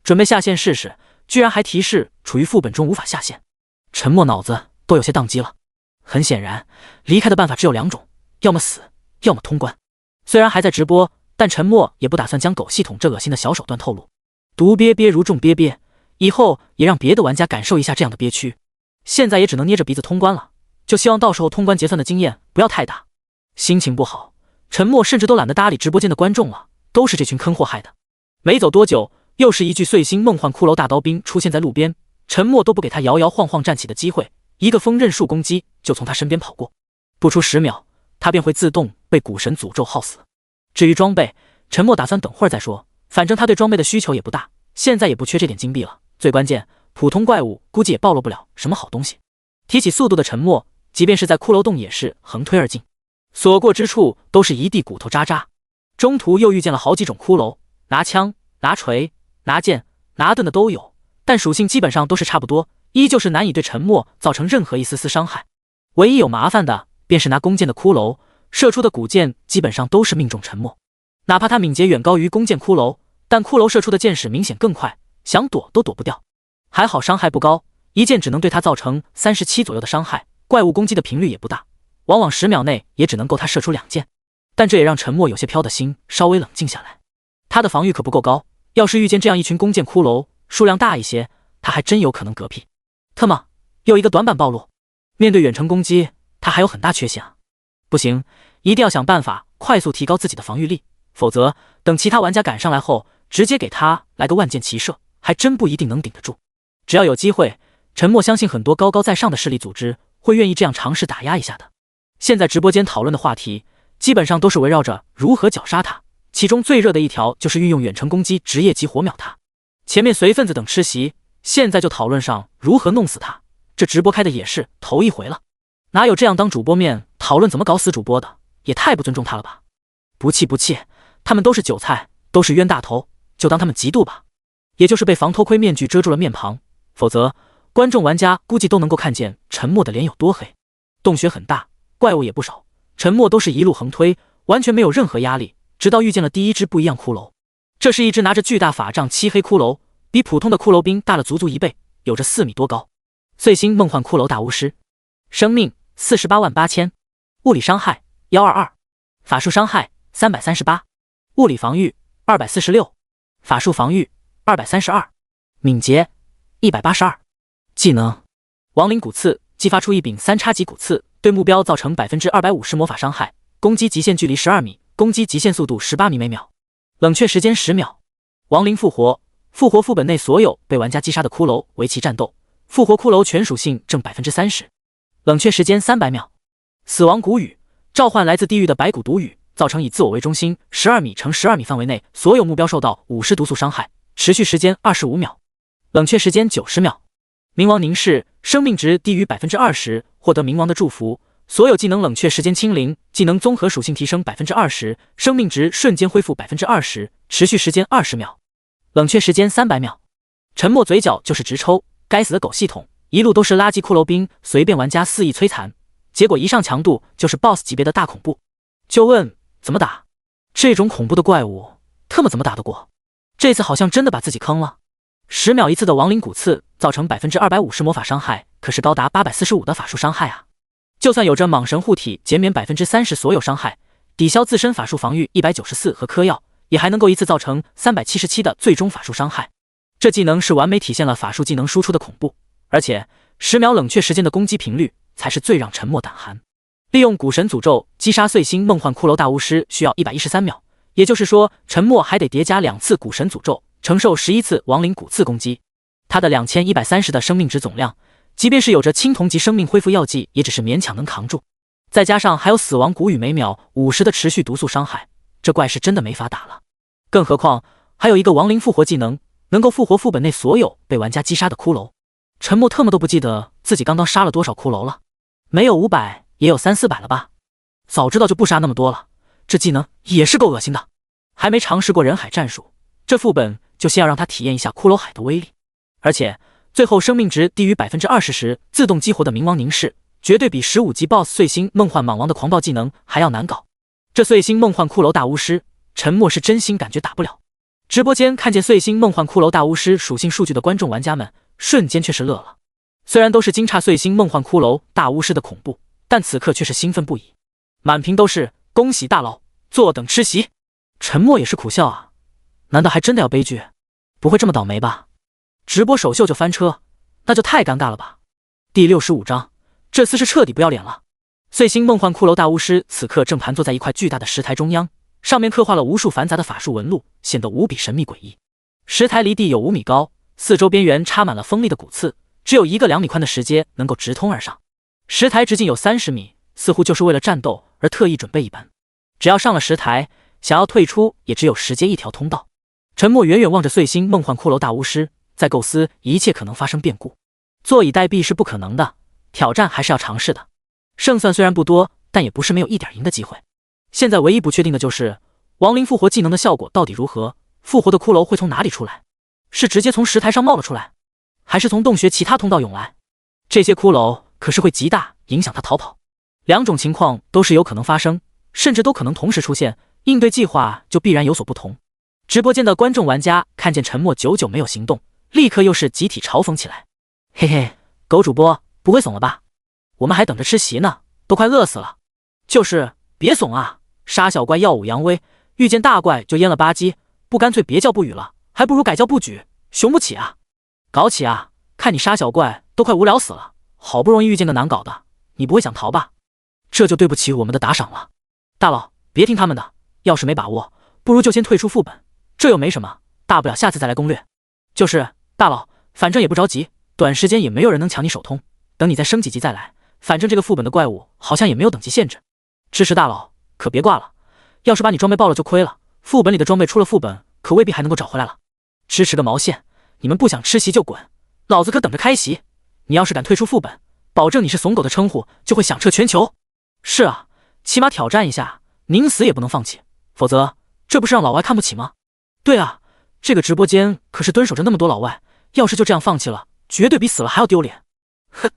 准备下线试试，居然还提示处于副本中无法下线。陈默脑子都有些宕机了。很显然，离开的办法只有2种，要么死，要么通关。虽然还在直播，但陈默也不打算将狗系统这恶心的小手段透露。毒憋憋如中憋憋，以后也让别的玩家感受一下这样的憋屈。现在也只能捏着鼻子通关了，就希望到时候通关结算的经验不要太大。心情不好，陈默甚至都懒得搭理直播间的观众了，都是这群坑货害的。没走多久，又是一具碎星梦幻骷髅大刀兵出现在路边，陈默都不给他摇摇晃晃站起的机会，一个风刃术攻击就从他身边跑过，不出10秒，他便会自动被古神诅咒耗死。至于装备，陈默打算等会儿再说，反正他对装备的需求也不大，现在也不缺这点金币了。最关键，普通怪物估计也暴露不了什么好东西。提起速度的陈默，即便是在骷髅洞也是横推而进，所过之处都是一地骨头渣渣。中途又遇见了好几种骷髅，拿枪、拿锤、拿剑、拿盾的都有，但属性基本上都是差不多，依旧是难以对陈默造成任何一丝丝伤害。唯一有麻烦的便是拿弓箭的骷髅，射出的古箭基本上都是命中陈默。哪怕他敏捷远高于弓箭骷髅，但骷髅射出的箭矢明显更快，想躲都躲不掉。还好伤害不高，一箭只能对他造成37左右的伤害，怪物攻击的频率也不大，往往10秒内也只能够他射出2箭。但这也让陈默有些飘的心稍微冷静下来。他的防御可不够高，要是遇见这样一群弓箭骷髅，数量大一些，他还真有可能嗝屁。特么，又一个短板暴露。面对远程攻击，他还有很大缺陷啊！不行，一定要想办法快速提高自己的防御力，否则等其他玩家赶上来后，直接给他来个万箭齐射，还真不一定能顶得住。只要有机会，陈默相信很多高高在上的势力组织会愿意这样尝试打压一下的。现在直播间讨论的话题基本上都是围绕着如何绞杀他，其中最热的一条就是运用远程攻击职业级火秒他。前面随份子等吃席，现在就讨论上如何弄死他，这直播开的也是头一回了，哪有这样当主播面讨论怎么搞死主播的，也太不尊重他了吧。不气不气，他们都是韭菜，都是冤大头，就当他们嫉妒吧。也就是被防偷窥面具遮住了面庞，否则观众玩家估计都能够看见陈默的脸有多黑。洞穴很大，怪物也不少，陈默都是一路横推，完全没有任何压力，直到遇见了第一只不一样骷髅。这是一只拿着巨大法杖漆黑骷髅，比普通的骷髅兵大了足足1倍，有着4米多高。最新梦幻骷髅大巫师，生命488000，物理伤害122，法术伤害338，物理防御246，法术防御232，敏捷182，技能亡灵骨刺，激发出一柄3叉戟骨刺，对目标造成250%魔法伤害，攻击极限距离12米，攻击极限速度18米每秒，冷却时间10秒。亡灵复活，复活副本内所有被玩家击杀的骷髅为其战斗，复活骷髅全属性正30%，冷却时间300秒。死亡谷雨，召唤来自地狱的白骨毒雨，造成以自我为中心12米乘12米范围内所有目标受到50毒素伤害，持续时间25秒。冷却时间90秒。冥王凝视，生命值低于 20%， 获得冥王的祝福，所有技能冷却时间清零，技能综合属性提升 20%， 生命值瞬间恢复 20%， 持续时间20秒。冷却时间300秒。沉默嘴角就是直抽，该死的狗系统，一路都是垃圾骷髅兵，随便玩家肆意摧残，结果一上强度就是 BOSS 级别的大恐怖。就问怎么打？这种恐怖的怪物，特么怎么打得过？这次好像真的把自己坑了。10秒一次的亡灵骨刺，造成 250% 魔法伤害，可是高达845的法术伤害啊！就算有着蟒神护体减免 30% 所有伤害，抵消自身法术防御194和嗑药，也还能够一次造成377的最终法术伤害。这技能是完美体现了法术技能输出的恐怖，而且10秒冷却时间的攻击频率才是最让沉默胆寒。利用古神诅咒击杀碎星梦幻骷髅大巫师需要113秒，也就是说沉默还得叠加2次古神诅咒，承受11次亡灵骨刺攻击。他的2130的生命值总量，即便是有着青铜级生命恢复药剂，也只是勉强能扛住。再加上还有死亡谷雨每秒50的持续毒素伤害，这怪是真的没法打了。更何况还有一个亡灵复活技能，能够复活副本内所有被玩家击杀的骷髅。沉默特么都不记得自己刚刚杀了多少骷髅了，没有500也有300-400了吧？早知道就不杀那么多了，这技能也是够恶心的。还没尝试过人海战术，这副本就先要让他体验一下骷髅海的威力。而且最后生命值低于 20% 时自动激活的冥王凝视，绝对比15级 BOSS 碎星梦幻蟒王的狂暴技能还要难搞。这碎星梦幻骷髅大巫师，沉默是真心感觉打不了。直播间看见碎星梦幻骷髅大巫师属性数据的观众玩家们，瞬间却是乐了。虽然都是惊诧碎星梦幻骷髅大巫师的恐怖，但此刻却是兴奋不已，满屏都是恭喜大佬，坐等吃席。沉默也是苦笑啊，难道还真的要悲剧？不会这么倒霉吧？直播首秀就翻车，那就太尴尬了吧。第65章，这次是彻底不要脸了。碎星梦幻骷髅大巫师此刻正盘坐在一块巨大的石台中央，上面刻画了无数繁杂的法术纹路，显得无比神秘诡异。石台离地有5米高，四周边缘插满了锋利的骨刺，只有1个2米宽的石阶能够直通而上。石台直径有30米，似乎就是为了战斗而特意准备一般。只要上了石台，想要退出也只有石阶一条通道。沉默远远望着碎星梦幻骷髅大巫师，在构思一切可能发生变故。坐以待毙是不可能的，挑战还是要尝试的。胜算虽然不多，但也不是没有一点赢的机会。现在唯一不确定的就是亡灵复活技能的效果到底如何，复活的骷髅会从哪里出来？是直接从石台上冒了出来，还是从洞穴其他通道涌来？这些骷髅可是会极大影响他逃跑。两种情况都是有可能发生，甚至都可能同时出现，应对计划就必然有所不同。直播间的观众玩家看见沉默久久没有行动，立刻又是集体嘲讽起来。嘿嘿，狗主播不会怂了吧？我们还等着吃席呢，都快饿死了。就是别怂啊，杀小怪耀武扬威，遇见大怪就淹了吧唧，不干脆别叫不语了，还不如改叫不举，雄不起啊！搞起啊！看你杀小怪都快无聊死了，好不容易遇见个难搞的，你不会想逃吧？这就对不起我们的打赏了。大佬别听他们的，要是没把握，不如就先退出副本，这又没什么，大不了下次再来攻略。就是大佬，反正也不着急，短时间也没有人能抢你手通，等你再升几级再来，反正这个副本的怪物好像也没有等级限制。支持大佬可别挂了，要是把你装备爆了就亏了，副本里的装备出了副本可未必还能够找回来了。支持个毛线，你们不想吃席就滚，老子可等着开席。你要是敢退出副本，保证你是怂狗的称呼就会响彻全球。是啊，起码挑战一下，宁死也不能放弃，否则这不是让老外看不起吗？对啊，这个直播间可是蹲守着那么多老外，要是就这样放弃了，绝对比死了还要丢脸。哼，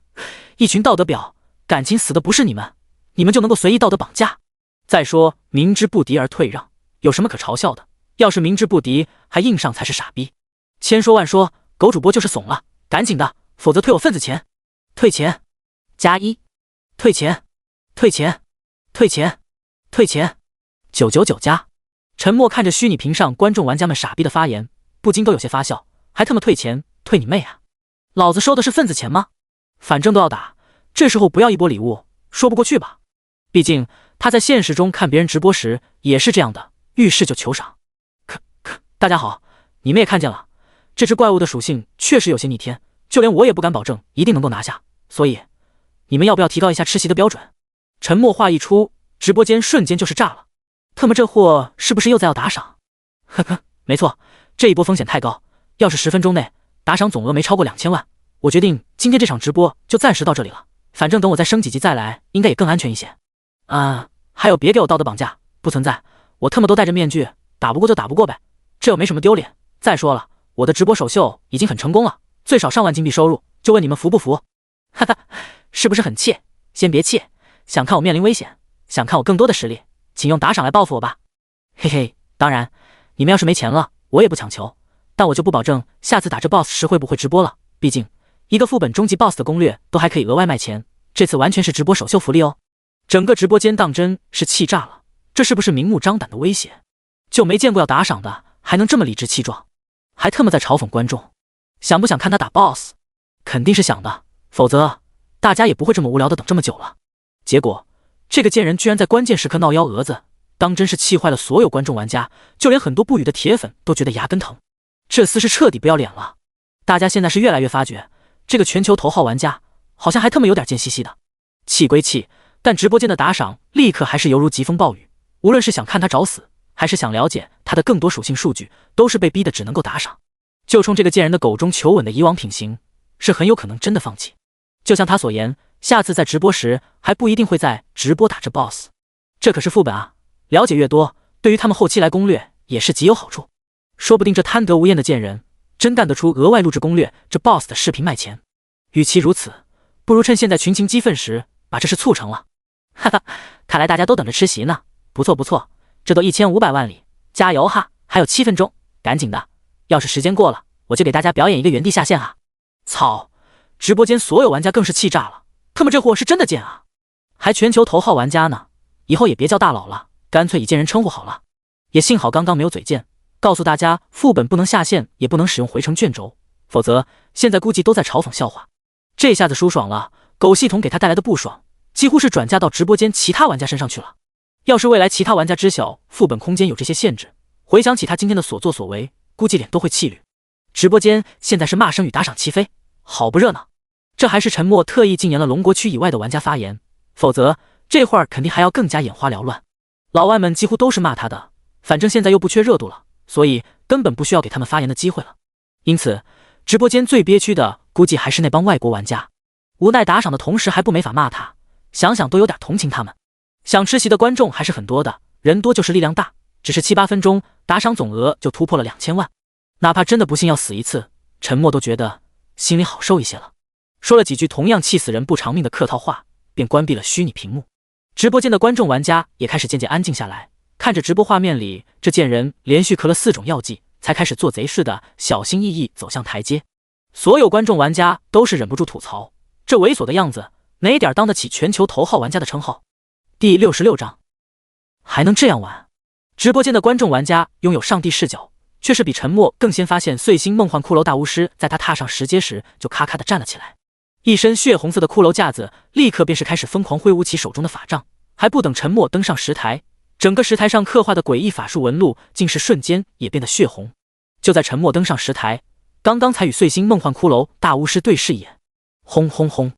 一群道德婊，感情死的不是你们，你们就能够随意道德绑架？再说明知不敌而退让，有什么可嘲笑的？要是明知不敌还硬上才是傻逼。千说万说，狗主播就是怂了，赶紧的，否则退我份子钱。退钱+1，退钱，退钱，退钱，退钱，999加。沉默看着虚拟屏上观众玩家们傻逼的发言，不禁都有些发笑，还他妈退钱，退你妹啊！老子收的是份子钱吗？反正都要打，这时候不要一波礼物，说不过去吧？毕竟他在现实中看别人直播时也是这样的，遇事就求赏。大家好，你们也看见了，这只怪物的属性确实有些逆天，就连我也不敢保证一定能够拿下，所以你们要不要提高一下吃席的标准？沉默话一出，直播间瞬间就是炸了。特么这货是不是又在要打赏？呵呵，没错，这一波风险太高，要是10分钟内打赏总额没超过2000万，我决定今天这场直播就暂时到这里了。反正等我再升几级再来，应该也更安全一些。还有别给我道德绑架，不存在，我特么都戴着面具，打不过就打不过呗，这又没什么丢脸。再说了，我的直播首秀已经很成功了，最少上万金币收入，就问你们服不服？哈哈，是不是很气？先别气，想看我面临危险，想看我更多的实力，请用打赏来报复我吧。嘿嘿，当然，你们要是没钱了，我也不强求，但我就不保证下次打这 BOSS 时会不会直播了，毕竟一个副本终极 BOSS 的攻略都还可以额外卖钱，这次完全是直播首秀福利哦。整个直播间当真是气炸了，这是不是明目张胆的威胁？就没见过要打赏的还能这么理直气壮，还特么在嘲讽观众。想不想看他打 BOSS？ 肯定是想的，否则大家也不会这么无聊的等这么久了。结果这个贱人居然在关键时刻闹幺蛾子，当真是气坏了所有观众玩家，就连很多不语的铁粉都觉得牙根疼。这厮是彻底不要脸了。大家现在是越来越发觉，这个全球头号玩家好像还特么有点贱兮兮的。气归气，但直播间的打赏立刻还是犹如疾风暴雨，无论是想看他找死，还是想了解他的更多属性数据，都是被逼的只能够打赏。就冲这个贱人的狗中求稳的以往品行，是很有可能真的放弃。就像他所言，下次在直播时还不一定会在直播打这 BOSS， 这可是副本啊，了解越多，对于他们后期来攻略也是极有好处。说不定这贪得无厌的贱人真干得出额外录制攻略这 BOSS 的视频卖钱。与其如此，不如趁现在群情激愤时把这事促成了。哈哈，看来大家都等着吃席呢，不错不错，这都1500万里，加油哈，还有7分钟，赶紧的，要是时间过了，我就给大家表演一个原地下线哈。操！直播间所有玩家更是气炸了，他们这货是真的贱啊，还全球头号玩家呢，以后也别叫大佬了，干脆以贱人称呼好了。也幸好刚刚没有嘴贱，告诉大家副本不能下线，也不能使用回城卷轴，否则现在估计都在嘲讽笑话。这下子舒爽了，狗系统给他带来的不爽几乎是转嫁到直播间其他玩家身上去了。要是未来其他玩家知晓副本空间有这些限制，回想起他今天的所作所为，估计脸都会气绿。直播间现在是骂声与打赏齐飞，好不热闹。这还是沉默特意禁言了龙国区以外的玩家发言，否则这会儿肯定还要更加眼花缭乱。老外们几乎都是骂他的，反正现在又不缺热度了，所以根本不需要给他们发言的机会了。因此直播间最憋屈的估计还是那帮外国玩家，无奈打赏的同时还不没法骂他，想想都有点同情他们。想吃席的观众还是很多的，人多就是力量大，只是7-8分钟打赏总额就突破了2000万，哪怕真的不幸要死一次，沉默都觉得心里好受一些了。说了几句同样气死人不偿命的客套话，便关闭了虚拟屏幕。直播间的观众玩家也开始渐渐安静下来，看着直播画面里这贱人连续咳了4种药剂，才开始做贼似的小心翼翼走向台阶。所有观众玩家都是忍不住吐槽，这猥琐的样子哪点当得起全球头号玩家的称号。第66章，还能这样玩？直播间的观众玩家拥有上帝视角，却是比沉默更先发现碎星梦幻骷髅大巫师在他踏上石阶时就咔咔地站了起来，一身血红色的骷髅架子立刻便是开始疯狂挥舞起手中的法杖，还不等沉默登上石台，整个石台上刻画的诡异法术纹路竟是瞬间也变得血红。就在沉默登上石台，刚刚才与碎星梦幻骷髅大巫师对视一眼，轰轰轰，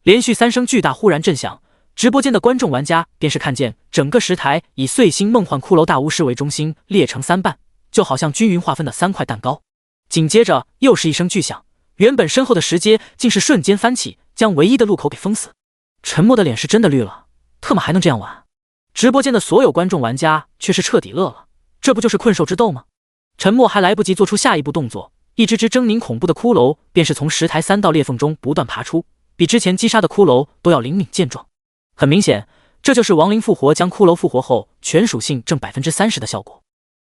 连续3声巨大忽然震响，直播间的观众玩家便是看见整个石台以碎星梦幻骷髅大巫师为中心裂成3半，就好像均匀划分的3块蛋糕。紧接着又是一声巨响，原本身后的石阶竟是瞬间翻起，将唯一的路口给封死。沉默的脸是真的绿了，特么还能这样玩？直播间的所有观众玩家却是彻底乐了，这不就是困兽之斗吗？沉默还来不及做出下一步动作，一只只狰狞恐怖的骷髅便是从石台3道裂缝中不断爬出，比之前击杀的骷髅都要灵敏健壮。很明显，这就是亡灵复活将骷髅复活后全属性挣 30% 的效果。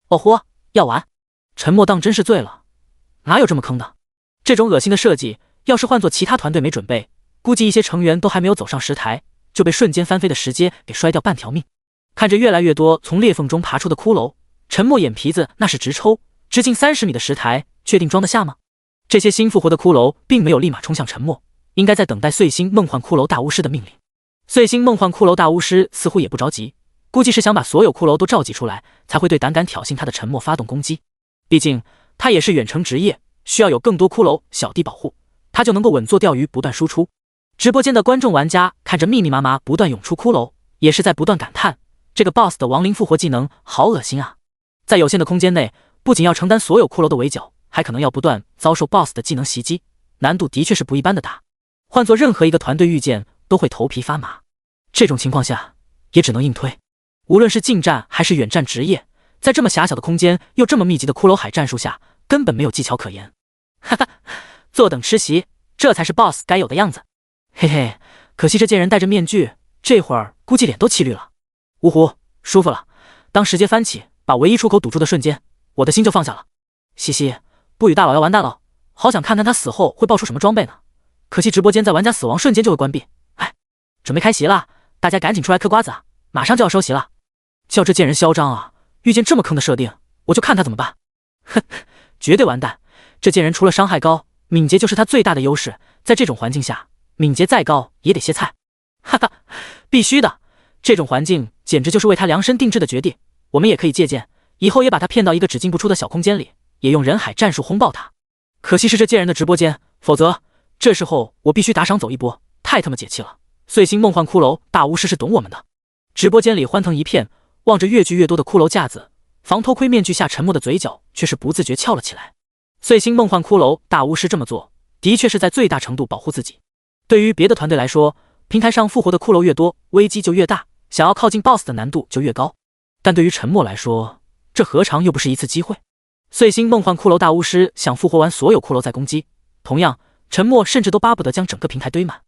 哦豁，要玩？沉默当真是醉了，哪有这么坑的？这种恶心的设计，要是换做其他团队没准备，估计一些成员都还没有走上石台，就被瞬间翻飞的石阶给摔掉半条命。看着越来越多从裂缝中爬出的骷髅，沉默眼皮子那是直抽，直径30米的石台，确定装得下吗？这些新复活的骷髅并没有立马冲向沉默，应该在等待碎星梦幻骷髅大巫师的命令。碎星梦幻骷髅大巫师似乎也不着急，估计是想把所有骷髅都召集出来，才会对胆敢挑衅他的沉默发动攻击。毕竟他也是远程职业，需要有更多骷髅小弟保护，他就能够稳坐钓鱼不断输出。直播间的观众玩家看着密密麻麻不断涌出骷髅，也是在不断感叹，这个 BOSS 的亡灵复活技能好恶心啊！在有限的空间内，不仅要承担所有骷髅的围剿，还可能要不断遭受 BOSS 的技能袭击，难度的确是不一般的大。换做任何一个团队遇见，都会头皮发麻。这种情况下，也只能硬推。无论是近战还是远战职业，在这么狭小的空间又这么密集的骷髅海战术下，根本没有技巧可言。哈哈，坐等吃席，这才是 BOSS 该有的样子。嘿嘿，可惜这贱人戴着面具，这会儿估计脸都气绿了。呜呼，舒服了。当石阶翻起，把唯一出口堵住的瞬间，我的心就放下了。嘻嘻，不语大佬要完蛋了，好想看看他死后会爆出什么装备呢。可惜直播间在玩家死亡瞬间就会关闭。哎，准备开席了，大家赶紧出来嗑瓜子啊，马上就要收席了。叫这贱人嚣张啊！遇见这么坑的设定，我就看他怎么办。哼，绝对完蛋！这贱人除了伤害高，敏捷就是他最大的优势。在这种环境下，敏捷再高也得歇菜。哈哈，必须的！这种环境简直就是为他量身定制的绝地。我们也可以借鉴，以后也把他骗到一个只进不出的小空间里，也用人海战术轰爆他。可惜是这贱人的直播间，否则这时候我必须打赏走一波，太他妈解气了！碎星梦幻骷髅大巫师是懂我们的。直播间里欢腾一片，望着越聚越多的骷髅架子，防偷窥面具下沉默的嘴角却是不自觉翘了起来。碎星梦幻骷髅大巫师这么做，的确是在最大程度保护自己。对于别的团队来说，平台上复活的骷髅越多，危机就越大，想要靠近 BOSS 的难度就越高。但对于沉默来说，这何尝又不是一次机会？碎星梦幻骷髅大巫师想复活完所有骷髅再攻击，同样，沉默甚至都巴不得将整个平台堆满。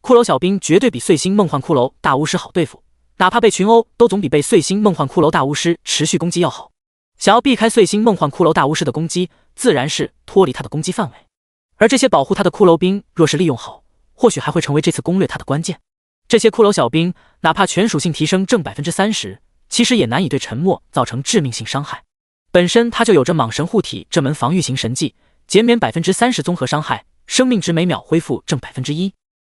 骷髅小兵绝对比碎星梦幻骷髅大巫师好对付，哪怕被群殴，都总比被碎星梦幻骷髅大巫师持续攻击要好。想要避开碎星梦幻骷髅大巫师的攻击，自然是脱离他的攻击范围。而这些保护他的骷髅兵，若是利用好，或许还会成为这次攻略他的关键。这些骷髅小兵，哪怕全属性提升正 30%， 其实也难以对沉默造成致命性伤害。本身他就有着蟒神护体这门防御型神技，减免 30% 综合伤害，生命值每秒恢复正 1%。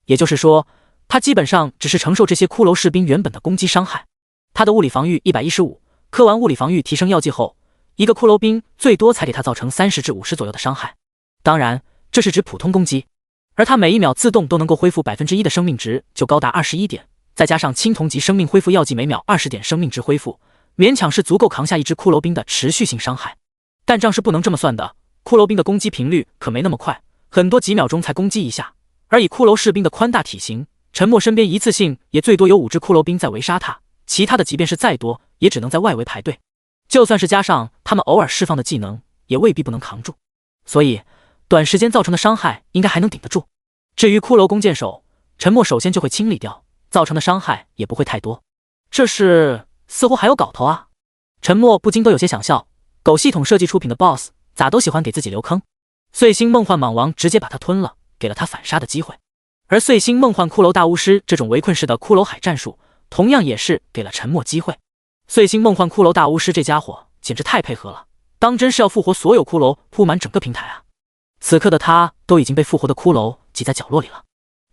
也就是说，他基本上只是承受这些骷髅士兵原本的攻击伤害。他的物理防御115，磕完物理防御提升药剂后，一个骷髅兵最多才给他造成30至50左右的伤害。当然，这是指普通攻击。而他每一秒自动都能够恢复 1% 的生命值，就高达21点，再加上青铜级生命恢复药剂每秒20点生命值恢复，勉强是足够扛下一只骷髅兵的持续性伤害。但账是不能这么算的，骷髅兵的攻击频率可没那么快，很多几秒钟才攻击一下。而以骷髅士兵的宽大体型，沉默身边一次性也最多有5只骷髅兵在围杀他，其他的即便是再多，也只能在外围排队。就算是加上他们偶尔释放的技能，也未必不能扛住。所以短时间造成的伤害应该还能顶得住。至于骷髅弓箭手，沉默首先就会清理掉，造成的伤害也不会太多。这是似乎还有搞头啊！沉默不禁都有些想笑，狗系统设计出品的 BOSS 咋都喜欢给自己留坑。碎星梦幻蟒王直接把他吞了，给了他反杀的机会。而碎星梦幻骷髅大巫师这种围困式的骷髅海战术，同样也是给了沉默机会。碎星梦幻骷髅大巫师这家伙简直太配合了，当真是要复活所有骷髅，铺满整个平台啊！此刻的他都已经被复活的骷髅挤在角落里了。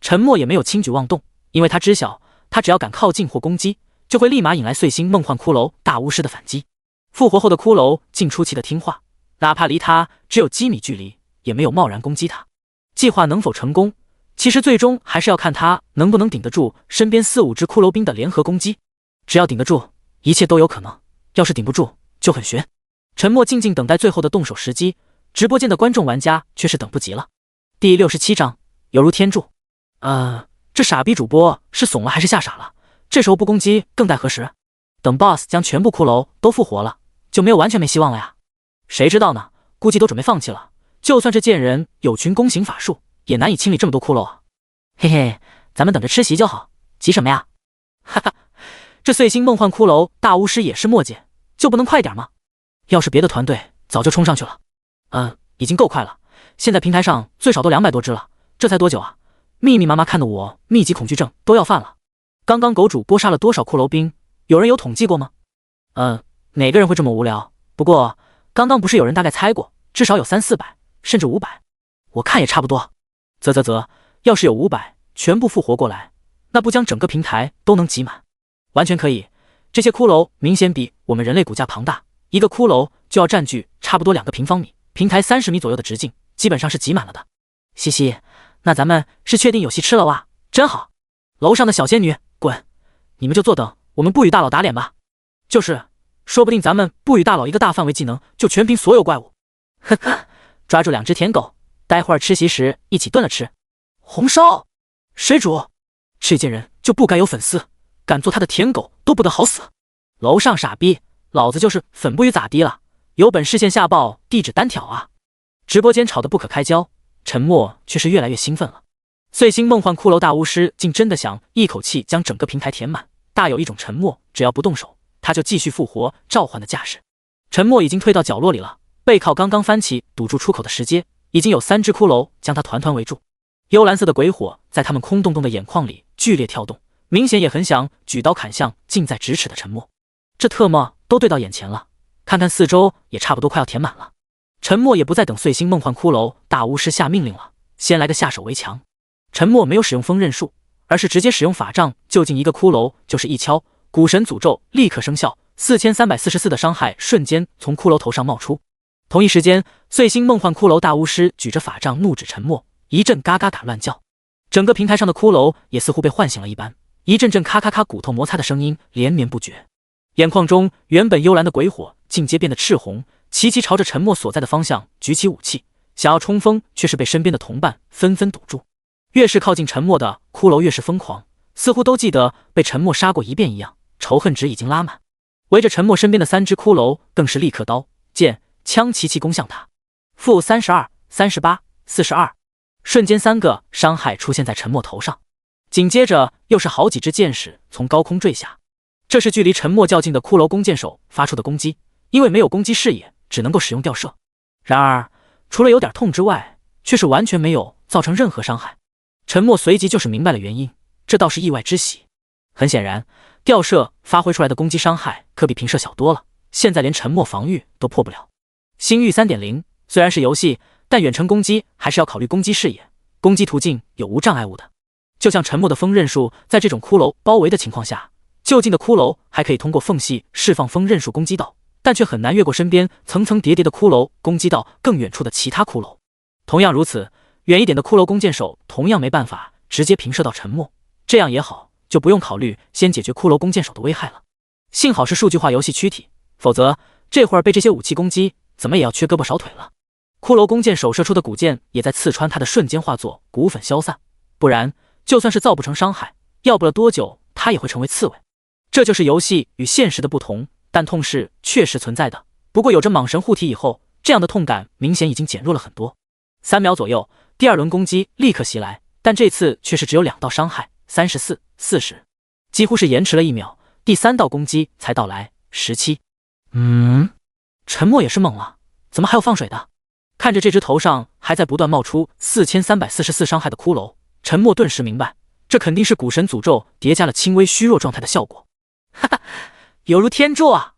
沉默也没有轻举妄动，因为他知晓，他只要敢靠近或攻击，就会立马引来碎星梦幻骷髅大巫师的反击。复活后的骷髅竟出奇的听话，哪怕离他只有几米距离，也没有贸然攻击他。计划能否成功，其实最终还是要看他能不能顶得住身边4、5只骷髅兵的联合攻击。只要顶得住，一切都有可能；要是顶不住，就很悬。沉默静静等待最后的动手时机，直播间的观众玩家却是等不及了。第67章，犹如天助。这傻逼主播是怂了还是吓傻了？这时候不攻击更待何时？等 BOSS 将全部骷髅都复活了，就完全没希望了呀？谁知道呢？估计都准备放弃了。就算这贱人有群弓形法术，也难以清理这么多骷髅啊！嘿嘿，咱们等着吃席就好，急什么呀？哈哈，这碎星梦幻骷髅大巫师也是墨迹，就不能快点吗？要是别的团队早就冲上去了。已经够快了，现在平台上最少都200多只了，这才多久啊？密密麻麻看得我密集恐惧症都要犯了。刚刚狗主播杀了多少骷髅兵？有人有统计过吗？哪个人会这么无聊？不过刚刚不是有人大概猜过，至少有300、400，甚至500。我看也差不多。要是有500全部复活过来，那不将整个平台都能挤满？完全可以。这些骷髅明显比我们人类骨架庞大，一个骷髅就要占据差不多2个平方米，平台30米左右的直径，基本上是挤满了的。嘻嘻，那咱们是确定有戏吃了哇？真好，楼上的小仙女，滚！你们就坐等我们不语大佬打脸吧。就是，说不定咱们不语大佬一个大范围技能就全屏所有怪物。呵呵，抓住2只舔狗，待会儿吃席时一起炖了吃。红烧，水煮，这贱人就不该有粉丝，敢做他的舔狗都不得好死。楼上傻逼，老子就是粉不语咋地了？有本事线下报，地址单挑啊！直播间吵得不可开交，陈默却是越来越兴奋了。碎星梦幻骷髅大巫师竟真的想一口气将整个平台填满，大有一种沉默只要不动手，他就继续复活召唤的架势。沉默已经退到角落里了，背靠刚刚翻起堵住出口的石阶，已经有3只骷髅将他团团围住。幽蓝色的鬼火在他们空洞洞的眼眶里剧烈跳动，明显也很想举刀砍向近在咫尺的沉默。这特么都对到眼前了，看看四周也差不多快要填满了。沉默也不再等碎星梦幻骷髅大巫师下命令了，先来个下手为强。沉默没有使用锋刃术，而是直接使用法杖，就近一个骷髅就是一敲，古神诅咒立刻生效，4344的伤害瞬间从骷髅头上冒出。同一时间，碎星梦幻骷髅大巫师举着法杖怒指沉默，一阵嘎嘎嘎乱叫，整个平台上的骷髅也似乎被唤醒了一般，一阵阵咔咔咔骨头摩擦的声音连绵不绝。眼眶中原本幽蓝的鬼火尽皆变得赤红，齐齐朝着沉默所在的方向举起武器，想要冲锋，却是被身边的同伴纷纷堵住。越是靠近沉默的骷髅越是疯狂，似乎都记得被沉默杀过一遍一样，仇恨值已经拉满。围着沉默身边的3只骷髅更是立刻刀剑枪齐齐攻向他。负32、38、42，瞬间3个伤害出现在沉默头上，紧接着又是好几支箭矢从高空坠下。这是距离沉默较近的骷髅弓箭手发出的攻击，因为没有攻击视野，只能够使用吊射。然而除了有点痛之外，却是完全没有造成任何伤害。沉默随即就是明白了原因，这倒是意外之喜。很显然，吊射发挥出来的攻击伤害可比平射小多了，现在连沉默防御都破不了。星域 3.0 虽然是游戏，但远程攻击还是要考虑攻击视野，攻击途径有无障碍物的。就像沉默的锋刃术，在这种骷髅包围的情况下，就近的骷髅还可以通过缝隙释放锋刃术攻击到，但却很难越过身边层层叠叠的骷髅攻击到更远处的其他骷髅。同样如此，远一点的骷髅弓箭手同样没办法直接平射到沉默，这样也好，就不用考虑先解决骷髅弓箭手的危害了。幸好是数据化游戏躯体，否则这会儿被这些武器攻击，怎么也要缺胳膊少腿了。骷髅弓箭手射出的古箭也在刺穿他的瞬间化作骨粉消散，不然就算是造不成伤害，要不了多久他也会成为刺猬。这就是游戏与现实的不同，但痛是确实存在的。不过有着蟒神护体以后，这样的痛感明显已经减弱了很多。3秒左右，第2轮攻击立刻袭来，但这次却是只有2道伤害，34、40，几乎是延迟了1秒。第3道攻击才到来，17。沉默也是猛了，怎么还有放水的？看着这只头上还在不断冒出4344伤害的骷髅，沉默顿时明白，这肯定是古神诅咒叠加了轻微虚弱状态的效果。哈哈，犹如天助啊！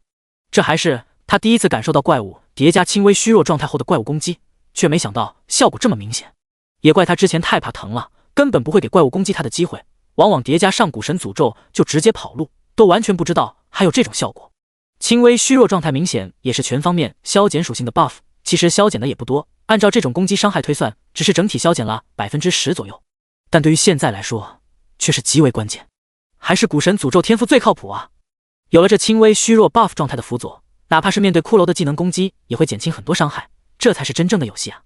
这还是他第一次感受到怪物叠加轻微虚弱状态后的怪物攻击，却没想到效果这么明显。也怪他之前太怕疼了，根本不会给怪物攻击他的机会，往往叠加上古神诅咒就直接跑路，都完全不知道还有这种效果。轻微虚弱状态明显也是全方面消减属性的 buff， 其实消减的也不多，按照这种攻击伤害推算，只是整体消减了 10% 左右，但对于现在来说却是极为关键。还是古神诅咒天赋最靠谱啊！有了这轻微虚弱 buff 状态的辅佐，哪怕是面对骷髅的技能攻击也会减轻很多伤害，这才是真正的游戏啊！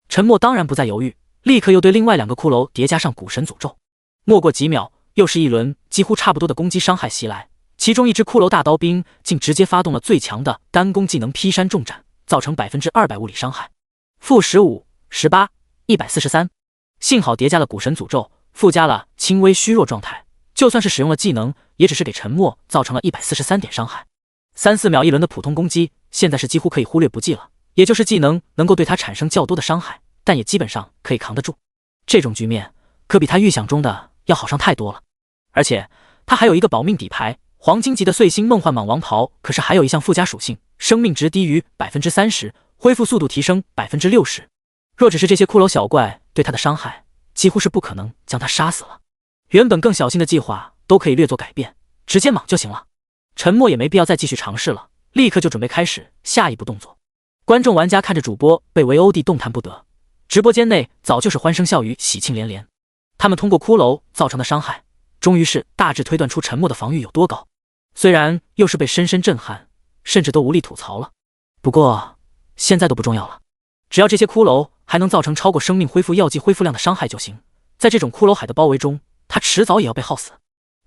沉默当然不再犹豫，立刻又对另外2个骷髅叠加上古神诅咒。没过几秒，又是一轮几乎差不多的攻击伤害袭来，其中一只骷髅大刀兵竟直接发动了最强的单攻技能劈山重斩，造成 200% 物理伤害。负15、18、143，幸好叠加了古神诅咒，附加了轻微虚弱状态，就算是使用了技能，也只是给沉默造成了143点伤害。3-4秒一轮的普通攻击，现在是几乎可以忽略不计了，也就是技能能够对他产生较多的伤害，但也基本上可以扛得住。这种局面可比他预想中的要好上太多了。而且他还有一个保命底牌，黄金级的碎星梦幻蟒王袍，可是还有一项附加属性，生命值低于 30%， 恢复速度提升 60%。 若只是这些骷髅小怪对他的伤害，几乎是不可能将他杀死了。原本更小心的计划都可以略作改变，直接莽就行了。沉默也没必要再继续尝试了，立刻就准备开始下一步动作。观众玩家看着主播被围殴地动弹不得，直播间内早就是欢声笑语，喜庆连连。他们通过骷髅造成的伤害，终于是大致推断出沉默的防御有多高。虽然又是被深深震撼，甚至都无力吐槽了。不过现在都不重要了，只要这些骷髅还能造成超过生命恢复药剂恢复量的伤害就行。在这种骷髅海的包围中，他迟早也要被耗死。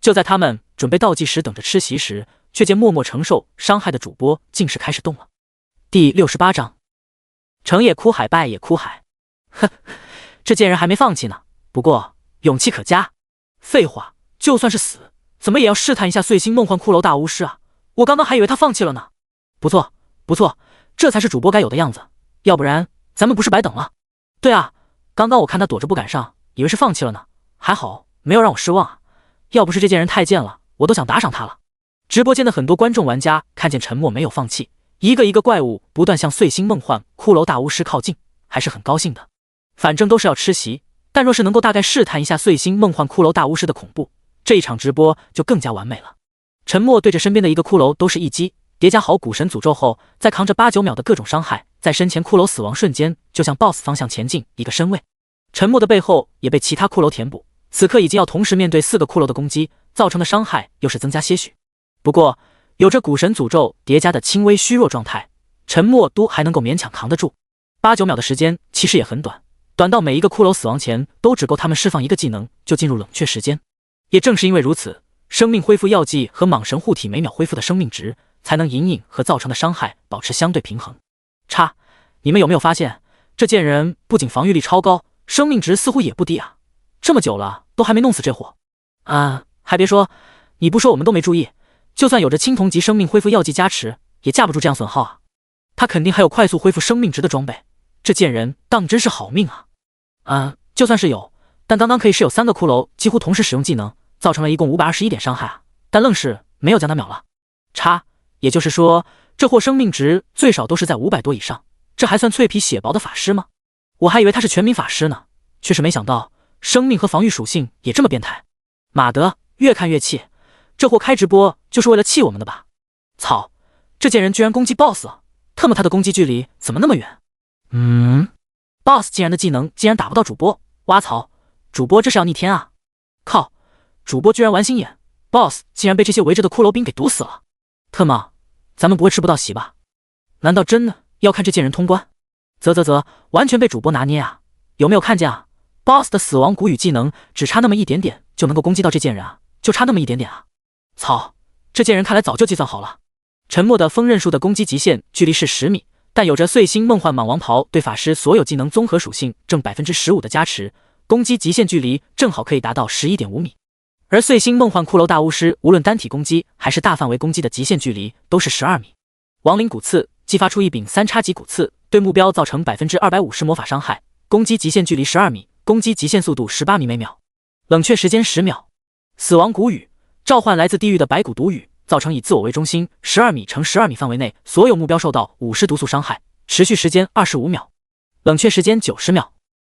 就在他们准备倒计时等着吃席时，却见默默承受伤害的主播竟是开始动了。第68章，成也哭海，败也哭海。哼，这贱人还没放弃呢，不过勇气可嘉。废话，就算是死，怎么也要试探一下碎星梦幻骷髅大巫师啊！我刚刚还以为他放弃了呢。不错，不错，这才是主播该有的样子，要不然咱们不是白等了？对啊，刚刚我看他躲着不敢上，以为是放弃了呢，还好没有让我失望啊！要不是这贱人太贱了，我都想打赏他了。直播间的很多观众玩家看见沉默没有放弃，一个一个怪物不断向碎星梦幻骷髅大巫师靠近，还是很高兴的。反正都是要吃席，但若是能够大概试探一下碎星梦幻骷髅大巫师的恐怖，这一场直播就更加完美了。沉默对着身边的一个骷髅都是一击，叠加好古神诅咒后，再扛着8-9秒的各种伤害，在身前骷髅死亡瞬间就向 BOSS 方向前进一个身位。沉默的背后也被其他骷髅填补，此刻已经要同时面对4个骷髅的攻击，造成的伤害又是增加些许。不过有着古神诅咒叠加的轻微虚弱状态，沉默都还能够勉强扛得住。8-9秒的时间其实也很短，短到每一个骷髅死亡前都只够他们释放一个技能就进入冷却时间。也正是因为如此，生命恢复药剂和蟒神护体每秒恢复的生命值才能隐隐和造成的伤害保持相对平衡。你们有没有发现，这贱人不仅防御力超高，生命值似乎也不低啊？这么久了都还没弄死这货。还别说，你不说我们都没注意，就算有着青铜级生命恢复药剂加持，也架不住这样损耗啊。他肯定还有快速恢复生命值的装备，这贱人当真是好命啊。就算是有，但刚刚可以是有3个骷髅几乎同时使用技能，造成了一共521点伤害啊，但愣是没有将他秒了。也就是说，这货生命值最少都是在500多以上，这还算脆皮血薄的法师吗？我还以为他是全民法师呢，却是没想到生命和防御属性也这么变态。马德，越看越气，这货开直播就是为了气我们的吧？操，这贱人居然攻击 BOSS 了，他的攻击距离怎么那么远？BOSS 竟然的技能竟然打不到主播，挖槽，主播这是要逆天啊！靠，主播居然玩心眼， BOSS 竟然被这些围着的骷髅兵给毒死了。特么，咱们不会吃不到席吧？难道真的要看这贱人通关？完全被主播拿捏啊！有没有看见啊？ BOSS 的死亡谷雨技能只差那么一点点就能够攻击到这贱人啊，就差那么一点点啊！操，这贱人看来早就计算好了。沉默的锋刃术的攻击极限距离是10米，但有着碎星梦幻蟒王袍对法师所有技能综合属性正 15% 的加持，攻击极限距离正好可以达到 11.5 米。而碎星梦幻骷髅大巫师无论单体攻击还是大范围攻击的极限距离都是12米。亡灵骨刺激发出一柄3叉戟骨刺，对目标造成 250% 魔法伤害，攻击极限距离12米，攻击极限速度18米每秒，冷却时间10秒。死亡谷雨召唤来自地狱的白骨毒雨，造成以自我为中心12米乘12米范围内所有目标受到50毒素伤害，持续时间25秒，冷却时间90秒。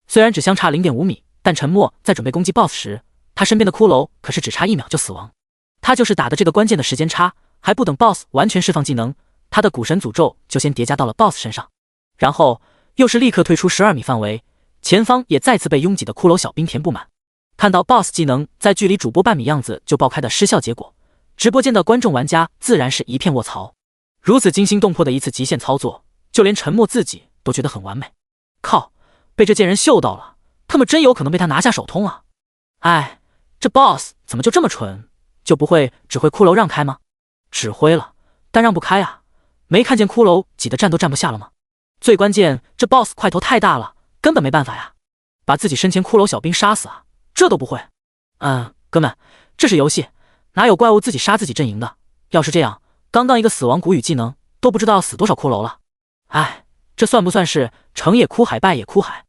虽然只相差 0.5 米，但沉默在准备攻击 BOSS 时，他身边的骷髅可是只差1秒就死亡。他就是打的这个关键的时间差，还不等 BOSS 完全释放技能，他的古神诅咒就先叠加到了 BOSS 身上，然后又是立刻退出12米范围，前方也再次被拥挤的骷髅小兵填不满。看到 BOSS 技能在距离主播半米样子就爆开的失效结果，直播间的观众玩家自然是一片卧槽。如此惊心动魄的一次极限操作，就连沉默自己都觉得很完美。靠，被这贱人嗅到了，他们真有可能被他拿下手通啊！这 BOSS 怎么就这么蠢？就不会指挥骷髅让开吗？指挥了，但让不开啊！没看见骷髅挤得站都站不下了吗？最关键，这 BOSS 块头太大了，根本没办法呀！把自己身前骷髅小兵杀死啊，这都不会。哥们，这是游戏，哪有怪物自己杀自己阵营的？要是这样，刚刚一个死亡谷雨技能都不知道要死多少骷髅了。这算不算是成也哭海，败也哭海？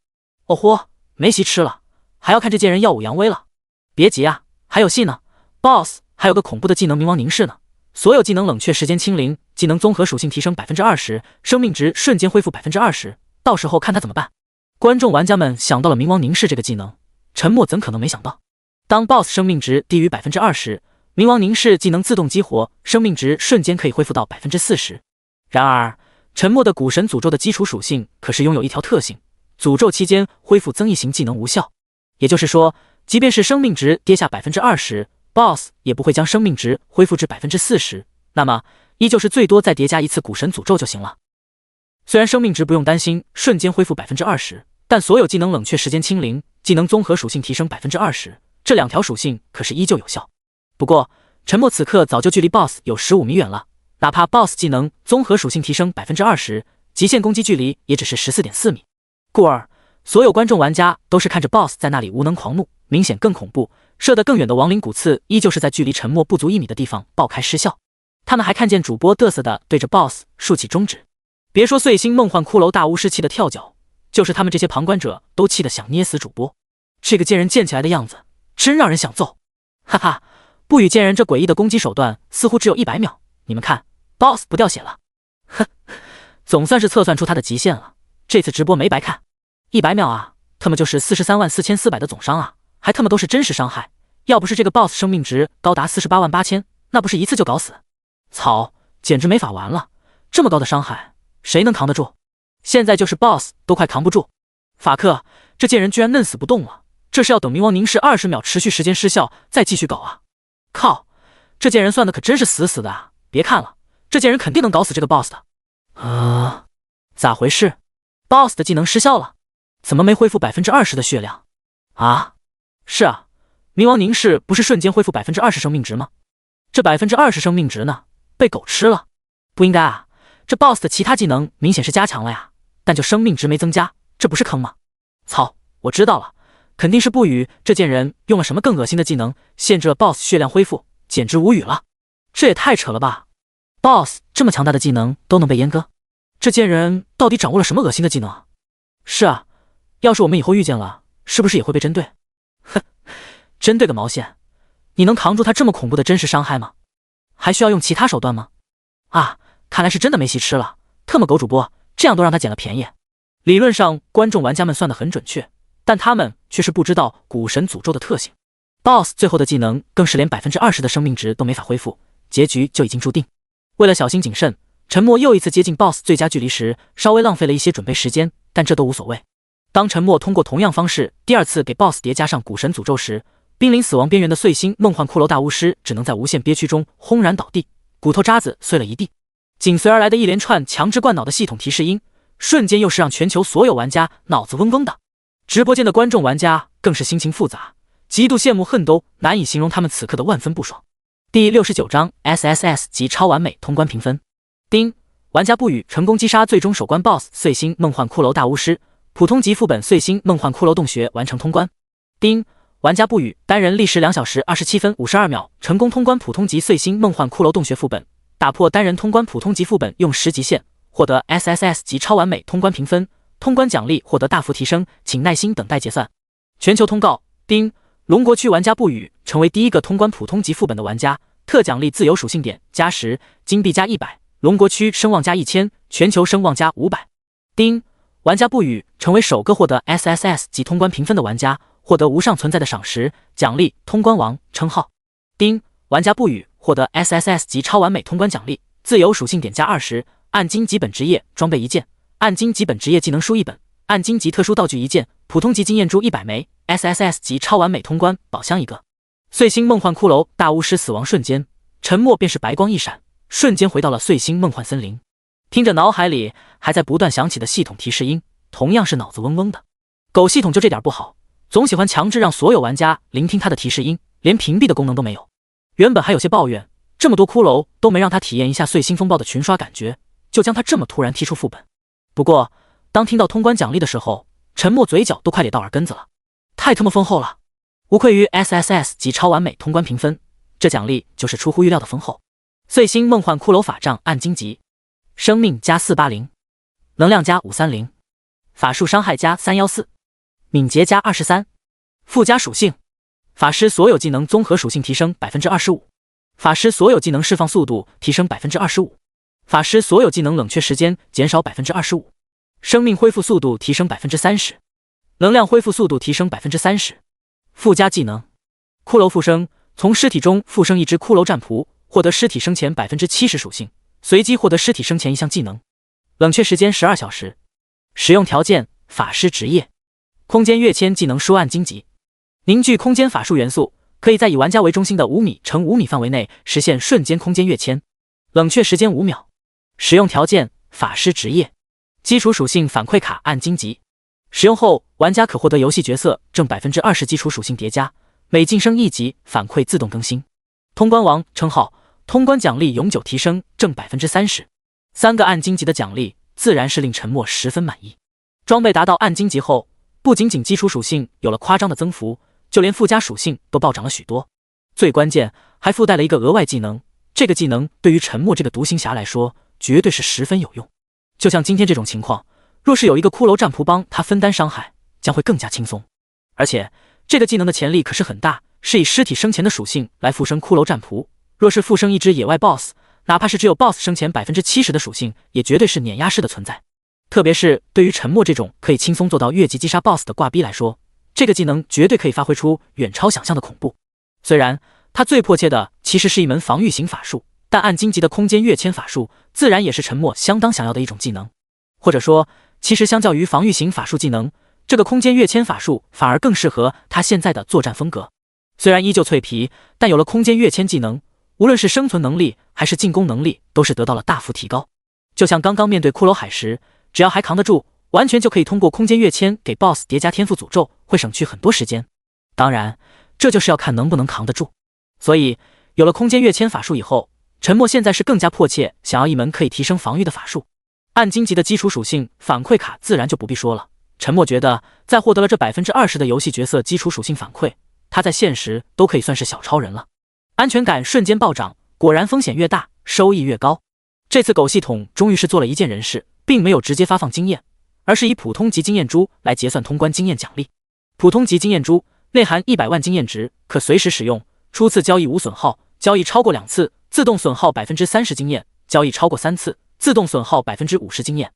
哦豁，没席吃了，还要看这贱人耀武扬威了。别急啊，还有戏呢。BOSS 还有个恐怖的技能冥王凝视呢，所有技能冷却时间清零，技能综合属性提升 20%， 生命值瞬间恢复 20%， 到时候看他怎么办。观众玩家们想到了冥王凝视这个技能，沉默怎可能没想到。当 BOSS 生命值低于 20%， 冥王凝视技能自动激活，生命值瞬间可以恢复到 40%。 然而沉默的古神诅咒的基础属性可是拥有一条特性，诅咒期间恢复增益型技能无效，也就是说即便是生命值跌下 20%，BOSS 也不会将生命值恢复至 40%， 那么依旧是最多再叠加一次古神诅咒就行了。虽然生命值不用担心瞬间恢复 20%， 但所有技能冷却时间清零、技能综合属性提升 20%， 这2条属性可是依旧有效。不过沉默此刻早就距离 BOSS 有15米远了，哪怕 BOSS 技能综合属性提升 20%， 极限攻击距离也只是 14.4 米。故而所有观众玩家都是看着 BOSS 在那里无能狂怒，明显更恐怖，射得更远的亡灵骨刺依旧是在距离沉默不足1米的地方爆开失效。他们还看见主播嘚瑟的对着 BOSS 竖起中指。别说碎星梦幻骷髅大巫师气得跳脚，就是他们这些旁观者都气得想捏死主播。这个贱人贱起来的样子真让人想揍。哈哈，不语贱人这诡异的攻击手段似乎只有100秒，你们看 BOSS 不掉血了。哼，总算是测算出他的极限了，这次直播没白看。100秒啊，他们就是434400的总伤啊，还他妈都是真实伤害。要不是这个 BOSS 生命值高达488000，那不是一次就搞死？操，简直没法玩了，这么高的伤害谁能扛得住？现在就是 BOSS 都快扛不住。法克，这贱人居然嫩死不动了，这是要等冥王凝视20秒持续时间失效再继续搞啊！靠，这贱人算的可真是死死的啊！别看了，这贱人肯定能搞死这个 BOSS 的。咋回事 ？BOSS 的技能失效了，怎么没恢复 20% 的血量？啊，是啊，冥王凝视不是瞬间恢复 20% 生命值吗？这 20% 生命值呢？被狗吃了？不应该啊！这 BOSS 的其他技能明显是加强了呀，但就生命值没增加，这不是坑吗？操，我知道了，肯定是不语这贱人用了什么更恶心的技能，限制了 BOSS 血量恢复，简直无语了。这也太扯了吧 ！BOSS 这么强大的技能都能被阉割，这贱人到底掌握了什么恶心的技能啊？是啊，要是我们以后遇见了，是不是也会被针对？哼，针对个毛线！你能扛住他这么恐怖的真实伤害吗？还需要用其他手段吗？啊，看来是真的没戏吃了，特么狗主播这样都让他捡了便宜。理论上观众玩家们算得很准确，但他们却是不知道古神诅咒的特性。BOSS 最后的技能更是连 20% 的生命值都没法恢复，结局就已经注定。为了小心谨慎，沉默又一次接近 BOSS 最佳距离时，稍微浪费了一些准备时间，但这都无所谓。当沉默通过同样方式第2次给 BOSS 叠加上古神诅咒时，濒临死亡边缘的碎星梦幻骷髅大巫师只能在无限憋屈中轰然倒地，骨头渣子碎了一地。紧随而来的一连串强制灌脑的系统提示音，瞬间又是让全球所有玩家脑子嗡嗡的。直播间的观众玩家更是心情复杂，极度羡慕恨都难以形容他们此刻的万分不爽。第69章 SSS 级超完美通关评分。丁，玩家不语成功击杀最终首关 BOSS 碎星梦幻骷髅大巫师，普通级副本碎星梦幻骷髅洞穴完成通关。丁，玩家不语单人历时2小时27分52秒成功通关普通级碎星梦幻骷髅洞穴副本，打破单人通关普通级副本用10极限，获得 SSS 级超完美通关评分，通关奖励获得大幅提升，请耐心等待结算。全球通告：丁，龙国区玩家不语成为第一个通关普通级副本的玩家，特奖励自由属性点加10，金币加100，龙国区声望加1000，全球声望加500。丁，玩家不语成为首个获得 SSS 级通关评分的玩家，获得无上存在的赏识奖励通关王称号。丁，玩家不语获得 SSS 级超完美通关奖励，自由属性点加20，暗金级本职业装备1件，暗金级本职业技能书1本，暗金级特殊道具1件，普通级经验珠100枚， SSS 级超完美通关宝箱1个。碎星梦幻骷髅大巫师死亡瞬间，沉默便是白光一闪，瞬间回到了碎星梦幻森林。听着脑海里还在不断响起的系统提示音，同样是脑子嗡嗡的。狗系统就这点不好，总喜欢强制让所有玩家聆听他的提示音，连屏蔽的功能都没有。原本还有些抱怨，这么多骷髅都没让他体验一下碎星风暴的群刷感觉，就将他这么突然踢出副本。不过当听到通关奖励的时候，沉默嘴角都快咧到耳根子了，太他妈丰厚了，无愧于 SSS 级超完美通关评分，这奖励就是出乎预料的丰厚。碎星梦幻骷髅法杖暗金级，生命加480，能量加530，法术伤害加314，敏捷加23，附加属性：法师所有技能综合属性提升 25%， 法师所有技能释放速度提升 25%， 法师所有技能冷却时间减少 25%， 生命恢复速度提升 30%， 能量恢复速度提升 30%。 附加技能：骷髅复生，从尸体中复生一只骷髅战仆，获得尸体生前 70% 属性，随机获得尸体生前一项技能，冷却时间12小时。使用条件：法师职业，空间跃迁技能书暗金级。凝聚空间法术元素，可以在以玩家为中心的5米乘5米范围内实现瞬间空间跃迁，冷却时间5秒。使用条件：法师职业。基础属性反馈卡暗荆棘，使用后玩家可获得游戏角色正 20% 基础属性叠加，每晋升1级反馈自动更新。通关王称号，通关奖励永久提升正 30%。3个暗荆棘的奖励自然是令陈默十分满意。装备达到暗荆棘后，不仅仅基础属性有了夸张的增幅，就连附加属性都暴涨了许多。最关键还附带了一个额外技能，这个技能对于陈默这个独行侠来说绝对是十分有用。就像今天这种情况，若是有一个骷髅战仆帮他分担伤害，将会更加轻松。而且这个技能的潜力可是很大，是以尸体生前的属性来附身骷髅战仆。若是附身一只野外 BOSS， 哪怕是只有 BOSS 生前 70% 的属性，也绝对是碾压式的存在。特别是对于陈默这种可以轻松做到越级击杀 BOSS 的挂逼来说，这个技能绝对可以发挥出远超想象的恐怖。虽然他最迫切的其实是一门防御型法术，但暗荆棘的空间跃迁法术自然也是陈默相当想要的一种技能。或者说，其实相较于防御型法术技能，这个空间跃迁法术反而更适合他现在的作战风格。虽然依旧脆皮，但有了空间跃迁技能，无论是生存能力还是进攻能力都是得到了大幅提高。就像刚刚面对骷髅海时，只要还扛得住，完全就可以通过空间跃迁给 BOSS 叠加天赋诅咒，会省去很多时间。当然，这就是要看能不能扛得住。所以有了空间跃迁法术以后，陈默现在是更加迫切想要一门可以提升防御的法术。暗荆棘的基础属性反馈卡自然就不必说了，陈默觉得在获得了这 20% 的游戏角色基础属性反馈，他在现实都可以算是小超人了。安全感瞬间暴涨，果然风险越大收益越高。这次狗系统终于是做了一件人事，并没有直接发放经验，而是以普通级经验珠来结算通关经验奖励。普通级经验珠内含100万经验值，可随时使用，初次交易无损耗，交易超过2次自动损耗 30% 经验，交易超过3次自动损耗 50% 经验。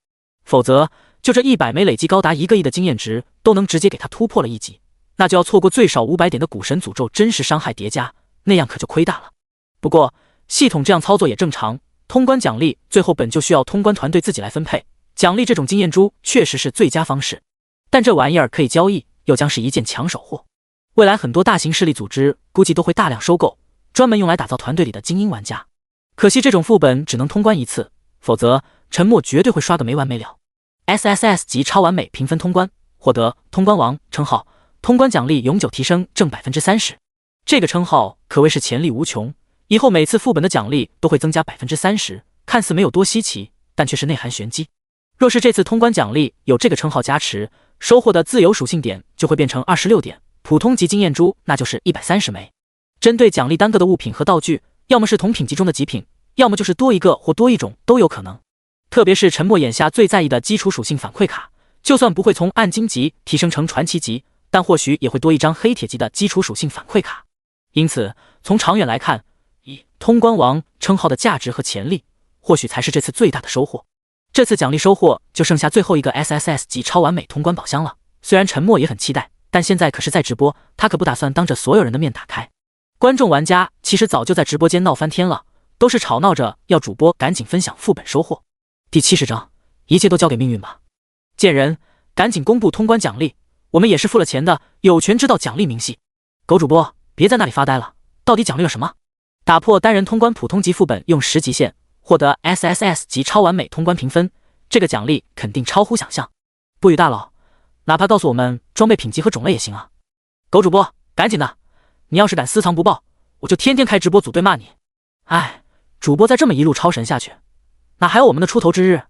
否则就这100枚累积高达1个亿的经验值都能直接给他突破了1级，那就要错过最少500点的古神诅咒真实伤害叠加，那样可就亏大了。不过系统这样操作也正常，通关奖励最后本就需要通关团队自己来分配，奖励这种经验珠确实是最佳方式，但这玩意儿可以交易，又将是一件抢手货。未来很多大型势力组织估计都会大量收购，专门用来打造团队里的精英玩家。可惜这种副本只能通关一次，否则陈默绝对会刷个没完没了。SSS 级超完美评分通关，获得通关王称号，通关奖励永久提升正 30%。这个称号可谓是潜力无穷，以后每次副本的奖励都会增加 30%， 看似没有多稀奇，但却是内含玄机。若是这次通关奖励有这个称号加持，收获的自由属性点就会变成26点，普通级经验珠那就是130枚。针对奖励单个的物品和道具，要么是同品级中的极品，要么就是多一个或多一种都有可能。特别是陈默眼下最在意的基础属性反馈卡，就算不会从暗荆级提升成传奇级，但或许也会多一张黑铁级的基础属性反馈卡。因此从长远来看，以通关王称号的价值和潜力，或许才是这次最大的收获。这次奖励收获就剩下最后一个 SSS 级超完美通关宝箱了，虽然陈默也很期待，但现在可是在直播，他可不打算当着所有人的面打开。观众玩家其实早就在直播间闹翻天了，都是吵闹着要主播赶紧分享副本收获。第70章，一切都交给命运吧。贱人，赶紧公布通关奖励，我们也是付了钱的，有权知道奖励明细。狗主播，别在那里发呆了，到底奖励了什么？打破单人通关普通级副本用10级限，获得 SSS 级超完美通关评分，这个奖励肯定超乎想象。不语大佬，哪怕告诉我们装备品级和种类也行啊。狗主播，赶紧的，你要是敢私藏不报，我就天天开直播组队骂你。哎，主播再这么一路超神下去，哪还有我们的出头之日？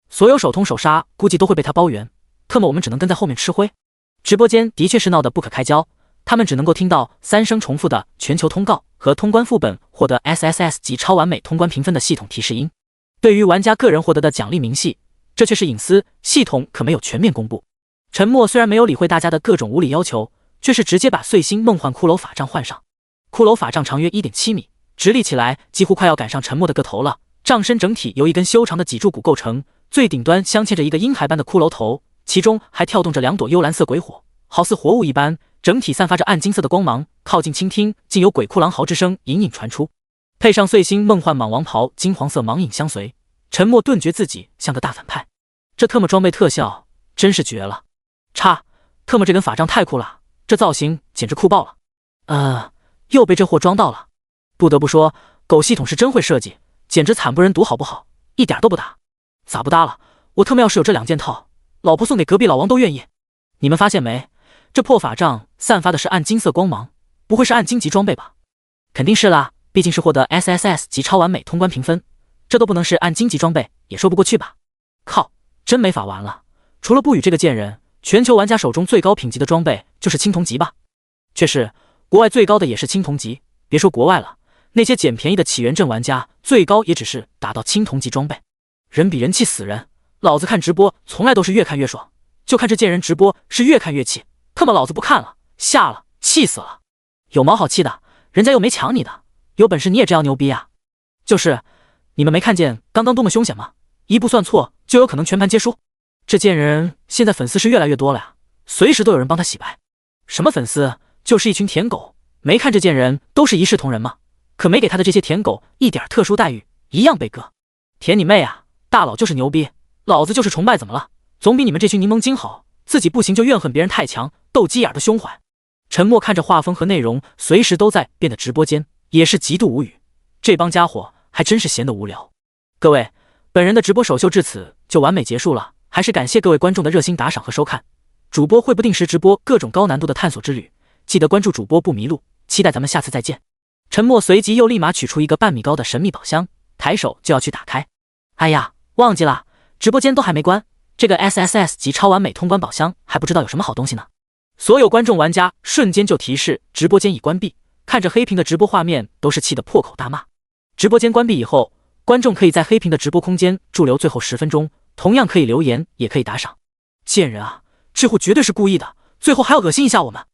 所有手通手杀估计都会被他包圆，特么我们只能跟在后面吃灰。直播间的确是闹得不可开交，他们只能够听到3声重复的全球通告和通关副本获得 SSS 级超完美通关评分的系统提示音。对于玩家个人获得的奖励明细，这却是隐私，系统可没有全面公布。陈默虽然没有理会大家的各种无理要求，却是直接把碎星梦幻骷髅法杖换上。骷髅法杖长约 1.7 米，直立起来几乎快要赶上陈默的个头了。杖身整体由一根修长的脊柱骨构成，最顶端镶嵌着一个婴孩般的骷髅头，其中还跳动着2朵幽蓝色鬼火，好似活物一般，整体散发着暗金色的光芒。靠近倾听，竟有鬼哭狼嚎之声隐隐传出。配上碎星梦幻蟒王袍，金黄色芒影相随，陈默顿觉自己像个大反派。这特么装备特效真是绝了！特么这根法杖太酷了，这造型简直酷爆了。又被这货装到了。不得不说，狗系统是真会设计，简直惨不忍睹，好不好？一点都不搭。咋不搭了？我特么要是有这2件套，老婆送给隔壁老王都愿意。你们发现没？这破法杖散发的是暗金色光芒，不会是暗金级装备吧？肯定是啦，毕竟是获得 SSS 级超完美通关评分，这都不能是暗金级装备，也说不过去吧？靠，真没法玩了。除了不语这个贱人，全球玩家手中最高品级的装备就是青铜级吧？确实，国外最高的也是青铜级，别说国外了，那些捡便宜的起源镇玩家最高也只是达到青铜级装备。人比人气死人，老子看直播从来都是越看越爽，就看这贱人直播是越看越气，特么老子不看了，下了，气死了。有毛好气的，人家又没抢你的，有本事你也这样牛逼啊！就是，你们没看见刚刚多么凶险吗？一步算错就有可能全盘皆输。这贱人现在粉丝是越来越多了呀，随时都有人帮他洗白。什么粉丝？就是一群舔狗，没看这贱人都是一视同仁吗？可没给他的这些舔狗一点特殊待遇，一样被割。舔你妹啊！大佬就是牛逼，老子就是崇拜，怎么了？总比你们这群柠檬精好，自己不行就怨恨别人太强，斗鸡眼的胸怀。沉默看着画风和内容随时都在变的直播间，也是极度无语。这帮家伙还真是闲得无聊。各位，本人的直播首秀至此就完美结束了，还是感谢各位观众的热心打赏和收看。主播会不定时直播各种高难度的探索之旅，记得关注主播不迷路，期待咱们下次再见。沉默随即又立马取出一个半米高的神秘宝箱，抬手就要去打开。哎呀，忘记了，直播间都还没关，这个 SSS 级超完美通关宝箱还不知道有什么好东西呢。所有观众玩家瞬间就提示直播间已关闭，看着黑屏的直播画面都是气得破口大骂。直播间关闭以后，观众可以在黑屏的直播空间驻留最后10分钟，同样可以留言，也可以打赏。贱人啊，这货绝对是故意的，最后还要恶心一下我们。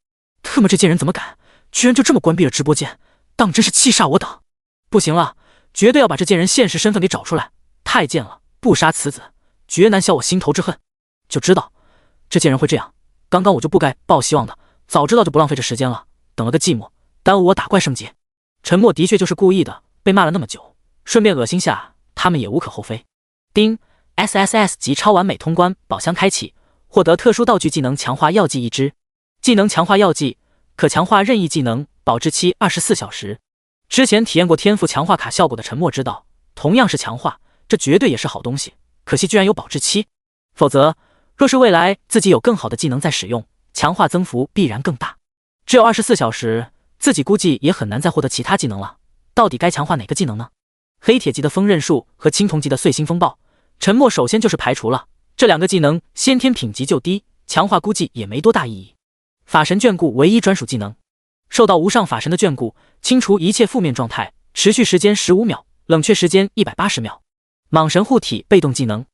特么这贱人怎么敢，居然就这么关闭了直播间，当真是气煞我等。不行了，绝对要把这贱人现实身份给找出来，太贱了，不杀此子，绝难消我心头之恨。就知道这贱人会这样，刚刚我就不该抱希望的，早知道就不浪费这时间了，等了个寂寞，耽误我打怪升级。沉默的确就是故意的，被骂了那么久，顺便恶心下他们也无可厚非。丁 SSS 级超完美通关宝箱开启，获得特殊道具技能强化药剂1支。技能强化药剂可强化任意技能，保质期24小时。之前体验过天赋强化卡效果的沉默知道，同样是强化，这绝对也是好东西，可惜居然有保质期。否则若是未来自己有更好的技能在使用，强化增幅必然更大。只有24小时，自己估计也很难再获得其他技能了。到底该强化哪个技能呢？黑铁级的锋刃术和青铜级的碎星风暴，沉默首先就是排除了。这2个技能先天品级就低，强化估计也没多大意义。法神眷顾唯一专属技能，受到无上法神的眷顾，清除一切负面状态，持续时间15秒，冷却时间180秒。蟒神护体被动技能，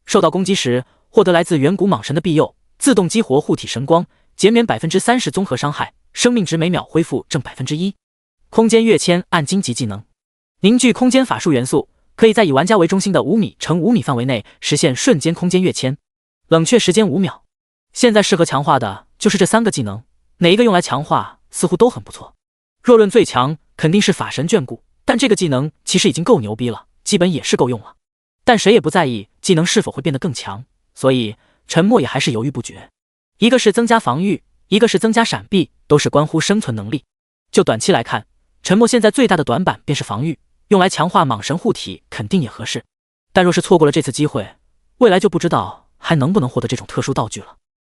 受到攻击时获得来自远古蟒神的庇佑，自动激活护体神光，减免30%综合伤害，生命值每秒恢复正1%。空间跃迁暗金级技能，凝聚空间法术元素，可以在以玩家为中心的5米乘5米范围内实现瞬间空间跃迁，冷却时间5秒。现在适合强化的就是这3个技能，哪一个用来强化似乎都很不错。若论最强，肯定是法神眷顾，但这个技能其实已经够牛逼了，基本也是够用了。但谁也不在意技能是否会变得更强，所以沉默也还是犹豫不决。一个是增加防御，一个是增加闪避，都是关乎生存能力。就短期来看，沉默现在最大的短板便是防御，用来强化蟒神护体肯定也合适。但若是错过了这次机会，未来就不知道还能不能获得这种特殊道具了。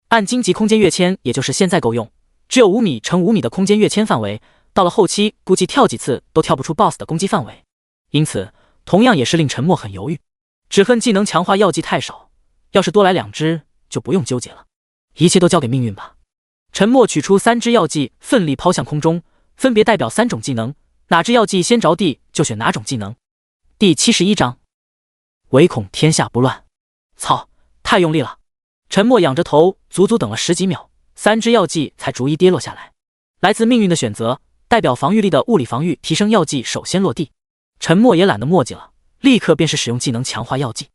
暗金级空间跃迁也就是现在够用，只有5米乘5米的空间跃迁范围，到了后期估计跳几次都跳不出 BOSS 的攻击范围，因此同样也是令沉默很犹豫。只恨技能强化药剂太少，要是多来2支就不用纠结了，一切都交给命运吧。沉默取出3支药剂，奋力抛向空中，分别代表3种技能，哪支药剂先着地就选哪种技能。第71章，唯恐天下不乱。操，太用力了！沉默仰着头，足足等了10几秒，3支药剂才逐一跌落下来。来自命运的选择，代表防御力的物理防御提升药剂首先落地。沉默也懒得墨迹了，立刻便是使用技能强化药剂。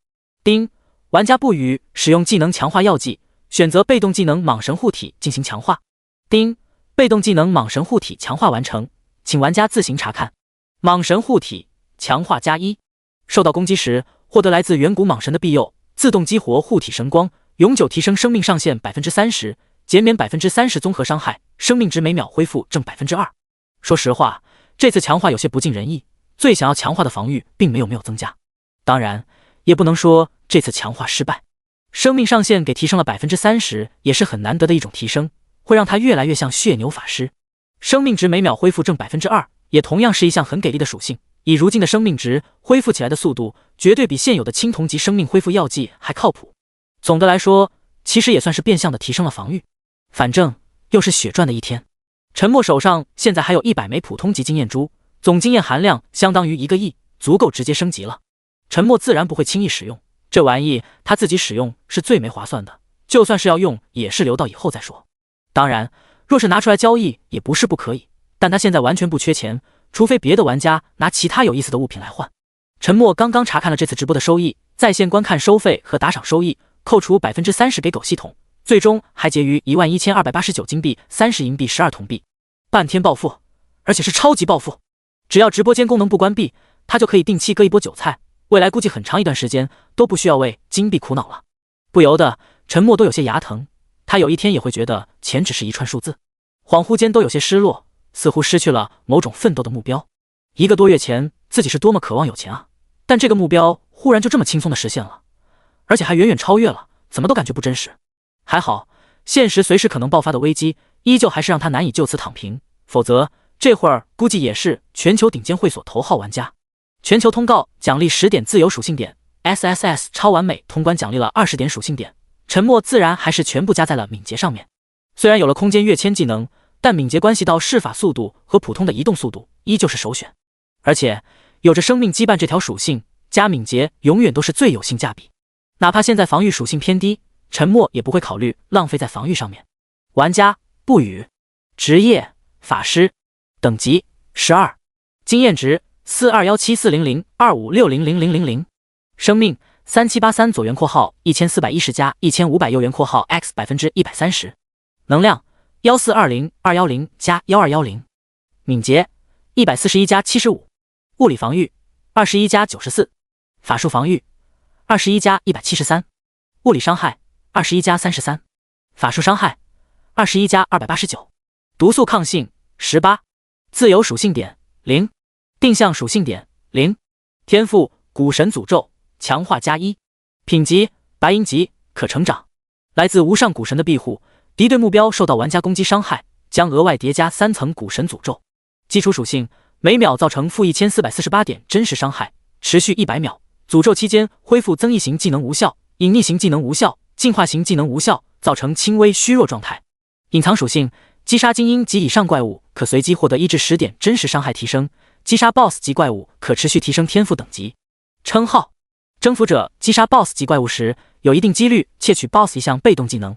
丁，玩家不语使用技能强化药剂，选择被动技能蟒神护体进行强化。丁，被动技能蟒神护体强化完成，请玩家自行查看。蟒神护体强化+1，受到攻击时获得来自远古蟒神的庇佑，自动激活护体神光，永久提升生命上限30%，减免30%综合伤害，生命值每秒恢复正2%。说实话，这次强化有些不尽人意，最想要强化的防御并没有增加。当然，也不能说这次强化失败。生命上限给提升了30%，也是很难得的一种提升，会让他越来越像血牛法师。生命值每秒恢复正2%，也同样是一项很给力的属性。以如今的生命值，恢复起来的速度绝对比现有的青铜级生命恢复药剂还靠谱。总的来说，其实也算是变相的提升了防御。反正又是血赚的一天。陈默手上现在还有100枚普通级经验珠，总经验含量相当于1个亿，足够直接升级了。陈默自然不会轻易使用，这玩意他自己使用是最没划算的，就算是要用，也是留到以后再说。当然，若是拿出来交易也不是不可以，但他现在完全不缺钱，除非别的玩家拿其他有意思的物品来换。陈默刚刚查看了这次直播的收益，在线观看收费和打赏收益，扣除30%给狗系统，最终还结余11289金币、30银币、12铜币，半天暴富，而且是超级暴富。只要直播间功能不关闭，他就可以定期割一波韭菜，未来估计很长一段时间都不需要为金币苦恼了。不由得陈默都有些牙疼，他有一天也会觉得钱只是一串数字，恍惚间都有些失落，似乎失去了某种奋斗的目标。1个多月前自己是多么渴望有钱啊，但这个目标忽然就这么轻松的实现了，而且还远远超越了，怎么都感觉不真实。还好，现实随时可能爆发的危机依旧还是让他难以就此躺平，否则这会儿估计也是全球顶尖会所头号玩家。全球通告奖励10点自由属性点， SSS 超完美通关奖励了20点属性点，陈默自然还是全部加在了敏捷上面。虽然有了空间跃迁技能，但敏捷关系到施法速度和普通的移动速度依旧是首选，而且有着生命羁绊这条属性，加敏捷永远都是最有性价比。哪怕现在防御属性偏低，陈默也不会考虑浪费在防御上面。玩家不语，职业法师，等级12，经验值42174002560000，生命3783左圆括号1410加1500右圆括号 x130%，能量1420210加1210，敏捷141加75，物理防御21加94，法术防御21加173，物理伤害21加33，法术伤害21加289，毒素抗性18，自由属性点0，定向属性点0，天赋古神诅咒强化加1，品级白银级可成长，来自无上古神的庇护，敌对目标受到玩家攻击伤害将额外叠加3层古神诅咒。基础属性每秒造成-1448点真实伤害，持续100秒，诅咒期间恢复增益型技能无效，隐匿型技能无效，进化型技能无效，造成轻微虚弱状态。隐藏属性击杀精英及以上怪物可随机获得1至10点真实伤害提升，击杀 BOSS 级怪物可持续提升天赋等级。称号征服者击杀 BOSS 级怪物时有一定几率窃取 BOSS 一项被动技能，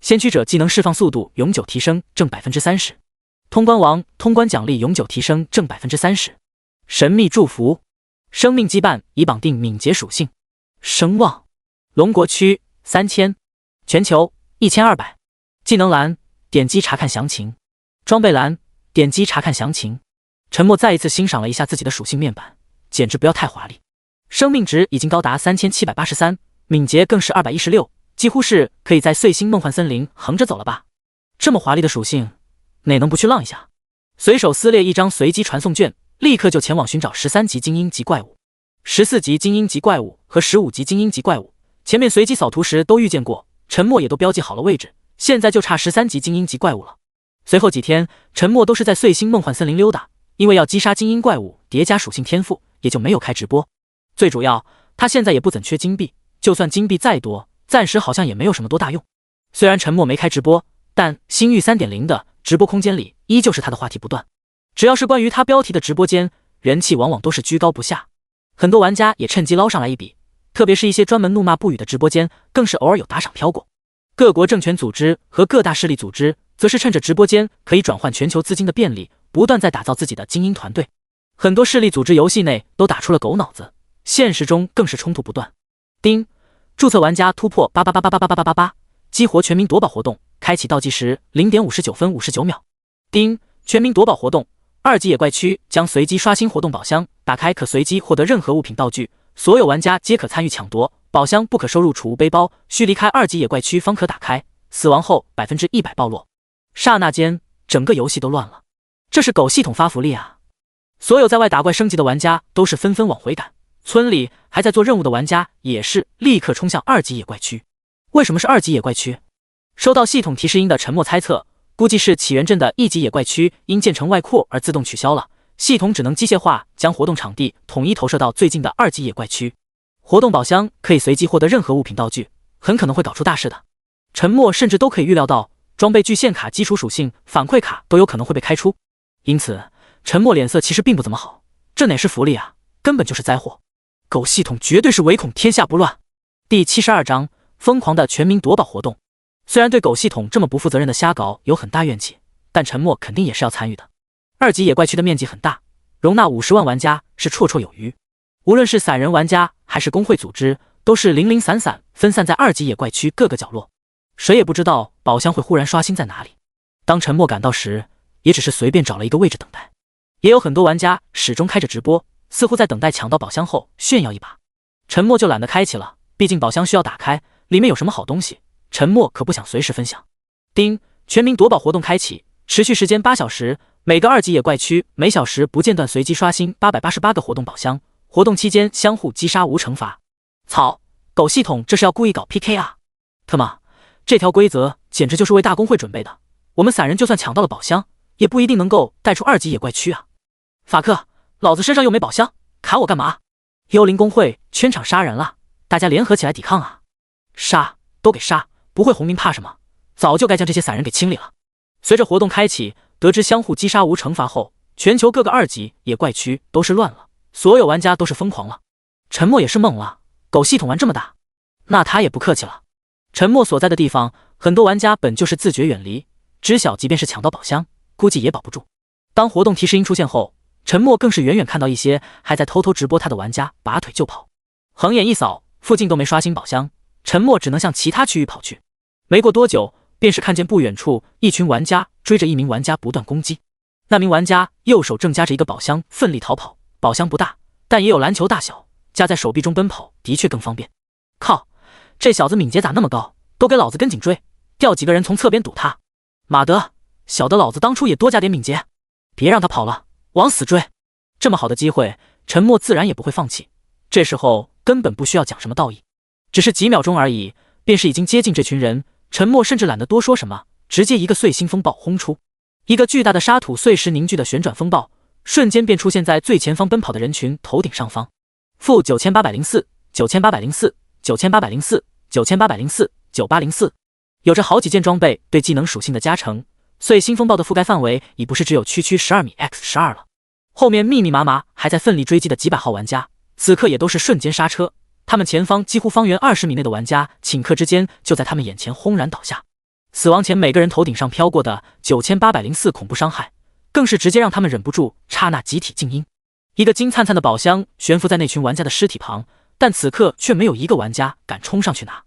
先驱者技能释放速度永久提升正30%，通关王通关奖励永久提升正30%。神秘祝福生命羁绊已绑定敏捷属性，声望龙国区3000，全球1200，技能栏点击查看详情，装备栏点击查看详情。陈默再一次欣赏了一下自己的属性面板，简直不要太华丽。生命值已经高达3783，敏捷更是216，几乎是可以在碎星梦幻森林横着走了吧。这么华丽的属性，哪能不去浪一下？随手撕裂一张随机传送卷，立刻就前往寻找13级精英级怪物、14级精英级怪物和15级精英级怪物。前面随机扫图时都遇见过，陈默也都标记好了位置，现在就差13级精英级怪物了。随后几天，陈默都是在碎星梦幻森林溜达，因为要击杀精英怪物叠加属性天赋，也就没有开直播。最主要，他现在也不怎缺金币，就算金币再多，暂时好像也没有什么多大用。虽然陈默没开直播，但星域 3.0 的直播空间里依旧是他的话题不断。只要是关于他标题的直播间，人气往往都是居高不下，很多玩家也趁机捞上来一笔，特别是一些专门怒骂不语的直播间，更是偶尔有打赏飘过。各国政权组织和各大势力组织则是趁着直播间可以转换全球资金的便利，不断在打造自己的精英团队。很多势力组织游戏内都打出了狗脑子，现实中更是冲突不断。丁，注册玩家突破888888888，激活全民夺宝活动，开启倒计时0.59分59秒。丁，全民夺宝活动，2级野怪区将随机刷新活动宝箱，打开可随机获得任何物品道具，所有玩家皆可参与抢夺，宝箱不可收入储物背包，需离开2级野怪区方可打开。死亡后100%暴落。刹那间，整个游戏都乱了。这是狗系统发福利啊！所有在外打怪升级的玩家都是纷纷往回赶，村里还在做任务的玩家也是立刻冲向2级野怪区。为什么是2级野怪区？收到系统提示音的沉默猜测，估计是起源镇的1级野怪区因建成外扩而自动取消了，系统只能机械化将活动场地统一投射到最近的2级野怪区。活动宝箱可以随机获得任何物品道具，很可能会搞出大事的。沉默甚至都可以预料到，装备巨献卡、基础属性反馈卡都有可能会被开出，因此沉默脸色其实并不怎么好。这哪是福利啊，根本就是灾祸！狗系统绝对是唯恐天下不乱。第72章疯狂的全民夺宝活动。虽然对狗系统这么不负责任的瞎搞有很大怨气，但沉默肯定也是要参与的。2级野怪区的面积很大，容纳50万玩家是绰绰有余。无论是散人玩家还是工会组织，都是零零散散分散在2级野怪区各个角落，谁也不知道宝箱会忽然刷新在哪里。当沉默赶到时，也只是随便找了一个位置等待。也有很多玩家始终开着直播，似乎在等待抢到宝箱后炫耀一把。沉默就懒得开启了，毕竟宝箱需要打开，里面有什么好东西，沉默可不想随时分享。丁，全民夺宝活动开启，持续时间8小时，每个2级野怪区每小时不间断随机刷新888个活动宝箱，活动期间相互击杀无惩罚。操，狗系统这是要故意搞 PK 啊！特么，这条规则简直就是为大公会准备的，我们散人就算抢到了宝箱，也不一定能够带出2级野怪区啊！法克，老子身上又没宝箱，砍我干嘛？幽灵公会圈场杀人了，大家联合起来抵抗啊！杀，都给杀！不会红名怕什么？早就该将这些散人给清理了。随着活动开启，得知相互击杀无惩罚后，全球各个2级野怪区都是乱了，所有玩家都是疯狂了。沉默也是懵了，狗系统玩这么大，那他也不客气了。沉默所在的地方，很多玩家本就是自觉远离，知晓即便是抢到宝箱，估计也保不住。当活动提示音出现后，沉默更是远远看到一些还在偷偷直播他的玩家拔腿就跑，横眼一扫，附近都没刷新宝箱，沉默只能向其他区域跑去。没过多久，便是看见不远处一群玩家追着一名玩家不断攻击。那名玩家右手正夹着一个宝箱奋力逃跑，宝箱不大，但也有篮球大小，夹在手臂中奔跑的确更方便。靠，这小子敏捷咋那么高，都给老子跟紧追，调几个人从侧边堵他。马德，小的老子当初也多加点敏捷，别让他跑了，往死追！这么好的机会，沉默自然也不会放弃。这时候根本不需要讲什么道义，只是几秒钟而已，便是已经接近这群人。沉默甚至懒得多说什么，直接一个碎星风暴轰出，一个巨大的沙土碎石凝聚的旋转风暴，瞬间便出现在最前方奔跑的人群头顶上方。负9804、9804、9804、9804、9804，有着好几件装备对技能属性的加成，碎星风暴的覆盖范围已不是只有区12米 x12了。后面密密麻麻还在奋力追击的几百号玩家，此刻也都是瞬间刹车。他们前方几乎方圆20米内的玩家，顷刻之间就在他们眼前轰然倒下。死亡前每个人头顶上飘过的9804恐怖伤害，更是直接让他们忍不住刹那集体静音。一个金灿灿的宝箱悬浮在那群玩家的尸体旁，但此刻却没有一个玩家敢冲上去拿。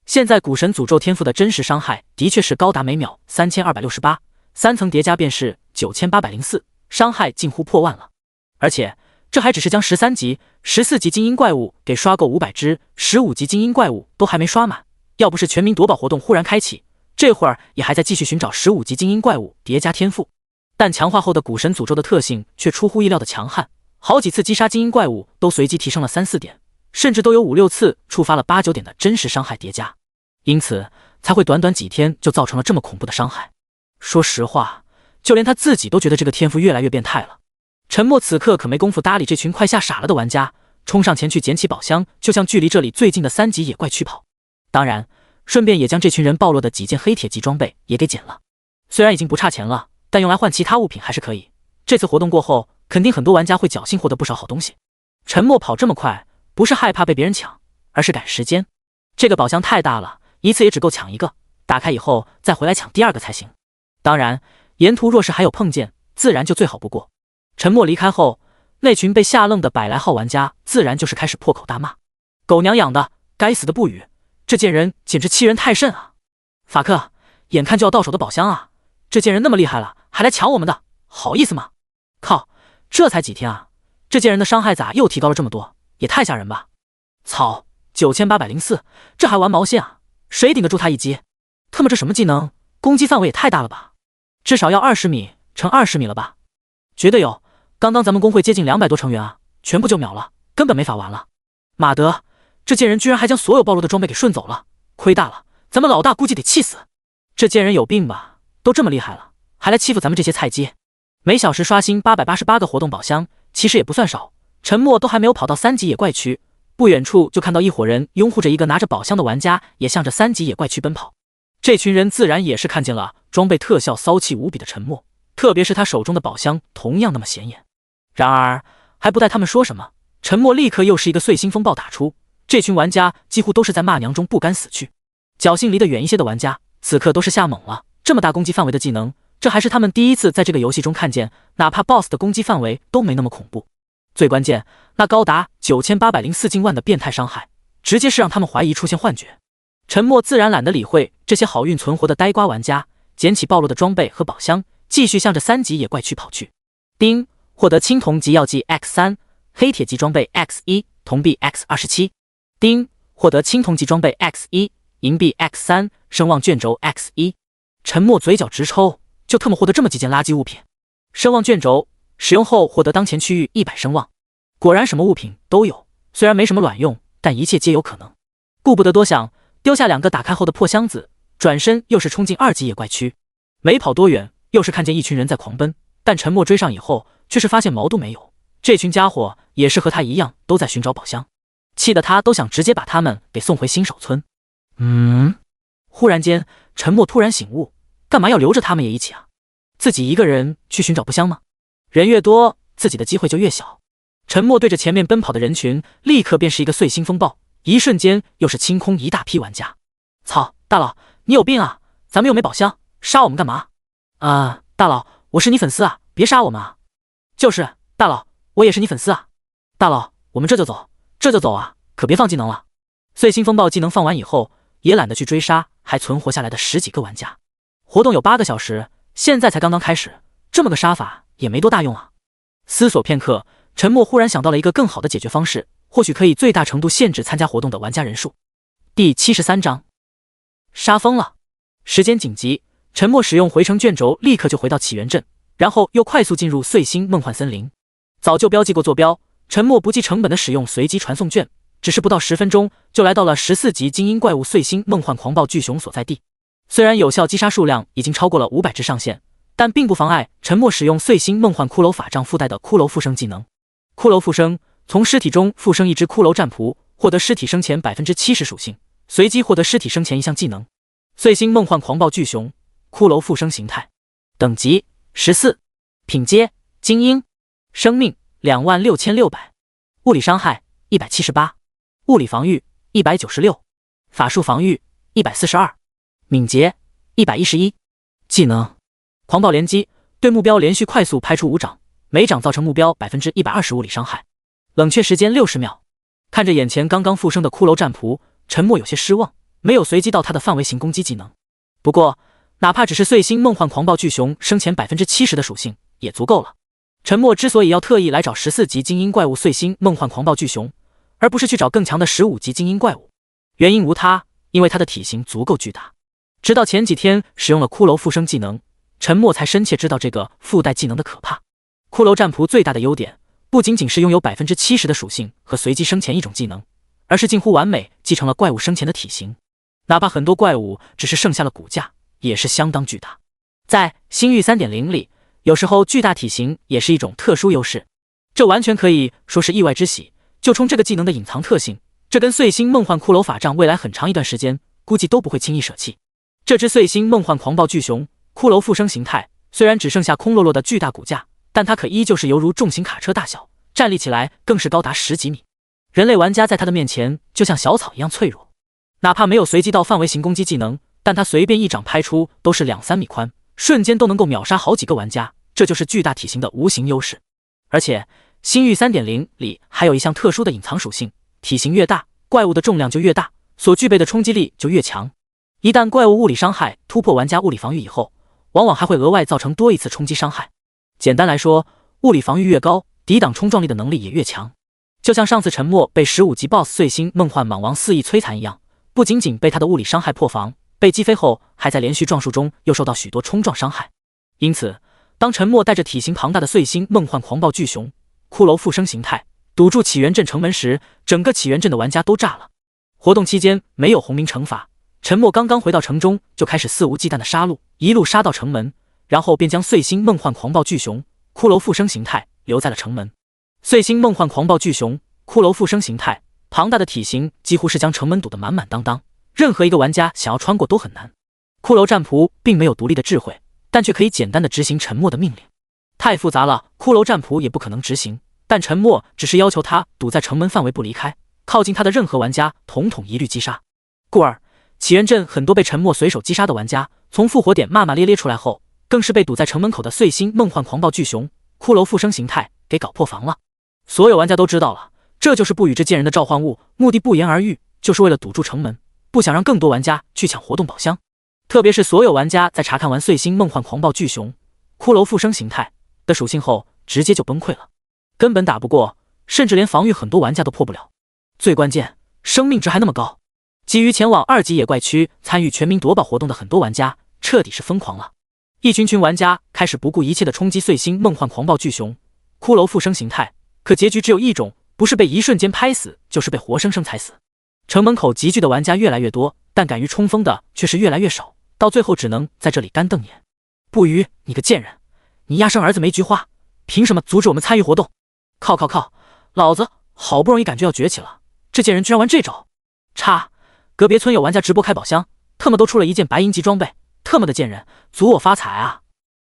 现在古神诅咒天赋的真实伤害的确是高达每秒3268，3层叠加便是9804，伤害近乎破万了。而且这还只是将13级、14级精英怪物给刷够500只，15级精英怪物都还没刷满。要不是全民夺宝活动忽然开启，这会儿也还在继续寻找15级精英怪物叠加天赋。但强化后的古神诅咒的特性却出乎意料的强悍，好几次击杀精英怪物都随机提升了3、4点，甚至都有5、6次触发了8、9点的真实伤害叠加，因此才会短短几天就造成了这么恐怖的伤害。说实话，就连他自己都觉得这个天赋越来越变态了。沉默此刻可没工夫搭理这群快吓傻了的玩家，冲上前去捡起宝箱，就向距离这里最近的3级野怪区跑。当然，顺便也将这群人暴露的几件黑铁级装备也给捡了。虽然已经不差钱了，但用来换其他物品还是可以。这次活动过后，肯定很多玩家会侥幸获得不少好东西。沉默跑这么快，不是害怕被别人抢，而是赶时间。这个宝箱太大了，一次也只够抢一个，打开以后再回来抢第2个才行。当然，沿途若是还有碰见，自然就最好不过。沉默离开后，那群被吓愣的100来号玩家自然就是开始破口大骂：狗娘养的，该死的不语，这贱人简直欺人太甚啊！法克，眼看就要到手的宝箱啊，这贱人那么厉害了，还来抢我们的，好意思吗？靠，这才几天啊，这贱人的伤害咋又提高了这么多，也太吓人吧！操，9804，这还玩毛线啊？谁顶得住他一击？特么这什么技能？攻击范围也太大了吧！至少要20米乘20米了吧？绝对有！刚刚咱们公会接近200多成员啊，全部就秒了，根本没法玩了。马德，这贱人居然还将所有暴露的装备给顺走了，亏大了！咱们老大估计得气死。这贱人有病吧？都这么厉害了，还来欺负咱们这些菜鸡！每小时刷新888个活动宝箱，其实也不算少。陈默都还没有跑到3级野怪区，不远处就看到一伙人拥护着一个拿着宝箱的玩家，也向着3级野怪区奔跑。这群人自然也是看见了装备特效骚气无比的陈默，特别是他手中的宝箱同样那么显眼。然而还不待他们说什么，陈默立刻又是一个碎星风暴打出，这群玩家几乎都是在骂娘中不甘死去。侥幸离得远一些的玩家此刻都是吓懵了，这么大攻击范围的技能，这还是他们第一次在这个游戏中看见，哪怕 BOSS 的攻击范围都没那么恐怖。最关键，那高达9804近万的变态伤害，直接是让他们怀疑出现幻觉。陈默自然懒得理会这些好运存活的呆瓜玩家，捡起暴露的装备和宝箱，继续向着3级野怪区跑去。丁，获得青铜级药剂 X3， 黑铁级装备 X1， 铜币 X27。丁，获得青铜级装备 X1， 银币 X3， 声望卷轴 X1。陈默嘴角直抽，就特么获得这么几件垃圾物品。声望卷轴使用后获得当前区域100声望，果然什么物品都有，虽然没什么卵用，但一切皆有可能。顾不得多想，丢下2个打开后的破箱子，转身又是冲进2级野怪区。没跑多远，又是看见一群人在狂奔，但陈默追上以后，却是发现毛都没有。这群家伙也是和他一样，都在寻找宝箱，气得他都想直接把他们给送回新手村。忽然间，陈默突然醒悟，干嘛要留着他们也一起啊？自己一个人去寻找不香吗？人越多，自己的机会就越小。陈默对着前面奔跑的人群，立刻便是一个碎星风暴，一瞬间又是清空一大批玩家。操，大佬，你有病啊！咱们又没宝箱，杀我们干嘛？大佬，我是你粉丝啊，别杀我们啊！就是，大佬，我也是你粉丝啊！大佬，我们这就走啊，可别放技能了。碎星风暴技能放完以后，也懒得去追杀还存活下来的10几个玩家。活动有8个小时，现在才刚刚开始，这么个杀法也没多大用啊。思索片刻，陈默忽然想到了一个更好的解决方式，或许可以最大程度限制参加活动的玩家人数。第73章，杀疯了。时间紧急，陈默使用回城卷轴立刻就回到起源镇，然后又快速进入碎星梦幻森林。早就标记过坐标，陈默不计成本的使用随机传送券，只是不到10分钟就来到了14级精英怪物碎星梦幻狂暴巨熊所在地。虽然有效击杀数量已经超过了500只上限，但并不妨碍陈默使用碎星梦幻骷髅法杖附带的骷髅复生技能。骷髅复生，从尸体中复生一只骷髅战仆，获得尸体生前 70% 属性，随机获得尸体生前一项技能。碎星梦幻狂暴巨熊，骷髅复生形态，等级14，品阶精英，生命26600，物理伤害178，物理防御196，法术防御142，敏捷111。技能狂暴连击，对目标连续快速拍出5掌，每掌造成目标 120% 物理伤害，冷却时间60秒。看着眼前刚刚复生的骷髅战仆，陈默有些失望，没有随机到他的范围型攻击技能。不过哪怕只是碎星梦幻狂暴巨熊生前 70% 的属性也足够了。陈默之所以要特意来找14级精英怪物碎星梦幻狂暴巨熊，而不是去找更强的15级精英怪物，原因无他，因为他的体型足够巨大。直到前几天使用了骷髅复生技能，陈默才深切知道这个附带技能的可怕。骷髅战仆最大的优点不仅仅是拥有 70% 的属性和随机生前一种技能，而是近乎完美继承了怪物生前的体型，哪怕很多怪物只是剩下了骨架，也是相当巨大。在星域 3.0 里，有时候巨大体型也是一种特殊优势，这完全可以说是意外之喜。就冲这个技能的隐藏特性，这根碎星梦幻骷髅法杖未来很长一段时间估计都不会轻易舍弃。这只碎星梦幻狂暴巨熊骷髅复生形态虽然只剩下空落落的巨大骨架，但它可依旧是犹如重型卡车大小，站立起来更是高达10几米。人类玩家在它的面前就像小草一样脆弱，哪怕没有随机到范围型攻击技能，但它随便一掌拍出都是2-3米宽，瞬间都能够秒杀好几个玩家，这就是巨大体型的无形优势。而且星域 3.0 里还有一项特殊的隐藏属性，体型越大，怪物的重量就越大，所具备的冲击力就越强。一旦怪物物理伤害突破玩家物理防御以后，往往还会额外造成多一次冲击伤害。简单来说，物理防御越高，抵挡冲撞力的能力也越强。就像上次陈默被15级 BOSS 碎星梦幻蟒王肆意摧残一样，不仅仅被他的物理伤害破防，被击飞后还在连续撞树中又受到许多冲撞伤害。因此，当陈默带着体型庞大的碎星梦幻狂暴巨熊骷髅附生形态堵住起源镇城门时，整个起源镇的玩家都炸了。活动期间没有红名惩罚，陈默刚刚回到城中就开始肆无忌惮的杀戮，一路杀到城门，然后便将碎星梦幻狂暴巨熊骷髅附生形态留在了城门。碎星梦幻狂暴巨熊骷髅附生形态庞大的体型几乎是将城门堵得满满当当，任何一个玩家想要穿过都很难。骷髅战仆并没有独立的智慧，但却可以简单的执行沉默的命令。太复杂了，骷髅战仆也不可能执行，但沉默只是要求他堵在城门范围不离开，靠近他的任何玩家统统一律击杀。故而起源镇很多被沉默随手击杀的玩家，从复活点骂骂咧咧出来后，更是被堵在城门口的碎星梦幻狂暴巨熊骷髅附生形态给搞破防了。所有玩家都知道了，这就是不语这贱人的召唤物，目的不言而喻，就是为了堵住城门，不想让更多玩家去抢活动宝箱。特别是所有玩家在查看完碎星梦幻狂暴巨熊骷髅附生形态的属性后，直接就崩溃了，根本打不过，甚至连防御很多玩家都破不了。最关键，生命值还那么高。基于前往2级野怪区参与全民夺宝活动的很多玩家彻底是疯狂了，一群玩家开始不顾一切的冲击碎星梦幻狂暴巨熊骷髅附生形态，可结局只有一种，不是被一瞬间拍死，就是被活生生踩死。城门口集聚的玩家越来越多，但敢于冲锋的却是越来越少，到最后只能在这里干瞪眼。不语，你个贱人，你丫生儿子没菊花，凭什么阻止我们参与活动？靠，老子好不容易感觉要崛起了，这贱人居然玩这招！叉，隔别村有玩家直播开宝箱，特么都出了一件白银级装备，特么的贱人，阻我发财啊！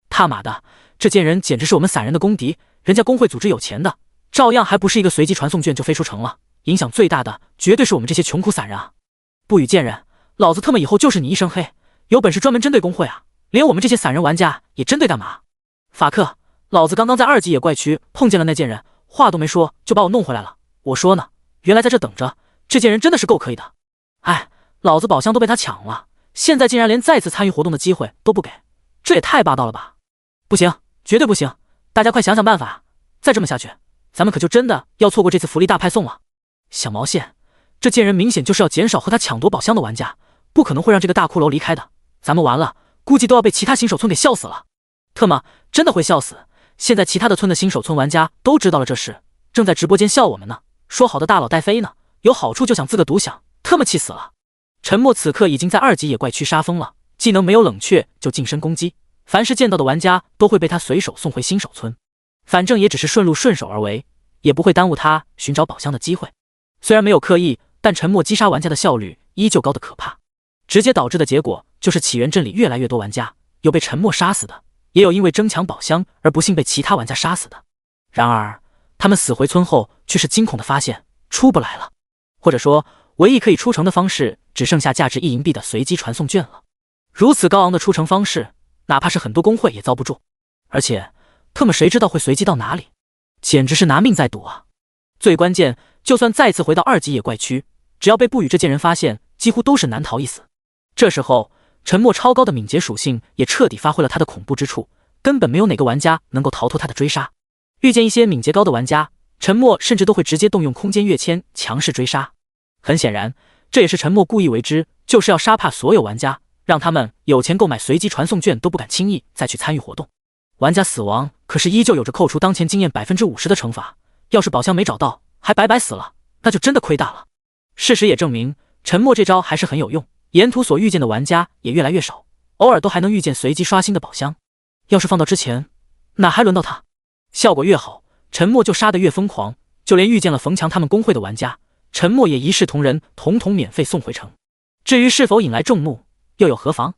他妈的，这贱人简直是我们散人的公敌，人家工会组织有钱的，照样还不是一个随机传送券就飞出城了，影响最大的绝对是我们这些穷苦散人啊！不语贱人，老子特么以后就是你一身黑，有本事专门针对工会啊，连我们这些散人玩家也针对干嘛？法克，老子刚刚在2级野怪区碰见了那贱人，话都没说就把我弄回来了，我说呢，原来在这等着，这贱人真的是够可以的。哎，老子宝箱都被他抢了，现在竟然连再次参与活动的机会都不给，这也太霸道了吧！不行，绝对不行，大家快想想办法，再这么下去，咱们可就真的要错过这次福利大派送了。想毛线，这贱人明显就是要减少和他抢夺宝箱的玩家，不可能会让这个大骷髅离开的，咱们完了，估计都要被其他新手村给笑死了。特么，真的会笑死，现在其他的村的新手村玩家都知道了这事，正在直播间笑我们呢，说好的大佬带飞呢，有好处就想自个独享，特么气死了。沉默此刻已经在2级野怪区杀疯了，技能没有冷却就近身攻击，凡是见到的玩家都会被他随手送回新手村，反正也只是顺路顺手而为，也不会耽误他寻找宝箱的机会。虽然没有刻意，但沉默击杀玩家的效率依旧高得可怕，直接导致的结果就是起源镇里越来越多玩家，有被沉默杀死的，也有因为争抢宝箱而不幸被其他玩家杀死的。然而他们死回村后却是惊恐的发现出不来了，或者说唯一可以出城的方式只剩下价值1银币的随机传送券了。如此高昂的出城方式，哪怕是很多工会也遭不住，而且特么谁知道会随机到哪里，简直是拿命在赌啊！最关键，就算再次回到2级野怪区，只要被不语这贱人发现，几乎都是难逃一死。这时候沉默超高的敏捷属性也彻底发挥了他的恐怖之处，根本没有哪个玩家能够逃脱他的追杀。遇见一些敏捷高的玩家，沉默甚至都会直接动用空间跃迁强势追杀。很显然，这也是沉默故意为之，就是要杀怕所有玩家，让他们有钱购买随机传送券都不敢轻易再去参与活动。玩家死亡可是依旧有着扣除当前经验 50% 的惩罚，要是宝箱没找到还白白死了，那就真的亏大了。事实也证明，沉默这招还是很有用，沿途所遇见的玩家也越来越少，偶尔都还能遇见随机刷新的宝箱。要是放到之前，哪还轮到他？效果越好，沉默就杀得越疯狂，就连遇见了冯强他们工会的玩家，沉默也一视同仁，统统免费送回城。至于是否引来众怒，又有何妨？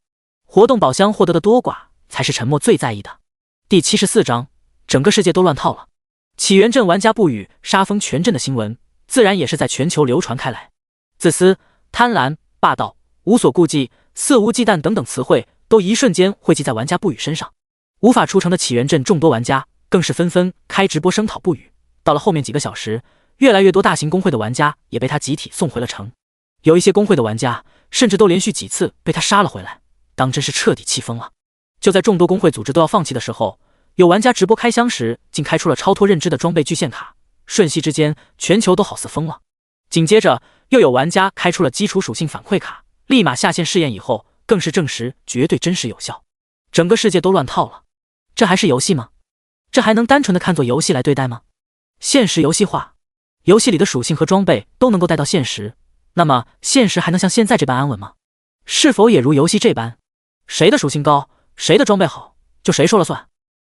活动宝箱获得的多寡才是沉默最在意的。第74章，整个世界都乱套了。起源镇玩家不语杀疯全镇的新闻，自然也是在全球流传开来。自私、贪婪、霸道、无所顾忌、肆无忌惮等等词汇都一瞬间汇集在玩家不语身上。无法出城的起源镇众多玩家更是纷纷开直播声讨不语。到了后面几个小时，越来越多大型工会的玩家也被他集体送回了城，有一些工会的玩家甚至都连续几次被他杀了回来，当真是彻底气疯了。就在众多工会组织都要放弃的时候，有玩家直播开箱时竟开出了超脱认知的装备巨献卡，瞬息之间全球都好似疯了。紧接着又有玩家开出了基础属性反馈卡，立马下线试验以后，更是证实绝对真实有效。整个世界都乱套了，这还是游戏吗？这还能单纯的看作游戏来对待吗？现实游戏化，游戏里的属性和装备都能够带到现实，那么现实还能像现在这般安稳吗？是否也如游戏这般，谁的属性高，谁的装备好，就谁说了算？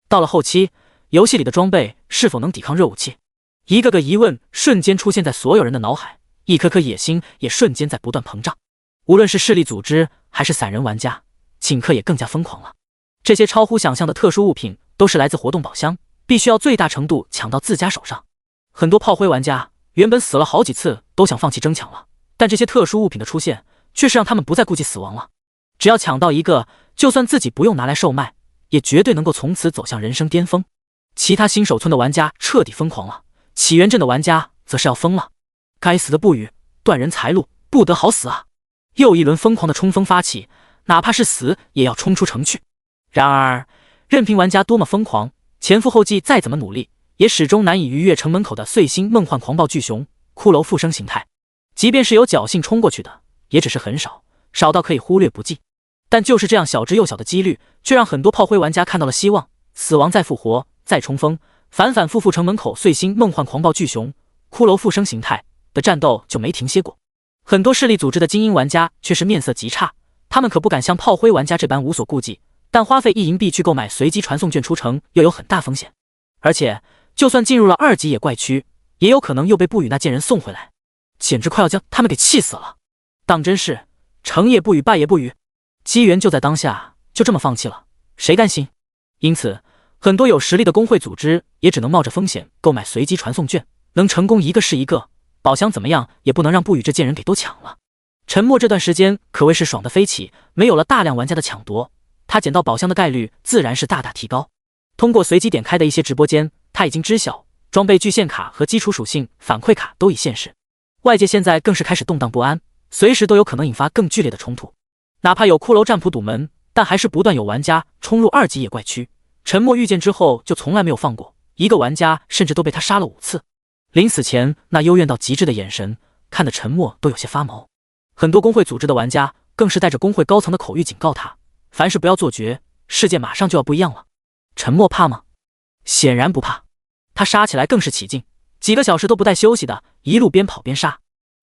到了后期，游戏里的装备是否能抵抗热武器？一个个疑问瞬间出现在所有人的脑海，一颗颗野心也瞬间在不断膨胀。无论是势力组织还是散人玩家，顷刻也更加疯狂了。这些超乎想象的特殊物品都是来自活动宝箱，必须要最大程度抢到自家手上。很多炮灰玩家原本死了好几次都想放弃争抢了，但这些特殊物品的出现却是让他们不再顾忌死亡了。只要抢到一个，就算自己不用拿来售卖，也绝对能够从此走向人生巅峰。其他新手村的玩家彻底疯狂了，起源镇的玩家则是要疯了。该死的不语，断人财路，不得好死啊！又一轮疯狂的冲锋发起，哪怕是死也要冲出城去。然而，任凭玩家多么疯狂，前赴后继再怎么努力，也始终难以逾越城门口的碎星梦幻狂暴巨熊骷髅复生形态。即便是有侥幸冲过去的，也只是很少，少到可以忽略不计。但就是这样小之又小的几率，却让很多炮灰玩家看到了希望。死亡再复活，再冲锋，反反复复城门口碎星梦幻狂暴巨熊骷髅复生形态的战斗就没停歇过。很多势力组织的精英玩家却是面色极差，他们可不敢像炮灰玩家这般无所顾忌，但花费1银币去购买随机传送券出城又有很大风险，而且就算进入了2级野怪区，也有可能又被不语那贱人送回来，简直快要将他们给气死了。当真是成也不语，败也不语，机缘就在当下，就这么放弃了，谁甘心？因此，很多有实力的工会组织也只能冒着风险购买随机传送券，能成功一个是一个，宝箱怎么样也不能让不语这贱人给都抢了。沉默这段时间可谓是爽得飞起，没有了大量玩家的抢夺，他捡到宝箱的概率自然是大大提高。通过随机点开的一些直播间，他已经知晓装备巨献卡和基础属性反馈卡都已现世，外界现在更是开始动荡不安，随时都有可能引发更剧烈的冲突。哪怕有骷髅战仆堵门，但还是不断有玩家冲入2级野怪区。沉默遇见之后就从来没有放过，一个玩家甚至都被他杀了5次。临死前那幽怨到极致的眼神，看得沉默都有些发毛。很多工会组织的玩家更是带着工会高层的口谕警告他，凡事不要做绝，世界马上就要不一样了。沉默怕吗？显然不怕，他杀起来更是起劲，几个小时都不带休息的，一路边跑边杀。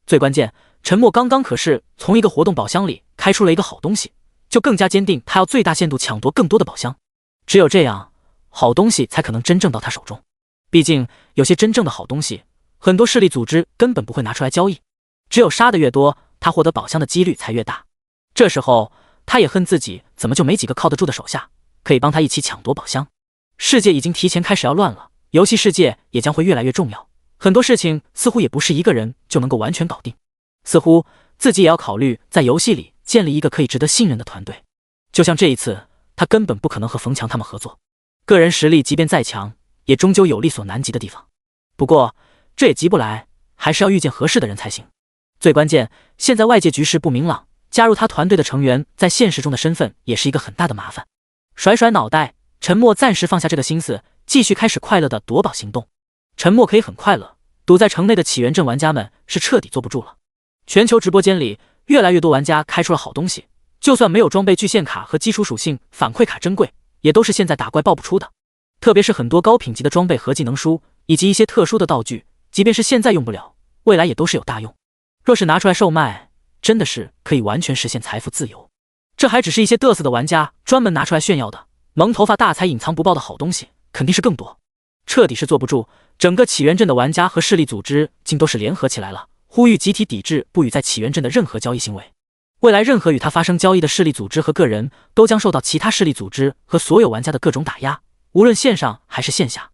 最关键，沉默刚刚可是从一个活动宝箱里开出了一个好东西，就更加坚定他要最大限度抢夺更多的宝箱。只有这样，好东西才可能真正到他手中。毕竟有些真正的好东西，很多势力组织根本不会拿出来交易，只有杀的越多，他获得宝箱的几率才越大。这时候他也恨自己怎么就没几个靠得住的手下，可以帮他一起抢夺宝箱。世界已经提前开始要乱了，游戏世界也将会越来越重要，很多事情似乎也不是一个人就能够完全搞定，似乎自己也要考虑在游戏里建立一个可以值得信任的团队。就像这一次，他根本不可能和冯强他们合作，个人实力即便再强，也终究有力所难及的地方。不过这也急不来，还是要遇见合适的人才行。最关键，现在外界局势不明朗，加入他团队的成员在现实中的身份也是一个很大的麻烦。甩甩脑袋，沉默暂时放下这个心思，继续开始快乐的夺宝行动。沉默可以很快乐，堵在城内的起源镇玩家们是彻底坐不住了。全球直播间里，越来越多玩家开出了好东西，就算没有装备巨献卡和基础属性反馈卡珍贵，也都是现在打怪爆不出的。特别是很多高品级的装备和技能书，以及一些特殊的道具，即便是现在用不了，未来也都是有大用。若是拿出来售卖，真的是可以完全实现财富自由。这还只是一些嘚瑟的玩家专门拿出来炫耀的，蒙头发大才隐藏不报的好东西肯定是更多。彻底是坐不住，整个起源镇的玩家和势力组织竟都是联合起来了，呼吁集体抵制不与在起源镇的任何交易行为。未来任何与他发生交易的势力组织和个人，都将受到其他势力组织和所有玩家的各种打压，无论线上还是线下。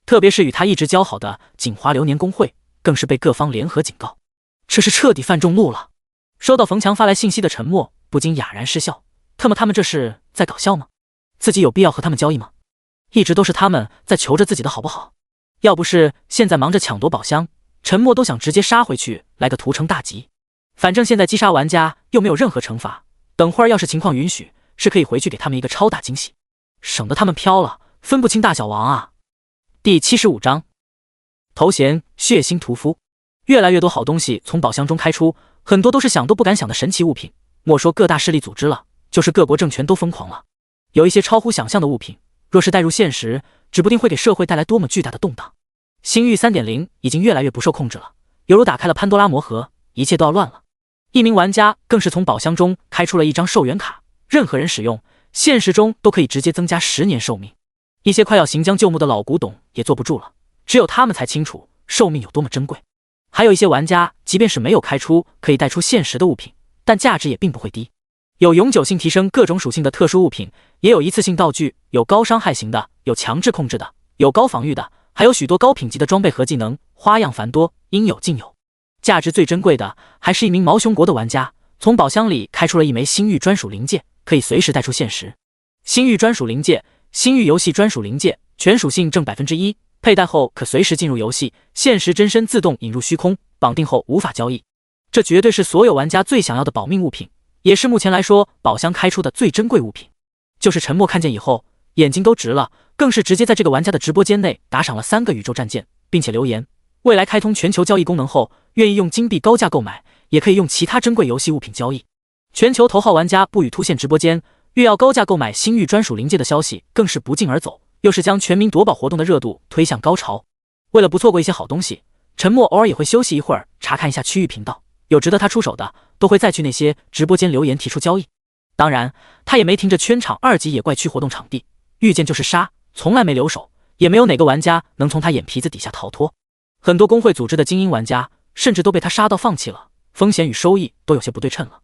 特别是与他一直交好的锦华流年工会，更是被各方联合警告，这是彻底犯众怒了。收到冯强发来信息的沉默不禁哑然失笑，他们这是在搞笑吗？自己有必要和他们交易吗？一直都是他们在求着自己的好不好？要不是现在忙着抢夺宝箱，沉默都想直接杀回去来个屠城大吉。反正现在击杀玩家又没有任何惩罚，等会儿要是情况允许，是可以回去给他们一个超大惊喜，省得他们飘了分不清大小王啊。第75章头衔血腥屠夫。越来越多好东西从宝箱中开出，很多都是想都不敢想的神奇物品。莫说各大势力组织了，就是各国政权都疯狂了。有一些超乎想象的物品，若是带入现实，指不定会给社会带来多么巨大的动荡。星域 3.0 已经越来越不受控制了，犹如打开了潘多拉魔盒，一切都要乱了。一名玩家更是从宝箱中开出了一张寿元卡，任何人使用，现实中都可以直接增加10年寿命。一些快要行将就木的老古董也坐不住了，只有他们才清楚寿命有多么珍贵。还有一些玩家，即便是没有开出可以带出现实的物品，但价值也并不会低。有永久性提升各种属性的特殊物品，也有一次性道具，有高伤害型的，有强制控制的，有高防御的，还有许多高品级的装备和技能，花样繁多，应有尽有。价值最珍贵的还是一名毛熊国的玩家，从宝箱里开出了一枚星域专属灵戒，可以随时带出现实。星域专属灵戒，星域游戏专属灵戒，全属性正 1%， 佩戴后可随时进入游戏，现实真身自动引入虚空，绑定后无法交易。这绝对是所有玩家最想要的保命物品，也是目前来说宝箱开出的最珍贵物品。就是沉默看见以后，眼睛都直了，更是直接在这个玩家的直播间内打赏了3个宇宙战舰，并且留言，未来开通全球交易功能后，愿意用金币高价购买，也可以用其他珍贵游戏物品交易。全球头号玩家不语突现直播间，欲要高价购买星域专属灵戒的消息更是不胫而走，又是将全民夺宝活动的热度推向高潮。为了不错过一些好东西，沉默偶尔也会休息一会儿，查看一下区域频道，有值得他出手的，都会再去那些直播间留言提出交易。当然，他也没停着圈场2级野怪区活动场地，遇见就是杀，从来没留手，也没有哪个玩家能从他眼皮子底下逃脱。很多工会组织的精英玩家甚至都被他杀到放弃了，风险与收益都有些不对称了。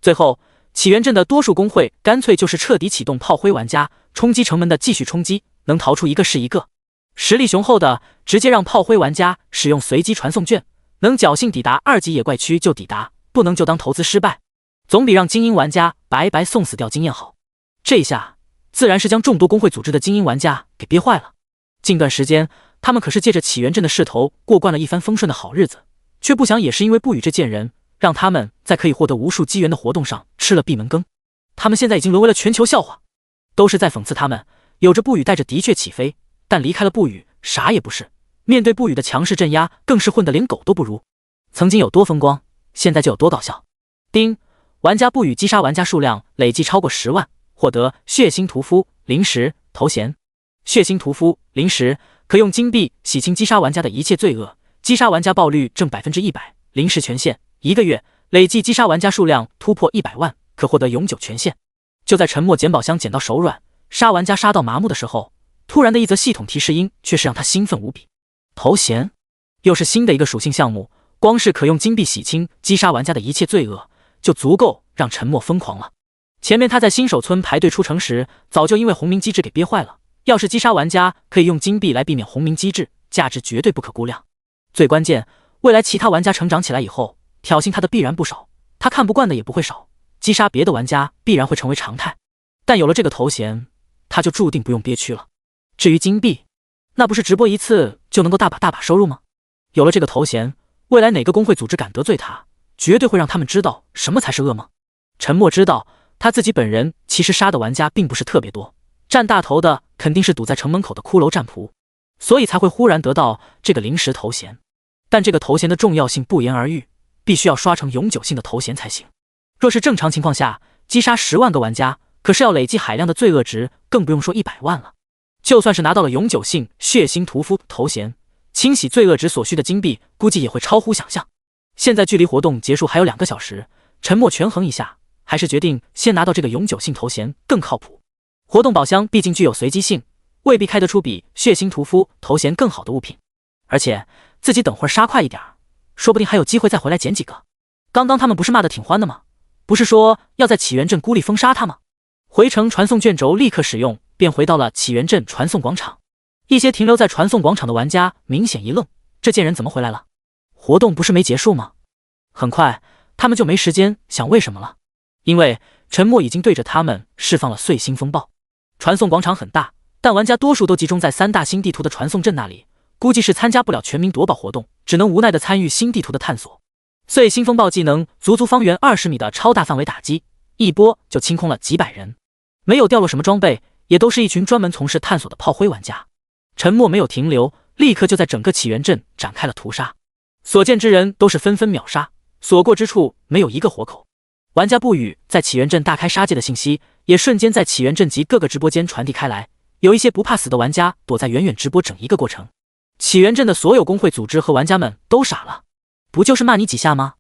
最后，起源镇的多数工会干脆就是彻底启动炮灰玩家，冲击城门的继续冲击，能逃出一个是一个。实力雄厚的直接让炮灰玩家使用随机传送券，能侥幸抵达2级野怪区就抵达，不能就当投资失败，总比让精英玩家白白送死掉经验好。这一下自然是将众多工会组织的精英玩家给憋坏了。近段时间他们可是借着起源镇的势头过惯了一番丰顺的好日子，却不想也是因为不语这贱人，让他们在可以获得无数机缘的活动上吃了闭门羹。他们现在已经沦为了全球笑话，都是在讽刺他们有着不语带着的确起飞，但离开了不语啥也不是，面对不语的强势镇压更是混得连狗都不如。曾经有多风光，现在就有多搞笑。丁，玩家不语击杀玩家数量累计超过10万，获得血腥屠夫灵石头衔。血腥屠夫灵石可用金币洗清击杀玩家的一切罪恶，击杀玩家爆率正 100%， 灵石权限1个月，累计击杀玩家数量突破100万，可获得永久权限。就在沉默捡宝箱捡到手软，杀玩家杀到麻木的时候，突然的一则系统提示音却是让他兴奋无比。头衔又是新的一个属性项目，光是可用金币洗清击杀玩家的一切罪恶，就足够让沉默疯狂了。前面他在新手村排队出城时，早就因为红名机制给憋坏了，要是击杀玩家可以用金币来避免红名机制，价值绝对不可估量。最关键，未来其他玩家成长起来以后，挑衅他的必然不少，他看不惯的也不会少，击杀别的玩家必然会成为常态。但有了这个头衔，他就注定不用憋屈了。至于金币，那不是直播一次就能够大把收入吗？有了这个头衔，未来哪个工会组织敢得罪他，绝对会让他们知道什么才是噩梦。沉默知道他自己本人其实杀的玩家并不是特别多，占大头的肯定是堵在城门口的骷髅战仆，所以才会忽然得到这个灵石头衔。但这个头衔的重要性不言而喻，必须要刷成永久性的头衔才行。若是正常情况下，击杀10万个玩家，可是要累计海量的罪恶值，更不用说100万了。就算是拿到了永久性血腥屠夫头衔，清洗罪恶值所需的金币估计也会超乎想象。现在距离活动结束还有2个小时，沉默权衡一下，还是决定先拿到这个永久性头衔更靠谱。活动宝箱毕竟具有随机性，未必开得出比血腥屠夫头衔更好的物品，而且自己等会儿杀快一点，说不定还有机会再回来捡几个。刚刚他们不是骂得挺欢的吗？不是说要在起源镇孤立封杀他吗？回城传送卷轴立刻使用，便回到了起源镇传送广场。一些停留在传送广场的玩家明显一愣，这贱人怎么回来了？活动不是没结束吗？很快他们就没时间想为什么了，因为沉默已经对着他们释放了碎星风暴。传送广场很大，但玩家多数都集中在3大新地图的传送阵那里，估计是参加不了全民夺宝活动，只能无奈的参与新地图的探索。碎星风暴技能足足方圆20米的超大范围打击，一波就清空了几百人，没有掉落什么装备，也都是一群专门从事探索的炮灰玩家。沉默没有停留，立刻就在整个起源镇展开了屠杀，所见之人都是纷纷秒杀，所过之处没有一个活口。玩家不语在起源镇大开杀戒的信息也瞬间在起源镇及各个直播间传递开来，有一些不怕死的玩家躲在远远直播整一个过程。起源镇的所有工会组织和玩家们都傻了，不就是骂你几下吗？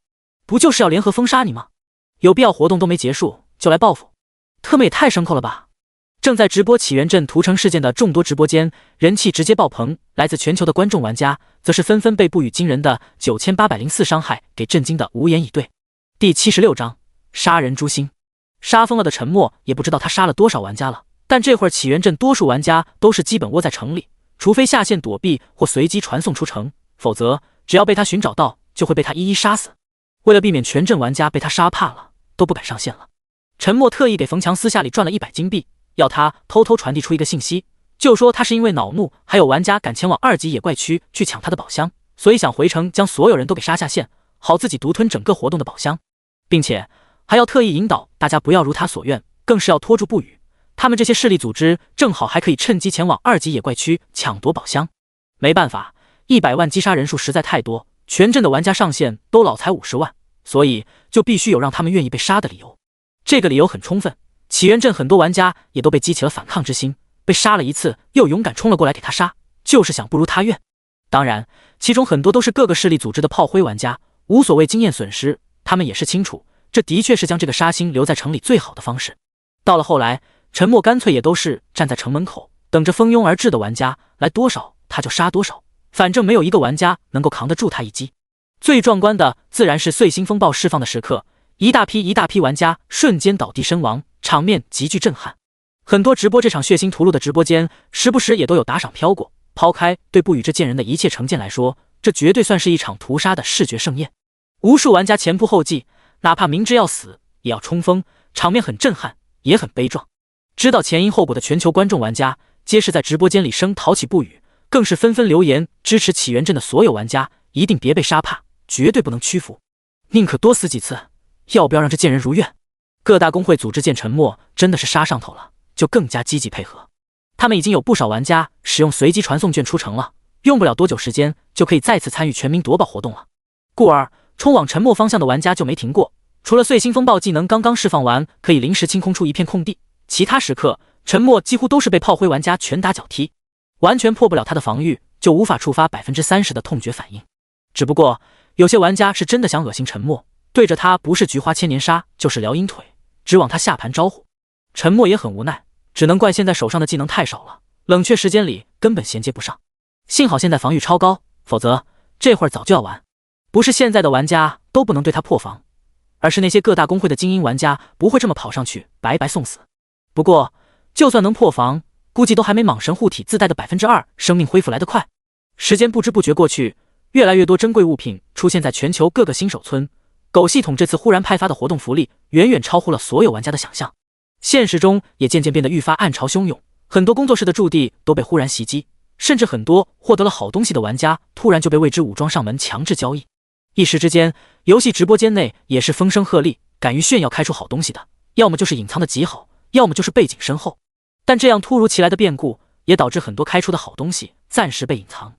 不就是要联合封杀你吗？有必要活动都没结束就来报复？特么也太牲口了吧！正在直播起源镇屠城事件的众多直播间，人气直接爆棚，来自全球的观众玩家则是纷纷被不语惊人的9804伤害给震惊的无言以对。第76章杀人诛心。杀疯了的沉默也不知道他杀了多少玩家了，但这会儿起源镇多数玩家都是基本窝在城里，除非下线躲避或随机传送出城，否则只要被他寻找到就会被他一一杀死。为了避免全镇玩家被他杀怕了，都不敢上线了。沉默特意给冯强私下里赚了100金币，要他偷偷传递出一个信息，就说他是因为恼怒还有玩家敢前往2级野怪区去抢他的宝箱，所以想回城将所有人都给杀下线，好自己独吞整个活动的宝箱，并且还要特意引导大家不要如他所愿，更是要拖住不语，他们这些势力组织正好还可以趁机前往2级野怪区抢夺宝箱。没办法，100万击杀人数实在太多，全镇的玩家上线都老才50万，所以就必须有让他们愿意被杀的理由。这个理由很充分，起源镇很多玩家也都被激起了反抗之心，被杀了一次又勇敢冲了过来给他杀，就是想不如他愿。当然其中很多都是各个势力组织的炮灰玩家，无所谓经验损失，他们也是清楚这的确是将这个杀星留在城里最好的方式。到了后来，沉默干脆也都是站在城门口等着蜂拥而至的玩家来多少他就杀多少，反正没有一个玩家能够扛得住他一击。最壮观的自然是碎星风暴释放的时刻，一大批玩家瞬间倒地身亡，场面极具震撼。很多直播这场血腥屠戮的直播间时不时也都有打赏飘过，抛开对不语这贱人的一切成见来说，这绝对算是一场屠杀的视觉盛宴。无数玩家前仆后继，哪怕明知要死也要冲锋，场面很震撼也很悲壮。知道前因后果的全球观众玩家皆是在直播间里声讨起不语，更是纷纷留言支持起源镇的所有玩家一定别被杀怕，绝对不能屈服，宁可多死几次，要不要让这贱人如愿？各大工会组织见沉默真的是杀上头了，就更加积极配合。他们已经有不少玩家使用随机传送券出城了，用不了多久时间就可以再次参与全民夺宝活动了。故而冲往沉默方向的玩家就没停过，除了碎星风暴技能刚刚释放完可以临时清空出一片空地，其他时刻沉默几乎都是被炮灰玩家拳打脚踢，完全破不了他的防御，就无法触发 30% 的痛觉反应。只不过有些玩家是真的想恶心沉默，对着他不是菊花千年杀就是撩阴腿，只往他下盘招呼。沉默也很无奈，只能怪现在手上的技能太少了，冷却时间里根本衔接不上。幸好现在防御超高，否则这会儿早就要完。不是现在的玩家都不能对他破防，而是那些各大公会的精英玩家不会这么跑上去白白送死。不过就算能破防，估计都还没蟒神护体自带的 2% 生命恢复来得快。时间不知不觉过去，越来越多珍贵物品出现在全球各个新手村。狗系统这次忽然派发的活动福利远远超乎了所有玩家的想象，现实中也渐渐变得愈发暗潮汹涌，很多工作室的驻地都被忽然袭击，甚至很多获得了好东西的玩家突然就被为之武装上门强制交易。一时之间，游戏直播间内也是风声鹤唳，敢于炫耀开出好东西的，要么就是隐藏的极好，要么就是背景深厚。但这样突如其来的变故也导致很多开出的好东西暂时被隐藏。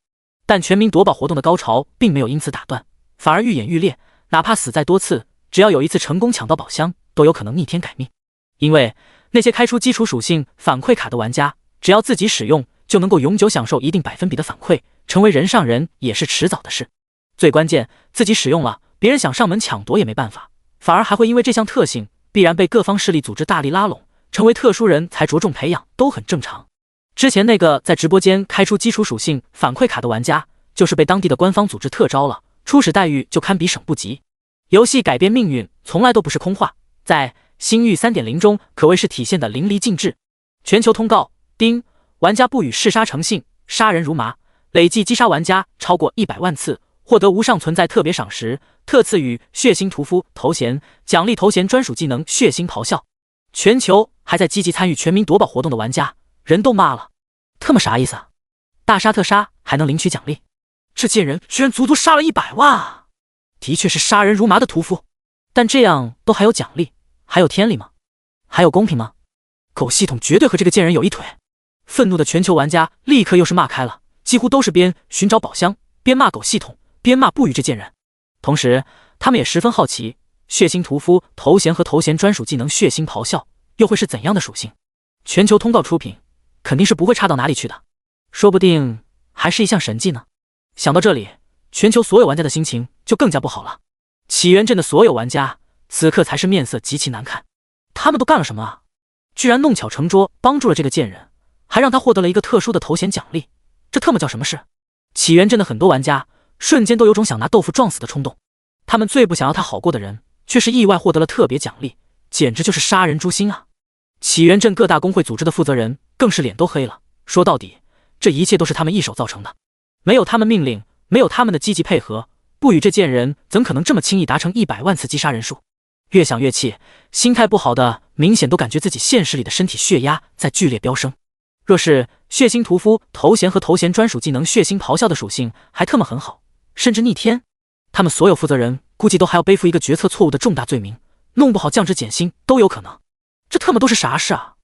但全民夺宝活动的高潮并没有因此打断，反而愈演愈烈，哪怕死再多次，只要有一次成功抢到宝箱，都有可能逆天改命。因为那些开出基础属性反馈卡的玩家，只要自己使用，就能够永久享受一定百分比的反馈，成为人上人也是迟早的事。最关键，自己使用了，别人想上门抢夺也没办法，反而还会因为这项特性，必然被各方势力组织大力拉拢，成为特殊人才着重培养，都很正常。之前那个在直播间开出基础属性反馈卡的玩家，就是被当地的官方组织特招了，初始待遇就堪比省部级。游戏改变命运从来都不是空话，在星域 3.0 中可谓是体现的淋漓尽致。全球通告：丁，玩家不语嗜杀成性，杀人如麻，累计击杀玩家超过100万次，获得无上存在特别赏识，特赐予血腥屠夫头衔，奖励头衔专属技能血腥咆哮。全球还在积极参与全民夺宝活动的玩家人都骂了，特么啥意思啊？大杀特杀还能领取奖励？这贱人居然足足杀了100万啊！的确是杀人如麻的屠夫，但这样都还有奖励，还有天理吗？还有公平吗？狗系统绝对和这个贱人有一腿！愤怒的全球玩家立刻又是骂开了，几乎都是边寻找宝箱边骂狗系统边骂不语这贱人。同时他们也十分好奇，血腥屠夫头衔和头衔专属技能血腥咆哮又会是怎样的属性？全球通告出品，肯定是不会差到哪里去的，说不定还是一项神技呢。想到这里，全球所有玩家的心情就更加不好了。起源镇的所有玩家此刻才是面色极其难看，他们都干了什么啊？居然弄巧成拙帮助了这个贱人，还让他获得了一个特殊的头衔奖励，这特么叫什么事？起源镇的很多玩家瞬间都有种想拿豆腐撞死的冲动，他们最不想要他好过的人，却是意外获得了特别奖励，简直就是杀人诛心啊！起源镇各大工会组织的负责人更是脸都黑了，说到底，这一切都是他们一手造成的，没有他们命令，没有他们的积极配合，不与这贱人怎可能这么轻易达成100万次击杀人数？越想越气，心态不好的明显都感觉自己现实里的身体血压在剧烈飙升。若是血腥屠夫头衔和头衔专属技能血腥咆哮的属性还特么很好，甚至逆天，他们所有负责人估计都还要背负一个决策错误的重大罪名，弄不好降职减薪都有可能。这特么都是啥事啊？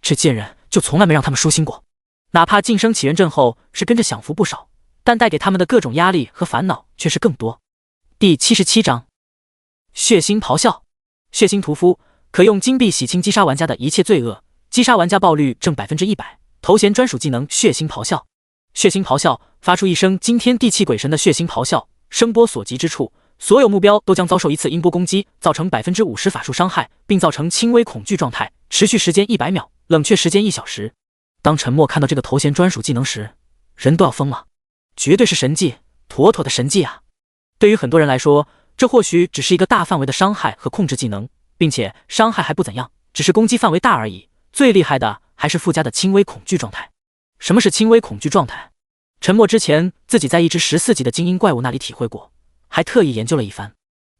这贱人就从来没让他们舒心过，哪怕晋升起源镇后是跟着享福不少，但带给他们的各种压力和烦恼却是更多。第77章血腥咆哮。血腥屠夫可用金币洗清击杀玩家的一切罪恶，击杀玩家爆率正100%，头衔专属技能血腥咆哮。血腥咆哮发出一声惊天地泣鬼神的血腥咆哮，声波所及之处，所有目标都将遭受一次音波攻击，造成50%法术伤害，并造成轻微恐惧状态，持续时间100秒，冷却时间1小时。当陈默看到这个头衔专属技能时，人都要疯了，绝对是神技，妥妥的神技啊！对于很多人来说，这或许只是一个大范围的伤害和控制技能，并且伤害还不怎样，只是攻击范围大而已。最厉害的还是附加的轻微恐惧状态。什么是轻微恐惧状态？陈默之前自己在一只14级的精英怪物那里体会过，还特意研究了一番。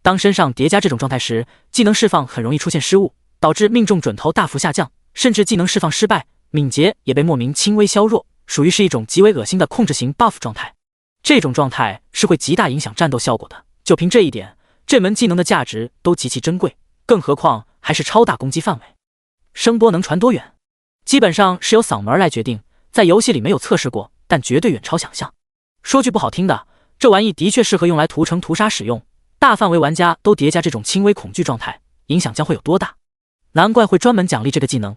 当身上叠加这种状态时，技能释放很容易出现失误，导致命中准头大幅下降，甚至技能释放失败，敏捷也被莫名轻微削弱，属于是一种极为恶心的控制型 buff 状态。这种状态是会极大影响战斗效果的，就凭这一点，这门技能的价值都极其珍贵，更何况还是超大攻击范围。声波能传多远？基本上是由嗓门来决定，在游戏里没有测试过，但绝对远超想象。说句不好听的，这玩意的确适合用来屠城屠杀使用，大范围玩家都叠加这种轻微恐惧状态，影响将会有多大？难怪会专门奖励这个技能。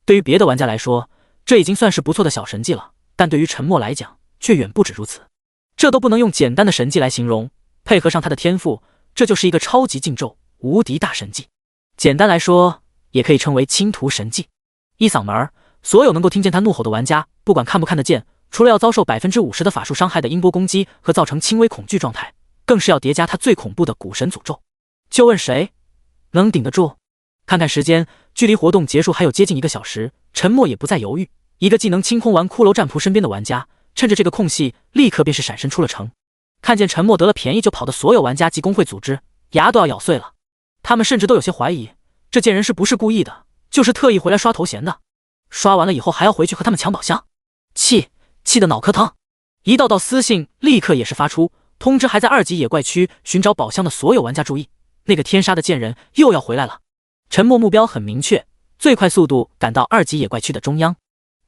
对于别的玩家来说，这已经算是不错的小神技了，但对于陈默来讲，却远不止如此。这都不能用简单的神技来形容，配合上他的天赋，这就是一个超级禁咒，无敌大神技。简单来说，也可以称为倾屠神技。一嗓门，所有能够听见他怒吼的玩家，不管看不看得见，除了要遭受50%的法术伤害的音波攻击和造成轻微恐惧状态，更是要叠加他最恐怖的古神诅咒。就问谁能顶得住？看看时间，距离活动结束还有接近1个小时，陈默也不再犹豫，一个技能清空完骷髅战仆身边的玩家，趁着这个空隙，立刻便是闪身出了城。看见陈默得了便宜就跑的所有玩家及工会组织，牙都要咬碎了。他们甚至都有些怀疑，这贱人是不是故意的，就是特意回来刷头衔的。刷完了以后还要回去和他们抢宝箱，气得脑壳疼。一道道私信立刻也是发出，通知还在2级野怪区寻找宝箱的所有玩家注意，那个天杀的贱人又要回来了。陈默目标很明确，最快速度赶到2级野怪区的中央。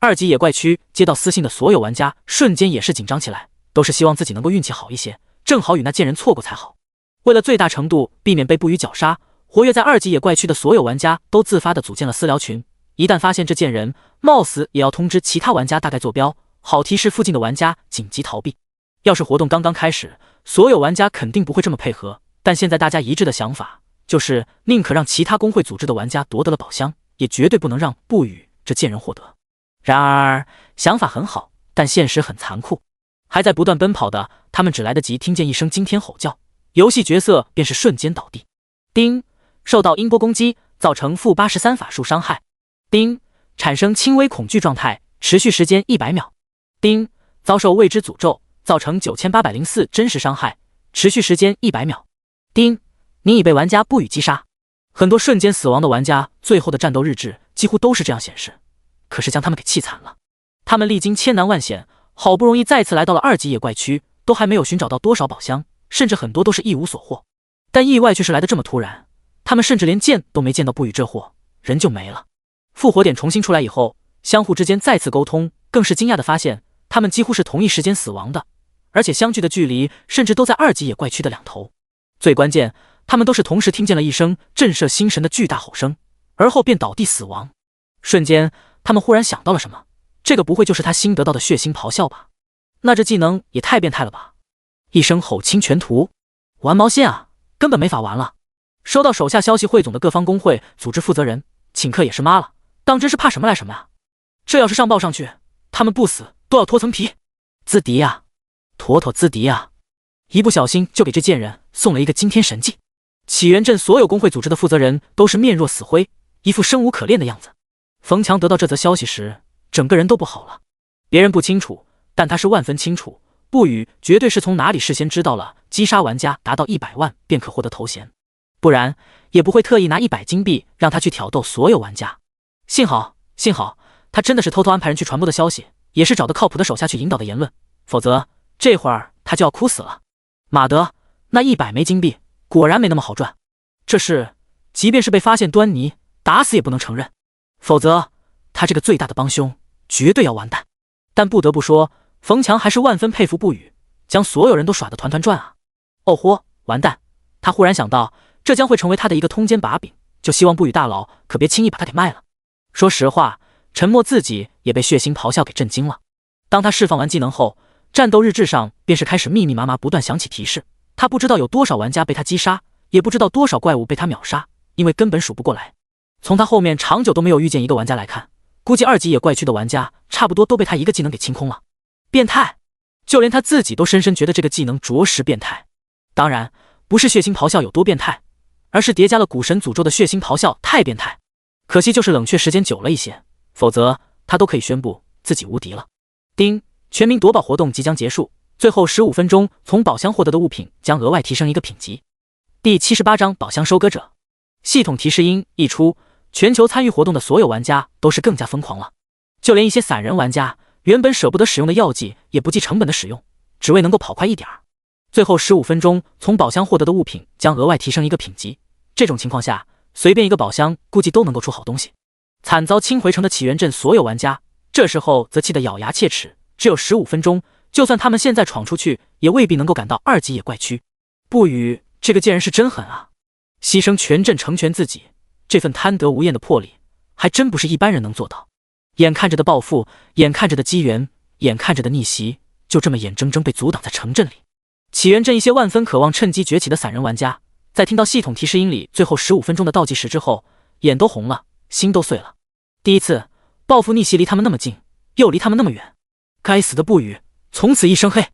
2级野怪区接到私信的所有玩家瞬间也是紧张起来，都是希望自己能够运气好一些，正好与那贱人错过才好。为了最大程度避免被不予绞杀，活跃在2级野怪区的所有玩家都自发地组建了私聊群，一旦发现这贱人，冒死也要通知其他玩家大概坐标，好提示附近的玩家紧急逃避。要是活动刚刚开始，所有玩家肯定不会这么配合，但现在大家一致的想法就是宁可让其他工会组织的玩家夺得了宝箱，也绝对不能让不与这贱人获得。然而想法很好，但现实很残酷。还在不断奔跑的他们只来得及听见一声惊天吼叫，游戏角色便是瞬间倒地。叮，受到音波攻击，造成-83法术伤害。叮，产生轻微恐惧状态，持续时间100秒。叮，遭受未知诅咒，造成9804真实伤害，持续时间100秒。叮，你已被玩家不予击杀。很多瞬间死亡的玩家最后的战斗日志几乎都是这样显示，可是将他们给气惨了。他们历经千难万险，好不容易再次来到了2级野怪区，都还没有寻找到多少宝箱，甚至很多都是一无所获。但意外却是来得这么突然，他们甚至连见都没见到不与这货，人就没了。复活点重新出来以后，相互之间再次沟通，更是惊讶地发现他们几乎是同一时间死亡的，而且相距的距离甚至都在2级野怪区的两头。最关键，他们都是同时听见了一声震慑心神的巨大吼声，而后便倒地死亡。瞬间，他们忽然想到了什么，这个不会就是他新得到的血腥咆哮吧？那这技能也太变态了吧！一声吼倾全图，玩毛线啊，根本没法玩了。收到手下消息汇总的各方工会组织负责人，顷刻也是妈了，当真是怕什么来什么啊！这要是上报上去，他们不死都要脱层皮。资敌啊，妥妥资敌啊！一不小心就给这贱人送了一个惊天神技。起源镇所有工会组织的负责人都是面若死灰，一副生无可恋的样子。冯强得到这则消息时，整个人都不好了。别人不清楚，但他是万分清楚，不语绝对是从哪里事先知道了击杀玩家达到100万便可获得头衔，不然也不会特意拿100金币让他去挑逗所有玩家。幸好他真的是偷偷安排人去传播的消息，也是找的靠谱的手下去引导的言论，否则这会儿他就要哭死了。马德，那100枚金币果然没那么好赚，这事即便是被发现端倪，打死也不能承认，否则他这个最大的帮凶绝对要完蛋。但不得不说，冯强还是万分佩服不语，将所有人都耍得团团转啊！哦豁，完蛋！他忽然想到，这将会成为他的一个通奸把柄，就希望不语大佬可别轻易把他给卖了。说实话，陈默自己也被血腥咆哮给震惊了。当他释放完技能后，战斗日志上便是开始密密麻麻不断响起提示。他不知道有多少玩家被他击杀，也不知道多少怪物被他秒杀，因为根本数不过来。从他后面长久都没有遇见一个玩家来看，估计2级野怪区的玩家差不多都被他一个技能给清空了。变态！就连他自己都深深觉得这个技能着实变态。当然，不是血腥咆哮有多变态，而是叠加了古神诅咒的血腥咆哮太变态。可惜就是冷却时间久了一些，否则他都可以宣布自己无敌了。丁，全民夺宝活动即将结束，最后15分钟从宝箱获得的物品将额外提升一个品级。第78章宝箱收割者。系统提示音一出，全球参与活动的所有玩家都是更加疯狂了，就连一些散人玩家原本舍不得使用的药剂也不计成本的使用，只为能够跑快一点。最后15分钟从宝箱获得的物品将额外提升一个品级，这种情况下随便一个宝箱估计都能够出好东西。惨遭清回城的起源镇所有玩家这时候则气得咬牙切齿，只有15分钟，就算他们现在闯出去也未必能够赶到2级野怪区。不语这个贱人是真狠啊，牺牲全镇成全自己，这份贪得无厌的魄力还真不是一般人能做到。眼看着的暴富，眼看着的机缘，眼看着的逆袭，就这么眼睁睁被阻挡在城镇里。起源镇一些万分渴望趁机崛起的散人玩家，在听到系统提示音里最后15分钟的倒计时之后，眼都红了，心都碎了。第一次报复逆袭离他们那么近，又离他们那么远，该死的不语，从此一生黑。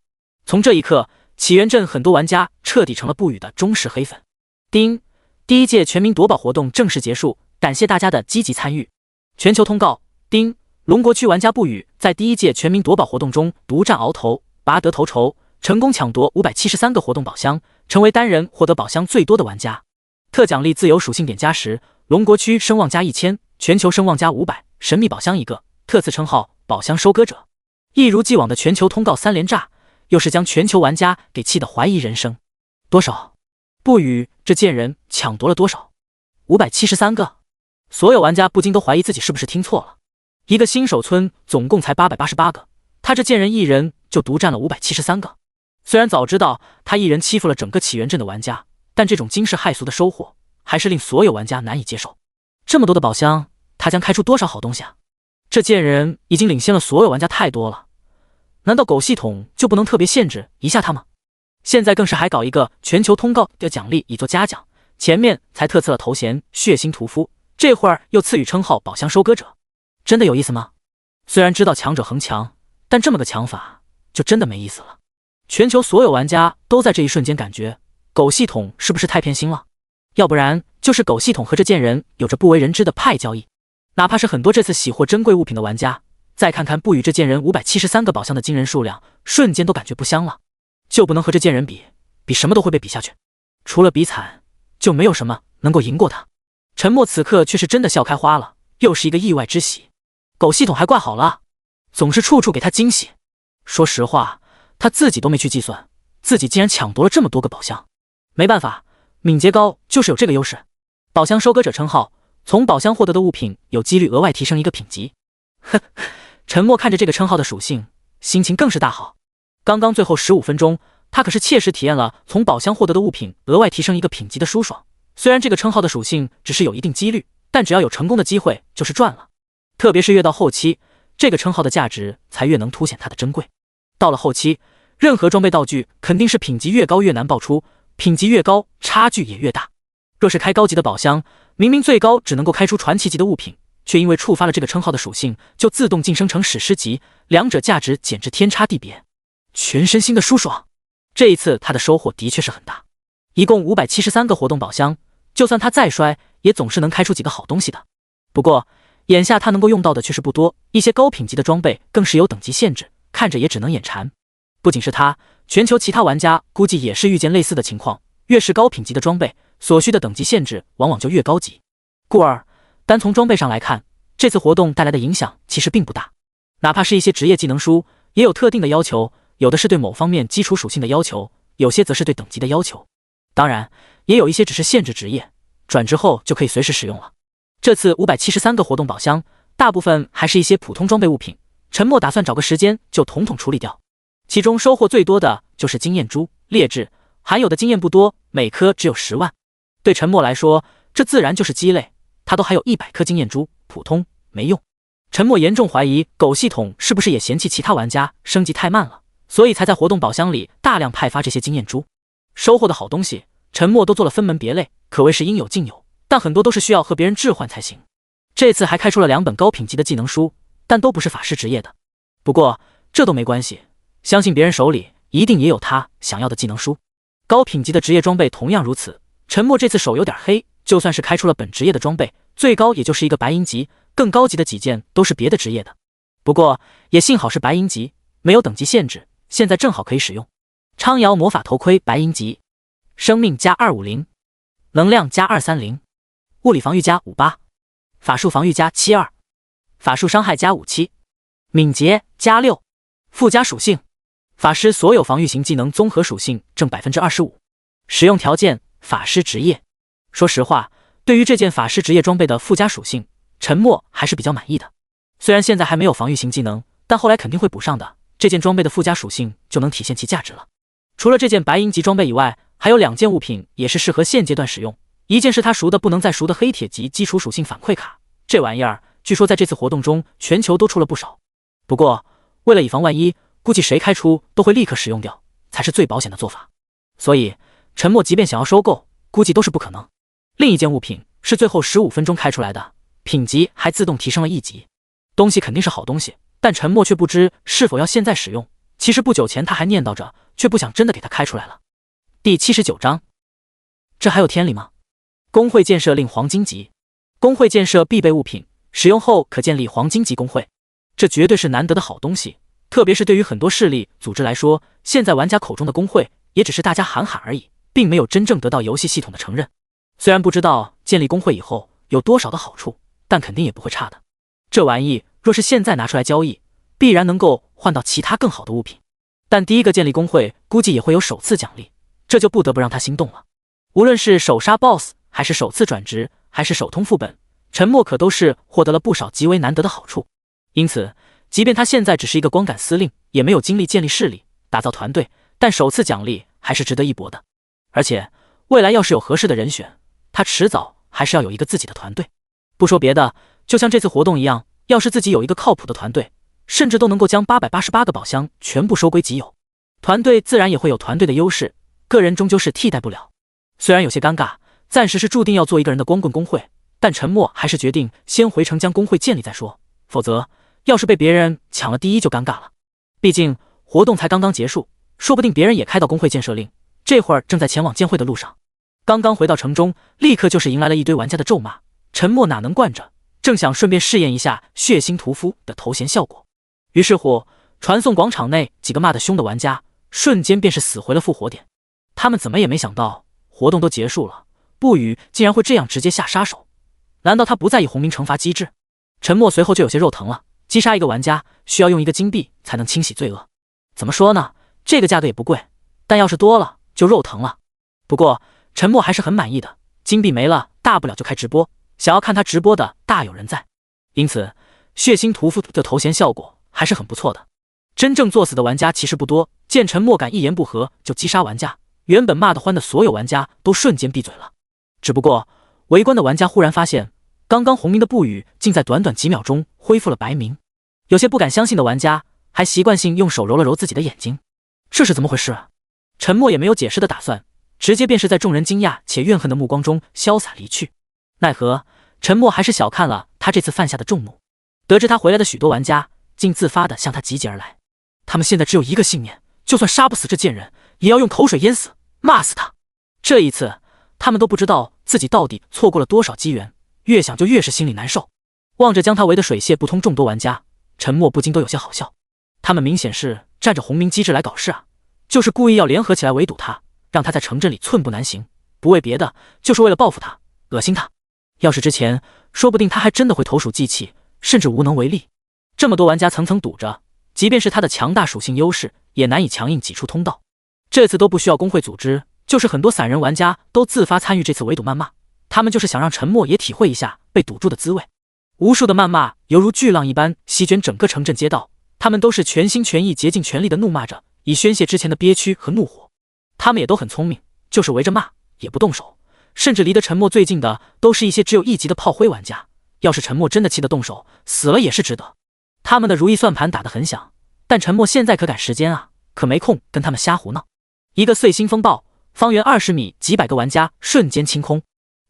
从这一刻，起源镇很多玩家彻底成了不语的忠实黑粉。丁，第1届全民夺宝活动正式结束，感谢大家的积极参与。全球通告：丁，龙国区玩家不语在第1届全民夺宝活动中独占鳌头，拔得头筹，成功抢夺573个活动宝箱，成为单人获得宝箱最多的玩家。特奖励自由属性点加10，龙国区声望加1000，全球声望加500，神秘宝箱1个，特赐称号宝箱收割者。一如既往的全球通告3连炸，又是将全球玩家给气得怀疑人生。多少？不语这贱人抢夺了多少？573个。所有玩家不禁都怀疑自己是不是听错了。一个新手村总共才888个，他这贱人一人就独占了573个。虽然早知道他一人欺负了整个起源镇的玩家，但这种惊世骇俗的收获还是令所有玩家难以接受。这么多的宝箱，他将开出多少好东西啊？这贱人已经领先了所有玩家太多了，难道狗系统就不能特别限制一下他吗？现在更是还搞一个全球通告的奖励以作嘉奖，前面才特赐了头衔血腥屠夫，这会儿又赐予称号宝箱收割者，真的有意思吗？虽然知道强者恒强，但这么个强法就真的没意思了。全球所有玩家都在这一瞬间感觉狗系统是不是太偏心了？要不然就是狗系统和这贱人有着不为人知的派交易。哪怕是很多这次喜获珍贵物品的玩家，再看看不与这贱人573个宝箱的惊人数量，瞬间都感觉不香了。就不能和这贱人比，比什么都会被比下去。除了比惨，就没有什么能够赢过他。陈默此刻却是真的笑开花了，又是一个意外之喜。狗系统还怪好了，总是处处给他惊喜。说实话，他自己都没去计算，自己竟然抢夺了这么多个宝箱。没办法，敏捷高就是有这个优势。宝箱收割者称号，从宝箱获得的物品有几率额外提升一个品级。呵，陈默看着这个称号的属性，心情更是大好。刚刚最后15分钟，他可是切实体验了从宝箱获得的物品额外提升一个品级的舒爽。虽然这个称号的属性只是有一定几率，但只要有成功的机会就是赚了。特别是越到后期，这个称号的价值才越能凸显它的珍贵。到了后期，任何装备道具肯定是品级越高越难爆出，品级越高差距也越大。若是开高级的宝箱，明明最高只能够开出传奇级的物品，却因为触发了这个称号的属性，就自动晋升成史诗级，两者价值简直天差地别。全身心的舒爽，这一次他的收获的确是很大。一共573个活动宝箱，就算他再衰，也总是能开出几个好东西的。不过眼下他能够用到的却是不多，一些高品级的装备更是有等级限制，看着也只能眼馋。不仅是他，全球其他玩家估计也是遇见类似的情况，越是高品级的装备，所需的等级限制往往就越高级。故而单从装备上来看，这次活动带来的影响其实并不大。哪怕是一些职业技能书，也有特定的要求，有的是对某方面基础属性的要求，有些则是对等级的要求。当然也有一些只是限制职业，转职后就可以随时使用了。这次573个活动宝箱，大部分还是一些普通装备物品，陈默打算找个时间就统统处理掉。其中收获最多的就是经验珠、劣质，含有的经验不多，每颗只有10万。对陈默来说，这自然就是鸡肋，他都还有100颗经验珠，普通没用。陈默严重怀疑狗系统是不是也嫌弃其他玩家升级太慢了，所以才在活动宝箱里大量派发这些经验珠。收获的好东西，陈默都做了分门别类，可谓是应有尽有，但很多都是需要和别人置换才行。这次还开出了2本高品级的技能书，但都不是法师职业的。不过这都没关系，相信别人手里一定也有他想要的技能书。高品级的职业装备同样如此，陈默这次手有点黑，就算是开出了本职业的装备，最高也就是一个白银级，更高级的几件都是别的职业的。不过也幸好是白银级，没有等级限制，现在正好可以使用。昌瑶魔法头盔白银级，生命加250，能量加230，物理防御加58，法术防御加72，法术伤害加57，敏捷加6。附加属性，法师所有防御型技能综合属性正 25%。 使用条件，法师职业。说实话，对于这件法师职业装备的附加属性，陈默还是比较满意的。虽然现在还没有防御型技能，但后来肯定会补上的，这件装备的附加属性就能体现其价值了。除了这件白银级装备以外，还有2件物品也是适合现阶段使用。一件是他熟的不能再熟的黑铁级基础属性反馈卡，这玩意儿据说在这次活动中全球都出了不少。不过为了以防万一，估计谁开出都会立刻使用掉，才是最保险的做法。所以陈默即便想要收购，估计都是不可能。另一件物品是最后15分钟开出来的，品级还自动提升了1级。东西肯定是好东西，但陈默却不知是否要现在使用。其实不久前他还念叨着，却不想真的给他开出来了。第79章，这还有天理吗？工会建设令黄金级，工会建设必备物品，使用后可建立黄金级工会，这绝对是难得的好东西。特别是对于很多势力组织来说，现在玩家口中的工会也只是大家喊喊而已，并没有真正得到游戏系统的承认。虽然不知道建立工会以后有多少的好处，但肯定也不会差的。这玩意若是现在拿出来交易，必然能够换到其他更好的物品。但第一个建立工会估计也会有首次奖励，这就不得不让他心动了。无论是首杀 BOSS， 还是首次转职，还是首通副本，陈默可都是获得了不少极为难得的好处。因此即便他现在只是一个光杆司令，也没有精力建立势力打造团队，但首次奖励还是值得一搏的。而且未来要是有合适的人选，他迟早还是要有一个自己的团队。不说别的，就像这次活动一样，要是自己有一个靠谱的团队，甚至都能够将888个宝箱全部收归己有。团队自然也会有团队的优势，个人终究是替代不了。虽然有些尴尬，暂时是注定要做一个人的光棍工会，但陈默还是决定先回城将工会建立再说，否则要是被别人抢了第一就尴尬了。毕竟活动才刚刚结束，说不定别人也开到工会建设令，这会儿正在前往建会的路上。刚刚回到城中，立刻就是迎来了一堆玩家的咒骂。陈默哪能惯着，正想顺便试验一下血腥屠夫的头衔效果。于是乎，传送广场内几个骂得凶的玩家瞬间便是死回了复活点。他们怎么也没想到，活动都结束了，不语竟然会这样直接下杀手。难道他不在意红名惩罚机制？陈默随后就有些肉疼了。击杀一个玩家需要用1个金币才能清洗罪恶，怎么说呢？这个价格也不贵，但要是多了就肉疼了。不过陈默还是很满意的，金币没了，大不了就开直播，想要看他直播的大有人在。因此血腥屠夫的头衔效果还是很不错的。真正作死的玩家其实不多，见陈默敢一言不合就击杀玩家，原本骂得欢的所有玩家都瞬间闭嘴了。只不过围观的玩家忽然发现，刚刚红明的不语竟在短短几秒钟恢复了白明。有些不敢相信的玩家还习惯性用手揉了揉自己的眼睛，这是怎么回事啊？陈默也没有解释的打算，直接便是在众人惊讶且怨恨的目光中潇洒离去。奈何陈默还是小看了他这次犯下的众怒，得知他回来的许多玩家竟自发的向他集结而来。他们现在只有一个信念，就算杀不死这贱人，也要用口水淹死，骂死他。这一次他们都不知道自己到底错过了多少机缘，越想就越是心里难受。望着将他围得水泄不通众多玩家，陈默不禁都有些好笑。他们明显是占着红明机制来搞事啊，就是故意要联合起来围堵他，让他在城镇里寸步难行，不为别的，就是为了报复他，恶心他。要是之前，说不定他还真的会投鼠忌器，甚至无能为力。这么多玩家层层堵着，即便是他的强大属性优势，也难以强硬挤出通道。这次都不需要工会组织，就是很多散人玩家都自发参与这次围堵谩骂，他们就是想让陈默也体会一下被堵住的滋味。无数的谩骂犹如巨浪一般席卷整个城镇街道，他们都是全心全意竭尽全力的怒骂着，以宣泄之前的憋屈和怒火。他们也都很聪明，就是围着骂也不动手，甚至离得陈默最近的都是一些只有1级的炮灰玩家，要是陈默真的气得动手，死了也是值得。他们的如意算盘打得很响，但陈默现在可赶时间啊，可没空跟他们瞎胡闹。一个碎星风暴，方圆20米几百个玩家瞬间清空，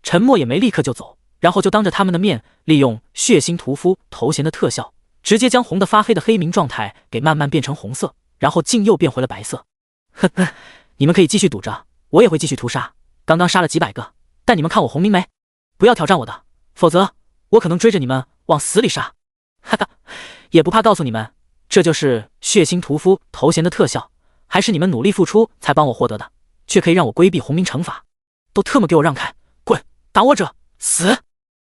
陈默也没立刻就走，然后就当着他们的面利用血腥屠夫头衔的特效，直接将红的发黑的黑冥状态给慢慢变成红色，然后竟又变回了白色。呵呵，你们可以继续堵着，我也会继续屠杀，刚刚杀了几百个，但你们看我红明没？不要挑战我的，否则我可能追着你们往死里杀。哈哈，也不怕告诉你们，这就是血腥屠夫头衔的特效，还是你们努力付出才帮我获得的，却可以让我规避红明惩罚。都特么给我让开，滚，挡我者死！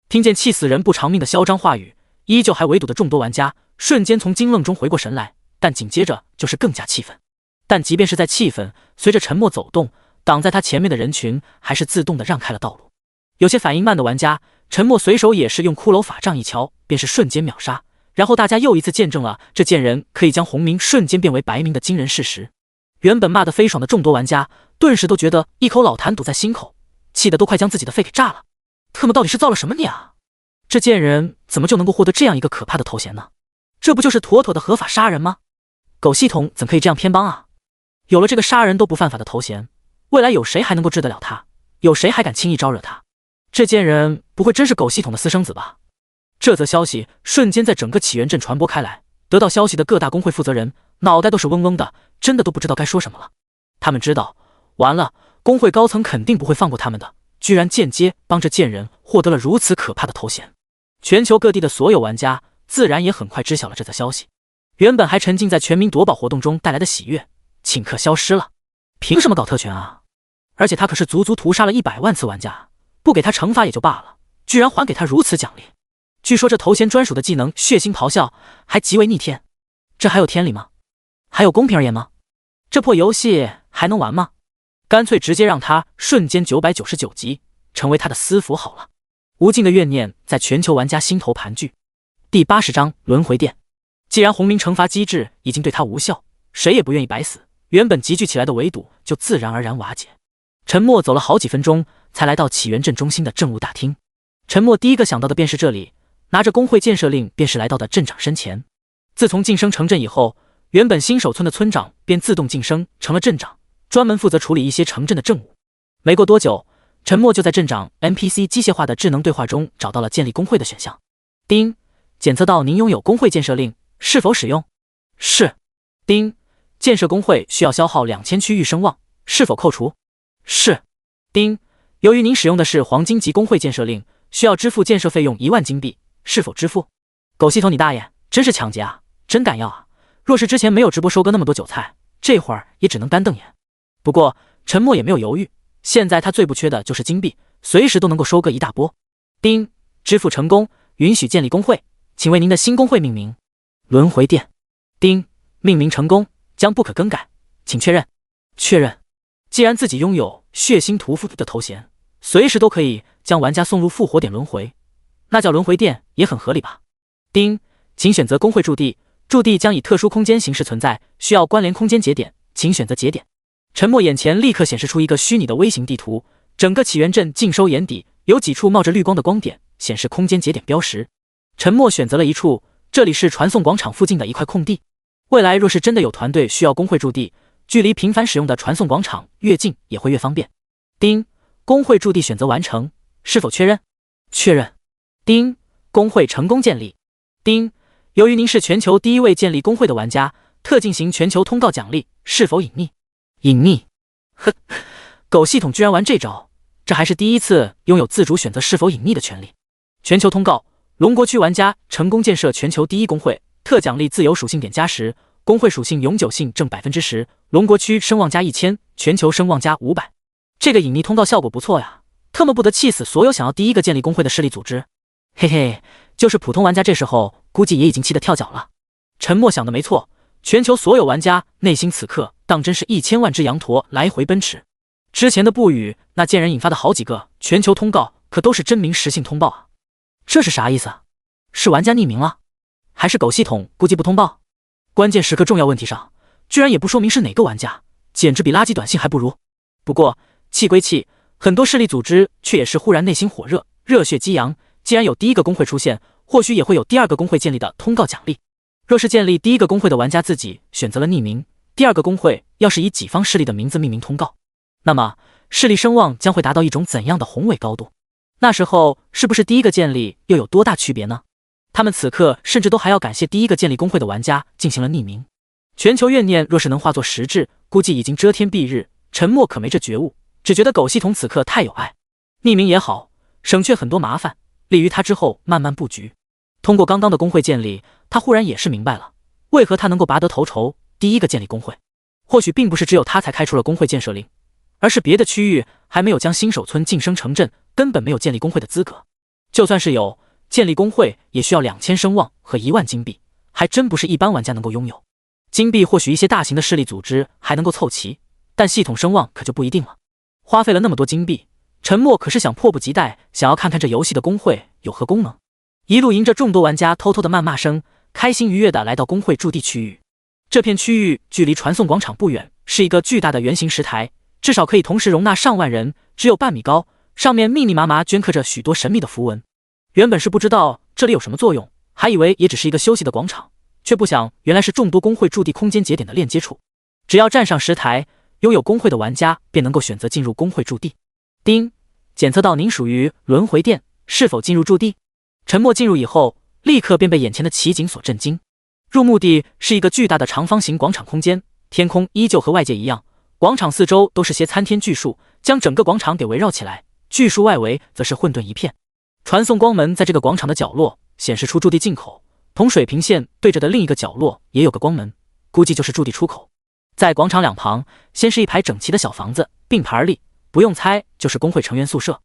听见气死人不偿命的嚣张话语，依旧还围堵的众多玩家瞬间从惊愣中回过神来，但紧接着就是更加气愤。但即便是在气愤，随着沉默走动，挡在他前面的人群还是自动的让开了道路。有些反应慢的玩家，沉默随手也是用骷髅法杖一敲，便是瞬间秒杀。然后大家又一次见证了这贱人可以将红明瞬间变为白明的惊人事实。原本骂得飞爽的众多玩家，顿时都觉得一口老痰堵在心口，气得都快将自己的肺给炸了。特么到底是造了什么孽啊？这贱人怎么就能够获得这样一个可怕的头衔呢？这不就是妥妥的合法杀人吗？狗系统怎可以这样偏帮啊？有了这个杀人都不犯法的头衔，未来有谁还能够治得了他？有谁还敢轻易招惹他？这贱人不会真是狗系统的私生子吧？这则消息瞬间在整个起源镇传播开来，得到消息的各大工会负责人脑袋都是嗡嗡的，真的都不知道该说什么了。他们知道，完了，工会高层肯定不会放过他们的，居然间接帮着贱人获得了如此可怕的头衔。全球各地的所有玩家自然也很快知晓了这则消息。原本还沉浸在全民夺宝活动中带来的喜悦，顷刻消失了。凭什么搞特权啊？而且他可是足足屠杀了100万次玩家，不给他惩罚也就罢了，居然还给他如此奖励。据说这头衔专属的技能血腥咆哮还极为逆天，这还有天理吗？还有公平而言吗？这破游戏还能玩吗？干脆直接让他瞬间999级，成为他的私服好了。无尽的怨念在全球玩家心头盘踞。第80章轮回殿。既然红明惩罚机制已经对他无效，谁也不愿意白死，原本集聚起来的围堵就自然而然瓦解。陈默走了好几分钟才来到起源镇中心的政务大厅。陈默第一个想到的便是这里，拿着工会建设令便是来到的镇长身前。自从晋升城镇以后，原本新手村的村长便自动晋升成了镇长，专门负责处理一些城镇的政务。没过多久，陈默就在镇长 NPC 机械化的智能对话中找到了建立工会的选项。丁，检测到您拥有工会建设令，是否使用？是。丁，建设工会需要消耗2000区域声望，是否扣除？是。丁，由于您使用的是黄金级工会建设令，需要支付建设费用1万金币，是否支付？狗系统你大爷，真是抢劫啊，真敢要啊！若是之前没有直播收割那么多韭菜，这会儿也只能干瞪眼。不过陈默也没有犹豫，现在他最不缺的就是金币，随时都能够收割一大波。丁，支付成功，允许建立工会，请为您的新工会命名。轮回殿。丁，命名成功，将不可更改，请确认。确认。既然自己拥有血腥屠夫的头衔，随时都可以将玩家送入复活点轮回，那叫轮回殿也很合理吧。丁，请选择工会驻地，驻地将以特殊空间形式存在，需要关联空间节点，请选择节点。陈默眼前立刻显示出一个虚拟的微型地图，整个起源阵尽收眼底，有几处冒着绿光的光点，显示空间节点标识。陈默选择了一处，这里是传送广场附近的一块空地。未来若是真的有团队需要工会驻地，距离频繁使用的传送广场越近也会越方便。丁，工会驻地选择完成，是否确认？确认。丁，工会成功建立。丁，由于您是全球第一位建立工会的玩家，特进行全球通告奖励，是否隐匿？隐匿。呵，狗系统居然玩这招，这还是第一次拥有自主选择是否隐匿的权利。全球通告，龙国区玩家成功建设全球第一工会，特奖励自由属性点加10，工会属性永久性正 10%， 龙国区声望加1000，全球声望加500。这个隐匿通告效果不错呀，特么不得气死所有想要第一个建立工会的势力组织。嘿嘿，就是普通玩家这时候估计也已经气得跳脚了。陈默想的没错，全球所有玩家内心此刻当真是1000万只羊驼来回奔驰。之前的不语那贱人引发的好几个全球通告可都是真名实姓通报啊，这是啥意思啊？是玩家匿名了，还是狗系统估计不通报？关键时刻重要问题上居然也不说明是哪个玩家，简直比垃圾短信还不如。不过气归气，很多势力组织却也是忽然内心火热，热血激扬。既然有第一个工会出现，或许也会有第二个工会建立的通告奖励。若是建立第一个工会的玩家自己选择了匿名，第二个工会要是以己方势力的名字命名通告，那么势力声望将会达到一种怎样的宏伟高度？那时候是不是第一个建立又有多大区别呢？他们此刻甚至都还要感谢第一个建立工会的玩家进行了匿名。全球怨念若是能化作实质，估计已经遮天蔽日。陈默可没这觉悟，只觉得狗系统此刻太有爱，匿名也好，省却很多麻烦，利于他之后慢慢布局。通过刚刚的工会建立，他忽然也是明白了，为何他能够拔得头筹，第一个建立工会。或许并不是只有他才开出了工会建设令，而是别的区域还没有将新手村晋升成镇，根本没有建立工会的资格。就算是有，建立工会也需要2000声望和1万金币，还真不是一般玩家能够拥有。金币或许一些大型的势力组织还能够凑齐，但系统声望可就不一定了。花费了那么多金币，陈默可是想迫不及待想要看看这游戏的工会有何功能。一路迎着众多玩家偷偷的谩骂声，开心愉悦的来到工会驻地区域。这片区域距离传送广场不远，是一个巨大的圆形石台，至少可以同时容纳上万人，只有半米高，上面密密麻麻镌刻着许多神秘的符文。原本是不知道这里有什么作用，还以为也只是一个休息的广场，却不想原来是众多工会驻地空间节点的链接处。只要站上石台，拥有工会的玩家便能够选择进入工会驻地。丁，检测到您属于轮回殿，是否进入驻地？陈默进入以后，立刻便被眼前的奇景所震惊。入墓地是一个巨大的长方形广场空间，天空依旧和外界一样，广场四周都是些参天巨树，将整个广场给围绕起来，巨树外围则是混沌一片。传送光门在这个广场的角落显示出驻地进口，同水平线对着的另一个角落也有个光门，估计就是驻地出口。在广场两旁先是一排整齐的小房子，并排而立，不用猜就是工会成员宿舍。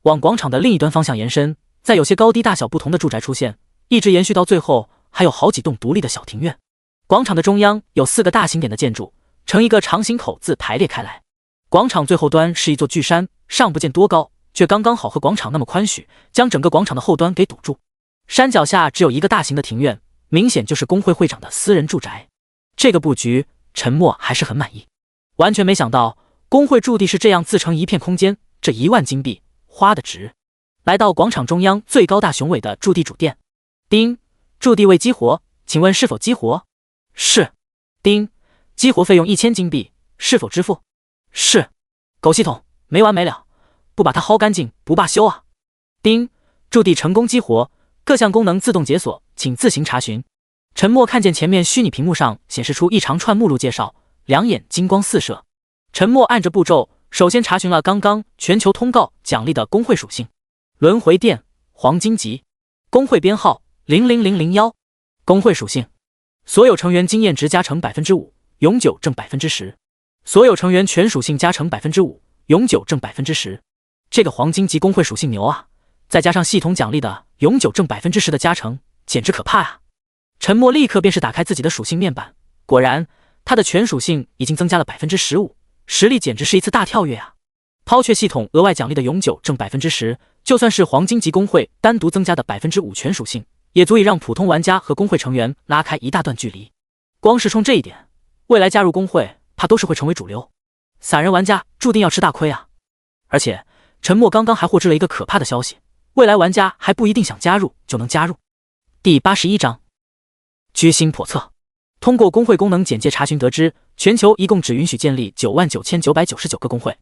往广场的另一端方向延伸，再有些高低大小不同的住宅出现，一直延续到最后还有好几栋独立的小庭院。广场的中央有4个大型点的建筑，呈一个长形口字排列开来。广场最后端是一座巨山，上不见多高，却刚刚好和广场那么宽许，将整个广场的后端给堵住。山脚下只有一个大型的庭院，明显就是工会会长的私人住宅。这个布局陈默还是很满意，完全没想到工会驻地是这样自成一片空间，这1万金币花得值。来到广场中央最高大雄伟的驻地主殿。丁，驻地未激活，请问是否激活？是。丁，激活费用1000金币，是否支付？是。狗系统没完没了，不把它薅干净不罢休啊！丁，驻地成功激活，各项功能自动解锁，请自行查询。陈默看见前面虚拟屏幕上显示出一长串目录介绍，两眼金光四射。陈默按着步骤，首先查询了刚刚全球通告奖励的工会属性：轮回殿黄金级，工会编号00001，工会属性：所有成员经验值加成 5%， 永久正 10%， 所有成员全属性加成 5%， 永久正 10%。 这个黄金级工会属性牛啊，再加上系统奖励的永久正 10% 的加成，简直可怕啊！陈默立刻便是打开自己的属性面板，果然他的全属性已经增加了 15%， 实力简直是一次大跳跃啊！抛却系统额外奖励的永久正 10%， 就算是黄金级工会单独增加的 5% 全属性，也足以让普通玩家和工会成员拉开一大段距离。光是冲这一点，未来加入工会怕都是会成为主流。散人玩家注定要吃大亏啊！而且陈默刚刚还获知了一个可怕的消息，未来玩家还不一定想加入就能加入。第81章，居心叵测。通过工会功能简介查询得知，全球一共只允许建立99999个工会，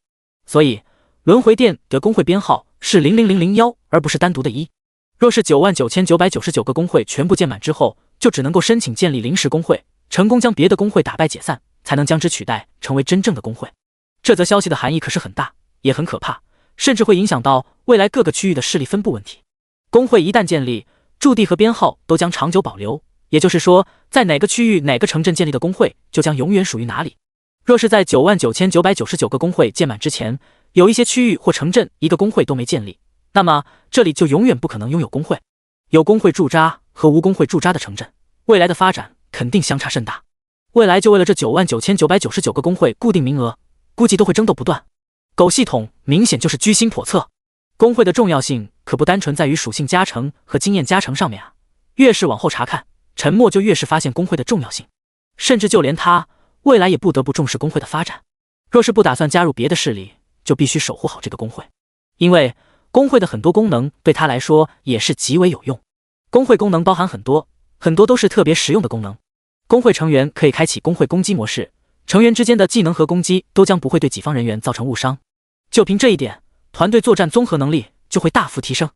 所以轮回殿的工会编号是00001，而不是单独的1。若是99999个工会全部建满之后，就只能够申请建立临时工会，成功将别的工会打败解散，才能将之取代，成为真正的工会。这则消息的含义可是很大，也很可怕，甚至会影响到未来各个区域的势力分布问题。工会一旦建立，驻地和编号都将长久保留，也就是说，在哪个区域哪个城镇建立的工会就将永远属于哪里。若是在99999个工会建满之前，有一些区域或城镇一个工会都没建立，那么这里就永远不可能拥有工会。有工会驻扎和无工会驻扎的城镇，未来的发展肯定相差甚大。未来就为了这99999个工会固定名额，估计都会争斗不断。狗系统明显就是居心叵测。工会的重要性可不单纯在于属性加成和经验加成上面啊！越是往后查看，陈默就越是发现工会的重要性，甚至就连他未来也不得不重视工会的发展。若是不打算加入别的势力，就必须守护好这个工会，因为工会的很多功能对他来说也是极为有用。工会功能包含很多都是特别实用的功能。工会成员可以开启工会攻击模式，成员之间的技能和攻击都将不会对己方人员造成误伤。就凭这一点，团队作战综合能力就会大幅提升。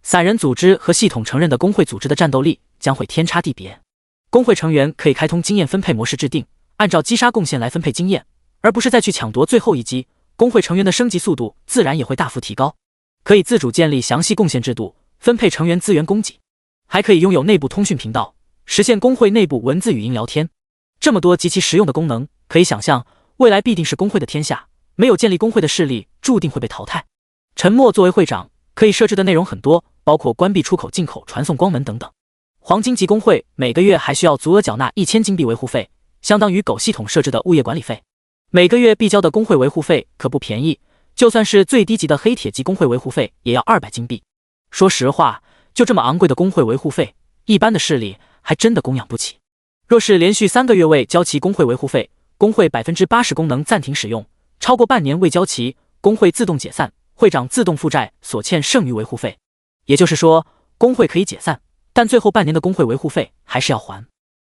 散人组织和系统承认的工会组织的战斗力将会天差地别。工会成员可以开通经验分配模式制定，按照击杀贡献来分配经验，而不是再去抢夺最后一击。工会成员的升级速度自然也会大幅提高。可以自主建立详细贡献制度，分配成员资源供给，还可以拥有内部通讯频道，实现工会内部文字语音聊天。这么多极其实用的功能，可以想象未来必定是工会的天下，没有建立工会的势力注定会被淘汰。陈默作为会长，可以设置的内容很多，包括关闭出口进口、传送光门等等。黄金级工会每个月还需要足额缴纳1000金币维护费，相当于狗系统设置的物业管理费。每个月必交的工会维护费可不便宜，就算是最低级的黑铁级工会维护费也要200金币。说实话，就这么昂贵的工会维护费，一般的势力还真的供养不起。若是连续3个月未交齐工会维护费，工会80%功能暂停使用，超过半年未交齐，工会自动解散，会长自动负债所欠剩余维护费。也就是说，工会可以解散，但最后半年的工会维护费还是要还。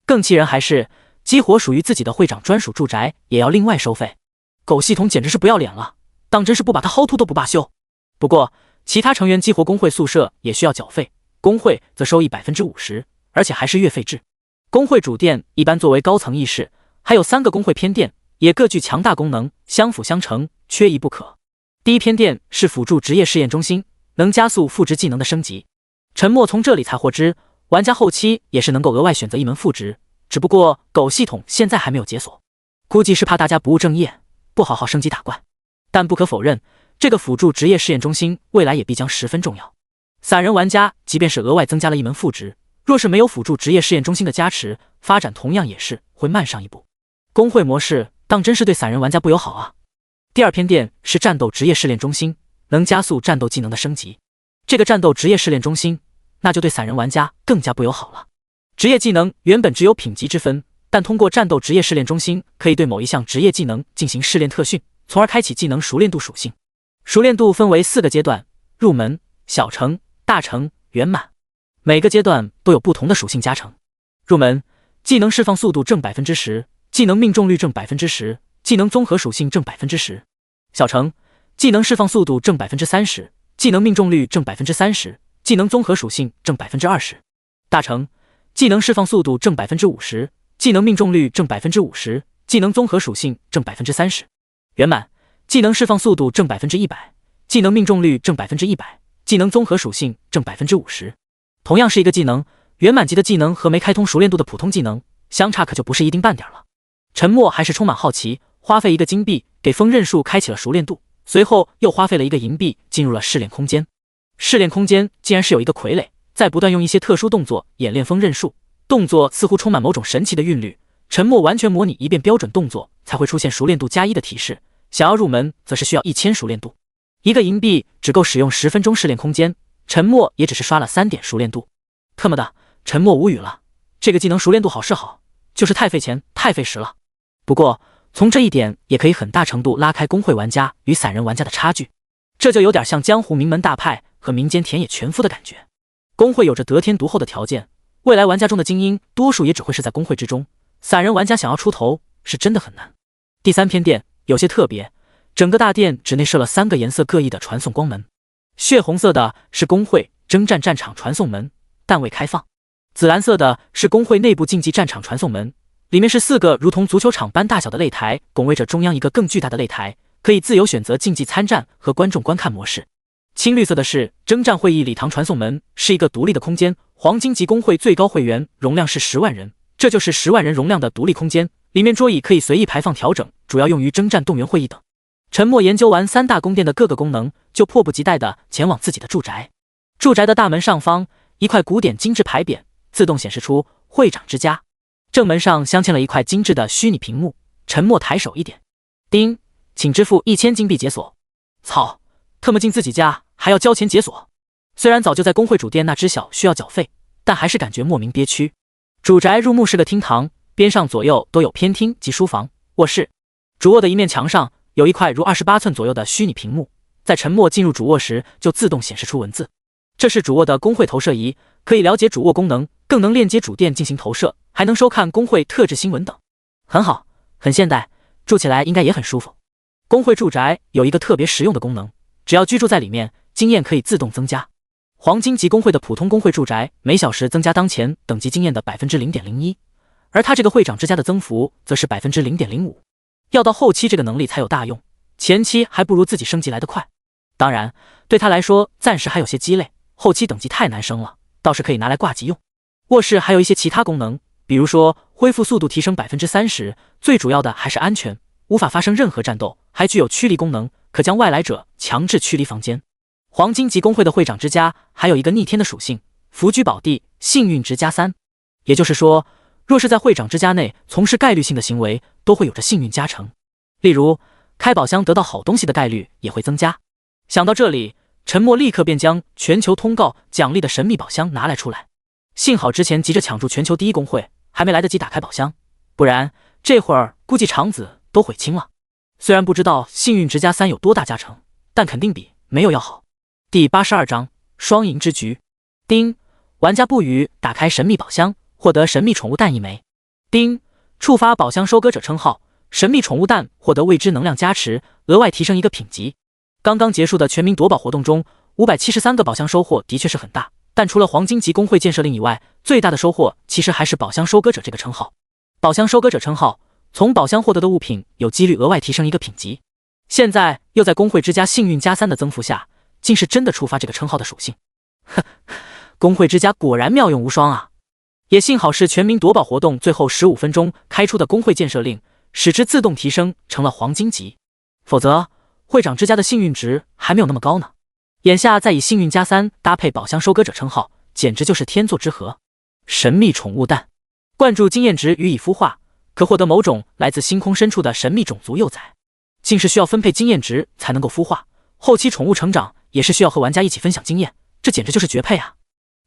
更气人还是，激活属于自己的会长专属住宅也要另外收费。狗系统简直是不要脸了，当真是不把他薅秃都不罢休。不过，其他成员激活工会宿舍也需要缴费，工会则收益50%，而且还是月费制。工会主殿一般作为高层议事，还有3个工会偏殿，也各具强大功能，相辅相成，缺一不可。第一偏殿是辅助职业试验中心，能加速副职技能的升级。陈默从这里才获知，玩家后期也是能够额外选择一门副职，只不过狗系统现在还没有解锁，估计是怕大家不务正业，不好好升级打怪。但不可否认，这个辅助职业试验中心未来也必将十分重要。散人玩家即便是额外增加了一门副职，若是没有辅助职业试验中心的加持，发展同样也是会慢上一步。工会模式当真是对散人玩家不友好啊！第二偏殿是战斗职业试炼中心，能加速战斗技能的升级。这个战斗职业试炼中心，那就对散人玩家更加不友好了。职业技能原本只有品级之分，但通过战斗职业试炼中心，可以对某一项职业技能进行试炼特训，从而开启技能熟练度属性。熟练度分为4个阶段：入门、小成、大成、圆满。每个阶段都有不同的属性加成。入门，技能释放速度正10%，技能命中率正10%，技能综合属性正10%。小成，技能释放速度正30%，技能命中率正30%，技能综合属性正20%。大成，技能释放速度正50%，技能命中率正50%，技能综合属性正30%。圆满，技能释放速度正100%，技能命中率正100%，技能综合属性正50%。同样是一个技能，圆满级的技能和没开通熟练度的普通技能相差可就不是一丁半点了。陈默还是充满好奇，花费1个金币给风刃术开启了熟练度，随后又花费了1个银币进入了试炼空间。试炼空间竟然是有一个傀儡在不断用一些特殊动作演练风刃术，动作似乎充满某种神奇的韵律。陈默完全模拟一遍标准动作才会出现熟练度+1的提示，想要入门则是需要1000熟练度。1个银币只够使用10分钟试炼空间，陈默也只是刷了3点熟练度。特么的，陈默无语了，这个技能熟练度好是好，就是太费钱太费时了。不过从这一点也可以很大程度拉开公会玩家与散人玩家的差距。这就有点像江湖名门大派和民间田野全夫的感觉。公会有着得天独厚的条件，未来玩家中的精英多数也只会是在公会之中，散人玩家想要出头是真的很难。第3偏殿有些特别，整个大殿只内设了3个颜色各异的传送光门，血红色的是公会征战战场传送门，但未开放；紫蓝色的是公会内部竞技战场传送门，里面是4个如同足球场般大小的擂台，拱卫着中央一个更巨大的擂台，可以自由选择竞技参战和观众观看模式。青绿色的是征战会议礼堂传送门，是一个独立的空间，黄金级公会最高会员容量是10万人，这就是10万人容量的独立空间，里面桌椅可以随意排放调整，主要用于征战动员会议等。陈默研究完3大宫殿的各个功能，就迫不及待地前往自己的住宅。住宅的大门上方，一块古典精致牌匾自动显示出会长之家，正门上镶嵌了一块精致的虚拟屏幕。陈默抬手一点，叮，请支付1000金币解锁。操，特么进自己家还要交钱解锁？虽然早就在公会主殿那知晓需要缴费，但还是感觉莫名憋屈。主宅入目是个厅堂，边上左右都有偏厅及书房、卧室。主卧的一面墙上有一块如28寸左右的虚拟屏幕，在陈默进入主卧时就自动显示出文字。这是主卧的公会投射仪，可以了解主卧功能，更能链接主殿进行投射，还能收看公会特制新闻等。很好，很现代，住起来应该也很舒服。公会住宅有一个特别实用的功能，只要居住在里面，经验可以自动增加。黄金级公会的普通公会住宅每小时增加当前等级经验的 0.01%， 而他这个会长之家的增幅则是 0.05%。要到后期这个能力才有大用，前期还不如自己升级来得快。当然，对他来说暂时还有些鸡肋，后期等级太难升了，倒是可以拿来挂机用。卧室还有一些其他功能，比如说恢复速度提升 30%， 最主要的还是安全，无法发生任何战斗，还具有驱离功能，可将外来者强制驱离房间。黄金级公会的会长之家还有一个逆天的属性，福居宝地，幸运值加3，也就是说，若是在会长之家内从事概率性的行为，都会有着幸运加成。例如，开宝箱得到好东西的概率也会增加。想到这里，陈默立刻便将全球通告奖励的神秘宝箱拿来出来。幸好之前急着抢住全球第1公会，还没来得及打开宝箱，不然这会儿估计肠子都悔青了。虽然不知道幸运值加3有多大加成，但肯定比没有要好。第82章双赢之局。丁，玩家不语打开神秘宝箱，获得神秘宠物蛋1枚。丁，触发宝箱收割者称号，神秘宠物蛋获得未知能量加持，额外提升1个品级。刚刚结束的全民夺宝活动中，573个宝箱收获的确是很大，但除了黄金级公会建设令以外，最大的收获其实还是宝箱收割者这个称号。宝箱收割者称号，从宝箱获得的物品有几率额外提升1个品级。现在又在公会之家幸运加3的增幅下，竟是真的触发这个称号的属性。呵，公会之家果然妙用无双啊！也幸好是全民夺宝活动最后15分钟开出的公会建设令，使之自动提升成了黄金级，否则会长之家的幸运值还没有那么高呢。眼下再以幸运加3搭配宝箱收割者称号，简直就是天作之合。神秘宠物蛋，灌注经验值予以孵化，可获得某种来自星空深处的神秘种族幼崽，竟是需要分配经验值才能够孵化。后期宠物成长也是需要和玩家一起分享经验，这简直就是绝配啊！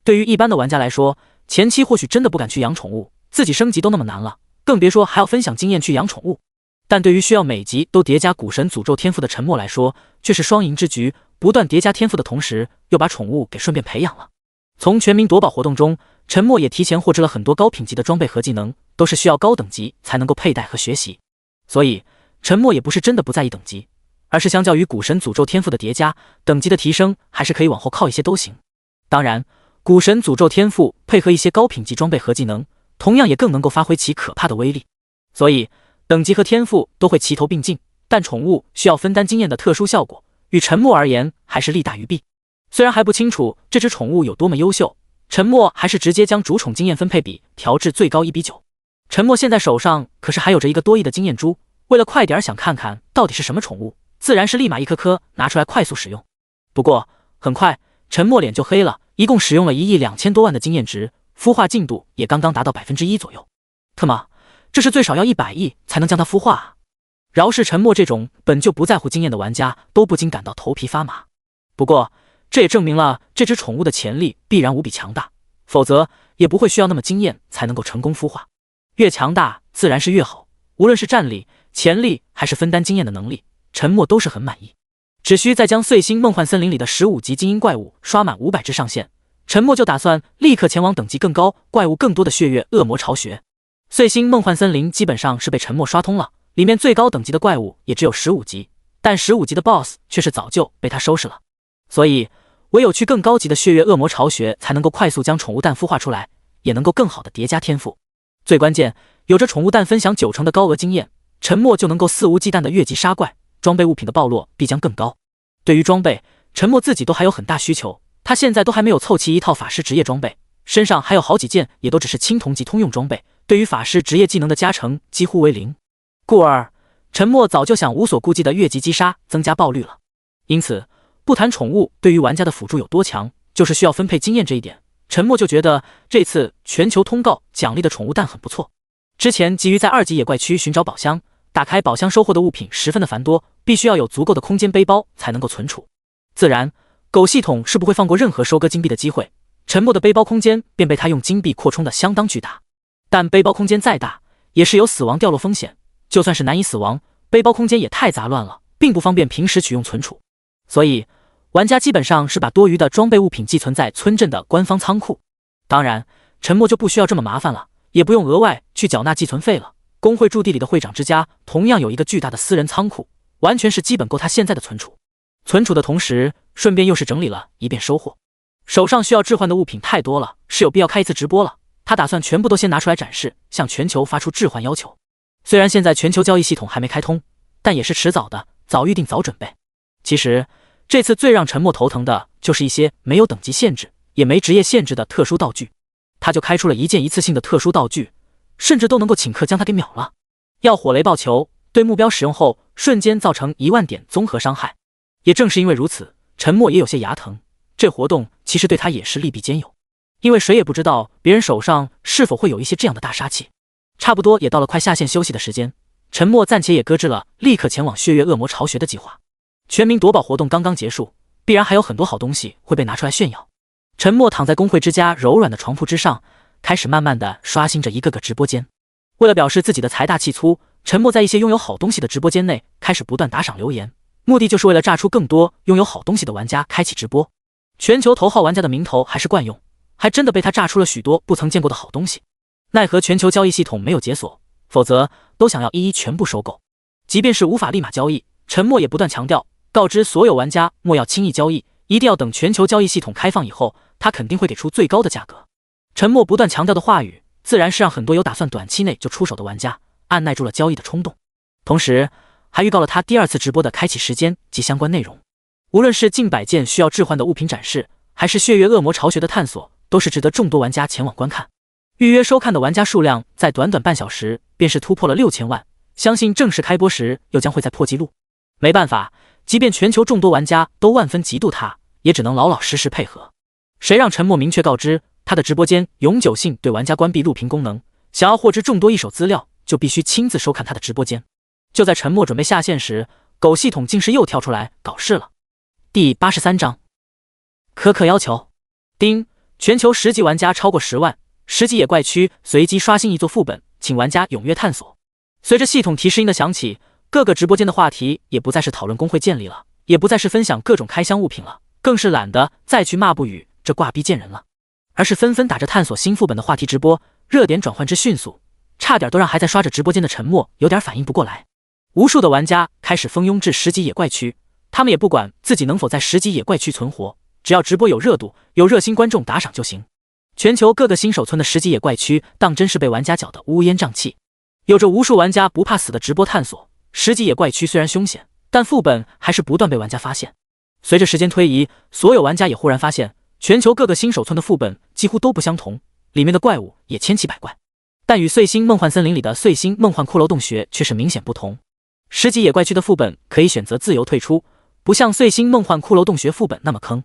对于一般的玩家来说，前期或许真的不敢去养宠物，自己升级都那么难了，更别说还要分享经验去养宠物。但对于需要每集都叠加古神诅咒天赋的陈默来说，却是双赢之局，不断叠加天赋的同时，又把宠物给顺便培养了。从全民夺宝活动中，陈默也提前获知了很多高品级的装备和技能，都是需要高等级才能够佩戴和学习。所以，陈默也不是真的不在意等级，而是相较于古神诅咒天赋的叠加，等级的提升还是可以往后靠一些都行。当然，古神诅咒天赋配合一些高品级装备和技能，同样也更能够发挥其可怕的威力。所以，等级和天赋都会齐头并进，但宠物需要分担经验的特殊效果，与陈默而言还是利大于弊。虽然还不清楚这只宠物有多么优秀，陈默还是直接将主宠经验分配比调至最高1:9。陈默现在手上可是还有着1个多亿的经验珠，为了快点想看看到底是什么宠物，自然是立马一颗颗拿出来快速使用。不过很快陈默脸就黑了，一共使用了1亿2000多万的经验值，孵化进度也刚刚达到 1% 左右。特么，这是最少要100亿才能将它孵化啊！饶是陈默这种本就不在乎经验的玩家，都不禁感到头皮发麻。不过这也证明了这只宠物的潜力必然无比强大，否则也不会需要那么惊艳才能够成功孵化。越强大自然是越好，无论是战力、潜力还是分担经验的能力，陈默都是很满意。只需再将碎星梦幻森林里的15级精英怪物刷满500只上限，陈默就打算立刻前往等级更高、怪物更多的血月恶魔巢穴。碎星梦幻森林基本上是被陈默刷通了，里面最高等级的怪物也只有15级，但15级的 BOSS 却是早就被他收拾了。所以唯有去更高级的血月恶魔巢穴，才能够快速将宠物蛋孵化出来，也能够更好的叠加天赋。最关键，有着宠物蛋分享90%的高额经验，陈默就能够肆无忌惮的越级杀怪，装备物品的爆落必将更高。对于装备，陈默自己都还有很大需求，他现在都还没有凑齐一套法师职业装备，身上还有好几件也都只是青铜级通用装备，对于法师职业技能的加成几乎为零。故而陈默早就想无所顾忌的越级击杀，增加爆率了。因此不谈宠物对于玩家的辅助有多强，就是需要分配经验这一点，陈默就觉得这次全球通告奖励的宠物蛋很不错。之前急于在2级野怪区寻找宝箱，打开宝箱收获的物品十分的繁多，必须要有足够的空间背包才能够存储。自然狗系统是不会放过任何收割金币的机会，陈默的背包空间便被他用金币扩充的相当巨大。但背包空间再大，也是有死亡掉落风险，就算是难以死亡，背包空间也太杂乱了，并不方便平时取用存储。所以玩家基本上是把多余的装备物品寄存在村镇的官方仓库。当然陈默就不需要这么麻烦了，也不用额外去缴纳寄存费了。工会驻地里的会长之家同样有一个巨大的私人仓库，完全是基本够他现在的存储。存储的同时，顺便又是整理了一遍收获。手上需要置换的物品太多了，是有必要开一次直播了。他打算全部都先拿出来展示，向全球发出置换要求。虽然现在全球交易系统还没开通，但也是迟早的，早预定早准备。其实这次最让陈默头疼的就是一些没有等级限制也没职业限制的特殊道具，他就开出了一件一次性的特殊道具，甚至都能够顷刻将它给秒了。要火雷爆球，对目标使用后瞬间造成10000点综合伤害。也正是因为如此，陈默也有些牙疼。这活动其实对他也是利弊兼有，因为谁也不知道别人手上是否会有一些这样的大杀器。差不多也到了快下线休息的时间，陈默暂且也搁置了立刻前往血月恶魔巢穴的计划。全民夺宝活动刚刚结束，必然还有很多好东西会被拿出来炫耀。陈默躺在工会之家柔软的床铺之上，开始慢慢的刷新着一个个直播间。为了表示自己的财大气粗，陈默在一些拥有好东西的直播间内开始不断打赏留言，目的就是为了炸出更多拥有好东西的玩家开启直播。全球头号玩家的名头还是惯用，还真的被他炸出了许多不曾见过的好东西。奈何全球交易系统没有解锁，否则都想要一一全部收购。即便是无法立马交易，陈默也不断强调，告知所有玩家莫要轻易交易，一定要等全球交易系统开放以后，他肯定会给出最高的价格。陈默不断强调的话语，自然是让很多有打算短期内就出手的玩家按耐住了交易的冲动，同时还预告了他第2次直播的开启时间及相关内容。无论是近100件需要置换的物品展示，还是血月恶魔巢穴的探索，都是值得众多玩家前往观看。预约收看的玩家数量在短短半小时便是突破了6000万，相信正式开播时又将会再破纪录。没办法，即便全球众多玩家都万分嫉妒他，也只能老老实实配合。谁让陈默明确告知他的直播间永久性对玩家关闭录屏功能，想要获知众多一手资料，就必须亲自收看他的直播间。就在陈默准备下线时，狗系统竟是又跳出来搞事了。第83章苛刻要求。丁，全球10级玩家超过10万，10级野怪区随机刷新一座副本，请玩家踊跃探索。随着系统提示音的响起，各个直播间的话题也不再是讨论工会建立了，也不再是分享各种开箱物品了，更是懒得再去骂不语这挂逼贱人了，而是纷纷打着探索新副本的话题直播，热点转换之迅速，差点都让还在刷着直播间的陈默有点反应不过来。无数的玩家开始蜂拥至10级野怪区，他们也不管自己能否在10级野怪区存活，只要直播有热度，有热心观众打赏就行。全球各个新手村的10级野怪区当真是被玩家搅得乌烟瘴气，有着无数玩家不怕死的直播探索。10级野怪区虽然凶险，但副本还是不断被玩家发现。随着时间推移，所有玩家也忽然发现，全球各个新手村的副本几乎都不相同，里面的怪物也千奇百怪，但与碎星梦幻森林里的碎星梦幻骷髅洞穴却是明显不同。10级野怪区的副本可以选择自由退出，不像碎星梦幻骷髅洞穴副本那么坑。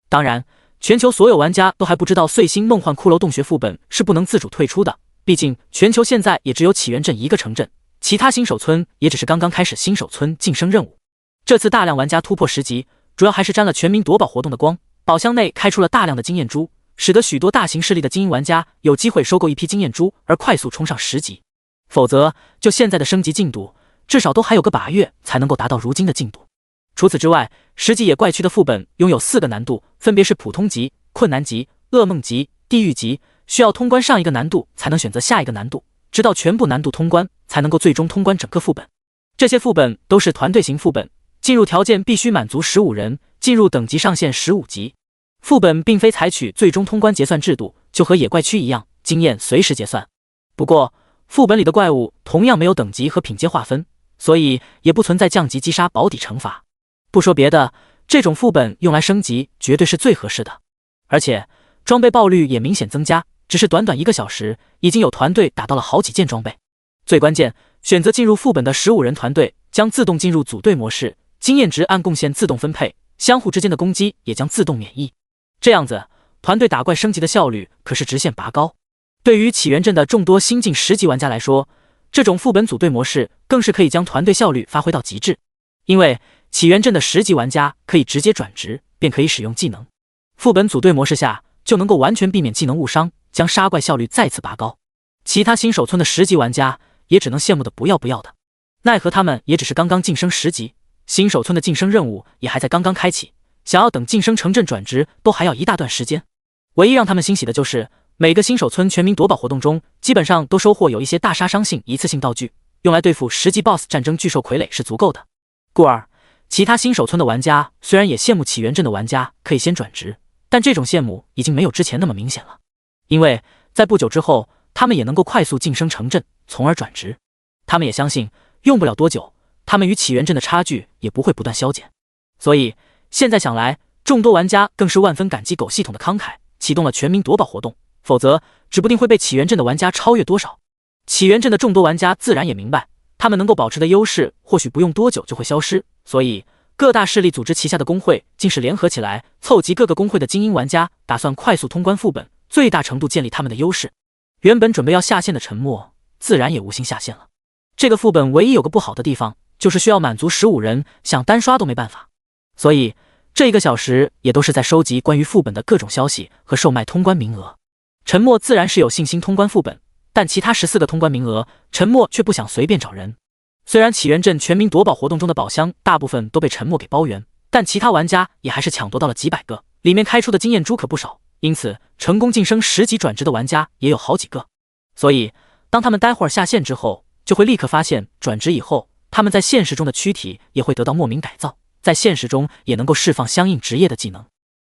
当然，全球所有玩家都还不知道碎星梦幻骷髅洞穴副本是不能自主退出的，毕竟全球现在也只有起源镇一个城镇，其他新手村也只是刚刚开始新手村晋升任务。这次大量玩家突破10级，主要还是沾了全民夺宝活动的光，宝箱内开出了大量的经验珠，使得许多大型势力的精英玩家有机会收购一批经验珠而快速冲上10级。否则就现在的升级进度，至少都还有个把月才能够达到如今的进度。除此之外，10级野怪区的副本拥有4个难度，分别是普通级、困难级、噩梦级、地狱级，需要通关上一个难度才能选择下一个难度，直到全部难度通关才能够最终通关整个副本。这些副本都是团队型副本，进入条件必须满足15人，进入等级上限15级。副本并非采取最终通关结算制度，就和野怪区一样，经验随时结算。不过副本里的怪物同样没有等级和品阶划分，所以也不存在降级击杀保底惩罚。不说别的，这种副本用来升级绝对是最合适的，而且装备爆率也明显增加，只是短短1个小时，已经有团队打到了好几件装备。最关键，选择进入副本的15人团队将自动进入组队模式，经验值按贡献自动分配，相互之间的攻击也将自动免疫。这样子，团队打怪升级的效率可是直线拔高。对于起源镇的众多新进10级玩家来说，这种副本组队模式更是可以将团队效率发挥到极致，因为起源镇的10级玩家可以直接转职，便可以使用技能。副本组队模式下，就能够完全避免技能误伤，将杀怪效率再次拔高。其他新手村的10级玩家也只能羡慕的不要不要的，奈何他们也只是刚刚晋升10级，新手村的晋升任务也还在刚刚开启，想要等晋升城镇转职都还要一大段时间。唯一让他们欣喜的就是每个新手村全民夺宝活动中，基本上都收获有一些大杀伤性一次性道具，用来对付10级 BOSS 战争巨兽傀儡是足够的。故而其他新手村的玩家虽然也羡慕起源镇的玩家可以先转职，但这种羡慕已经没有之前那么明显了，因为在不久之后他们也能够快速晋升城镇，从而转职。他们也相信用不了多久，他们与起源镇的差距也不会不断消减。所以现在想来，众多玩家更是万分感激狗系统的慷慨，启动了全民夺宝活动，否则指不定会被起源镇的玩家超越多少。起源镇的众多玩家自然也明白，他们能够保持的优势或许不用多久就会消失，所以各大势力组织旗下的工会竟是联合起来，凑集各个工会的精英玩家，打算快速通关副本，最大程度建立他们的优势。原本准备要下线的沉默自然也无心下线了。这个副本唯一有个不好的地方，就是需要满足15人，想单刷都没办法。所以这1个小时也都是在收集关于副本的各种消息和售卖通关名额。沉默自然是有信心通关副本，但其他14个通关名额，沉默却不想随便找人。虽然起源镇全民夺宝活动中的宝箱大部分都被沉默给包圆，但其他玩家也还是抢夺到了几百个，里面开出的经验珠可不少，因此成功晋升10级转职的玩家也有好几个。所以当他们待会儿下线之后，就会立刻发现转职以后，他们在现实中的躯体也会得到莫名改造，在现实中也能够释放相应职业的技能。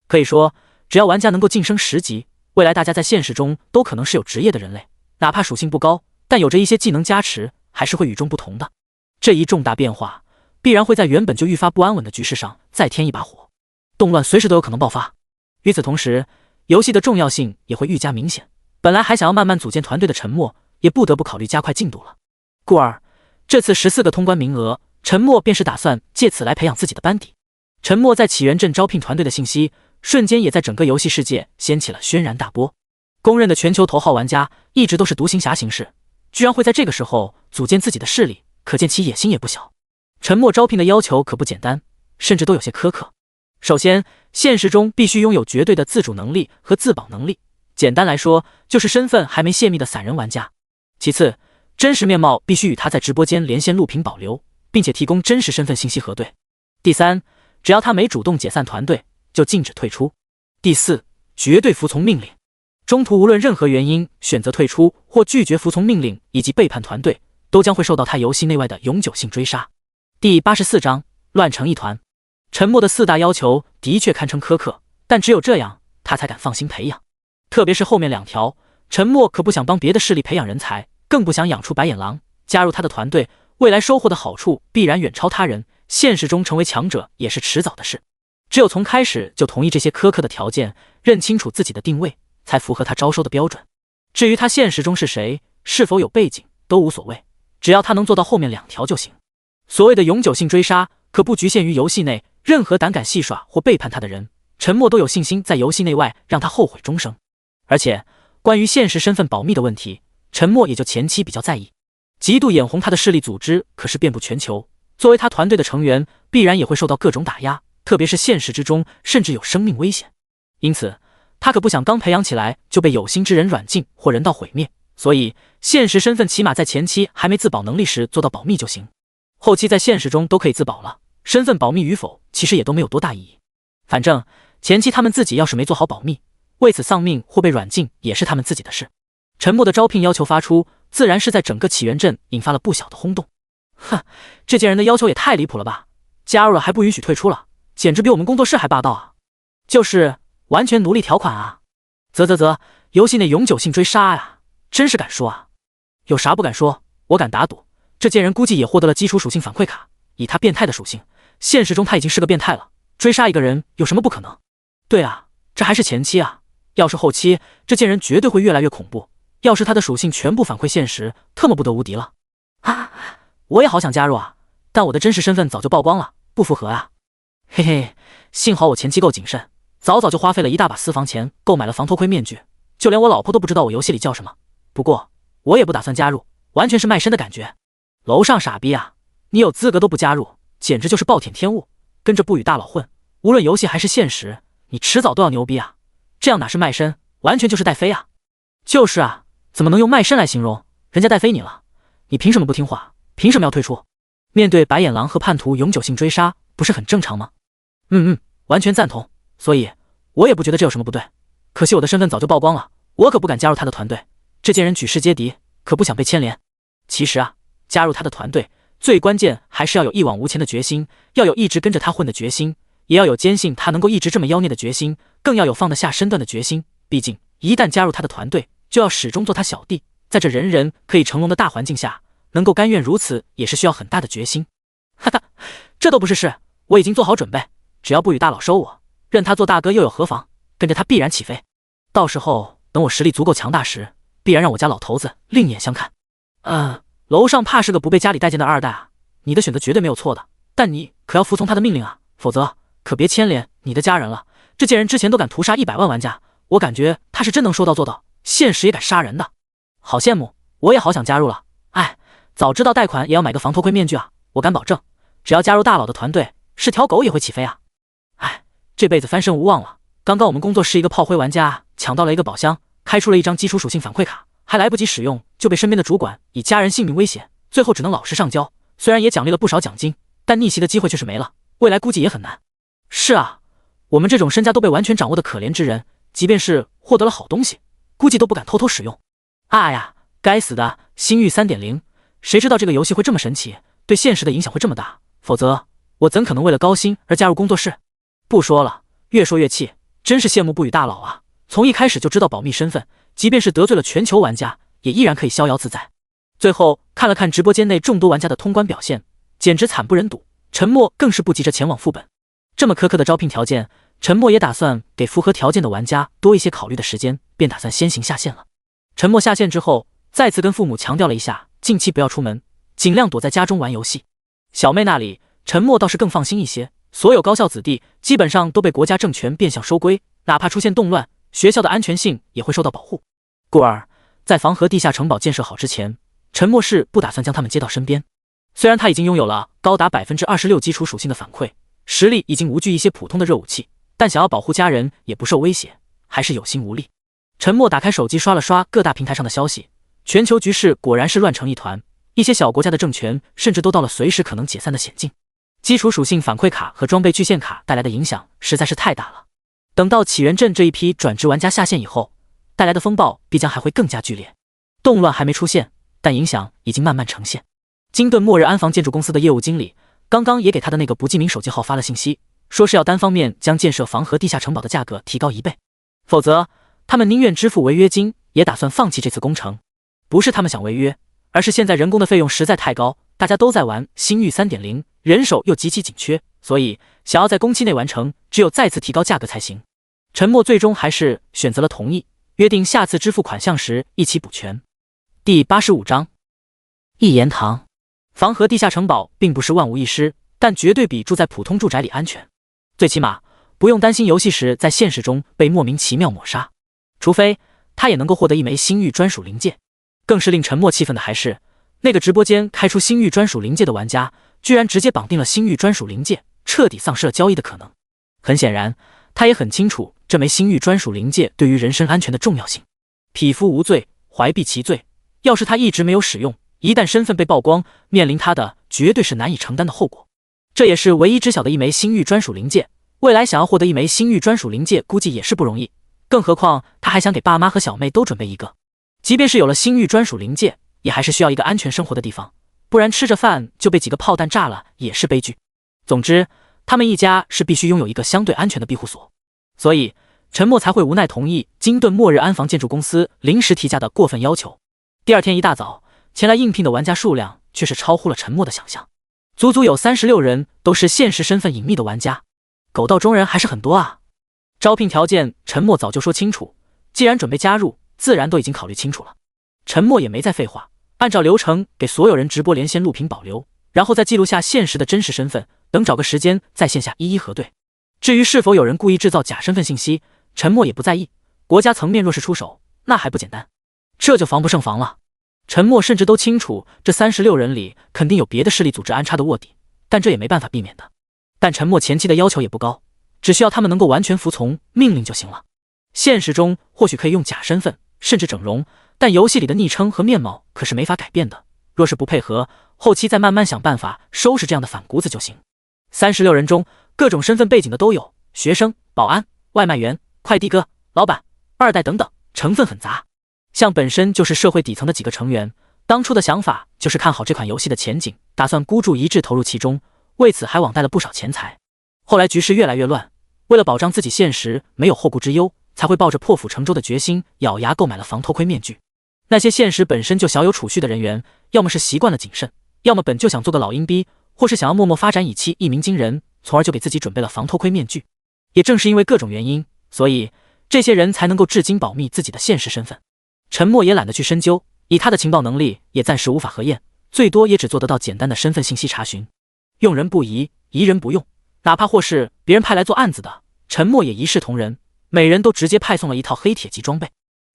可以说，只要玩家能够晋升10级，未来大家在现实中都可能是有职业的人类，哪怕属性不高，但有着一些技能加持，还是会与众不同的。这一重大变化必然会在原本就愈发不安稳的局势上再添一把火，动乱随时都有可能爆发。与此同时，游戏的重要性也会愈加明显，本来还想要慢慢组建团队的沉默，也不得不考虑加快进度了。故而这次14个通关名额，沉默便是打算借此来培养自己的班底。沉默在起源镇招聘团队的信息，瞬间也在整个游戏世界掀起了轩然大波。公认的全球头号玩家一直都是独行侠形式，居然会在这个时候组建自己的势力，可见其野心也不小。沉默招聘的要求可不简单，甚至都有些苛刻。首先，现实中必须拥有绝对的自主能力和自保能力，简单来说就是身份还没泄密的散人玩家。其次，真实面貌必须与他在直播间连线录屏保留，并且提供真实身份信息核对。第三，只要他没主动解散团队，就禁止退出。第四，绝对服从命令，中途无论任何原因选择退出或拒绝服从命令以及背叛团队，都将会受到他游戏内外的永久性追杀。第84章乱成一团。沉默的4大要求的确堪称苛刻，但只有这样他才敢放心培养。特别是后面2条，沉默可不想帮别的势力培养人才，更不想养出白眼狼，加入他的团队，未来收获的好处必然远超他人，现实中成为强者也是迟早的事。只有从开始就同意这些苛刻的条件，认清楚自己的定位，才符合他招收的标准。至于他现实中是谁，是否有背景都无所谓，只要他能做到后面2条就行。所谓的永久性追杀可不局限于游戏内，任何胆敢戏耍或背叛他的人，沉默都有信心在游戏内外让他后悔终生。而且关于现实身份保密的问题，沉默也就前期比较在意。极度眼红他的势力组织可是遍布全球，作为他团队的成员，必然也会受到各种打压，特别是现实之中甚至有生命危险。因此他可不想刚培养起来就被有心之人软禁或人道毁灭，所以现实身份起码在前期还没自保能力时做到保密就行。后期在现实中都可以自保了，身份保密与否其实也都没有多大意义。反正前期他们自己要是没做好保密，为此丧命或被软禁也是他们自己的事。陈默的招聘要求发出，自然是在整个起源镇引发了不小的轰动。哼，这届人的要求也太离谱了吧！加入了还不允许退出了，简直比我们工作室还霸道啊！就是完全奴隶条款啊！啧，游戏内永久性追杀呀，真是敢说啊！有啥不敢说？我敢打赌，这届人估计也获得了基础属性反馈卡。以他变态的属性，现实中他已经是个变态了，追杀一个人有什么不可能？对啊，这还是前期啊，要是后期，这届人绝对会越来越恐怖。要是他的属性全部反馈现实，特么不得无敌了啊！我也好想加入啊，但我的真实身份早就曝光了，不符合啊。嘿嘿，幸好我前期够谨慎，早就花费了一大把私房钱购买了防脱盔面具，就连我老婆都不知道我游戏里叫什么。不过我也不打算加入，完全是卖身的感觉。楼上傻逼啊，你有资格都不加入，简直就是暴殄天物，跟着不与大佬混，无论游戏还是现实，你迟早都要牛逼啊！这样哪是卖身，完全就是带飞啊！就是啊，怎么能用卖身来形容？人家带飞你了，你凭什么不听话？凭什么要退出？面对白眼狼和叛徒永久性追杀，不是很正常吗？完全赞同。所以我也不觉得这有什么不对。可惜我的身份早就曝光了，我可不敢加入他的团队。这届人举世皆敌，可不想被牵连。其实啊，加入他的团队，最关键还是要有一往无前的决心，要有一直跟着他混的决心，也要有坚信他能够一直这么妖孽的决心，更要有放得下身段的决心。毕竟一旦加入他的团队，就要始终做他小弟，在这人人可以成龙的大环境下，能够甘愿如此，也是需要很大的决心。哈哈，这都不是事，我已经做好准备，只要不与大佬收我，认他做大哥又有何妨？跟着他必然起飞。到时候等我实力足够强大时，必然让我家老头子另眼相看。楼上怕是个不被家里待见的二代啊，你的选择绝对没有错的，但你可要服从他的命令啊，否则可别牵连你的家人了。这届人之前都敢屠杀100万玩家，我感觉他是真能说到做到，现实也敢杀人的，好羡慕，我也好想加入了。早知道贷款也要买个防脱盔面具啊！我敢保证，只要加入大佬的团队，是条狗也会起飞啊！这辈子翻身无望了。刚刚我们工作室一个炮灰玩家抢到了一个宝箱，开出了一张基础属性反馈卡，还来不及使用，就被身边的主管以家人性命威胁，最后只能老实上交。虽然也奖励了不少奖金，但逆袭的机会却是没了，未来估计也很难。是啊，我们这种身家都被完全掌握的可怜之人，即便是获得了好东西，估计都不敢偷偷使用。该死的星域 3.0， 谁知道这个游戏会这么神奇，对现实的影响会这么大，否则我怎可能为了高薪而加入工作室？不说了，越说越气，真是羡慕不与大佬啊！从一开始就知道保密身份，即便是得罪了全球玩家，也依然可以逍遥自在。最后看了看直播间内众多玩家的通关表现，简直惨不忍睹。陈默更是不急着前往副本，这么苛刻的招聘条件，陈默也打算给符合条件的玩家多一些考虑的时间，便打算先行下线了。陈默下线之后，再次跟父母强调了一下，近期不要出门，尽量躲在家中玩游戏。小妹那里，陈默倒是更放心一些，所有高校子弟基本上都被国家政权变相收归，哪怕出现动乱，学校的安全性也会受到保护。故而，在防河地下城堡建设好之前，陈默是不打算将他们接到身边。虽然他已经拥有了高达 26% 基础属性的反馈，实力已经无惧一些普通的热武器，但想要保护家人也不受威胁，还是有心无力。陈默打开手机刷了刷各大平台上的消息，全球局势果然是乱成一团，一些小国家的政权甚至都到了随时可能解散的险境。基础属性反馈卡和装备巨献卡带来的影响实在是太大了。等到起源镇这一批转职玩家下线以后，带来的风暴必将还会更加剧烈。动乱还没出现，但影响已经慢慢呈现。金盾末日安防建筑公司的业务经理刚刚也给他的那个不记名手机号发了信息，说是要单方面将建设防河地下城堡的价格提高1倍，否则他们宁愿支付违约金，也打算放弃这次工程。不是他们想违约，而是现在人工的费用实在太高，大家都在玩星域 3.0， 人手又极其紧缺，所以想要在工期内完成，只有再次提高价格才行。陈默最终还是选择了同意，约定下次支付款项时一起补全。第85章一言堂。防河地下城堡并不是万无一失，但绝对比住在普通住宅里安全，最起码不用担心游戏时在现实中被莫名其妙抹杀，除非他也能够获得一枚星域专属灵戒。更是令陈默气愤的还是，那个直播间开出星域专属灵戒的玩家居然直接绑定了星域专属灵戒，彻底丧失了交易的可能。很显然，他也很清楚这枚星域专属灵戒对于人身安全的重要性。匹夫无罪，怀璧其罪，要是他一直没有使用，一旦身份被曝光，面临他的绝对是难以承担的后果。这也是唯一知晓的一枚星域专属灵戒，未来想要获得一枚星域专属灵戒，估计也是不容易。更何况他还想给爸妈和小妹都准备一个。即便是有了星域专属灵戒，也还是需要一个安全生活的地方，不然吃着饭就被几个炮弹炸了，也是悲剧。总之，他们一家是必须拥有一个相对安全的庇护所，所以陈默才会无奈同意金盾末日安防建筑公司临时提价的过分要求。第二天一大早，前来应聘的玩家数量却是超乎了陈默的想象，足足有36人，都是现实身份隐秘的玩家。狗道中人还是很多啊。招聘条件陈默早就说清楚，既然准备加入，自然都已经考虑清楚了。陈默也没再废话，按照流程给所有人直播连线录屏保留，然后再记录下现实的真实身份，等找个时间在线下一一核对。至于是否有人故意制造假身份信息，陈默也不在意，国家层面若是出手，那还不简单，这就防不胜防了。陈默甚至都清楚这36人里肯定有别的势力组织安插的卧底，但这也没办法避免的。但陈默前期的要求也不高，只需要他们能够完全服从命令就行了。现实中或许可以用假身份甚至整容，但游戏里的昵称和面貌可是没法改变的，若是不配合，后期再慢慢想办法收拾这样的反骨子就行。36人中各种身份背景的都有，学生、保安、外卖员、快递哥、老板、二代等等，成分很杂。像本身就是社会底层的几个成员，当初的想法就是看好这款游戏的前景，打算孤注一掷投入其中，为此还网贷了不少钱财。后来局势越来越乱，为了保障自己现实没有后顾之忧，才会抱着破釜沉舟的决心，咬牙购买了防偷窥面具。那些现实本身就小有储蓄的人员，要么是习惯了谨慎，要么本就想做个老阴逼，或是想要默默发展以期一鸣惊人，从而就给自己准备了防偷窥面具。也正是因为各种原因，所以这些人才能够至今保密自己的现实身份。陈默也懒得去深究，以他的情报能力也暂时无法核验，最多也只做得到简单的身份信息查询。用人不疑，疑人不用，哪怕或是别人派来做案子的，陈默也一视同仁，每人都直接派送了一套黑铁级装备。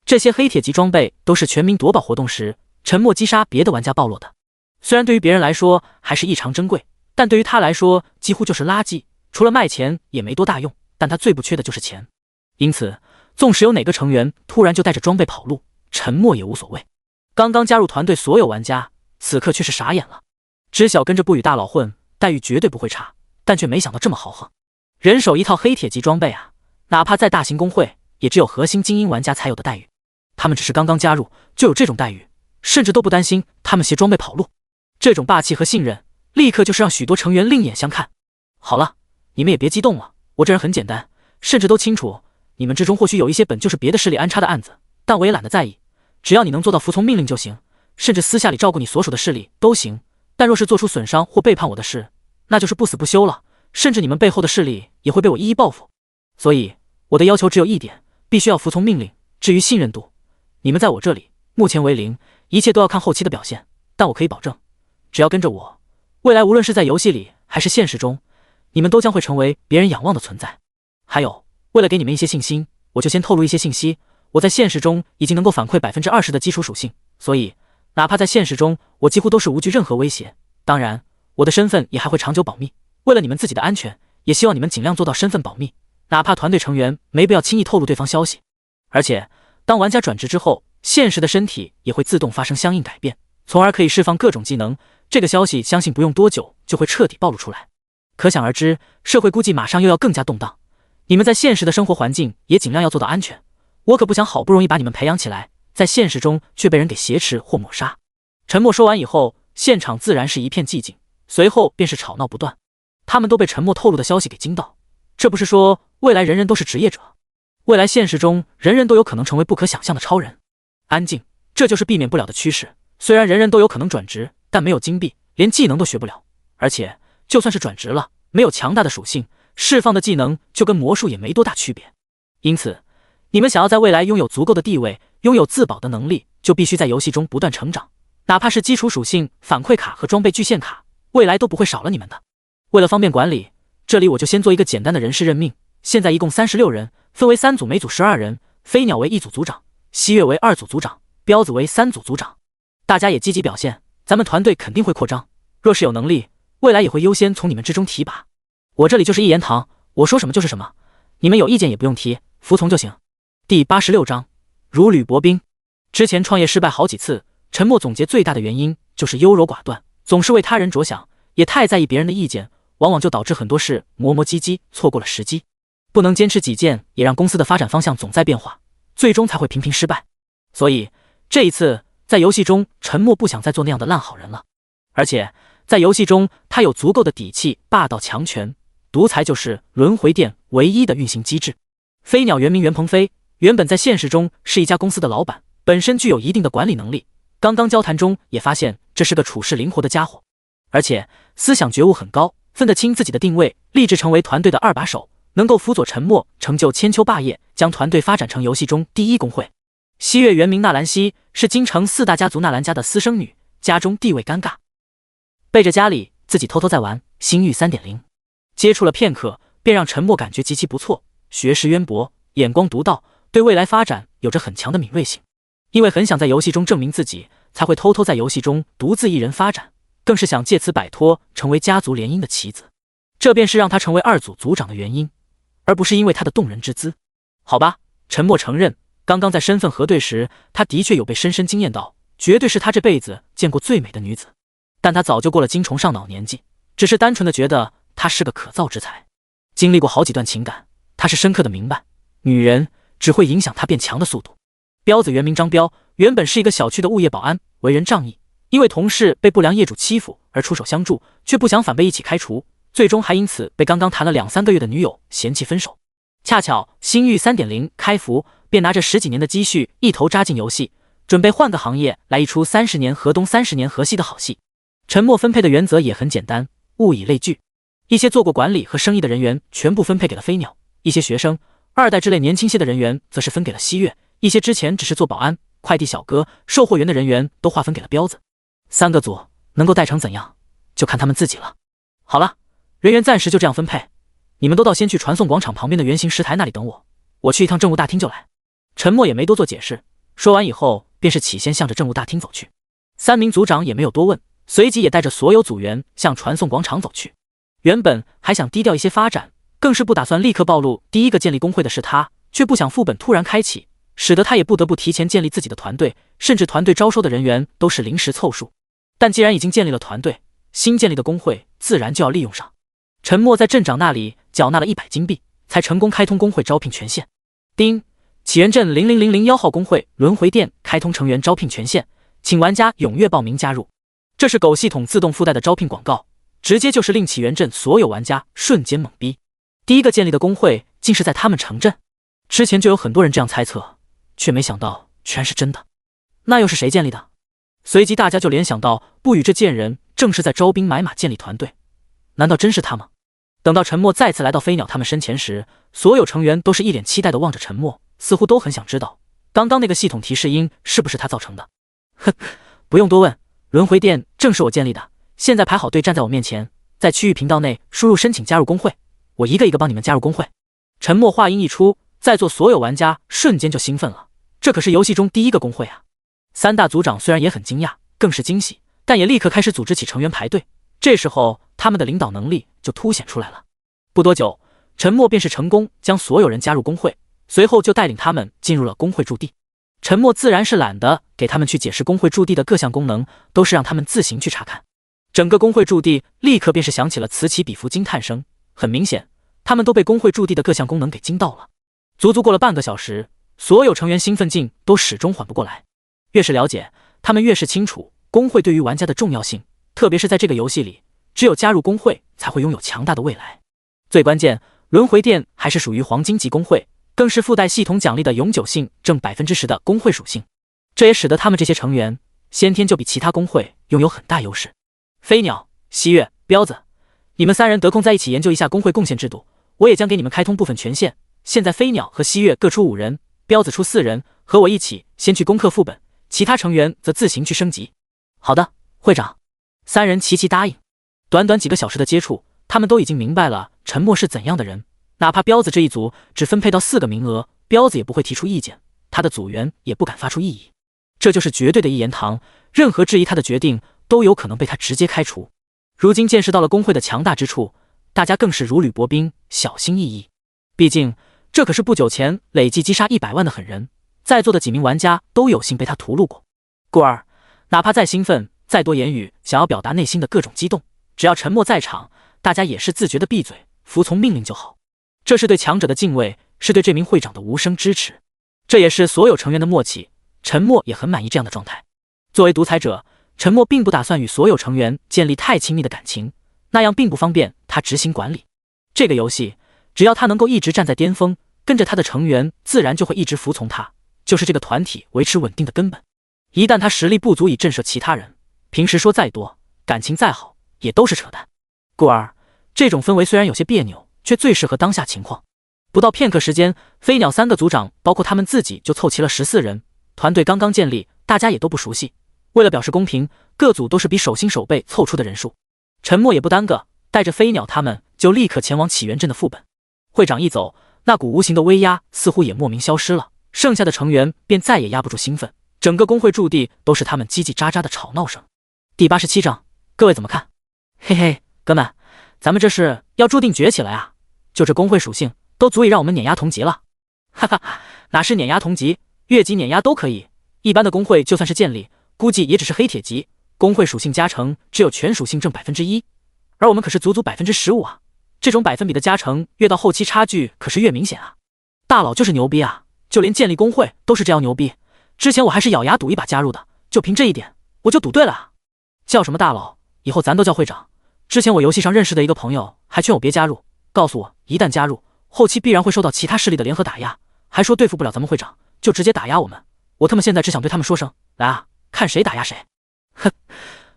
这些黑铁级装备都是全民夺宝活动时陈默击杀别的玩家暴露的，虽然对于别人来说还是异常珍贵，但对于他来说几乎就是垃圾，除了卖钱也没多大用，但他最不缺的就是钱。因此纵使有哪个成员突然就带着装备跑路，陈默也无所谓。刚刚加入团队所有玩家此刻却是傻眼了，知晓跟着不语大佬混，待遇绝对不会差，但却没想到这么豪横，人手一套黑铁级装备啊，哪怕在大型公会也只有核心精英玩家才有的待遇。他们只是刚刚加入就有这种待遇，甚至都不担心他们携装备跑路，这种霸气和信任立刻就是让许多成员另眼相看。好了，你们也别激动了，我这人很简单，甚至都清楚你们之中或许有一些本就是别的势力安插的案子，但我也懒得在意，只要你能做到服从命令就行，甚至私下里照顾你所属的势力都行，但若是做出损伤或背叛我的事，那就是不死不休了，甚至你们背后的势力也会被我一一报复。所以我的要求只有一点，必须要服从命令，至于信任度，你们在我这里目前为零，一切都要看后期的表现，但我可以保证，只要跟着我，未来无论是在游戏里还是现实中，你们都将会成为别人仰望的存在。还有，为了给你们一些信心，我就先透露一些信息，我在现实中已经能够反馈 20% 的基础属性，所以哪怕在现实中我几乎都是无惧任何威胁。当然我的身份也还会长久保密，为了你们自己的安全，也希望你们尽量做到身份保密，哪怕团队成员没必要轻易透露对方消息。而且当玩家转职之后，现实的身体也会自动发生相应改变，从而可以释放各种技能，这个消息相信不用多久就会彻底暴露出来。可想而知，社会估计马上又要更加动荡，你们在现实的生活环境也尽量要做到安全，我可不想好不容易把你们培养起来，在现实中却被人给挟持或抹杀。陈默说完以后，现场自然是一片寂静，随后便是吵闹不断。他们都被陈默透露的消息给惊到，这不是说未来人人都是职业者，未来现实中人人都有可能成为不可想象的超人。安静，这就是避免不了的趋势。虽然人人都有可能转职，但没有金币，连技能都学不了，而且就算是转职了，没有强大的属性，释放的技能就跟魔术也没多大区别。因此你们想要在未来拥有足够的地位，拥有自保的能力，就必须在游戏中不断成长，哪怕是基础属性反馈卡和装备巨献卡，未来都不会少了你们的。为了方便管理，这里我就先做一个简单的人事任命，现在一共36人，分为3组，每组12人，飞鸟为1组组长，西月为2组组长，彪子为3组组长。大家也积极表现，咱们团队肯定会扩张，若是有能力，未来也会优先从你们之中提拔。我这里就是一言堂，我说什么就是什么，你们有意见也不用提，服从就行。第86章如履薄冰。之前创业失败好几次，陈默总结最大的原因就是优柔寡断，总是为他人着想，也太在意别人的意见，往往就导致很多事磨磨唧唧，错过了时机。不能坚持己见，也让公司的发展方向总在变化，最终才会频频失败。所以这一次在游戏中，陈默不想再做那样的烂好人了，而且在游戏中他有足够的底气，霸道强权，独裁就是轮回殿唯一的运行机制。飞鸟原名袁鹏飞，原本在现实中是一家公司的老板，本身具有一定的管理能力，刚刚交谈中也发现这是个处事灵活的家伙，而且思想觉悟很高，分得清自己的定位，立志成为团队的二把手，能够辅佐陈默成就千秋霸业，将团队发展成游戏中第一公会。西月原名纳兰西，是京城4大家族纳兰家的私生女，家中地位尴尬，背着家里自己偷偷在玩星域 3.0， 接触了片刻便让陈默感觉极其不错，学识渊博，眼光独到，对未来发展有着很强的敏锐性。因为很想在游戏中证明自己，才会偷偷在游戏中独自一人发展，更是想借此摆脱成为家族联姻的棋子，这便是让他成为2组组长的原因，而不是因为他的动人之姿。好吧，陈默承认刚刚在身份核对时，他的确有被深深惊艳到，绝对是他这辈子见过最美的女子，但他早就过了精虫上脑年纪，只是单纯的觉得她是个可造之材。经历过好几段情感，他是深刻的明白，女人只会影响他变强的速度。彪子原名张彪，原本是一个小区的物业保安，为人仗义，因为同事被不良业主欺负而出手相助，却不想反被一起开除，最终还因此被刚刚谈了2-3个月的女友嫌弃分手。恰巧星域 3.0 开服，便拿着10几年的积蓄一头扎进游戏，准备换个行业来一出30年河东30年河西的好戏。陈默分配的原则也很简单，物以类聚，一些做过管理和生意的人员全部分配给了飞鸟，一些学生、2代之类年轻些的人员则是分给了西月，一些之前只是做保安、快递小哥、售货员的人员都划分给了彪子。3个组能够带成怎样，就看他们自己了。好了，人员暂时就这样分配，你们都到先去传送广场旁边的圆形石台那里等我，我去一趟政务大厅就来。陈默也没多做解释，说完以后便是起先向着政务大厅走去。3名组长也没有多问，随即也带着所有组员向传送广场走去。原本还想低调一些发展，更是不打算立刻暴露第一个建立工会的是他，却不想副本突然开启，使得他也不得不提前建立自己的团队，甚至团队招收的人员都是临时凑数。但既然已经建立了团队，新建立的工会自然就要利用上。陈默在镇长那里缴纳了100金币，才成功开通工会招聘权限。丁，启源镇00001号工会轮回殿开通成员招聘权限，请玩家踊跃报名加入。这是狗系统自动附带的招聘广告，直接就是令启源镇所有玩家瞬间懵逼。第一个建立的工会竟是在他们城镇，之前就有很多人这样猜测，却没想到居然是真的。那又是谁建立的？随即大家就联想到不语这贱人正是在招兵买马建立团队，难道真是他吗？等到陈默再次来到飞鸟他们身前时，所有成员都是一脸期待地望着陈默，似乎都很想知道刚刚那个系统提示音是不是他造成的。哼，不用多问，轮回殿正是我建立的，现在排好队站在我面前，在区域频道内输入申请加入工会，我一个一个帮你们加入工会。陈默话音一出，在座所有玩家瞬间就兴奋了，这可是游戏中第一个工会啊！3大组长虽然也很惊讶，更是惊喜，但也立刻开始组织起成员排队。这时候他们的领导能力就凸显出来了。不多久，陈默便是成功将所有人加入工会，随后就带领他们进入了工会驻地。陈默自然是懒得给他们去解释工会驻地的各项功能，都是让他们自行去查看。整个工会驻地立刻便是响起了此起彼伏惊叹声，很明显他们都被工会驻地的各项功能给惊到了。足足过了半个小时，所有成员兴奋劲都始终缓不过来。越是了解，他们越是清楚工会对于玩家的重要性，特别是在这个游戏里，只有加入工会才会拥有强大的未来。最关键，轮回殿还是属于黄金级工会，更是附带系统奖励的永久性正10%的工会属性，这也使得他们这些成员先天就比其他工会拥有很大优势。飞鸟、西月、彪子，你们3人得空在一起研究一下工会贡献制度，我也将给你们开通部分权限。现在飞鸟和西月各出5人，彪子出4人，和我一起先去攻克副本，其他成员则自行去升级。好的，会长。3人齐齐答应。短短几个小时的接触，他们都已经明白了陈默是怎样的人，哪怕彪子这一组只分配到4个名额，彪子也不会提出意见，他的组员也不敢发出异议。这就是绝对的一言堂，任何质疑他的决定都有可能被他直接开除。如今见识到了工会的强大之处，大家更是如履薄冰，小心翼翼。毕竟这可是不久前累计击杀100万的狠人，在座的几名玩家都有幸被他屠戮过。故而哪怕再兴奋，再多言语想要表达内心的各种激动，只要沉默在场，大家也是自觉的闭嘴，服从命令就好。这是对强者的敬畏，是对这名会长的无声支持，这也是所有成员的默契。沉默也很满意这样的状态。作为独裁者，沉默并不打算与所有成员建立太亲密的感情，那样并不方便他执行管理。这个游戏，只要他能够一直站在巅峰，跟着他的成员自然就会一直服从他，就是这个团体维持稳定的根本。一旦他实力不足以震慑其他人，平时说再多，感情再好，也都是扯淡。故而，这种氛围虽然有些别扭，却最适合当下情况。不到片刻时间，飞鸟3个组长包括他们自己就凑齐了14人，团队刚刚建立，大家也都不熟悉。为了表示公平，各组都是比手心手背凑出的人数。沉默也不耽搁，带着飞鸟他们就立刻前往起源镇的副本。会长一走，那股无形的威压似乎也莫名消失了，剩下的成员便再也压不住兴奋，整个工会驻地都是他们叽叽喳喳的吵闹声。第87章，各位怎么看？嘿嘿，哥们，咱们这是要注定崛起了呀！就这工会属性，都足以让我们碾压同级了。哈哈，哪是碾压同级，越级碾压都可以。一般的工会就算是建立，估计也只是黑铁级，工会属性加成只有全属性正 1%， 而我们可是足足 15% 啊！这种百分比的加成，越到后期差距可是越明显啊！大佬就是牛逼啊，就连建立工会都是这样牛逼。之前我还是咬牙赌一把加入的，就凭这一点，我就赌对了啊！叫什么大佬，以后咱都叫会长。之前我游戏上认识的一个朋友还劝我别加入，告诉我一旦加入，后期必然会受到其他势力的联合打压，还说对付不了咱们会长，就直接打压我们。我他妈现在只想对他们说声，来啊，看谁打压谁！哼，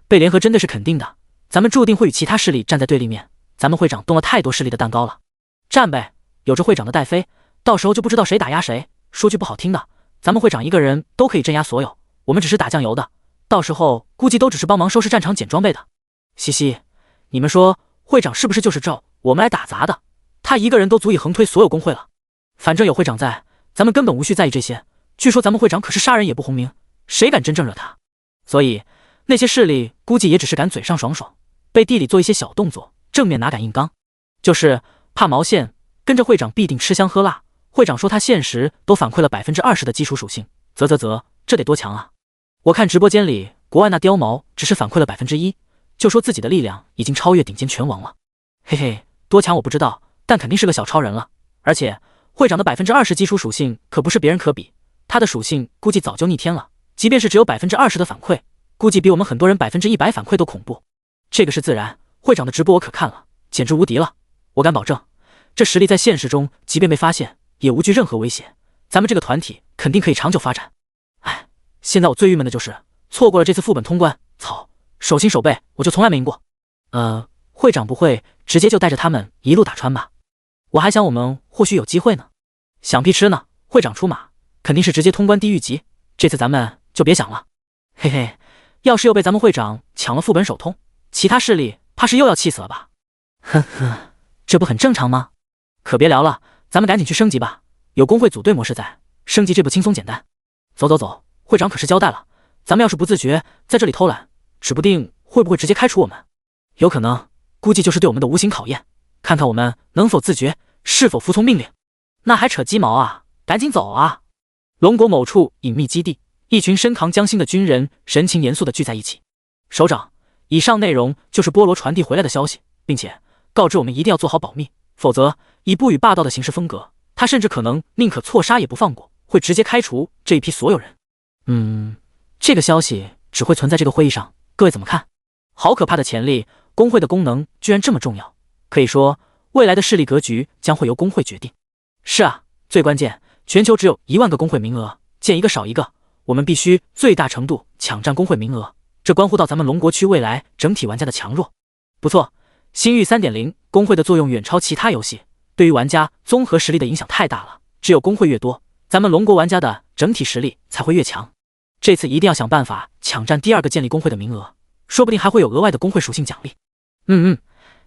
被联合针对是肯定的，咱们注定会与其他势力站在对立面。咱们会长动了太多势力的蛋糕了，站呗，有着会长的带飞，到时候就不知道谁打压谁。说句不好听的，咱们会长一个人都可以镇压所有，我们只是打酱油的，到时候估计都只是帮忙收拾战场捡装备的。嘻嘻，你们说会长是不是就是照我们来打杂的？他一个人都足以横推所有工会了。反正有会长在，咱们根本无需在意这些。据说咱们会长可是杀人也不红名，谁敢真正惹他？所以那些势力估计也只是敢嘴上爽爽，背地里做一些小动作，正面哪敢硬刚，就是怕毛线，跟着会长必定吃香喝辣。会长说他现实都反馈了 20% 的基础属性，这得多强啊！我看直播间里国外那貂毛只是反馈了 1%， 就说自己的力量已经超越顶尖拳王了。嘿嘿，多强我不知道，但肯定是个小超人了。而且会长的 20% 基础属性可不是别人可比，他的属性估计早就逆天了，即便是只有 20% 的反馈，估计比我们很多人 100% 反馈都恐怖。这个是自然，会长的直播我可看了，简直无敌了。我敢保证，这实力在现实中即便被发现，也无惧任何威胁，咱们这个团体肯定可以长久发展。哎，现在我最郁闷的就是错过了这次副本通关，操，手心手背我就从来没赢过。会长不会直接就带着他们一路打穿吧？我还想我们或许有机会呢。想屁吃呢，会长出马肯定是直接通关地狱级，这次咱们就别想了。嘿嘿，要是又被咱们会长抢了副本首通，其他势力怕是又要气死了吧？呵呵，这不很正常吗？可别聊了，咱们赶紧去升级吧，有工会组队模式在，升级这不轻松简单。走走走，会长可是交代了，咱们要是不自觉在这里偷懒，指不定会不会直接开除我们。有可能，估计就是对我们的无形考验，看看我们能否自觉，是否服从命令。那还扯鸡毛啊，赶紧走啊！龙国某处隐秘基地，一群身扛将星的军人神情严肃地聚在一起。首长，以上内容就是波罗传递回来的消息，并且告知我们一定要做好保密，否则以不与霸道的行事风格，他甚至可能宁可错杀也不放过，会直接开除这一批所有人。这个消息只会存在这个会议上，各位怎么看？好可怕的潜力，工会的功能居然这么重要，可以说未来的势力格局将会由工会决定。是啊，最关键，全球只有1万个工会名额，建一个少一个，我们必须最大程度抢占工会名额，这关乎到咱们龙国区未来整体玩家的强弱。不错，星域 3.0 工会的作用远超其他游戏，对于玩家综合实力的影响太大了，只有工会越多，咱们龙国玩家的整体实力才会越强。这次一定要想办法抢占第2个建立工会的名额，说不定还会有额外的工会属性奖励。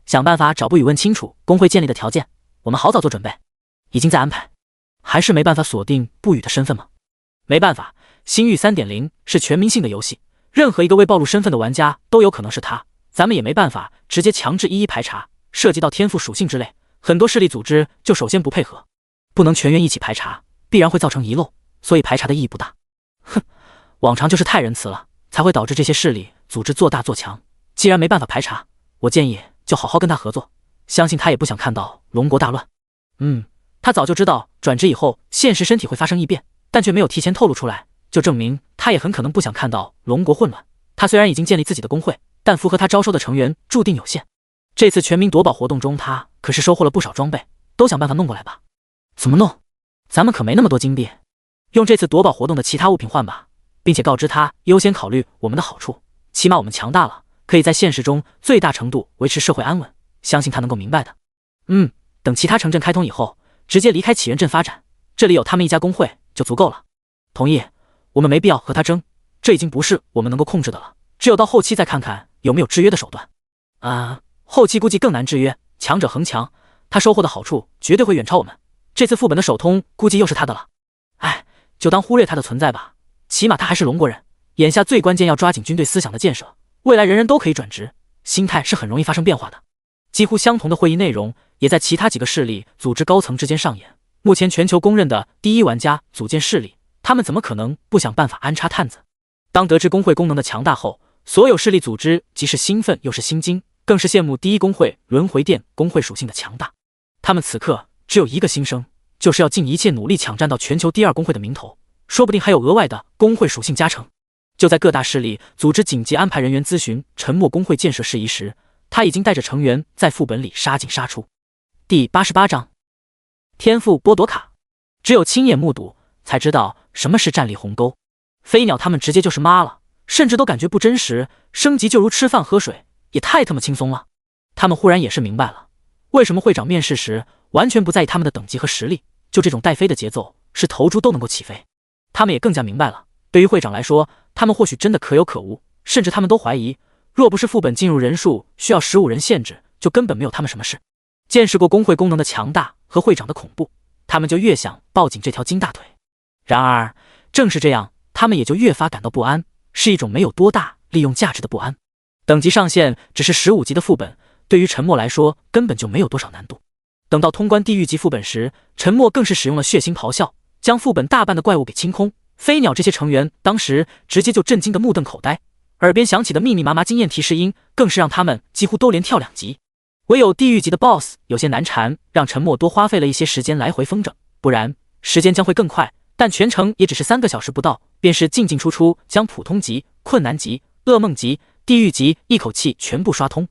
想办法找不语问清楚工会建立的条件，我们好早做准备，已经在安排。还是没办法锁定不语的身份吗？没办法，星域 3.0 是全民性的游戏，任何一个未暴露身份的玩家都有可能是他，咱们也没办法直接强制一一排查，涉及到天赋属性之类，很多势力组织就首先不配合，不能全员一起排查，必然会造成遗漏，所以排查的意义不大。哼，往常就是太仁慈了，才会导致这些势力组织做大做强。既然没办法排查，我建议就好好跟他合作，相信他也不想看到龙国大乱。他早就知道转职以后现实身体会发生异变，但却没有提前透露出来，就证明他也很可能不想看到龙国混乱。他虽然已经建立自己的工会，但符合他招收的成员注定有限。这次全民夺宝活动中，他可是收获了不少装备，都想办法弄过来吧。怎么弄？咱们可没那么多金币，用这次夺宝活动的其他物品换吧，并且告知他优先考虑我们的好处，起码我们强大了，可以在现实中最大程度维持社会安稳，相信他能够明白的。等其他城镇开通以后，直接离开启源镇发展，这里有他们一家工会就足够了。同意，我们没必要和他争，这已经不是我们能够控制的了，只有到后期再看看有没有制约的手段。后期估计更难制约，强者恒强，他收获的好处绝对会远超我们。这次副本的首通估计又是他的了。就当忽略他的存在吧，起码他还是龙国人。眼下最关键要抓紧军队思想的建设，未来人人都可以转职，心态是很容易发生变化的。几乎相同的会议内容也在其他几个势力组织高层之间上演。目前全球公认的第一玩家组建势力，他们怎么可能不想办法安插探子？当得知工会功能的强大后，所有势力组织既是兴奋又是心惊，更是羡慕第一工会轮回殿工会属性的强大。他们此刻只有一个心声，就是要尽一切努力抢占到全球第二工会的名头，说不定还有额外的工会属性加成。就在各大势力组织紧急安排人员咨询沉默工会建设事宜时，他已经带着成员在副本里杀进杀出。第88章天赋剥夺卡。只有亲眼目睹才知道什么是战力鸿沟。飞鸟他们直接就是妈了，甚至都感觉不真实，升级就如吃饭喝水，也太他妈轻松了。他们忽然也是明白了，为什么会长面试时完全不在意他们的等级和实力，就这种带飞的节奏是头猪都能够起飞。他们也更加明白了，对于会长来说，他们或许真的可有可无，甚至他们都怀疑，若不是副本进入人数需要15人限制，就根本没有他们什么事。见识过工会功能的强大和会长的恐怖，他们就越想抱紧这条金大腿。然而正是这样，他们也就越发感到不安，是一种没有多大利用价值的不安。等级上限只是15级的副本，对于沉默来说根本就没有多少难度。等到通关地狱级副本时，沉默更是使用了血腥咆哮，将副本大半的怪物给清空。飞鸟这些成员当时直接就震惊得目瞪口呆，耳边响起的密密麻麻经验提示音更是让他们几乎都连跳2级。唯有地狱级的 BOSS 有些难缠，让沉默多花费了一些时间来回风筝，不然时间将会更快，但全程也只是3个小时不到，便是进进出出将普通级、困难级、噩梦级、地狱级一口气全部刷通。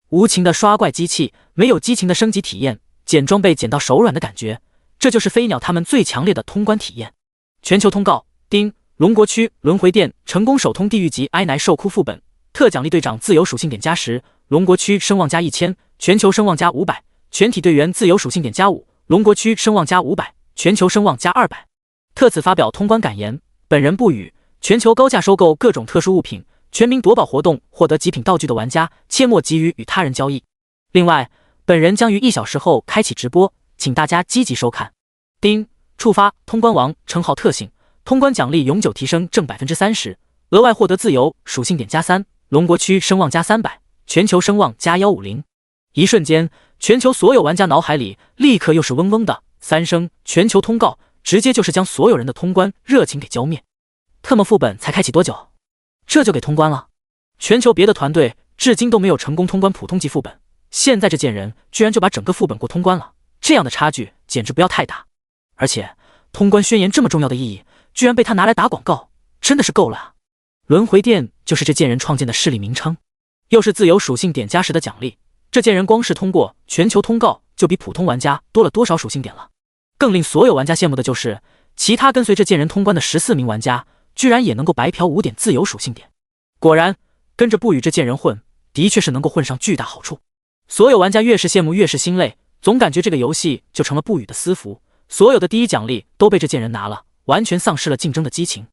无情的刷怪机器，没有激情的升级体验，捡装备捡到手软的感觉，这就是飞鸟他们最强烈的通关体验。全球通告：丁，龙国区轮回殿成功首通地狱级埃乃兽窟副本，特奖励队长自由属性点加10，龙国区声望加1000，全球声望加500，全体队员自由属性点加5，龙国区声望加500，全球声望加200。特此发表通关感言，本人不语。全球高价收购各种特殊物品，全民夺宝活动获得极品道具的玩家，切莫急于与他人交易。另外，本人将于1小时后开启直播，请大家积极收看。丁，触发通关王称号特性，通关奖励永久提升正 30%， 额外获得自由属性点加3，龙国区声望加300，全球声望加150。一瞬间，全球所有玩家脑海里立刻又是嗡嗡的3声全球通告，直接就是将所有人的通关热情给浇灭。特么副本才开启多久，这就给通关了？全球别的团队至今都没有成功通关普通级副本，现在这贱人居然就把整个副本过通关了，这样的差距简直不要太大。而且通关宣言这么重要的意义，居然被他拿来打广告，真的是够了啊！轮回殿就是这贱人创建的势力名称，又是自由属性点加10的奖励，这贱人光是通过全球通告就比普通玩家多了多少属性点了。更令所有玩家羡慕的就是，其他跟随这贱人通关的14名玩家居然也能够白嫖5点自由属性点。果然跟着不与这贱人混，的确是能够混上巨大好处。所有玩家越是羡慕越是心累，总感觉这个游戏就成了不与的私服，所有的第一奖励都被这贱人拿了，完全丧失了竞争的激情。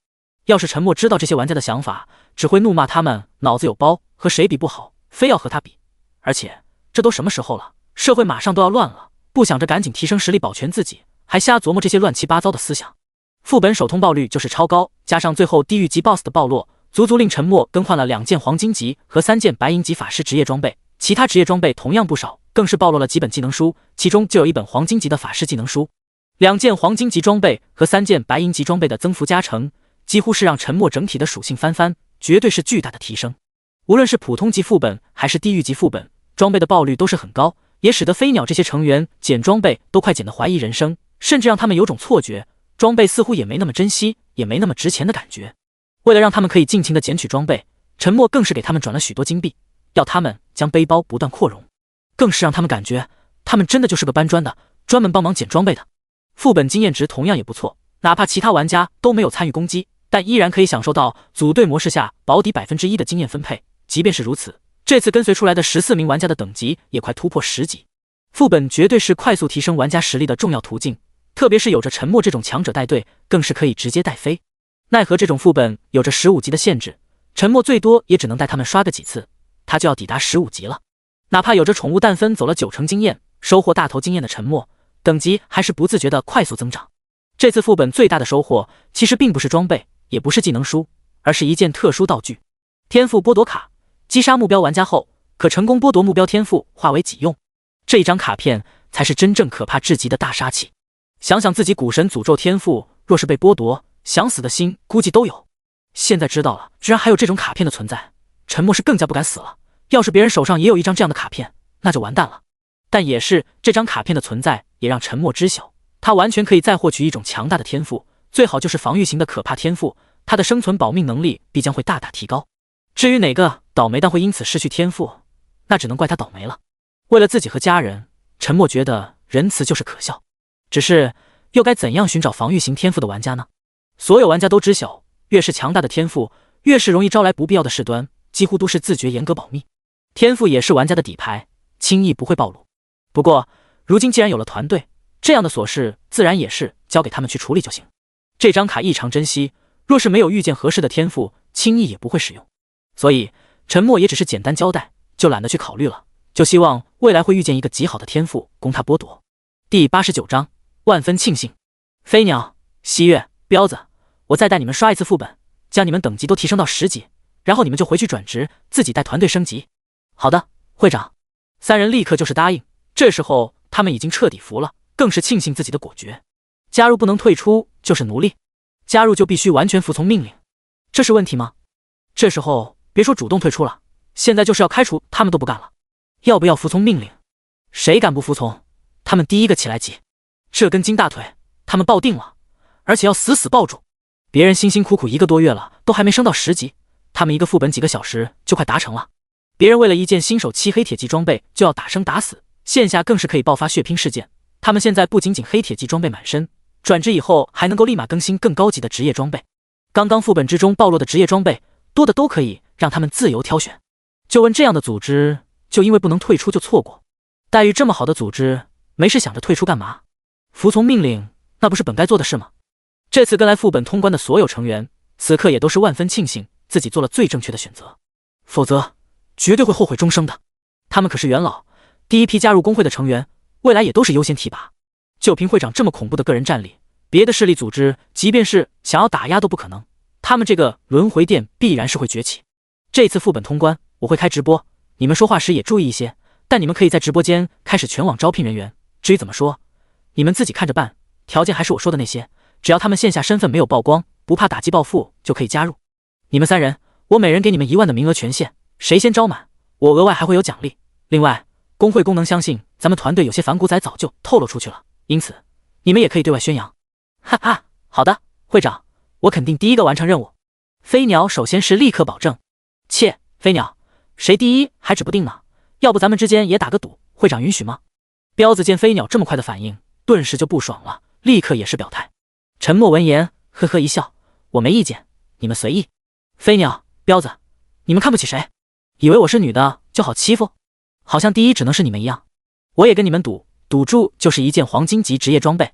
要是沉默知道这些玩家的想法，只会怒骂他们脑子有包，和谁比不好，非要和他比。而且这都什么时候了，社会马上都要乱了，不想着赶紧提升实力保全自己，还瞎琢磨这些乱七八糟的思想。副本首通报率就是超高，加上最后地狱级 BOSS 的暴落，足足令沉默更换了2件黄金级和3件白银级法师职业装备，其他职业装备同样不少，更是暴露了几本技能书，其中就有一本黄金级的法师技能书。2件黄金级装备和3件白银级装备的增幅加成，几乎是让沉默整体的属性翻番，绝对是巨大的提升。无论是普通级副本还是地狱级副本，装备的爆率都是很高，也使得飞鸟这些成员捡装备都快捡得怀疑人生，甚至让他们有种错觉，装备似乎也没那么珍惜，也没那么值钱的感觉。为了让他们可以尽情的捡取装备，陈默更是给他们转了许多金币，要他们将背包不断扩容，更是让他们感觉他们真的就是个搬砖的，专门帮忙捡装备的。副本经验值同样也不错，哪怕其他玩家都没有参与攻击，但依然可以享受到组队模式下保底 1% 的经验分配。即便是如此，这次跟随出来的14名玩家的等级也快突破10级。副本绝对是快速提升玩家实力的重要途径，特别是有着沉默这种强者带队，更是可以直接带飞。奈何这种副本有着15级的限制，沉默最多也只能带他们刷个几次，他就要抵达15级了。哪怕有着宠物蛋分走了90%经验，收获大头经验的沉默，等级还是不自觉的快速增长。这次副本最大的收获其实并不是装备，也不是技能书，而是一件特殊道具——天赋剥夺卡。击杀目标玩家后，可成功剥夺目标天赋，化为己用。这一张卡片才是真正可怕至极的大杀器。想想自己古神诅咒天赋，若是被剥夺，想死的心估计都有。现在知道了，居然还有这种卡片的存在，陈默是更加不敢死了。要是别人手上也有一张这样的卡片，那就完蛋了。但也是这张卡片的存在，也让陈默知晓，他完全可以再获取一种强大的天赋，最好就是防御型的可怕天赋，他的生存保命能力必将会大大提高。至于哪个倒霉蛋会因此失去天赋，那只能怪他倒霉了。为了自己和家人，陈默觉得仁慈就是可笑。只是又该怎样寻找防御型天赋的玩家呢？所有玩家都知晓，越是强大的天赋，越是容易招来不必要的事端，几乎都是自觉严格保密。天赋也是玩家的底牌，轻易不会暴露。不过如今既然有了团队，这样的琐事自然也是交给他们去处理就行。这张卡异常珍惜，若是没有遇见合适的天赋，轻易也不会使用。所以陈默也只是简单交代，就懒得去考虑了，就希望未来会遇见一个极好的天赋供他剥夺。第89章，万分庆幸。飞鸟、西月、彪子，我再带你们刷一次副本，将你们等级都提升到10级，然后你们就回去转职，自己带团队升级。好的，会长。三人立刻就是答应。这时候他们已经彻底服了，更是庆幸自己的果决。加入不能退出就是奴隶，加入就必须完全服从命令，这是问题吗？这时候别说主动退出了，现在就是要开除他们都不干了。要不要服从命令？谁敢不服从，他们第一个起来挤。这根筋大腿他们抱定了，而且要死死抱住。别人辛辛苦苦1个多月了，都还没升到10级，他们一个副本几个小时就快达成了。别人为了一件新手7黑铁级装备就要打生打死，线下更是可以爆发血拼事件。他们现在不仅仅黑铁级装备满身，转职以后还能够立马更新更高级的职业装备。刚刚副本之中暴露的职业装备多的都可以让他们自由挑选。就问这样的组织，就因为不能退出就错过待遇这么好的组织，没事想着退出干嘛？服从命令那不是本该做的事吗？这次跟来副本通关的所有成员，此刻也都是万分庆幸自己做了最正确的选择，否则绝对会后悔终生的。他们可是元老，第一批加入工会的成员，未来也都是优先提拔。就凭会长这么恐怖的个人战力，别的势力组织即便是想要打压都不可能，他们这个轮回殿必然是会崛起。这次副本通关我会开直播，你们说话时也注意一些，但你们可以在直播间开始全网招聘人员，至于怎么说，你们自己看着办，条件还是我说的那些，只要他们线下身份没有曝光，不怕打击报复就可以加入。你们3人，我每人给你们1万的名额权限，谁先招满，我额外还会有奖励。另外，工会功能相信咱们团队有些反骨仔早就透露出去了，因此你们也可以对外宣扬。哈哈，好的，会长，我肯定第一个完成任务。飞鸟首先是立刻保证。切，飞鸟，谁第一还指不定呢，要不咱们之间也打个赌，会长允许吗？彪子见飞鸟这么快的反应，顿时就不爽了，立刻也是表态。陈默闻言呵呵一笑，我没意见，你们随意。飞鸟、彪子，你们看不起谁？以为我是女的就好欺负？好像第一只能是你们一样。我也跟你们赌，赌注就是一件黄金级职业装备。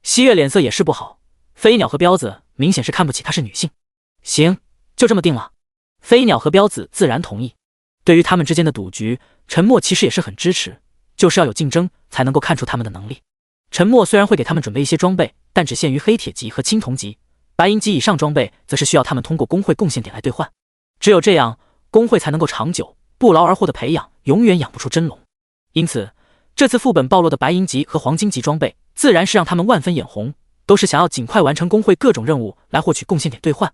西月脸色也是不好，飞鸟和彪子明显是看不起她是女性。行，就这么定了。飞鸟和彪子自然同意。对于他们之间的赌局，陈默其实也是很支持，就是要有竞争才能够看出他们的能力。陈默虽然会给他们准备一些装备，但只限于黑铁级和青铜级，白银级以上装备则是需要他们通过工会贡献点来兑换。只有这样，工会才能够长久不劳而获的培养，永远养不出真龙。因此这次副本暴露的白银级和黄金级装备，自然是让他们万分眼红，都是想要尽快完成工会各种任务来获取贡献点兑换。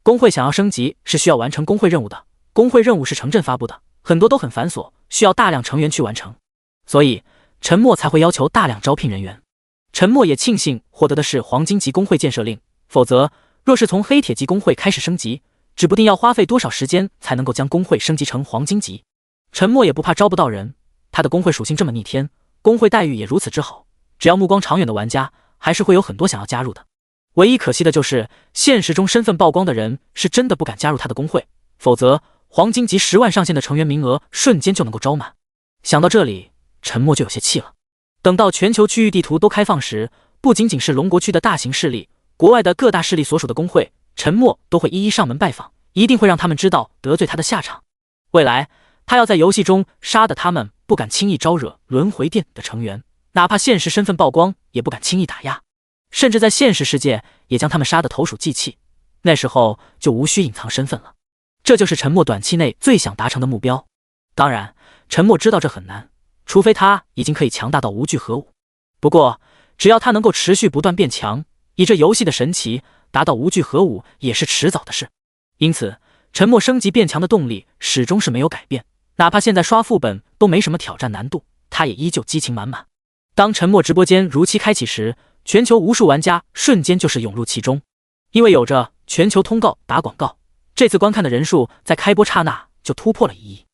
工会想要升级是需要完成工会任务的，工会任务是城镇发布的，很多都很繁琐，需要大量成员去完成，所以陈默才会要求大量招聘人员。陈默也庆幸获得的是黄金级工会建设令，否则若是从黑铁级工会开始升级，指不定要花费多少时间才能够将工会升级成黄金级。陈默也不怕招不到人，他的工会属性这么逆天，工会待遇也如此之好，只要目光长远的玩家还是会有很多想要加入的。唯一可惜的就是现实中身份曝光的人是真的不敢加入他的工会，否则黄金级10万上限的成员名额瞬间就能够招满。想到这里，陈默就有些气了。等到全球区域地图都开放时，不仅仅是龙国区的大型势力，国外的各大势力所属的工会，陈默都会一一上门拜访，一定会让他们知道得罪他的下场。未来他要在游戏中杀得他们不敢轻易招惹轮回殿的成员，哪怕现实身份曝光也不敢轻易打压，甚至在现实世界也将他们杀得投鼠忌器，那时候就无需隐藏身份了。这就是陈默短期内最想达成的目标。当然，陈默知道这很难，除非他已经可以强大到无惧核武。不过只要他能够持续不断变强，以这游戏的神奇，达到无惧核武也是迟早的事。因此陈默升级变强的动力始终是没有改变，哪怕现在刷副本都没什么挑战难度，他也依旧激情满满。当陈默直播间如期开启时，全球无数玩家瞬间就是涌入其中。因为有着全球通告打广告，这次观看的人数在开播刹那就突破了1亿。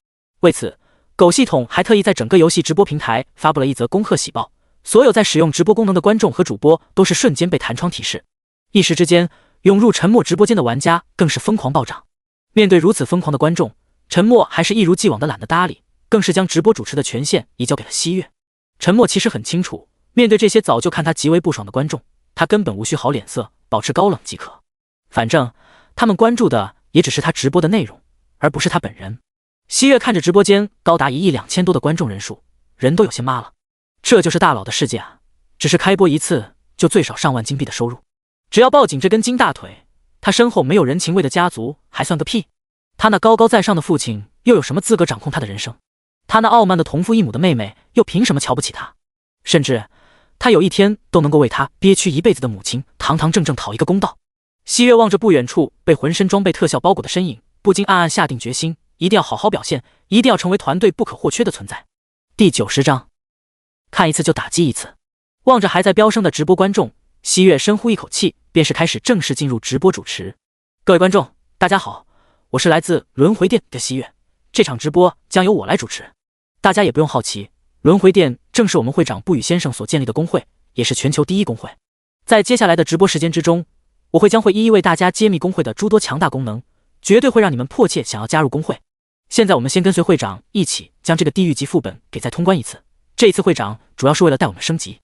为此狗系统还特意在整个游戏直播平台发布了一则恭贺喜报，所有在使用直播功能的观众和主播都是瞬间被弹窗提示，一时之间涌入陈默直播间的玩家更是疯狂暴涨。面对如此疯狂的观众，陈默还是一如既往的懒得搭理，更是将直播主持的权限移交给了西月。陈默其实很清楚，面对这些早就看他极为不爽的观众，他根本无需好脸色，保持高冷即可。反正他们关注的也只是他直播的内容，而不是他本人。西月看着直播间高达1亿2千多的观众人数，人都有些麻了。这就是大佬的世界啊！只是开播一次就最少上万金币的收入，只要抱紧这根金大腿，他身后没有人情味的家族还算个屁。他那高高在上的父亲又有什么资格掌控他的人生？他那傲慢的同父异母的妹妹又凭什么瞧不起他？甚至他有一天都能够为他憋屈一辈子的母亲堂堂正正讨一个公道。西月望着不远处被浑身装备特效包裹的身影，不禁暗暗下定决心，一定要好好表现，一定要成为团队不可或缺的存在。第90章，看一次就打击一次。望着还在飙升的直播观众，西月深呼一口气，便是开始正式进入直播主持。各位观众大家好，我是来自轮回殿的西月，这场直播将由我来主持。大家也不用好奇，轮回殿正是我们会长不语先生所建立的工会，也是全球第一工会。在接下来的直播时间之中，我将会一一为大家揭秘工会的诸多强大功能，绝对会让你们迫切想要加入工会。现在我们先跟随会长一起将这个地狱级副本给再通关一次。这一次会长主要是为了带我们升级，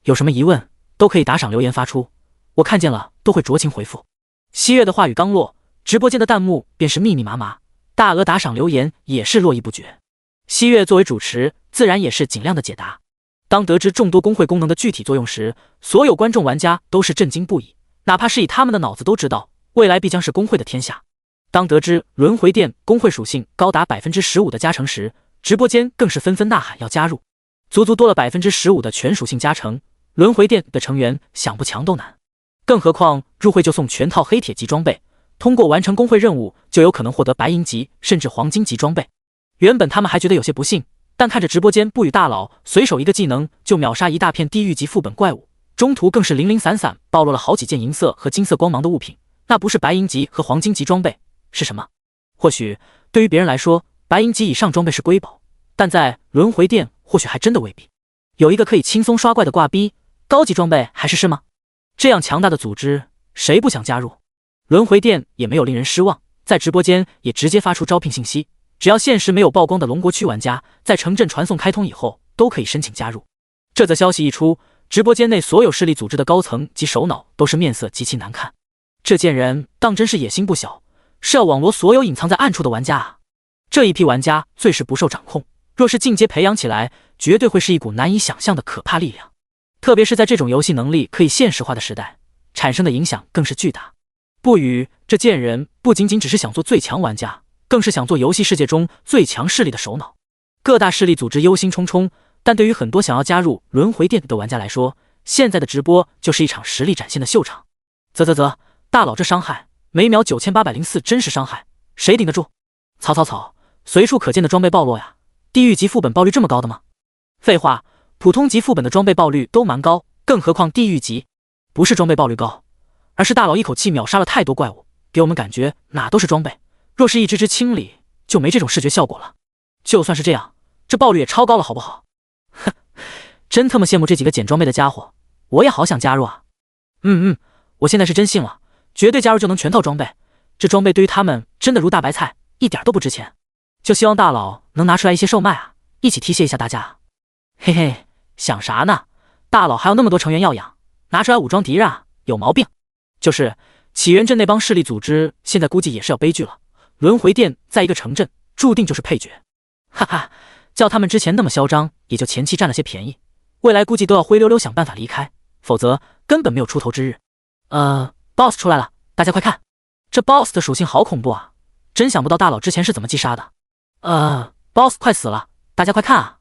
有什么疑问都可以打赏留言发出，我看见了都会酌情回复。西月的话语刚落，直播间的弹幕便是密密麻麻，大额打赏留言也是络绎不绝。西月作为主持，自然也是尽量的解答。当得知众多工会功能的具体作用时，所有观众玩家都是震惊不已，哪怕是以他们的脑子都知道，未来必将是工会的天下。当得知轮回殿工会属性高达 15% 的加成时，直播间更是纷纷呐喊要加入。足足多了 15% 的全属性加成，轮回殿的成员想不强都难。更何况入会就送全套黑铁级装备，通过完成工会任务就有可能获得白银级甚至黄金级装备。原本他们还觉得有些不幸，但看着直播间不语大佬随手一个技能就秒杀一大片地狱级副本怪物，中途更是零零散散暴露了好几件银色和金色光芒的物品，那不是白银级和黄金级装备是什么？或许对于别人来说，白银级以上装备是瑰宝，但在轮回殿或许还真的未必。有一个可以轻松刷怪的挂逼，高级装备还是吗？这样强大的组织，谁不想加入？轮回殿也没有令人失望，在直播间也直接发出招聘信息，只要现实没有曝光的龙国区玩家，在城镇传送开通以后，都可以申请加入。这则消息一出，直播间内所有势力组织的高层及首脑都是面色极其难看。这贱人当真是野心不小，是要网罗所有隐藏在暗处的玩家啊！这一批玩家最是不受掌控，若是进阶培养起来，绝对会是一股难以想象的可怕力量。特别是在这种游戏能力可以现实化的时代，产生的影响更是巨大。不语这贱人不仅仅只是想做最强玩家，更是想做游戏世界中最强势力的首脑。各大势力组织忧心忡忡，但对于很多想要加入轮回殿的玩家来说，现在的直播就是一场实力展现的秀场。啧，大佬这伤害每秒9804真实伤害，谁顶得住？草，随处可见的装备暴落呀！地狱级副本爆率这么高的吗？废话，普通级副本的装备爆率都蛮高，更何况地狱级？不是装备爆率高，而是大佬一口气秒杀了太多怪物，给我们感觉哪都是装备。若是一只只清理，就没这种视觉效果了。就算是这样，这爆率也超高了，好不好？哼，真他妈羡慕这几个捡装备的家伙，我也好想加入啊！我现在是真信了，绝对加入就能全套装备。这装备对于他们真的如大白菜，一点都不值钱。就希望大佬能拿出来一些售卖啊，一起提携一下大家啊！嘿嘿，想啥呢？大佬还有那么多成员要养，拿出来武装敌人啊，有毛病！就是起源镇那帮势力组织，现在估计也是要悲剧了。轮回殿在一个城镇，注定就是配角。哈哈，叫他们之前那么嚣张，也就前期占了些便宜，未来估计都要灰溜溜想办法离开，否则根本没有出头之日。BOSS 出来了，大家快看，这 BOSS 的属性好恐怖啊！真想不到大佬之前是怎么击杀的。BOSS 快死了，大家快看啊！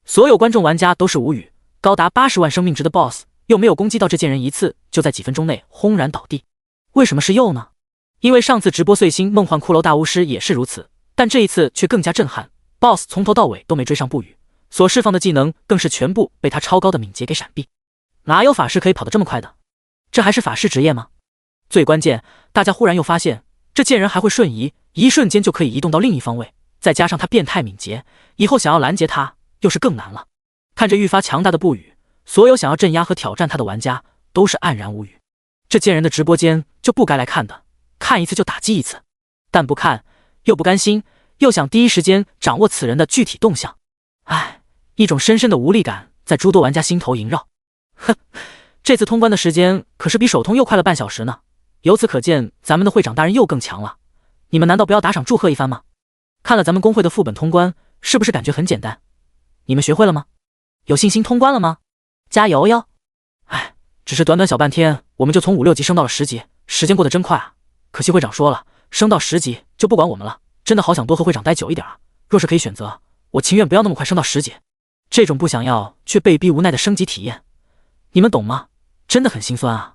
所有观众玩家都是无语，高达80万生命值的 BOSS 又没有攻击到这贱人一次，就在几分钟内轰然倒地。为什么是鼬呢？因为上次直播碎星梦幻骷髅大巫师也是如此，但这一次却更加震撼。BOSS 从头到尾都没追上不语，所释放的技能更是全部被他超高的敏捷给闪避。哪有法师可以跑得这么快的？这还是法师职业吗？最关键，大家忽然又发现，这贱人还会瞬移，一瞬间就可以移动到另一方位，再加上他变态敏捷，以后想要拦截他又是更难了。看着愈发强大的不语，所有想要镇压和挑战他的玩家都是黯然无语。这贱人的直播间就不该来看的，看一次就打击一次，但不看又不甘心，又想第一时间掌握此人的具体动向。唉，一种深深的无力感在诸多玩家心头萦绕。哼，这次通关的时间可是比首通又快了半小时呢。由此可见，咱们的会长大人又更强了。你们难道不要打赏祝贺一番吗？看了咱们公会的副本通关，是不是感觉很简单？你们学会了吗？有信心通关了吗？加油哟！唉，只是短短小半天，我们就从5、6级升到了10级，时间过得真快啊！可惜会长说了，升到10级就不管我们了。真的好想多和会长待久一点啊！若是可以选择，我情愿不要那么快升到10级。这种不想要却被逼无奈的升级体验，你们懂吗？真的很心酸啊！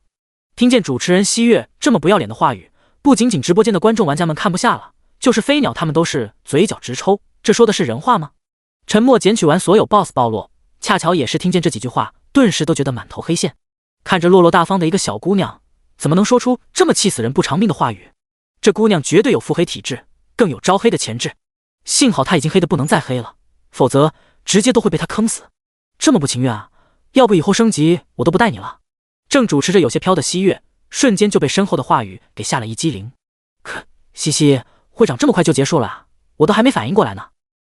听见主持人西月这么不要脸的话语，不仅仅直播间的观众玩家们看不下了，就是飞鸟他们都是嘴角直抽。这说的是人话吗？沉默捡取完所有 BOSS 暴落，恰巧也是听见这几句话，顿时都觉得满头黑线。看着落落大方的一个小姑娘，怎么能说出这么气死人不偿命的话语？这姑娘绝对有腹黑体质，更有招黑的潜质。幸好她已经黑得不能再黑了，否则直接都会被她坑死。这么不情愿啊？要不以后升级我都不带你了。正主持着有些飘的西月，瞬间就被身后的话语给吓了一激灵。西西，会长这么快就结束了啊？我都还没反应过来呢。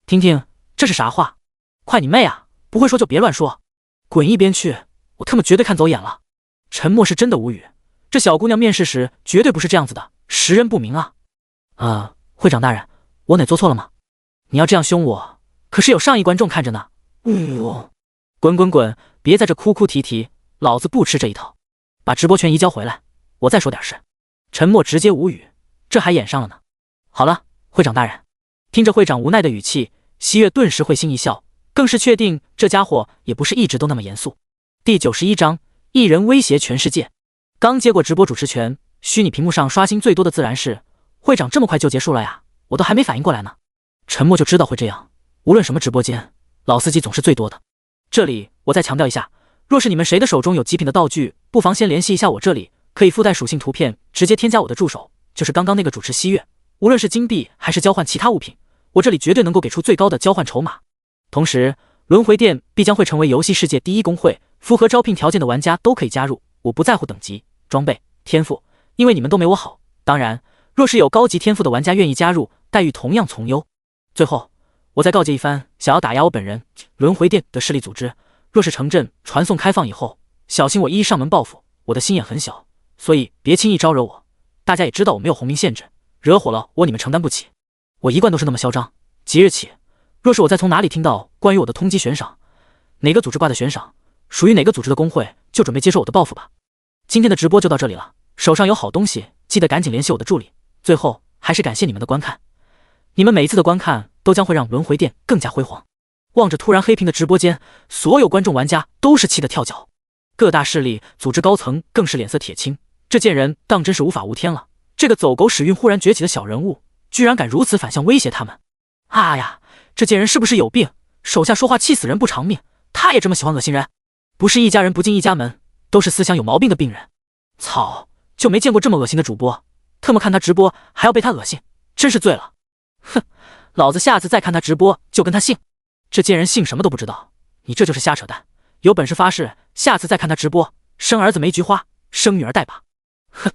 听听，这是啥话？快你妹啊！不会说就别乱说，滚一边去！我他妈绝对看走眼了。沉默是真的无语，这小姑娘面试时绝对不是这样子的，识人不明啊。会长大人，我哪做错了吗？你要这样凶我，可是有上亿观众看着呢。滚，别在这哭哭啼啼，老子不吃这一套。把直播权移交回来，我再说点事。沉默直接无语，这还演上了呢。好了，会长大人。听着会长无奈的语气，西月顿时会心一笑，更是确定这家伙也不是一直都那么严肃。第91章，一人威胁全世界。刚接过直播主持权，虚拟屏幕上刷新最多的自然是会长这么快就结束了呀，我都还没反应过来呢。沉默就知道会这样，无论什么直播间，老司机总是最多的。这里我再强调一下，若是你们谁的手中有极品的道具，不妨先联系一下我，这里可以附带属性图片，直接添加我的助手，就是刚刚那个主持西月。无论是金币还是交换其他物品，我这里绝对能够给出最高的交换筹码。同时，轮回殿必将会成为游戏世界第一公会，符合招聘条件的玩家都可以加入。我不在乎等级、装备、天赋，因为你们都没我好。当然，若是有高级天赋的玩家愿意加入，待遇同样从优。最后，我再告诫一番，想要打压我本人轮回殿的势力组织，若是城镇传送开放以后，小心我一一上门报复。我的心眼很小，所以别轻易招惹我。大家也知道我没有红名限制，惹火了我你们承担不起。我一贯都是那么嚣张。即日起，若是我再从哪里听到关于我的通缉悬赏，哪个组织挂的悬赏，属于哪个组织的工会，就准备接受我的报复吧。今天的直播就到这里了，手上有好东西，记得赶紧联系我的助理。最后，还是感谢你们的观看，你们每一次的观看都将会让轮回殿更加辉煌。望着突然黑屏的直播间，所有观众玩家都是气得跳脚，各大势力组织高层更是脸色铁青。这贱人当真是无法无天了，这个走狗屎运忽然崛起的小人物，居然敢如此反向威胁他们！啊呀，这贱人是不是有病？手下说话气死人不偿命，他也这么喜欢恶心人？不是一家人不进一家门，都是思想有毛病的病人。操，就没见过这么恶心的主播，特么看他直播还要被他恶心，真是醉了！哼，老子下次再看他直播就跟他姓。这贱人姓什么都不知道，你这就是瞎扯淡！有本事发誓，下次再看他直播，生儿子没菊花，生女儿带把。哼，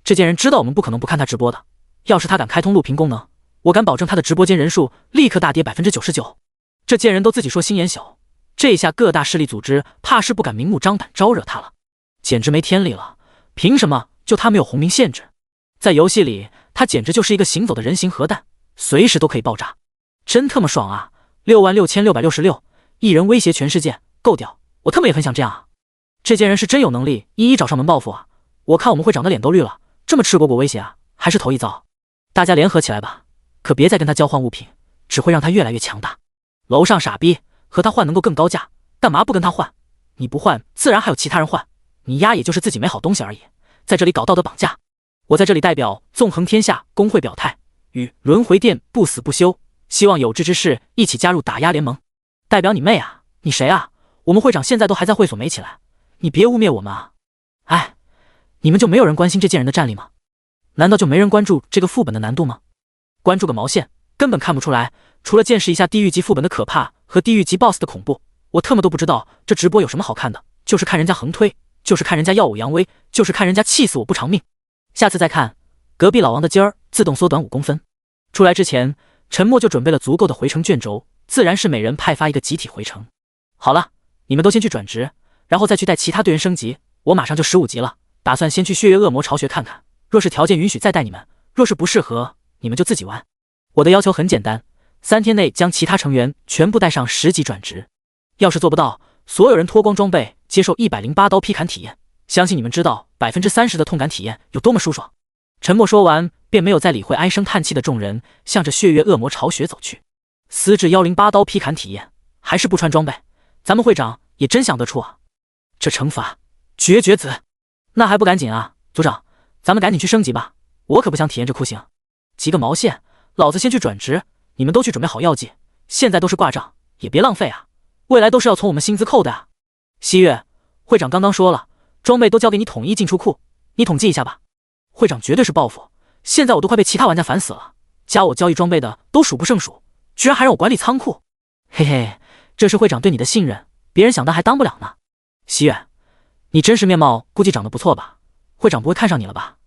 这贱人知道我们不可能不看他直播的，要是他敢开通录屏功能，我敢保证他的直播间人数立刻大跌99%。这贱人都自己说心眼小，这下各大势力组织怕是不敢明目张胆招惹他了，简直没天理了！凭什么就他没有红名限制？在游戏里，他简直就是一个行走的人形核弹，随时都可以爆炸，真特么爽啊！66666，一人威胁全世界，够屌！我特么也很想这样啊！这贱人是真有能力一一找上门报复啊！我看我们会长的脸都绿了，这么赤果果威胁啊，还是头一遭。大家联合起来吧，可别再跟他交换物品，只会让他越来越强大。楼上傻逼，和他换能够更高价，干嘛不跟他换？你不换，自然还有其他人换。你丫也就是自己没好东西而已，在这里搞道德绑架。我在这里代表纵横天下工会表态，与轮回殿不死不休，希望有志之士一起加入打压联盟。代表你妹啊！你谁啊？我们会长现在都还在会所没起来，你别污蔑我们啊！哎，你们就没有人关心这贱人的战力吗？难道就没人关注这个副本的难度吗？关注个毛线，根本看不出来，除了见识一下地狱级副本的可怕和地狱级 BOSS 的恐怖，我特么都不知道这直播有什么好看的，就是看人家横推，就是看人家耀武扬威，就是看人家气死我不偿命。下次再看，隔壁老王的筋儿自动缩短5公分。出来之前，陈默就准备了足够的回城卷轴，自然是每人派发一个集体回城。好了，你们都先去转职，然后再去带其他队员升级，我马上就15级了，打算先去血月恶魔巢穴看看，若是条件允许再带你们，若是不适合，你们就自己玩。我的要求很简单，3天内将其他成员全部带上10级转职。要是做不到，所有人脱光装备，接受108刀劈砍体验，相信你们知道30%的痛感体验有多么舒爽。陈默说完，便没有再理会唉声叹气的众人，向着血月恶魔巢穴走去。私制108刀劈砍体验，还是不穿装备，咱们会长也真想得出啊！这惩罚绝子，那还不赶紧啊！组长，咱们赶紧去升级吧，我可不想体验这酷刑。急个毛线，老子先去转职，你们都去准备好药剂，现在都是挂账，也别浪费啊！未来都是要从我们薪资扣的啊！西月，会长刚刚说了，装备都交给你统一进出库，你统计一下吧。会长绝对是报复，现在我都快被其他玩家烦死了，加我交易装备的都数不胜数，居然还让我管理仓库。嘿嘿，这是会长对你的信任，别人想当还当不了呢。西月，你真实面貌估计长得不错吧？会长不会看上你了吧？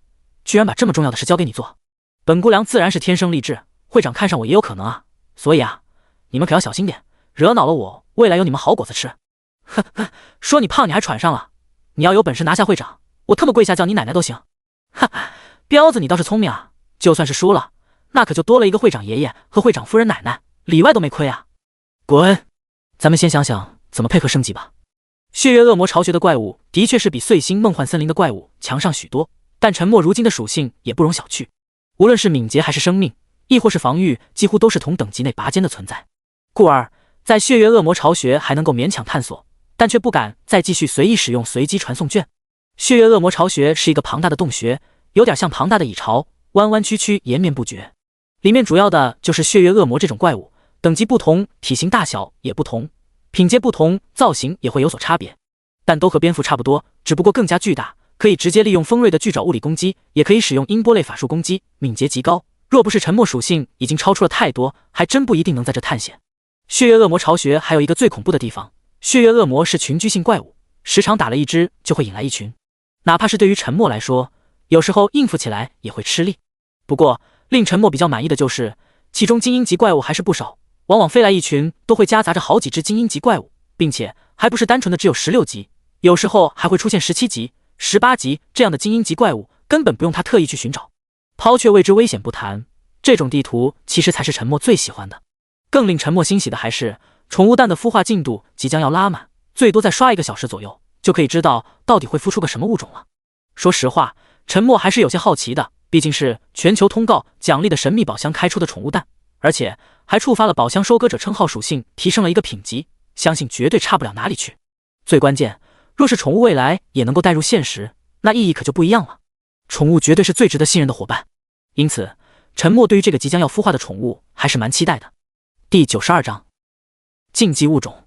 居然把这么重要的事交给你做。本姑娘自然是天生丽质，会长看上我也有可能啊，所以啊，你们可要小心点，惹恼了我，未来有你们好果子吃。呵呵，说你胖你还喘上了，你要有本事拿下会长，我特么跪下叫你奶奶都行。哈，彪子你倒是聪明啊，就算是输了，那可就多了一个会长爷爷和会长夫人奶奶，里外都没亏啊。滚！咱们先想想怎么配合升级吧。血月恶魔巢穴的怪物的确是比碎星梦幻森林的怪物强上许多，但沉默如今的属性也不容小觑，无论是敏捷还是生命，亦或是防御，几乎都是同等级内拔尖的存在。故而在血月恶魔巢穴还能够勉强探索，但却不敢再继续随意使用随机传送卷。血月恶魔巢穴是一个庞大的洞穴，有点像庞大的蚁巢，弯弯曲曲，延绵不绝。里面主要的就是血月恶魔这种怪物，等级不同，体型大小也不同，品阶不同，造型也会有所差别，但都和蝙蝠差不多，只不过更加巨大，可以直接利用锋锐的巨爪物理攻击，也可以使用音波类法术攻击，敏捷极高。若不是沉默属性已经超出了太多，还真不一定能在这探险。血月恶魔巢穴还有一个最恐怖的地方，血月恶魔是群居性怪物，时常打了一只就会引来一群，哪怕是对于沉默来说，有时候应付起来也会吃力。不过令沉默比较满意的就是，其中精英级怪物还是不少，往往飞来一群都会夹杂着好几只精英级怪物，并且还不是单纯的只有16级，有时候还会出现17级、18级这样的精英级怪物，根本不用他特意去寻找。抛却未知危险不谈，这种地图其实才是沉默最喜欢的。更令沉默欣喜的还是宠物蛋的孵化进度即将要拉满，最多再刷1个小时左右，就可以知道到底会孵出个什么物种了。说实话，沉默还是有些好奇的，毕竟是全球通告奖励的神秘宝箱开出的宠物蛋，而且还触发了宝箱收割者称号属性提升了1个品级，相信绝对差不了哪里去。最关键，若是宠物未来也能够带入现实，那意义可就不一样了。宠物绝对是最值得信任的伙伴。因此，陈默对于这个即将要孵化的宠物还是蛮期待的。第92章，禁忌物种。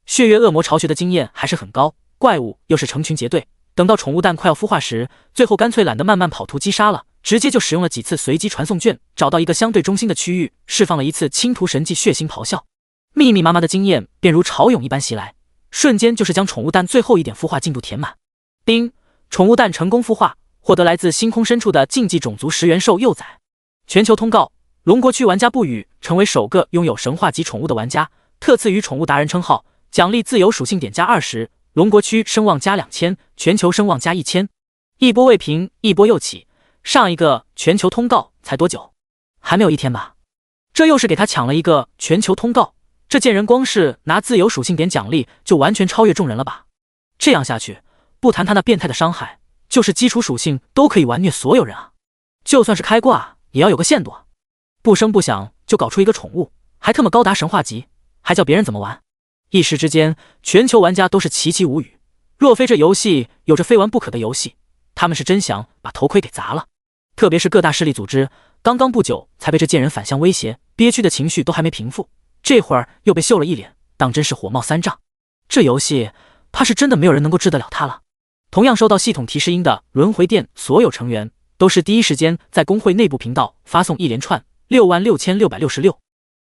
血月恶魔巢穴的经验还是很高，怪物又是成群结队。等到宠物蛋快要孵化时，最后干脆懒得慢慢跑图击杀了，直接就使用了几次随机传送卷，找到一个相对中心的区域，释放了一次倾图神技血腥咆哮。密密麻麻的经验便如潮涌一般袭来，瞬间就是将宠物蛋最后一点孵化进度填满。丁，宠物蛋成功孵化，获得来自星空深处的竞技种族食元兽幼崽。全球通告：龙国区玩家不语成为首个拥有神话级宠物的玩家，特赐予宠物达人称号，奖励自由属性点加20，龙国区声望加2000，全球声望加1000。一波未平，一波又起。上一个全球通告才多久？还没有1天吧？这又是给他抢了一个全球通告，这贱人光是拿自由属性点奖励就完全超越众人了吧？这样下去，不谈他那变态的伤害，就是基础属性都可以完虐所有人啊！就算是开挂，也要有个限度啊！不声不响就搞出一个宠物，还特么高达神话级，还叫别人怎么玩？一时之间，全球玩家都是齐齐无语。若非这游戏有着非玩不可的游戏，他们是真想把头盔给砸了。特别是各大势力组织，刚刚不久才被这贱人反向威胁，憋屈的情绪都还没平复，这会儿又被秀了一脸，当真是火冒三丈。这游戏怕是真的没有人能够治得了他了。同样收到系统提示音的轮回殿所有成员，都是第一时间在公会内部频道发送一连串66666。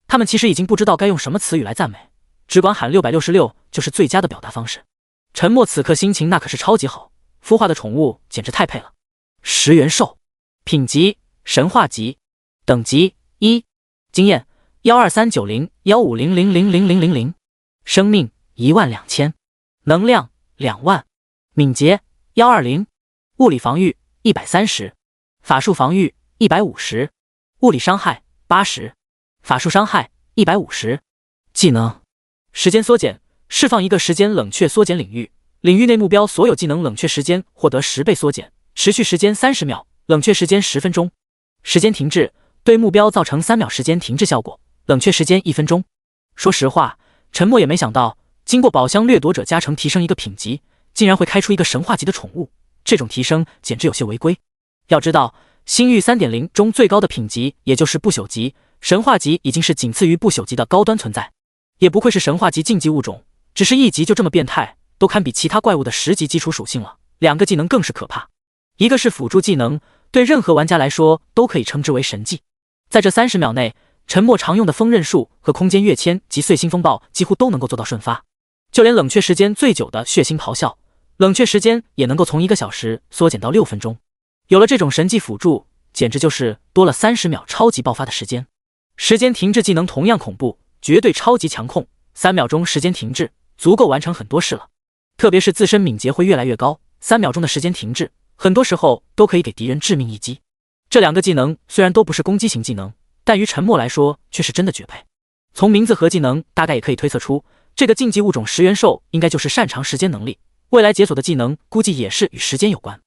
他们其实已经不知道该用什么词语来赞美，只管喊666就是最佳的表达方式。陈默此刻心情那可是超级好，孵化的宠物简直太配了。食元兽，品级神话级，等级1，经验1239015000000，生命12000，能量2万，敏捷120，物理防御130，法术防御150，物理伤害80，法术伤害150。技能时间缩减，释放一个时间冷却缩减领域，领域内目标所有技能冷却时间获得10倍缩减，持续时间30秒，冷却时间10分钟。时间停滞，对目标造成3秒时间停滞效果，冷却时间1分钟。说实话，陈默也没想到，经过宝箱掠夺者加成提升一个品级，竟然会开出一个神话级的宠物，这种提升简直有些违规。要知道，星域 3.0 中最高的品级也就是不朽级，神话级已经是仅次于不朽级的高端存在。也不愧是神话级竞技物种，只是1级就这么变态，都堪比其他怪物的10级基础属性了。2个技能更是可怕，一个是辅助技能，对任何玩家来说都可以称之为神技。在这30秒内，陈默常用的锋刃术和空间跃迁及碎星风暴几乎都能够做到瞬发，就连冷却时间最久的血腥咆哮，冷却时间也能够从1个小时缩减到6分钟。有了这种神技辅助，简直就是多了30秒超级爆发的时间。时间停滞技能同样恐怖，绝对超级强控，3秒钟时间停滞足够完成很多事了。特别是自身敏捷会越来越高，3秒钟的时间停滞很多时候都可以给敌人致命一击。这2个技能虽然都不是攻击型技能，但于陈默来说却是真的绝配。从名字和技能大概也可以推测出，这个竞技物种食元兽应该就是擅长时间能力，未来解锁的技能估计也是与时间有关。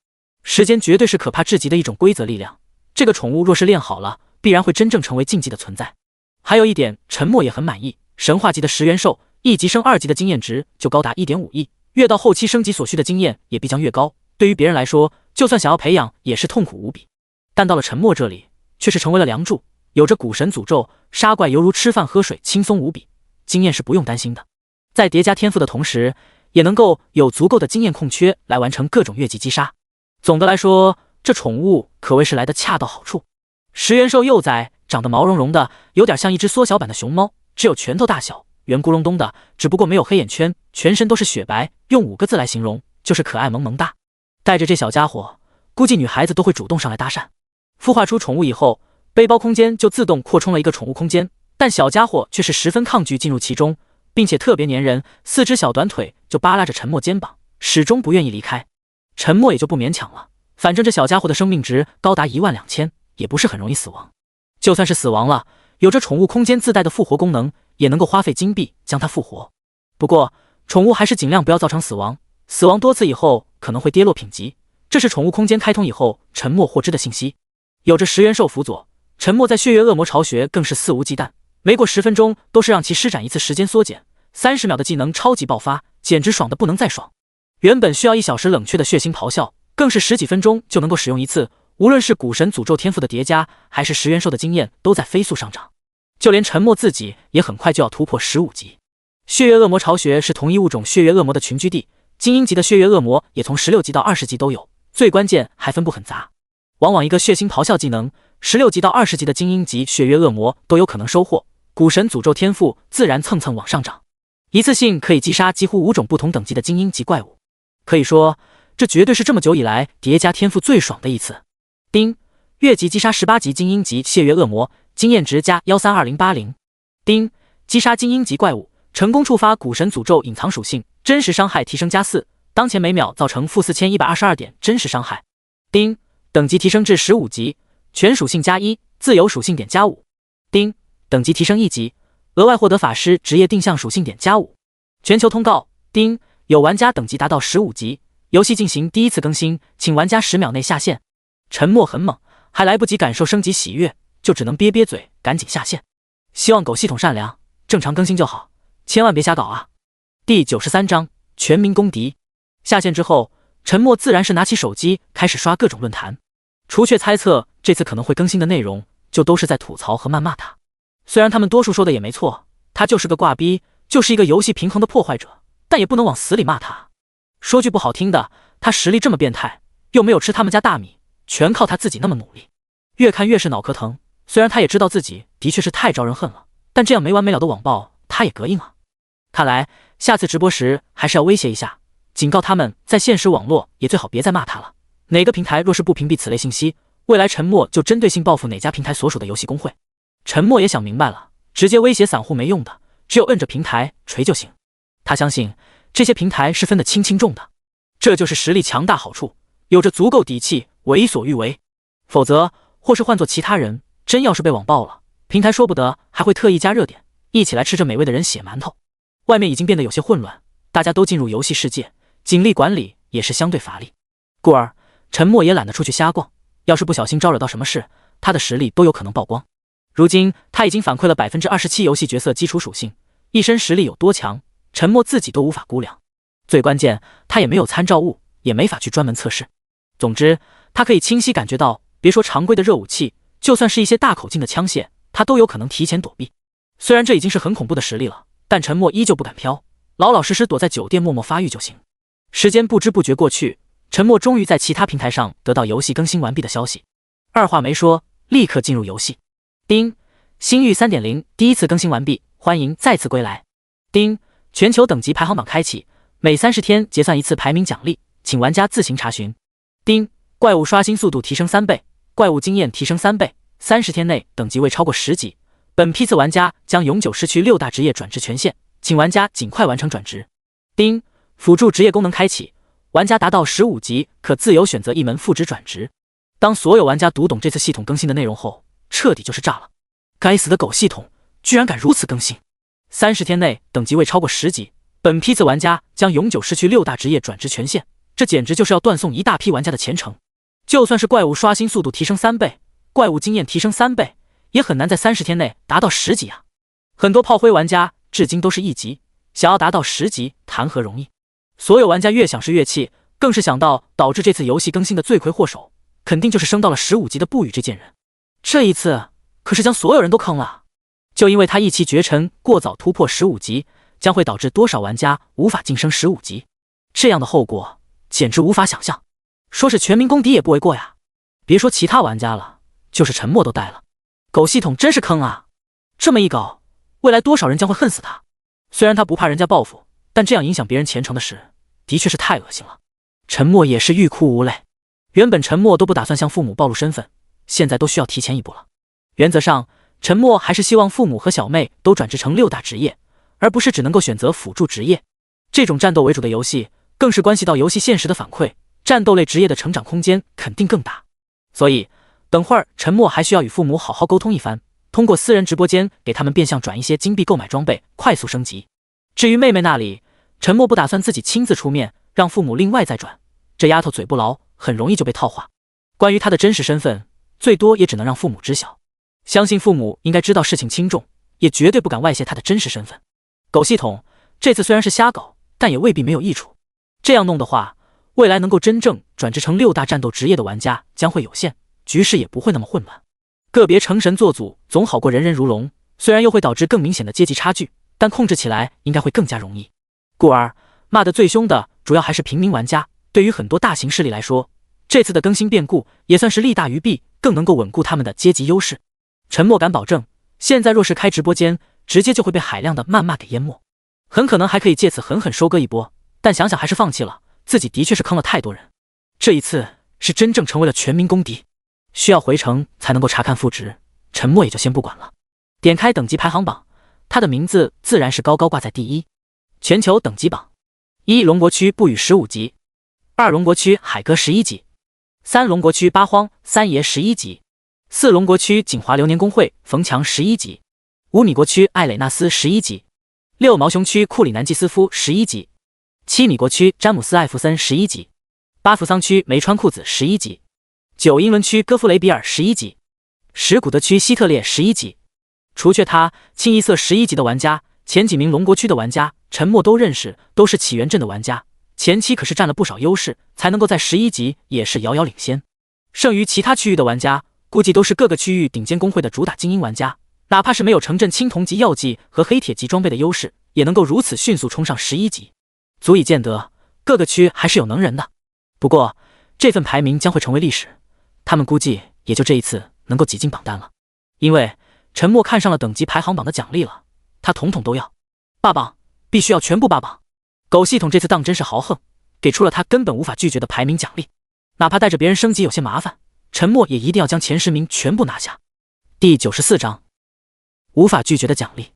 时间绝对是可怕至极的一种规则力量，这个宠物若是练好了，必然会真正成为竞技的存在。还有一点，陈默也很满意，神话级的食元兽1级升2级的经验值就高达 1.5亿，越到后期升级所需的经验也必将越高，对于别人来说，就算想要培养也是痛苦无比。但到了陈默这里，却是成为了梁柱，有着古神诅咒，杀怪犹如吃饭喝水，轻松无比，经验是不用担心的。在叠加天赋的同时，也能够有足够的经验空缺来完成各种越级击杀。总的来说，这宠物可谓是来得恰到好处。食元兽幼崽长得毛茸茸的，有点像一只缩小版的熊猫，只有拳头大小，圆咕隆咚的，只不过没有黑眼圈，全身都是雪白，用5个字来形容，就是可爱萌萌哒。带着这小家伙，估计女孩子都会主动上来搭讪。孵化出宠物以后，背包空间就自动扩充了一个宠物空间，但小家伙却是十分抗拒进入其中，并且特别粘人，4只小短腿就扒拉着陈默肩膀，始终不愿意离开。陈默也就不勉强了，反正这小家伙的生命值高达12000，也不是很容易死亡。就算是死亡了，有着宠物空间自带的复活功能，也能够花费金币将它复活。不过宠物还是尽量不要造成死亡，死亡多次以后可能会跌落品级，这是宠物空间开通以后陈默获知的信息。有着食元兽辅佐，陈默在血月恶魔巢穴更是肆无忌惮，没过10分钟都是让其施展一次时间缩减，30秒的技能超级爆发，简直爽的不能再爽。原本需要1小时冷却的血腥咆哮，更是10几分钟就能够使用一次，无论是股神诅咒天赋的叠加，还是10元兽的经验，都在飞速上涨。就连陈默自己也很快就要突破15级。血月恶魔巢穴是同一物种血月恶魔的群居地，精英级的血月恶魔也从16级到20级都有，最关键还分布很杂。往往一个血腥咆哮技能，16级到20级的精英级血月恶魔都有可能收获，股神诅咒天赋自然蹭蹭往上涨，一次性可以击杀几乎5种不同等级的精英级怪物。可以说，这绝对是这么久以来叠加天赋最爽的一次。丁，越级击杀18级精英级血月恶魔，经验值加1320080。丁，击杀精英级怪物，成功触发股神诅咒隐藏属性，真实伤害提升加4，当前每秒造成-4122点真实伤害。丁，等级提升至15级，全属性加1，自由属性点加5。丁，等级提升1级，额外获得法师职业定向属性点加5。全球通告：丁，有玩家等级达到15级，游戏进行第一次更新，请玩家10秒内下线。沉默很猛，还来不及感受升级喜悦，就只能憋憋嘴，赶紧下线。希望狗系统善良，正常更新就好，千万别瞎搞啊！第93章全民公敌。下线之后，沉默自然是拿起手机开始刷各种论坛。除却猜测这次可能会更新的内容，就都是在吐槽和谩骂他。虽然他们多数说的也没错，他就是个挂逼，就是一个游戏平衡的破坏者，但也不能往死里骂他。说句不好听的，他实力这么变态，又没有吃他们家大米，全靠他自己那么努力，越看越是脑壳疼。虽然他也知道自己的确是太招人恨了，但这样没完没了的网暴，他也膈应啊。看来下次直播时还是要威胁一下，警告他们在现实网络也最好别再骂他了。哪个平台若是不屏蔽此类信息，未来沉默就针对性报复哪家平台所属的游戏公会。沉默也想明白了，直接威胁散户没用的，只有摁着平台锤就行。他相信这些平台是分得轻轻重的，这就是实力强大好处，有着足够底气为所欲为。否则或是换做其他人，真要是被网爆了，平台说不得还会特意加热点，一起来吃着美味的人血馒头。外面已经变得有些混乱，大家都进入游戏世界，警力管理也是相对乏力，故而沉默也懒得出去瞎逛，要是不小心招惹到什么事，他的实力都有可能曝光。如今他已经反馈了 27% 游戏角色基础属性，一身实力有多强，沉默自己都无法估量。最关键，他也没有参照物，也没法去专门测试。总之，他可以清晰感觉到，别说常规的热武器，就算是一些大口径的枪械，他都有可能提前躲避。虽然这已经是很恐怖的实力了，但沉默依旧不敢飘，老老实实躲在酒店默默发育就行。时间不知不觉过去，沉默终于在其他平台上得到游戏更新完毕的消息，二话没说，立刻进入游戏。丁，星域 3.0 第一次更新完毕，欢迎再次归来。丁，全球等级排行榜开启，每30天结算一次排名奖励，请玩家自行查询。丁，怪物刷新速度提升3倍，怪物经验提升3倍，30天内等级未超过10级，本批次玩家将永久失去6大职业转职权限，请玩家尽快完成转职。丁，辅助职业功能开启，玩家达到15级可自由选择一门副职转职。当所有玩家读懂这次系统更新的内容后，彻底就是炸了！该死的狗系统居然敢如此更新！30天内等级未超过10级，本批次玩家将永久失去6大职业转职权限，这简直就是要断送一大批玩家的前程。就算是怪物刷新速度提升3倍，怪物经验提升3倍，也很难在30天内达到10级啊！很多炮灰玩家至今都是1级，想要达到10级谈何容易？所有玩家越想是越气，更是想到导致这次游戏更新的罪魁祸首，肯定就是升到了15级的不语这件人。这一次可是将所有人都坑了，就因为他一骑绝尘过早突破15级，将会导致多少玩家无法晋升15级，这样的后果简直无法想象。说是全民公敌也不为过呀，别说其他玩家了，就是沉默都呆了。狗系统真是坑啊！这么一搞，未来多少人将会恨死他。虽然他不怕人家报复，但这样影响别人前程的事，的确是太恶心了。沉默也是欲哭无泪。原本沉默都不打算向父母暴露身份，现在都需要提前一步了。原则上，沉默还是希望父母和小妹都转职成6大职业，而不是只能够选择辅助职业。这种战斗为主的游戏，更是关系到游戏现实的反馈，战斗类职业的成长空间肯定更大。所以，等会儿沉默还需要与父母好好沟通一番，通过私人直播间给他们变相转一些金币购买装备，快速升级。至于妹妹那里，沉默不打算自己亲自出面，让父母另外再转，这丫头嘴不牢，很容易就被套话。关于她的真实身份，最多也只能让父母知晓。相信父母应该知道事情轻重，也绝对不敢外泄她的真实身份。狗系统这次虽然是瞎搞，但也未必没有益处。这样弄的话，未来能够真正转职成6大战斗职业的玩家将会有限，局势也不会那么混乱。个别成神做主总好过人人如龙，虽然又会导致更明显的阶级差距，但控制起来应该会更加容易。故而骂得最凶的主要还是平民玩家。对于很多大型势力来说，这次的更新变故也算是利大于弊，更能够稳固他们的阶级优势。沉默敢保证，现在若是开直播间，直接就会被海量的谩骂给淹没，很可能还可以借此狠狠收割一波，但想想还是放弃了，自己的确是坑了太多人。这一次是真正成为了全民公敌，需要回城才能够查看赋值，沉默也就先不管了。点开等级排行榜，他的名字自然是高高挂在第一。全球等级榜：1龙国区不语15级，2龙国区海哥11级，3龙国区八荒三爷11级，4龙国区锦华流年公会冯强11级，5米国区艾蕾纳斯11级，6毛熊区库里南季斯夫11级，7米国区詹姆斯艾弗森11级，8扶桑区梅川裤子11级，9英伦区戈夫雷比尔11级，10古德区希特烈11级。除却他，清一色11级的玩家，前几名龙国区的玩家，沉默都认识，都是起源镇的玩家，前期可是占了不少优势，才能够在11级也是遥遥领先。剩余其他区域的玩家，估计都是各个区域顶尖公会的主打精英玩家，哪怕是没有城镇青铜级药剂和黑铁级装备的优势，也能够如此迅速冲上11级，足以见得各个区还是有能人的。不过这份排名将会成为历史，他们估计也就这一次能够挤进榜单了，因为沉默看上了等级排行榜的奖励了，他统统都要。霸榜，必须要全部霸榜。狗系统这次当真是豪横，给出了他根本无法拒绝的排名奖励，哪怕带着别人升级有些麻烦，沉默也一定要将前10名全部拿下。第94章，无法拒绝的奖励。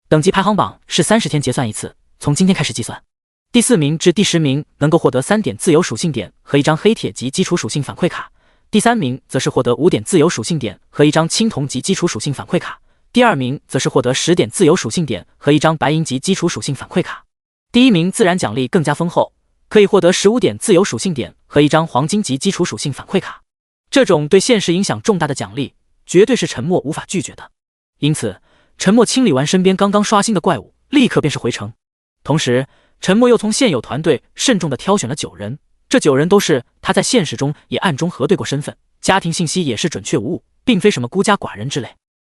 等级排行榜是30天结算一次，从今天开始计算。第4名至第10名能够获得3点自由属性点和1张黑铁级基础属性反馈卡，第3名则是获得5点自由属性点和1张青铜级基础属性反馈卡，第2名则是获得10点自由属性点和1张白银级基础属性反馈卡。第1名自然奖励更加丰厚，可以获得15点自由属性点和1张黄金级基础属性反馈卡。这种对现实影响重大的奖励，绝对是沉默无法拒绝的。因此，沉默清理完身边刚刚刷新的怪物，立刻便是回城。同时，沉默又从现有团队慎重地挑选了9人，这9人都是他在现实中也暗中核对过身份，家庭信息也是准确无误，并非什么孤家寡人之类。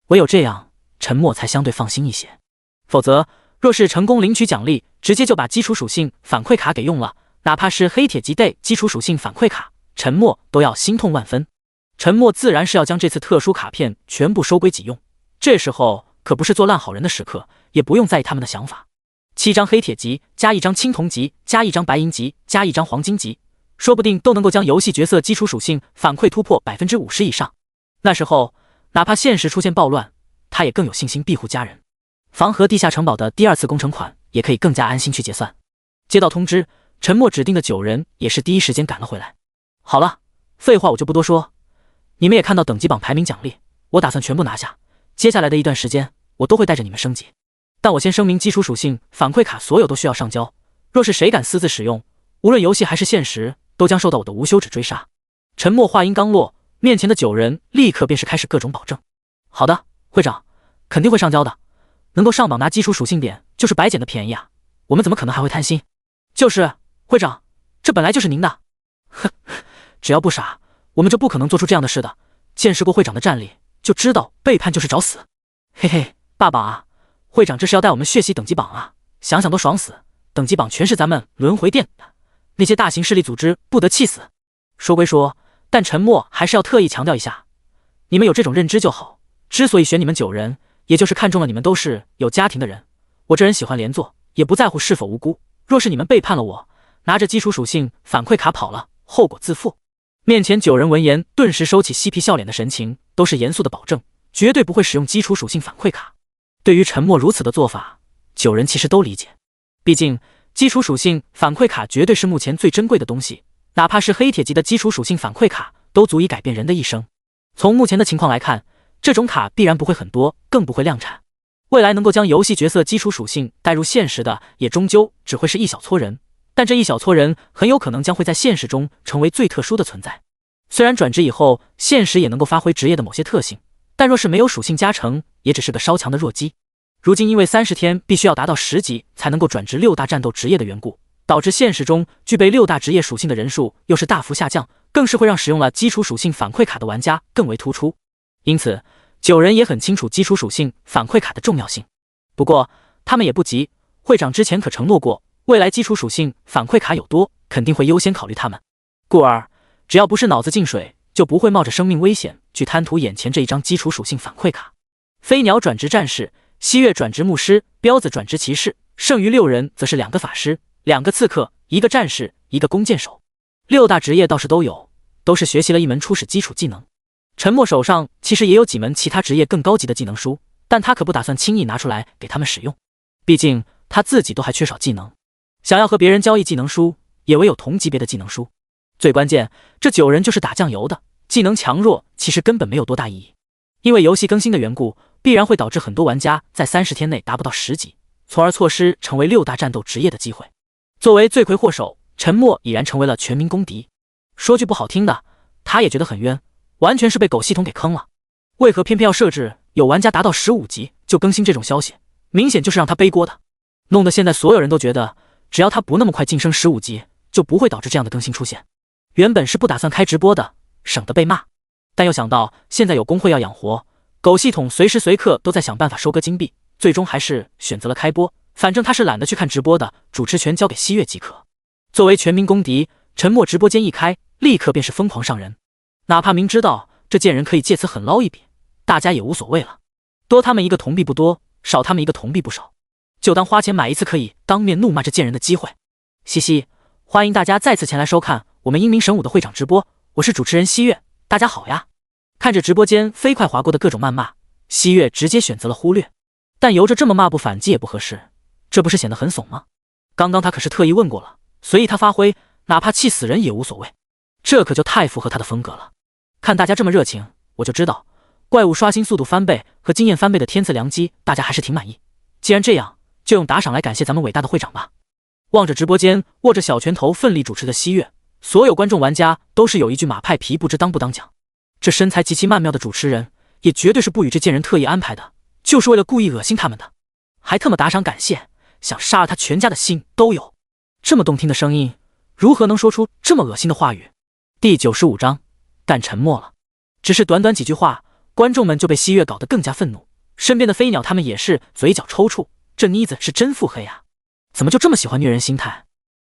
唯有这样，沉默才相对放心一些。否则，若是成功领取奖励，直接就把基础属性反馈卡给用了，哪怕是黑铁级 day 基础属性反馈卡，沉默都要心痛万分。沉默自然是要将这次特殊卡片全部收归己用，这时候可不是做烂好人的时刻，也不用在意他们的想法。7张黑铁级加1张青铜级加1张白银级加1张黄金级，说不定都能够将游戏角色基础属性反馈突破 50% 以上。那时候哪怕现实出现暴乱，他也更有信心庇护家人。防河地下城堡的第2次工程款也可以更加安心去结算。接到通知，沉默指定的9人也是第一时间赶了回来。好了，废话我就不多说，你们也看到等级榜排名奖励，我打算全部拿下，接下来的一段时间我都会带着你们升级。但我先声明，基础属性反馈卡所有都需要上交，若是谁敢私自使用，无论游戏还是现实，都将受到我的无休止追杀。沉默话音刚落，面前的9人立刻便是开始各种保证。好的，会长，肯定会上交的，能够上榜拿基础属性点就是白捡的便宜啊，我们怎么可能还会贪心？就是，会长，这本来就是您的。哼，只要不傻，我们就不可能做出这样的事的。见识过会长的战力，就知道背叛就是找死。嘿嘿，爸爸啊，会长这是要带我们血洗等级榜啊，想想都爽死。等级榜全是咱们轮回店的，那些大型势力组织不得气死。说归说，但沉默还是要特意强调一下，你们有这种认知就好。之所以选你们9人，也就是看中了你们都是有家庭的人。我这人喜欢连坐，也不在乎是否无辜。若是你们背叛了我，拿着基础属性反馈卡跑了，后果自负。面前9人闻言，顿时收起嬉皮笑脸的神情，都是严肃的保证，绝对不会使用基础属性反馈卡。对于沉默如此的做法，9人其实都理解。毕竟基础属性反馈卡绝对是目前最珍贵的东西，哪怕是黑铁级的基础属性反馈卡，都足以改变人的一生。从目前的情况来看，这种卡必然不会很多，更不会量产。未来能够将游戏角色基础属性带入现实的，也终究只会是一小撮人。但这一小撮人很有可能将会在现实中成为最特殊的存在。虽然转职以后，现实也能够发挥职业的某些特性，但若是没有属性加成，也只是个稍强的弱鸡。如今因为30天必须要达到10级才能够转职6大战斗职业的缘故，导致现实中具备6大职业属性的人数又是大幅下降，更是会让使用了基础属性反馈卡的玩家更为突出。因此9人也很清楚基础属性反馈卡的重要性。不过他们也不急，会长之前可承诺过，未来基础属性反馈卡有多，肯定会优先考虑他们。故而只要不是脑子进水，就不会冒着生命危险去贪图眼前这一张基础属性反馈卡。飞鸟转职战士，西月转职牧师，彪子转职骑士，剩余6人则是2个法师、2个刺客、1个战士、1个弓箭手。6大职业倒是都有，都是学习了一门初始基础技能。沉默手上其实也有几门其他职业更高级的技能书，但他可不打算轻易拿出来给他们使用，毕竟他自己都还缺少技能，想要和别人交易技能书，也唯有同级别的技能书。最关键，这9人就是打酱油的，技能强弱其实根本没有多大意义，因为游戏更新的缘故，必然会导致很多玩家在30天内达不到10级，从而错失成为6大战斗职业的机会。作为罪魁祸首，沉默已然成为了全民公敌。说句不好听的，他也觉得很冤，完全是被狗系统给坑了。为何偏偏要设置有玩家达到15级就更新这种消息？明显就是让他背锅的，弄得现在所有人都觉得，只要他不那么快晋升15级，就不会导致这样的更新出现。原本是不打算开直播的，省得被骂，但又想到现在有工会要养活，狗系统随时随刻都在想办法收割金币，最终还是选择了开播。反正他是懒得去看直播的，主持权交给西月即可。作为全民公敌，沉默直播间一开，立刻便是疯狂上人。哪怕明知道这贱人可以借此狠捞一笔，大家也无所谓了。多他们一个铜币不多，少他们一个铜币不少，就当花钱买一次可以当面怒骂这贱人的机会。嘻嘻，欢迎大家再次前来收看我们英明神武的会长直播，我是主持人西月，大家好呀。看着直播间飞快划过的各种谩骂，西月直接选择了忽略，但由着这么骂不反击也不合适，这不是显得很怂吗？刚刚他可是特意问过了，随意他发挥，哪怕气死人也无所谓，这可就太符合他的风格了。看大家这么热情，我就知道怪物刷新速度翻倍和经验翻倍的天赐良机大家还是挺满意。既然这样，就用打赏来感谢咱们伟大的会长吧。望着直播间握着小拳头奋力主持的西月，所有观众玩家都是有一句马派皮不知当不当讲。这身材极其曼妙的主持人，也绝对是不与这贱人特意安排的，就是为了故意恶心他们的，还特么打赏感谢，想杀了他全家的心都有。这么动听的声音，如何能说出这么恶心的话语？第95章，但沉默了。只是短短几句话，观众们就被西月搞得更加愤怒，身边的飞鸟他们也是嘴角抽搐，这妮子是真腹黑啊，怎么就这么喜欢虐人心态？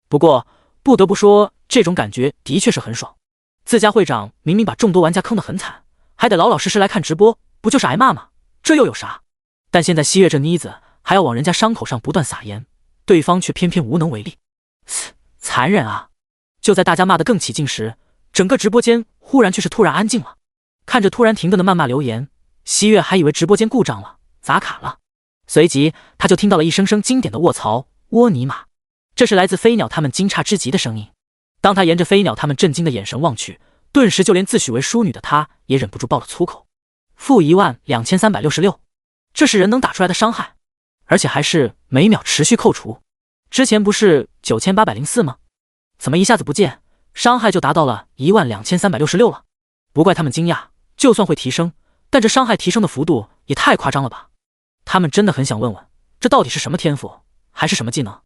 不过不得不说，这种感觉的确是很爽。自家会长明明把众多玩家坑得很惨，还得老老实实来看直播，不就是挨骂吗？这又有啥？但现在西月这妮子还要往人家伤口上不断撒盐，对方却偏偏无能为力，残忍啊！就在大家骂得更起劲时，整个直播间忽然却是突然安静了。看着突然停顿的谩骂留言，西月还以为直播间故障了，砸卡了。随即他就听到了一声声经典的卧槽窝尼玛，这是来自飞鸟他们惊诧之极的声音。当他沿着飞鸟他们震惊的眼神望去，顿时就连自诩为淑女的他也忍不住爆了粗口。-12366，这是人能打出来的伤害，而且还是每秒持续扣除。之前不是9804吗？怎么一下子不见，伤害就达到了12366了？不怪他们惊讶，就算会提升，但这伤害提升的幅度也太夸张了吧？他们真的很想问问，这到底是什么天赋，还是什么技能？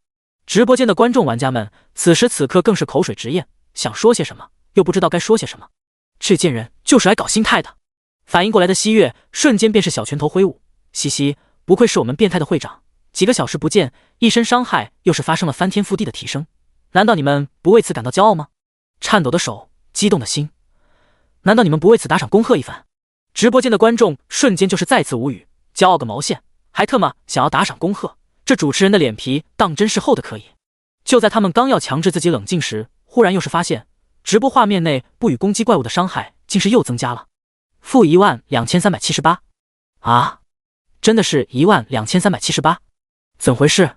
直播间的观众玩家们此时此刻更是口水直咽，想说些什么又不知道该说些什么。这贱人就是来搞心态的。反应过来的西月瞬间便是小拳头挥舞，嘻嘻，不愧是我们变态的会长，几个小时不见，一身伤害又是发生了翻天覆地的提升，难道你们不为此感到骄傲吗？颤抖的手，激动的心，难道你们不为此打赏恭贺一番？直播间的观众瞬间就是再次无语，骄傲个毛线，还特么想要打赏恭贺，这主持人的脸皮当真是厚的可以。就在他们刚要强制自己冷静时，忽然又是发现直播画面内不与攻击怪物的伤害竟是又增加了-12378。啊，真的是12378？怎回事？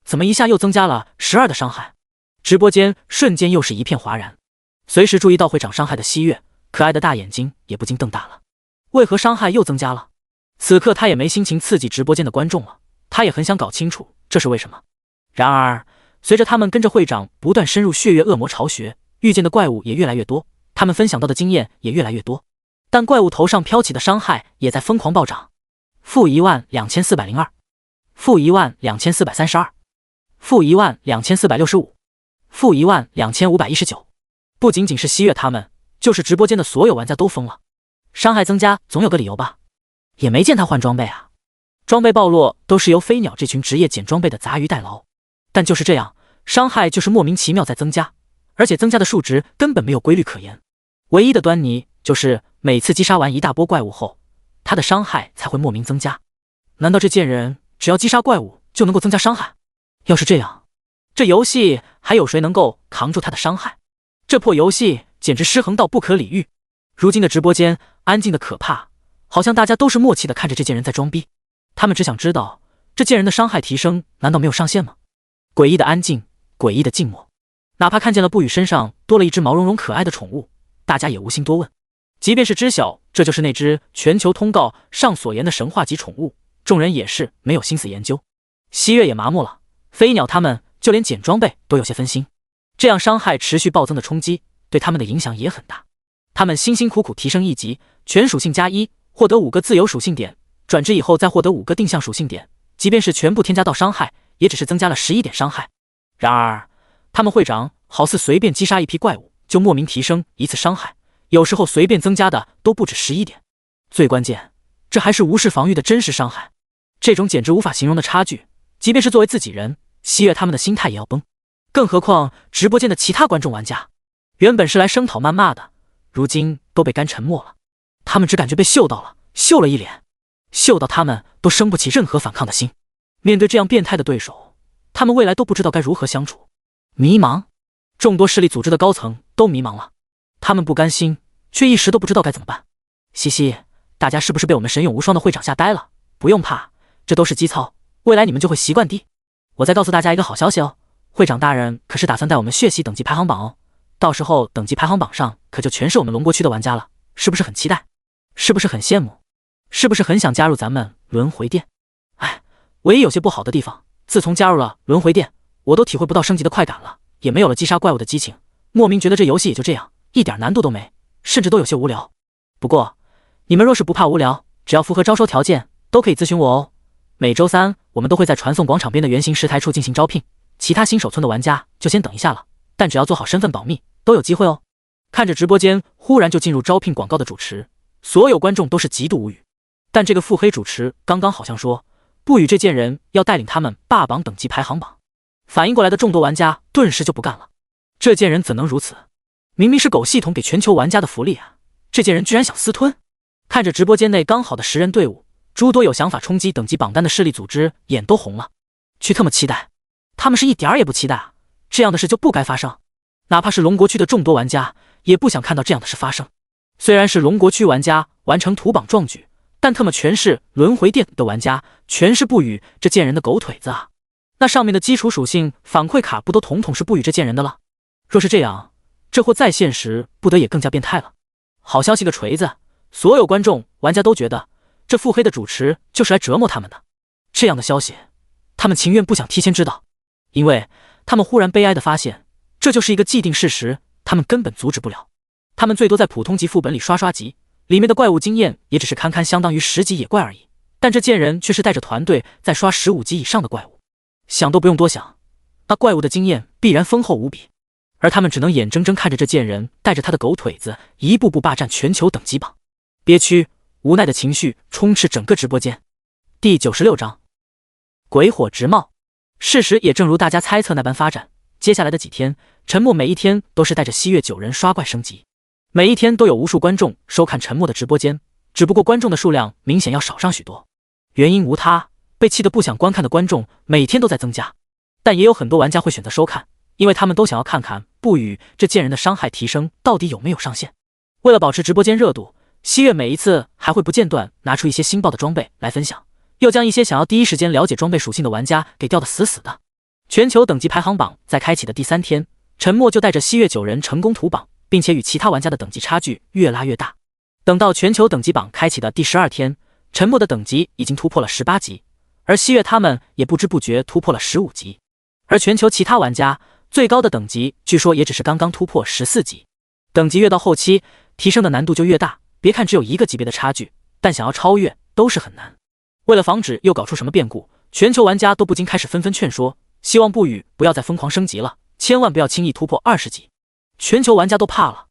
怎么一下又增加了12的伤害？直播间瞬间又是一片哗然。随时注意到会长伤害的西月，可爱的大眼睛也不禁瞪大了。为何伤害又增加了？此刻他也没心情刺激直播间的观众了，他也很想搞清楚这是为什么。然而随着他们跟着会长不断深入血月恶魔巢穴，遇见的怪物也越来越多，他们分享到的经验也越来越多，但怪物头上飘起的伤害也在疯狂暴涨。-12402， -12432， -12465， -12519。不仅仅是西月他们，就是直播间的所有玩家都疯了。伤害增加总有个理由吧？也没见他换装备啊。装备暴落都是由飞鸟这群职业捡装备的杂鱼代劳，但就是这样，伤害就是莫名其妙在增加，而且增加的数值根本没有规律可言。唯一的端倪就是每次击杀完一大波怪物后，他的伤害才会莫名增加。难道这贱人只要击杀怪物就能够增加伤害？要是这样，这游戏还有谁能够扛住他的伤害？这破游戏简直失衡到不可理喻。如今的直播间安静的可怕，好像大家都是默契的看着这贱人在装逼。他们只想知道，这贱人的伤害提升难道没有上限吗？诡异的安静，诡异的静默。哪怕看见了不语身上多了一只毛茸茸可爱的宠物，大家也无心多问。即便是知晓这就是那只全球通告上所言的神话级宠物，众人也是没有心思研究。西月也麻木了，飞鸟他们就连捡装备都有些分心。这样伤害持续暴增的冲击对他们的影响也很大。他们辛辛苦苦提升一级，全属性加1，获得5个自由属性点，转职以后再获得5个定向属性点，即便是全部添加到伤害，也只是增加了11点伤害。然而他们会长好似随便击杀一批怪物就莫名提升一次伤害，有时候随便增加的都不止11点。最关键，这还是无视防御的真实伤害。这种简直无法形容的差距，即便是作为自己人，西月他们的心态也要崩。更何况直播间的其他观众玩家，原本是来声讨谩骂的，如今都被干沉默了。他们只感觉被秀到了，秀了一脸，秀到他们都生不起任何反抗的心。面对这样变态的对手，他们未来都不知道该如何相处。迷茫，众多势力组织的高层都迷茫了。他们不甘心，却一时都不知道该怎么办。嘻嘻，大家是不是被我们神勇无双的会长吓呆了？不用怕，这都是基操，未来你们就会习惯的。我再告诉大家一个好消息哦，会长大人可是打算带我们血洗等级排行榜哦，到时候等级排行榜上可就全是我们龙国区的玩家了，是不是很期待？是不是很羡慕？是不是很想加入咱们轮回殿？哎，唯一有些不好的地方，自从加入了轮回殿，我都体会不到升级的快感了，也没有了击杀怪物的激情，莫名觉得这游戏也就这样，一点难度都没，甚至都有些无聊。不过你们若是不怕无聊，只要符合招收条件，都可以咨询我哦。每周3我们都会在传送广场边的圆形石台处进行招聘，其他新手村的玩家就先等一下了，但只要做好身份保密，都有机会哦。看着直播间忽然就进入招聘广告的主持，所有观众都是极度无语。但这个腹黑主持刚刚好像说，不语这贱人要带领他们霸榜等级排行榜，反应过来的众多玩家顿时就不干了。这贱人怎能如此？明明是狗系统给全球玩家的福利啊，这贱人居然想私吞。看着直播间内刚好的10人队伍，诸多有想法冲击等级榜单的势力组织眼都红了。去特么期待，他们是一点儿也不期待啊！这样的事就不该发生，哪怕是龙国区的众多玩家也不想看到这样的事发生。虽然是龙国区玩家完成图榜壮举，但特么全是轮回殿的玩家，全是不语这贱人的狗腿子啊！那上面的基础属性反馈卡不都统统是不语这贱人的了？若是这样，这货在现实不得也更加变态了。好消息个锤子！所有观众玩家都觉得这腹黑的主持就是来折磨他们的。这样的消息他们情愿不想提前知道，因为他们忽然悲哀地发现，这就是一个既定事实，他们根本阻止不了。他们最多在普通级副本里刷级，里面的怪物经验也只是堪堪相当于10级野怪而已，但这贱人却是带着团队在刷15级以上的怪物，想都不用多想，那怪物的经验必然丰厚无比。而他们只能眼睁睁看着这贱人带着他的狗腿子一步步霸占全球等级榜，憋屈无奈的情绪充斥整个直播间。第96章鬼火直冒。事实也正如大家猜测那般发展，接下来的几天，沉默每一天都是带着西月9人刷怪升级，每一天都有无数观众收看沉默的直播间，只不过观众的数量明显要少上许多。原因无他，被气得不想观看的观众每天都在增加，但也有很多玩家会选择收看，因为他们都想要看看不语这贱人的伤害提升到底有没有上限。为了保持直播间热度，西月每一次还会不间断拿出一些新爆的装备来分享，又将一些想要第一时间了解装备属性的玩家给吊得死死的。全球等级排行榜在开启的第3天，沉默就带着西月9人成功图榜，并且与其他玩家的等级差距越拉越大。等到全球等级榜开启的第12天，沉默的等级已经突破了18级，而西月他们也不知不觉突破了15级。而全球其他玩家最高的等级据说也只是刚刚突破14级。等级越到后期，提升的难度就越大，别看只有1个级别的差距，但想要超越都是很难。为了防止又搞出什么变故，全球玩家都不禁开始纷纷劝说，希望不语不要再疯狂升级了，千万不要轻易突破20级。全球玩家都怕了，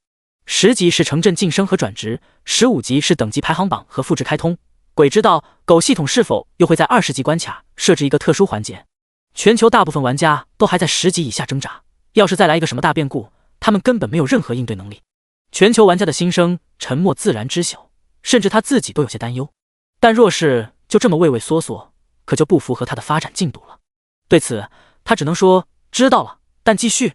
10级是城镇晋升和转职，15级是等级排行榜和复制开通。鬼知道狗系统是否又会在20级关卡设置一个特殊环节。全球大部分玩家都还在10级以下挣扎，要是再来一个什么大变故，他们根本没有任何应对能力。全球玩家的心声，沉默自然知晓，甚至他自己都有些担忧。但若是就这么畏畏缩缩，可就不符合他的发展进度了。对此，他只能说知道了，但继续。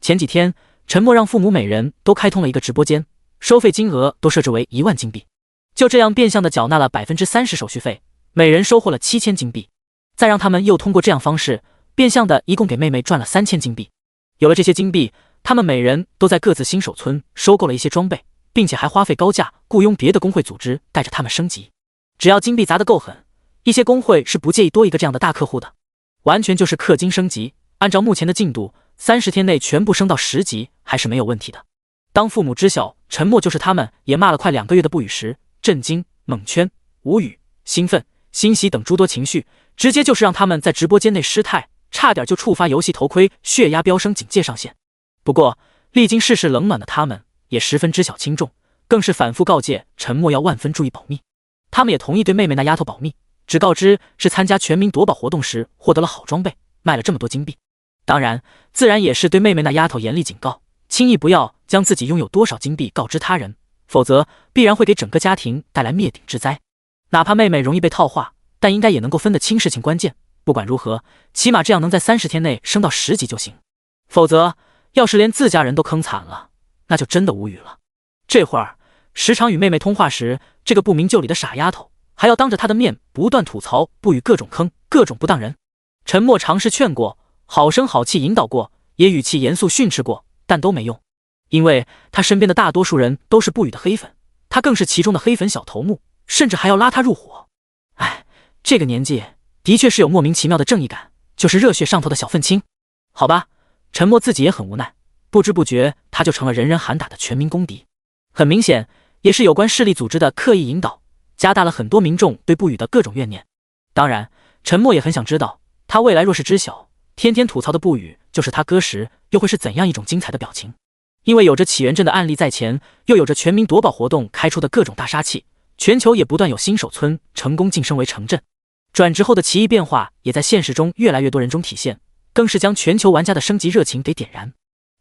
前几天，沉默让父母每人都开通了一个直播间，收费金额都设置为1万金币，就这样变相的缴纳了30%手续费，每人收获了7000金币。再让他们又通过这样方式，变相的一共给妹妹赚了3000金币。有了这些金币，他们每人都在各自新手村收购了一些装备，并且还花费高价雇佣别的工会组织带着他们升级。只要金币砸得够狠，一些工会是不介意多一个这样的大客户的，完全就是氪金升级。按照目前的进度，30天内全部升到10级还是没有问题的。当父母知晓沉默就是他们也骂了快2个月的不语时，震惊、蒙圈、无语、兴奋、欣喜等诸多情绪，直接就是让他们在直播间内失态，差点就触发游戏头盔血压飙升警戒上线。不过历经世事冷暖的他们也十分知晓轻重，更是反复告诫沉默要万分注意保密。他们也同意对妹妹那丫头保密，只告知是参加全民夺宝活动时获得了好装备，卖了这么多金币。当然，自然也是对妹妹那丫头严厉警告，轻易不要将自己拥有多少金币告知他人，否则必然会给整个家庭带来灭顶之灾。哪怕妹妹容易被套话，但应该也能够分得清事情关键。不管如何，起码这样能在30天内升到10级就行。否则，要是连自家人都坑惨了，那就真的无语了。这会儿，时常与妹妹通话时，这个不明就里的傻丫头还要当着她的面不断吐槽不语各种坑、各种不当人。沉默尝试劝过，好声好气引导过，也语气严肃训斥过，但都没用，因为他身边的大多数人都是不语的黑粉，他更是其中的黑粉小头目，甚至还要拉他入伙。哎，这个年纪的确是有莫名其妙的正义感，就是热血上头的小愤青。好吧，沉默自己也很无奈，不知不觉他就成了人人喊打的全民公敌。很明显，也是有关势力组织的刻意引导，加大了很多民众对不语的各种怨念。当然，沉默也很想知道，他未来若是知晓天天吐槽的不语就是他哥时，又会是怎样一种精彩的表情。因为有着起源镇的案例在前，又有着全民夺宝活动开出的各种大杀器，全球也不断有新手村成功晋升为城镇。转职后的奇异变化也在现实中越来越多人中体现，更是将全球玩家的升级热情给点燃。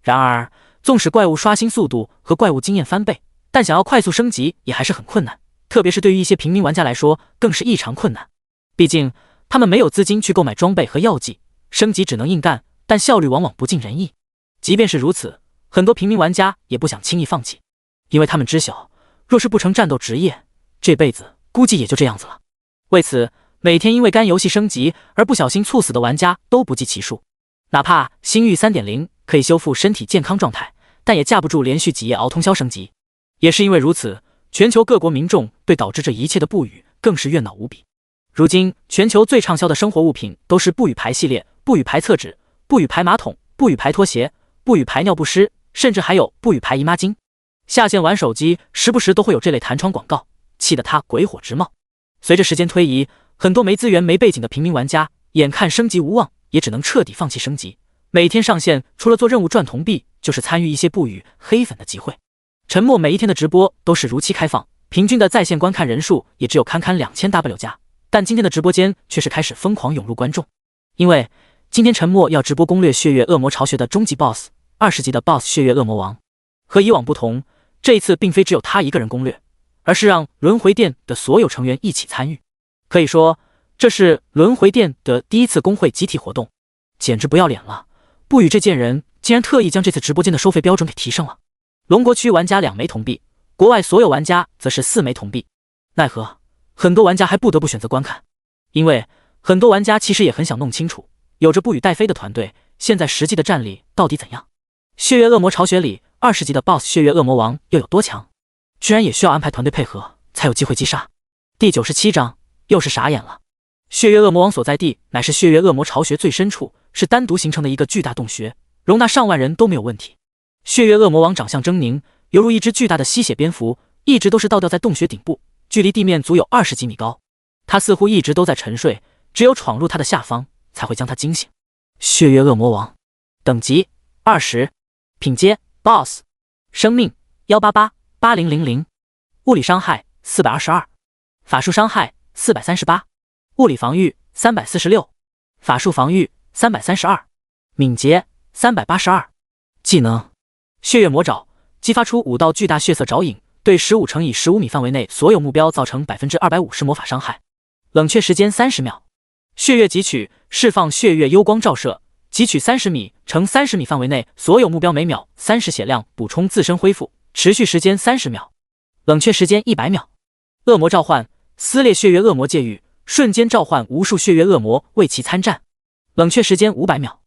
然而，纵使怪物刷新速度和怪物经验翻倍，但想要快速升级也还是很困难，特别是对于一些平民玩家来说更是异常困难。毕竟他们没有资金去购买装备和药剂，升级只能硬干，但效率往往不尽人意。即便是如此，很多平民玩家也不想轻易放弃，因为他们知晓，若是不成战斗职业，这辈子估计也就这样子了。为此，每天因为干游戏升级而不小心猝死的玩家都不计其数。哪怕星域 3.0 可以修复身体健康状态，但也架不住连续几夜熬通宵升级。也是因为如此，全球各国民众对导致这一切的不语更是怨恼无比。如今，全球最畅销的生活物品都是不语牌系列、不语牌厕纸、不语牌马桶、不语牌拖鞋、不语牌尿不湿，甚至还有不语牌姨妈巾。下线玩手机，时不时都会有这类弹窗广告，气得他鬼火直冒。随着时间推移，很多没资源没背景的平民玩家，眼看升级无望，也只能彻底放弃升级。每天上线，除了做任务赚铜币，就是参与一些不语黑粉的集会。沉默每一天的直播都是如期开放，平均的在线观看人数也只有堪堪2000W 加。但今天的直播间却是开始疯狂涌入观众，因为今天沉默要直播攻略血月恶魔巢穴的终极 BOSS 20级的 BOSS 血月恶魔王。和以往不同，这一次并非只有他一个人攻略，而是让轮回殿的所有成员一起参与。可以说，这是轮回殿的第一次公会集体活动，简直不要脸了！不语这贱人竟然特意将这次直播间的收费标准给提升了。龙国区玩家2枚铜币，国外所有玩家则是4枚铜币。奈何很多玩家还不得不选择观看，因为很多玩家其实也很想弄清楚，有着不语带飞的团队现在实际的战力到底怎样。血月恶魔巢穴里20级的 BOSS 血月恶魔王又有多强？居然也需要安排团队配合才有机会击杀。第97章又是傻眼了。血月恶魔王所在地乃是血月恶魔巢穴最深处，是单独形成的一个巨大洞穴，容纳上万人都没有问题。血月恶魔王长相狰狞，犹如一只巨大的吸血蝙蝠，一直都是倒吊在洞穴顶部，距离地面足有20几米高。他似乎一直都在沉睡，只有闯入他的下方才会将他惊醒。血月恶魔王等级20，品阶 BOSS， 生命1888000，物理伤害422，法术伤害438，物理防御346，法术防御332，敏捷382。技能：血月魔爪，激发出5道巨大血色爪影，对15乘以15米范围内所有目标造成250%魔法伤害。冷却时间30秒。血月汲取，释放血月幽光照射，汲取30米乘30米范围内所有目标每秒30血量，补充自身恢复，持续时间30秒。冷却时间100秒。恶魔召唤，撕裂血月恶魔戒域，瞬间召唤无数血月恶魔为其参战。冷却时间500秒。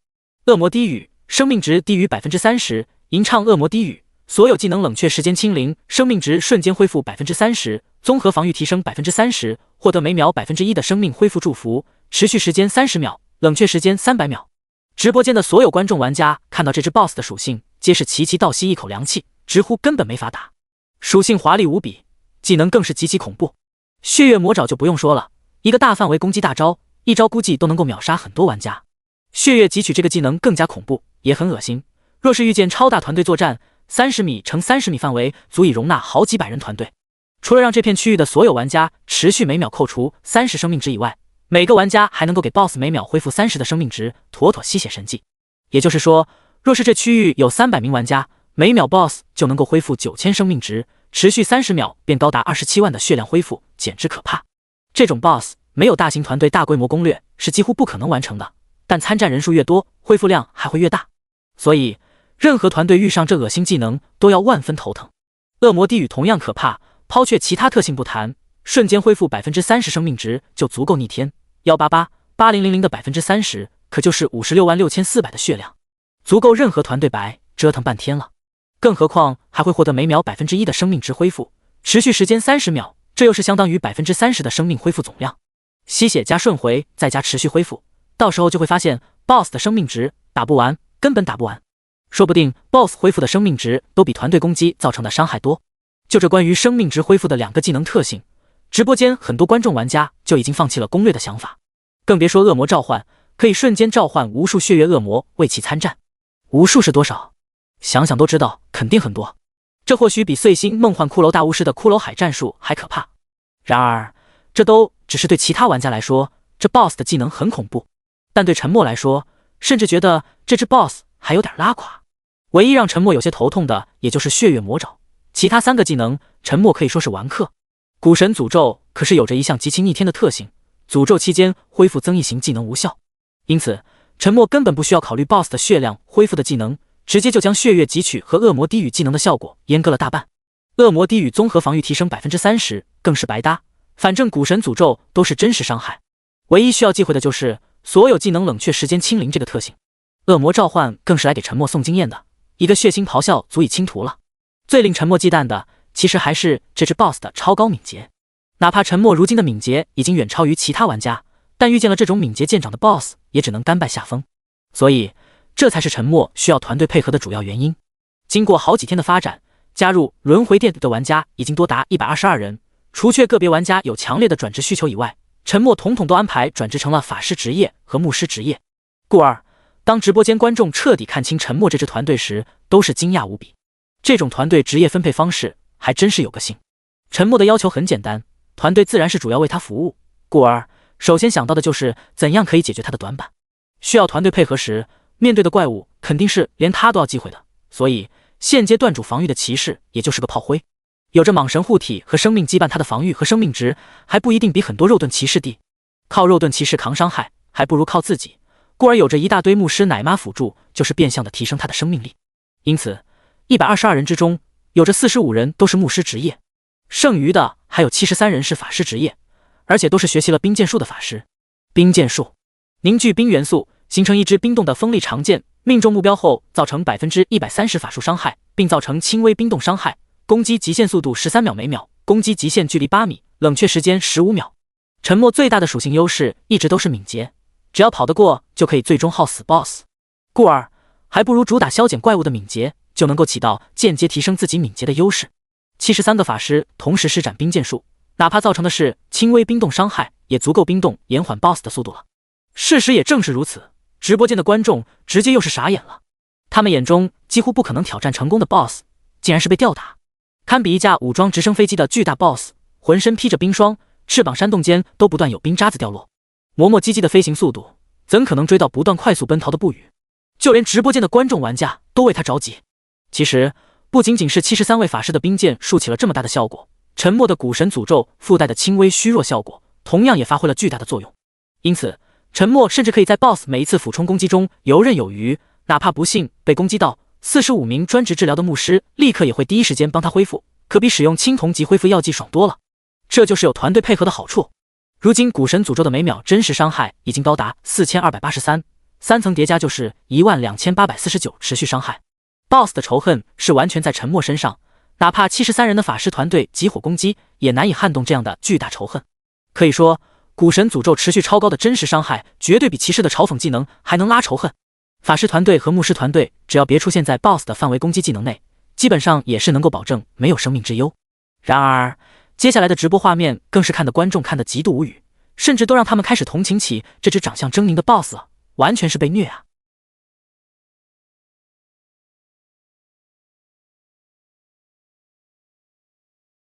恶魔低语，生命值低于30%，吟唱恶魔低语，所有技能冷却时间清零，生命值瞬间恢复30%，综合防御提升30%，获得每秒1%的生命恢复祝福，持续时间30秒，冷却时间300秒。直播间的所有观众玩家看到这只 BOSS 的属性，皆是齐齐倒吸一口凉气，直呼根本没法打。属性华丽无比，技能更是极其恐怖。血月魔爪就不用说了，一个大范围攻击大招，一招估计都能够秒杀很多玩家。血月汲取这个技能更加恐怖，也很恶心。若是遇见超大团队作战，30米乘30米范围足以容纳好几百人团队。除了让这片区域的所有玩家持续每秒扣除30生命值以外，每个玩家还能够给 BOSS 每秒恢复30的生命值，妥妥吸血神技。也就是说，若是这区域有300名玩家，每秒 BOSS 就能够恢复9000生命值，持续30秒便高达27万的血量恢复，简直可怕。这种 BOSS 没有大型团队大规模攻略是几乎不可能完成的，但参战人数越多，恢复量还会越大。所以任何团队遇上这恶心技能都要万分头疼。恶魔低语同样可怕，抛却其他特性不谈，瞬间恢复30%生命值就足够逆天。1888000的30%，可就是566400的血量，足够任何团队白折腾半天了。更何况还会获得每秒1%的生命值恢复，持续时间30秒，这又是相当于30%的生命恢复总量。吸血加瞬回再加持续恢复，到时候就会发现 BOSS 的生命值打不完，根本打不完。说不定 BOSS 恢复的生命值都比团队攻击造成的伤害多。就这关于生命值恢复的2个技能特性，直播间很多观众玩家就已经放弃了攻略的想法。更别说恶魔召唤，可以瞬间召唤无数血月恶魔为其参战。无数是多少？想想都知道，肯定很多。这或许比碎星梦幻骷髅大巫师的骷髅海战术还可怕。然而，这都只是对其他玩家来说，这 BOSS 的技能很恐怖。但对沉默来说，甚至觉得这只 BOSS 还有点拉垮。唯一让沉默有些头痛的，也就是血月魔爪，其他3个技能，沉默可以说是完克。古神诅咒可是有着一项极其逆天的特性，诅咒期间恢复增益型技能无效，因此沉默根本不需要考虑 BOSS 的血量恢复的技能，直接就将血月汲取和恶魔低语技能的效果阉割了大半。恶魔低语综合防御提升30%，更是白搭，反正古神诅咒都是真实伤害，唯一需要忌讳的就是所有技能冷却时间清零这个特性。恶魔召唤更是来给沉默送经验的，一个血腥咆哮足以清图了。最令沉默忌惮的，其实还是这只 BOSS 的超高敏捷。哪怕沉默如今的敏捷已经远超于其他玩家，但遇见了这种敏捷见长的 BOSS 也只能甘拜下风。所以这才是沉默需要团队配合的主要原因。经过好几天的发展，加入轮回殿的玩家已经多达122人，除却个别玩家有强烈的转职需求以外，沉默统统都安排转职成了法师职业和牧师职业。故而当直播间观众彻底看清沉默这支团队时，都是惊讶无比。这种团队职业分配方式还真是有个性。沉默的要求很简单，团队自然是主要为他服务，故而首先想到的就是怎样可以解决他的短板。需要团队配合时，面对的怪物肯定是连他都要忌讳的，所以现阶段主防御的骑士也就是个炮灰，有着蟒神护体和生命羁绊，他的防御和生命值还不一定比很多肉盾骑士低。靠肉盾骑士扛伤害还不如靠自己，故而有着一大堆牧师奶妈辅助，就是变相的提升他的生命力。因此122人之中有着45人都是牧师职业，剩余的还有73人是法师职业，而且都是学习了冰剑术的法师。冰剑术凝聚冰元素，形成一支冰冻的锋利长剑，命中目标后造成130%法术伤害，并造成轻微冰冻伤害。攻击极限速度13秒每秒，攻击极限距离8米，冷却时间15秒。沉默最大的属性优势一直都是敏捷，只要跑得过就可以最终耗死 BOSS， 故而还不如主打消减怪物的敏捷，就能够起到间接提升自己敏捷的优势。73个法师同时施展冰剑术，哪怕造成的是轻微冰冻伤害，也足够冰冻延缓 BOSS 的速度了。事实也正是如此，直播间的观众直接又是傻眼了，他们眼中几乎不可能挑战成功的 BOSS， 竟然是被吊打，堪比一架武装直升飞机的巨大 BOSS， 浑身披着冰霜，翅膀扇动间都不断有冰渣子掉落。磨磨唧唧的飞行速度，怎可能追到不断快速奔逃的不语？就连直播间的观众玩家都为他着急。其实，不仅仅是73位法师的冰剑竖起了这么大的效果，沉默的古神诅咒附带的轻微虚弱效果，同样也发挥了巨大的作用。因此，沉默甚至可以在 BOSS 每一次俯冲攻击中游刃有余，哪怕不幸被攻击到，45名专职治疗的牧师立刻也会第一时间帮他恢复，可比使用青铜级恢复药剂爽多了。这就是有团队配合的好处。如今古神诅咒的每秒真实伤害已经高达4283，3层叠加就是12849持续伤害。BOSS 的仇恨是完全在沉默身上，哪怕73人的法师团队集火攻击，也难以撼动这样的巨大仇恨。可以说，古神诅咒持续超高的真实伤害，绝对比骑士的嘲讽技能还能拉仇恨。法师团队和牧师团队只要别出现在 BOSS 的范围攻击技能内，基本上也是能够保证没有生命之忧。然而，接下来的直播画面更是看得观众看得极度无语，甚至都让他们开始同情起这只长相狰狞的 BOSS 了，完全是被虐啊！